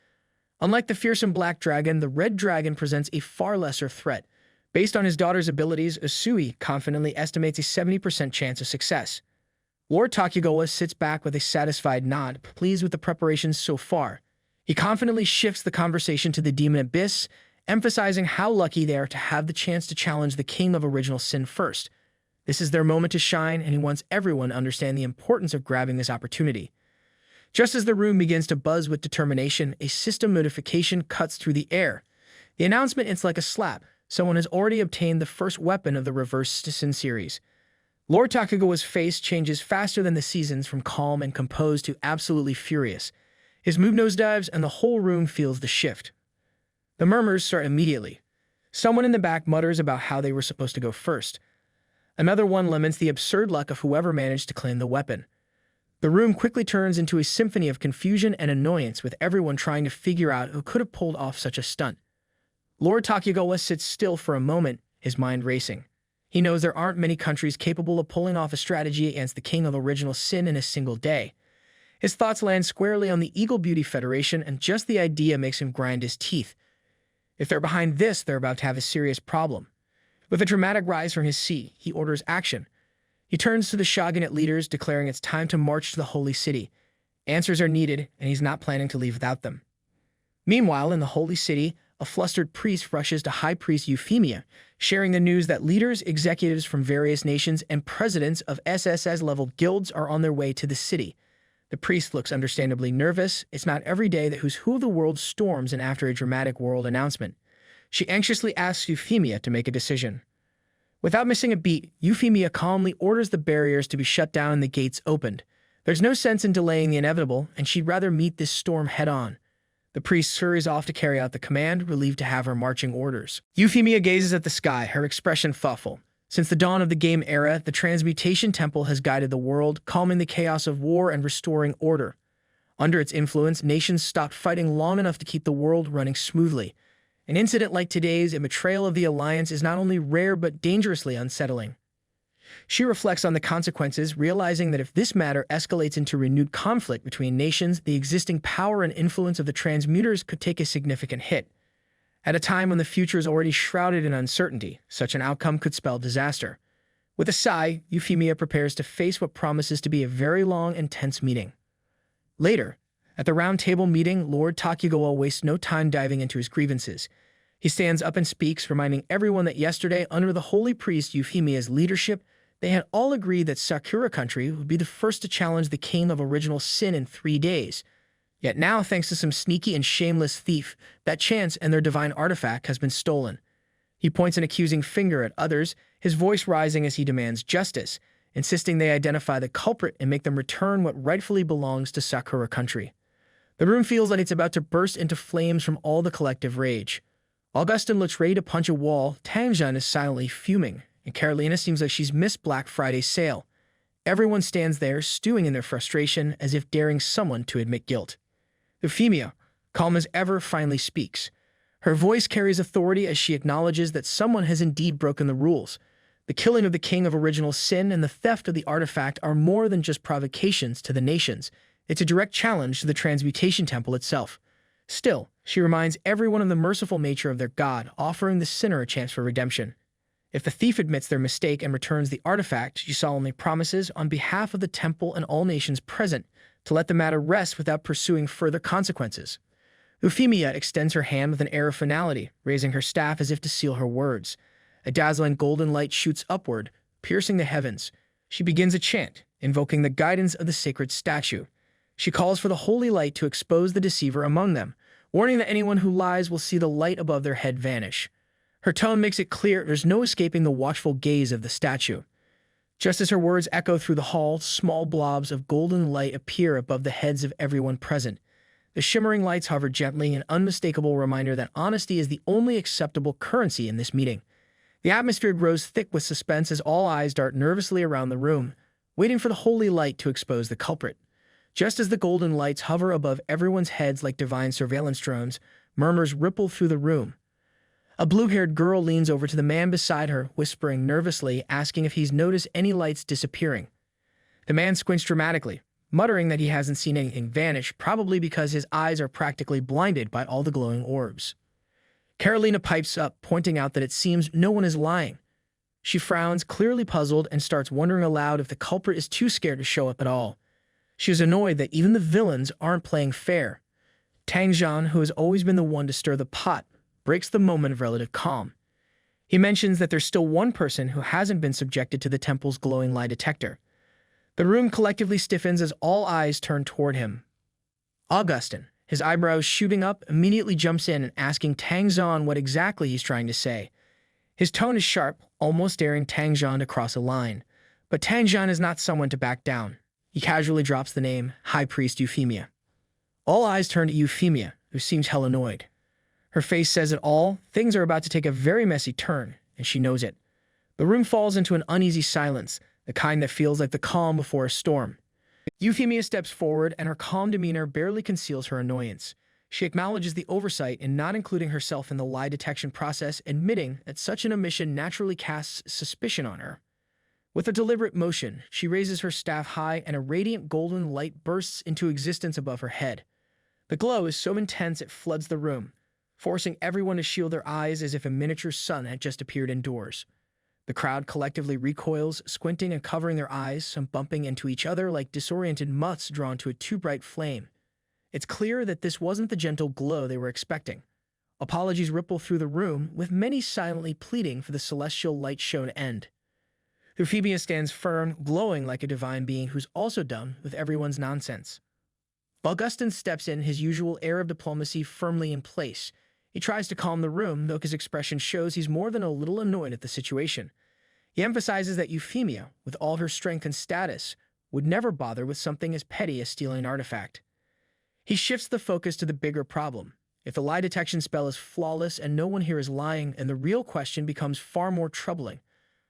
Unlike the fearsome Black Dragon, the Red Dragon presents a far lesser threat. Based on his daughter's abilities, Asui confidently estimates a 70% chance of success. Lord Takugawa sits back with a satisfied nod, pleased with the preparations so far. He confidently shifts the conversation to the Demon Abyss, emphasizing how lucky they are to have the chance to challenge the King of Original Sin first. This is their moment to shine, and he wants everyone to understand the importance of grabbing this opportunity. Just as the room begins to buzz with determination, a system notification cuts through the air. The announcement is like a slap. Someone has already obtained the first weapon of the Reverse Sin series. Lord Takugawa's face changes faster than the seasons, from calm and composed to absolutely furious. His mood nosedives, and the whole room feels the shift. The murmurs start immediately. Someone in the back mutters about how they were supposed to go first. Another one laments the absurd luck of whoever managed to claim the weapon. The room quickly turns into a symphony of confusion and annoyance, with everyone trying to figure out who could have pulled off such a stunt. Lord Takugawa sits still for a moment, his mind racing. He knows there aren't many countries capable of pulling off a strategy against the King of Original Sin in a single day. His thoughts land squarely on the Eagle Beauty Federation, and just the idea makes him grind his teeth. If they're behind this, they're about to have a serious problem. With a dramatic rise from his seat, he orders action. He turns to the shogunate leaders, declaring it's time to march to the Holy City. Answers are needed, and he's not planning to leave without them. Meanwhile, in the Holy City, a flustered priest rushes to High Priest Euphemia, sharing the news that leaders, executives from various nations, and presidents of SSS-level guilds are on their way to the city. The priest looks understandably nervous. It's not every day that who's who of the world storms in after a dramatic world announcement. She anxiously asks Euphemia to make a decision. Without missing a beat, Euphemia calmly orders the barriers to be shut down and the gates opened. There's no sense in delaying the inevitable, and she'd rather meet this storm head-on. The priest hurries off to carry out the command, relieved to have her marching orders. Euphemia gazes at the sky, her expression thoughtful. Since the dawn of the game era, the Transmutation Temple has guided the world, calming the chaos of war and restoring order. Under its influence, nations stopped fighting long enough to keep the world running smoothly. An incident like today's, a betrayal of the Alliance, is not only rare but dangerously unsettling. She reflects on the consequences, realizing that if this matter escalates into renewed conflict between nations, the existing power and influence of the Transmuters could take a significant hit. At a time when the future is already shrouded in uncertainty, such an outcome could spell disaster. With a sigh, Euphemia prepares to face what promises to be a very long and tense meeting. Later, at the round table meeting, Lord Takugawa wastes no time diving into his grievances. He stands up and speaks, reminding everyone that yesterday, under the holy priest Euphemia's leadership, they had all agreed that Sakura country would be the first to challenge the king of original sin in 3 days. Yet now, thanks to some sneaky and shameless thief, that chance and their divine artifact has been stolen. He points an accusing finger at others, his voice rising as he demands justice, insisting they identify the culprit and make them return what rightfully belongs to Sakura country. The room feels like it's about to burst into flames from all the collective rage. Augustin looks ready to punch a wall, Tangjun is silently fuming, and Carolina seems like she's missed Black Friday's sale. Everyone stands there, stewing in their frustration, as if daring someone to admit guilt. Euphemia, calm as ever, finally speaks. Her voice carries authority as she acknowledges that someone has indeed broken the rules. The killing of the king of original sin and the theft of the artifact are more than just provocations to the nations. It's a direct challenge to the Transmutation Temple itself. Still, she reminds everyone of the merciful nature of their god, offering the sinner a chance for redemption. If the thief admits their mistake and returns the artifact, she solemnly promises, on behalf of the temple and all nations present, to let the matter rest without pursuing further consequences. Euphemia extends her hand with an air of finality, raising her staff as if to seal her words. A dazzling golden light shoots upward, piercing the heavens. She begins a chant, invoking the guidance of the sacred statue. She calls for the holy light to expose the deceiver among them, warning that anyone who lies will see the light above their head vanish. Her tone makes it clear there's no escaping the watchful gaze of the statue. Just as her words echo through the hall, small blobs of golden light appear above the heads of everyone present. The shimmering lights hover gently, an unmistakable reminder that honesty is the only acceptable currency in this meeting. The atmosphere grows thick with suspense as all eyes dart nervously around the room, waiting for the holy light to expose the culprit. Just as the golden lights hover above everyone's heads like divine surveillance drones, murmurs ripple through the room. A blue-haired girl leans over to the man beside her, whispering nervously, asking if he's noticed any lights disappearing. The man squints dramatically, muttering that he hasn't seen anything vanish, probably because his eyes are practically blinded by all the glowing orbs. Carolina pipes up, pointing out that it seems no one is lying. She frowns, clearly puzzled, and starts wondering aloud if the culprit is too scared to show up at all. She is annoyed that even the villains aren't playing fair. Tangjun, who has always been the one to stir the pot, breaks the moment of relative calm. He mentions that there's still one person who hasn't been subjected to the temple's glowing lie detector. The room collectively stiffens as all eyes turn toward him. Augustin, his eyebrows shooting up, immediately jumps in and asking Tangjun what exactly he's trying to say. His tone is sharp, almost daring Tangjun to cross a line. But Tangjun is not someone to back down. He casually drops the name, High Priest Euphemia. All eyes turn to Euphemia, who seems hell annoyed. Her face says it all. Things are about to take a very messy turn, and she knows it. The room falls into an uneasy silence, the kind that feels like the calm before a storm. Euphemia steps forward, and her calm demeanor barely conceals her annoyance. She acknowledges the oversight in not including herself in the lie detection process, admitting that such an omission naturally casts suspicion on her. With a deliberate motion, she raises her staff high, and a radiant golden light bursts into existence above her head. The glow is so intense it floods the room, forcing everyone to shield their eyes as if a miniature sun had just appeared indoors. The crowd collectively recoils, squinting and covering their eyes, some bumping into each other like disoriented mutts drawn to a too bright flame. It's clear that this wasn't the gentle glow they were expecting. Apologies ripple through the room, with many silently pleading for the celestial light show to end. Euphemia stands firm, glowing like a divine being who's also done with everyone's nonsense. Augustin steps in, his usual air of diplomacy firmly in place. He tries to calm the room, though his expression shows he's more than a little annoyed at the situation. He emphasizes that Euphemia, with all her strength and status, would never bother with something as petty as stealing an artifact. He shifts the focus to the bigger problem. If the lie detection spell is flawless and no one here is lying, and the real question becomes far more troubling.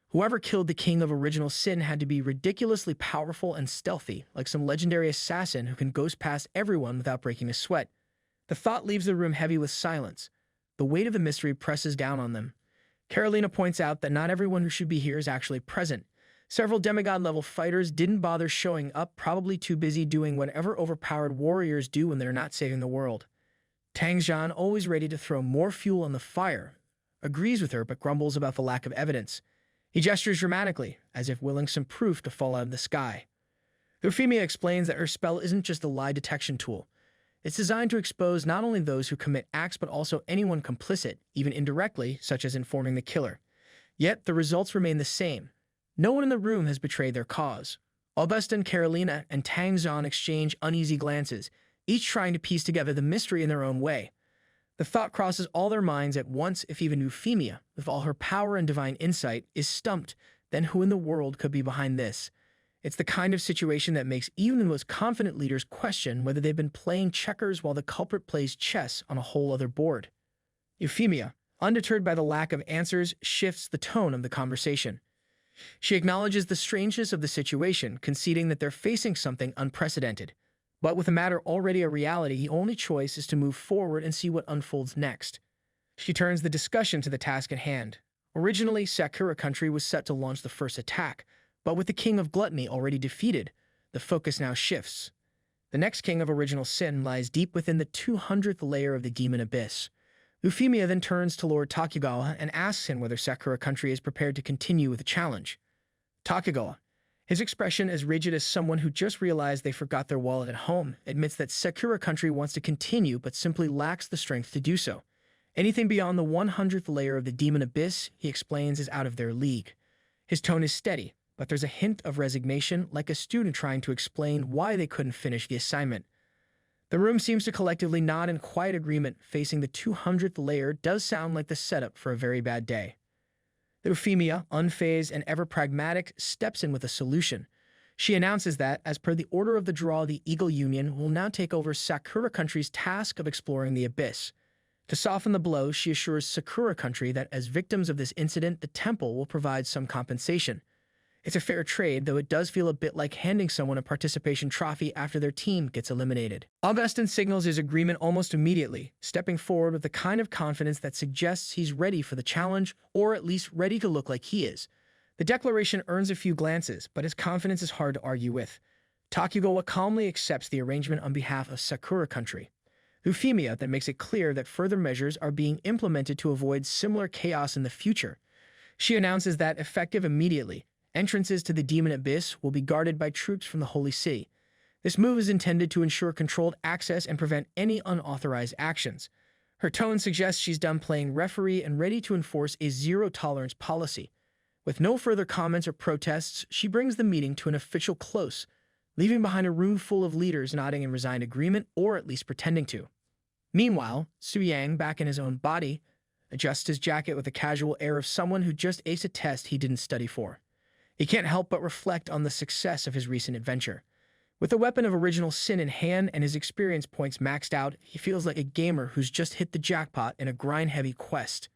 Whoever killed the king of original sin had to be ridiculously powerful and stealthy, like some legendary assassin who can ghost past everyone without breaking a sweat. The thought leaves the room heavy with silence. The weight of the mystery presses down on them. Carolina points out that not everyone who should be here is actually present. Several demigod-level fighters didn't bother showing up, probably too busy doing whatever overpowered warriors do when they're not saving the world. Tangzhan, always ready to throw more fuel on the fire, agrees with her but grumbles about the lack of evidence. He gestures dramatically, as if willing some proof to fall out of the sky. Euphemia explains that her spell isn't just a lie detection tool. It's designed to expose not only those who commit acts but also anyone complicit, even indirectly, such as informing the killer. Yet, the results remain the same. No one in the room has betrayed their cause. Augustin, Carolina, and Tangzhan exchange uneasy glances, each trying to piece together the mystery in their own way. The thought crosses all their minds at once: if even Euphemia, with all her power and divine insight, is stumped, then who in the world could be behind this? It's the kind of situation that makes even the most confident leaders question whether they've been playing checkers while the culprit plays chess on a whole other board. Euphemia, undeterred by the lack of answers, shifts the tone of the conversation. She acknowledges the strangeness of the situation, conceding that they're facing something unprecedented. But with the matter already a reality, the only choice is to move forward and see what unfolds next. She turns the discussion to the task at hand. Originally, Sakura Country was set to launch the first attack, but with the King of Gluttony already defeated, the focus now shifts. The next King of Original Sin lies deep within the 200th layer of the Demon Abyss. Euphemia then turns to Lord Takugawa and asks him whether Sakura Country is prepared to continue with the challenge. Takugawa, his expression as rigid as someone who just realized they forgot their wallet at home, admits that Sakura Country wants to continue but simply lacks the strength to do so. Anything beyond the 100th layer of the Demon Abyss, he explains, is out of their league. His tone is steady, but there's a hint of resignation, like a student trying to explain why they couldn't finish the assignment. The room seems to collectively nod in quiet agreement. Facing the 200th layer does sound like the setup for a very bad day. Euphemia, unfazed and ever pragmatic, steps in with a solution. She announces that, as per the order of the draw, the Eagle Union will now take over Sakura Country's task of exploring the abyss. To soften the blow, she assures Sakura Country that as victims of this incident, the temple will provide some compensation. It's a fair trade, though it does feel a bit like handing someone a participation trophy after their team gets eliminated. Augustin signals his agreement almost immediately, stepping forward with the kind of confidence that suggests he's ready for the challenge, or at least ready to look like he is. The declaration earns a few glances, but his confidence is hard to argue with. Takugawa calmly accepts the arrangement on behalf of Sakura Country. Euphemia then makes it clear that further measures are being implemented to avoid similar chaos in the future. She announces that, effective immediately, entrances to the Demon Abyss will be guarded by troops from the Holy City. This move is intended to ensure controlled access and prevent any unauthorized actions. Her tone suggests she's done playing referee and ready to enforce a zero-tolerance policy. With no further comments or protests, she brings the meeting to an official close, leaving behind a room full of leaders nodding in resigned agreement, or at least pretending to. Meanwhile, Su Yang, back in his own body, adjusts his jacket with a casual air of someone who just aced a test he didn't study for. He can't help but reflect on the success of his recent adventure. With the weapon of original sin in hand and his experience points maxed out, he feels like a gamer who's just hit the jackpot in a grind-heavy quest.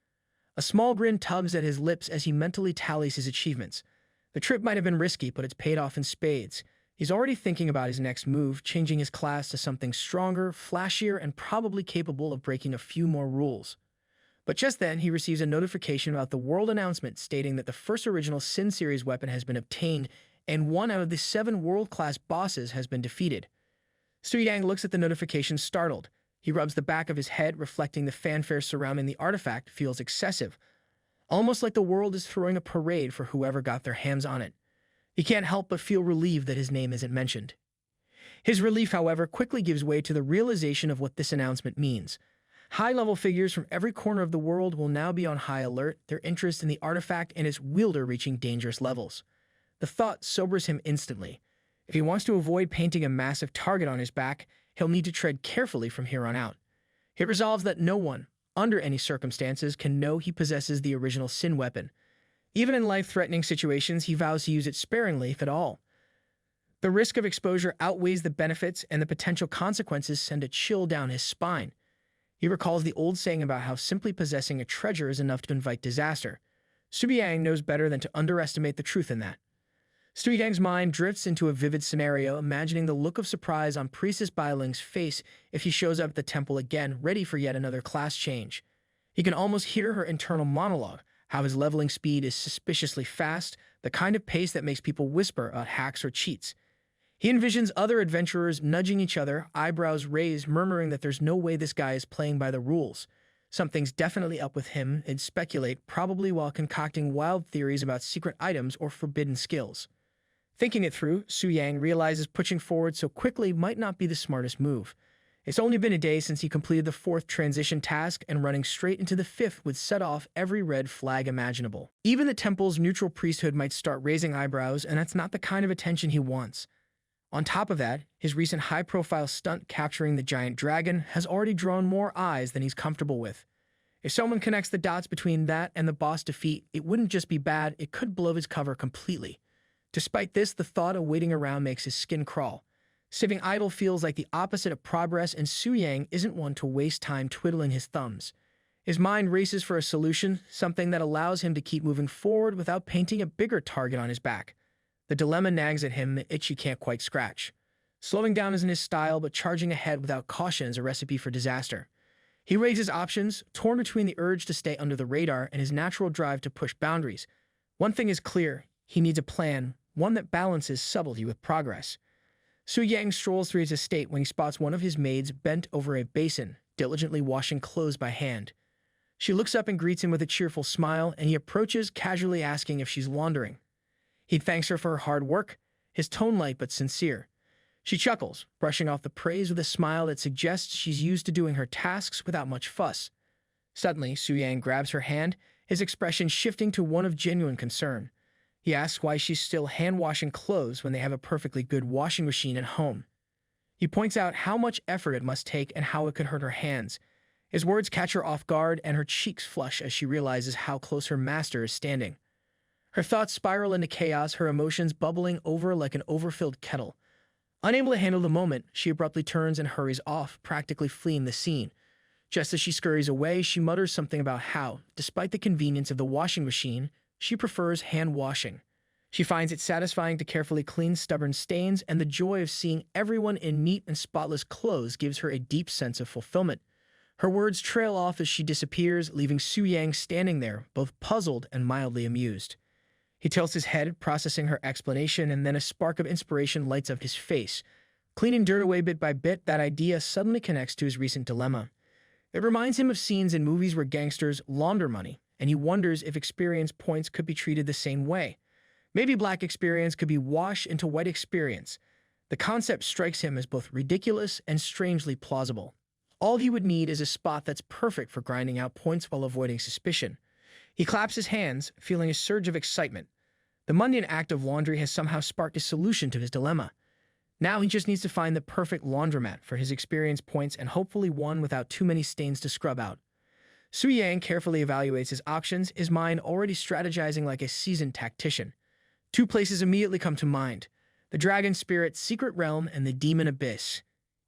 A small grin tugs at his lips as he mentally tallies his achievements. The trip might have been risky, but it's paid off in spades. He's already thinking about his next move, changing his class to something stronger, flashier, and probably capable of breaking a few more rules. But just then, he receives a notification about the world announcement stating that the first original Sin series weapon has been obtained, and one out of the 7 world-class bosses has been defeated. Su Yang looks at the notification startled. He rubs the back of his head, reflecting the fanfare surrounding the artifact feels excessive, almost like the world is throwing a parade for whoever got their hands on it. He can't help but feel relieved that his name isn't mentioned. His relief, however, quickly gives way to the realization of what this announcement means. High-level figures from every corner of the world will now be on high alert, their interest in the artifact and its wielder reaching dangerous levels. The thought sobers him instantly. If he wants to avoid painting a massive target on his back, he'll need to tread carefully from here on out. He resolves that no one, under any circumstances, can know he possesses the original Sin weapon. Even in life-threatening situations, he vows to use it sparingly, if at all. The risk of exposure outweighs the benefits, and the potential consequences send a chill down his spine. He recalls the old saying about how simply possessing a treasure is enough to invite disaster. Suyang knows better than to underestimate the truth in that. Suyang's mind drifts into a vivid scenario, imagining the look of surprise on Priestess Bailing's face if he shows up at the temple again, ready for yet another class change. He can almost hear her internal monologue, how his leveling speed is suspiciously fast, the kind of pace that makes people whisper about hacks or cheats. He envisions other adventurers nudging each other, eyebrows raised, murmuring that there's no way this guy is playing by the rules. Something's definitely up with him, they'd speculate, probably while concocting wild theories about secret items or forbidden skills. Thinking it through, Suyang realizes pushing forward so quickly might not be the smartest move. It's only been a day since he completed the 4th transition task, and running straight into the 5th would set off every red flag imaginable. Even the temple's neutral priesthood might start raising eyebrows, and that's not the kind of attention he wants. On top of that, his recent high-profile stunt capturing the giant dragon has already drawn more eyes than he's comfortable with. If someone connects the dots between that and the boss defeat, it wouldn't just be bad, it could blow his cover completely. Despite this, the thought of waiting around makes his skin crawl. Sitting idle feels like the opposite of progress, and Suyang isn't one to waste time twiddling his thumbs. His mind races for a solution, something that allows him to keep moving forward without painting a bigger target on his back. The dilemma nags at him, the itch he can't quite scratch. Slowing down isn't his style, but charging ahead without caution is a recipe for disaster. He weighs his options, torn between the urge to stay under the radar and his natural drive to push boundaries. One thing is clear, he needs a plan, one that balances subtlety with progress. Suyang strolls through his estate when he spots one of his maids bent over a basin, diligently washing clothes by hand. She looks up and greets him with a cheerful smile, and he approaches, casually asking if she's laundering. He thanks her for her hard work, his tone light but sincere. She chuckles, brushing off the praise with a smile that suggests she's used to doing her tasks without much fuss. Suddenly, Suyang grabs her hand, his expression shifting to one of genuine concern. He asks why she's still hand-washing clothes when they have a perfectly good washing machine at home. He points out how much effort it must take and how it could hurt her hands. His words catch her off guard, and her cheeks flush as she realizes how close her master is standing. Her thoughts spiral into chaos, her emotions bubbling over like an overfilled kettle. Unable to handle the moment, she abruptly turns and hurries off, practically fleeing the scene. Just as she scurries away, she mutters something about how, despite the convenience of the washing machine, she prefers hand washing. She finds it satisfying to carefully clean stubborn stains, and the joy of seeing everyone in neat and spotless clothes gives her a deep sense of fulfillment. Her words trail off as she disappears, leaving Suyang standing there, both puzzled and mildly amused. He tilts his head, processing her explanation, and then a spark of inspiration lights up his face. Cleaning dirt away bit by bit, that idea suddenly connects to his recent dilemma. It reminds him of scenes in movies where gangsters launder money, and he wonders if experience points could be treated the same way. Maybe black experience could be washed into white experience. The concept strikes him as both ridiculous and strangely plausible. All he would need is a spot that's perfect for grinding out points while avoiding suspicion. He claps his hands, feeling a surge of excitement. The mundane act of laundry has somehow sparked a solution to his dilemma. Now he just needs to find the perfect laundromat for his experience points, and hopefully one without too many stains to scrub out. Suyang carefully evaluates his options, his mind already strategizing like a seasoned tactician. 2 places immediately come to mind: the Dragon Spirit Secret Realm and the Demon Abyss.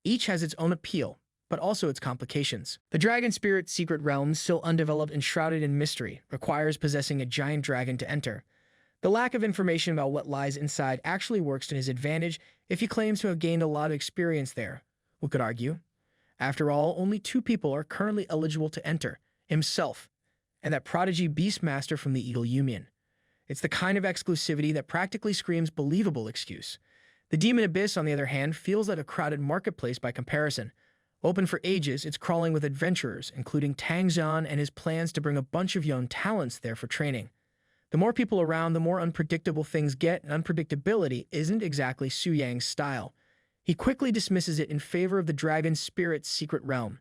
Each has its own appeal, but also its complications. The Dragon Spirit Secret Realm, still undeveloped and shrouded in mystery, requires possessing a giant dragon to enter. The lack of information about what lies inside actually works to his advantage if he claims to have gained a lot of experience there. Who could argue? After all, only 2 people are currently eligible to enter: himself and that prodigy Beastmaster from the Eagle Union. It's the kind of exclusivity that practically screams believable excuse. The Demon Abyss, on the other hand, feels like a crowded marketplace by comparison. Open for ages, it's crawling with adventurers, including Tang Zhan and his plans to bring a bunch of young talents there for training. The more people around, the more unpredictable things get, and unpredictability isn't exactly Suyang's style. He quickly dismisses it in favor of the Dragon Spirit's Secret Realm.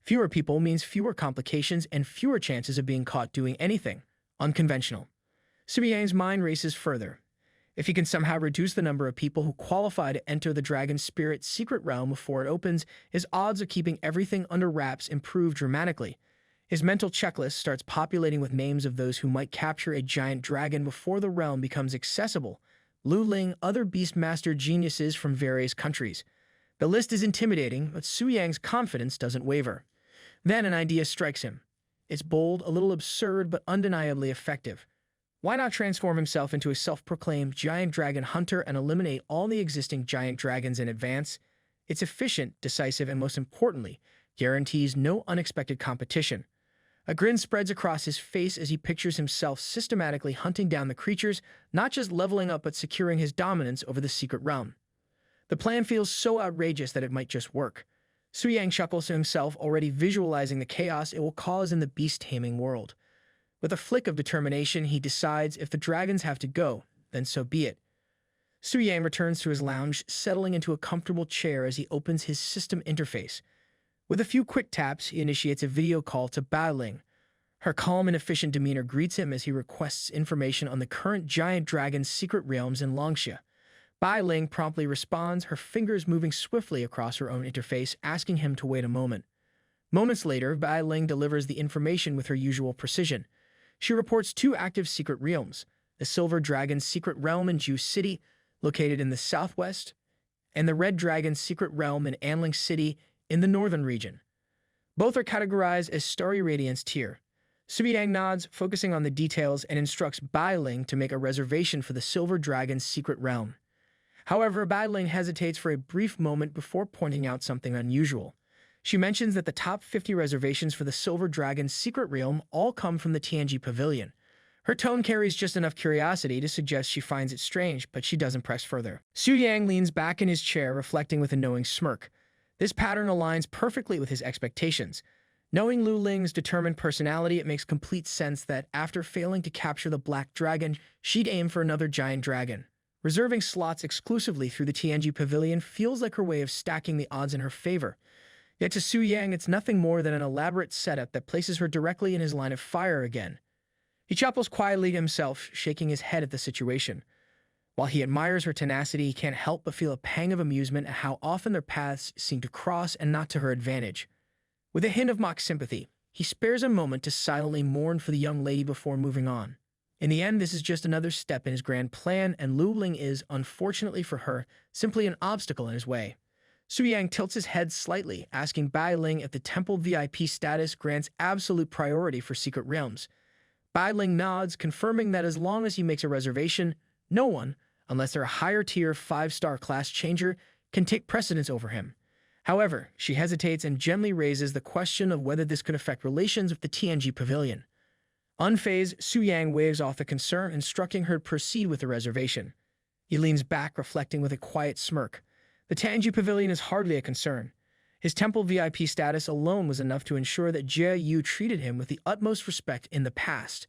Fewer people means fewer complications and fewer chances of being caught doing anything unconventional. Suyang's mind races further. If he can somehow reduce the number of people who qualify to enter the Dragon Spirit's Secret Realm before it opens, his odds of keeping everything under wraps improve dramatically. His mental checklist starts populating with names of those who might capture a giant dragon before the realm becomes accessible. Lu Ling, other Beastmaster geniuses from various countries. The list is intimidating, but Su Yang's confidence doesn't waver. Then an idea strikes him. It's bold, a little absurd, but undeniably effective. Why not transform himself into a self-proclaimed giant dragon hunter and eliminate all the existing giant dragons in advance? It's efficient, decisive, and most importantly, guarantees no unexpected competition. A grin spreads across his face as he pictures himself systematically hunting down the creatures, not just leveling up but securing his dominance over the secret realm. The plan feels so outrageous that it might just work. Su Yang chuckles to himself, already visualizing the chaos it will cause in the beast-taming world. With a flick of determination, he decides if the dragons have to go, then so be it. Su Yang returns to his lounge, settling into a comfortable chair as he opens his system interface. With a few quick taps, he initiates a video call to Bai Ling. Her calm and efficient demeanor greets him as he requests information on the current giant dragon's secret realms in Longxia. Bai Ling promptly responds, her fingers moving swiftly across her own interface, asking him to wait a moment. Moments later, Bai Ling delivers the information with her usual precision. She reports 2 active secret realms, the Silver Dragon's secret realm in Ju City, located in the southwest, and the Red Dragon's secret realm in Anling City in the northern region. Both are categorized as Starry Radiance tier. Su Yang nods, focusing on the details, and instructs Bai Ling to make a reservation for the Silver Dragon's secret realm. However, Bai Ling hesitates for a brief moment before pointing out something unusual. She mentions that the top 50 reservations for the Silver Dragon's secret realm all come from the TNG Pavilion. Her tone carries just enough curiosity to suggest she finds it strange, but she doesn't press further. Su Yang leans back in his chair, reflecting with a knowing smirk. This pattern aligns perfectly with his expectations. Knowing Lu Ling's determined personality, it makes complete sense that, after failing to capture the Black Dragon, she'd aim for another giant dragon. Reserving slots exclusively through the TNG Pavilion feels like her way of stacking the odds in her favor. Yet to Su Yang, it's nothing more than an elaborate setup that places her directly in his line of fire again. He chuckles quietly to himself, shaking his head at the situation. While he admires her tenacity, he can't help but feel a pang of amusement at how often their paths seem to cross and not to her advantage. With a hint of mock sympathy, he spares a moment to silently mourn for the young lady before moving on. In the end, this is just another step in his grand plan, and Lu Ling is, unfortunately for her, simply an obstacle in his way. Su Yang tilts his head slightly, asking Bai Ling if the temple VIP status grants absolute priority for secret realms. Bai Ling nods, confirming that as long as he makes a reservation, no one, unless they're a higher-tier 5-star class changer, can take precedence over him. However, she hesitates and gently raises the question of whether this could affect relations with the TNG Pavilion. Unfazed, Su Yang waves off the concern, instructing her to proceed with the reservation. He leans back, reflecting with a quiet smirk. The TNG Pavilion is hardly a concern. His temple VIP status alone was enough to ensure that Jia Yu treated him with the utmost respect in the past.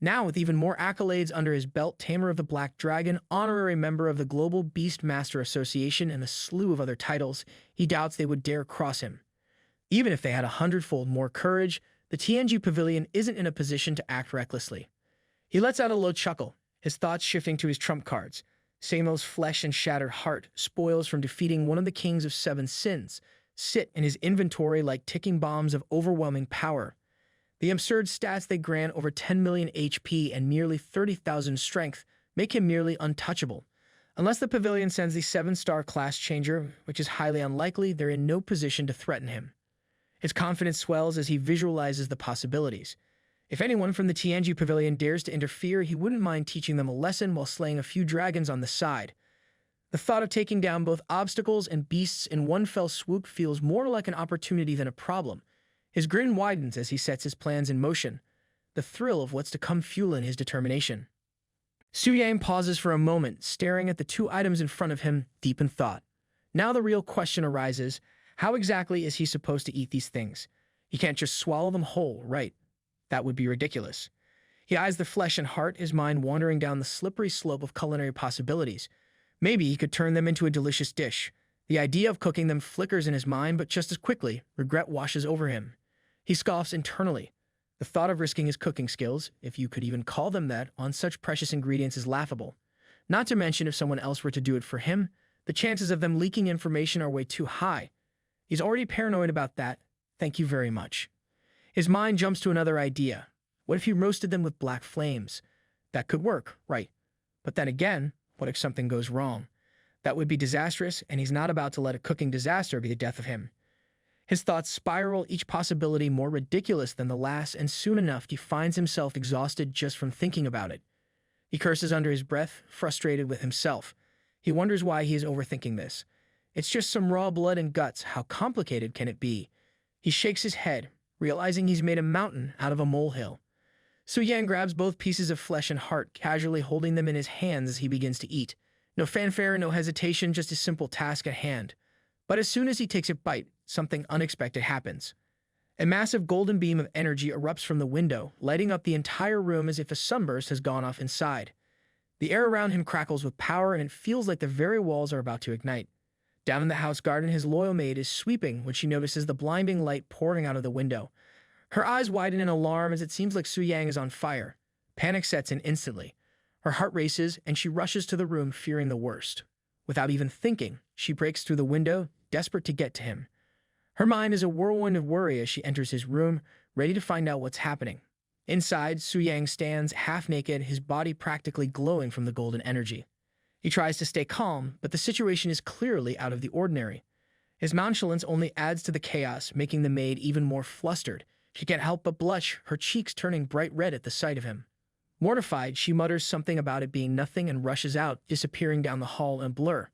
Now, with even more accolades under his belt, Tamer of the Black Dragon, honorary member of the Global Beastmaster Association, and a slew of other titles, he doubts they would dare cross him. Even if they had 100-fold more courage, the TNG Pavilion isn't in a position to act recklessly. He lets out a low chuckle, his thoughts shifting to his trump cards. Samo's flesh and shattered heart, spoils from defeating one of the kings of 7 sins, sit in his inventory like ticking bombs of overwhelming power. The absurd stats they grant, over 10 million HP and nearly 30,000 strength, make him nearly untouchable. Unless the Pavilion sends the 7-star class changer, which is highly unlikely, they're in no position to threaten him. His confidence swells as he visualizes the possibilities. If anyone from the TNG Pavilion dares to interfere, he wouldn't mind teaching them a lesson while slaying a few dragons on the side. The thought of taking down both obstacles and beasts in one fell swoop feels more like an opportunity than a problem. His grin widens as he sets his plans in motion, the thrill of what's to come fueling his determination. Su Yang pauses for a moment, staring at the 2 items in front of him, deep in thought. Now the real question arises, how exactly is he supposed to eat these things? He can't just swallow them whole, right? That would be ridiculous. He eyes the flesh and heart, his mind wandering down the slippery slope of culinary possibilities. Maybe he could turn them into a delicious dish. The idea of cooking them flickers in his mind, but just as quickly, regret washes over him. He scoffs internally. The thought of risking his cooking skills, if you could even call them that, on such precious ingredients is laughable. Not to mention if someone else were to do it for him, the chances of them leaking information are way too high. He's already paranoid about that. Thank you very much. His mind jumps to another idea. What if he roasted them with black flames? That could work, right? But then again, what if something goes wrong? That would be disastrous, and he's not about to let a cooking disaster be the death of him. His thoughts spiral, each possibility more ridiculous than the last, and soon enough he finds himself exhausted just from thinking about it. He curses under his breath, frustrated with himself. He wonders why he is overthinking this. It's just some raw blood and guts. How complicated can it be? He shakes his head, realizing he's made a mountain out of a molehill. Su Yang grabs both pieces of flesh and heart, casually holding them in his hands as he begins to eat. No fanfare, no hesitation, just a simple task at hand. But as soon as he takes a bite, something unexpected happens. A massive golden beam of energy erupts from the window, lighting up the entire room as if a sunburst has gone off inside. The air around him crackles with power, and it feels like the very walls are about to ignite. Down in the house garden, his loyal maid is sweeping when she notices the blinding light pouring out of the window. Her eyes widen in alarm as it seems like Su Yang is on fire. Panic sets in instantly. Her heart races, and she rushes to the room, fearing the worst. Without even thinking, she breaks through the window, desperate to get to him. Her mind is a whirlwind of worry as she enters his room, ready to find out what's happening. Inside, Su Yang stands, half naked, his body practically glowing from the golden energy. He tries to stay calm, but the situation is clearly out of the ordinary. His nonchalance only adds to the chaos, making the maid even more flustered. She can't help but blush, her cheeks turning bright red at the sight of him. Mortified, she mutters something about it being nothing and rushes out, disappearing down the hall in a blur.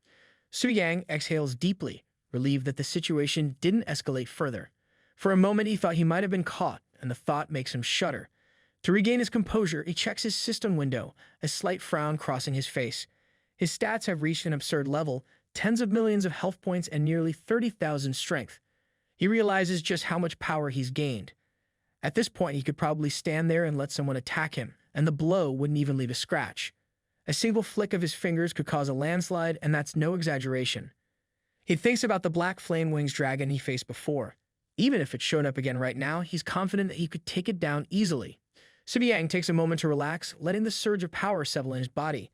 Su Yang exhales deeply, relieved that the situation didn't escalate further. For a moment, he thought he might have been caught, and the thought makes him shudder. To regain his composure, he checks his system window, a slight frown crossing his face. His stats have reached an absurd level, tens of millions of health points and nearly 30,000 strength. He realizes just how much power he's gained. At this point, he could probably stand there and let someone attack him, and the blow wouldn't even leave a scratch. A single flick of his fingers could cause a landslide, and that's no exaggeration. He thinks about the black flame wings dragon he faced before. Even if it showed up again right now, he's confident that he could take it down easily. Su Yang takes a moment to relax, letting the surge of power settle in his body.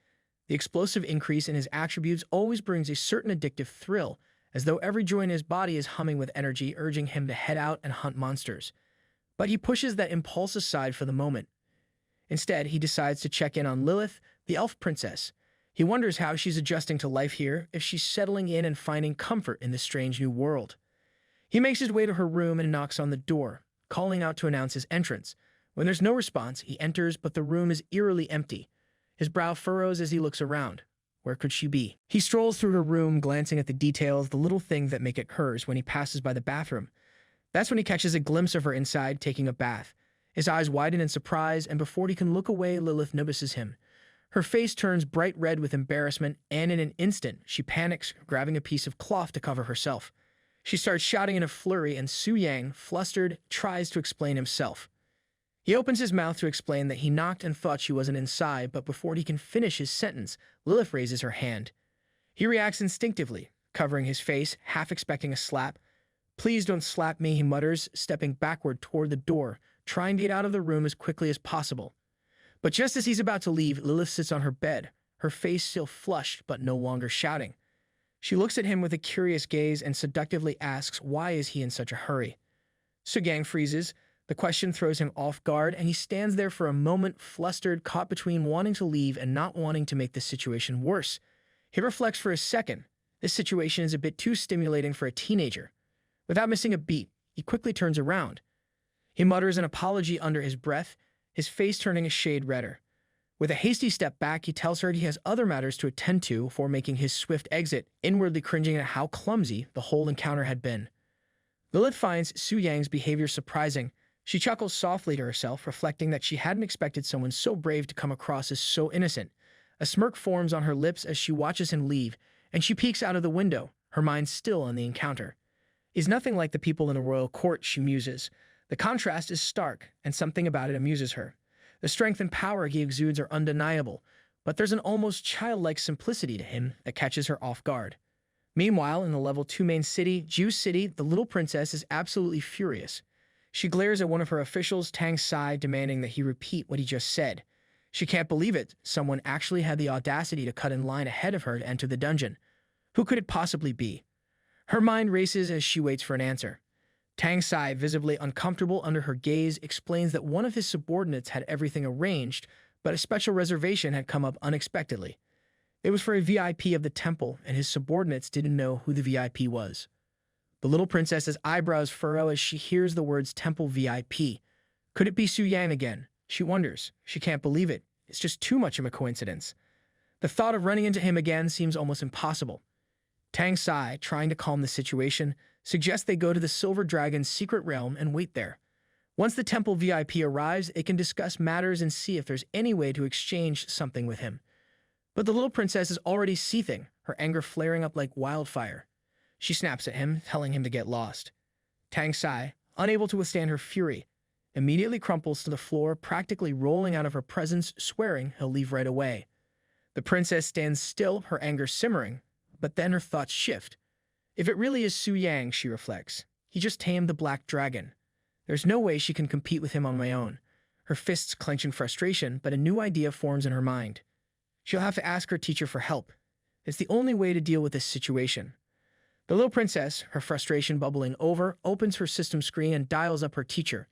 The explosive increase in his attributes always brings a certain addictive thrill, as though every joint in his body is humming with energy, urging him to head out and hunt monsters. But he pushes that impulse aside for the moment. Instead, he decides to check in on Lilith, the elf princess. He wonders how she's adjusting to life here, if she's settling in and finding comfort in this strange new world. He makes his way to her room and knocks on the door, calling out to announce his entrance. When there's no response, he enters, but the room is eerily empty. His brow furrows as he looks around. Where could she be? He strolls through her room, glancing at the details, the little things that make it hers when he passes by the bathroom. That's when he catches a glimpse of her inside, taking a bath. His eyes widen in surprise, and before he can look away, Lilith notices him. Her face turns bright red with embarrassment, and in an instant, she panics, grabbing a piece of cloth to cover herself. She starts shouting in a flurry, and Su Yang, flustered, tries to explain himself. He opens his mouth to explain that he knocked and thought she wasn't inside, but before he can finish his sentence, Lilith raises her hand. He reacts instinctively, covering his face, half expecting a slap. "Please don't slap me," he mutters, stepping backward toward the door, trying to get out of the room as quickly as possible. But just as he's about to leave, Lilith sits on her bed, her face still flushed but no longer shouting. She looks at him with a curious gaze and seductively asks why is he in such a hurry. Su Yang freezes. The question throws him off guard, and he stands there for a moment, flustered, caught between wanting to leave and not wanting to make the situation worse. He reflects for a second. This situation is a bit too stimulating for a teenager. Without missing a beat, he quickly turns around. He mutters an apology under his breath, his face turning a shade redder. With a hasty step back, he tells her he has other matters to attend to before making his swift exit, inwardly cringing at how clumsy the whole encounter had been. Lilith finds Su Yang's behavior surprising. She chuckles softly to herself, reflecting that she hadn't expected someone so brave to come across as so innocent. A smirk forms on her lips as she watches him leave, and she peeks out of the window, her mind still on the encounter. He's nothing like the people in the royal court, she muses. The contrast is stark, and something about it amuses her. The strength and power he exudes are undeniable, but there's an almost childlike simplicity to him that catches her off guard. Meanwhile, in the level 2 main city, Jew City, the little princess is absolutely furious. She glares at one of her officials, Tang Sai, demanding that he repeat what he just said. She can't believe it. Someone actually had the audacity to cut in line ahead of her to enter the dungeon. Who could it possibly be? Her mind races as she waits for an answer. Tang Sai, visibly uncomfortable under her gaze, explains that one of his subordinates had everything arranged, but a special reservation had come up unexpectedly. It was for a VIP of the temple, and his subordinates didn't know who the VIP was. The little princess's eyebrows furrow as she hears the words temple VIP. Could it be Su Yang again? She wonders. She can't believe it. It's just too much of a coincidence. The thought of running into him again seems almost impossible. Tang Sai, trying to calm the situation, suggests they go to the Silver Dragon's secret realm and wait there. Once the temple VIP arrives, it can discuss matters and see if there's any way to exchange something with him. But the little princess is already seething, her anger flaring up like wildfire. She snaps at him, telling him to get lost. Tang Sai, unable to withstand her fury, immediately crumples to the floor, practically rolling out of her presence, swearing he'll leave right away. The princess stands still, her anger simmering, but then her thoughts shift. If it really is Su Yang, she reflects, he just tamed the black dragon. There's no way she can compete with him on my own. Her fists clench in frustration, but a new idea forms in her mind. She'll have to ask her teacher for help. It's the only way to deal with this situation. The little princess, her frustration bubbling over, opens her system screen and dials up her teacher.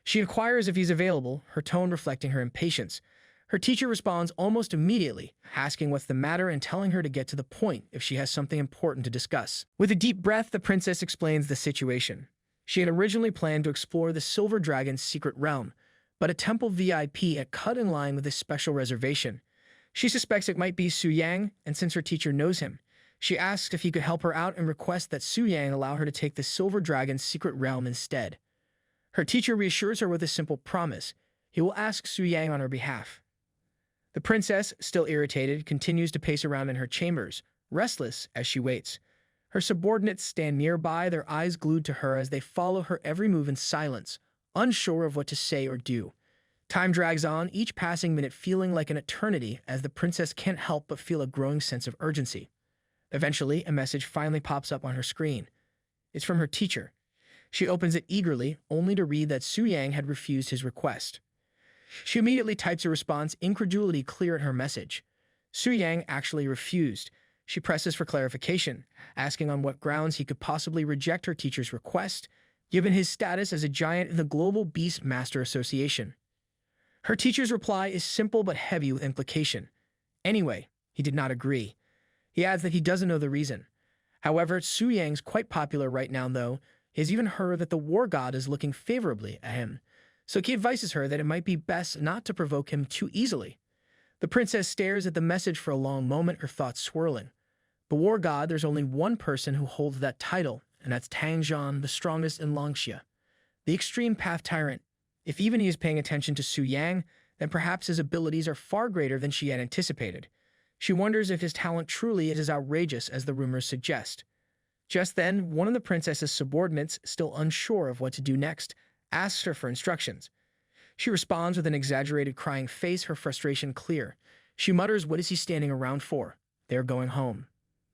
She inquires if he's available, her tone reflecting her impatience. Her teacher responds almost immediately, asking what's the matter and telling her to get to the point if she has something important to discuss. With a deep breath, the princess explains the situation. She had originally planned to explore the Silver Dragon's secret realm, but a temple VIP had cut in line with this special reservation. She suspects it might be Su Yang, and since her teacher knows him, she asks if he could help her out and requests that Su Yang allow her to take the Silver Dragon's secret realm instead. Her teacher reassures her with a simple promise. He will ask Su Yang on her behalf. The princess, still irritated, continues to pace around in her chambers, restless as she waits. Her subordinates stand nearby, their eyes glued to her as they follow her every move in silence, unsure of what to say or do. Time drags on, each passing minute feeling like an eternity as the princess can't help but feel a growing sense of urgency. Eventually, a message finally pops up on her screen. It's from her teacher. She opens it eagerly, only to read that Su Yang had refused his request. She immediately types a response, incredulity clear in her message. Su Yang actually refused. She presses for clarification, asking on what grounds he could possibly reject her teacher's request, given his status as a giant in the Global Beast Master Association. Her teacher's reply is simple but heavy with implication. Anyway, he did not agree. He adds that he doesn't know the reason. However, Su Yang's quite popular right now, though. He has even heard that the war god is looking favorably at him, so he advises her that it might be best not to provoke him too easily. The princess stares at the message for a long moment, her thoughts swirling. The war god, there's only one person who holds that title, and that's Tang Zhan, the strongest in Longxia, the extreme path tyrant. If even he is paying attention to Su Yang, then perhaps his abilities are far greater than she had anticipated. She wonders if his talent truly is as outrageous as the rumors suggest. Just then, one of the princess's subordinates, still unsure of what to do next, asks her for instructions. She responds with an exaggerated crying face, her frustration clear. She mutters, "What is he standing around for? They're going home."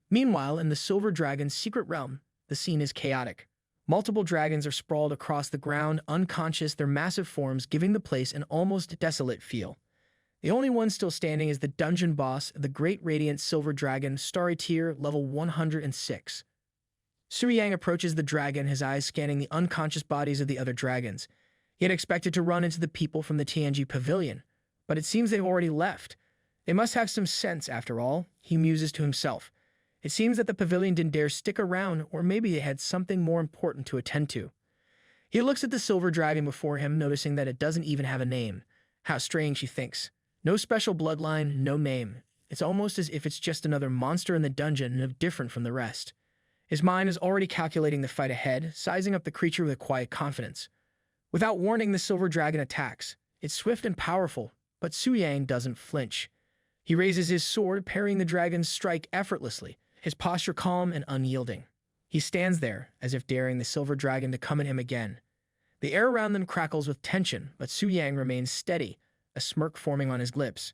Meanwhile, in the Silver Dragon's secret realm, the scene is chaotic. Multiple dragons are sprawled across the ground, unconscious, their massive forms giving the place an almost desolate feel. The only one still standing is the dungeon boss, the Great Radiant Silver Dragon, Starry Tier, level 106. Su Yang approaches the dragon, his eyes scanning the unconscious bodies of the other dragons. He had expected to run into the people from the TNG pavilion, but it seems they've already left. They must have some sense, after all, he muses to himself. It seems that the pavilion didn't dare stick around, or maybe they had something more important to attend to. He looks at the silver dragon before him, noticing that it doesn't even have a name. How strange, he thinks. No special bloodline, no name. It's almost as if it's just another monster in the dungeon, no different from the rest. His mind is already calculating the fight ahead, sizing up the creature with a quiet confidence. Without warning, the silver dragon attacks. It's swift and powerful, but Su Yang doesn't flinch. He raises his sword, parrying the dragon's strike effortlessly, his posture calm and unyielding. He stands there, as if daring the silver dragon to come at him again. The air around them crackles with tension, but Su Yang remains steady, a smirk forming on his lips.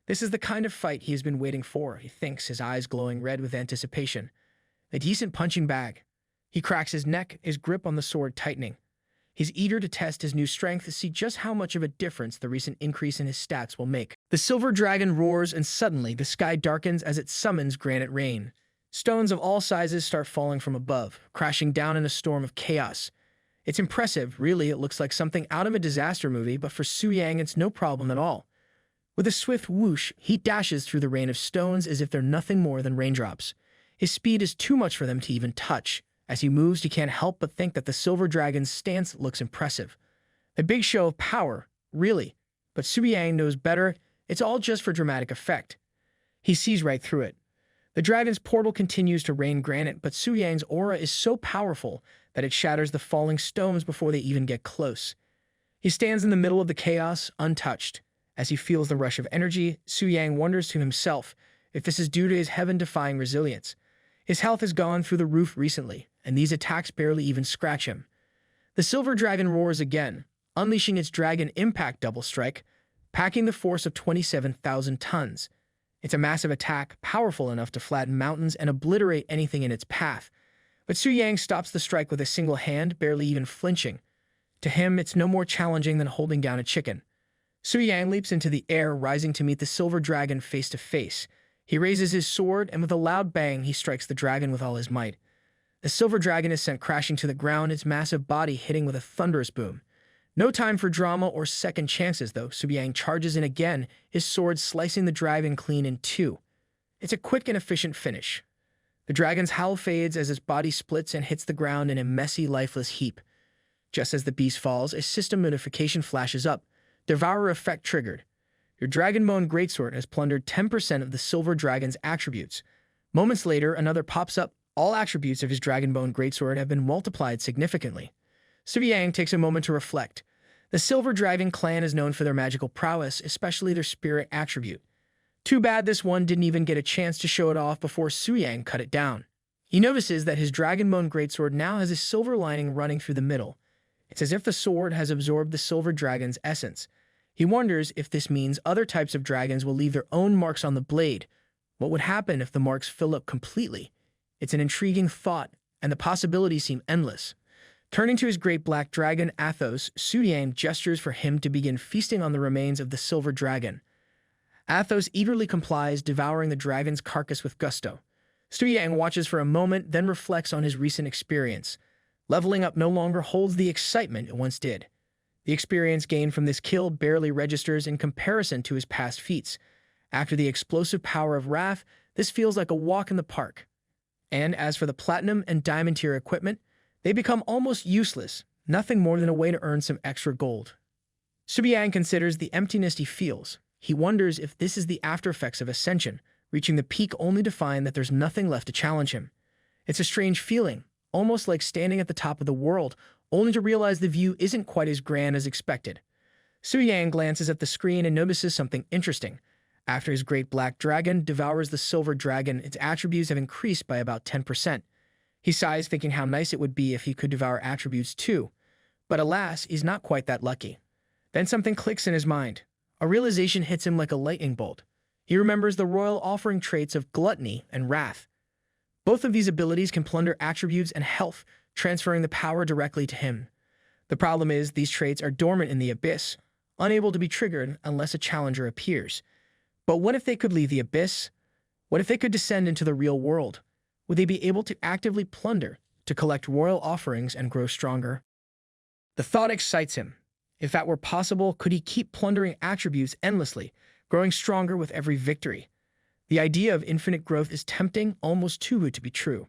This is the kind of fight he has been waiting for, he thinks, his eyes glowing red with anticipation. A decent punching bag. He cracks his neck, his grip on the sword tightening. He's eager to test his new strength to see just how much of a difference the recent increase in his stats will make. The silver dragon roars, and suddenly the sky darkens as it summons granite rain. Stones of all sizes start falling from above, crashing down in a storm of chaos. It's impressive, really. It looks like something out of a disaster movie, but for Su Yang, it's no problem at all. With a swift whoosh, he dashes through the rain of stones as if they're nothing more than raindrops. His speed is too much for them to even touch. As he moves, you can't help but think that the silver dragon's stance looks impressive. A big show of power, really. But Su Yang knows better. It's all just for dramatic effect. He sees right through it. The dragon's portal continues to rain granite, but Su Yang's aura is so powerful that it shatters the falling stones before they even get close. He stands in the middle of the chaos, untouched. As he feels the rush of energy, Su Yang wonders to himself if this is due to his heaven-defying resilience. His health has gone through the roof recently, and these attacks barely even scratch him. The silver dragon roars again, unleashing its dragon impact double strike, packing the force of 27,000 tons. It's a massive attack, powerful enough to flatten mountains and obliterate anything in its path. But Su Yang stops the strike with a single hand, barely even flinching. To him, it's no more challenging than holding down a chicken. Su Yang leaps into the air, rising to meet the silver dragon face to face. He raises his sword, and with a loud bang, he strikes the dragon with all his might. The silver dragon is sent crashing to the ground, its massive body hitting with a thunderous boom. No time for drama or second chances, though. Su Yang charges in again, his sword slicing the dragon clean in two. It's a quick and efficient finish. The dragon's howl fades as its body splits and hits the ground in a messy, lifeless heap. Just as the beast falls, a system notification flashes up. Devourer effect triggered. Your Dragonbone Greatsword has plundered 10% of the silver dragon's attributes. Moments later, another pops up. All attributes of his Dragonbone Greatsword have been multiplied significantly. Su Yang takes a moment to reflect. The Silver Dragon clan is known for their magical prowess, especially their spirit attribute. Too bad this one didn't even get a chance to show it off before Su Yang cut it down. He notices that his Dragonbone Greatsword now has a silver lining running through the middle. It's as if the sword has absorbed the silver dragon's essence. He wonders if this means other types of dragons will leave their own marks on the blade. What would happen if the marks fill up completely? It's an intriguing thought, and the possibilities seem endless. Turning to his great black dragon, Athos, Su Yang gestures for him to begin feasting on the remains of the silver dragon. Athos eagerly complies, devouring the dragon's carcass with gusto. Su Yang watches for a moment, then reflects on his recent experience. Leveling up no longer holds the excitement it once did. The experience gained from this kill barely registers in comparison to his past feats. After the explosive power of Wrath, this feels like a walk in the park. And as for the platinum and diamond tier equipment, they become almost useless, nothing more than a way to earn some extra gold. Su Yang considers the emptiness he feels. He wonders if this is the after effects of Ascension, reaching the peak only to find that there's nothing left to challenge him. It's a strange feeling, almost like standing at the top of the world, only to realize the view isn't quite as grand as expected. Su Yang glances at the screen and notices something interesting. After his great black dragon devours the silver dragon, its attributes have increased by about 10%. He sighs, thinking how nice it would be if he could devour attributes too. But alas, he's not quite that lucky. Then something clicks in his mind. A realization hits him like a lightning bolt. He remembers the royal offering traits of gluttony and wrath. Both of these abilities can plunder attributes and health, transferring the power directly to him. The problem is, these traits are dormant in the abyss, unable to be triggered unless a challenger appears. But what if they could leave the abyss? What if they could descend into the real world? Would they be able to actively plunder, to collect royal offerings and grow stronger? The thought excites him. If that were possible, could he keep plundering attributes endlessly, growing stronger with every victory? The idea of infinite growth is tempting, almost too good to be true.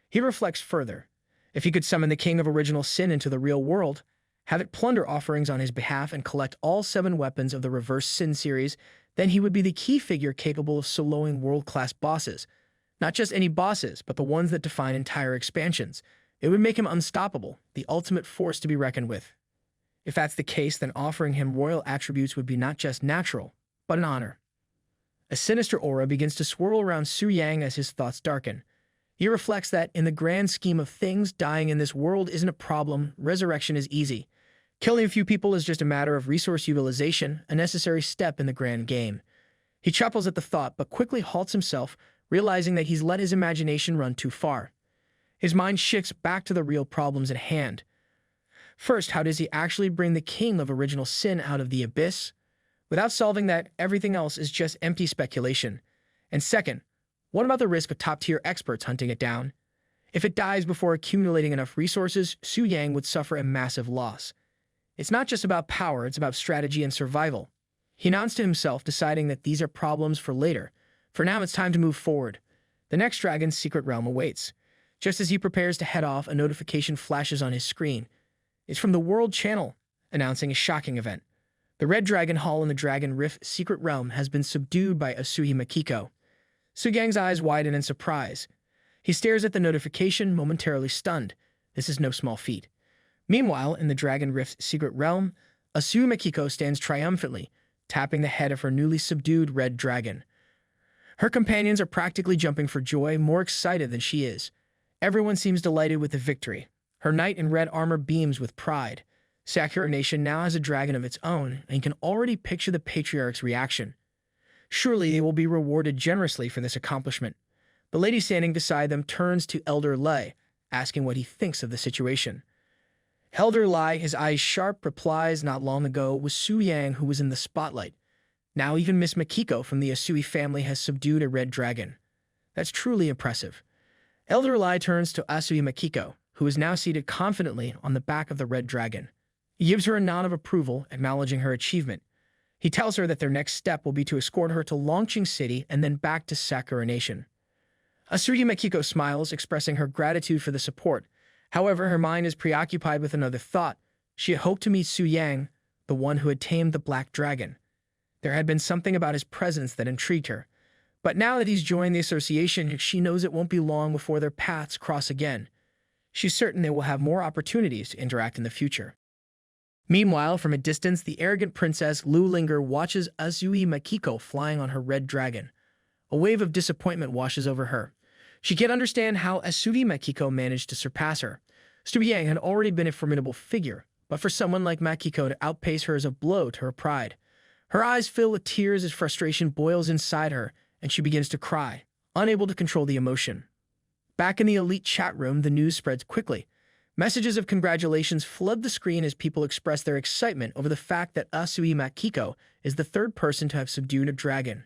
He reflects further. If he could summon the King of Original Sin into the real world, have it plunder offerings on his behalf and collect all 7 weapons of the Reverse Sin series, then he would be the key figure capable of soloing world-class bosses. Not just any bosses, but the ones that define entire expansions. It would make him unstoppable, the ultimate force to be reckoned with. If that's the case, then offering him royal attributes would be not just natural, but an honor. A sinister aura begins to swirl around Su Yang as his thoughts darken. He reflects that, in the grand scheme of things, dying in this world isn't a problem, resurrection is easy. Killing a few people is just a matter of resource utilization, a necessary step in the grand game. He chuckles at the thought, but quickly halts himself, realizing that he's let his imagination run too far. His mind shifts back to the real problems at hand. First, how does he actually bring the King of Original Sin out of the abyss? Without solving that, everything else is just empty speculation. And second, what about the risk of top-tier experts hunting it down? If it dies before accumulating enough resources, Su Yang would suffer a massive loss. It's not just about power, it's about strategy and survival. He announced to himself, deciding that these are problems for later. For now, it's time to move forward. The next dragon's secret realm awaits. Just as he prepares to head off, a notification flashes on his screen. It's from the World Channel, announcing a shocking event. The Red Dragon Hall in the Dragon Rift secret realm has been subdued by Asui Makiko. Su Yang's eyes widen in surprise. He stares at the notification, momentarily stunned. This is no small feat. Meanwhile, in the Dragon Rift secret realm, Asui Makiko stands triumphantly, tapping the head of her newly subdued red dragon. Her companions are practically jumping for joy, more excited than she is. Everyone seems delighted with the victory. Her knight in red armor beams with pride. Sakura Nation now has a dragon of its own, and you can already picture the patriarch's reaction. Surely they will be rewarded generously for this accomplishment. The lady standing beside them turns to Elder Lei, asking what he thinks of the situation. Elder Lei, his eyes sharp, replies, "Not long ago was Su Yang who was in the spotlight. Now even Miss Makiko from the Asui family has subdued a red dragon. That's truly impressive." Elder Lei turns to Asui Makiko, who is now seated confidently on the back of the red dragon. He gives her a nod of approval, acknowledging her achievement. He tells her that their next step will be to escort her to Longqing City and then back to Sakura Nation. Asui Makiko smiles, expressing her gratitude for the support. However, her mind is preoccupied with another thought. She had hoped to meet Su Yang, the one who had tamed the black dragon. There had been something about his presence that intrigued her. But now that he's joined the association, she knows it won't be long before their paths cross again. She's certain they will have more opportunities to interact in the future. Meanwhile, from a distance, the arrogant princess Lu Linger watches Asui Makiko flying on her red dragon. A wave of disappointment washes over her. She can't understand how Asui Makiko managed to surpass her. Su Yang had already been a formidable figure, but for someone like Makiko to outpace her is a blow to her pride. Her eyes fill with tears as frustration boils inside her, and she begins to cry, unable to control the emotion. Back in the elite chat room, the news spreads quickly. Messages of congratulations flood the screen as people express their excitement over the fact that Asui Makiko is the third person to have subdued a dragon.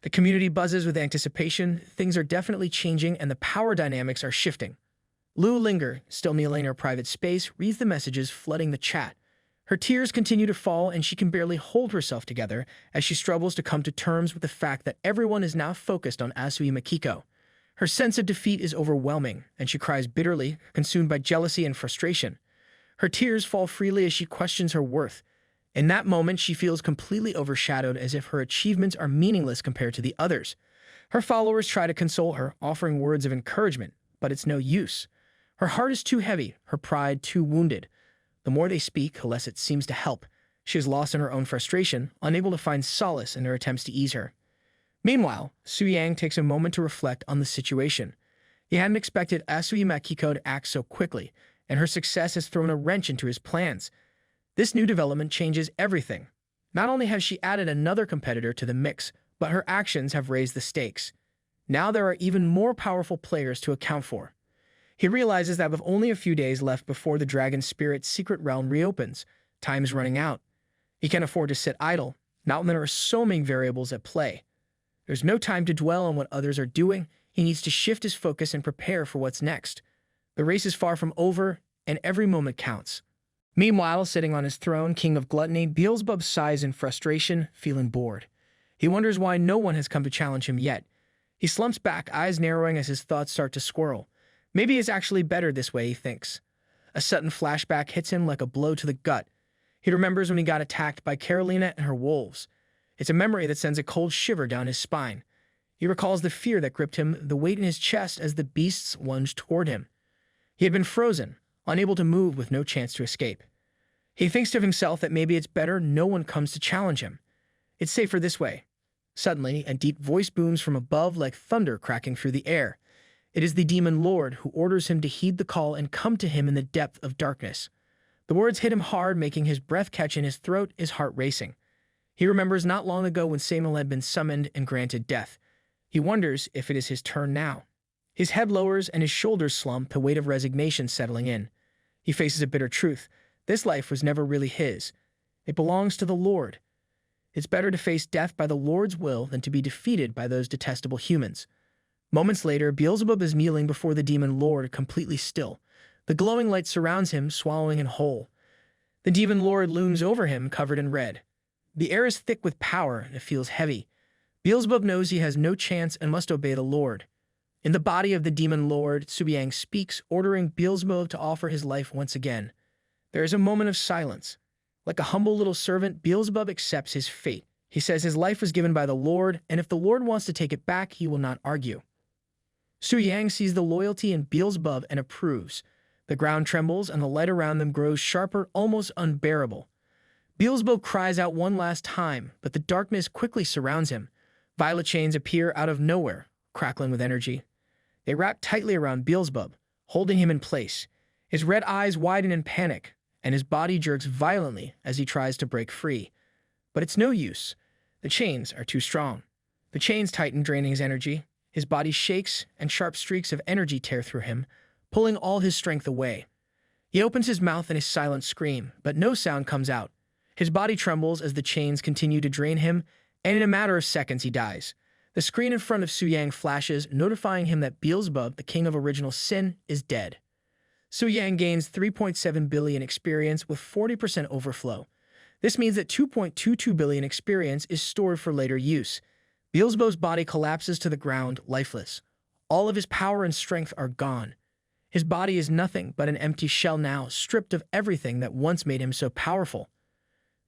The community buzzes with anticipation. Things are definitely changing and the power dynamics are shifting. Lu Linger, still kneeling in her private space, reads the messages flooding the chat. Her tears continue to fall and she can barely hold herself together as she struggles to come to terms with the fact that everyone is now focused on Asui Makiko. Her sense of defeat is overwhelming, and she cries bitterly, consumed by jealousy and frustration. Her tears fall freely as she questions her worth. In that moment, she feels completely overshadowed, as if her achievements are meaningless compared to the others. Her followers try to console her, offering words of encouragement, but it's no use. Her heart is too heavy, her pride too wounded. The more they speak, the less it seems to help. She is lost in her own frustration, unable to find solace in her attempts to ease her. Meanwhile, Su Yang takes a moment to reflect on the situation. He hadn't expected Asui Makiko to act so quickly, and her success has thrown a wrench into his plans. This new development changes everything. Not only has she added another competitor to the mix, but her actions have raised the stakes. Now there are even more powerful players to account for. He realizes that with only a few days left before the Dragon Spirit's secret realm reopens, time is running out. He can't afford to sit idle, not when there are so many variables at play. There's no time to dwell on what others are doing. He needs to shift his focus and prepare for what's next. The race is far from over, and every moment counts. Meanwhile, sitting on his throne, King of Gluttony, Beelzebub sighs in frustration, feeling bored. He wonders why no one has come to challenge him yet. He slumps back, eyes narrowing as his thoughts start to swirl. Maybe it's actually better this way, he thinks. A sudden flashback hits him like a blow to the gut. He remembers when he got attacked by Carolina and her wolves. It's a memory that sends a cold shiver down his spine. He recalls the fear that gripped him, the weight in his chest as the beasts lunged toward him. He had been frozen, unable to move with no chance to escape. He thinks to himself that maybe it's better no one comes to challenge him. It's safer this way. Suddenly, a deep voice booms from above like thunder cracking through the air. It is the demon lord who orders him to heed the call and come to him in the depth of darkness. The words hit him hard, making his breath catch in his throat, his heart racing. He remembers not long ago when Samuel had been summoned and granted death. He wonders if it is his turn now. His head lowers and his shoulders slump, the weight of resignation settling in. He faces a bitter truth. This life was never really his. It belongs to the Lord. It's better to face death by the Lord's will than to be defeated by those detestable humans. Moments later, Beelzebub is kneeling before the demon lord, completely still. The glowing light surrounds him, swallowing him whole. The demon lord looms over him, covered in red. The air is thick with power, and it feels heavy. Beelzebub knows he has no chance and must obey the lord. In the body of the demon lord, Subiyang speaks, ordering Beelzebub to offer his life once again. There is a moment of silence. Like a humble little servant, Beelzebub accepts his fate. He says his life was given by the Lord, and if the Lord wants to take it back, he will not argue. Subiyang sees the loyalty in Beelzebub and approves. The ground trembles, and the light around them grows sharper, almost unbearable. Beelzebub cries out one last time, but the darkness quickly surrounds him. Violet chains appear out of nowhere, crackling with energy. They wrap tightly around Beelzebub, holding him in place. His red eyes widen in panic, and his body jerks violently as he tries to break free. But it's no use. The chains are too strong. The chains tighten, draining his energy. His body shakes, and sharp streaks of energy tear through him, pulling all his strength away. He opens his mouth in a silent scream, but no sound comes out. His body trembles as the chains continue to drain him, and in a matter of seconds he dies. The screen in front of Subiyang flashes, notifying him that Beelzebub, the king of original sin, is dead. Subiyang gains 3.7 billion experience with 40% overflow. This means that 2.22 billion experience is stored for later use. Beelzebub's body collapses to the ground, lifeless. All of his power and strength are gone. His body is nothing but an empty shell now, stripped of everything that once made him so powerful.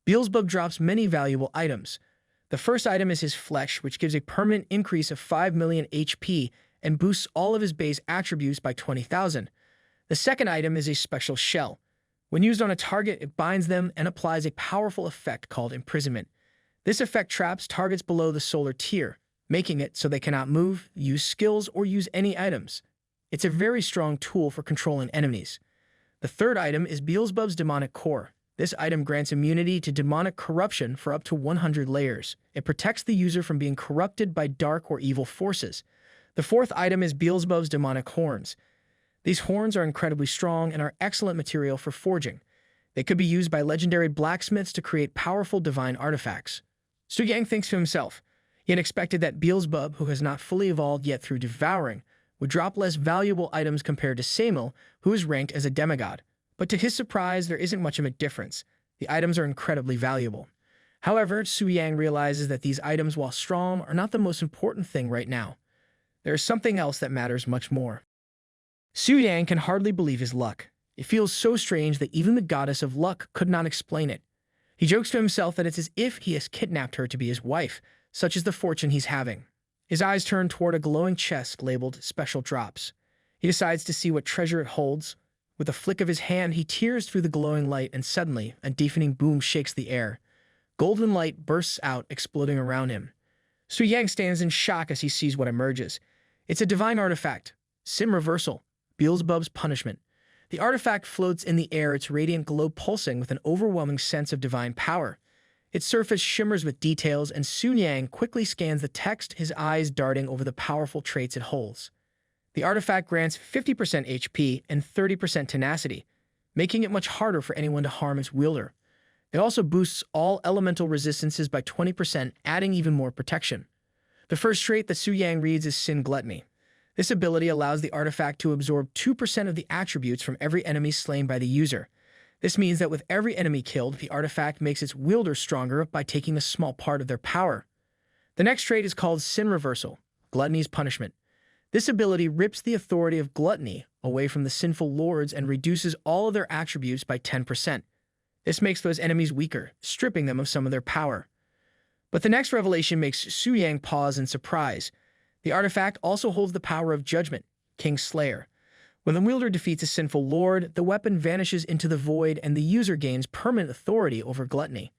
Beelzebub drops many valuable items. The first item is his flesh, which gives a permanent increase of 5 million HP and boosts all of his base attributes by 20,000. The second item is a special shell. When used on a target, it binds them and applies a powerful effect called imprisonment. This effect traps targets below the solar tier, making it so they cannot move, use skills, or use any items. It's a very strong tool for controlling enemies. The third item is Beelzebub's demonic core. This item grants immunity to demonic corruption for up to 100 layers. It protects the user from being corrupted by dark or evil forces. The fourth item is Beelzebub's demonic horns. These horns are incredibly strong and are excellent material for forging. They could be used by legendary blacksmiths to create powerful divine artifacts. Subiyang thinks to himself, he had expected that Beelzebub, who has not fully evolved yet through devouring, would drop less valuable items compared to Samil, who is ranked as a demigod. But to his surprise, there isn't much of a difference. The items are incredibly valuable. However, Subiyang realizes that these items, while strong, are not the most important thing right now. There is something else that matters much more. Subiyang can hardly believe his luck. It feels so strange that even the goddess of luck could not explain it. He jokes to himself that it's as if he has kidnapped her to be his wife, such is the fortune he's having. His eyes turn toward a glowing chest labeled Special Drops. He decides to see what treasure it holds. With a flick of his hand, he tears through the glowing light, and suddenly, a deafening boom shakes the air. Golden light bursts out, exploding around him. Subiyang stands in shock as he sees what emerges. It's a divine artifact, Sin Reversal, Beelzebub's punishment. The artifact floats in the air, its radiant glow pulsing with an overwhelming sense of divine power. Its surface shimmers with details, and Subiyang quickly scans the text, his eyes darting over the powerful traits it holds. The artifact grants 50% HP and 30% tenacity, making it much harder for anyone to harm its wielder. It also boosts all elemental resistances by 20%, adding even more protection. The first trait that Subiyang reads is Sin Gluttony. This ability allows the artifact to absorb 2% of the attributes from every enemy slain by the user. This means that with every enemy killed, the artifact makes its wielder stronger by taking a small part of their power. The next trait is called Sin Reversal, Gluttony's Punishment. This ability rips the authority of gluttony away from the sinful lords and reduces all of their attributes by 10%. This makes those enemies weaker, stripping them of some of their power. But the next revelation makes Subiyang pause in surprise. The artifact also holds the power of Judgment, King Slayer. When the wielder defeats a sinful lord, the weapon vanishes into the void and the user gains permanent authority over gluttony.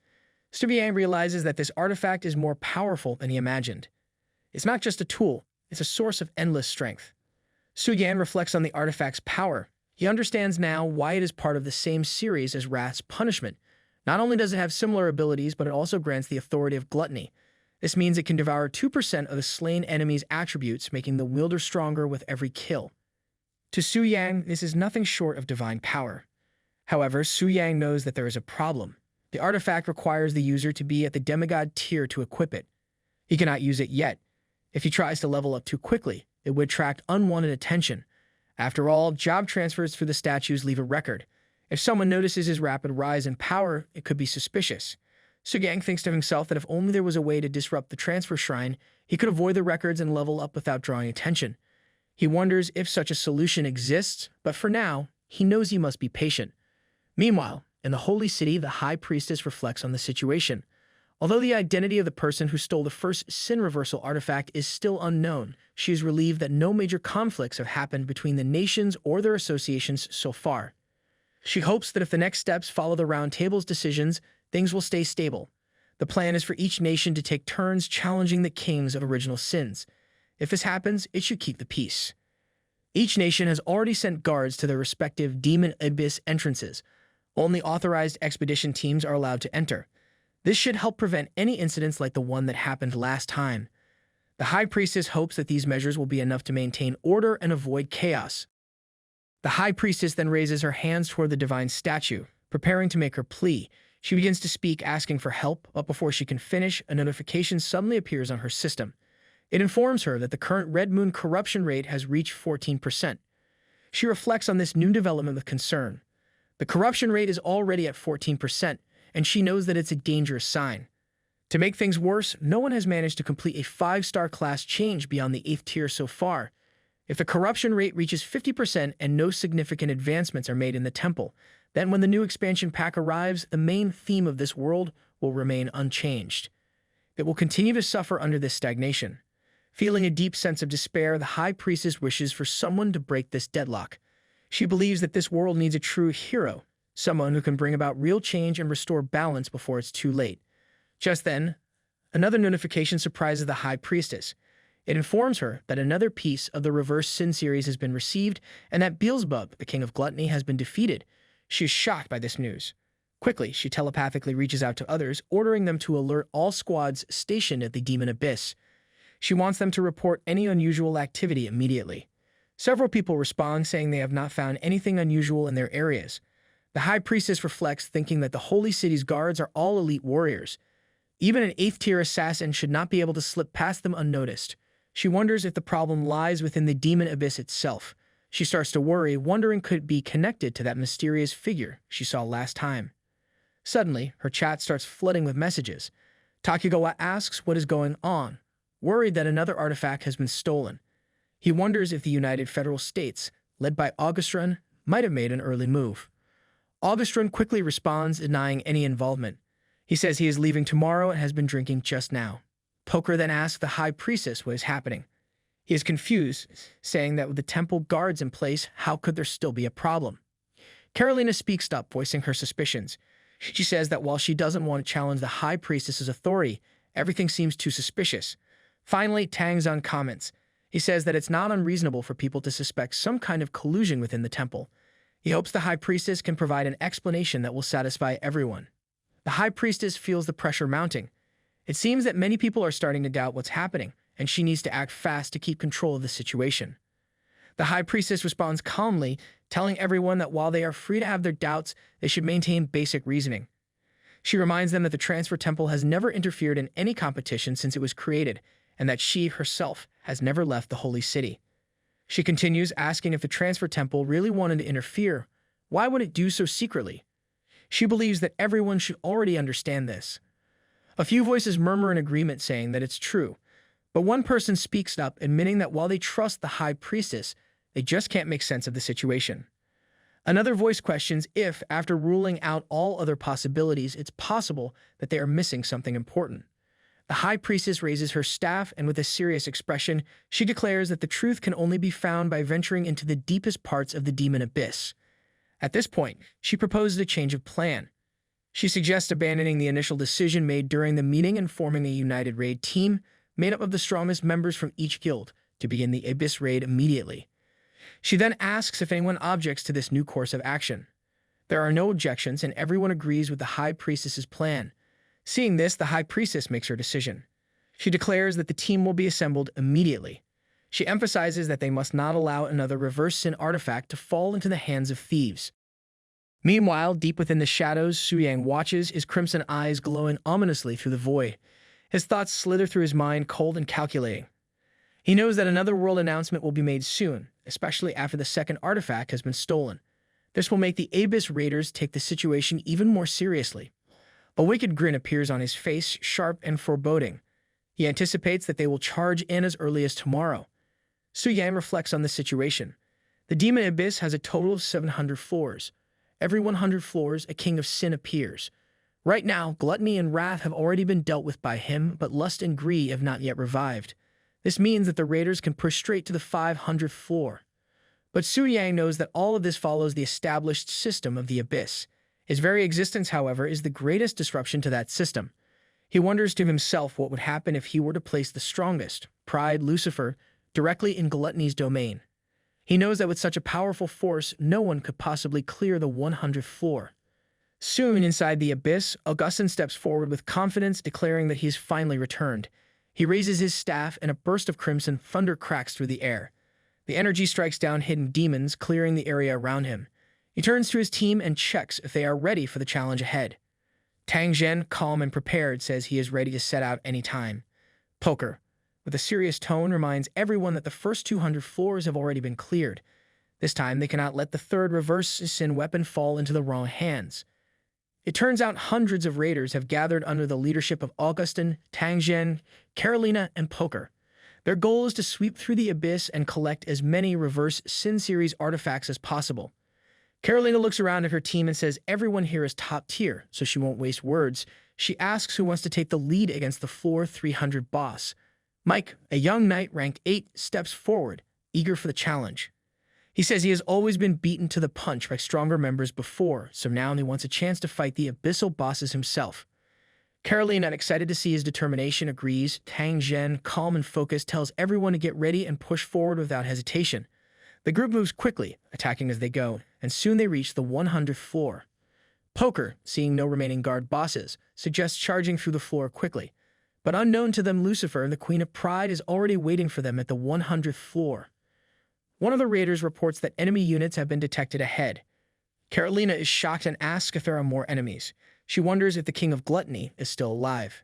Subiyang realizes that this artifact is more powerful than he imagined. It's not just a tool, it's a source of endless strength. Subiyang reflects on the artifact's power. He understands now why it is part of the same series as Wrath's Punishment. Not only does it have similar abilities, but it also grants the authority of gluttony. This means it can devour 2% of the slain enemy's attributes, making the wielder stronger with every kill. To Subiyang, this is nothing short of divine power. However, Subiyang knows that there is a problem. The artifact requires the user to be at the demigod tier to equip it. He cannot use it yet. If he tries to level up too quickly, It would attract unwanted attention. After all, job transfers through the statues leave a record. If someone notices his rapid rise in power, it could be suspicious. Sugang thinks to himself that if only there was a way to disrupt the transfer shrine, he could avoid the records and level up without drawing attention. He wonders if such a solution exists, but for now, he knows he must be patient. Meanwhile, in the Holy City, the High Priestess reflects on the situation. Although the identity of the person who stole the first sin reversal artifact is still unknown, she is relieved that no major conflicts have happened between the nations or their associations so far. She hopes that if the next steps follow the Round Table's decisions, things will stay stable. The plan is for each nation to take turns challenging the kings of original sins. If this happens, it should keep the peace. Each nation has already sent guards to their respective Demon Abyss entrances. Only authorized expedition teams are allowed to enter. This should help prevent any incidents like the one that happened last time. The High Priestess hopes that these measures will be enough to maintain order and avoid chaos. The High Priestess then raises her hands toward the divine statue, preparing to make her plea. She begins to speak, asking for help, but before she can finish, a notification suddenly appears on her system. It informs her that the current Red Moon corruption rate has reached 14%. She reflects on this new development with concern. The corruption rate is already at 14%, and she knows that it's a dangerous sign. To make things worse, no one has managed to complete a 5-star class change beyond the 8th tier so far. If the corruption rate reaches 50% and no significant advancements are made in the temple, then when the new expansion pack arrives, the main theme of this world will remain unchanged. It will continue to suffer under this stagnation. Feeling a deep sense of despair, the High Priestess wishes for someone to break this deadlock. She believes that this world needs a true hero, someone who can bring about real change and restore balance before it's too late. Just then, another notification surprises the High Priestess. It informs her that another piece of the Reverse Sin series has been received and that Beelzebub, the King of Gluttony, has been defeated. She is shocked by this news. Quickly, she telepathically reaches out to others, ordering them to alert all squads stationed at the Demon Abyss. She wants them to report any unusual activity immediately. Several people respond, saying they have not found anything unusual in their areas. The High Priestess reflects, thinking that the Holy City's guards are all elite warriors. Even an 8th-tier assassin should not be able to slip past them unnoticed. She wonders if the problem lies within the Demon Abyss itself. She starts to worry, wondering could it be connected to that mysterious figure she saw last time. Suddenly, her chat starts flooding with messages. Takugawa asks what is going on, worried that another artifact has been stolen. He wonders if the United Federal States, led by Augustron, might have made an early move. Augustron quickly responds, denying any involvement. He says he is leaving tomorrow and has been drinking just now. Poker then asks the High Priestess what is happening. He is confused, saying that with the temple guards in place, how could there still be a problem? Carolina speaks up, voicing her suspicions. She says that while she doesn't want to challenge the High Priestess's authority, everything seems too suspicious. Finally, Tangzan comments. He says that it's not unreasonable for people to suspect some kind of collusion within the temple. He hopes the High Priestess can provide an explanation that will satisfy everyone. The High Priestess feels the pressure mounting. It seems that many people are starting to doubt what's happening, and she needs to act fast to keep control of the situation. The High Priestess responds calmly, telling everyone that while they are free to have their doubts, they should maintain basic reasoning. She reminds them that the Transfer Temple has never interfered in any competition since it was created, and that she herself has never left the Holy City. She continues, asking if the Transfer Temple really wanted to interfere, why would it do so secretly? She believes that everyone should already understand this. A few voices murmur in agreement, saying that it's true, but one person speaks up, admitting that while they trust the High Priestess, they just can't make sense of the situation. Another voice questions if, after ruling out all other possibilities, it's possible that they are missing something important. The High Priestess raises her staff, and with a serious expression, she declares that the truth can only be found by venturing into the deepest parts of the Demon Abyss. At this point, she proposes a change of plan. She suggests abandoning the initial decision made during the meeting and forming a united raid team made up of the strongest members from each guild to begin the Abyss raid immediately. She then asks if anyone objects to this new course of action. There are no objections, and everyone agrees with the High Priestess's plan. Seeing this, the High Priestess makes her decision. She declares that the team will be assembled immediately. She emphasizes that they must not allow another Reverse Sin artifact to fall into the hands of thieves. Meanwhile, deep within the shadows, Suyang watches, his crimson eyes glowing ominously through the void. His thoughts slither through his mind, cold and calculating. He knows that another world announcement will be made soon, especially after the second artifact has been stolen. This will make the Abyss Raiders take the situation even more seriously. A wicked grin appears on his face, sharp and foreboding. He anticipates that they will charge in as early as tomorrow. Su Yang reflects on the situation. The Demon Abyss has a total of 700 floors. Every 100 floors, a king of sin appears. Right now, gluttony and wrath have already been dealt with by him, but lust and greed have not yet revived. This means that the raiders can push straight to the 500th floor. But Su Yang knows that all of this follows the established system of the Abyss. His very existence, however, is the greatest disruption to that system. He wonders to himself what would happen if he were to place the strongest, Pride, Lucifer, directly in gluttony's domain. He knows that with such a powerful force, no one could possibly clear the 100th floor. Soon, inside the Abyss, Augustin steps forward with confidence, declaring that he has finally returned. He raises his staff, and a burst of crimson thunder cracks through the air. The energy strikes down hidden demons, clearing the area around him. He turns to his team and checks if they are ready for the challenge ahead. Tang Zhen, calm and prepared, says he is ready to set out any time. Poker, with a serious tone, reminds everyone that the first 200 floors have already been cleared. This time, they cannot let the third reverse sin weapon fall into the wrong hands. It turns out hundreds of raiders have gathered under the leadership of Augustin, Tang Zhen, Carolina, and Poker. Their goal is to sweep through the Abyss and collect as many reverse sin series artifacts as possible. Carolina looks around at her team and says everyone here is top tier, so she won't waste words. She asks who wants to take the lead against the floor 300 boss. Mike, a young knight ranked 8, steps forward, eager for the challenge. He says he has always been beaten to the punch by stronger members before, so now he wants a chance to fight the abyssal bosses himself. Carolina, excited to see his determination, agrees. Tang Zhen, calm and focused, tells everyone to get ready and push forward without hesitation. The group moves quickly, attacking as they go, and soon they reach the 100th floor. Poker, seeing no remaining guard bosses, suggests charging through the floor quickly. But unknown to them, Lucifer, the Queen of Pride, is already waiting for them at the 100th floor. One of the raiders reports that enemy units have been detected ahead. Carolina is shocked and asks if there are more enemies. She wonders if the King of Gluttony is still alive.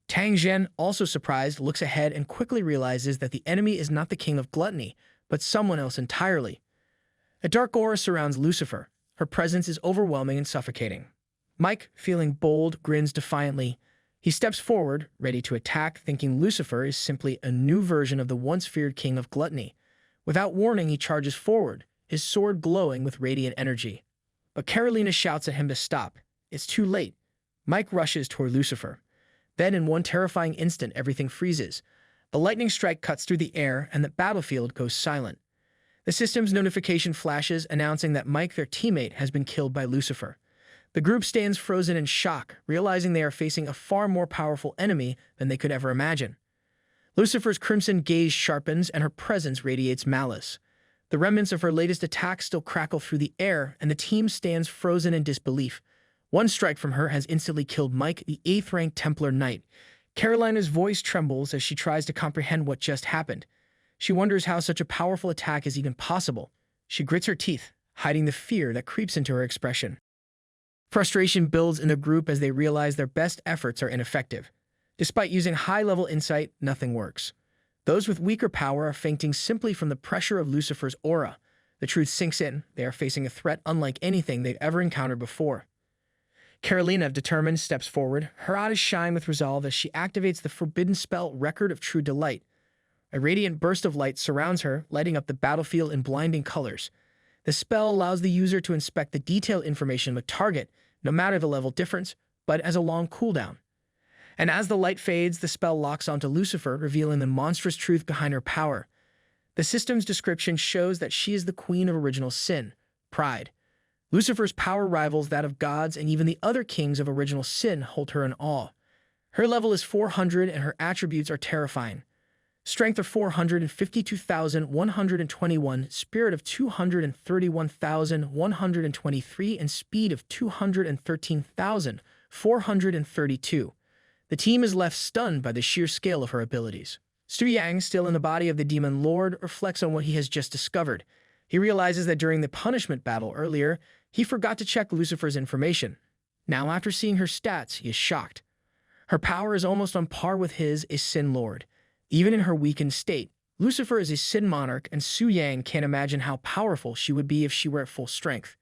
Tang Zhen, also surprised, looks ahead and quickly realizes that the enemy is not the King of Gluttony, but someone else entirely. A dark aura surrounds Lucifer. Her presence is overwhelming and suffocating. Mike, feeling bold, grins defiantly. He steps forward, ready to attack, thinking Lucifer is simply a new version of the once feared King of Gluttony. Without warning, he charges forward, his sword glowing with radiant energy. But Carolina shouts at him to stop. It's too late. Mike rushes toward Lucifer. Then, in one terrifying instant, everything freezes. The lightning strike cuts through the air, and the battlefield goes silent. The system's notification flashes, announcing that Mike, their teammate, has been killed by Lucifer. The group stands frozen in shock, realizing they are facing a far more powerful enemy than they could ever imagine. Lucifer's crimson gaze sharpens, and her presence radiates malice. The remnants of her latest attack still crackle through the air, and the team stands frozen in disbelief. One strike from her has instantly killed Mike, the 8th-ranked Templar Knight. Carolina's voice trembles as she tries to comprehend what just happened. She wonders how such a powerful attack is even possible. She grits her teeth, hiding the fear that creeps into her expression. Frustration builds in the group as they realize their best efforts are ineffective. Despite using high-level insight, nothing works. Those with weaker power are fainting simply from the pressure of Lucifer's aura. The truth sinks in. They are facing a threat unlike anything they've ever encountered before. Carolina, determined, steps forward. Her eyes shine with resolve as she activates the forbidden spell Record of True Delight. A radiant burst of light surrounds her, lighting up the battlefield in blinding colors. The spell allows the user to inspect the detailed information of a target, no matter the level difference, but as a long cooldown. And as the light fades, the spell locks onto Lucifer, revealing the monstrous truth behind her power. The system's description shows that she is the queen of original sin, pride. Lucifer's power rivals that of gods, and even the other kings of original sin hold her in awe. Her level is 400, and her attributes are terrifying. Strength of 452,121, Spirit of 231,123, and Speed of 213,432. The team is left stunned by the sheer scale of her abilities. Su Yang, still in the body of the Demon Lord, reflects on what he has just discovered. He realizes that during the punishment battle earlier, he forgot to check Lucifer's information. Now, after seeing her stats, he is shocked. Her power is almost on par with his, a Sin Lord. Even in her weakened state, Lucifer is a Sin monarch, and Su Yang can't imagine how powerful she would be if she were at full strength.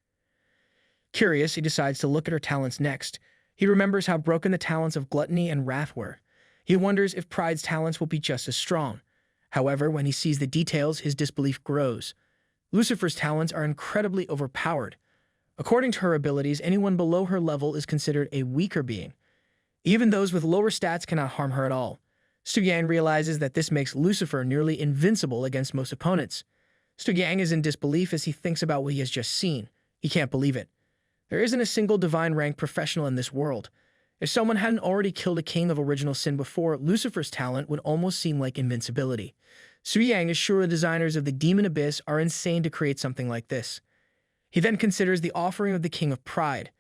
Curious, he decides to look at her talents next. He remembers how broken the talents of Gluttony and Wrath were. He wonders if Pride's talents will be just as strong. However, when he sees the details, his disbelief grows. Lucifer's talents are incredibly overpowered. According to her abilities, anyone below her level is considered a weaker being. Even those with lower stats cannot harm her at all. Su Yang realizes that this makes Lucifer nearly invincible against most opponents. Su Yang is in disbelief as he thinks about what he has just seen. He can't believe it. There isn't a single divine rank professional in this world. If someone hadn't already killed a king of original sin before, Lucifer's talent would almost seem like invincibility. Su Yang is sure the designers of the Demon Abyss are insane to create something like this. He then considers the offering of the King of Pride.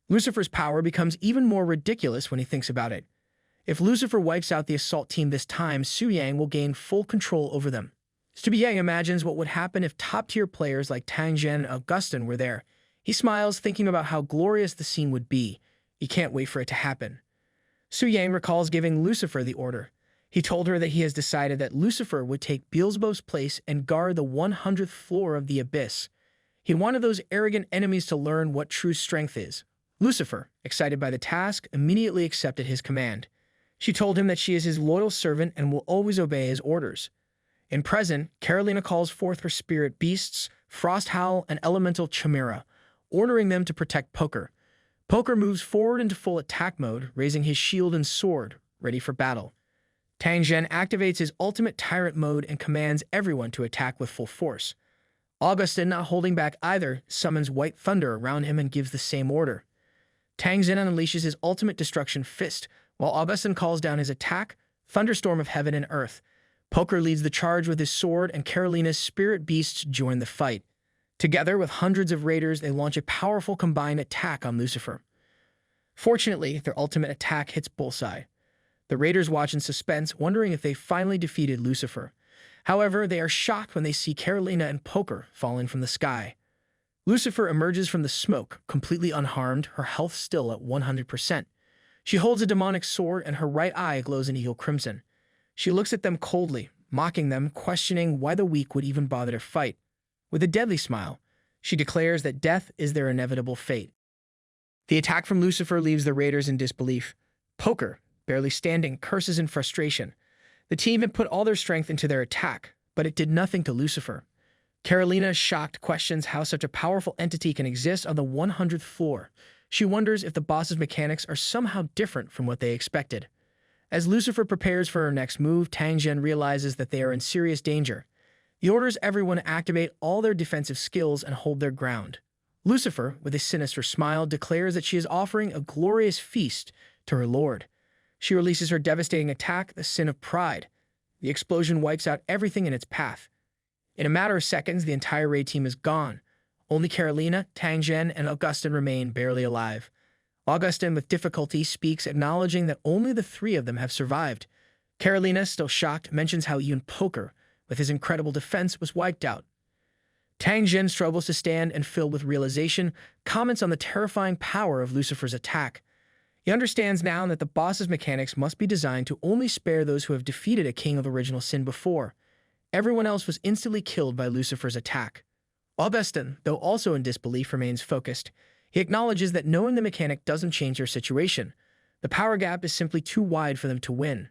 Lucifer's power becomes even more ridiculous when he thinks about it. If Lucifer wipes out the assault team this time, Su Yang will gain full control over them. Su Yang imagines what would happen if top-tier players like Tang Zhen and Augustin were there. He smiles, thinking about how glorious the scene would be. He can't wait for it to happen. Su Yang recalls giving Lucifer the order. He told her that he has decided that Lucifer would take Beelzebub's place and guard the 100th floor of the Abyss. He wanted those arrogant enemies to learn what true strength is. Lucifer, excited by the task, immediately accepted his command. She told him that she is his loyal servant and will always obey his orders. In present, Carolina calls forth her spirit beasts, Frost Howl and Elemental Chimera, ordering them to protect Poker. Poker moves forward into full attack mode, raising his shield and sword, ready for battle. Tang Zhen activates his ultimate tyrant mode and commands everyone to attack with full force. Augustin, not holding back either, summons White Thunder around him and gives the same order. Tang Zhen unleashes his ultimate destruction fist, while Augustin calls down his attack, Thunderstorm of Heaven and Earth. Poker leads the charge with his sword, and Carolina's spirit beasts join the fight. Together, with hundreds of raiders, they launch a powerful combined attack on Lucifer. Fortunately, their ultimate attack hits bullseye. The raiders watch in suspense, wondering if they finally defeated Lucifer. However, they are shocked when they see Carolina and Poker falling from the sky. Lucifer emerges from the smoke, completely unharmed, her health still at 100%. She holds a demonic sword, and her right eye glows an eagle crimson. She looks at them coldly, mocking them, questioning why the weak would even bother to fight. With a deadly smile, she declares that death is their inevitable fate. The attack from Lucifer leaves the raiders in disbelief. Poker, barely standing, curses in frustration. The team had put all their strength into their attack, but it did nothing to Lucifer. Carolina, shocked, questions how such a powerful entity can exist on the 100th floor. She wonders if the boss's mechanics are somehow different from what they expected. As Lucifer prepares for her next move, Tang Zhen realizes that they are in serious danger. He orders everyone to activate all their defensive skills and hold their ground. Lucifer, with a sinister smile, declares that she is offering a glorious feast to her lord. She releases her devastating attack, the Sin of Pride. The explosion wipes out everything in its path. In a matter of seconds, the entire raid team is gone. Only Carolina, Tang Zhen, and Augustin remain barely alive. Augustin, with difficulty, speaks, acknowledging that only the three of them have survived. Carolina, still shocked, mentions how even Poker, with his incredible defense, was wiped out. Tang Zhen struggles to stand and, filled with realization, comments on the terrifying power of Lucifer's attack. He understands now that the boss's mechanics must be designed to only spare those who have defeated a king of original sin before. Everyone else was instantly killed by Lucifer's attack. Augustin, though also in disbelief, remains focused. He acknowledges that knowing the mechanic doesn't change their situation. The power gap is simply too wide for them to win.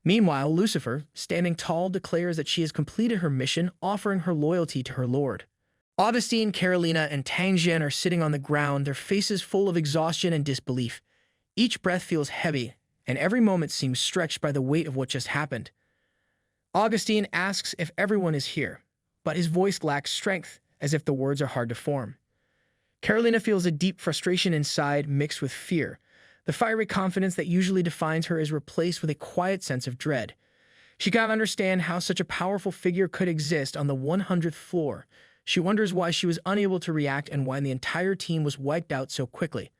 Meanwhile, Lucifer, standing tall, declares that she has completed her mission, offering her loyalty to her lord. Augustine, Carolina, and Tang Zhen are sitting on the ground, their faces full of exhaustion and disbelief. Each breath feels heavy, and every moment seems stretched by the weight of what just happened. Augustine asks if everyone is here, but his voice lacks strength, as if the words are hard to form. Carolina feels a deep frustration inside, mixed with fear. The fiery confidence that usually defines her is replaced with a quiet sense of dread. She cannot understand how such a powerful figure could exist on the 100th floor. She wonders why she was unable to react and why the entire team was wiped out so quickly.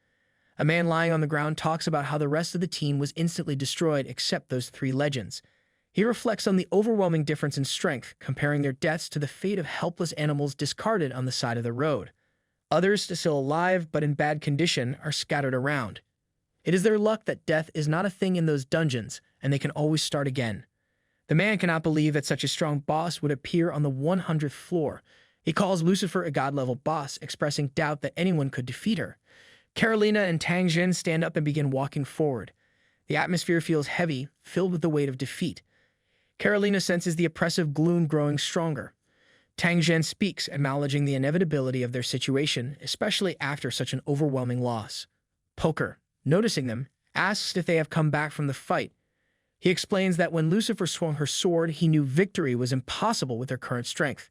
A man lying on the ground talks about how the rest of the team was instantly destroyed except those three legends. He reflects on the overwhelming difference in strength, comparing their deaths to the fate of helpless animals discarded on the side of the road. Others, still alive but in bad condition, are scattered around. It is their luck that death is not a thing in those dungeons, and they can always start again. The man cannot believe that such a strong boss would appear on the 100th floor. He calls Lucifer a god-level boss, expressing doubt that anyone could defeat her. Carolina and Tang Jin stand up and begin walking forward. The atmosphere feels heavy, filled with the weight of defeat. Carolina senses the oppressive gloom growing stronger. Tang Jin speaks, acknowledging the inevitability of their situation, especially after such an overwhelming loss. Poker, noticing them, asks if they have come back from the fight. He explains that when Lucifer swung her sword, he knew victory was impossible with their current strength.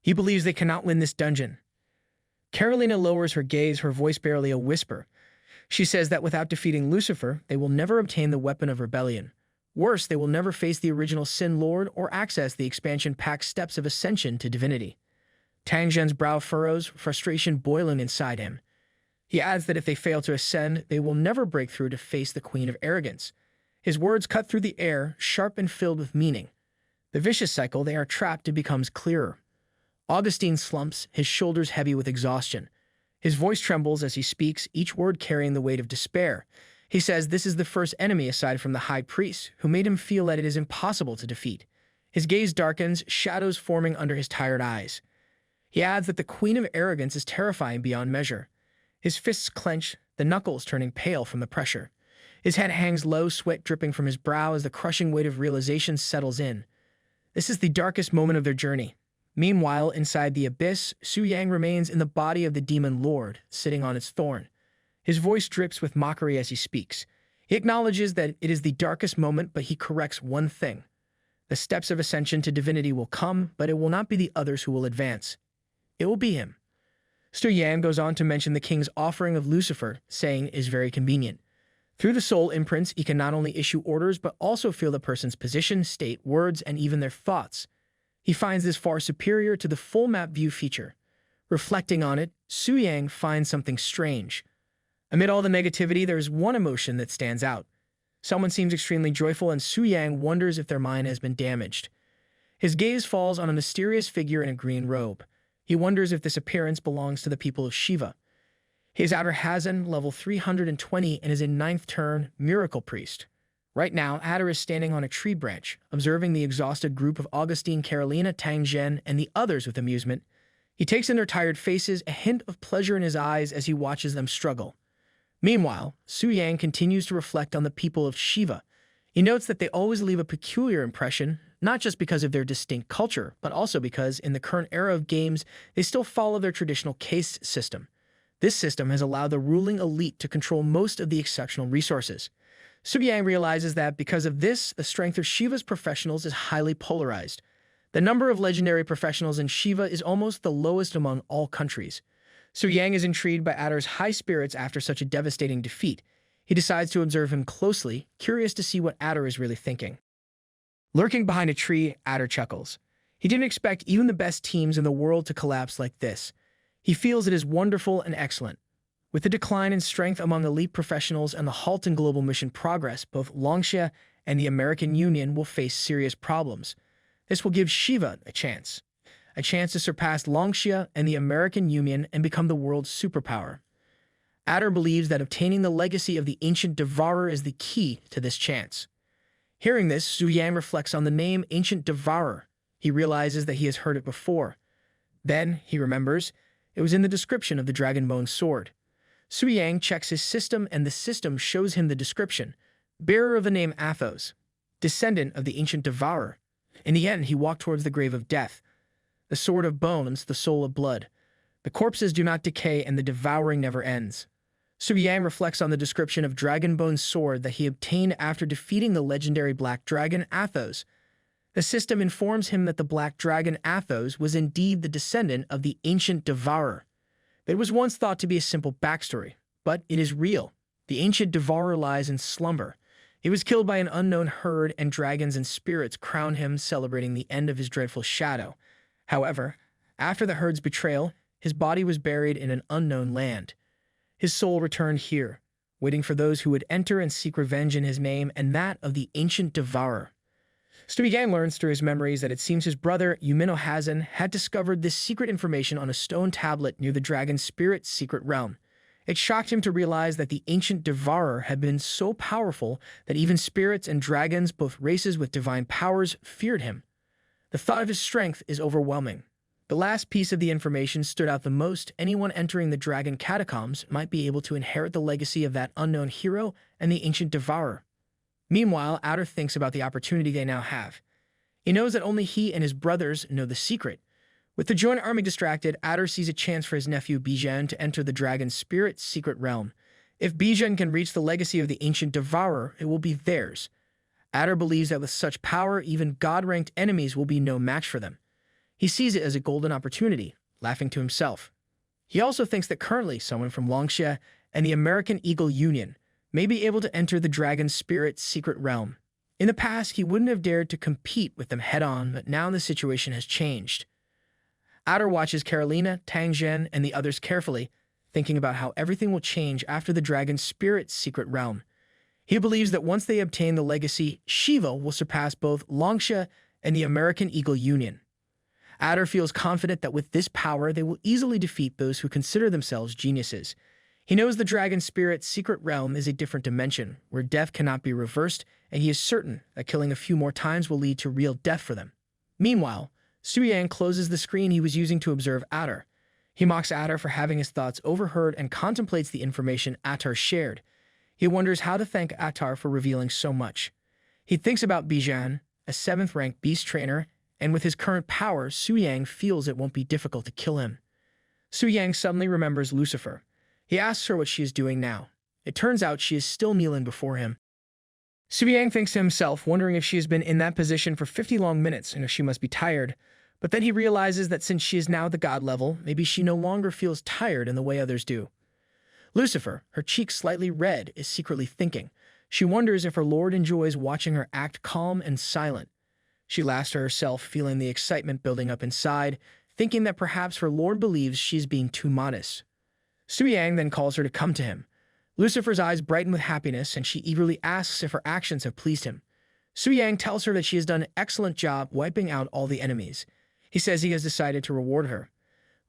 He believes they cannot win this dungeon. Carolina lowers her gaze, her voice barely a whisper. She says that without defeating Lucifer, they will never obtain the weapon of rebellion. Worse, they will never face the original Sin Lord or access the expansion pack steps of Ascension to divinity. Tang Jin's brow furrows, frustration boiling inside him. He adds that if they fail to ascend, they will never break through to face the Queen of Arrogance. His words cut through the air, sharp and filled with meaning. The vicious cycle they are trapped in becomes clearer. Augustine slumps, his shoulders heavy with exhaustion. His voice trembles as he speaks, each word carrying the weight of despair. He says this is the first enemy aside from the High Priest, who made him feel that it is impossible to defeat. His gaze darkens, shadows forming under his tired eyes. He adds that the Queen of Arrogance is terrifying beyond measure. His fists clench, the knuckles turning pale from the pressure. His head hangs low, sweat dripping from his brow as the crushing weight of realization settles in. This is the darkest moment of their journey. Meanwhile, inside the abyss, Su Yang remains in the body of the demon lord, sitting on its thorn. His voice drips with mockery as he speaks. He acknowledges that it is the darkest moment, but he corrects one thing. The steps of ascension to divinity will come, but it will not be the others who will advance. It will be him. Su Yang goes on to mention the king's offering of Lucifer, saying it is very convenient. Through the soul imprints, he can not only issue orders, but also feel the person's position, state, words, and even their thoughts. He finds this far superior to the full map view feature. Reflecting on it, Su Yang finds something strange. Amid all the negativity, there is one emotion that stands out. Someone seems extremely joyful, and Su Yang wonders if their mind has been damaged. His gaze falls on a mysterious figure in a green robe. He wonders if this appearance belongs to the people of Shiva. He is outer Hazan, level 320, and is in 9th turn, Miracle Priest. Right now, Adder is standing on a tree branch, observing the exhausted group of Augustine, Carolina, Tang Jin, and the others with amusement. He takes in their tired faces, a hint of pleasure in his eyes as he watches them struggle. Meanwhile, Su Yang continues to reflect on the people of Shiva. He notes that they always leave a peculiar impression, not just because of their distinct culture, but also because, in the current era of games, they still follow their traditional caste system. This system has allowed the ruling elite to control most of the exceptional resources. Su Yang realizes that because of this, the strength of Shiva's professionals is highly polarized. The number of legendary professionals in Shiva is almost the lowest among all countries. Su Yang is intrigued by Adder's high spirits after such a devastating defeat. He decides to observe him closely, curious to see what Adder is really thinking. Lurking behind a tree, Adder chuckles. He didn't expect even the best teams in the world to collapse like this. He feels it is wonderful and excellent. With the decline in strength among elite professionals and the halt in global mission progress, both Longxia and the American Union will face serious problems. This will give Shiva a chance to surpass Longxia and the American Union and become the world's superpower. Adder believes that obtaining the legacy of the ancient Devourer is the key to this chance. Hearing this, Su Yang reflects on the name Ancient Devourer. He realizes that he has heard it before. Then, he remembers, it was in the description of the Dragonbone sword. Su Yang checks his system, and the system shows him the description. Bearer of the name Athos, descendant of the ancient Devourer. In the end, he walked towards the grave of death. The sword of bones, the soul of blood. The corpses do not decay, and the devouring never ends. Su Yang reflects on the description of Dragonbone's sword that he obtained after defeating the legendary Black Dragon Athos. The system informs him that the Black Dragon Athos was indeed the descendant of the ancient Devourer. It was once thought to be a simple backstory, but it is real. The ancient Devourer lies in slumber. He was killed by an unknown herd, and dragons and spirits crown him, celebrating the end of his dreadful shadow. However, after the herd's betrayal, his body was buried in an unknown land. His soul returned here, waiting for those who would enter and seek revenge in his name and that of the ancient Devourer. Su Yang learns through his memories that it seems his brother, Yumino Hazan, had discovered this secret information on a stone tablet near the dragon spirit's secret realm. It shocked him to realize that the ancient devourer had been so powerful that even spirits and dragons, both races with divine powers, feared him. The thought of his strength is overwhelming. The last piece of the information stood out the most. Anyone entering the dragon catacombs might be able to inherit the legacy of that unknown hero and the ancient devourer. Meanwhile, Athos thinks about the opportunity they now have. He knows that only he and his brothers know the secret. With the joint army distracted, Athos sees a chance for his nephew Bijan to enter the dragon's spirit secret realm. If Bijan can reach the legacy of the ancient devourer, it will be theirs. Athos believes that with such power, even god-ranked enemies will be no match for them. He sees it as a golden opportunity, laughing to himself. He also thinks that currently someone from Longxia and the American Eagle Union may be able to enter the dragon's spirit secret realm. In the past, he wouldn't have dared to compete with them head-on, but now the situation has changed. Athos watches Carolina, Tang Zhen, and the others carefully, thinking about how everything will change after the dragon's spirit secret realm. He believes that once they obtain the legacy, Shiva will surpass both Longxia and the American Eagle Union. Athos feels confident that with this power, they will easily defeat those who consider themselves geniuses. He knows the dragon's spirit secret realm is a different dimension, where death cannot be reversed, and he is certain that killing a few more times will lead to real death for them. Meanwhile, Su Yang closes the screen he was using to observe Athos. He mocks Athos for having his thoughts overheard and contemplates the information Athos shared. He wonders how to thank Athos for revealing so much. He thinks about Bijan, a 7th-ranked beast trainer, and with his current power, Su Yang feels it won't be difficult to kill him. Su Yang suddenly remembers Lucifer. He asks her what she is doing now. It turns out she is still kneeling before him. Su Yang thinks to himself, wondering if she has been in that position for 50 long minutes and if she must be tired. But then he realizes that since she is now at the god level, maybe she no longer feels tired in the way others do. Lucifer, her cheeks slightly red, is secretly thinking. She wonders if her lord enjoys watching her act calm and silent. She laughs to herself, feeling the excitement building up inside, thinking that perhaps her lord believes she is being too modest. Su Yang then calls her to come to him. Lucifer's eyes brighten with happiness, and she eagerly asks if her actions have pleased him. Su Yang tells her that she has done an excellent job wiping out all the enemies. He says he has decided to reward her.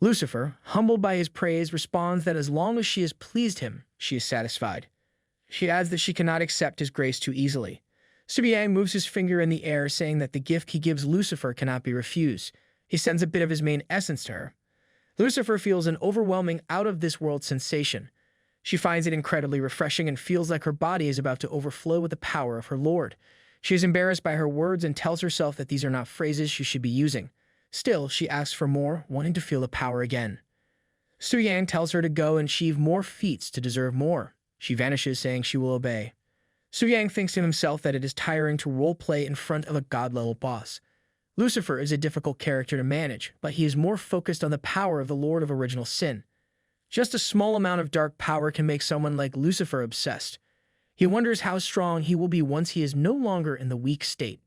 Lucifer, humbled by his praise, responds that as long as she has pleased him, she is satisfied. She adds that she cannot accept his grace too easily. Su Yang moves his finger in the air, saying that the gift he gives Lucifer cannot be refused. He sends a bit of his main essence to her. Lucifer feels an overwhelming out-of-this-world sensation. She finds it incredibly refreshing and feels like her body is about to overflow with the power of her lord. She is embarrassed by her words and tells herself that these are not phrases she should be using. Still, she asks for more, wanting to feel the power again. Su Yang tells her to go and achieve more feats to deserve more. She vanishes, saying she will obey. Su Yang thinks to himself that it is tiring to role-play in front of a god-level boss. Lucifer is a difficult character to manage, but he is more focused on the power of the Lord of Original Sin. Just a small amount of dark power can make someone like Lucifer obsessed. He wonders how strong he will be once he is no longer in the weak state.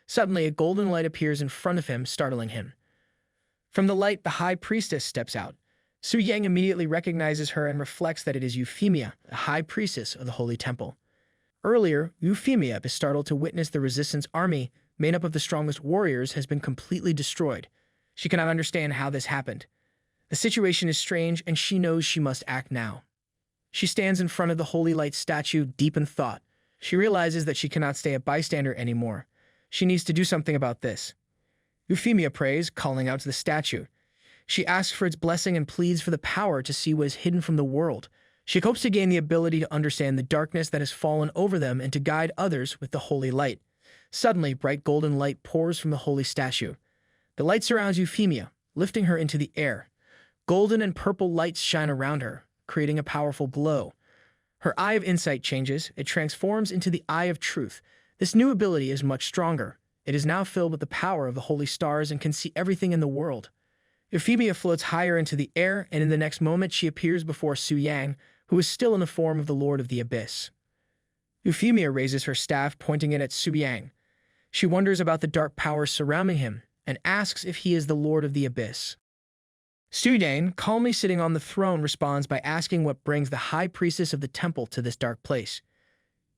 Suddenly, a golden light appears in front of him, startling him. From the light, the High Priestess steps out. Su Yang immediately recognizes her and reflects that it is Euphemia, the High Priestess of the Holy Temple. Earlier, Euphemia is startled to witness the Resistance army, made up of the strongest warriors, has been completely destroyed. She cannot understand how this happened. The situation is strange, and she knows she must act now. She stands in front of the Holy Light statue, deep in thought. She realizes that she cannot stay a bystander anymore. She needs to do something about this. Euphemia prays, calling out to the statue. She asks for its blessing and pleads for the power to see what is hidden from the world. She hopes to gain the ability to understand the darkness that has fallen over them and to guide others with the holy light. Suddenly, bright golden light pours from the holy statue. The light surrounds Euphemia, lifting her into the air. Golden and purple lights shine around her, creating a powerful glow. Her Eye of Insight changes. It transforms into the Eye of Truth. This new ability is much stronger. It is now filled with the power of the holy stars and can see everything in the world. Euphemia floats higher into the air, and in the next moment she appears before Su Yang, who is still in the form of the Lord of the Abyss. Euphemia raises her staff, pointing it at Su Yang. She wonders about the dark powers surrounding him and asks if he is the Lord of the Abyss. Su Yang, calmly sitting on the throne, responds by asking what brings the High Priestess of the temple to this dark place.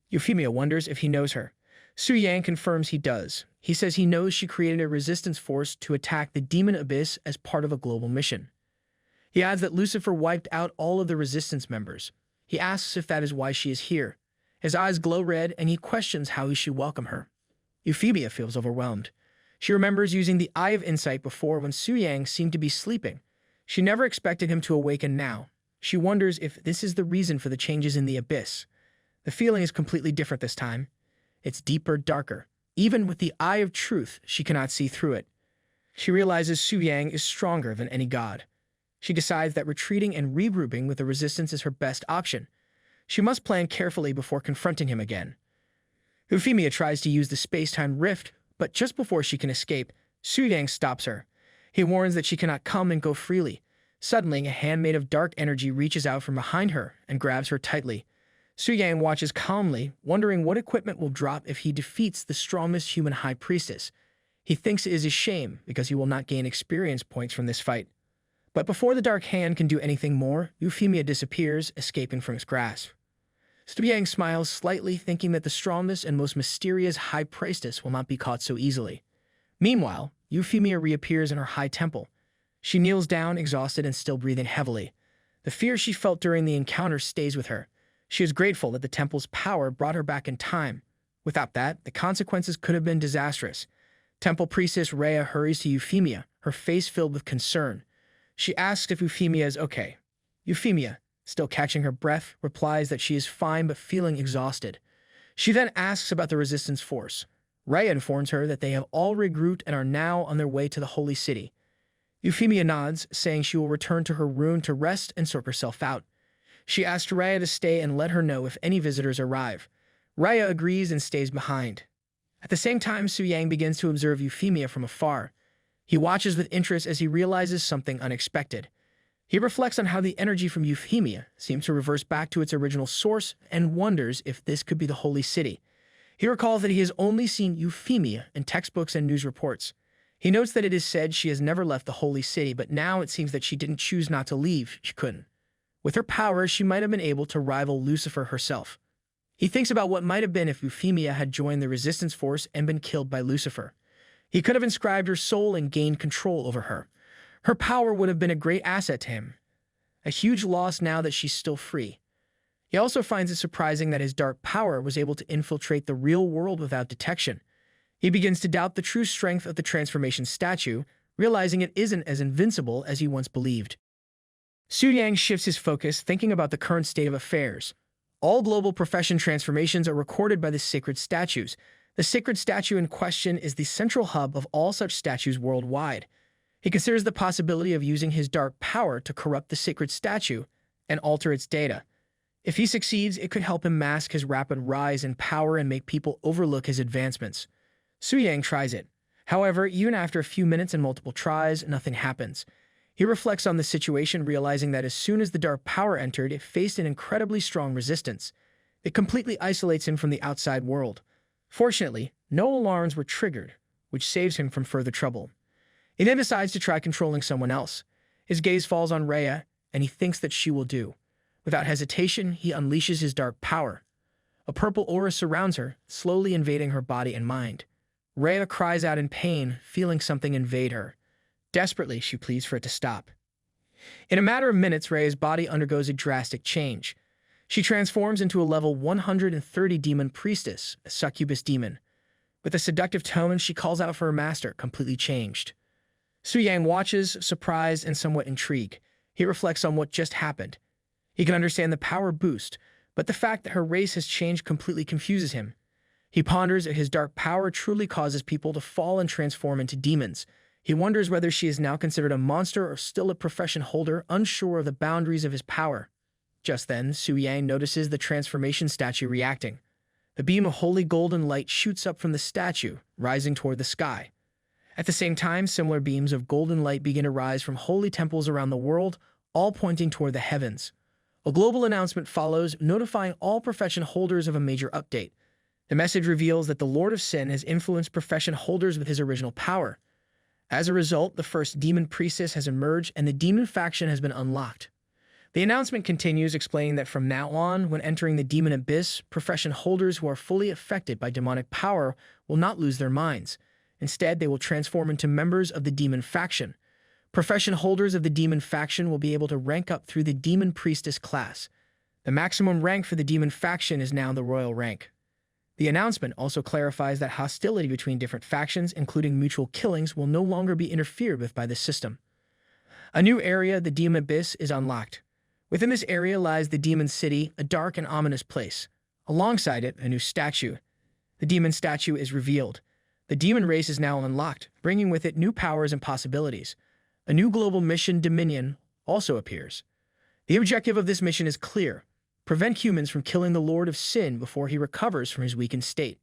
Euphemia wonders if he knows her. Su Yang confirms he does. He says he knows she created a resistance force to attack the demon abyss as part of a global mission. He adds that Lucifer wiped out all of the resistance members. He asks if that is why she is here. His eyes glow red, and he questions how he should welcome her. Euphemia feels overwhelmed. She remembers using the Eye of Insight before when Su Yang seemed to be sleeping. She never expected him to awaken now. She wonders if this is the reason for the changes in the abyss. The feeling is completely different this time. It's deeper, darker. Even with the Eye of Truth, she cannot see through it. She realizes Su Yang is stronger than any god. She decides that retreating and regrouping with the resistance is her best option. She must plan carefully before confronting him again. Euphemia tries to use the space-time rift, but just before she can escape, Su Yang stops her. He warns that she cannot come and go freely. Suddenly, a hand made of dark energy reaches out from behind her and grabs her tightly. Su Yang watches calmly, wondering what equipment will drop if he defeats the strongest human high priestess. He thinks it is a shame because he will not gain experience points from this fight. But before the dark hand can do anything more, Euphemia disappears, escaping from his grasp. Su Yang smiles slightly, thinking that the strongest and most mysterious high priestess will not be caught so easily. Meanwhile, Euphemia reappears in her high temple. She kneels down, exhausted and still breathing heavily. The fear she felt during the encounter stays with her. She is grateful that the temple's power brought her back in time. Without that, the consequences could have been disastrous. Temple priestess Rhea hurries to Euphemia, her face filled with concern. She asks if Euphemia is okay. Euphemia, still catching her breath, replies that she is fine but feeling exhausted. She then asks about the resistance force. Rhea informs her that they have all regrouped and are now on their way to the holy city. Euphemia nods, saying she will return to her room to rest and sort herself out. She asks Rhea to stay and let her know if any visitors arrive. Rhea agrees and stays behind. At the same time, Su Yang begins to observe Euphemia from afar. He watches with interest as he realizes something unexpected. He reflects on how the energy from Euphemia seems to reverse back to its original source and wonders if this could be the holy city. He recalls that he has only seen Euphemia in textbooks and news reports. He notes that it is said she has never left the holy city, but now it seems that she didn't choose not to leave. She couldn't. With her power, she might have been able to rival Lucifer herself. He thinks about what might have been if Euphemia had joined the resistance force and been killed by Lucifer. He could have inscribed her soul and gained control over her. Her power would have been a great asset to him. A huge loss now that she's still free. He also finds it surprising that his dark power was able to infiltrate the real world without detection. He begins to doubt the true strength of the transformation statue, realizing it isn't as invincible as he once believed. Su Yang shifts his focus, thinking about the current state of affairs. All global profession transformations are recorded by the sacred statues. The sacred statue in question is the central hub of all such statues worldwide. He considers the possibility of using his dark power to corrupt the sacred statue and alter its data. If he succeeds, it could help him mask his rapid rise in power and make people overlook his advancements. Su Yang tries it. However, even after a few minutes and multiple tries, nothing happens. He reflects on the situation, realizing that as soon as the dark power entered, it faced an incredibly strong resistance. It completely isolates him from the outside world. Fortunately, no alarms were triggered, which saves him from further trouble. He then decides to try controlling someone else. His gaze falls on Rhea, and he thinks that she will do. Without hesitation, he unleashes his dark power. A purple aura surrounds her, slowly invading her body and mind. Rhea cries out in pain, feeling something invade her. Desperately, she pleads for it to stop. In a matter of minutes, Rhea's body undergoes a drastic change. She transforms into a level 130 demon priestess, a succubus demon. With a seductive tone, she calls out for her master, completely changed. Su Yang watches, surprised and somewhat intrigued. He reflects on what just happened. He can understand the power boost, but the fact that her race has changed completely confuses him. He ponders if his dark power truly causes people to fall and transform into demons. He wonders whether she is now considered a monster or still a profession holder, unsure of the boundaries of his power. Just then, Su Yang notices the transformation statue reacting. The beam of holy golden light shoots up from the statue, rising toward the sky. At the same time, similar beams of golden light begin to rise from holy temples around the world, all pointing toward the heavens. A global announcement follows, notifying all profession holders of a major update. The message reveals that the Lord of Sin has influenced profession holders with his original power. As a result, the first demon priestess has emerged and the demon faction has been unlocked. The announcement continues, explaining that from now on, when entering the demon abyss, profession holders who are fully affected by demonic power will not lose their minds. Instead, they will transform into members of the demon faction. Profession holders of the demon faction will be able to rank up through the demon priestess class. The maximum rank for the demon faction is now the royal rank. The announcement also clarifies that hostility between different factions, including mutual killings, will no longer be interfered with by the system. A new area, the Demon Abyss, is unlocked. Within this area lies the Demon City, a dark and ominous place. Alongside it, a new statue. The demon statue is revealed. The demon race is now unlocked, bringing with it new powers and possibilities. A new global mission, Dominion, also appears. The objective of this mission is clear: prevent humans from killing the Lord of Sin before he recovers from his weakened state.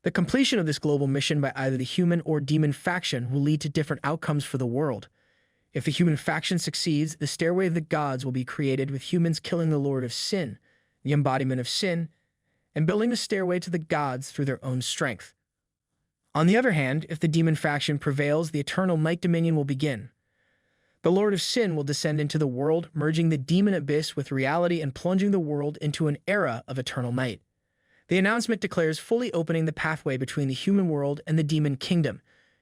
The completion of this global mission by either the human or demon faction will lead to different outcomes for the world. If the human faction succeeds, the Stairway of the Gods will be created, with humans killing the Lord of Sin, the embodiment of sin, and building the stairway to the gods through their own strength. On the other hand, if the demon faction prevails, the Eternal Night Dominion will begin. The Lord of Sin will descend into the world, merging the demon abyss with reality and plunging the world into an era of eternal night. The announcement declares fully opening the pathway between the human world and the demon kingdom.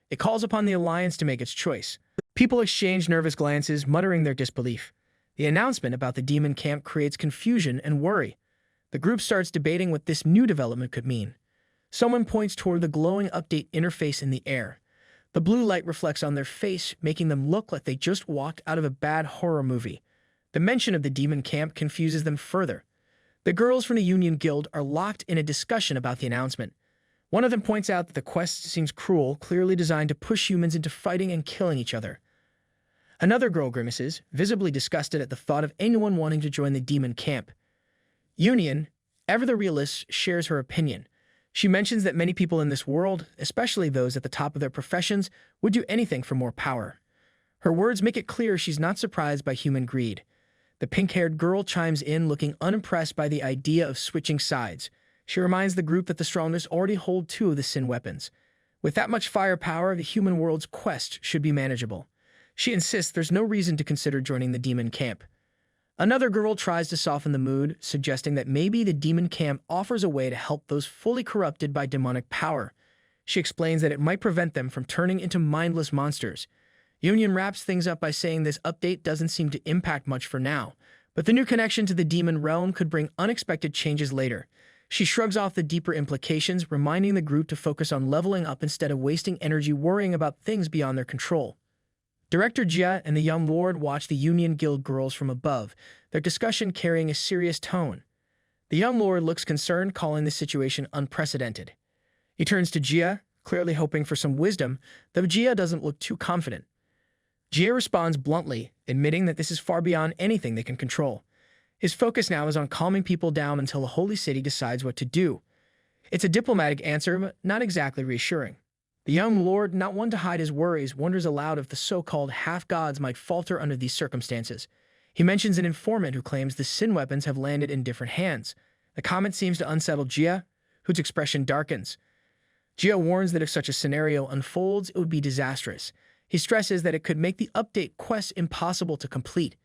It calls upon the Alliance to make its choice. People exchange nervous glances, muttering their disbelief. The announcement about the demon camp creates confusion and worry. The group starts debating what this new development could mean. Someone points toward the glowing update interface in the air. The blue light reflects on their face, making them look like they just walked out of a bad horror movie. The mention of the demon camp confuses them further. The girls from the Union Guild are locked in a discussion about the announcement. One of them points out that the quest seems cruel, clearly designed to push humans into fighting and killing each other. Another girl grimaces, visibly disgusted at the thought of anyone wanting to join the demon camp. Union, ever the realist, shares her opinion. She mentions that many people in this world, especially those at the top of their professions, would do anything for more power. Her words make it clear she's not surprised by human greed. The pink-haired girl chimes in, looking unimpressed by the idea of switching sides. She reminds the group that the strongest already hold 2 of the sin weapons. With that much firepower, the human world's quest should be manageable. She insists there's no reason to consider joining the demon camp. Another girl tries to soften the mood, suggesting that maybe the demon camp offers a way to help those fully corrupted by demonic power. She explains that it might prevent them from turning into mindless monsters. Union wraps things up by saying this update doesn't seem to impact much for now, but the new connection to the demon realm could bring unexpected changes later. She shrugs off the deeper implications, reminding the group to focus on leveling up instead of wasting energy worrying about things beyond their control. Director Jia and the young lord watch the Union Guild girls from above, their discussion carrying a serious tone. The young lord looks concerned, calling the situation unprecedented. He turns to Jia, clearly hoping for some wisdom, though Jia doesn't look too confident. Jia responds bluntly, admitting that this is far beyond anything they can control. His focus now is on calming people down until the Holy City decides what to do. It's a diplomatic answer, but not exactly reassuring. The young lord, not one to hide his worries, wonders aloud if the so-called half-gods might falter under these circumstances. He mentions an informant who claims the sin weapons have landed in different hands. The comment seems to unsettle Jia, whose expression darkens. Jia warns that if such a scenario unfolds, it would be disastrous. He stresses that it could make the update quest impossible to complete.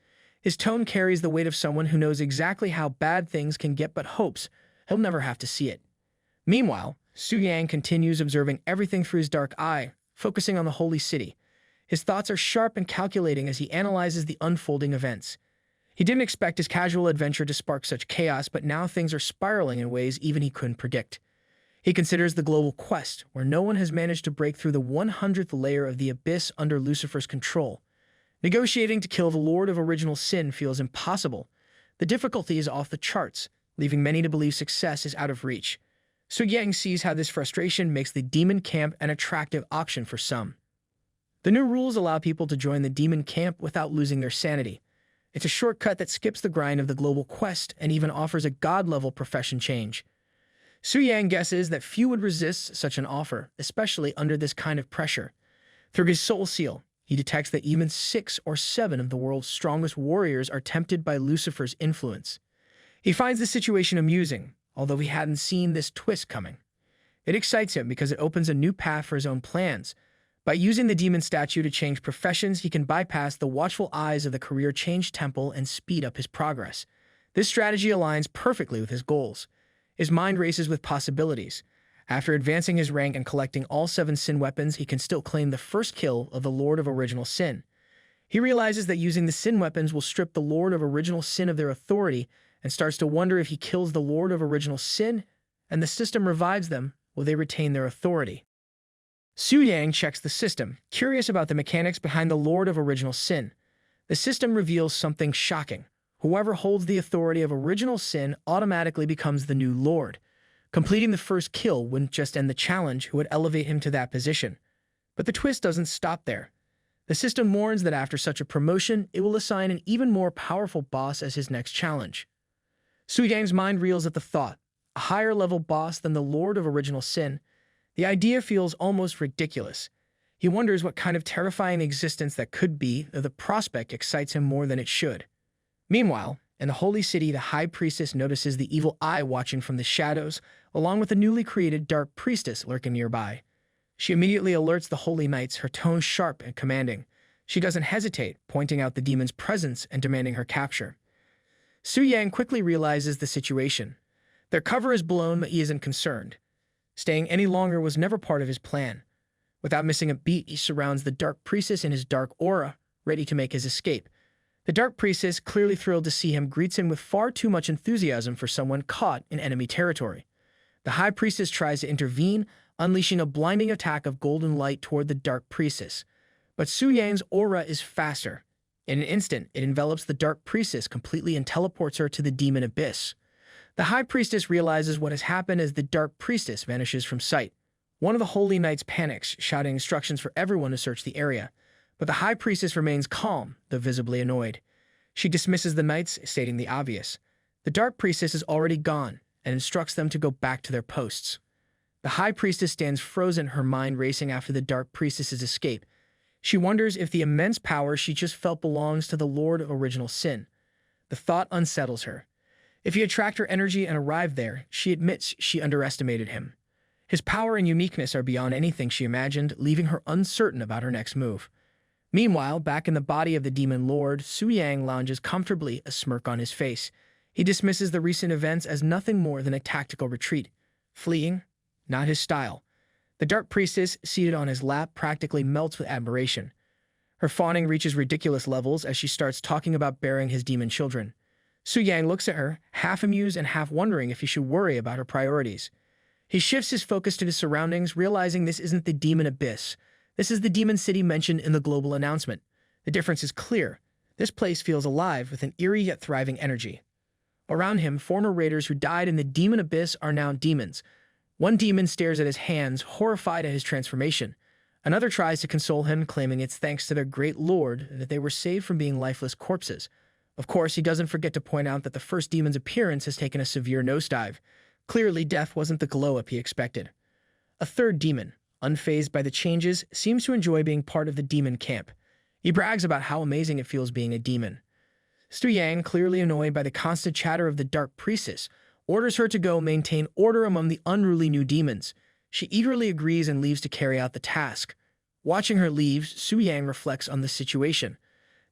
His tone carries the weight of someone who knows exactly how bad things can get but hopes he'll never have to see it. Meanwhile, Su Yang continues observing everything through his dark eye, focusing on the Holy City. His thoughts are sharp and calculating as he analyzes the unfolding events. He didn't expect his casual adventure to spark such chaos, but now things are spiraling in ways even he couldn't predict. He considers the global quest, where no one has managed to break through the 100th layer of the abyss under Lucifer's control. Negotiating to kill the Lord of Original Sin feels impossible. The difficulty is off the charts, leaving many to believe success is out of reach. Su Yang sees how this frustration makes the demon camp an attractive option for some. The new rules allow people to join the demon camp without losing their sanity. It's a shortcut that skips the grind of the global quest and even offers a god-level profession change. Su Yang guesses that few would resist such an offer, especially under this kind of pressure. Through his soul seal, he detects that even 6 or 7 of the world's strongest warriors are tempted by Lucifer's influence. He finds the situation amusing, although he hadn't seen this twist coming. It excites him because it opens a new path for his own plans. By using the demon statue to change professions, he can bypass the watchful eyes of the career change temple and speed up his progress. This strategy aligns perfectly with his goals. His mind races with possibilities. After advancing his rank and collecting all 7 sin weapons, he can still claim the first kill of the Lord of Original Sin. He realizes that using the sin weapons will strip the Lord of Original Sin of their authority and starts to wonder if he kills the Lord of Original Sin and the system revives them, will they retain their authority? Su Yang checks the system, curious about the mechanics behind the Lord of Original Sin. The system reveals something shocking. Whoever holds the authority of Original Sin automatically becomes the new Lord. Completing the first kill wouldn't just end the challenge, it would elevate him to that position. But the twist doesn't stop there. The system warns that after such a promotion, it will assign an even more powerful boss as his next challenge. Su Yang's mind reels at the thought, a higher-level boss than the Lord of Original Sin. The idea feels almost ridiculous. He wonders what kind of terrifying existence that could be, though the prospect excites him more than it should. Meanwhile, in the Holy City, the High Priestess notices the evil eye watching from the shadows, along with the newly created Dark Priestess lurking nearby. She immediately alerts the Holy Knights, her tone sharp and commanding. She doesn't hesitate, pointing out the demon's presence and demanding her capture. Su Yang quickly realizes the situation. Their cover is blown, but he isn't concerned. Staying any longer was never part of his plan. Without missing a beat, he surrounds the Dark Priestess in his dark aura, ready to make his escape. The Dark Priestess, clearly thrilled to see him, greets him with far too much enthusiasm for someone caught in enemy territory. The High Priestess tries to intervene, unleashing a blinding attack of golden light toward the Dark Priestess. But Su Yang's aura is faster. In an instant, it envelops the Dark Priestess completely and teleports her to the demon abyss. The High Priestess realizes what has happened as the Dark Priestess vanishes from sight. One of the Holy Knights panics, shouting instructions for everyone to search the area. But the High Priestess remains calm, though visibly annoyed. She dismisses the knights, stating the obvious. The Dark Priestess is already gone, and instructs them to go back to their posts. The High Priestess stands frozen, her mind racing after the Dark Priestess's escape. She wonders if the immense power she just felt belongs to the Lord of Original Sin. The thought unsettles her. If he had tracked her energy and arrived there, she admits she underestimated him. His power and uniqueness are beyond anything she imagined, leaving her uncertain about her next move. Meanwhile, back in the body of the Demon Lord, Su Yang lounges comfortably, a smirk on his face. He dismisses the recent events as nothing more than a tactical retreat. Fleeing? Not his style. The Dark Priestess, seated on his lap, practically melts with admiration. Her fawning reaches ridiculous levels as she starts talking about bearing his demon children. Su Yang looks at her, half amused and half wondering if he should worry about her priorities. He shifts his focus to his surroundings, realizing this isn't the demon abyss. This is the demon city mentioned in the global announcement. The difference is clear. This place feels alive with an eerie yet thriving energy. Around him, former raiders who died in the demon abyss are now demons. One demon stares at his hands, horrified at his transformation. Another tries to console him, claiming it's thanks to their great lord that they were saved from being lifeless corpses. Of course, he doesn't forget to point out that the first demon's appearance has taken a severe nosedive. Clearly, death wasn't the glow-up he expected. A third demon, unfazed by the changes, seems to enjoy being part of the demon camp. He brags about how amazing it feels being a demon. Su Yang, clearly annoyed by the constant chatter of the Dark Priestess, orders her to go maintain order among the unruly new demons. She eagerly agrees and leaves to carry out the task. Watching her leave, Su Yang reflects on the situation.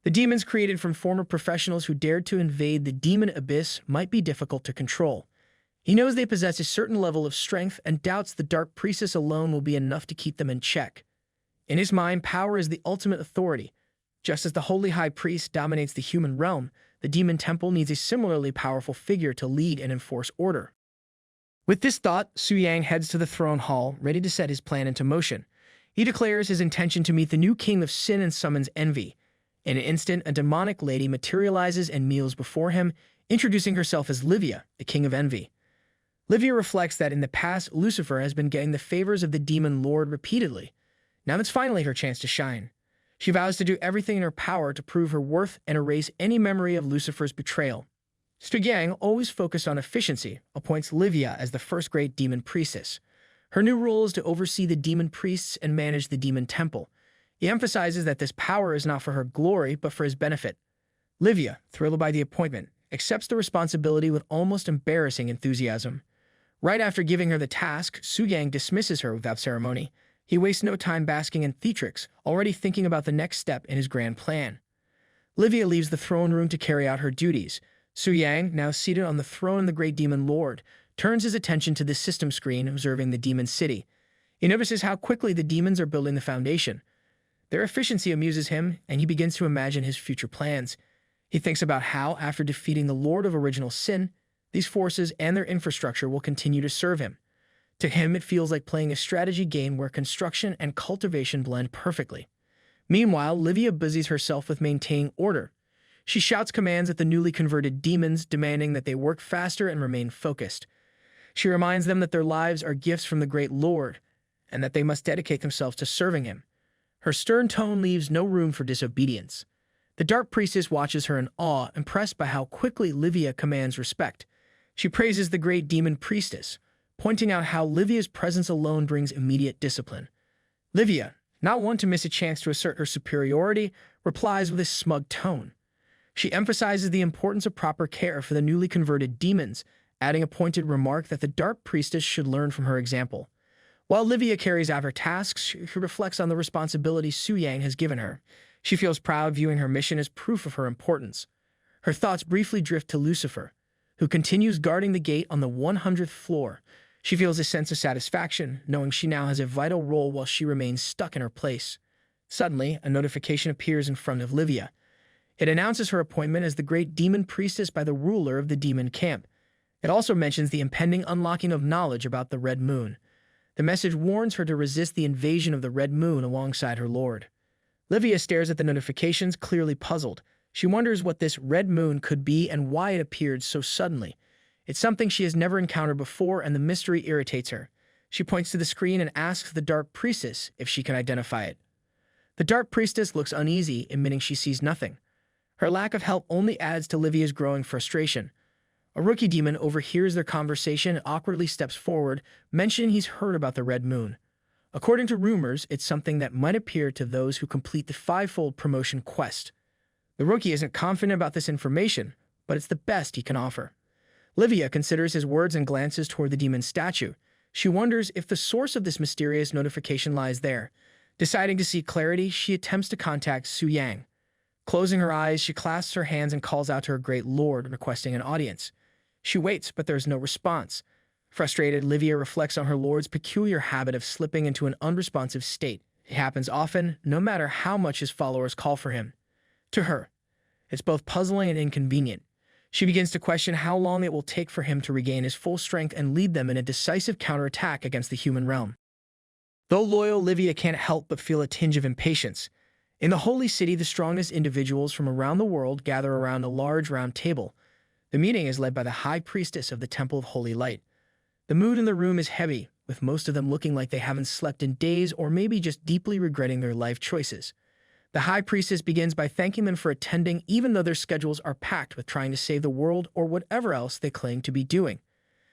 The demons created from former professionals who dared to invade the demon abyss might be difficult to control. He knows they possess a certain level of strength and doubts the Dark Priestess alone will be enough to keep them in check. In his mind, power is the ultimate authority. Just as the Holy High Priest dominates the human realm, the Demon Temple needs a similarly powerful figure to lead and enforce order. With this thought, Su Yang heads to the throne hall, ready to set his plan into motion. He declares his intention to meet the new king of sin and summons envy. In an instant, a demonic lady materializes and kneels before him, introducing herself as Livia, the king of envy. Livia reflects that in the past, Lucifer has been getting the favors of the Demon Lord repeatedly. Now it's finally her chance to shine. She vows to do everything in her power to prove her worth and erase any memory of Lucifer's betrayal. Su Yang, always focused on efficiency, appoints Livia as the first great demon priestess. Her new role is to oversee the demon priests and manage the demon temple. He emphasizes that this power is not for her glory, but for his benefit. Livia, thrilled by the appointment, accepts the responsibility with almost embarrassing enthusiasm. Right after giving her the task, Su Yang dismisses her without ceremony. He wastes no time basking in theatrics, already thinking about the next step in his grand plan. Livia leaves the throne room to carry out her duties. Su Yang, now seated on the throne of the great demon lord, turns his attention to the system screen observing the demon city. He notices how quickly the demons are building the foundation. Their efficiency amuses him, and he begins to imagine his future plans. He thinks about how, after defeating the Lord of Original Sin, these forces and their infrastructure will continue to serve him. To him, it feels like playing a strategy game where construction and cultivation blend perfectly. Meanwhile, Livia busies herself with maintaining order. She shouts commands at the newly converted demons, demanding that they work faster and remain focused. She reminds them that their lives are gifts from the great Lord, and that they must dedicate themselves to serving him. Her stern tone leaves no room for disobedience. The Dark Priestess watches her in awe, impressed by how quickly Livia commands respect. She praises the great demon priestess, pointing out how Livia's presence alone brings immediate discipline. Livia, not one to miss a chance to assert her superiority, replies with a smug tone. She emphasizes the importance of proper care for the newly converted demons, adding a pointed remark that the Dark Priestess should learn from her example. While Livia carries out her tasks, she reflects on the responsibility Su Yang has given her. She feels proud, viewing her mission as proof of her importance. Her thoughts briefly drift to Lucifer, who continues guarding the gate on the 100th floor. She feels a sense of satisfaction, knowing she now has a vital role while she remains stuck in her place. Suddenly, a notification appears in front of Livia. It announces her appointment as the great demon priestess by the ruler of the demon camp. It also mentions the impending unlocking of knowledge about the Red Moon. The message warns her to resist the invasion of the Red Moon alongside her lord. Livia stares at the notifications, clearly puzzled. She wonders what this Red Moon could be and why it appeared so suddenly. It's something she has never encountered before, and the mystery irritates her. She points to the screen and asks the Dark Priestess if she can identify it. The Dark Priestess looks uneasy, admitting she sees nothing. Her lack of help only adds to Livia's growing frustration. A rookie demon overhears their conversation and awkwardly steps forward, mentioning he's heard about the Red Moon. According to rumors, it's something that might appear to those who complete the fivefold promotion quest. The rookie isn't confident about this information, but it's the best he can offer. Livia considers his words and glances toward the demon statue. She wonders if the source of this mysterious notification lies there. Deciding to seek clarity, she attempts to contact Su Yang. Closing her eyes, she clasps her hands and calls out to her great lord, requesting an audience. She waits, but there is no response. Frustrated, Livia reflects on her lord's peculiar habit of slipping into an unresponsive state. It happens often, no matter how much his followers call for him. To her, it's both puzzling and inconvenient. She begins to question how long it will take for him to regain his full strength and lead them in a decisive counterattack against the human realm. Though loyal, Livia can't help but feel a tinge of impatience. In the Holy City, the strongest individuals from around the world gather around a large round table. The meeting is led by the High Priestess of the Temple of Holy Light. The mood in the room is heavy, with most of them looking like they haven't slept in days or maybe just deeply regretting their life choices. The High Priestess begins by thanking them for attending, even though their schedules are packed with trying to save the world or whatever else they claim to be doing.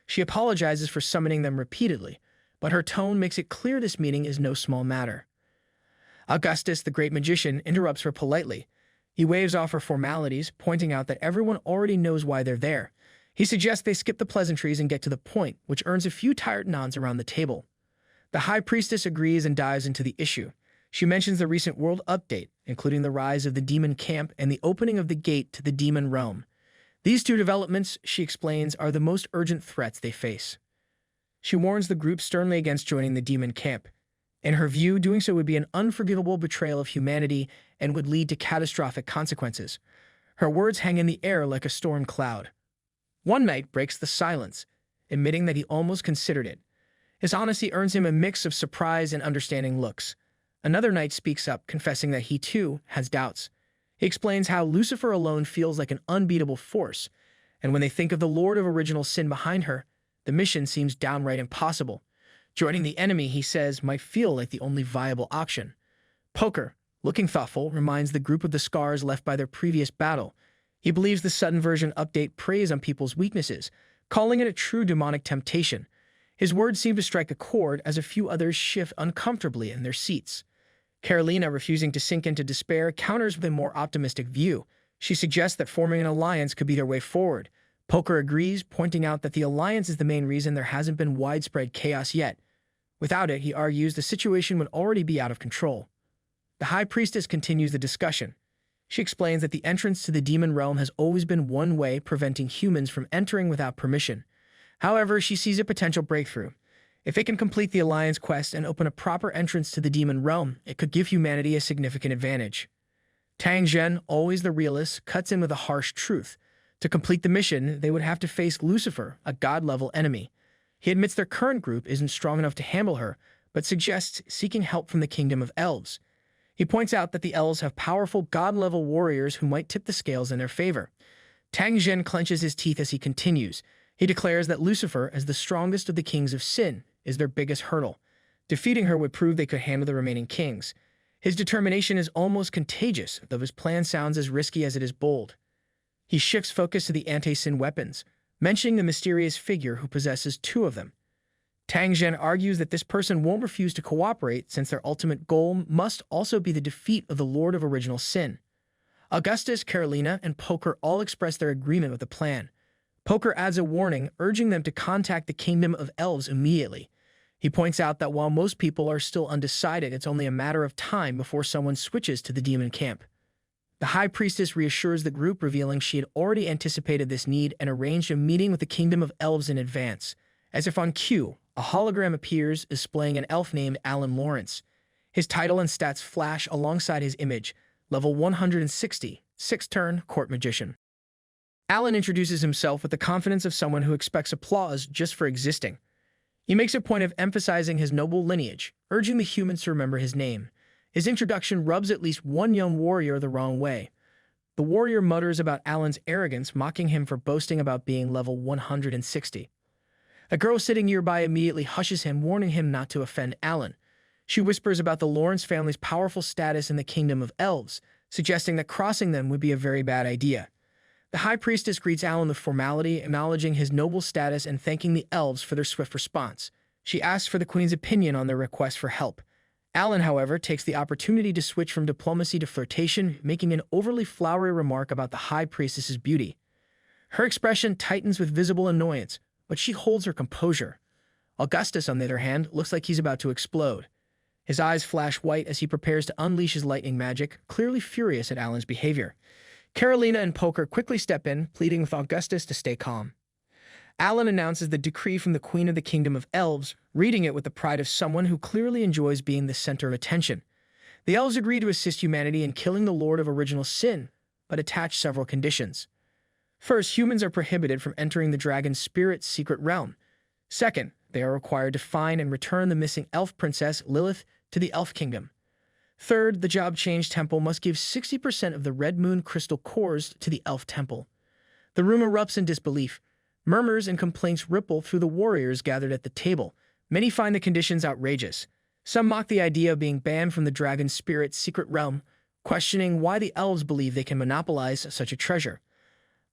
She apologizes for summoning them repeatedly, but her tone makes it clear this meeting is no small matter. Augustus, the great magician, interrupts her politely. He waves off her formalities, pointing out that everyone already knows why they're there. He suggests they skip the pleasantries and get to the point, which earns a few tired nods around the table. The High Priestess agrees and dives into the issue. She mentions the recent world update, including the rise of the demon camp and the opening of the gate to the demon realm. These two developments, she explains, are the most urgent threats they face. She warns the group sternly against joining the demon camp. In her view, doing so would be an unforgivable betrayal of humanity and would lead to catastrophic consequences. Her words hang in the air like a storm cloud. One knight breaks the silence, admitting that he almost considered it. His honesty earns him a mix of surprise and understanding looks. Another knight speaks up, confessing that he, too, has doubts. He explains how Lucifer alone feels like an unbeatable force, and when they think of the Lord of Original Sin behind her, the mission seems downright impossible. Joining the enemy, he says, might feel like the only viable option. Poker, looking thoughtful, reminds the group of the scars left by their previous battle. He believes the sudden version update preys on people's weaknesses, calling it a true demonic temptation. His words seem to strike a chord as a few others shift uncomfortably in their seats. Carolina, refusing to sink into despair, counters with a more optimistic view. She suggests that forming an alliance could be their way forward. Poker agrees, pointing out that the alliance is the main reason there hasn't been widespread chaos yet. Without it, he argues, the situation would already be out of control. The High Priestess continues the discussion. She explains that the entrance to the demon realm has always been one way, preventing humans from entering without permission. However, she sees a potential breakthrough. If it can complete the Alliance quest and open a proper entrance to the demon realm, it could give humanity a significant advantage. Tang Zhen, always the realist, cuts in with a harsh truth. To complete the mission, they would have to face Lucifer, a god-level enemy. He admits their current group isn't strong enough to handle her, but suggests seeking help from the Kingdom of Elves. He points out that the elves have powerful god-level warriors who might tip the scales in their favor. Tang Zhen clenches his teeth as he continues. He declares that Lucifer, as the strongest of the kings of sin, is their biggest hurdle. Defeating her would prove they could handle the remaining kings. His determination is almost contagious, though his plan sounds as risky as it is bold. He shifts focus to the anti-sin weapons, mentioning the mysterious figure who possesses 2 of them. Tang Zhen argues that this person won't refuse to cooperate since their ultimate goal must also be the defeat of the Lord of Original Sin. Augustus, Carolina, and Poker all express their agreement with the plan. Poker adds a warning, urging them to contact the Kingdom of Elves immediately. He points out that while most people are still undecided, it's only a matter of time before someone switches to the demon camp. The High Priestess reassures the group, revealing she had already anticipated this need and arranged a meeting with the Kingdom of Elves in advance. As if on cue, a hologram appears, displaying an elf named Alan Lawrence. His title and stats flash alongside his image, level 160, 6th turn, court magician. Alan introduces himself with the confidence of someone who expects applause just for existing. He makes a point of emphasizing his noble lineage, urging the humans to remember his name. His introduction rubs at least one young warrior the wrong way. The warrior mutters about Alan's arrogance, mocking him for boasting about being level 160. A girl sitting nearby immediately hushes him, warning him not to offend Alan. She whispers about the Lawrence family's powerful status in the Kingdom of Elves, suggesting that crossing them would be a very bad idea. The High Priestess greets Alan with formality, acknowledging his noble status and thanking the elves for their swift response. She asks for the Queen's opinion on their request for help. Alan, however, takes the opportunity to switch from diplomacy to flirtation, making an overly flowery remark about the High Priestess's beauty. Her expression tightens with visible annoyance, but she holds her composure. Augustus, on the other hand, looks like he's about to explode. His eyes flash white as he prepares to unleash his lightning magic, clearly furious at Alan's behavior. Carolina and Poker quickly step in, pleading with Augustus to stay calm. Alan announces the decree from the Queen of the Kingdom of Elves, reading it with the pride of someone who clearly enjoys being the center of attention. The elves agree to assist humanity in killing the Lord of Original Sin, but attach several conditions. First, humans are prohibited from entering the dragon's spirit's secret realm. Second, they are required to find and return the missing elf princess, Lilith, to the Elf Kingdom. Third, the Job Change Temple must give 60% of the Red Moon crystal cores to the Elf Temple. The room erupts in disbelief. Murmurs and complaints ripple through the warriors gathered at the table. Many find the conditions outrageous. Some mock the idea of being banned from the dragon spirit's secret realm, questioning why the elves believe they can monopolize such a treasure.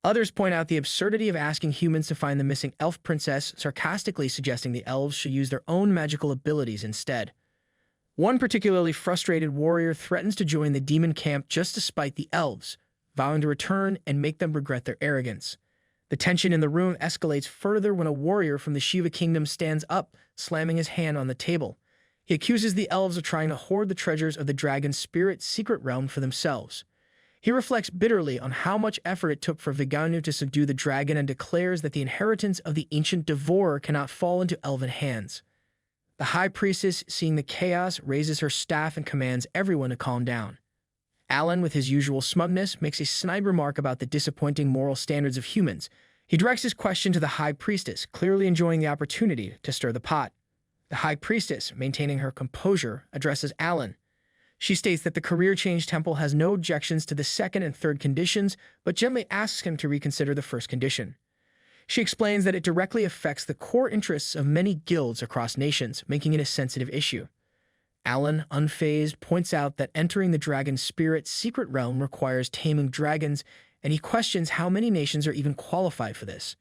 Others point out the absurdity of asking humans to find the missing elf princess, sarcastically suggesting the elves should use their own magical abilities instead. One particularly frustrated warrior threatens to join the demon camp just to spite the elves, vowing to return and make them regret their arrogance. The tension in the room escalates further when a warrior from the Shiva Kingdom stands up, slamming his hand on the table. He accuses the elves of trying to hoard the treasures of the dragon's spirit's secret realm for themselves. He reflects bitterly on how much effort it took for Viganu to subdue the dragon and declares that the inheritance of the ancient devourer cannot fall into elven hands. The High Priestess, seeing the chaos, raises her staff and commands everyone to calm down. Alan, with his usual smugness, makes a snide remark about the disappointing moral standards of humans. He directs his question to the High Priestess, clearly enjoying the opportunity to stir the pot. The High Priestess, maintaining her composure, addresses Alan. She states that the Career Change Temple has no objections to the second and third conditions, but gently asks him to reconsider the first condition. She explains that it directly affects the core interests of many guilds across nations, making it a sensitive issue. Alan, unfazed, points out that entering the dragon's spirit's secret realm requires taming dragons, and he questions how many nations are even qualified for this.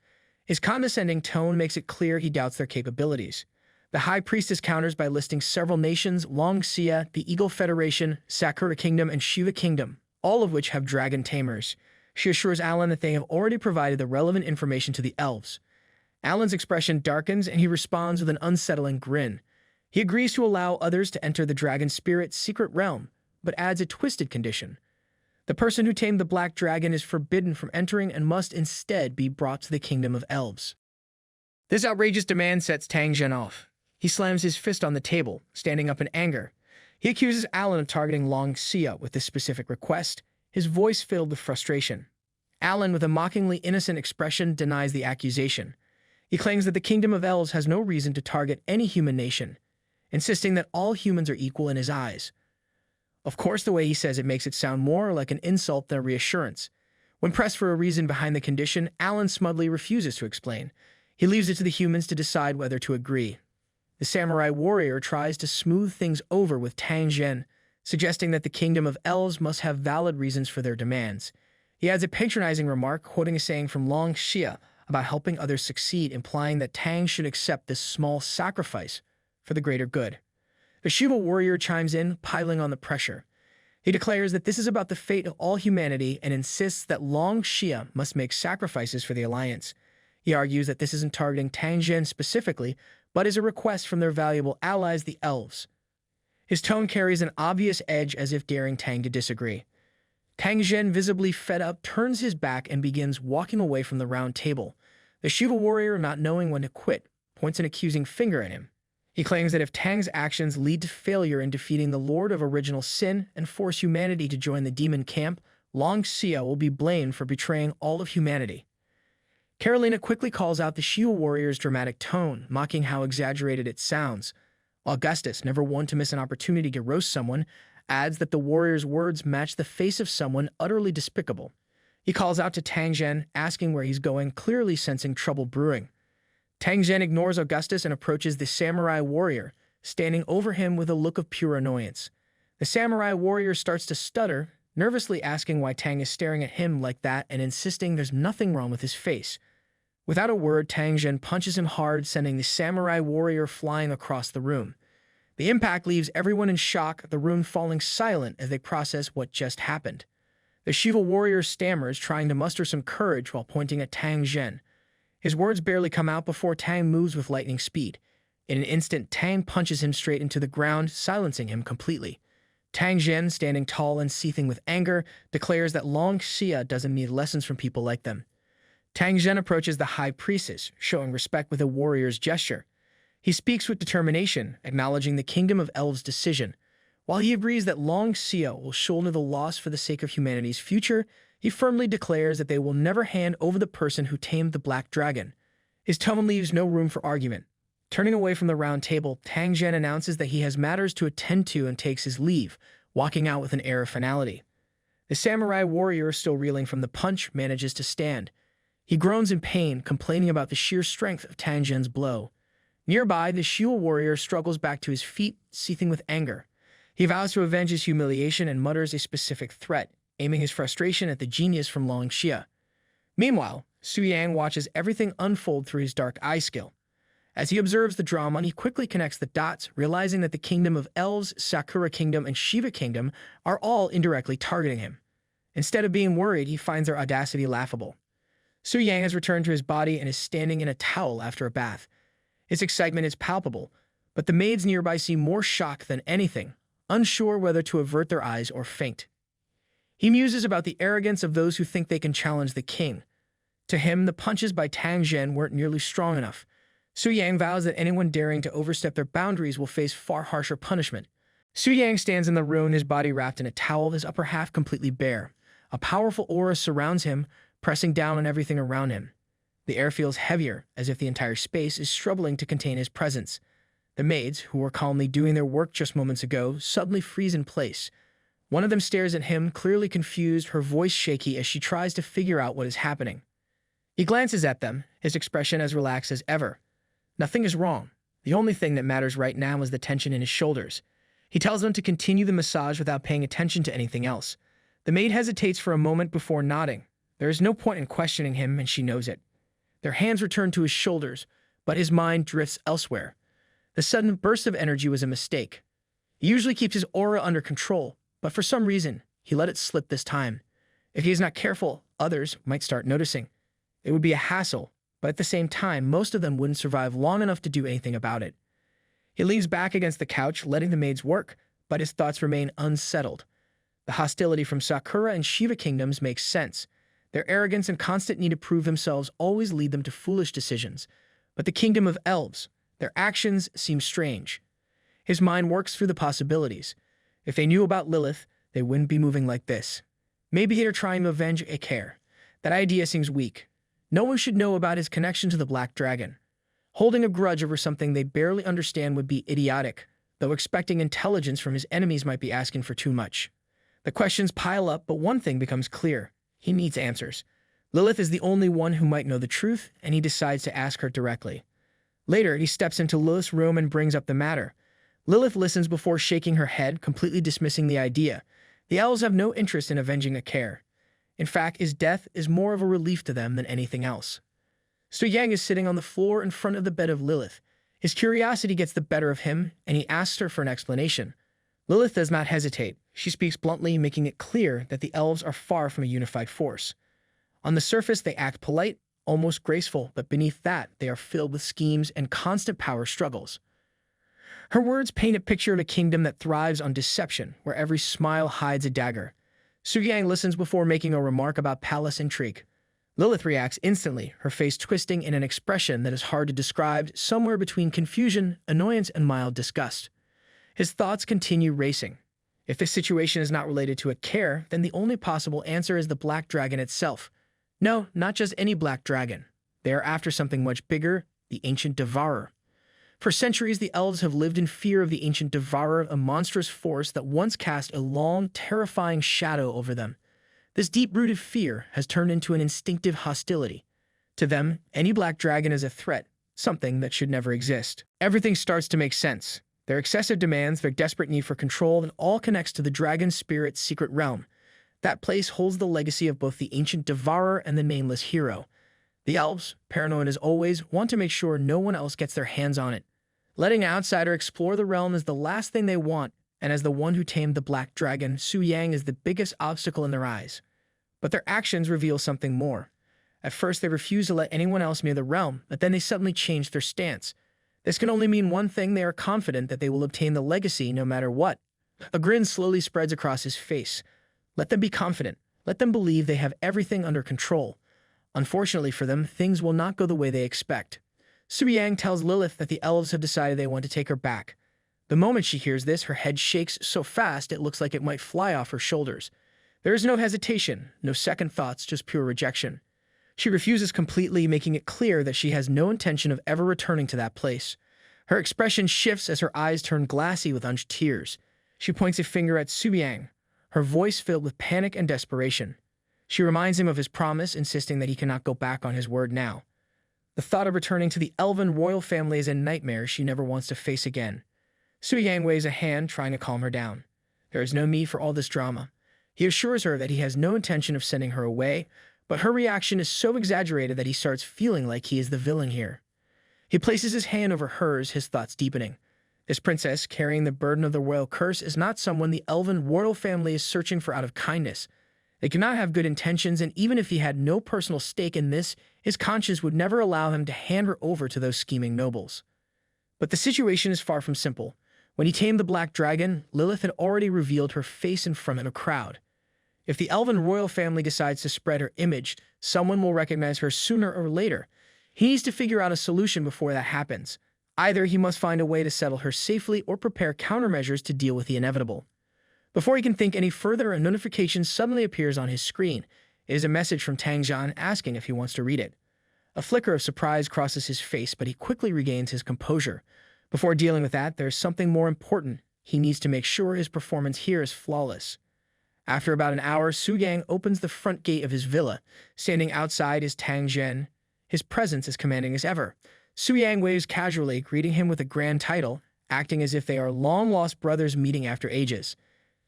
His condescending tone makes it clear he doubts their capabilities. The High Priestess counters by listing several nations: Longxia, the Eagle Federation, Sakura Kingdom, and Shiva Kingdom, all of which have dragon tamers. She assures Alan that they have already provided the relevant information to the elves. Alan's expression darkens, and he responds with an unsettling grin. He agrees to allow others to enter the dragon spirit's secret realm, but adds a twisted condition. The person who tamed the black dragon is forbidden from entering and must instead be brought to the Kingdom of Elves. This outrageous demand sets Tang Zhen off. He slams his fist on the table, standing up in anger. He accuses Alan of targeting Long Xia with this specific request, his voice filled with frustration. Alan, with a mockingly innocent expression, denies the accusation. He claims that the Kingdom of Elves has no reason to target any human nation, insisting that all humans are equal in his eyes. Of course, the way he says it makes it sound more like an insult than a reassurance. When pressed for a reason behind the condition, Alan smugly refuses to explain. He leaves it to the humans to decide whether to agree. The samurai warrior tries to smooth things over with Tang Zhen, suggesting that the Kingdom of Elves must have valid reasons for their demands. He adds a patronizing remark, quoting a saying from Long Xia about helping others succeed, implying that Tang should accept this small sacrifice for the greater good. The Shiva warrior chimes in, piling on the pressure. He declares that this is about the fate of all humanity and insists that Long Xia must make sacrifices for the alliance. He argues that this isn't targeting Tang Zhen specifically, but is a request from their valuable allies, the elves. His tone carries an obvious edge, as if daring Tang to disagree. Tang Zhen, visibly fed up, turns his back and begins walking away from the round table. The Shiva warrior, not knowing when to quit, points an accusing finger at him. He claims that if Tang's actions lead to failure in defeating the Lord of Original Sin and force humanity to join the demon camp, Long Xia will be blamed for betraying all of humanity. Carolina quickly calls out the Shiva warrior's dramatic tone, mocking how exaggerated it sounds. Augustus, never one to miss an opportunity to roast someone, adds that the warrior's words match the face of someone utterly despicable. He calls out to Tang Zhen, asking where he's going, clearly sensing trouble brewing. Tang Zhen ignores Augustus and approaches the samurai warrior, standing over him with a look of pure annoyance. The samurai warrior starts to stutter, nervously asking why Tang is staring at him like that and insisting there's nothing wrong with his face. Without a word, Tang Zhen punches him hard, sending the samurai warrior flying across the room. The impact leaves everyone in shock, the room falling silent as they process what just happened. The Shiva warrior stammers, trying to muster some courage while pointing at Tang Zhen. His words barely come out before Tang moves with lightning speed. In an instant, Tang punches him straight into the ground, silencing him completely. Tang Zhen, standing tall and seething with anger, declares that Long Xia doesn't need lessons from people like them. Tang Zhen approaches the high priestess, showing respect with a warrior's gesture. He speaks with determination, acknowledging the Kingdom of Elves' decision. While he agrees that Long Xia will shoulder the loss for the sake of humanity's future, he firmly declares that they will never hand over the person who tamed the Black Dragon. His tone leaves no room for argument. Turning away from the round table, Tang Zhen announces that he has matters to attend to and takes his leave, walking out with an air of finality. The samurai warrior, still reeling from the punch, manages to stand. He groans in pain, complaining about the sheer strength of Tang Zhen's blow. Nearby, the Shiva warrior struggles back to his feet, seething with anger. He vows to avenge his humiliation and mutters a specific threat, aiming his frustration at the genius from Long Xia. Meanwhile, Su Yang watches everything unfold through his dark eye skill. As he observes the drama, he quickly connects the dots, realizing that the Kingdom of Elves, Sakura Kingdom, and Shiva Kingdom are all indirectly targeting him. Instead of being worried, he finds their audacity laughable. Su Yang has returned to his body and is standing in a towel after a bath. His excitement is palpable, but the maids nearby seem more shocked than anything, unsure whether to avert their eyes or faint. He muses about the arrogance of those who think they can challenge the king. To him, the punches by Tang Zhen weren't nearly strong enough. Su Yang vows that anyone daring to overstep their boundaries will face far harsher punishment. Su Yang stands in the room, his body wrapped in a towel, his upper half completely bare. A powerful aura surrounds him, pressing down on everything around him. The air feels heavier, as if the entire space is struggling to contain his presence. The maids, who were calmly doing their work just moments ago, suddenly freeze in place. One of them stares at him, clearly confused, her voice shaky as she tries to figure out what is happening. He glances at them, his expression as relaxed as ever. Nothing is wrong. The only thing that matters right now is the tension in his shoulders. He tells them to continue the massage without paying attention to anything else. The maid hesitates for a moment before nodding. There is no point in questioning him, and she knows it. Their hands return to his shoulders, but his mind drifts elsewhere. The sudden burst of energy was a mistake. He usually keeps his aura under control, but for some reason, he let it slip this time. If he is not careful, others might start noticing. It would be a hassle, but at the same time, most of them wouldn't survive long enough to do anything about it. He leans back against the couch, letting the maids work, but his thoughts remain unsettled. The hostility from Sakura and Shiva kingdoms makes sense. Their arrogance and constant need to prove themselves always lead them to foolish decisions. But the Kingdom of Elves, Their actions seem strange. His mind works through the possibilities. If they knew about Lilith, they wouldn't be moving like this. Maybe they're trying to avenge a care. That idea seems weak. No one should know about his connection to the Black Dragon. Holding a grudge over something they barely understand would be idiotic, though expecting intelligence from his enemies might be asking for too much. The questions pile up, but one thing becomes clear. He needs answers. Lilith is the only one who might know the truth, and he decides to ask her directly. Later, he steps into Lilith's room and brings up the matter. Lilith listens before shaking her head, completely dismissing the idea. The elves have no interest in avenging a care. In fact, his death is more of a relief to them than anything else. Su-Yang is sitting on the floor in front of the bed of Lilith. His curiosity gets the better of him, and he asks her for an explanation. Lilith does not hesitate. She speaks bluntly, making it clear that the elves are far from a unified force. On the surface, they act polite, almost graceful, but beneath that, they are filled with schemes and constant power struggles. Her words paint a picture of a kingdom that thrives on deception, where every smile hides a dagger. Su-Yang listens before making a remark about palace intrigue. Lilith reacts instantly, her face twisting in an expression that is hard to describe, somewhere between confusion, annoyance, and mild disgust. His thoughts continue racing. If this situation is not related to a care, then the only possible answer is the Black Dragon itself. No, not just any Black Dragon. They are after something much bigger, the Ancient Devourer. For centuries, the elves have lived in fear of the Ancient Devourer, a monstrous force that once cast a long, terrifying shadow over them. This deep-rooted fear has turned into an instinctive hostility. To them, any Black Dragon is a threat, something that should never exist. Everything starts to make sense. Their excessive demands, their desperate need for control, and all connects to the Dragon Spirit's secret realm. That place holds the legacy of both the Ancient Devourer and the nameless hero. The elves, paranoid as always, want to make sure no one else gets their hands on it. Letting an outsider explore the realm is the last thing they want, and as the one who tamed the Black Dragon, Su-Yang is the biggest obstacle in their eyes. But their actions reveal something more. At first, they refuse to let anyone else near the realm, but then they suddenly change their stance. This can only mean one thing: they are confident that they will obtain the legacy no matter what. A grin slowly spreads across his face. Let them be confident. Let them believe they have everything under control. Unfortunately for them, things will not go the way they expect. Su-Yang tells Lilith that the elves have decided they want to take her back. The moment she hears this, her head shakes so fast it looks like it might fly off her shoulders. There is no hesitation, no second thoughts, just pure rejection. She refuses completely, making it clear that she has no intention of ever returning to that place. Her expression shifts as her eyes turn glassy with unshed tears. She points a finger at Su-Yang, her voice filled with panic and desperation. She reminds him of his promise, insisting that he cannot go back on his word now. The thought of returning to the elven royal family is a nightmare she never wants to face again. Su-Yang waves a hand, trying to calm her down. There is no need for all this drama. He assures her that he has no intention of sending her away, but her reaction is so exaggerated that he starts feeling like he is the villain here. He places his hand over hers, his thoughts deepening. This princess, carrying the burden of the royal curse, is not someone the elven royal family is searching for out of kindness. They cannot have good intentions, and even if he had no personal stake in this, his conscience would never allow him to hand her over to those scheming nobles. But the situation is far from simple. When he tamed the Black Dragon, Lilith had already revealed her face in front of a crowd. If the elven royal family decides to spread her image, someone will recognize her sooner or later. He needs to figure out a solution before that happens. Either he must find a way to settle her safely or prepare countermeasures to deal with the inevitable. Before he can think any further, a notification suddenly appears on his screen. It is a message from Tang Jian asking if he wants to read it. A flicker of surprise crosses his face, but he quickly regains his composure. Before dealing with that, there is something more important. He needs to make sure his performance here is flawless. After about an hour, Su-Yang opens the front gate of his villa. Standing outside is Tang Jian. His presence is commanding as ever. Su-Yang waves casually, greeting him with a grand title, acting as if they are long-lost brothers meeting after ages.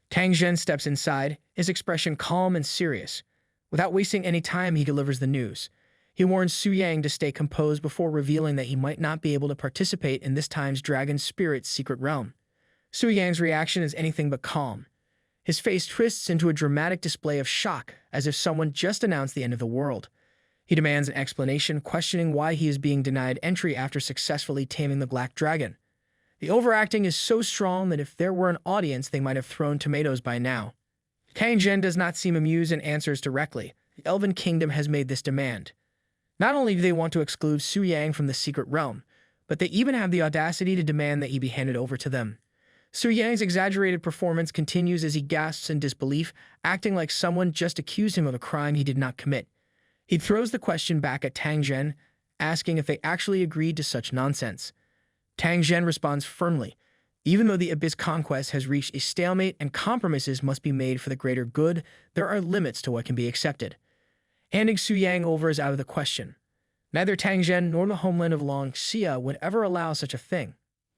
Tang Jian steps inside, his expression calm and serious. Without wasting any time, he delivers the news. He warns Su-Yang to stay composed before revealing that he might not be able to participate in this time's Dragon Spirit's secret realm. Su-Yang's reaction is anything but calm. His face twists into a dramatic display of shock, as if someone just announced the end of the world. He demands an explanation, questioning why he is being denied entry after successfully taming the Black Dragon. The overacting is so strong that if there were an audience, they might have thrown tomatoes by now. Tang Jian does not seem amused and answers directly. The Elven Kingdom has made this demand. Not only do they want to exclude Su-Yang from the secret realm, but they even have the audacity to demand that he be handed over to them. Su Yang's exaggerated performance continues as he gasps in disbelief, acting like someone just accused him of a crime he did not commit. He throws the question back at Tang Zhen, asking if they actually agreed to such nonsense. Tang Zhen responds firmly, even though the Abyss conquest has reached a stalemate and compromises must be made for the greater good, there are limits to what can be accepted. Handing Su Yang over is out of the question. Neither Tang Zhen nor the homeland of Long Xia would ever allow such a thing.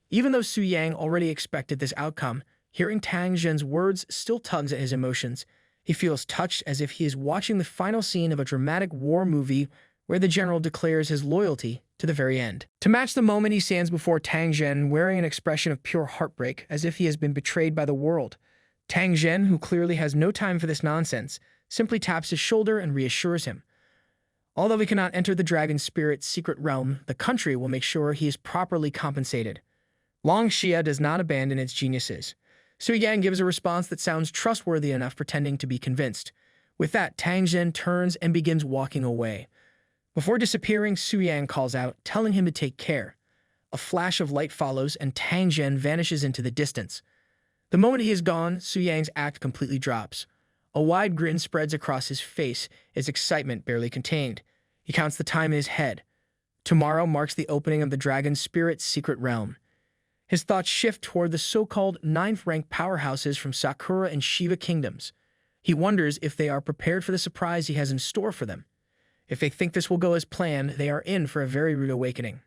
Even though Su Yang already expected this outcome, hearing Tang Zhen's words still tugs at his emotions. He feels touched as if he is watching the final scene of a dramatic war movie where the general declares his loyalty to the very end. To match the moment, he stands before Tang Zhen wearing an expression of pure heartbreak, as if he has been betrayed by the world. Tang Zhen, who clearly has no time for this nonsense, simply taps his shoulder and reassures him. Although we cannot enter the dragon spirit's secret realm, the country will make sure he is properly compensated. Long Xia does not abandon its geniuses. Su Yang gives a response that sounds trustworthy enough, pretending to be convinced. With that, Tang Zhen turns and begins walking away. Before disappearing, Su Yang calls out, telling him to take care. A flash of light follows, and Tang Zhen vanishes into the distance. The moment he is gone, Su Yang's act completely drops. A wide grin spreads across his face, his excitement barely contained. He counts the time in his head. Tomorrow marks the opening of the dragon spirit's secret realm. His thoughts shift toward the so-called 9th-rank powerhouses from Sakura and Shiva kingdoms. He wonders if they are prepared for the surprise he has in store for them. If they think this will go as planned, they are in for a very rude awakening.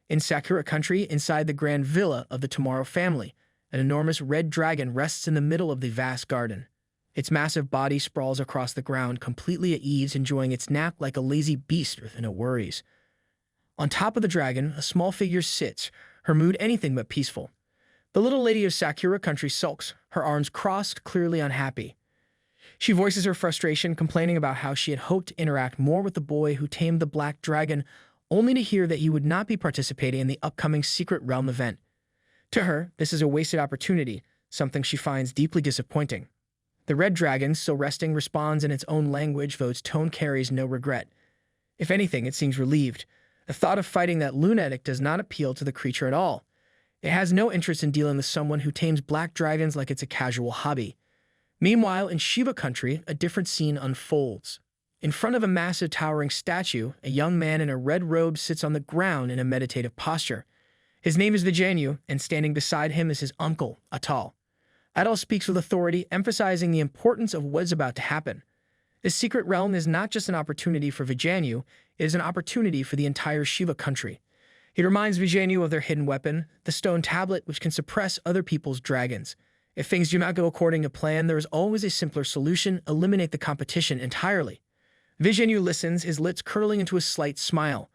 In Sakura country, inside the grand villa of the Tomorrow family, an enormous red dragon rests in the middle of the vast garden. Its massive body sprawls across the ground, completely at ease, enjoying its nap like a lazy beast with no worries. On top of the dragon, a small figure sits, her mood anything but peaceful. The little lady of Sakura country sulks, her arms crossed, clearly unhappy. She voices her frustration, complaining about how she had hoped to interact more with the boy who tamed the black dragon, only to hear that he would not be participating in the upcoming Secret Realm event. To her, this is a wasted opportunity, something she finds deeply disappointing. The red dragon, still resting, responds in its own language, though its tone carries no regret. If anything, it seems relieved. The thought of fighting that lunatic does not appeal to the creature at all. It has no interest in dealing with someone who tames black dragons like it's a casual hobby. Meanwhile, in Shiva country, a different scene unfolds. In front of a massive towering statue, a young man in a red robe sits on the ground in a meditative posture. His name is Vijanu, and standing beside him is his uncle, Atal. Atal speaks with authority, emphasizing the importance of what is about to happen. This secret realm is not just an opportunity for Vijanu, it is an opportunity for the entire Shiva country. He reminds Vijanu of their hidden weapon, the stone tablet which can suppress other people's dragons. If things do not go according to plan, there is always a simpler solution: eliminate the competition entirely. Vijanu listens, his lips curling into a slight smile.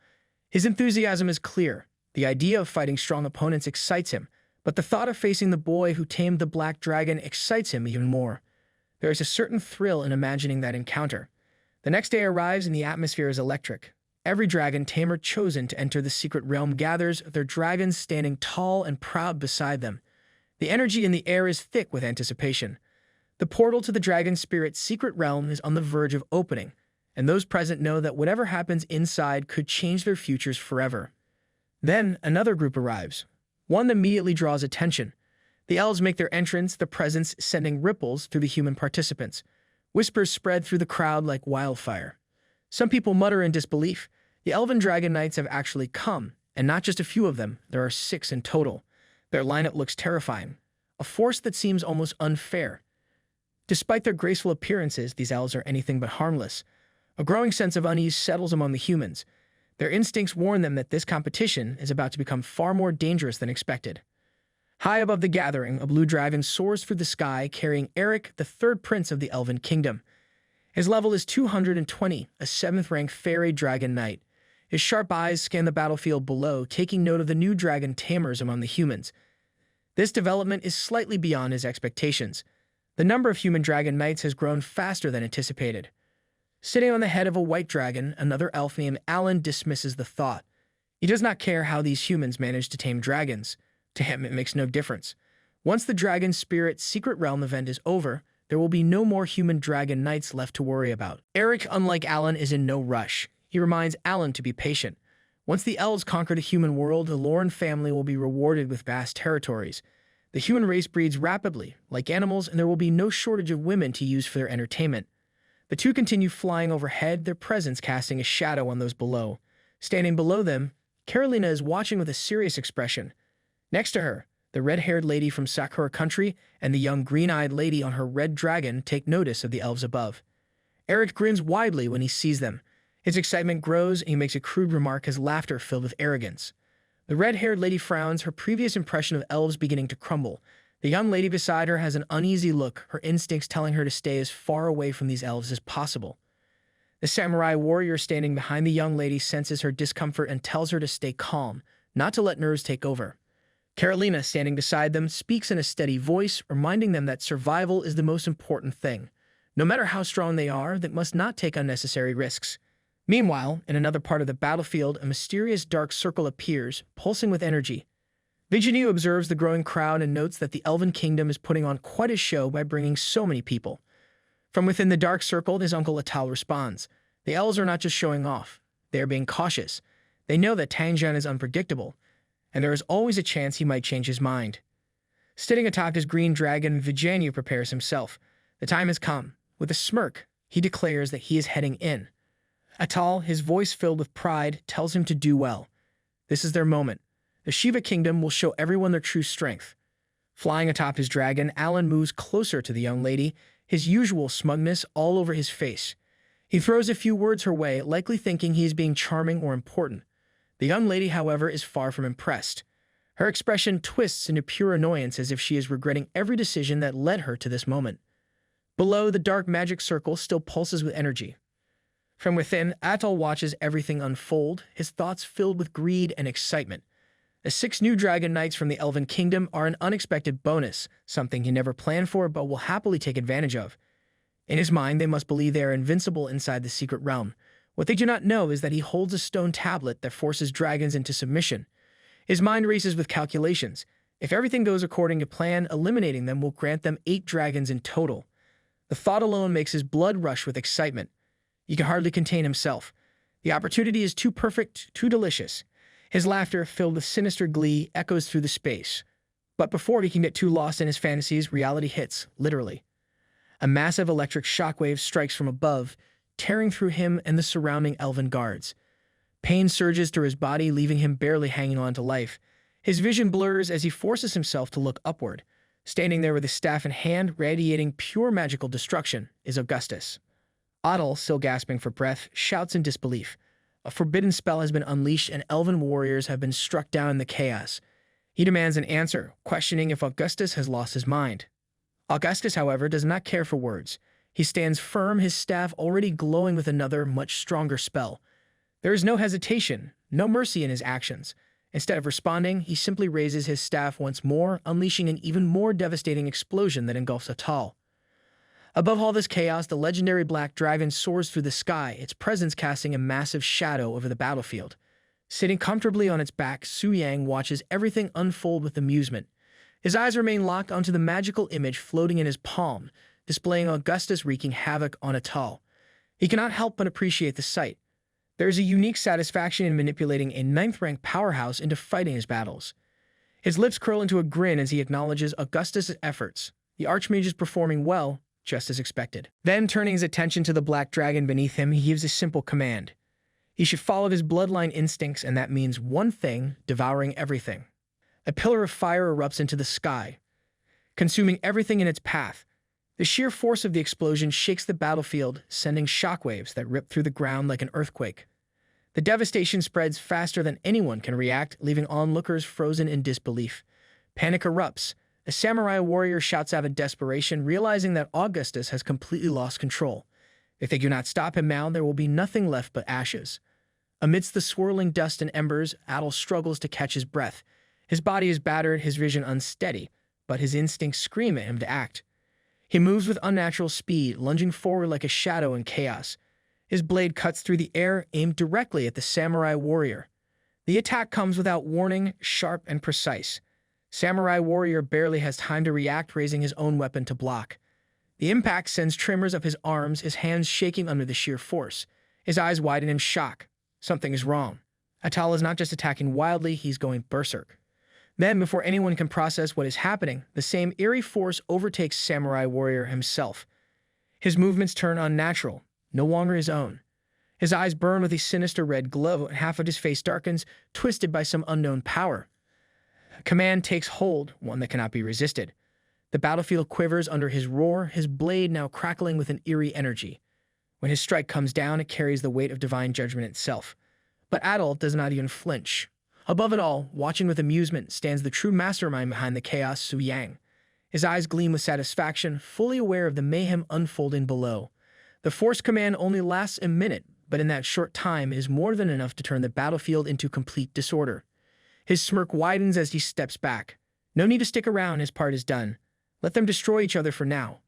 His enthusiasm is clear. The idea of fighting strong opponents excites him, but the thought of facing the boy who tamed the black dragon excites him even more. There is a certain thrill in imagining that encounter. The next day arrives and the atmosphere is electric. Every dragon tamer chosen to enter the secret realm gathers, their dragons standing tall and proud beside them. The energy in the air is thick with anticipation. The portal to the dragon spirit's secret realm is on the verge of opening, and those present know that whatever happens inside could change their futures forever. Then another group arrives, one that immediately draws attention. The elves make their entrance, the presence sending ripples through the human participants. Whispers spread through the crowd like wildfire. Some people mutter in disbelief. The elven dragon knights have actually come, and not just a few of them, there are 6 in total. Their lineup looks terrifying, a force that seems almost unfair. Despite their graceful appearances, these elves are anything but harmless. A growing sense of unease settles among the humans. Their instincts warn them that this competition is about to become far more dangerous than expected. High above the gathering, a blue dragon soars through the sky, carrying Eric, the 3rd prince of the Elven Kingdom. His level is 220, a 7th-rank fairy dragon knight. His sharp eyes scan the battlefield below, taking note of the new dragon tamers among the humans. This development is slightly beyond his expectations. The number of human dragon knights has grown faster than anticipated. Sitting on the head of a white dragon, another elf named Alan dismisses the thought. He does not care how these humans manage to tame dragons. To him, it makes no difference. Once the dragon spirit's secret realm event is over, there will be no more human dragon knights left to worry about. Eric, unlike Alan, is in no rush. He reminds Alan to be patient. Once the elves conquer the human world, the Lauren family will be rewarded with vast territories. The human race breeds rapidly, like animals, and there will be no shortage of women to use for their entertainment. The two continue flying overhead, their presence casting a shadow on those below. Standing below them, Carolina is watching with a serious expression. Next to her, the red-haired lady from Sakura Country and the young green-eyed lady on her red dragon take notice of the elves above. Eric grins widely when he sees them. His excitement grows and he makes a crude remark, his laughter filled with arrogance. The red-haired lady frowns, her previous impression of elves beginning to crumble. The young lady beside her has an uneasy look, her instincts telling her to stay as far away from these elves as possible. The samurai warrior standing behind the young lady senses her discomfort and tells her to stay calm, not to let nerves take over. Carolina, standing beside them, speaks in a steady voice, reminding them that survival is the most important thing. No matter how strong they are, they must not take unnecessary risks. Meanwhile, in another part of the battlefield, a mysterious dark circle appears, pulsing with energy. Vigeniu observes the growing crowd and notes that the Elven Kingdom is putting on quite a show by bringing so many people. From within the dark circle, his uncle Atal responds. The elves are not just showing off. They are being cautious. They know that Tangjian is unpredictable, and there is always a chance he might change his mind. Sitting atop his green dragon, Vigeniu prepares himself. The time has come. With a smirk, he declares that he is heading in. Atal, his voice filled with pride, tells him to do well. This is their moment. The Shiva Kingdom will show everyone their true strength. Flying atop his dragon, Alan moves closer to the young lady, his usual smugness all over his face. He throws a few words her way, likely thinking he is being charming or important. The young lady, however, is far from impressed. Her expression twists into pure annoyance as if she is regretting every decision that led her to this moment. Below, the dark magic circle still pulses with energy. From within, Atal watches everything unfold, his thoughts filled with greed and excitement. The 6 new Dragon Knights from the Elven Kingdom are an unexpected bonus, something he never planned for but will happily take advantage of. In his mind, they must believe they are invincible inside the secret realm. What they do not know is that he holds a stone tablet that forces dragons into submission. His mind races with calculations. If everything goes according to plan, eliminating them will grant them 8 dragons in total. The thought alone makes his blood rush with excitement. He can hardly contain himself. The opportunity is too perfect, too delicious. His laughter, filled with sinister glee, echoes through the space. But before he can get too lost in his fantasies, reality hits, literally. A massive electric shockwave strikes from above, tearing through him and the surrounding elven guards. Pain surges through his body, leaving him barely hanging on to life. His vision blurs as he forces himself to look upward. Standing there with his staff in hand, radiating pure magical destruction, is Augustus. Atal, still gasping for breath, shouts in disbelief. A forbidden spell has been unleashed and elven warriors have been struck down in the chaos. He demands an answer, questioning if Augustus has lost his mind. Augustus, however, does not care for words. He stands firm, his staff already glowing with another, much stronger spell. There is no hesitation, no mercy in his actions. Instead of responding, he simply raises his staff once more, unleashing an even more devastating explosion that engulfs Atal. Above all this chaos, the legendary black dragon soars through the sky, its presence casting a massive shadow over the battlefield. Sitting comfortably on its back, Su Yang watches everything unfold with amusement. His eyes remain locked onto the magical image floating in his palm, displaying Augustus wreaking havoc on Atal. He cannot help but appreciate the sight. There is a unique satisfaction in manipulating a 9th-rank powerhouse into fighting his battles. His lips curl into a grin as he acknowledges Augustus' efforts. The Archmage is performing well, just as expected. Then, turning his attention to the black dragon beneath him, he gives a simple command. He should follow his bloodline instincts, and that means one thing, devouring everything. A pillar of fire erupts into the sky, consuming everything in its path. The sheer force of the explosion shakes the battlefield, sending shockwaves that rip through the ground like an earthquake. The devastation spreads faster than anyone can react, leaving onlookers frozen in disbelief. Panic erupts. A samurai warrior shouts out in desperation, realizing that Augustus has completely lost control. If they do not stop him now, there will be nothing left but ashes. Amidst the swirling dust and embers, Atal struggles to catch his breath. His body is battered, his vision unsteady, but his instincts scream at him to act. He moves with unnatural speed, lunging forward like a shadow in chaos. His blade cuts through the air, aimed directly at the samurai warrior. The attack comes without warning, sharp and precise. Samurai warrior barely has time to react, raising his own weapon to block. The impact sends tremors up his arms, his hands shaking under the sheer force. His eyes widen in shock. Something is wrong. Atal is not just attacking wildly, he's going berserk. Then, before anyone can process what is happening, the same eerie force overtakes Samurai Warrior himself. His movements turn unnatural, no longer his own. His eyes burn with a sinister red glow, and half of his face darkens, twisted by some unknown power. Command takes hold, one that cannot be resisted. The battlefield quivers under his roar, his blade now crackling with an eerie energy. When his strike comes down, it carries the weight of divine judgment itself. But Atal does not even flinch. Above it all, watching with amusement, stands the true mastermind behind the chaos, Su Yang. His eyes gleam with satisfaction, fully aware of the mayhem unfolding below. The force command only lasts a minute, but in that short time is more than enough to turn the battlefield into complete disorder. His smirk widens as he steps back. No need to stick around, his part is done. Let them destroy each other for now.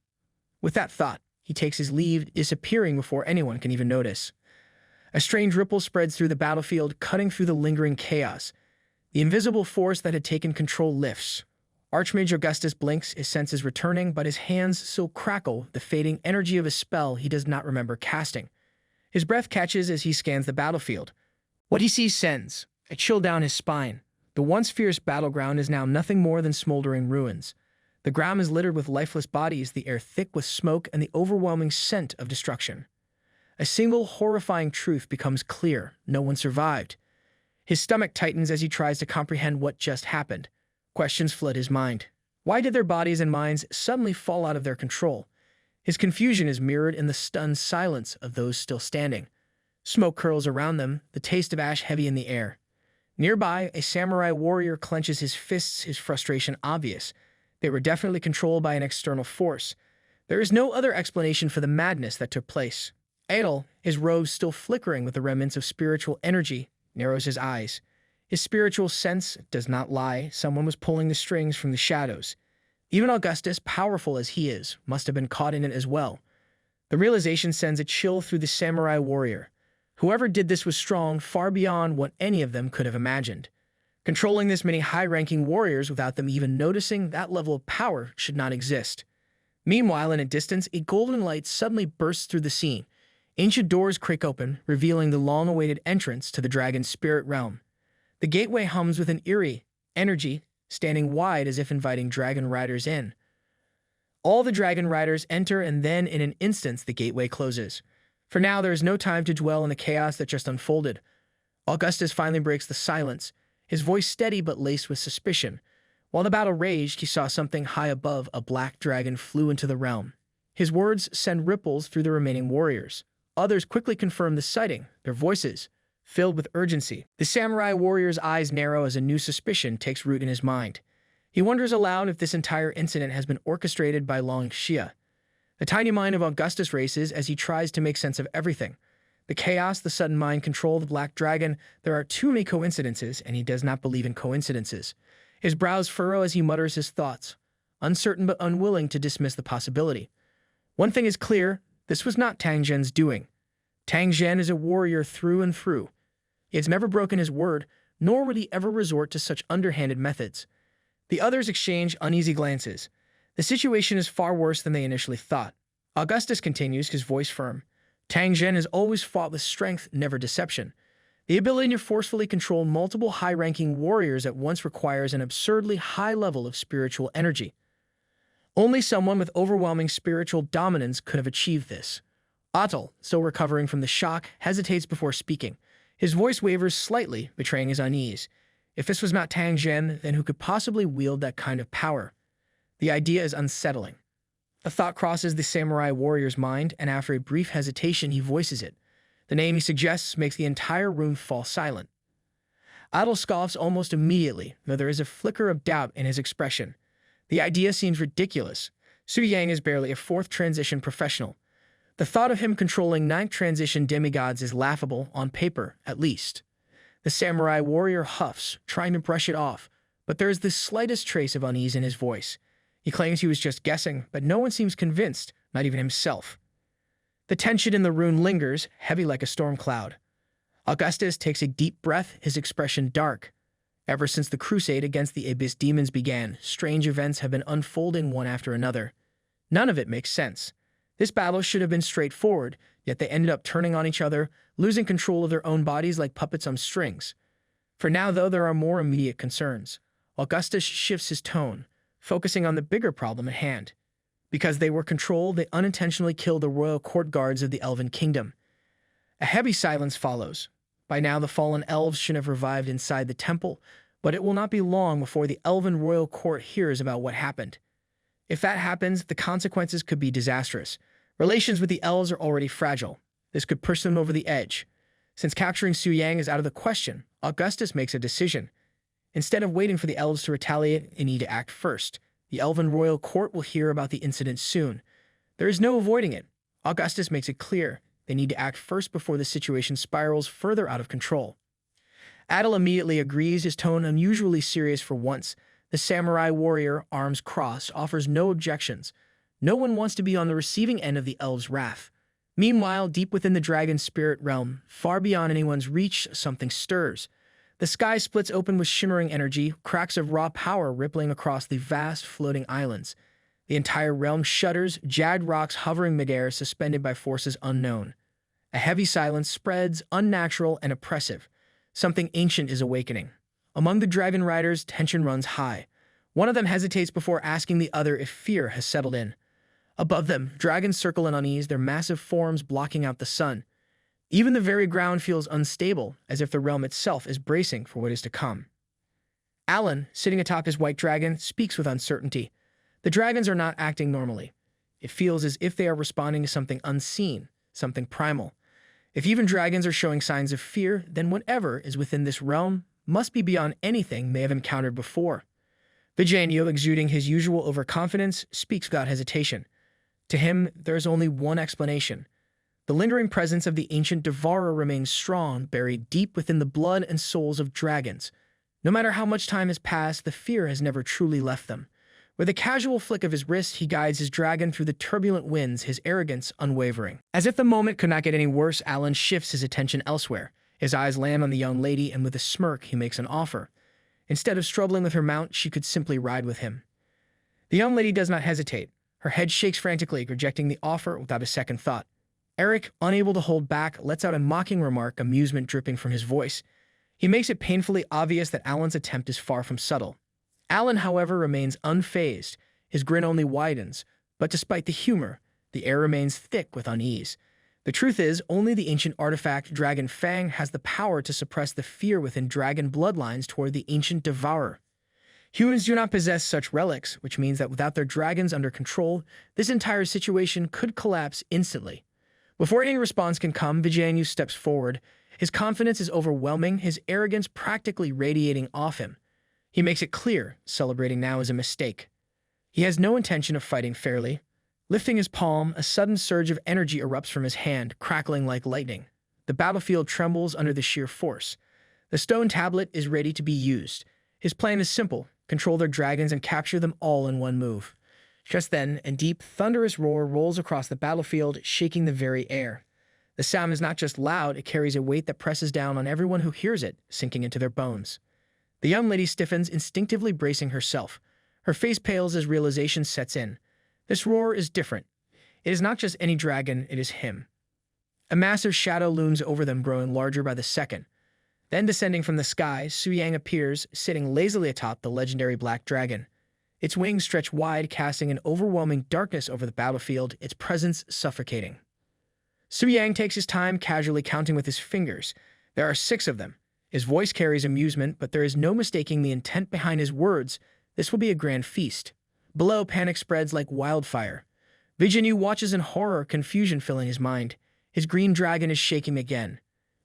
With that thought, he takes his leave, disappearing before anyone can even notice. A strange ripple spreads through the battlefield, cutting through the lingering chaos. The invisible force that had taken control lifts. Archmage Augustus blinks, his senses returning, but his hands still crackle, the fading energy of a spell he does not remember casting. His breath catches as he scans the battlefield. What he sees sends a chill down his spine. The once fierce battleground is now nothing more than smoldering ruins. The ground is littered with lifeless bodies, the air thick with smoke and the overwhelming scent of destruction. A single horrifying truth becomes clear: no one survived. His stomach tightens as he tries to comprehend what just happened. Questions flood his mind. Why did their bodies and minds suddenly fall out of their control? His confusion is mirrored in the stunned silence of those still standing. Smoke curls around them, the taste of ash heavy in the air. Nearby, a samurai warrior clenches his fists, his frustration obvious. They were definitely controlled by an external force. There is no other explanation for the madness that took place. Adel, his robes still flickering with the remnants of spiritual energy, narrows his eyes. His spiritual sense does not lie. Someone was pulling the strings from the shadows. Even Augustus, powerful as he is, must have been caught in it as well. The realization sends a chill through the samurai warrior. Whoever did this was strong, far beyond what any of them could have imagined. Controlling this many high-ranking warriors without them even noticing that level of power should not exist. Meanwhile, in a distance, a golden light suddenly bursts through the scene. Ancient doors creak open, revealing the long-awaited entrance to the dragon's spirit realm. The gateway hums with an eerie energy, standing wide as if inviting dragon riders in. All the dragon riders enter, and then in an instant the gateway closes. For now, there is no time to dwell on the chaos that just unfolded. Augustus finally breaks the silence, his voice steady but laced with suspicion. While the battle raged, he saw something high above. A black dragon flew into the realm. His words send ripples through the remaining warriors. Others quickly confirm the sighting, their voices filled with urgency. The samurai warrior's eyes narrow as a new suspicion takes root in his mind. He wonders aloud if this entire incident has been orchestrated by Long Xia. The tiny mind of Augustus races as he tries to make sense of everything. The chaos, the sudden mind control, the black dragon. There are too many coincidences, and he does not believe in coincidences. His brows furrow as he mutters his thoughts, uncertain but unwilling to dismiss the possibility. One thing is clear: this was not Tang Zhen's doing. Tang Zhen is a warrior through and through. He has never broken his word, nor would he ever resort to such underhanded methods. The others exchange uneasy glances. The situation is far worse than they initially thought. Augustus continues, his voice firm. Tang Zhen has always fought with strength, never deception. The ability to forcefully control multiple high-ranking warriors at once requires an absurdly high level of spiritual energy. Only someone with overwhelming spiritual dominance could have achieved this. Atal, still recovering from the shock, hesitates before speaking. His voice wavers slightly, betraying his unease. If this was not Tang Zhen, then who could possibly wield that kind of power? The idea is unsettling. A thought crosses the samurai warrior's mind, and after a brief hesitation, he voices it. The name he suggests makes the entire room fall silent. Atal scoffs almost immediately, though there is a flicker of doubt in his expression. The idea seems ridiculous. Su Yang is barely a fourth transition professional. The thought of him controlling ninth transition demigods is laughable, on paper, at least. The samurai warrior huffs, trying to brush it off, but there is the slightest trace of unease in his voice. He claims he was just guessing, but no one seems convinced, not even himself. The tension in the room lingers, heavy like a storm cloud. Augustus takes a deep breath, his expression dark. Ever since the crusade against the Abyss demons began, strange events have been unfolding one after another. None of it makes sense. This battle should have been straightforward, yet they ended up turning on each other, losing control of their own bodies like puppets on strings. For now, though, there are more immediate concerns. Augustus shifts his tone, focusing on the bigger problem at hand. Because they were controlled, they unintentionally killed the royal court guards of the Elven Kingdom. A heavy silence follows. By now, the fallen elves should have revived inside the temple, but it will not be long before the Elven royal court hears about what happened. If that happens, the consequences could be disastrous. Relations with the elves are already fragile. This could push them over the edge. Since capturing Su Yang is out of the question, Augustus makes a decision. Instead of waiting for the elves to retaliate, they need to act first. The Elven royal court will hear about the incident soon. There is no avoiding it. Augustus makes it clear they need to act first before the situation spirals further out of control. Adel immediately agrees, his tone unusually serious for once. The samurai warrior, arms crossed, offers no objections. No one wants to be on the receiving end of the elves' wrath. Meanwhile, deep within the dragon spirit realm, far beyond anyone's reach, something stirs. The sky splits open with shimmering energy, cracks of raw power rippling across the vast floating islands. The entire realm shudders, jagged rocks hovering midair, suspended by forces unknown. A heavy silence spreads, unnatural and oppressive. Something ancient is awakening. Among the dragon riders, tension runs high. One of them hesitates before asking the other if fear has settled in. Above them, dragons circle in unease, their massive forms blocking out the sun. Even the very ground feels unstable, as if the realm itself is bracing for what is to come. Alan, sitting atop his white dragon, speaks with uncertainty. The dragons are not acting normally. It feels as if they are responding to something unseen, something primal. If even dragons are showing signs of fear, then whatever is within this realm must be beyond anything they have encountered before. Vijayanyu, exuding his usual overconfidence, speaks without hesitation. To him, there is only one explanation. The lingering presence of the ancient devourer remains strong, buried deep within the blood and souls of dragons. No matter how much time has passed, the fear has never truly left them. With a casual flick of his wrist, he guides his dragon through the turbulent winds, his arrogance unwavering. As if the moment could not get any worse, Alan shifts his attention elsewhere. His eyes land on the young lady, and with a smirk, he makes an offer. Instead of struggling with her mount, she could simply ride with him. The young lady does not hesitate. Her head shakes frantically, rejecting the offer without a second thought. Eric, unable to hold back, lets out a mocking remark, amusement dripping from his voice. He makes it painfully obvious that Alan's attempt is far from subtle. Alan, however, remains unfazed. His grin only widens, but despite the humor, the air remains thick with unease. The truth is, only the ancient artifact Dragon Fang has the power to suppress the fear within dragon bloodlines toward the ancient devourer. Humans do not possess such relics, which means that without their dragons under control, this entire situation could collapse instantly. Before any response can come, Vijayanyu steps forward. His confidence is overwhelming, his arrogance practically radiating off him. He makes it clear, celebrating now is a mistake. He has no intention of fighting fairly. Lifting his palm, a sudden surge of energy erupts from his hand, crackling like lightning. The battlefield trembles under the sheer force. The stone tablet is ready to be used. His plan is simple: control their dragons and capture them all in one move. Just then, a deep, thunderous roar rolls across the battlefield, shaking the very air. The sound is not just loud, it carries a weight that presses down on everyone who hears it, sinking into their bones. The young lady stiffens, instinctively bracing herself. Her face pales as realization sets in. This roar is different. It is not just any dragon, it is him. A massive shadow looms over them, growing larger by the second. Then, descending from the sky, Su Yang appears, sitting lazily atop the legendary black dragon. Its wings stretch wide, casting an overwhelming darkness over the battlefield, its presence suffocating. Su Yang takes his time, casually counting with his fingers. There are 6 of them. His voice carries amusement, but there is no mistaking the intent behind his words. This will be a grand feast. Below, panic spreads like wildfire. Vijayanyu watches in horror, confusion filling his mind. His green dragon is shaking again.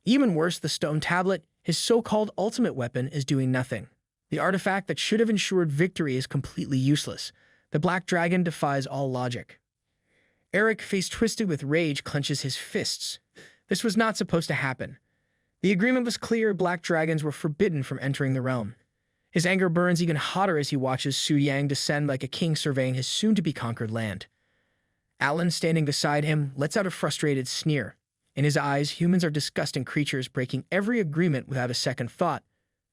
Even worse, the stone tablet, his so-called ultimate weapon, is doing nothing. The artifact that should have ensured victory is completely useless. The black dragon defies all logic. Eric, face twisted with rage, clenches his fists. This was not supposed to happen. The agreement was clear: black dragons were forbidden from entering the realm. His anger burns even hotter as he watches Su Yang descend like a king surveying his soon-to-be-conquered land. Alan, standing beside him, lets out a frustrated sneer. In his eyes, humans are disgusting creatures breaking every agreement without a second thought.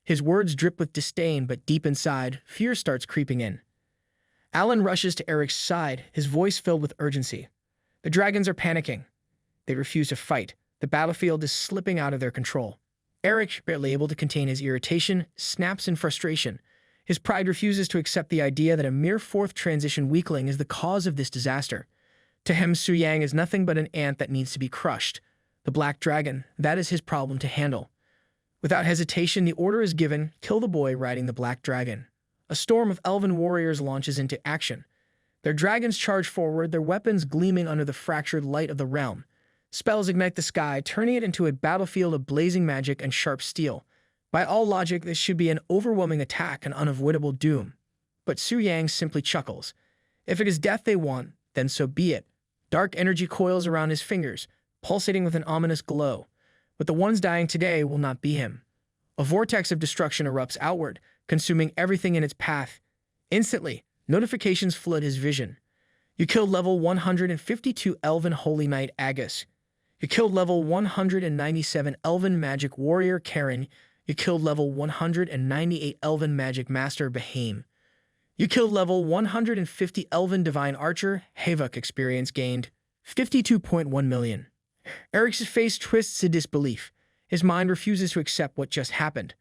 His words drip with disdain, but deep inside, fear starts creeping in. Alan rushes to Eric's side, his voice filled with urgency. The dragons are panicking. They refuse to fight. The battlefield is slipping out of their control. Eric, barely able to contain his irritation, snaps in frustration. His pride refuses to accept the idea that a mere fourth transition weakling is the cause of this disaster. To him, Su Yang is nothing but an ant that needs to be crushed. The Black Dragon, that is his problem to handle. Without hesitation, the order is given, kill the boy riding the Black Dragon. A storm of elven warriors launches into action. Their dragons charge forward, their weapons gleaming under the fractured light of the realm. Spells ignite the sky, turning it into a battlefield of blazing magic and sharp steel. By all logic, this should be an overwhelming attack and unavoidable doom. But Su Yang simply chuckles. If it is death they want, then so be it. Dark energy coils around his fingers, pulsating with an ominous glow. But the ones dying today will not be him. A vortex of destruction erupts outward, consuming everything in its path. Instantly, notifications flood his vision. You killed level 152 Elven Holy Knight Agus. You killed level 197 Elven Magic Warrior Karen. You killed level 198 Elven Magic Master Behaim. You killed level 150 Elven Divine Archer. Havok experience gained 52.1 million. Eric's face twists in disbelief. His mind refuses to accept what just happened.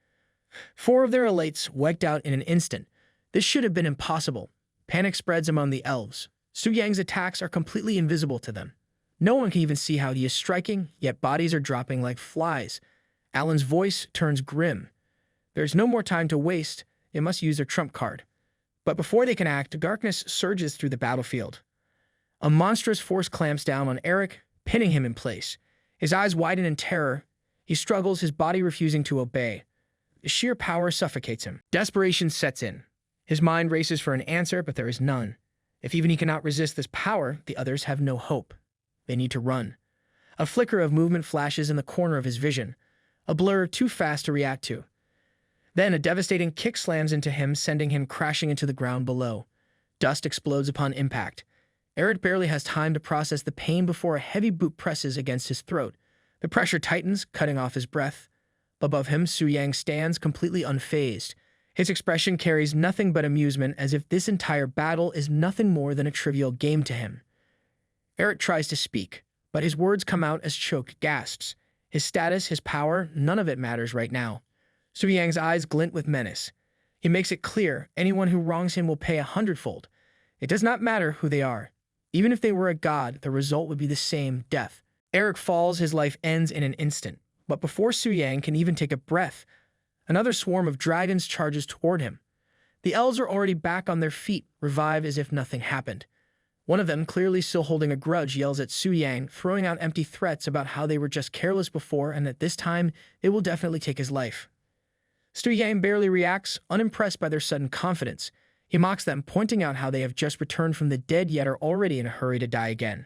4 of their elites wiped out in an instant. This should have been impossible. Panic spreads among the elves. Su Yang's attacks are completely invisible to them. No one can even see how he is striking, yet bodies are dropping like flies. Alan's voice turns grim. There's no more time to waste. They must use their trump card. But before they can act, darkness surges through the battlefield. A monstrous force clamps down on Eric, pinning him in place. His eyes widen in terror. He struggles, his body refusing to obey. The sheer power suffocates him. Desperation sets in. His mind races for an answer, but there is none. If even he cannot resist this power, the others have no hope. They need to run. A flicker of movement flashes in the corner of his vision, a blur too fast to react to. Then a devastating kick slams into him, sending him crashing into the ground below. Dust explodes upon impact. Eric barely has time to process the pain before a heavy boot presses against his throat. The pressure tightens, cutting off his breath. Above him, Su Yang stands completely unfazed. His expression carries nothing but amusement, as if this entire battle is nothing more than a trivial game to him. Eric tries to speak, but his words come out as choked gasps. His status, his power, none of it matters right now. Su Yang's eyes glint with menace. He makes it clear anyone who wrongs him will pay 100-fold. It does not matter who they are. Even if they were a god, the result would be the same, death. Eric falls, his life ends in an instant. But before Su Yang can even take a breath, another swarm of dragons charges toward him. The elves are already back on their feet, revive as if nothing happened. One of them, clearly still holding a grudge, yells at Su Yang, throwing out empty threats about how they were just careless before and that this time they will definitely take his life. Su Yang barely reacts, unimpressed by their sudden confidence. He mocks them, pointing out how they have just returned from the dead yet are already in a hurry to die again.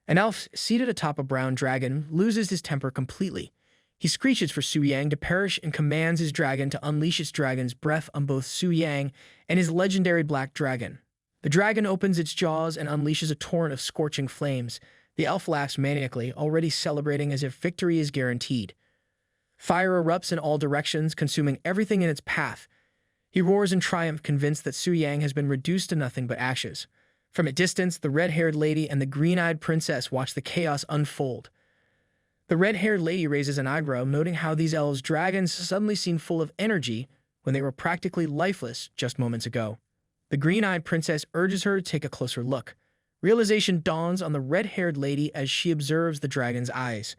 An elf, seated atop a brown dragon, loses his temper completely. He screeches for Su Yang to perish and commands his dragon to unleash its dragon's breath on both Su Yang and his legendary black dragon. The dragon opens its jaws and unleashes a torrent of scorching flames. The elf laughs maniacally, already celebrating as if victory is guaranteed. Fire erupts in all directions, consuming everything in its path. He roars in triumph, convinced that Su Yang has been reduced to nothing but ashes. From a distance, the red-haired lady and the green-eyed princess watch the chaos unfold. The red-haired lady raises an eyebrow, noting how these elves' dragons suddenly seem full of energy when they were practically lifeless just moments ago. The green-eyed princess urges her to take a closer look. Realization dawns on the red-haired lady as she observes the dragon's eyes.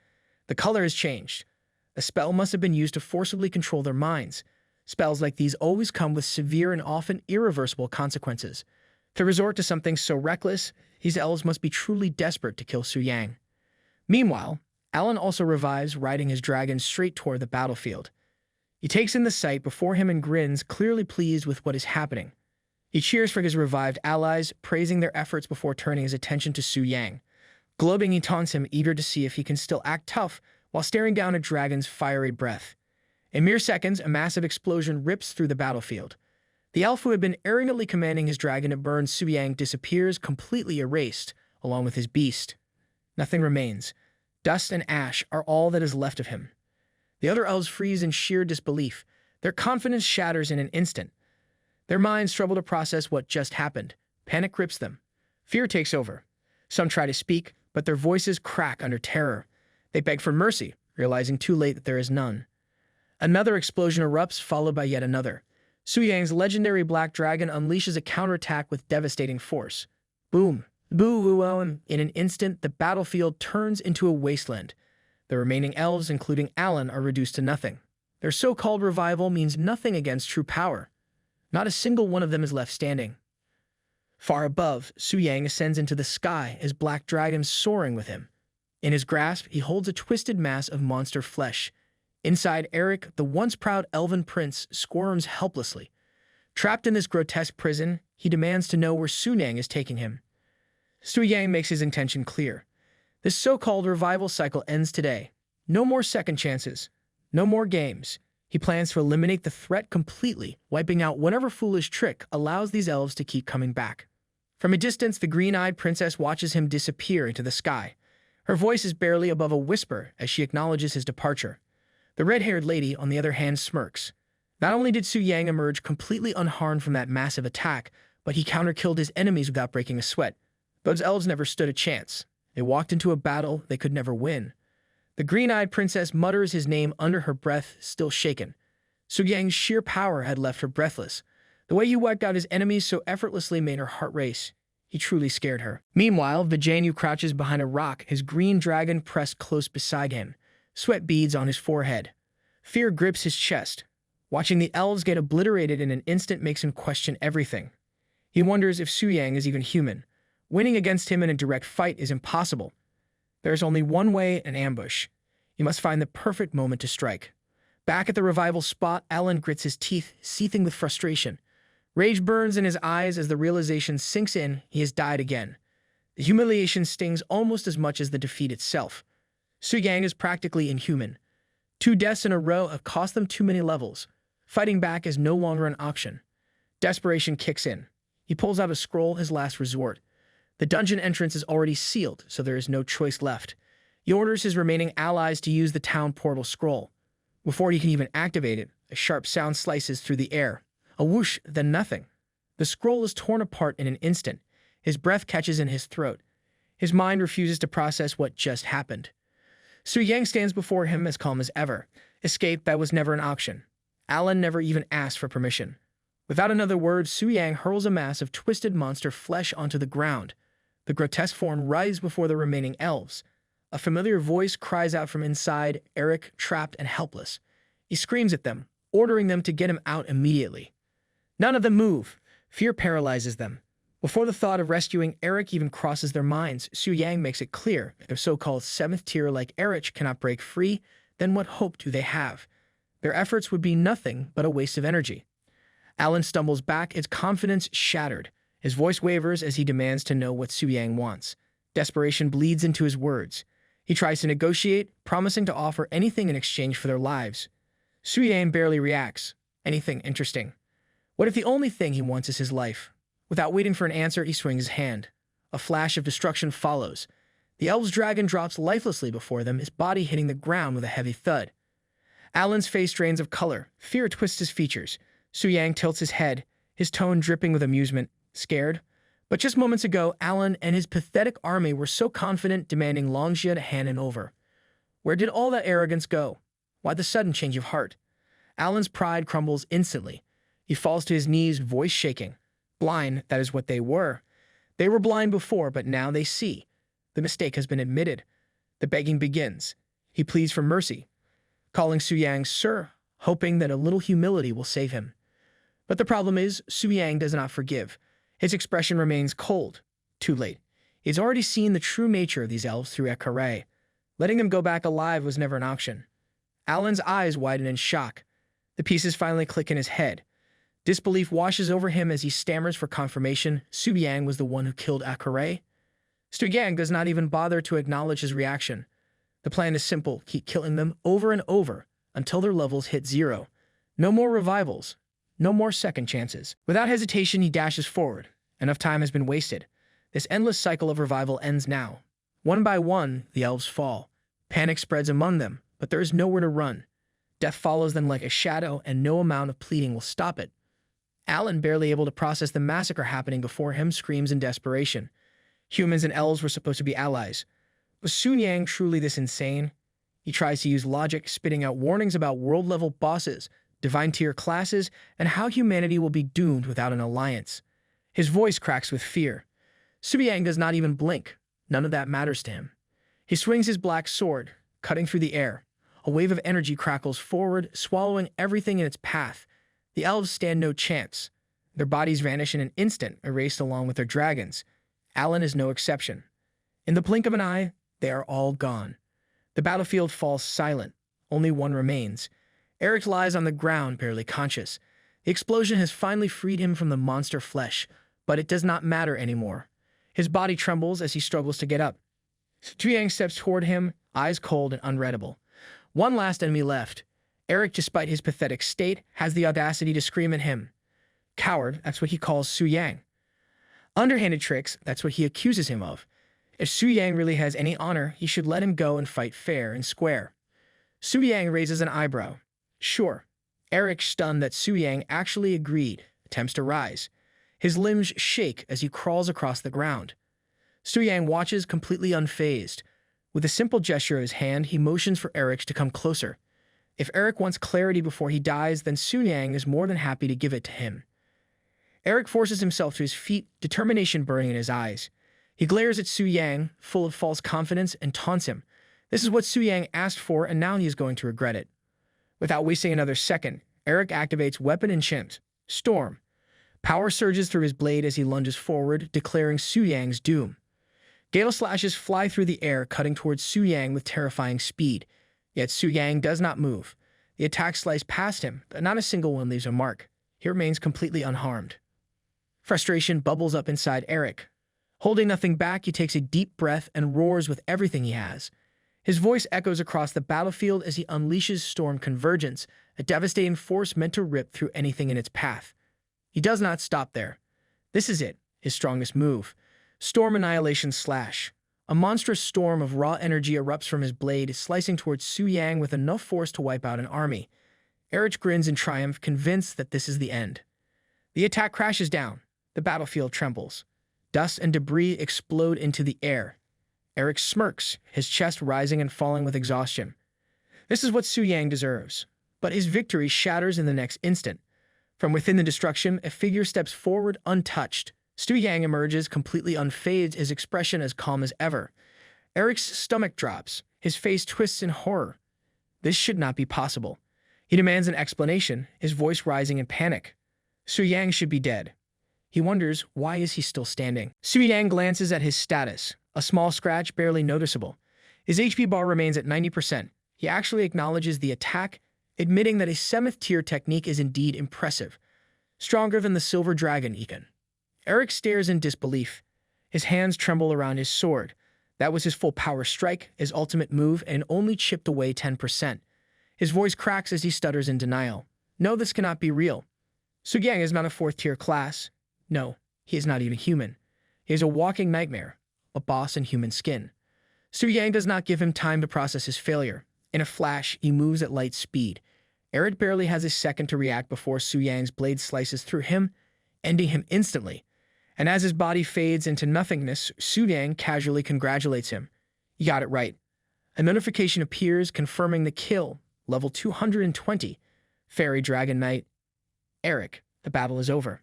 The color has changed. A spell must have been used to forcibly control their minds. Spells like these always come with severe and often irreversible consequences. To resort to something so reckless, these elves must be truly desperate to kill Su Yang. Meanwhile, Alan also revives, riding his dragon straight toward the battlefield. He takes in the sight before him and grins, clearly pleased with what is happening. He cheers for his revived allies, praising their efforts before turning his attention to Su Yang. Gloating, he taunts him, eager to see if he can still act tough while staring down a dragon's fiery breath. In mere seconds, a massive explosion rips through the battlefield. The elf who had been arrogantly commanding his dragon to burn Su Yang disappears, completely erased, along with his beast. Nothing remains. Dust and ash are all that is left of him. The other elves freeze in sheer disbelief. Their confidence shatters in an instant. Their minds struggle to process what just happened. Panic grips them. Fear takes over. Some try to speak, but their voices crack under terror. They beg for mercy, realizing too late that there is none. Another explosion erupts, followed by yet another. Su Yang's legendary Black Dragon unleashes a counterattack with devastating force. Boom. Boo-woo-oh. In an instant, the battlefield turns into a wasteland. The remaining elves, including Alan, are reduced to nothing. Their so-called revival means nothing against true power. Not a single one of them is left standing. Far above, Su Yang ascends into the sky, his black dragon soaring with him. In his grasp, he holds a twisted mass of monster flesh. Inside, Eric, the once proud elven prince, squirms helplessly. Trapped in this grotesque prison, he demands to know where Su Yang is taking him. Su Yang makes his intention clear. This so-called revival cycle ends today. No more second chances. No more games. He plans to eliminate the threat completely, wiping out whatever foolish trick allows these elves to keep coming back. From a distance, the green-eyed princess watches him disappear into the sky. Her voice is barely above a whisper as she acknowledges his departure. The red-haired lady, on the other hand, smirks. Not only did Su Yang emerge completely unharmed from that massive attack, but he counter-killed his enemies without breaking a sweat. Those elves never stood a chance. They walked into a battle they could never win. The green-eyed princess mutters his name under her breath, still shaken. Su Yang's sheer power had left her breathless. The way he wiped out his enemies so effortlessly made her heart race. He truly scared her. Meanwhile, Vijayanu crouches behind a rock, his green dragon pressed close beside him. Sweat beads on his forehead. Fear grips his chest. Watching the elves get obliterated in an instant makes him question everything. He wonders if Su Yang is even human. Winning against him in a direct fight is impossible. There is only one way, an ambush. He must find the perfect moment to strike. Back at the revival spot, Alan grits his teeth, seething with frustration. Rage burns in his eyes as the realization sinks in he has died again. The humiliation stings almost as much as the defeat itself. Su Yang is practically inhuman. 2 deaths in a row have cost them too many levels. Fighting back is no longer an option. Desperation kicks in. He pulls out a scroll, his last resort. The dungeon entrance is already sealed, so there is no choice left. He orders his remaining allies to use the town portal scroll. Before he can even activate it, a sharp sound slices through the air. A whoosh, then nothing. The scroll is torn apart in an instant. His breath catches in his throat. His mind refuses to process what just happened. Su Yang stands before him as calm as ever. Escape, that was never an option. Alan never even asked for permission. Without another word, Su Yang hurls a mass of twisted monster flesh onto the ground. The grotesque form writhes before the remaining elves. A familiar voice cries out from inside, Eric, trapped and helpless. He screams at them, ordering them to get him out immediately. None of them move. Fear paralyzes them. Before the thought of rescuing Eric even crosses their minds, Su Yang makes it clear if so-called 7th tier like Eric cannot break free, then what hope do they have? Their efforts would be nothing but a waste of energy. Alan stumbles back, his confidence shattered. His voice wavers as he demands to know what Su Yang wants. Desperation bleeds into his words. He tries to negotiate, promising to offer anything in exchange for their lives. Su Yang barely reacts. Anything interesting. What if the only thing he wants is his life? Without waiting for an answer, he swings his hand. A flash of destruction follows. The elf's dragon drops lifelessly before them, his body hitting the ground with a heavy thud. Alan's face drains of color. Fear twists his features. Su Yang tilts his head, his tone dripping with amusement. Scared? But just moments ago, Alan and his pathetic army were so confident, demanding Longjia to hand him over. Where did all that arrogance go? Why the sudden change of heart? Alan's pride crumbles instantly. He falls to his knees, voice shaking. Blind, that is what they were. They were blind before, but now they see. The mistake has been admitted. The begging begins. He pleads for mercy, calling Su Yang sir, hoping that a little humility will save him. But the problem is, Su Yang does not forgive. His expression remains cold. Too late. He's already seen the true nature of these elves through Ekare. Letting them go back alive was never an option. Alan's eyes widen in shock. The pieces finally click in his head. Disbelief washes over him as he stammers for confirmation. Su Yang was the one who killed Akare. Su Yang does not even bother to acknowledge his reaction. The plan is simple. Keep killing them over and over until their levels hit 0. No more revivals. No more second chances. Without hesitation, he dashes forward. Enough time has been wasted. This endless cycle of revival ends now. One by one, the elves fall. Panic spreads among them, but there is nowhere to run. Death follows them like a shadow, and no amount of pleading will stop it. Alan, barely able to process the massacre happening before him, screams in desperation. Humans and elves were supposed to be allies. Was Su Yang truly this insane? He tries to use logic, spitting out warnings about world-level bosses, divine-tier classes, and how humanity will be doomed without an alliance. His voice cracks with fear. Suyang does not even blink. None of that matters to him. He swings his black sword, cutting through the air. A wave of energy crackles forward, swallowing everything in its path. The elves stand no chance. Their bodies vanish in an instant, erased along with their dragons. Alan is no exception. In the blink of an eye, they are all gone. The battlefield falls silent. Only one remains. Eric lies on the ground, barely conscious. The explosion has finally freed him from the monster flesh, but it does not matter anymore. His body trembles as he struggles to get up. Suyang steps toward him, eyes cold and unreadable. One last enemy left. Eric, despite his pathetic state, has the audacity to scream at him. Coward, that's what he calls Suyang. Underhanded tricks, that's what he accuses him of. If Suyang really has any honor, he should let him go and fight fair and square. Suyang raises an eyebrow. Sure. Eric, stunned that Suyang actually agreed, attempts to rise. His limbs shake as he crawls across the ground. Suyang watches completely unfazed. With a simple gesture of his hand, he motions for Eric to come closer. If Eric wants clarity before he dies, then Suyang is more than happy to give it to him. Eric forces himself to his feet, determination burning in his eyes. He glares at Suyang, full of false confidence, and taunts him. This is what Suyang asked for, and now he is going to regret it. Without wasting another second, Eric activates Weapon Enchant, Storm. Power surges through his blade as he lunges forward, declaring Suyang's doom. Gale slashes fly through the air, cutting towards Suyang with terrifying speed. Yet Suyang does not move. The attacks slice past him, but not a single one leaves a mark. He remains completely unharmed. Frustration bubbles up inside Eric. Holding nothing back, he takes a deep breath and roars with everything he has. His voice echoes across the battlefield as he unleashes Storm Convergence, a devastating force meant to rip through anything in its path. He does not stop there. This is it, his strongest move. Storm Annihilation Slash. A monstrous storm of raw energy erupts from his blade, slicing towards Suyang with enough force to wipe out an army. Eric grins in triumph, convinced that this is the end. The attack crashes down. The battlefield trembles. Dust and debris explode into the air. Eric smirks, his chest rising and falling with exhaustion. This is what Suyang deserves. But his victory shatters in the next instant. From within the destruction, a figure steps forward untouched. Suyang emerges completely unfazed, his expression as calm as ever. Eric's stomach drops. His face twists in horror. This should not be possible. He demands an explanation, his voice rising in panic. Suyang should be dead. He wonders, why is he still standing? Suyang glances at his status. A small scratch, barely noticeable. His HP bar remains at 90%. He actually acknowledges the attack, admitting that a 7th tier technique is indeed impressive. Stronger than the Silver Dragon Econ. Eric stares in disbelief. His hands tremble around his sword. That was his full power strike, his ultimate move, and only chipped away 10%. His voice cracks as he stutters in denial. No, this cannot be real. Suyang is not a 4th tier class. No, he is not even human. He is a walking nightmare, a boss in human skin. Suyang does not give him time to process his failure. In a flash, he moves at light speed. Eric barely has a second to react before Suyang's blade slices through him, ending him instantly. And as his body fades into nothingness, Suyang casually congratulates him. You got it right. A notification appears confirming the kill, level 220. Fairy Dragon Knight. Eric, the battle is over.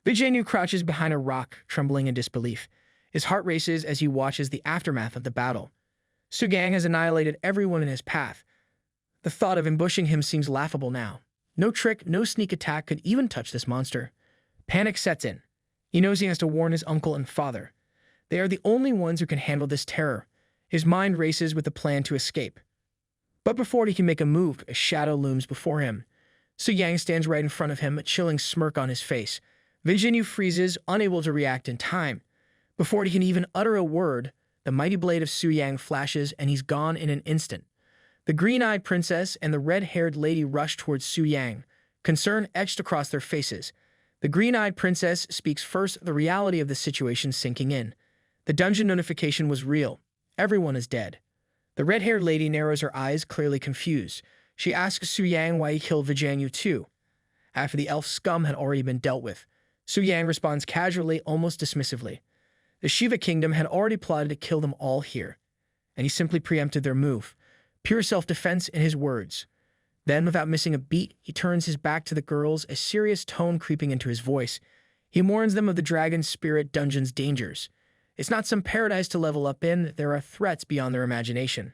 Vijaynu crouches behind a rock, trembling in disbelief. His heart races as he watches the aftermath of the battle. Suyang has annihilated everyone in his path. The thought of ambushing him seems laughable now. No trick, no sneak attack could even touch this monster. Panic sets in. He knows he has to warn his uncle and father. They are the only ones who can handle this terror. His mind races with a plan to escape. But before he can make a move, a shadow looms before him. Suyang stands right in front of him, a chilling smirk on his face. Vijaynu freezes, unable to react in time. Before he can even utter a word, the mighty blade of Suyang flashes and he's gone in an instant. The green-eyed princess and the red-haired lady rush towards Suyang, concern etched across their faces. The green-eyed princess speaks first, the reality of the situation sinking in. The dungeon notification was real. Everyone is dead. The red-haired lady narrows her eyes, clearly confused. She asks Suyang why he killed Vijaynu too, after the elf scum had already been dealt with. Suyang responds casually, almost dismissively. The Shiva Kingdom had already plotted to kill them all here, and he simply preempted their move. pure self-defense in his words. Then, without missing a beat, he turns his back to the girls, a serious tone creeping into his voice. He warns them of the dragon spirit dungeon's dangers. It's not some paradise to level up in, there are threats beyond their imagination.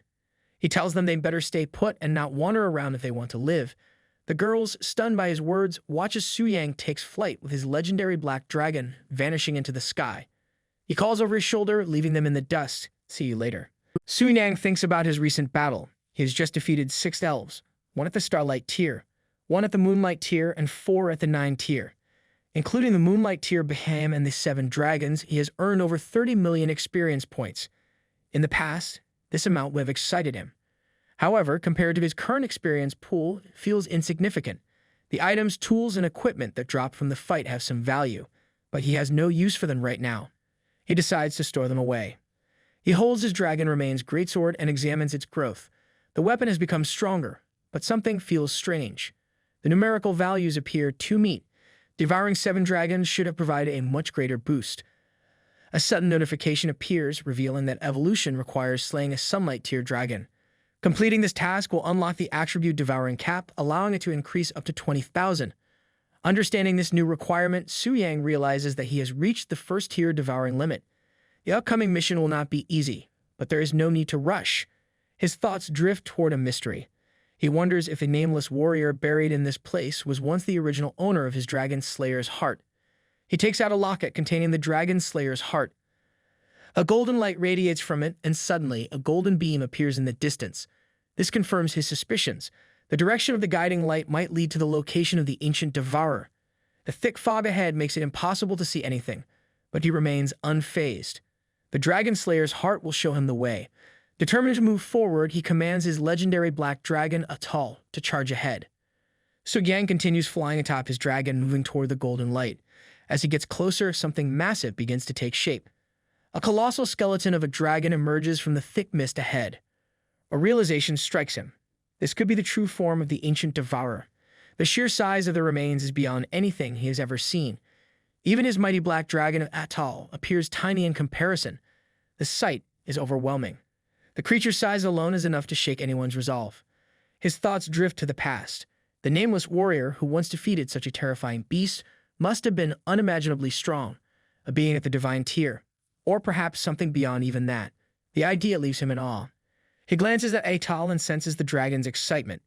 He tells them they better stay put and not wander around if they want to live. The girls, stunned by his words, watch as Su Yang takes flight with his legendary black dragon, vanishing into the sky. He calls over his shoulder, leaving them in the dust. See you later. Su Yang thinks about his recent battle. He has just defeated 6 elves, 1 at the Starlight tier, 1 at the Moonlight tier, and 4 at the 9 tier. Including the Moonlight tier Baham and the 7 dragons, he has earned over 30 million experience points. In the past, this amount would have excited him. However, compared to his current experience pool, it feels insignificant. The items, tools, and equipment that drop from the fight have some value, but he has no use for them right now. He decides to store them away. He holds his dragon remains greatsword and examines its growth. The weapon has become stronger, but something feels strange. The numerical values appear to meet. Devouring 7 dragons should have provided a much greater boost. A sudden notification appears, revealing that evolution requires slaying a Sunlight tier dragon. Completing this task will unlock the attribute Devouring cap, allowing it to increase up to 20,000. Understanding this new requirement, Su Yang realizes that he has reached the 1st tier Devouring limit. The upcoming mission will not be easy, but there is no need to rush. His thoughts drift toward a mystery. He wonders if the nameless warrior buried in this place was once the original owner of his Dragon Slayer's heart. He takes out a locket containing the Dragon Slayer's heart. A golden light radiates from it, and suddenly a golden beam appears in the distance. This confirms his suspicions. The direction of the guiding light might lead to the location of the ancient devourer. The thick fog ahead makes it impossible to see anything, but he remains unfazed. The Dragon Slayer's heart will show him the way. Determined to move forward, he commands his legendary black dragon, Athos, to charge ahead. Su Yang continues flying atop his dragon, moving toward the golden light. As he gets closer, something massive begins to take shape. A colossal skeleton of a dragon emerges from the thick mist ahead. A realization strikes him. This could be the true form of the ancient devourer. The sheer size of the remains is beyond anything he has ever seen. Even his mighty black dragon of Athos appears tiny in comparison. The sight is overwhelming. The creature's size alone is enough to shake anyone's resolve. His thoughts drift to the past. The nameless warrior who once defeated such a terrifying beast must have been unimaginably strong, a being at the divine tier, or perhaps something beyond even that. The idea leaves him in awe. He glances at Athos and senses the dragon's excitement.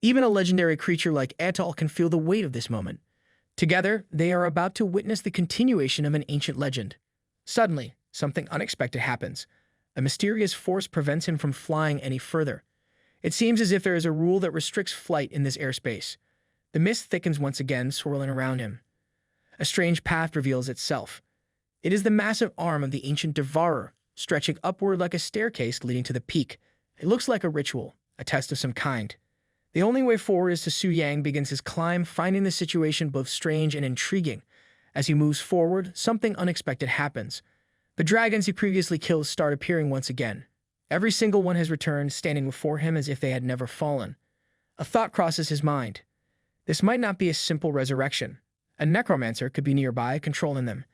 Even a legendary creature like Athos can feel the weight of this moment. Together, they are about to witness the continuation of an ancient legend. Suddenly, something unexpected happens. A mysterious force prevents him from flying any further. It seems as if there is a rule that restricts flight in this airspace. The mist thickens once again, swirling around him. A strange path reveals itself. It is the massive arm of the ancient devourer, stretching upward like a staircase leading to the peak. It looks like a ritual, a test of some kind. The only way forward is to Su Yang begins his climb, finding the situation both strange and intriguing. As he moves forward, something unexpected happens. The dragons he previously killed start appearing once again. Every single one has returned, standing before him as if they had never fallen. A thought crosses his mind. This might not be a simple resurrection. A necromancer could be nearby, controlling them.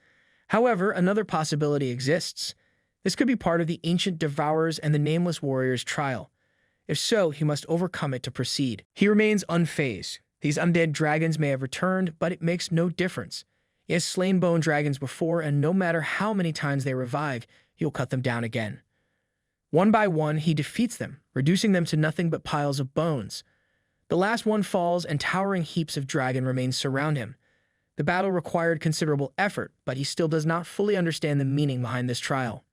However, another possibility exists. This could be part of the ancient devourer's and the nameless warrior's trial. If so, he must overcome it to proceed. He remains unfazed. These undead dragons may have returned, but it makes no difference. He has slain bone dragons before, and no matter how many times they revive, he'll cut them down again. One by one, he defeats them, reducing them to nothing but piles of bones. The last one falls, and towering heaps of dragon remains surround him. The battle required considerable effort, but he still does not fully understand the meaning behind this trial.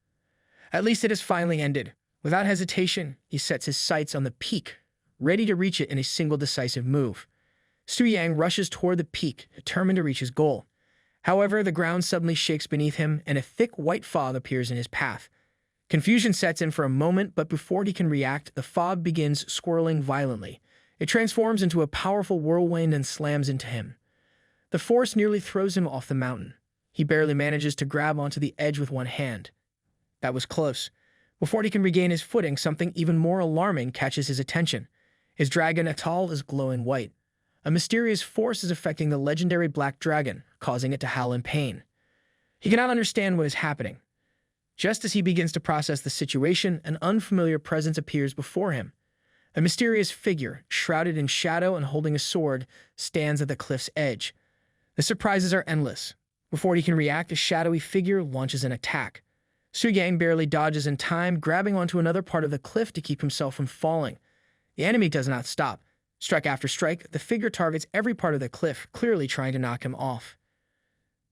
At least it has finally ended. Without hesitation, he sets his sights on the peak, ready to reach it in a single decisive move. Su Yang rushes toward the peak, determined to reach his goal. However, the ground suddenly shakes beneath him, and a thick white fog appears in his path. Confusion sets in for a moment, but before he can react, the fog begins swirling violently. It transforms into a powerful whirlwind and slams into him. The force nearly throws him off the mountain. He barely manages to grab onto the edge with one hand. That was close. Before he can regain his footing, something even more alarming catches his attention. His dragon Athos is glowing white. A mysterious force is affecting the legendary black dragon, causing it to howl in pain. He cannot understand what is happening. Just as he begins to process the situation, an unfamiliar presence appears before him. A mysterious figure, shrouded in shadow and holding a sword, stands at the cliff's edge. The surprises are endless. Before he can react, a shadowy figure launches an attack. Su Yang barely dodges in time, grabbing onto another part of the cliff to keep himself from falling. The enemy does not stop. Strike after strike, the figure targets every part of the cliff, clearly trying to knock him off.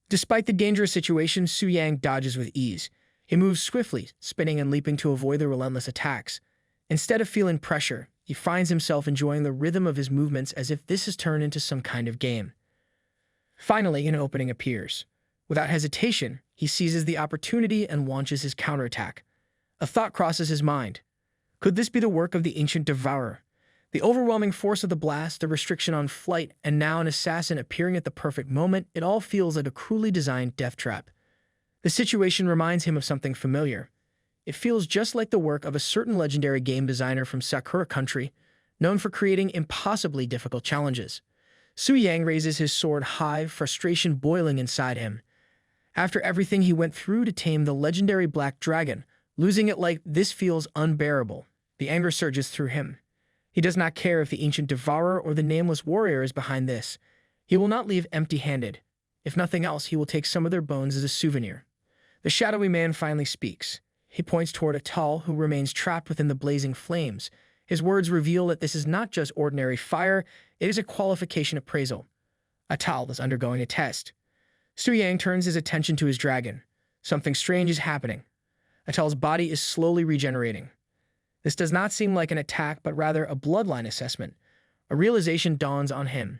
Despite the dangerous situation, Su Yang dodges with ease. He moves swiftly, spinning and leaping to avoid the relentless attacks. Instead of feeling pressure, he finds himself enjoying the rhythm of his movements as if this has turned into some kind of game. Finally, an opening appears. Without hesitation, he seizes the opportunity and launches his counterattack. A thought crosses his mind. Could this be the work of the ancient devourer? The overwhelming force of the blast, the restriction on flight, and now an assassin appearing at the perfect moment, it all feels like a cruelly designed death trap. The situation reminds him of something familiar. It feels just like the work of a certain legendary game designer from Sakura Country, known for creating impossibly difficult challenges. Su Yang raises his sword high, frustration boiling inside him. After everything he went through to tame the legendary Black Dragon, losing it like this feels unbearable. The anger surges through him. He does not care if the ancient devourer or the nameless warrior is behind this. He will not leave empty-handed. If nothing else, he will take some of their bones as a souvenir. The shadowy man finally speaks. He points toward Athos, who remains trapped within the blazing flames. His words reveal that this is not just ordinary fire, it is a qualification appraisal. Athos is undergoing a test. Su Yang turns his attention to his dragon. Something strange is happening. Athos's body is slowly regenerating. This does not seem like an attack, but rather a bloodline assessment. A realization dawns on him.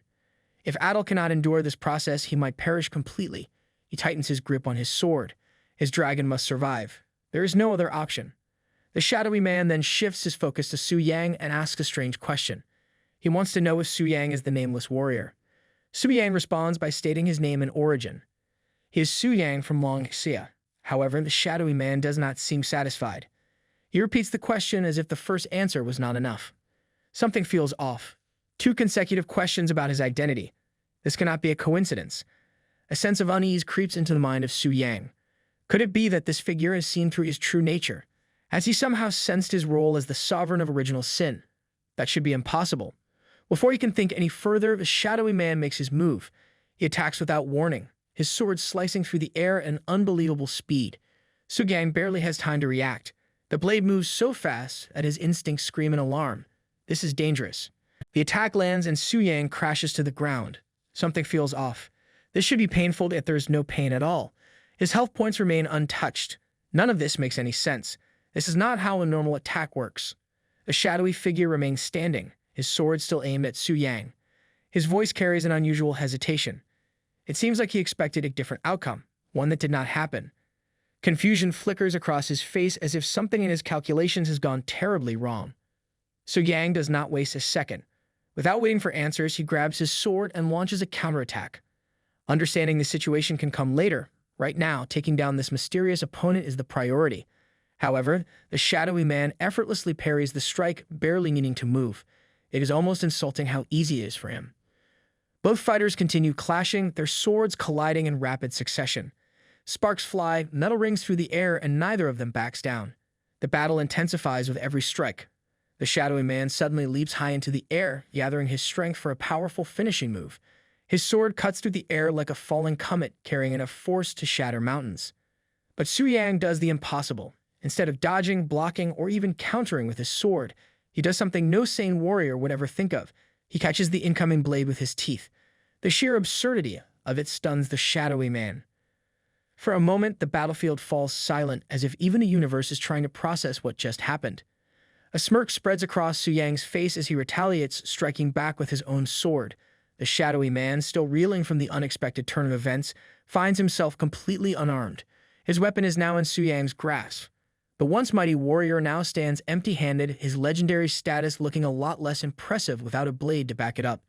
If Athos cannot endure this process, he might perish completely. He tightens his grip on his sword. His dragon must survive. There is no other option. The shadowy man then shifts his focus to Su Yang and asks a strange question. He wants to know if Su Yang is the nameless warrior. Su Yang responds by stating his name and origin. He is Su Yang from Long Xia. However, the shadowy man does not seem satisfied. He repeats the question as if the first answer was not enough. Something feels off. 2 consecutive questions about his identity. This cannot be a coincidence. A sense of unease creeps into the mind of Su Yang. Could it be that this figure has seen through his true nature? Has he somehow sensed his role as the sovereign of original sin? That should be impossible. Before he can think any further, the shadowy man makes his move. He attacks without warning, his sword slicing through the air at an unbelievable speed. Su Yang barely has time to react. The blade moves so fast that his instincts scream in alarm. This is dangerous. The attack lands and Su Yang crashes to the ground. Something feels off. This should be painful, yet there is no pain at all. His health points remain untouched. None of this makes any sense. This is not how a normal attack works. The shadowy figure remains standing, his sword still aimed at Su Yang. His voice carries an unusual hesitation. It seems like he expected a different outcome, one that did not happen. Confusion flickers across his face as if something in his calculations has gone terribly wrong. Su Yang does not waste a second. Without waiting for answers, he grabs his sword and launches a counterattack. Understanding the situation can come later. Right now, taking down this mysterious opponent is the priority. However, the shadowy man effortlessly parries the strike, barely needing to move. It is almost insulting how easy it is for him. Both fighters continue clashing, their swords colliding in rapid succession. Sparks fly, metal rings through the air, and neither of them backs down. The battle intensifies with every strike. The shadowy man suddenly leaps high into the air, gathering his strength for a powerful finishing move. His sword cuts through the air like a falling comet, carrying enough force to shatter mountains. But Su Yang does the impossible. Instead of dodging, blocking, or even countering with his sword, he does something no sane warrior would ever think of. He catches the incoming blade with his teeth. The sheer absurdity of it stuns the shadowy man. For a moment, the battlefield falls silent, as if even the universe is trying to process what just happened. A smirk spreads across Su Yang's face as he retaliates, striking back with his own sword. The shadowy man, still reeling from the unexpected turn of events, finds himself completely unarmed. His weapon is now in Su Yang's grasp. The once mighty warrior now stands empty-handed, his legendary status looking a lot less impressive without a blade to back it up.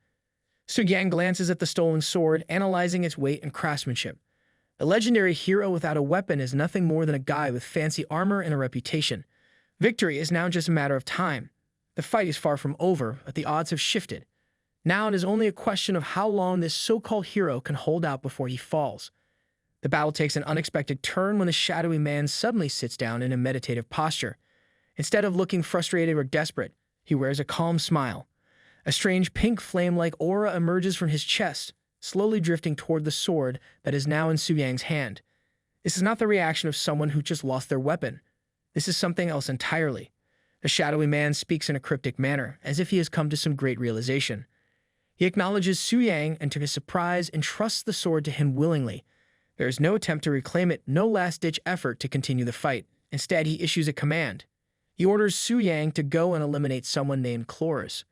Su Yang glances at the stolen sword, analyzing its weight and craftsmanship. A legendary hero without a weapon is nothing more than a guy with fancy armor and a reputation. Victory is now just a matter of time. The fight is far from over, but the odds have shifted. Now it is only a question of how long this so-called hero can hold out before he falls. The battle takes an unexpected turn when the shadowy man suddenly sits down in a meditative posture. Instead of looking frustrated or desperate, He wears a calm smile. A strange pink flame-like aura emerges from his chest, slowly drifting toward the sword that is now in Su Yang's hand. This is not the reaction of someone who just lost their weapon. This is something else entirely. The shadowy man speaks in a cryptic manner, as if he has come to some great realization. He acknowledges Su Yang and, to his surprise, entrusts the sword to him willingly. There is no attempt to reclaim it, no last-ditch effort to continue the fight. Instead, he issues a command. He orders Su Yang to go and eliminate someone named Chloris.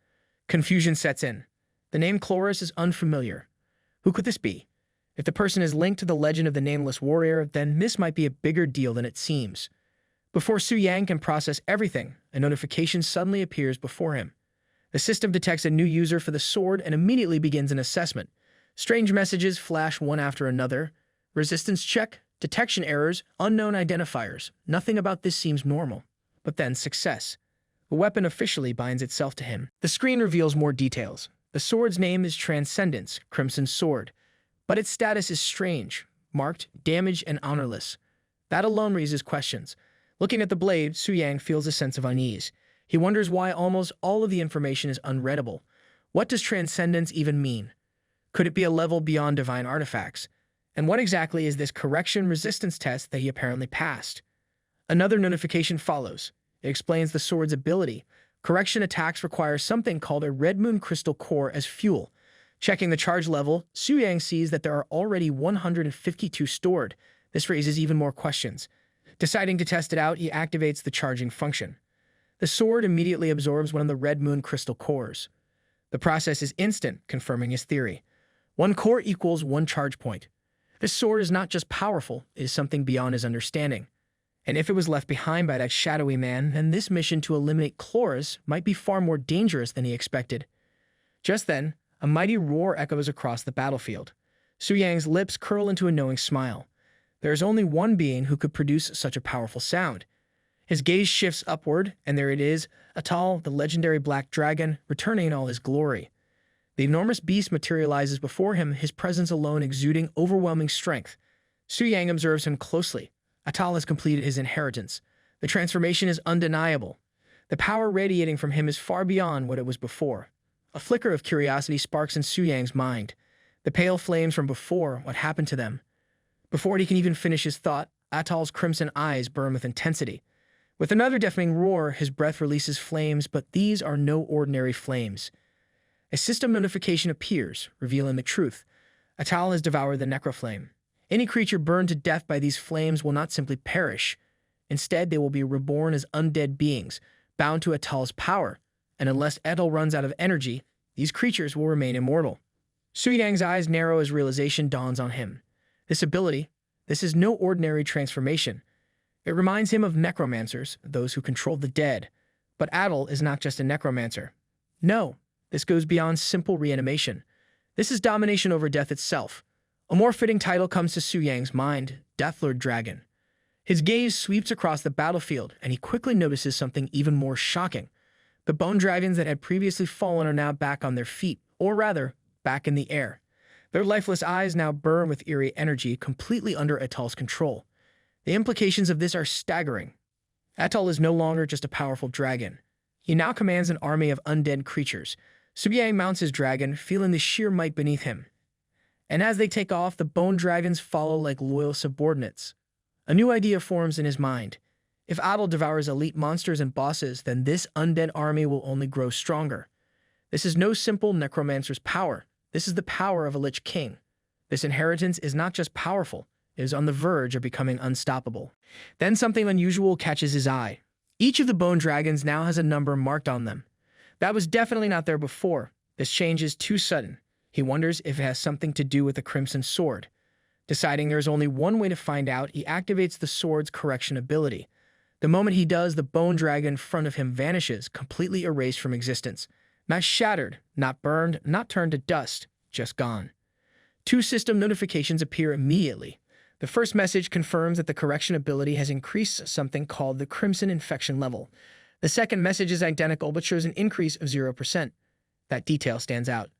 Confusion sets in. The name Chloris is unfamiliar. Who could this be? If the person is linked to the legend of the Nameless Warrior, then this might be a bigger deal than it seems. Before Su Yang can process everything, a notification suddenly appears before him. The system detects a new user for the sword and immediately begins an assessment. Strange messages flash one after another. Resistance check, detection errors, unknown identifiers. Nothing about this seems normal. But then success. The weapon officially binds itself to him. The screen reveals more details. The sword's name is Transcendence, Crimson Sword. But its status is strange, marked, damaged, and honorless. That alone raises questions. Looking at the blade, Su Yang feels a sense of unease. He wonders why almost all of the information is unreadable. What does Transcendence even mean? Could it be a level beyond divine artifacts? And what exactly is this correction resistance test that he apparently passed? Another notification follows. It explains the sword's ability. Correction attacks require something called a red moon crystal core as fuel. Checking the charge level, Su Yang sees that there are already 152 stored. This raises even more questions. Deciding to test it out, he activates the charging function. The sword immediately absorbs one of the red moon crystal cores. The process is instant, confirming his theory. One core equals one charge point. This sword is not just powerful, it is something beyond his understanding. And if it was left behind by that shadowy man, then this mission to eliminate Chloris might be far more dangerous than he expected. Just then, a mighty roar echoes across the battlefield. Su Yang's lips curl into a knowing smile. There is only one being who could produce such a powerful sound. His gaze shifts upward, and there it is, Athos, the legendary black dragon, returning in all his glory. The enormous beast materializes before him, his presence alone exuding overwhelming strength. Su Yang observes him closely. Athos has completed his inheritance. The transformation is undeniable. The power radiating from him is far beyond what it was before. A flicker of curiosity sparks in Su Yang's mind. The pale flames from before, what happened to them? Before he can even finish his thought, Athos's crimson eyes burn with intensity. With another deafening roar, his breath releases flames, but these are no ordinary flames. A system notification appears, revealing the truth. Athos has devoured the necroflame. Any creature burned to death by these flames will not simply perish. Instead, they will be reborn as undead beings, bound to Athos's power, and unless Athos runs out of energy, these creatures will remain immortal. Su Yang's eyes narrow as realization dawns on him. This ability, this is no ordinary transformation. It reminds him of necromancers, those who control the dead. But Athos is not just a necromancer. No, this goes beyond simple reanimation. This is domination over death itself. A more fitting title comes to Su Yang's mind, Deathlord Dragon. His gaze sweeps across the battlefield, and he quickly notices something even more shocking. The bone dragons that had previously fallen are now back on their feet, or rather, back in the air. Their lifeless eyes now burn with eerie energy, completely under Athos's control. The implications of this are staggering. Athos is no longer just a powerful dragon. He now commands an army of undead creatures. Su Yang mounts his dragon, feeling the sheer might beneath him. And as they take off, the bone dragons follow like loyal subordinates. A new idea forms in his mind. If Athos devours elite monsters and bosses, then this undead army will only grow stronger. This is no simple necromancer's power. This is the power of a Lich King. This inheritance is not just powerful, it is on the verge of becoming unstoppable. Then something unusual catches his eye. Each of the bone dragons now has a number marked on them. That was definitely not there before. This change is too sudden. He wonders if it has something to do with the Crimson Sword. Deciding there is only one way to find out, he activates the sword's correction ability. The moment he does, the bone dragon in front of him vanishes, completely erased from existence. Not shattered, not burned, not turned to dust, just gone. Two system notifications appear immediately. The first message confirms that the correction ability has increased something called the Crimson Infection level. The second message is identical but shows an increase of 0%. That detail stands out.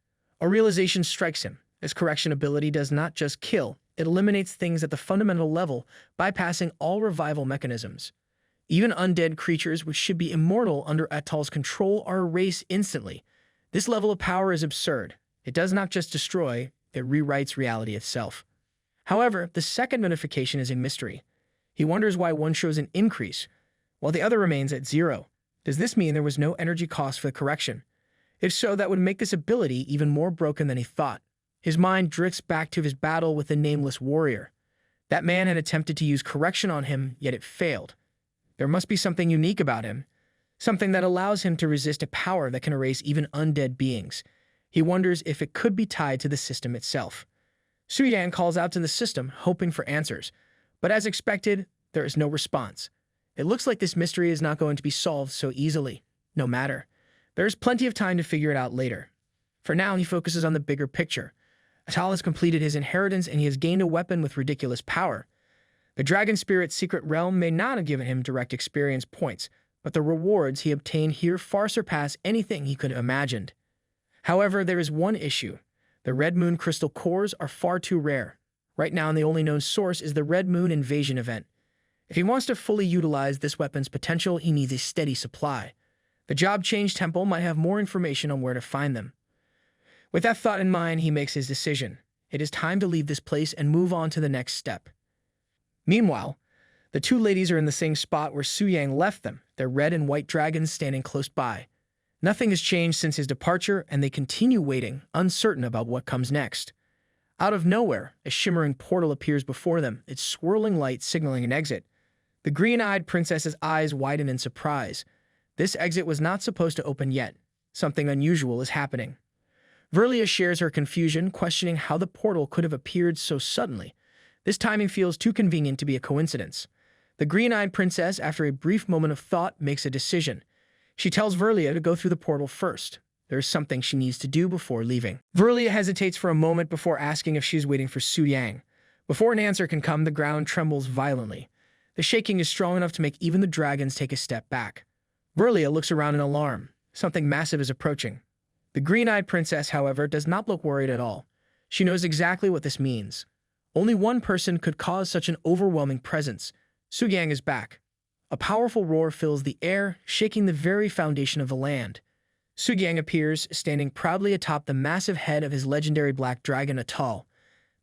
A realization strikes him. This correction ability does not just kill, it eliminates things at the fundamental level, bypassing all revival mechanisms. Even undead creatures which should be immortal under Athos' control are erased instantly. This level of power is absurd. It does not just destroy, it rewrites reality itself. However, the second notification is a mystery. He wonders why one shows an increase, while the other remains at 0. Does this mean there was no energy cost for the correction? If so, that would make this ability even more broken than he thought. His mind drifts back to his battle with the nameless warrior. That man had attempted to use correction on him, yet it failed. There must be something unique about him, something that allows him to resist a power that can erase even undead beings. He wonders if it could be tied to the system itself. Su-Yang calls out to the system, hoping for answers, but as expected, there is no response. It looks like this mystery is not going to be solved so easily. No matter. There is plenty of time to figure it out later. For now, he focuses on the bigger picture. Athos has completed his inheritance and he has gained a weapon with ridiculous power. The Dragon Spirit's secret realm may not have given him direct experience points, but the rewards he obtained here far surpass anything he could have imagined. However, there is one issue. The Red Moon crystal cores are far too rare. Right now, the only known source is the Red Moon invasion event. If he wants to fully utilize this weapon's potential, he needs a steady supply. The Job Change Temple might have more information on where to find them. With that thought in mind, he makes his decision. It is time to leave this place and move on to the next step. Meanwhile, the two ladies are in the same spot where Su-Yang left them, their red and white dragons standing close by. Nothing has changed since his departure, and they continue waiting, uncertain about what comes next. Out of nowhere, a shimmering portal appears before them, its swirling light signaling an exit. The green-eyed princess's eyes widen in surprise. This exit was not supposed to open yet. Something unusual is happening. Verlia shares her confusion, questioning how the portal could have appeared so suddenly. This timing feels too convenient to be a coincidence. The green-eyed princess, after a brief moment of thought, makes a decision. She tells Verlia to go through the portal first. There is something she needs to do before leaving. Verlia hesitates for a moment before asking if she is waiting for Su-Yang. Before an answer can come, the ground trembles violently. The shaking is strong enough to make even the dragons take a step back. Verlia looks around in alarm. Something massive is approaching. The green-eyed princess, however, does not look worried at all. She knows exactly what this means. Only one person could cause such an overwhelming presence. Su-Yang is back. A powerful roar fills the air, shaking the very foundation of the land. Su-Yang appears, standing proudly atop the massive head of his legendary black dragon Athol.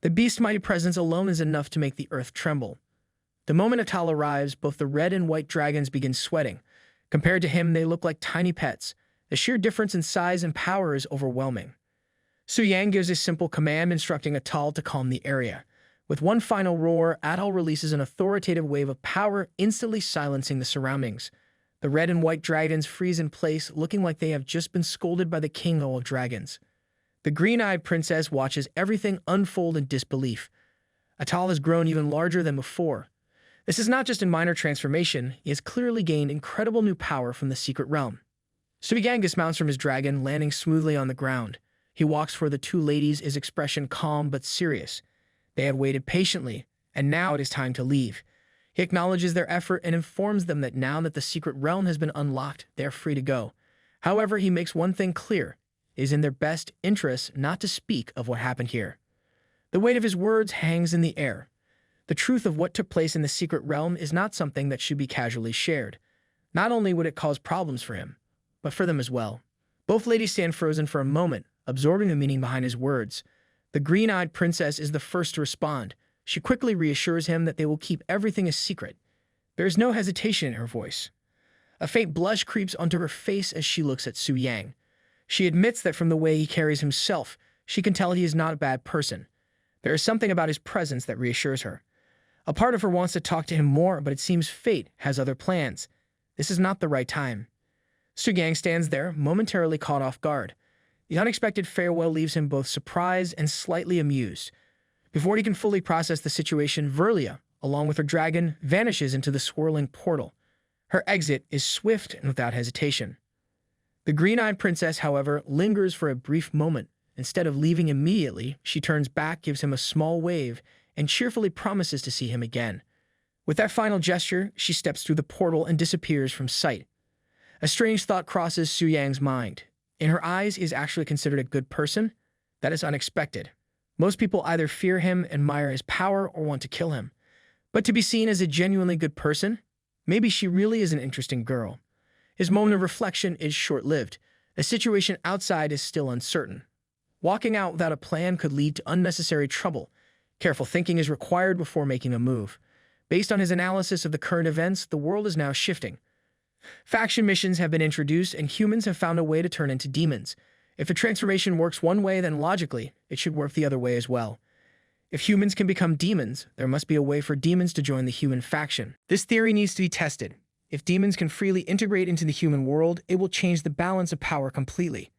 The beast's mighty presence alone is enough to make the earth tremble. The moment Athol arrives, both the red and white dragons begin sweating. Compared to him, they look like tiny pets. The sheer difference in size and power is overwhelming. Su-Yang gives a simple command instructing Athol to calm the area. With one final roar, Athol releases an authoritative wave of power, instantly silencing the surroundings. The red and white dragons freeze in place, looking like they have just been scolded by the king of all dragons. The green-eyed princess watches everything unfold in disbelief. Athol has grown even larger than before. This is not just a minor transformation, he has clearly gained incredible new power from the secret realm. Su-Yang dismounts from his dragon, landing smoothly on the ground. He walks for the two ladies, his expression calm but serious. They had waited patiently, and now it is time to leave. He acknowledges their effort and informs them that now that the secret realm has been unlocked, they are free to go. However, he makes one thing clear. It is in their best interest not to speak of what happened here. The weight of his words hangs in the air. The truth of what took place in the secret realm is not something that should be casually shared. Not only would it cause problems for him, but for them as well. Both ladies stand frozen for a moment, absorbing the meaning behind his words. The green-eyed princess is the first to respond. She quickly reassures him that they will keep everything a secret. There is no hesitation in her voice. A faint blush creeps onto her face as she looks at Su-Yang. She admits that from the way he carries himself, she can tell he is not a bad person. There is something about his presence that reassures her. A part of her wants to talk to him more, but it seems fate has other plans. This is not the right time. Su-Yang stands there, momentarily caught off guard. The unexpected farewell leaves him both surprised and slightly amused. Before he can fully process the situation, Verlia, along with her dragon, vanishes into the swirling portal. Her exit is swift and without hesitation. The green-eyed princess, however, lingers for a brief moment. Instead of leaving immediately, she turns back, gives him a small wave, and cheerfully promises to see him again. With that final gesture, she steps through the portal and disappears from sight. A strange thought crosses Su-Yang's mind. In her eyes, he is actually considered a good person. That is unexpected. Most people either fear him, admire his power, or want to kill him. But to be seen as a genuinely good person? Maybe she really is an interesting girl. His moment of reflection is short-lived. The situation outside is still uncertain. Walking out without a plan could lead to unnecessary trouble. Careful thinking is required before making a move. Based on his analysis of the current events, the world is now shifting. Faction missions have been introduced, and humans have found a way to turn into demons. If the transformation works one way, then logically, it should work the other way as well. If humans can become demons, there must be a way for demons to join the human faction. This theory needs to be tested. If demons can freely integrate into the human world, it will change the balance of power completely.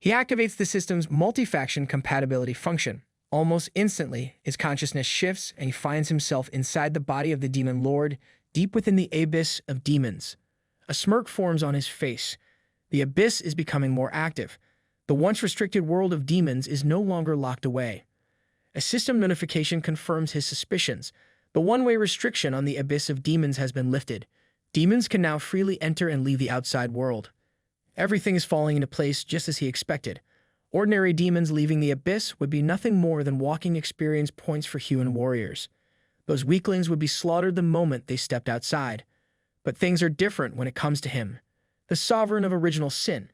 He activates the system's multi-faction compatibility function. Almost instantly, his consciousness shifts and he finds himself inside the body of the demon lord, deep within the abyss of demons. A smirk forms on his face. The abyss is becoming more active. The once restricted world of demons is no longer locked away. A system notification confirms his suspicions. The one-way restriction on the abyss of demons has been lifted. Demons can now freely enter and leave the outside world. Everything is falling into place just as he expected. Ordinary demons leaving the abyss would be nothing more than walking experience points for human warriors. Those weaklings would be slaughtered the moment they stepped outside. But things are different when it comes to him, the sovereign of original sin.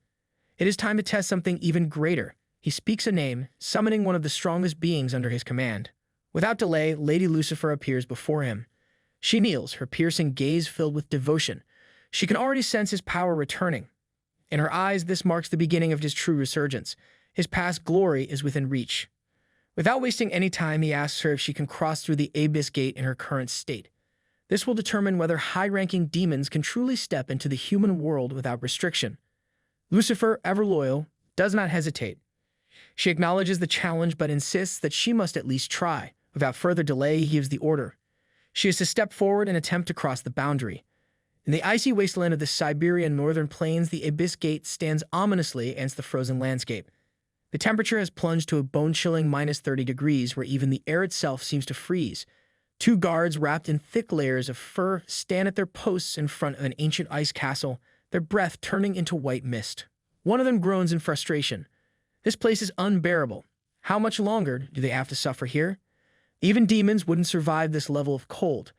It is time to test something even greater. He speaks a name, summoning one of the strongest beings under his command. Without delay, Lady Lucifer appears before him. She kneels, her piercing gaze filled with devotion. She can already sense his power returning. In her eyes, this marks the beginning of his true resurgence. His past glory is within reach. Without wasting any time, he asks her if she can cross through the abyss gate in her current state. This will determine whether high-ranking demons can truly step into the human world without restriction. Lucifer, ever loyal, does not hesitate. She acknowledges the challenge but insists that she must at least try. Without further delay, he gives the order. She is to step forward and attempt to cross the boundary. In the icy wasteland of the Siberian northern plains, the abyss gate stands ominously against the frozen landscape. The temperature has plunged to a bone-chilling -30 degrees, where even the air itself seems to freeze. Two guards wrapped in thick layers of fur stand at their posts in front of an ancient ice castle, their breath turning into white mist. One of them groans in frustration. This place is unbearable. How much longer do they have to suffer here? Even demons wouldn't survive this level of cold.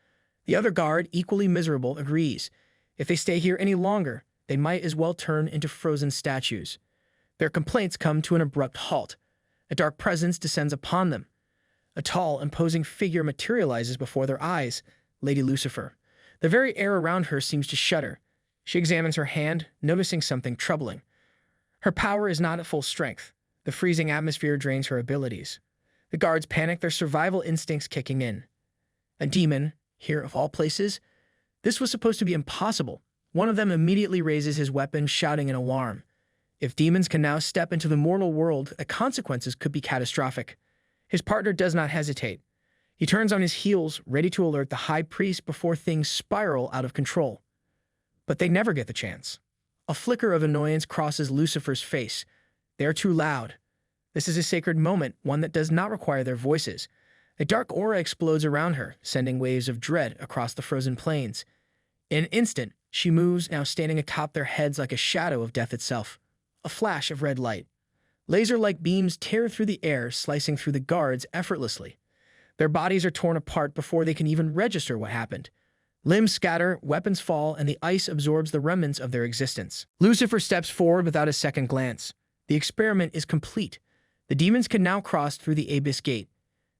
The other guard, equally miserable, agrees. If they stay here any longer, they might as well turn into frozen statues. Their complaints come to an abrupt halt. A dark presence descends upon them. A tall, imposing figure materializes before their eyes, Lady Lucifer. The very air around her seems to shudder. She examines her hand, noticing something troubling. Her power is not at full strength. The freezing atmosphere drains her abilities. The guards panic, their survival instincts kicking in. A demon, here of all places? This was supposed to be impossible. One of them immediately raises his weapon, shouting in alarm. If demons can now step into the mortal world, the consequences could be catastrophic. His partner does not hesitate. He turns on his heels, ready to alert the high priest before things spiral out of control. But they never get the chance. A flicker of annoyance crosses Lucifer's face. They are too loud. This is a sacred moment, one that does not require their voices. A dark aura explodes around her, sending waves of dread across the frozen plains. In an instant, she moves, now standing atop their heads like a shadow of death itself. A flash of red light. Laser-like beams tear through the air, slicing through the guards effortlessly. Their bodies are torn apart before they can even register what happened. Limbs scatter, weapons fall, and the ice absorbs the remnants of their existence. Lucifer steps forward without a second glance. The experiment is complete. The demons can now cross through the abyss gate.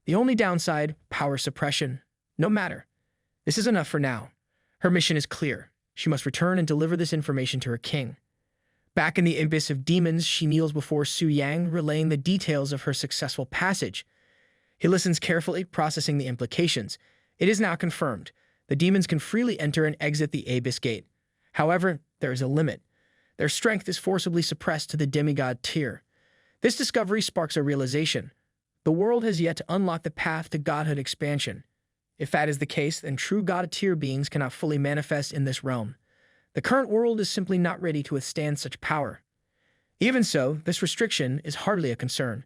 The only downside, power suppression. No matter. This is enough for now. Her mission is clear. She must return and deliver this information to her king. Back in the abyss of demons, she kneels before Su Yang, relaying the details of her successful passage. He listens carefully, processing the implications. It is now confirmed. The demons can freely enter and exit the abyss gate. However, there is a limit. Their strength is forcibly suppressed to the demigod tier. This discovery sparks a realization. The world has yet to unlock the path to godhood expansion. If that is the case, then true god tier beings cannot fully manifest in this realm. The current world is simply not ready to withstand such power. Even so, this restriction is hardly a concern.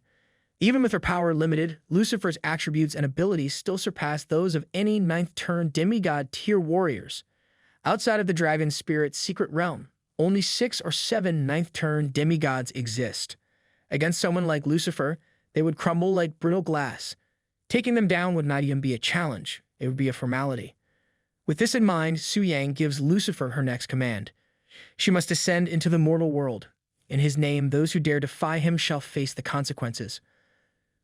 Even with her power limited, Lucifer's attributes and abilities still surpass those of any ninth-turn demigod tier warriors. Outside of the dragon spirit's secret realm, only 6 or 7 ninth-turn demigods exist. Against someone like Lucifer, they would crumble like brittle glass. Taking them down would not even be a challenge, it would be a formality. With this in mind, Su Yang gives Lucifer her next command. She must descend into the mortal world. In his name, those who dare defy him shall face the consequences.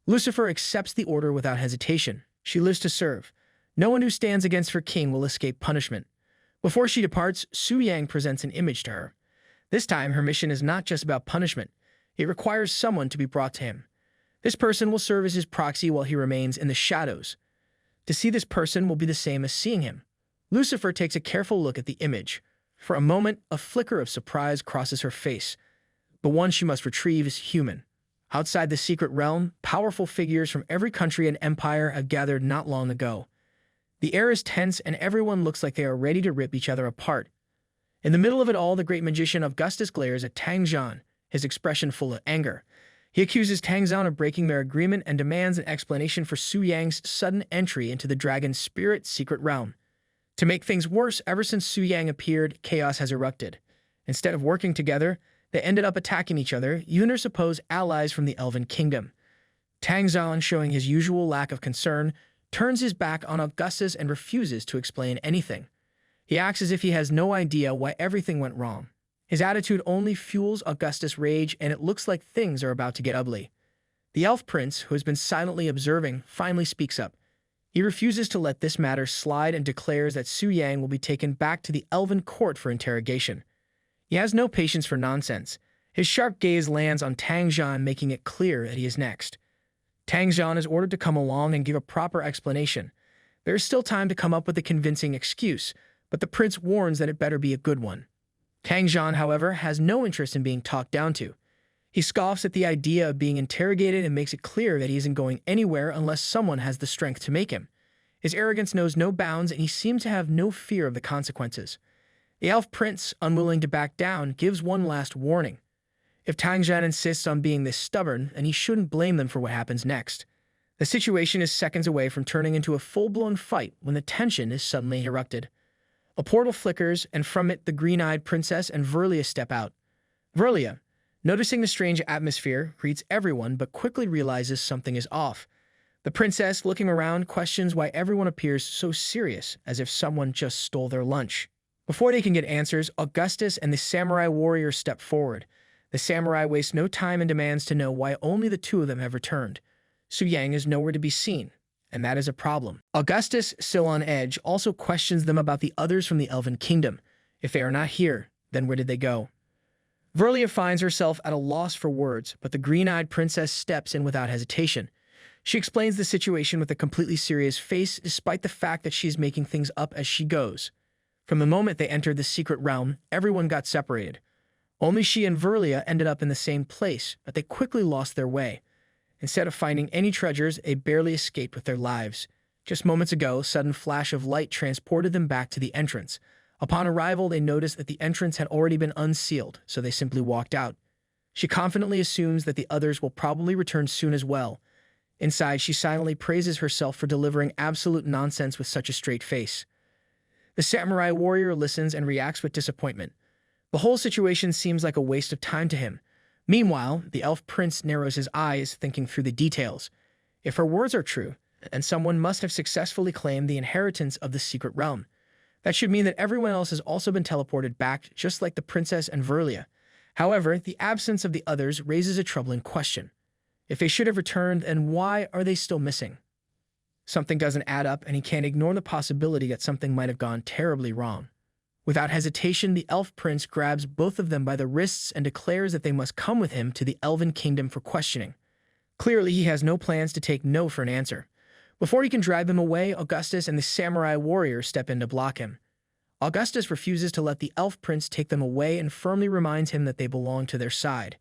Lucifer accepts the order without hesitation. She lives to serve. No one who stands against her king will escape punishment. Before she departs, Su Yang presents an image to her. This time, her mission is not just about punishment. It requires someone to be brought to him. This person will serve as his proxy while he remains in the shadows. To see this person will be the same as seeing him. Lucifer takes a careful look at the image. For a moment, a flicker of surprise crosses her face. The one she must retrieve is human. Outside the secret realm, powerful figures from every country and empire have gathered not long ago. The air is tense and everyone looks like they are ready to rip each other apart. In the middle of it all, the great magician Augustus glares at Tang Zhan, his expression full of anger. He accuses Tang Zhan of breaking their agreement and demands an explanation for Su Yang's sudden entry into the dragon's spirit secret realm. To make things worse, ever since Su Yang appeared, chaos has erupted. Instead of working together, they ended up attacking each other, even their supposed allies from the Elven Kingdom. Tang Zhan, showing his usual lack of concern, turns his back on Augustus and refuses to explain anything. He acts as if he has no idea why everything went wrong. His attitude only fuels Augustus' rage, and it looks like things are about to get ugly. The elf prince, who has been silently observing, finally speaks up. He refuses to let this matter slide and declares that Su Yang will be taken back to the Elven court for interrogation. He has no patience for nonsense. His sharp gaze lands on Tang Zhan, making it clear that he is next. Tang Zhan is ordered to come along and give a proper explanation. There is still time to come up with a convincing excuse, but the prince warns that it better be a good one. Tang Zhan, however, has no interest in being talked down to. He scoffs at the idea of being interrogated and makes it clear that he isn't going anywhere unless someone has the strength to make him. His arrogance knows no bounds, and he seems to have no fear of the consequences. The elf prince, unwilling to back down, gives one last warning. If Tang Zhan insists on being this stubborn, then he shouldn't blame them for what happens next. The situation is seconds away from turning into a full-blown fight when the tension is suddenly erupted. A portal flickers, and from it the green-eyed princess and Verlia step out. Verlia, noticing the strange atmosphere, greets everyone but quickly realizes something is off. The princess, looking around, questions why everyone appears so serious, as if someone just stole their lunch. Before they can get answers, Augustus and the samurai warrior step forward. The samurai wastes no time and demands to know why only the two of them have returned. Su Yang is nowhere to be seen, and that is a problem. Augustus, still on edge, also questions them about the others from the Elven Kingdom. If they are not here, then where did they go? Verlia finds herself at a loss for words, but the green-eyed princess steps in without hesitation. She explains the situation with a completely serious face, despite the fact that she is making things up as she goes. From the moment they entered the secret realm, everyone got separated. Only she and Verlia ended up in the same place, but they quickly lost their way. Instead of finding any treasures, they barely escaped with their lives. Just moments ago, a sudden flash of light transported them back to the entrance. Upon arrival, they noticed that the entrance had already been unsealed, so they simply walked out. She confidently assumes that the others will probably return soon as well. Inside, she silently praises herself for delivering absolute nonsense with such a straight face. The samurai warrior listens and reacts with disappointment. The whole situation seems like a waste of time to him. Meanwhile, the elf prince narrows his eyes, thinking through the details. If her words are true, then someone must have successfully claimed the inheritance of the secret realm. That should mean that everyone else has also been teleported back, just like the princess and Verlia. However, the absence of the others raises a troubling question. If they should have returned, then why are they still missing? Something doesn't add up, and he can't ignore the possibility that something might have gone terribly wrong. Without hesitation, the elf prince grabs both of them by the wrists and declares that they must come with him to the Elven Kingdom for questioning. Clearly, he has no plans to take no for an answer. Before he can drive them away, Augustus and the samurai warrior step in to block him. Augustus refuses to let the elf prince take them away and firmly reminds him that they belong to their side.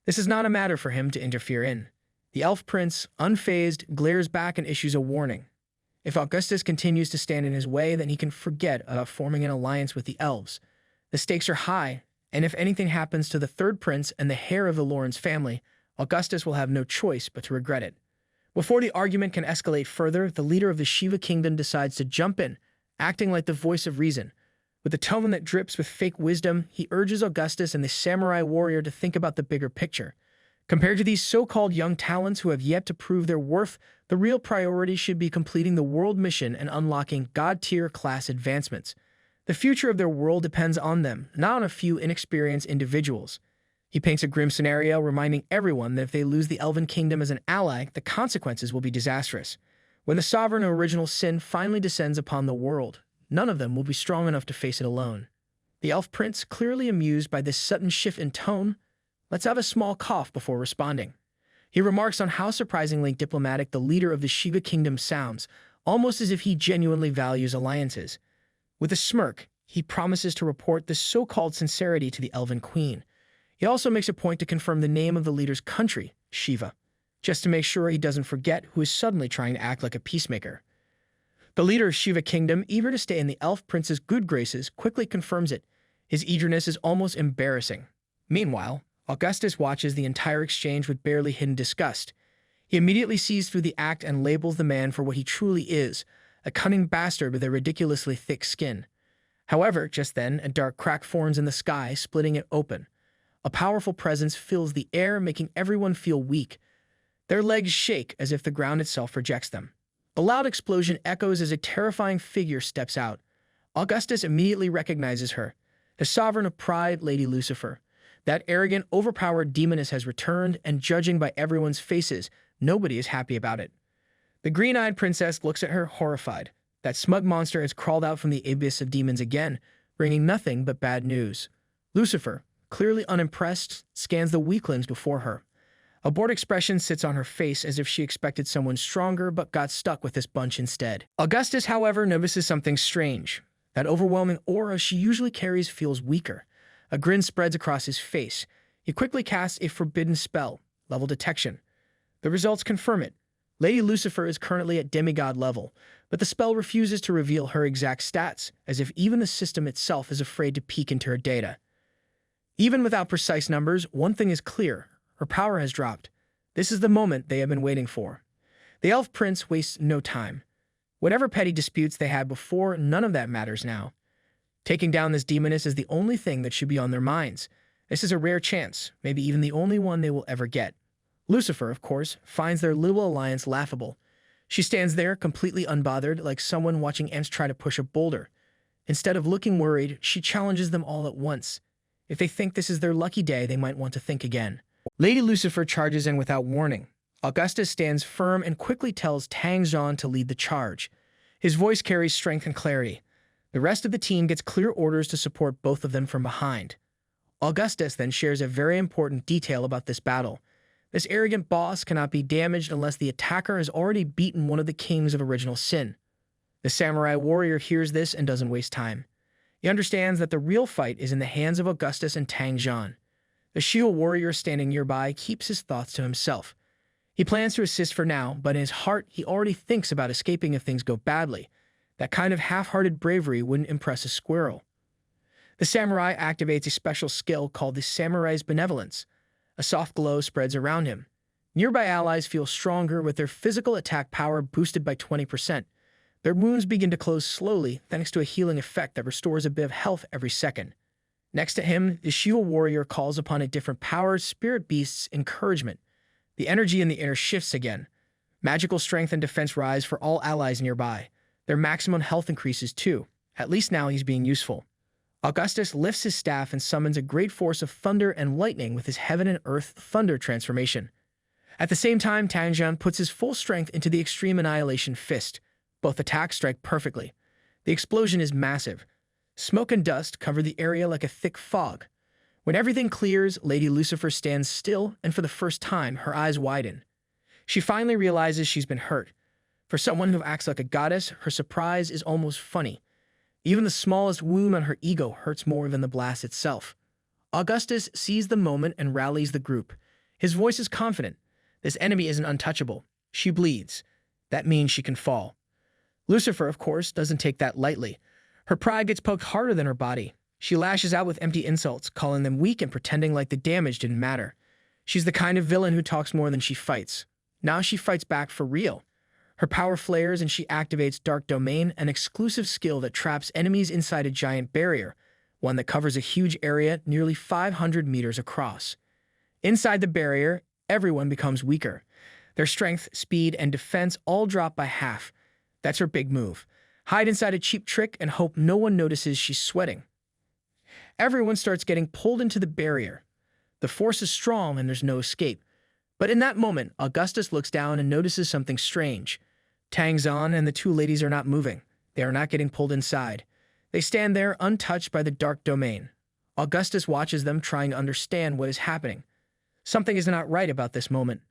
This is not a matter for him to interfere in. The elf prince, unfazed, glares back and issues a warning. If Augustus continues to stand in his way, then he can forget about forming an alliance with the elves. The stakes are high, and if anything happens to the third prince and the heir of the Lawrence family, Augustus will have no choice but to regret it. Before the argument can escalate further, the leader of the Shiva Kingdom decides to jump in, acting like the voice of reason. With a tone that drips with fake wisdom, he urges Augustus and the samurai warrior to think about the bigger picture. Compared to these so-called young talents who have yet to prove their worth, the real priority should be completing the world mission and unlocking God-tier class advancements. The future of their world depends on them, not on a few inexperienced individuals. He paints a grim scenario, reminding everyone that if they lose the Elven Kingdom as an ally, the consequences will be disastrous. When the sovereign original sin finally descends upon the world, none of them will be strong enough to face it alone. The elf prince, clearly amused by this sudden shift in tone, lets out a small cough before responding. He remarks on how surprisingly diplomatic the leader of the Shiva Kingdom sounds, almost as if he genuinely values alliances. With a smirk, he promises to report this so-called sincerity to the Elven Queen. He also makes a point to confirm the name of the leader's country, Shiva, just to make sure he doesn't forget who is suddenly trying to act like a peacemaker. The leader of Shiva Kingdom, eager to stay in the elf prince's good graces, quickly confirms it. His eagerness is almost embarrassing. Meanwhile, Augustus watches the entire exchange with barely hidden disgust. He immediately sees through the act and labels the man for what he truly is, a cunning bastard with a ridiculously thick skin. However, just then, a dark crack forms in the sky, splitting it open. A powerful presence fills the air, making everyone feel weak. Their legs shake as if the ground itself rejects them. A loud explosion echoes as a terrifying figure steps out. Augustus immediately recognizes her, the sovereign of pride, Lady Lucifer. That arrogant, overpowered demoness has returned, and judging by everyone's faces, nobody is happy about it. The green-eyed princess looks at her, horrified. That smug monster has crawled out from the abyss of demons again, bringing nothing but bad news. Lucifer, clearly unimpressed, scans the weaklings before her. A bored expression sits on her face as if she expected someone stronger but got stuck with this bunch instead. Augustus, however, notices something strange. That overwhelming aura she usually carries feels weaker. A grin spreads across his face. He quickly casts a forbidden spell, level detection. The results confirm it. Lady Lucifer is currently at demigod level, but the spell refuses to reveal her exact stats, as if even the system itself is afraid to peek into her data. Even without precise numbers, one thing is clear. Her power has dropped. This is the moment they have been waiting for. The elf prince wastes no time. Whatever petty disputes they had before, none of that matters now. Taking down this demoness is the only thing that should be on their minds. This is a rare chance, maybe even the only one they will ever get. Lucifer, of course, finds their little alliance laughable. She stands there, completely unbothered, like someone watching ants try to push a boulder. Instead of looking worried, she challenges them all at once. If they think this is their lucky day, they might want to think again. Lady Lucifer charges in without warning. Augustus stands firm and quickly tells Tang Zhan to lead the charge. His voice carries strength and clarity. The rest of the team gets clear orders to support both of them from behind. Augustus then shares a very important detail about this battle. This arrogant boss cannot be damaged unless the attacker has already beaten one of the kings of original sin. The samurai warrior hears this and doesn't waste time. He understands that the real fight is in the hands of Augustus and Tang Zhan. The Shield warrior standing nearby keeps his thoughts to himself. He plans to assist for now, but in his heart he already thinks about escaping if things go badly. That kind of half-hearted bravery wouldn't impress a squirrel. The samurai activates a special skill called the Samurai's Benevolence. A soft glow spreads around him. Nearby allies feel stronger with their physical attack power boosted by 20%. Their wounds begin to close slowly thanks to a healing effect that restores a bit of health every second. Next to him, the Shield warrior calls upon a different power, Spirit Beast's encouragement. The energy in the air shifts again. Magical strength and defense rise for all allies nearby. Their maximum health increases too. At least now he's being useful. Augustus lifts his staff and summons a great force of thunder and lightning with his heaven and earth thunder transformation. At the same time, Tang Zhan puts his full strength into the Extreme Annihilation Fist. Both attacks strike perfectly. The explosion is massive. Smoke and dust cover the area like a thick fog. When everything clears, Lady Lucifer stands still, and for the first time, her eyes widen. She finally realizes she's been hurt. For someone who acts like a goddess, her surprise is almost funny. Even the smallest wound on her ego hurts more than the blast itself. Augustus sees the moment and rallies the group. His voice is confident. This enemy isn't untouchable. She bleeds. That means she can fall. Lucifer, of course, doesn't take that lightly. Her pride gets poked harder than her body. She lashes out with empty insults, calling them weak and pretending like the damage didn't matter. She's the kind of villain who talks more than she fights. Now she fights back for real. Her power flares and she activates Dark Domain, an exclusive skill that traps enemies inside a giant barrier, one that covers a huge area nearly 500 meters across. Inside the barrier, everyone becomes weaker. Their strength, speed, and defense all drop by half. That's her big move. Hide inside a cheap trick and hope no one notices she's sweating. Everyone starts getting pulled into the barrier. The force is strong and there's no escape. But in that moment, Augustus looks down and notices something strange. Tang Zhan and the two ladies are not moving. They are not getting pulled inside. They stand there untouched by the dark domain. Augustus watches them, trying to understand what is happening. Something is not right about this moment.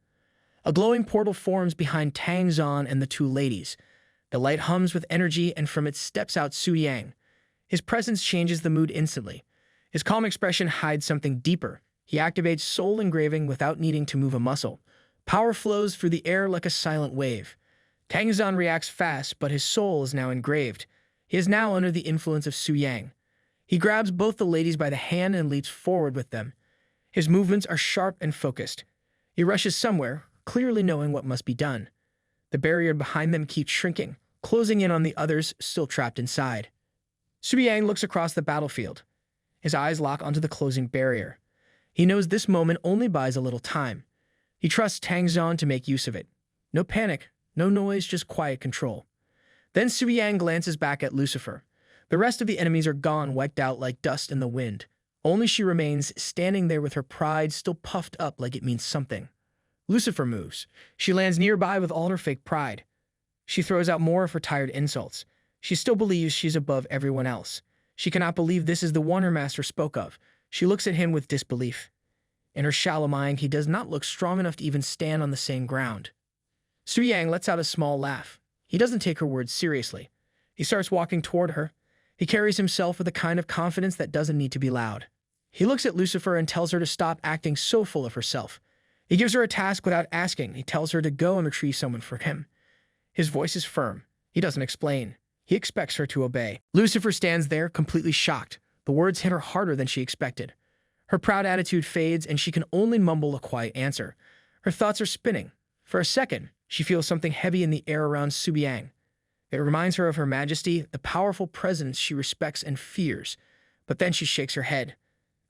A glowing portal forms behind Tang Zhan and the two ladies. The light hums with energy, and from it steps out Su Yang. His presence changes the mood instantly. His calm expression hides something deeper. He activates soul engraving without needing to move a muscle. Power flows through the air like a silent wave. Tang Zhan reacts fast, but his soul is now engraved. He is now under the influence of Su Yang. He grabs both the ladies by the hand and leaps forward with them. His movements are sharp and focused. He rushes somewhere, clearly knowing what must be done. The barrier behind them keeps shrinking, closing in on the others still trapped inside. Su Yang looks across the battlefield. His eyes lock onto the closing barrier. He knows this moment only buys a little time. He trusts Tang Zhan to make use of it. No panic, no noise, just quiet control. Then Su Yang glances back at Lucifer. The rest of the enemies are gone, wiped out like dust in the wind. Only she remains, standing there with her pride still puffed up like it means something. Lucifer moves. She lands nearby with all her fake pride. She throws out more of her tired insults. She still believes she's above everyone else. She cannot believe this is the one her master spoke of. She looks at him with disbelief. In her shallow mind, he does not look strong enough to even stand on the same ground. Su Yang lets out a small laugh. He doesn't take her words seriously. He starts walking toward her. He carries himself with a kind of confidence that doesn't need to be loud. He looks at Lucifer and tells her to stop acting so full of herself. He gives her a task without asking. He tells her to go and retrieve someone for him. His voice is firm. He doesn't explain. He expects her to obey. Lucifer stands there, completely shocked. The words hit her harder than she expected. Her proud attitude fades, and she can only mumble a quiet answer. Her thoughts are spinning. For a second, she feels something heavy in the air around Su Yang. It reminds her of her majesty, the powerful presence she respects and fears. But then she shakes her head.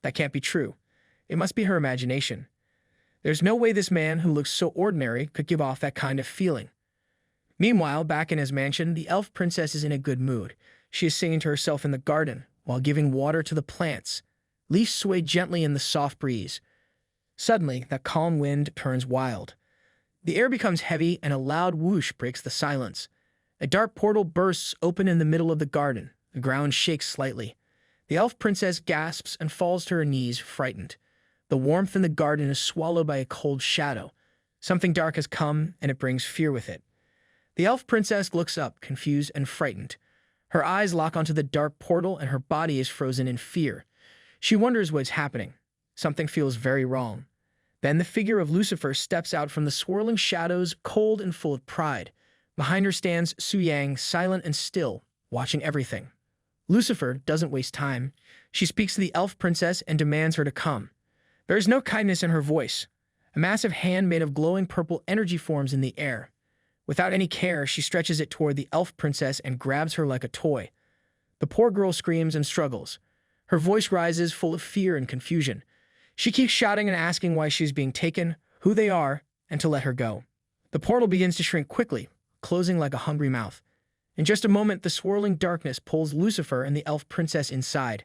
That can't be true. It must be her imagination. There's no way this man, who looks so ordinary, could give off that kind of feeling. Meanwhile, back in his mansion, the elf princess is in a good mood. She is singing to herself in the garden, while giving water to the plants. Leaves sway gently in the soft breeze. Suddenly, that calm wind turns wild. The air becomes heavy, and a loud whoosh breaks the silence. A dark portal bursts open in the middle of the garden. The ground shakes slightly. The elf princess gasps and falls to her knees, frightened. The warmth in the garden is swallowed by a cold shadow. Something dark has come, and it brings fear with it. The elf princess looks up, confused and frightened. Her eyes lock onto the dark portal, and her body is frozen in fear. She wonders what's happening. Something feels very wrong. Then the figure of Lucifer steps out from the swirling shadows, cold and full of pride. Behind her stands Su Yang, silent and still, watching everything. Lucifer doesn't waste time. She speaks to the elf princess and demands her to come. There is no kindness in her voice. A massive hand made of glowing purple energy forms in the air. Without any care, she stretches it toward the elf princess and grabs her like a toy. The poor girl screams and struggles. Her voice rises, full of fear and confusion. She keeps shouting and asking why she's being taken, who they are, and to let her go. The portal begins to shrink quickly, closing like a hungry mouth. In just a moment, the swirling darkness pulls Lucifer and the elf princess inside.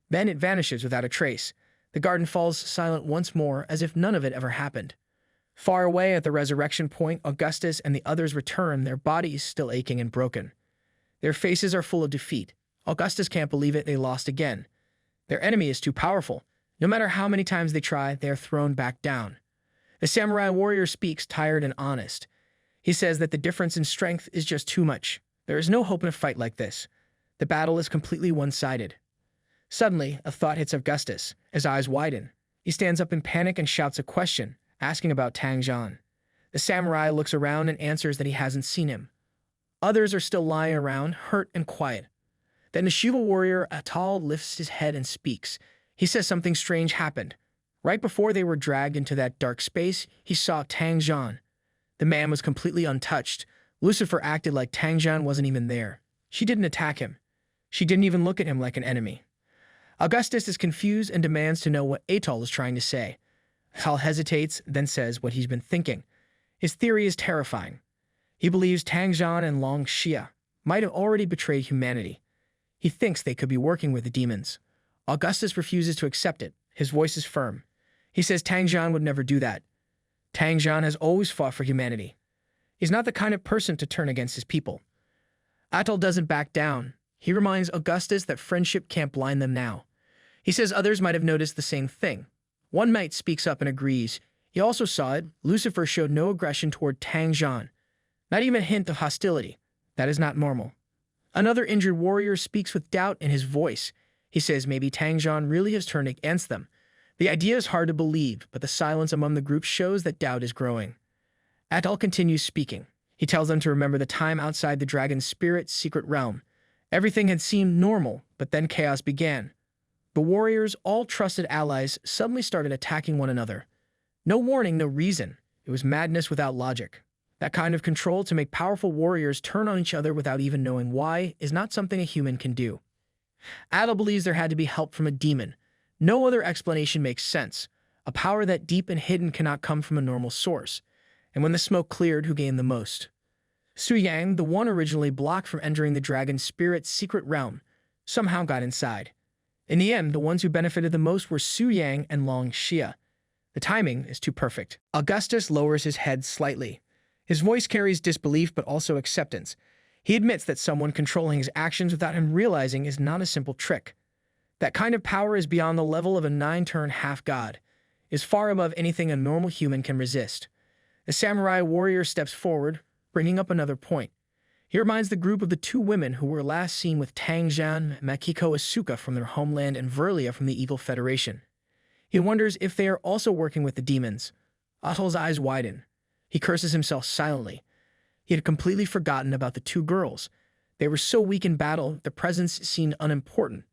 Then it vanishes without a trace. The garden falls silent once more, as if none of it ever happened. Far away at the resurrection point, Augustus and the others return, their bodies still aching and broken. Their faces are full of defeat. Augustus can't believe it, they lost again. Their enemy is too powerful. No matter how many times they try, they are thrown back down. The samurai warrior speaks, tired and honest. He says that the difference in strength is just too much. There is no hope in a fight like this. The battle is completely one-sided. Suddenly, a thought hits Augustus. His eyes widen. He stands up in panic and shouts a question, asking about Tang Zhan. The samurai looks around and answers that he hasn't seen him. Others are still lying around, hurt and quiet. Then the Shiva warrior Athos lifts his head and speaks. He says something strange happened. Right before they were dragged into that dark space, he saw Tang Zhan. The man was completely untouched. Lucifer acted like Tang Zhan wasn't even there. She didn't attack him. She didn't even look at him like an enemy. Augustus is confused and demands to know what Athos is trying to say. Hal hesitates, then says what he's been thinking. His theory is terrifying. He believes Tang Jian and Long Xia might have already betrayed humanity. He thinks they could be working with the demons. Augustus refuses to accept it. His voice is firm. He says Tang Jian would never do that. Tang Jian has always fought for humanity. He's not the kind of person to turn against his people. Athos doesn't back down. He reminds Augustus that friendship can't blind them now. He says others might have noticed the same thing. One knight speaks up and agrees. He also saw it. Lucifer showed no aggression toward Tang Jian. Not even a hint of hostility. That is not normal. Another injured warrior speaks with doubt in his voice. He says maybe Tang Jian really has turned against them. The idea is hard to believe, but the silence among the group shows that doubt is growing. Athos continues speaking. He tells them to remember the time outside the dragon's spirit's secret realm. Everything had seemed normal, but then chaos began. The warriors, all trusted allies, suddenly started attacking one another. No warning, no reason. It was madness without logic. That kind of control to make powerful warriors turn on each other without even knowing why is not something a human can do. Athos believes there had to be help from a demon. No other explanation makes sense. A power that deep and hidden cannot come from a normal source. And when the smoke cleared, who gained the most? Su Yang, the one originally blocked from entering the dragon's spirit's secret realm, somehow got inside. In the end, the ones who benefited the most were Su Yang and Long Xia. The timing is too perfect. Augustus lowers his head slightly. His voice carries disbelief but also acceptance. He admits that someone controlling his actions without him realizing is not a simple trick. That kind of power is beyond the level of a 9-turn half-god, is far above anything a normal human can resist. The samurai warrior steps forward, bringing up another point. He reminds the group of the two women who were last seen with Tang Jian and Makiko Asuka from their homeland and Verlia from the Evil Federation. He wonders if they are also working with the demons. Athos's eyes widen. He curses himself silently. He had completely forgotten about the two girls. They were so weak in battle, their presence seemed unimportant.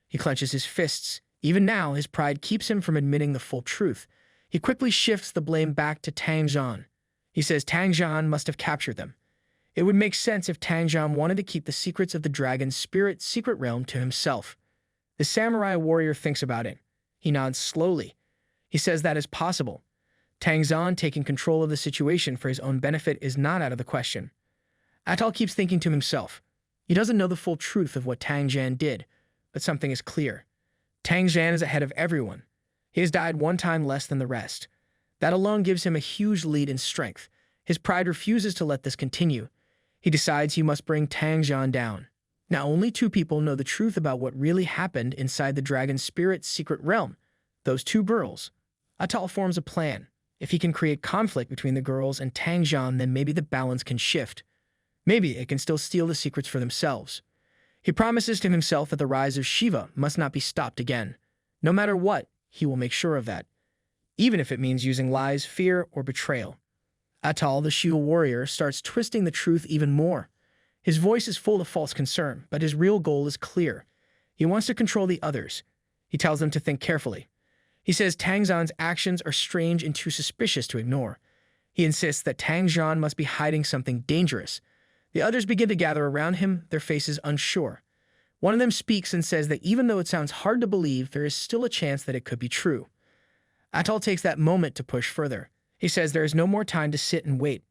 He clenches his fists. Even now, his pride keeps him from admitting the full truth. He quickly shifts the blame back to Tang Jian. He says Tang Jian must have captured them. It would make sense if Tang Jian wanted to keep the secrets of the dragon's spirit's secret realm to himself. The samurai warrior thinks about it. He nods slowly. He says that is possible. Tang Jian taking control of the situation for his own benefit is not out of the question. Athos keeps thinking to himself. He doesn't know the full truth of what Tang Jian did, but something is clear. Tang Jian is ahead of everyone. He has died one time less than the rest. That alone gives him a huge lead in strength. His pride refuses to let this continue. He decides he must bring Tang Jian down. Now only two people know the truth about what really happened inside the dragon's spirit's secret realm. Those two girls. Athos forms a plan. If he can create conflict between the girls and Tang Jian, then maybe the balance can shift. Maybe it can still steal the secrets for themselves. He promises to himself that the rise of Shiva must not be stopped again. No matter what, he will make sure of that, even if it means using lies, fear, or betrayal. Athos, the Shiva warrior, starts twisting the truth even more. His voice is full of false concern, but his real goal is clear. He wants to control the others. He tells them to think carefully. He says Tang Jian's actions are strange and too suspicious to ignore. He insists that Tang Jian must be hiding something dangerous. The others begin to gather around him, their faces unsure. One of them speaks and says that even though it sounds hard to believe, there is still a chance that it could be true. Athos takes that moment to push further. He says there is no more time to sit and wait.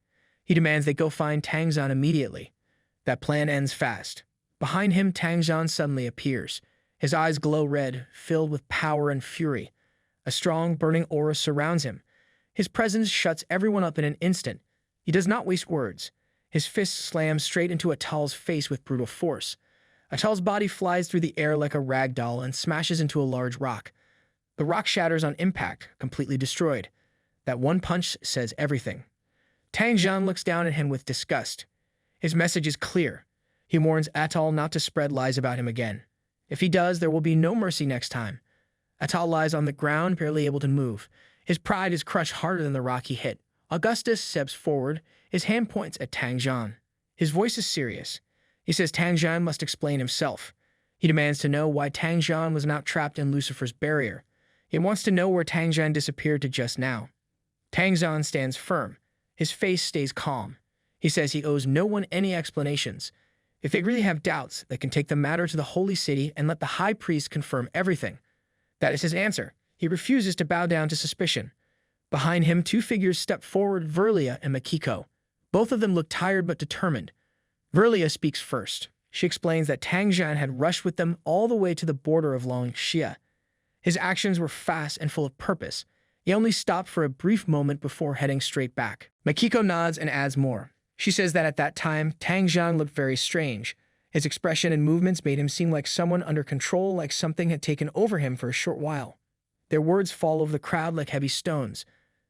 He demands they go find Tang Jian immediately. That plan ends fast. Behind him, Tang Jian suddenly appears. His eyes glow red, filled with power and fury. A strong, burning aura surrounds him. His presence shuts everyone up in an instant. He does not waste words. His fist slams straight into Athos's face with brutal force. Athos's body flies through the air like a rag doll and smashes into a large rock. The rock shatters on impact, completely destroyed. That one punch says everything. Tang Jian looks down at him with disgust. His message is clear. He warns Athos not to spread lies about him again. If he does, there will be no mercy next time. Athos lies on the ground, barely able to move. His pride is crushed harder than the rock he hit. Augustus steps forward. His hand points at Tang Jian. His voice is serious. He says Tang Jian must explain himself. He demands to know why Tang Jian was not trapped in Lucifer's barrier. He wants to know where Tang Jian disappeared to just now. Tang Jian stands firm. His face stays calm. He says he owes no one any explanations. If they really have doubts, they can take the matter to the holy city and let the high priest confirm everything. That is his answer. He refuses to bow down to suspicion. Behind him, two figures step forward, Verlia and Makiko. Both of them look tired but determined. Verlia speaks first. She explains that Tang Jian had rushed with them all the way to the border of Longxia. His actions were fast and full of purpose. He only stopped for a brief moment before heading straight back. Makiko nods and adds more. She says that at that time, Tang Jian looked very strange. His expression and movements made him seem like someone under control, like something had taken over him for a short while. Their words fall over the crowd like heavy stones.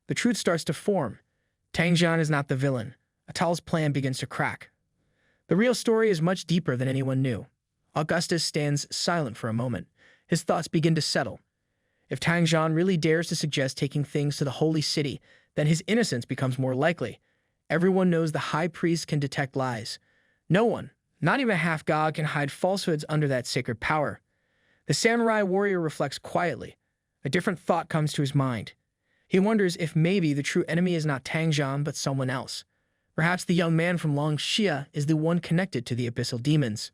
The truth starts to form. Tang Jian is not the villain. Atal's plan begins to crack. The real story is much deeper than anyone knew. Augustus stands silent for a moment. His thoughts begin to settle. If Tang Jian really dares to suggest taking things to the holy city, then his innocence becomes more likely. Everyone knows the high priest can detect lies. No one, not even a half-god, can hide falsehoods under that sacred power. The samurai warrior reflects quietly. A different thought comes to his mind. He wonders if maybe the true enemy is not Tang Jian but someone else. Perhaps the young man from Longxia is the one connected to the abyssal demons.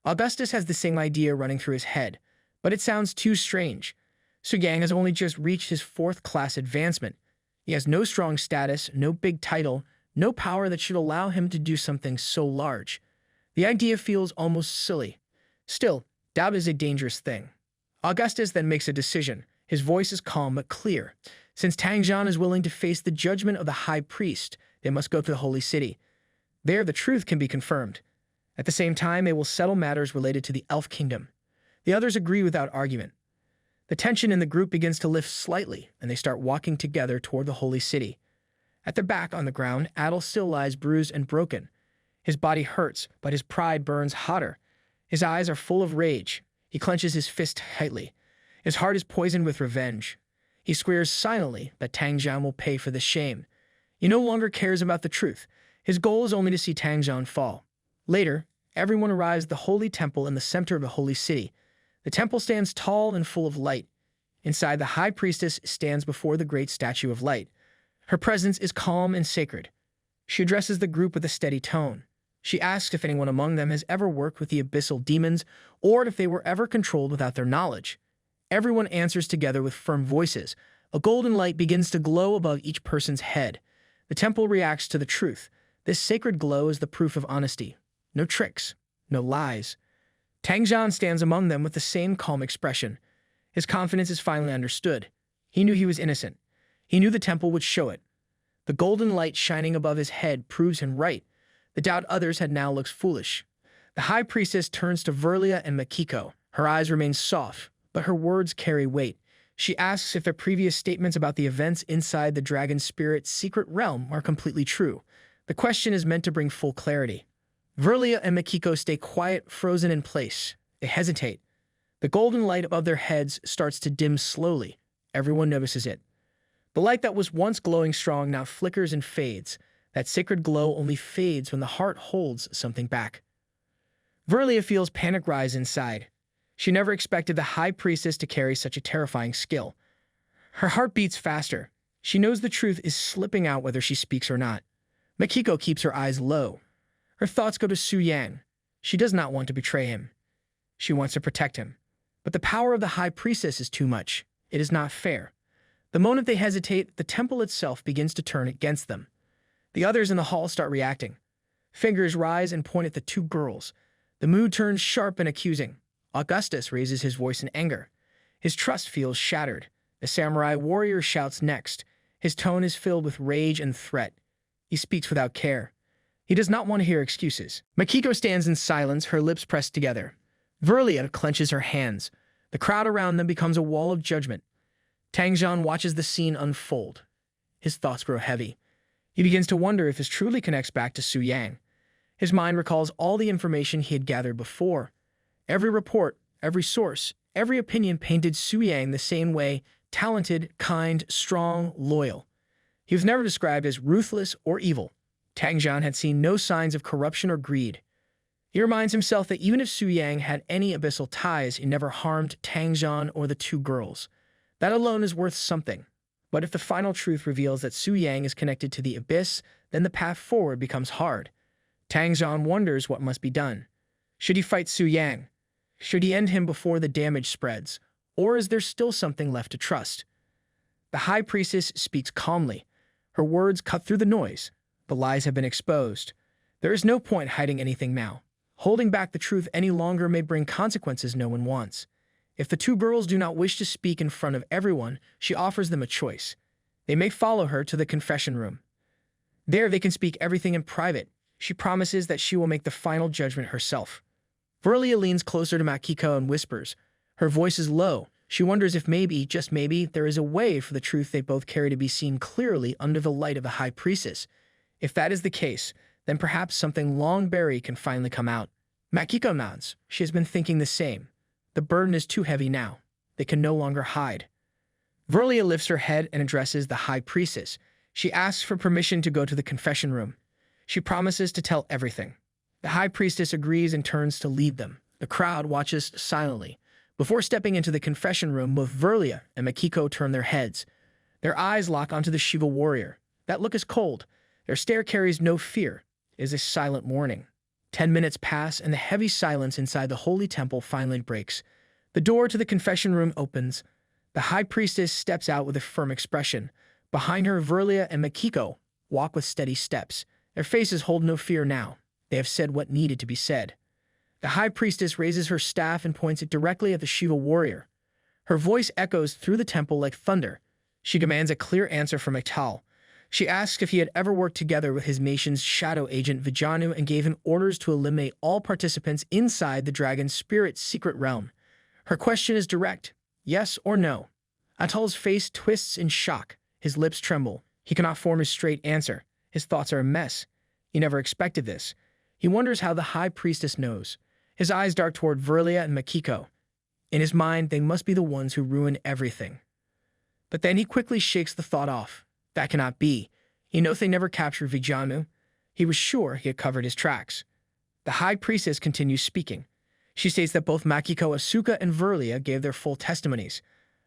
Augustus has the same idea running through his head, but it sounds too strange. Su Yang has only just reached his 4th-class advancement. He has no strong status, no big title, no power that should allow him to do something so large. The idea feels almost silly. Still, doubt is a dangerous thing. Augustus then makes a decision. His voice is calm but clear. Since Tang Jian is willing to face the judgment of the high priest, they must go to the holy city. There, the truth can be confirmed. At the same time, they will settle matters related to the elf kingdom. The others agree without argument. The tension in the group begins to lift slightly, and they start walking together toward the holy city. At their back on the ground, Athos still lies bruised and broken. His body hurts, but his pride burns hotter. His eyes are full of rage. He clenches his fist tightly. His heart is poisoned with revenge. He swears silently that Tang Jian will pay for this shame. He no longer cares about the truth. His goal is only to see Tang Jian fall. Later, everyone arrives at the holy temple in the center of the holy city. The temple stands tall and full of light. Inside, the high priestess stands before the great statue of light. Her presence is calm and sacred. She addresses the group with a steady tone. She asks if anyone among them has ever worked with the abyssal demons or if they were ever controlled without their knowledge. Everyone answers together with firm voices. A golden light begins to glow above each person's head. The temple reacts to the truth. This sacred glow is the proof of honesty. No tricks, no lies. Tang Jian stands among them with the same calm expression. His confidence is finally understood. He knew he was innocent. He knew the temple would show it. The golden light shining above his head proves him right. The doubt others had now looks foolish. The high priestess turns to Verlia and Makiko. Her eyes remain soft, but her words carry weight. She asks if their previous statements about the events inside the dragon spirit's secret realm are completely true. The question is meant to bring full clarity. Verlia and Makiko stay quiet, frozen in place. They hesitate. The golden light above their heads starts to dim slowly. Everyone notices it. The light that was once glowing strong now flickers and fades. That sacred glow only fades when the heart holds something back. Verlia feels panic rise inside. She never expected the high priestess to carry such a terrifying skill. Her heart beats faster. She knows the truth is slipping out whether she speaks or not. Makiko keeps her eyes low. Her thoughts go to Su Yang. She does not want to betray him. She wants to protect him. But the power of the high priestess is too much. It is not fair. The moment they hesitate, the temple itself begins to turn against them. The others in the hall start reacting. Fingers rise and point at the two girls. The mood turns sharp and accusing. Augustus raises his voice in anger. His trust feels shattered. The samurai warrior shouts next. His tone is filled with rage and threat. He speaks without care. He does not want to hear excuses. Makiko stands in silence, her lips pressed together. Verlia clenches her hands. The crowd around them becomes a wall of judgment. Tang Jian watches the scene unfold. His thoughts grow heavy. He begins to wonder if this truly connects back to Su Yang. His mind recalls all the information he had gathered before. Every report, every source, every opinion painted Su Yang the same way: talented, kind, strong, loyal. He was never described as ruthless or evil. Tang Jian had seen no signs of corruption or greed. He reminds himself that even if Su Yang had any abyssal ties, he never harmed Tang Jian or the two girls. That alone is worth something. But if the final truth reveals that Su Yang is connected to the abyss, then the path forward becomes hard. Tang Jian wonders what must be done. Should he fight Su Yang? Should he end him before the damage spreads? Or is there still something left to trust? The high priestess speaks calmly. Her words cut through the noise. The lies have been exposed. There is no point hiding anything now. Holding back the truth any longer may bring consequences no one wants. If the two girls do not wish to speak in front of everyone, she offers them a choice. They may follow her to the confession room. There they can speak everything in private. She promises that she will make the final judgment herself. Verlia leans closer to Makiko and whispers. Her voice is low. She wonders if maybe, just maybe, there is a way for the truth they both carry to be seen clearly under the light of the high priestess. If that is the case, then perhaps something long buried can finally come out. Makiko nods. She has been thinking the same. The burden is too heavy now. They can no longer hide. Verlia lifts her head and addresses the high priestess. She asks for permission to go to the confession room. She promises to tell everything. The high priestess agrees and turns to lead them. The crowd watches silently. Before stepping into the confession room, both Verlia and Makiko turn their heads. Their eyes lock onto the Shiva warrior. That look is cold. Their stare carries no fear. It is a silent warning. 10 minutes pass, and the heavy silence inside the holy temple finally breaks. The door to the confession room opens. The high priestess steps out with a firm expression. Behind her, Verlia and Makiko walk with steady steps. Their faces hold no fear now. They have said what needed to be said. The high priestess raises her staff and points it directly at the Shiva warrior. Her voice echoes through the temple like thunder. She demands a clear answer from Athos. She asks if he had ever worked together with his nation's shadow agent Vijanu and gave him orders to eliminate all participants inside the dragon spirit's secret realm. Her question is direct, yes or no. Atol's face twists in shock. His lips tremble. He cannot form a straight answer. His thoughts are a mess. He never expected this. He wonders how the high priestess knows. His eyes dart toward Verlia and Makiko. In his mind, they must be the ones who ruined everything. But then he quickly shakes the thought off. That cannot be. He knows they never captured Vijanu. He was sure he had covered his tracks. The high priestess continues speaking. She states that both Makiko Asuka and Verlia gave their full testimonies.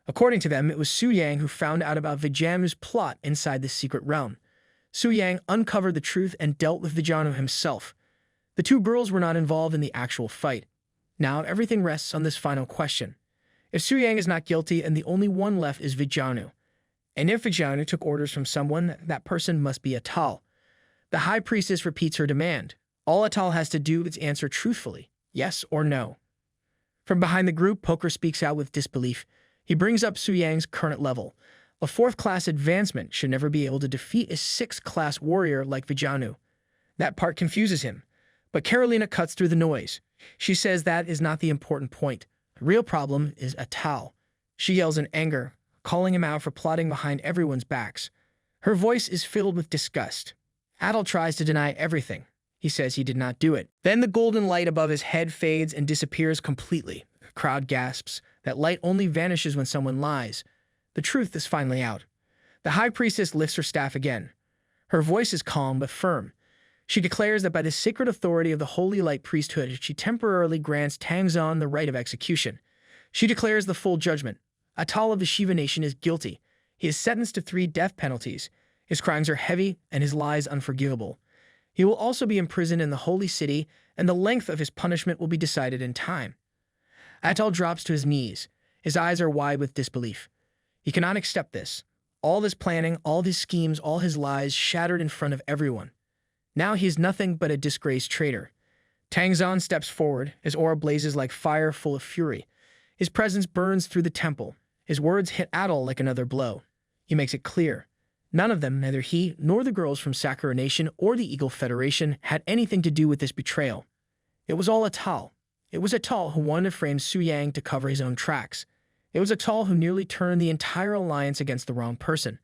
According to them, it was Su Yang who found out about Vijanu's plot inside the secret realm. Su Yang uncovered the truth and dealt with Vijanu himself. The two girls were not involved in the actual fight. Now everything rests on this final question. If Su Yang is not guilty and the only one left is Vijanu, and if Vijanu took orders from someone, that person must be Athos. The high priestess repeats her demand. All Athos has to do is answer truthfully, yes or no. From behind the group, Poker speaks out with disbelief. He brings up Su Yang's current level. A 4th-class advancement should never be able to defeat a 6th-class warrior like Vijanu. That part confuses him. But Carolina cuts through the noise. She says that is not the important point. The real problem is Athos. She yells in anger, calling him out for plotting behind everyone's backs. Her voice is filled with disgust. Athos tries to deny everything. He says he did not do it. Then the golden light above his head fades and disappears completely. The crowd gasps. That light only vanishes when someone lies. The truth is finally out. The high priestess lifts her staff again. Her voice is calm but firm. She declares that by the sacred authority of the Holy Light Priesthood, she temporarily grants Tangzon the right of execution. She declares the full judgment. Athos of the Shiva nation is guilty. He is sentenced to 3 death penalties. His crimes are heavy and his lies unforgivable. He will also be imprisoned in the Holy City, and the length of his punishment will be decided in time. Athos drops to his knees. His eyes are wide with disbelief. He cannot accept this. All this planning, all his schemes, all his lies shattered in front of everyone. Now he is nothing but a disgraced traitor. Tangzon steps forward. His aura blazes like fire full of fury. His presence burns through the temple. His words hit Athos like another blow. He makes it clear. None of them, neither he nor the girls from Sakura Nation or the Eagle Federation, had anything to do with this betrayal. It was all Athos. It was Athos who wanted to frame Su Yang to cover his own tracks. It was Athos who nearly turned the entire alliance against the wrong person.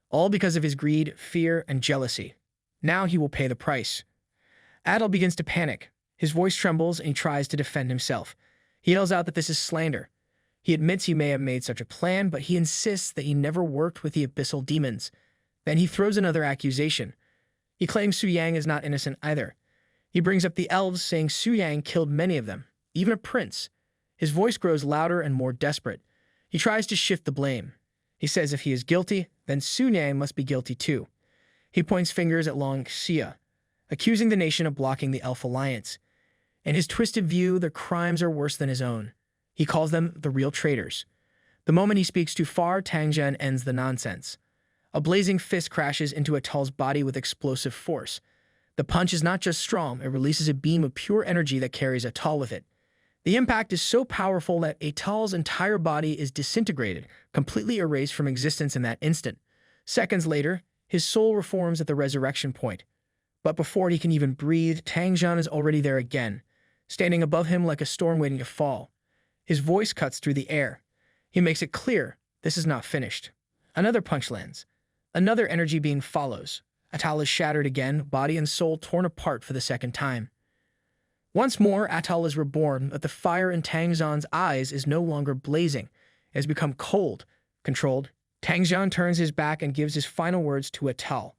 All because of his greed, fear, and jealousy. Now he will pay the price. Athos begins to panic. His voice trembles and he tries to defend himself. He yells out that this is slander. He admits he may have made such a plan, but he insists that he never worked with the abyssal demons. Then he throws another accusation. He claims Su Yang is not innocent either. He brings up the elves, saying Su Yang killed many of them, even a prince. His voice grows louder and more desperate. He tries to shift the blame. He says if he is guilty, then Su Yang must be guilty too. He points fingers at Long Xia, accusing the nation of blocking the Elf Alliance. In his twisted view, their crimes are worse than his own. He calls them the real traitors. The moment he speaks too far, Tangzhen ends the nonsense. A blazing fist crashes into Atal's body with explosive force. The punch is not just strong, it releases a beam of pure energy that carries Atal with it. The impact is so powerful that Atal's entire body is disintegrated, completely erased from existence in that instant. Seconds later, his soul reforms at the resurrection point. But before he can even breathe, Tangzhen is already there again, standing above him like a storm waiting to fall. His voice cuts through the air. He makes it clear, this is not finished. Another punch lands. Another energy beam follows. Atal is shattered again, body and soul torn apart for the second time. Once more, Atal is reborn, but the fire in Tangzhen's eyes is no longer blazing. It has become cold, controlled. Tangzhen turns his back and gives his final words to Atal.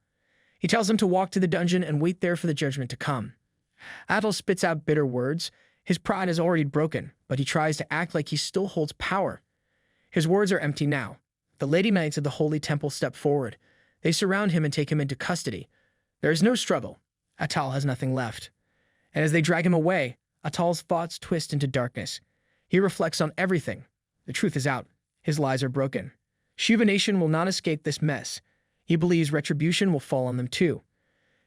He tells him to walk to the dungeon and wait there for the judgment to come. Atal spits out bitter words. His pride is already broken, but he tries to act like he still holds power. His words are empty now. The Lady Knights of the Holy Temple step forward. They surround him and take him into custody. There is no struggle. Atal has nothing left. And as they drag him away, Atal's thoughts twist into darkness. He reflects on everything. The truth is out. His lies are broken. Shiva Nation will not escape this mess. He believes retribution will fall on them too.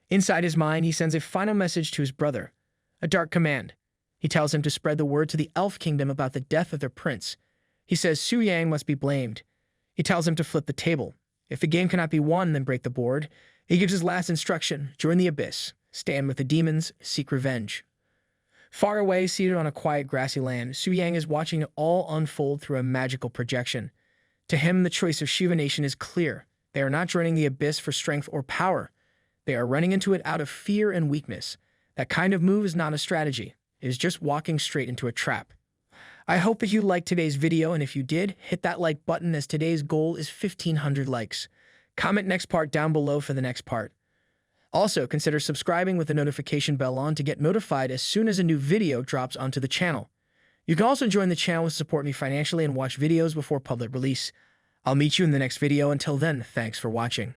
Inside his mind, he sends a final message to his brother. A dark command. He tells him to spread the word to the Elf Kingdom about the death of their prince. He says Su Yang must be blamed. He tells him to flip the table. If the game cannot be won, then break the board. He gives his last instruction, join the abyss. Stand with the demons, seek revenge. Far away, seated on a quiet grassy land, Su Yang is watching it all unfold through a magical projection. To him, the choice of Shiva Nation is clear. They are not joining the abyss for strength or power. They are running into it out of fear and weakness. That kind of move is not a strategy. It is just walking straight into a trap. I hope that you liked today's video, and if you did, hit that like button as today's goal is 1,500 likes. Comment next part down below for the next part. Also, consider subscribing with the notification bell on to get notified as soon as a new video drops onto the channel. You can also join the channel to support me financially and watch videos before public release. I'll meet you in the next video. Until then, thanks for watching.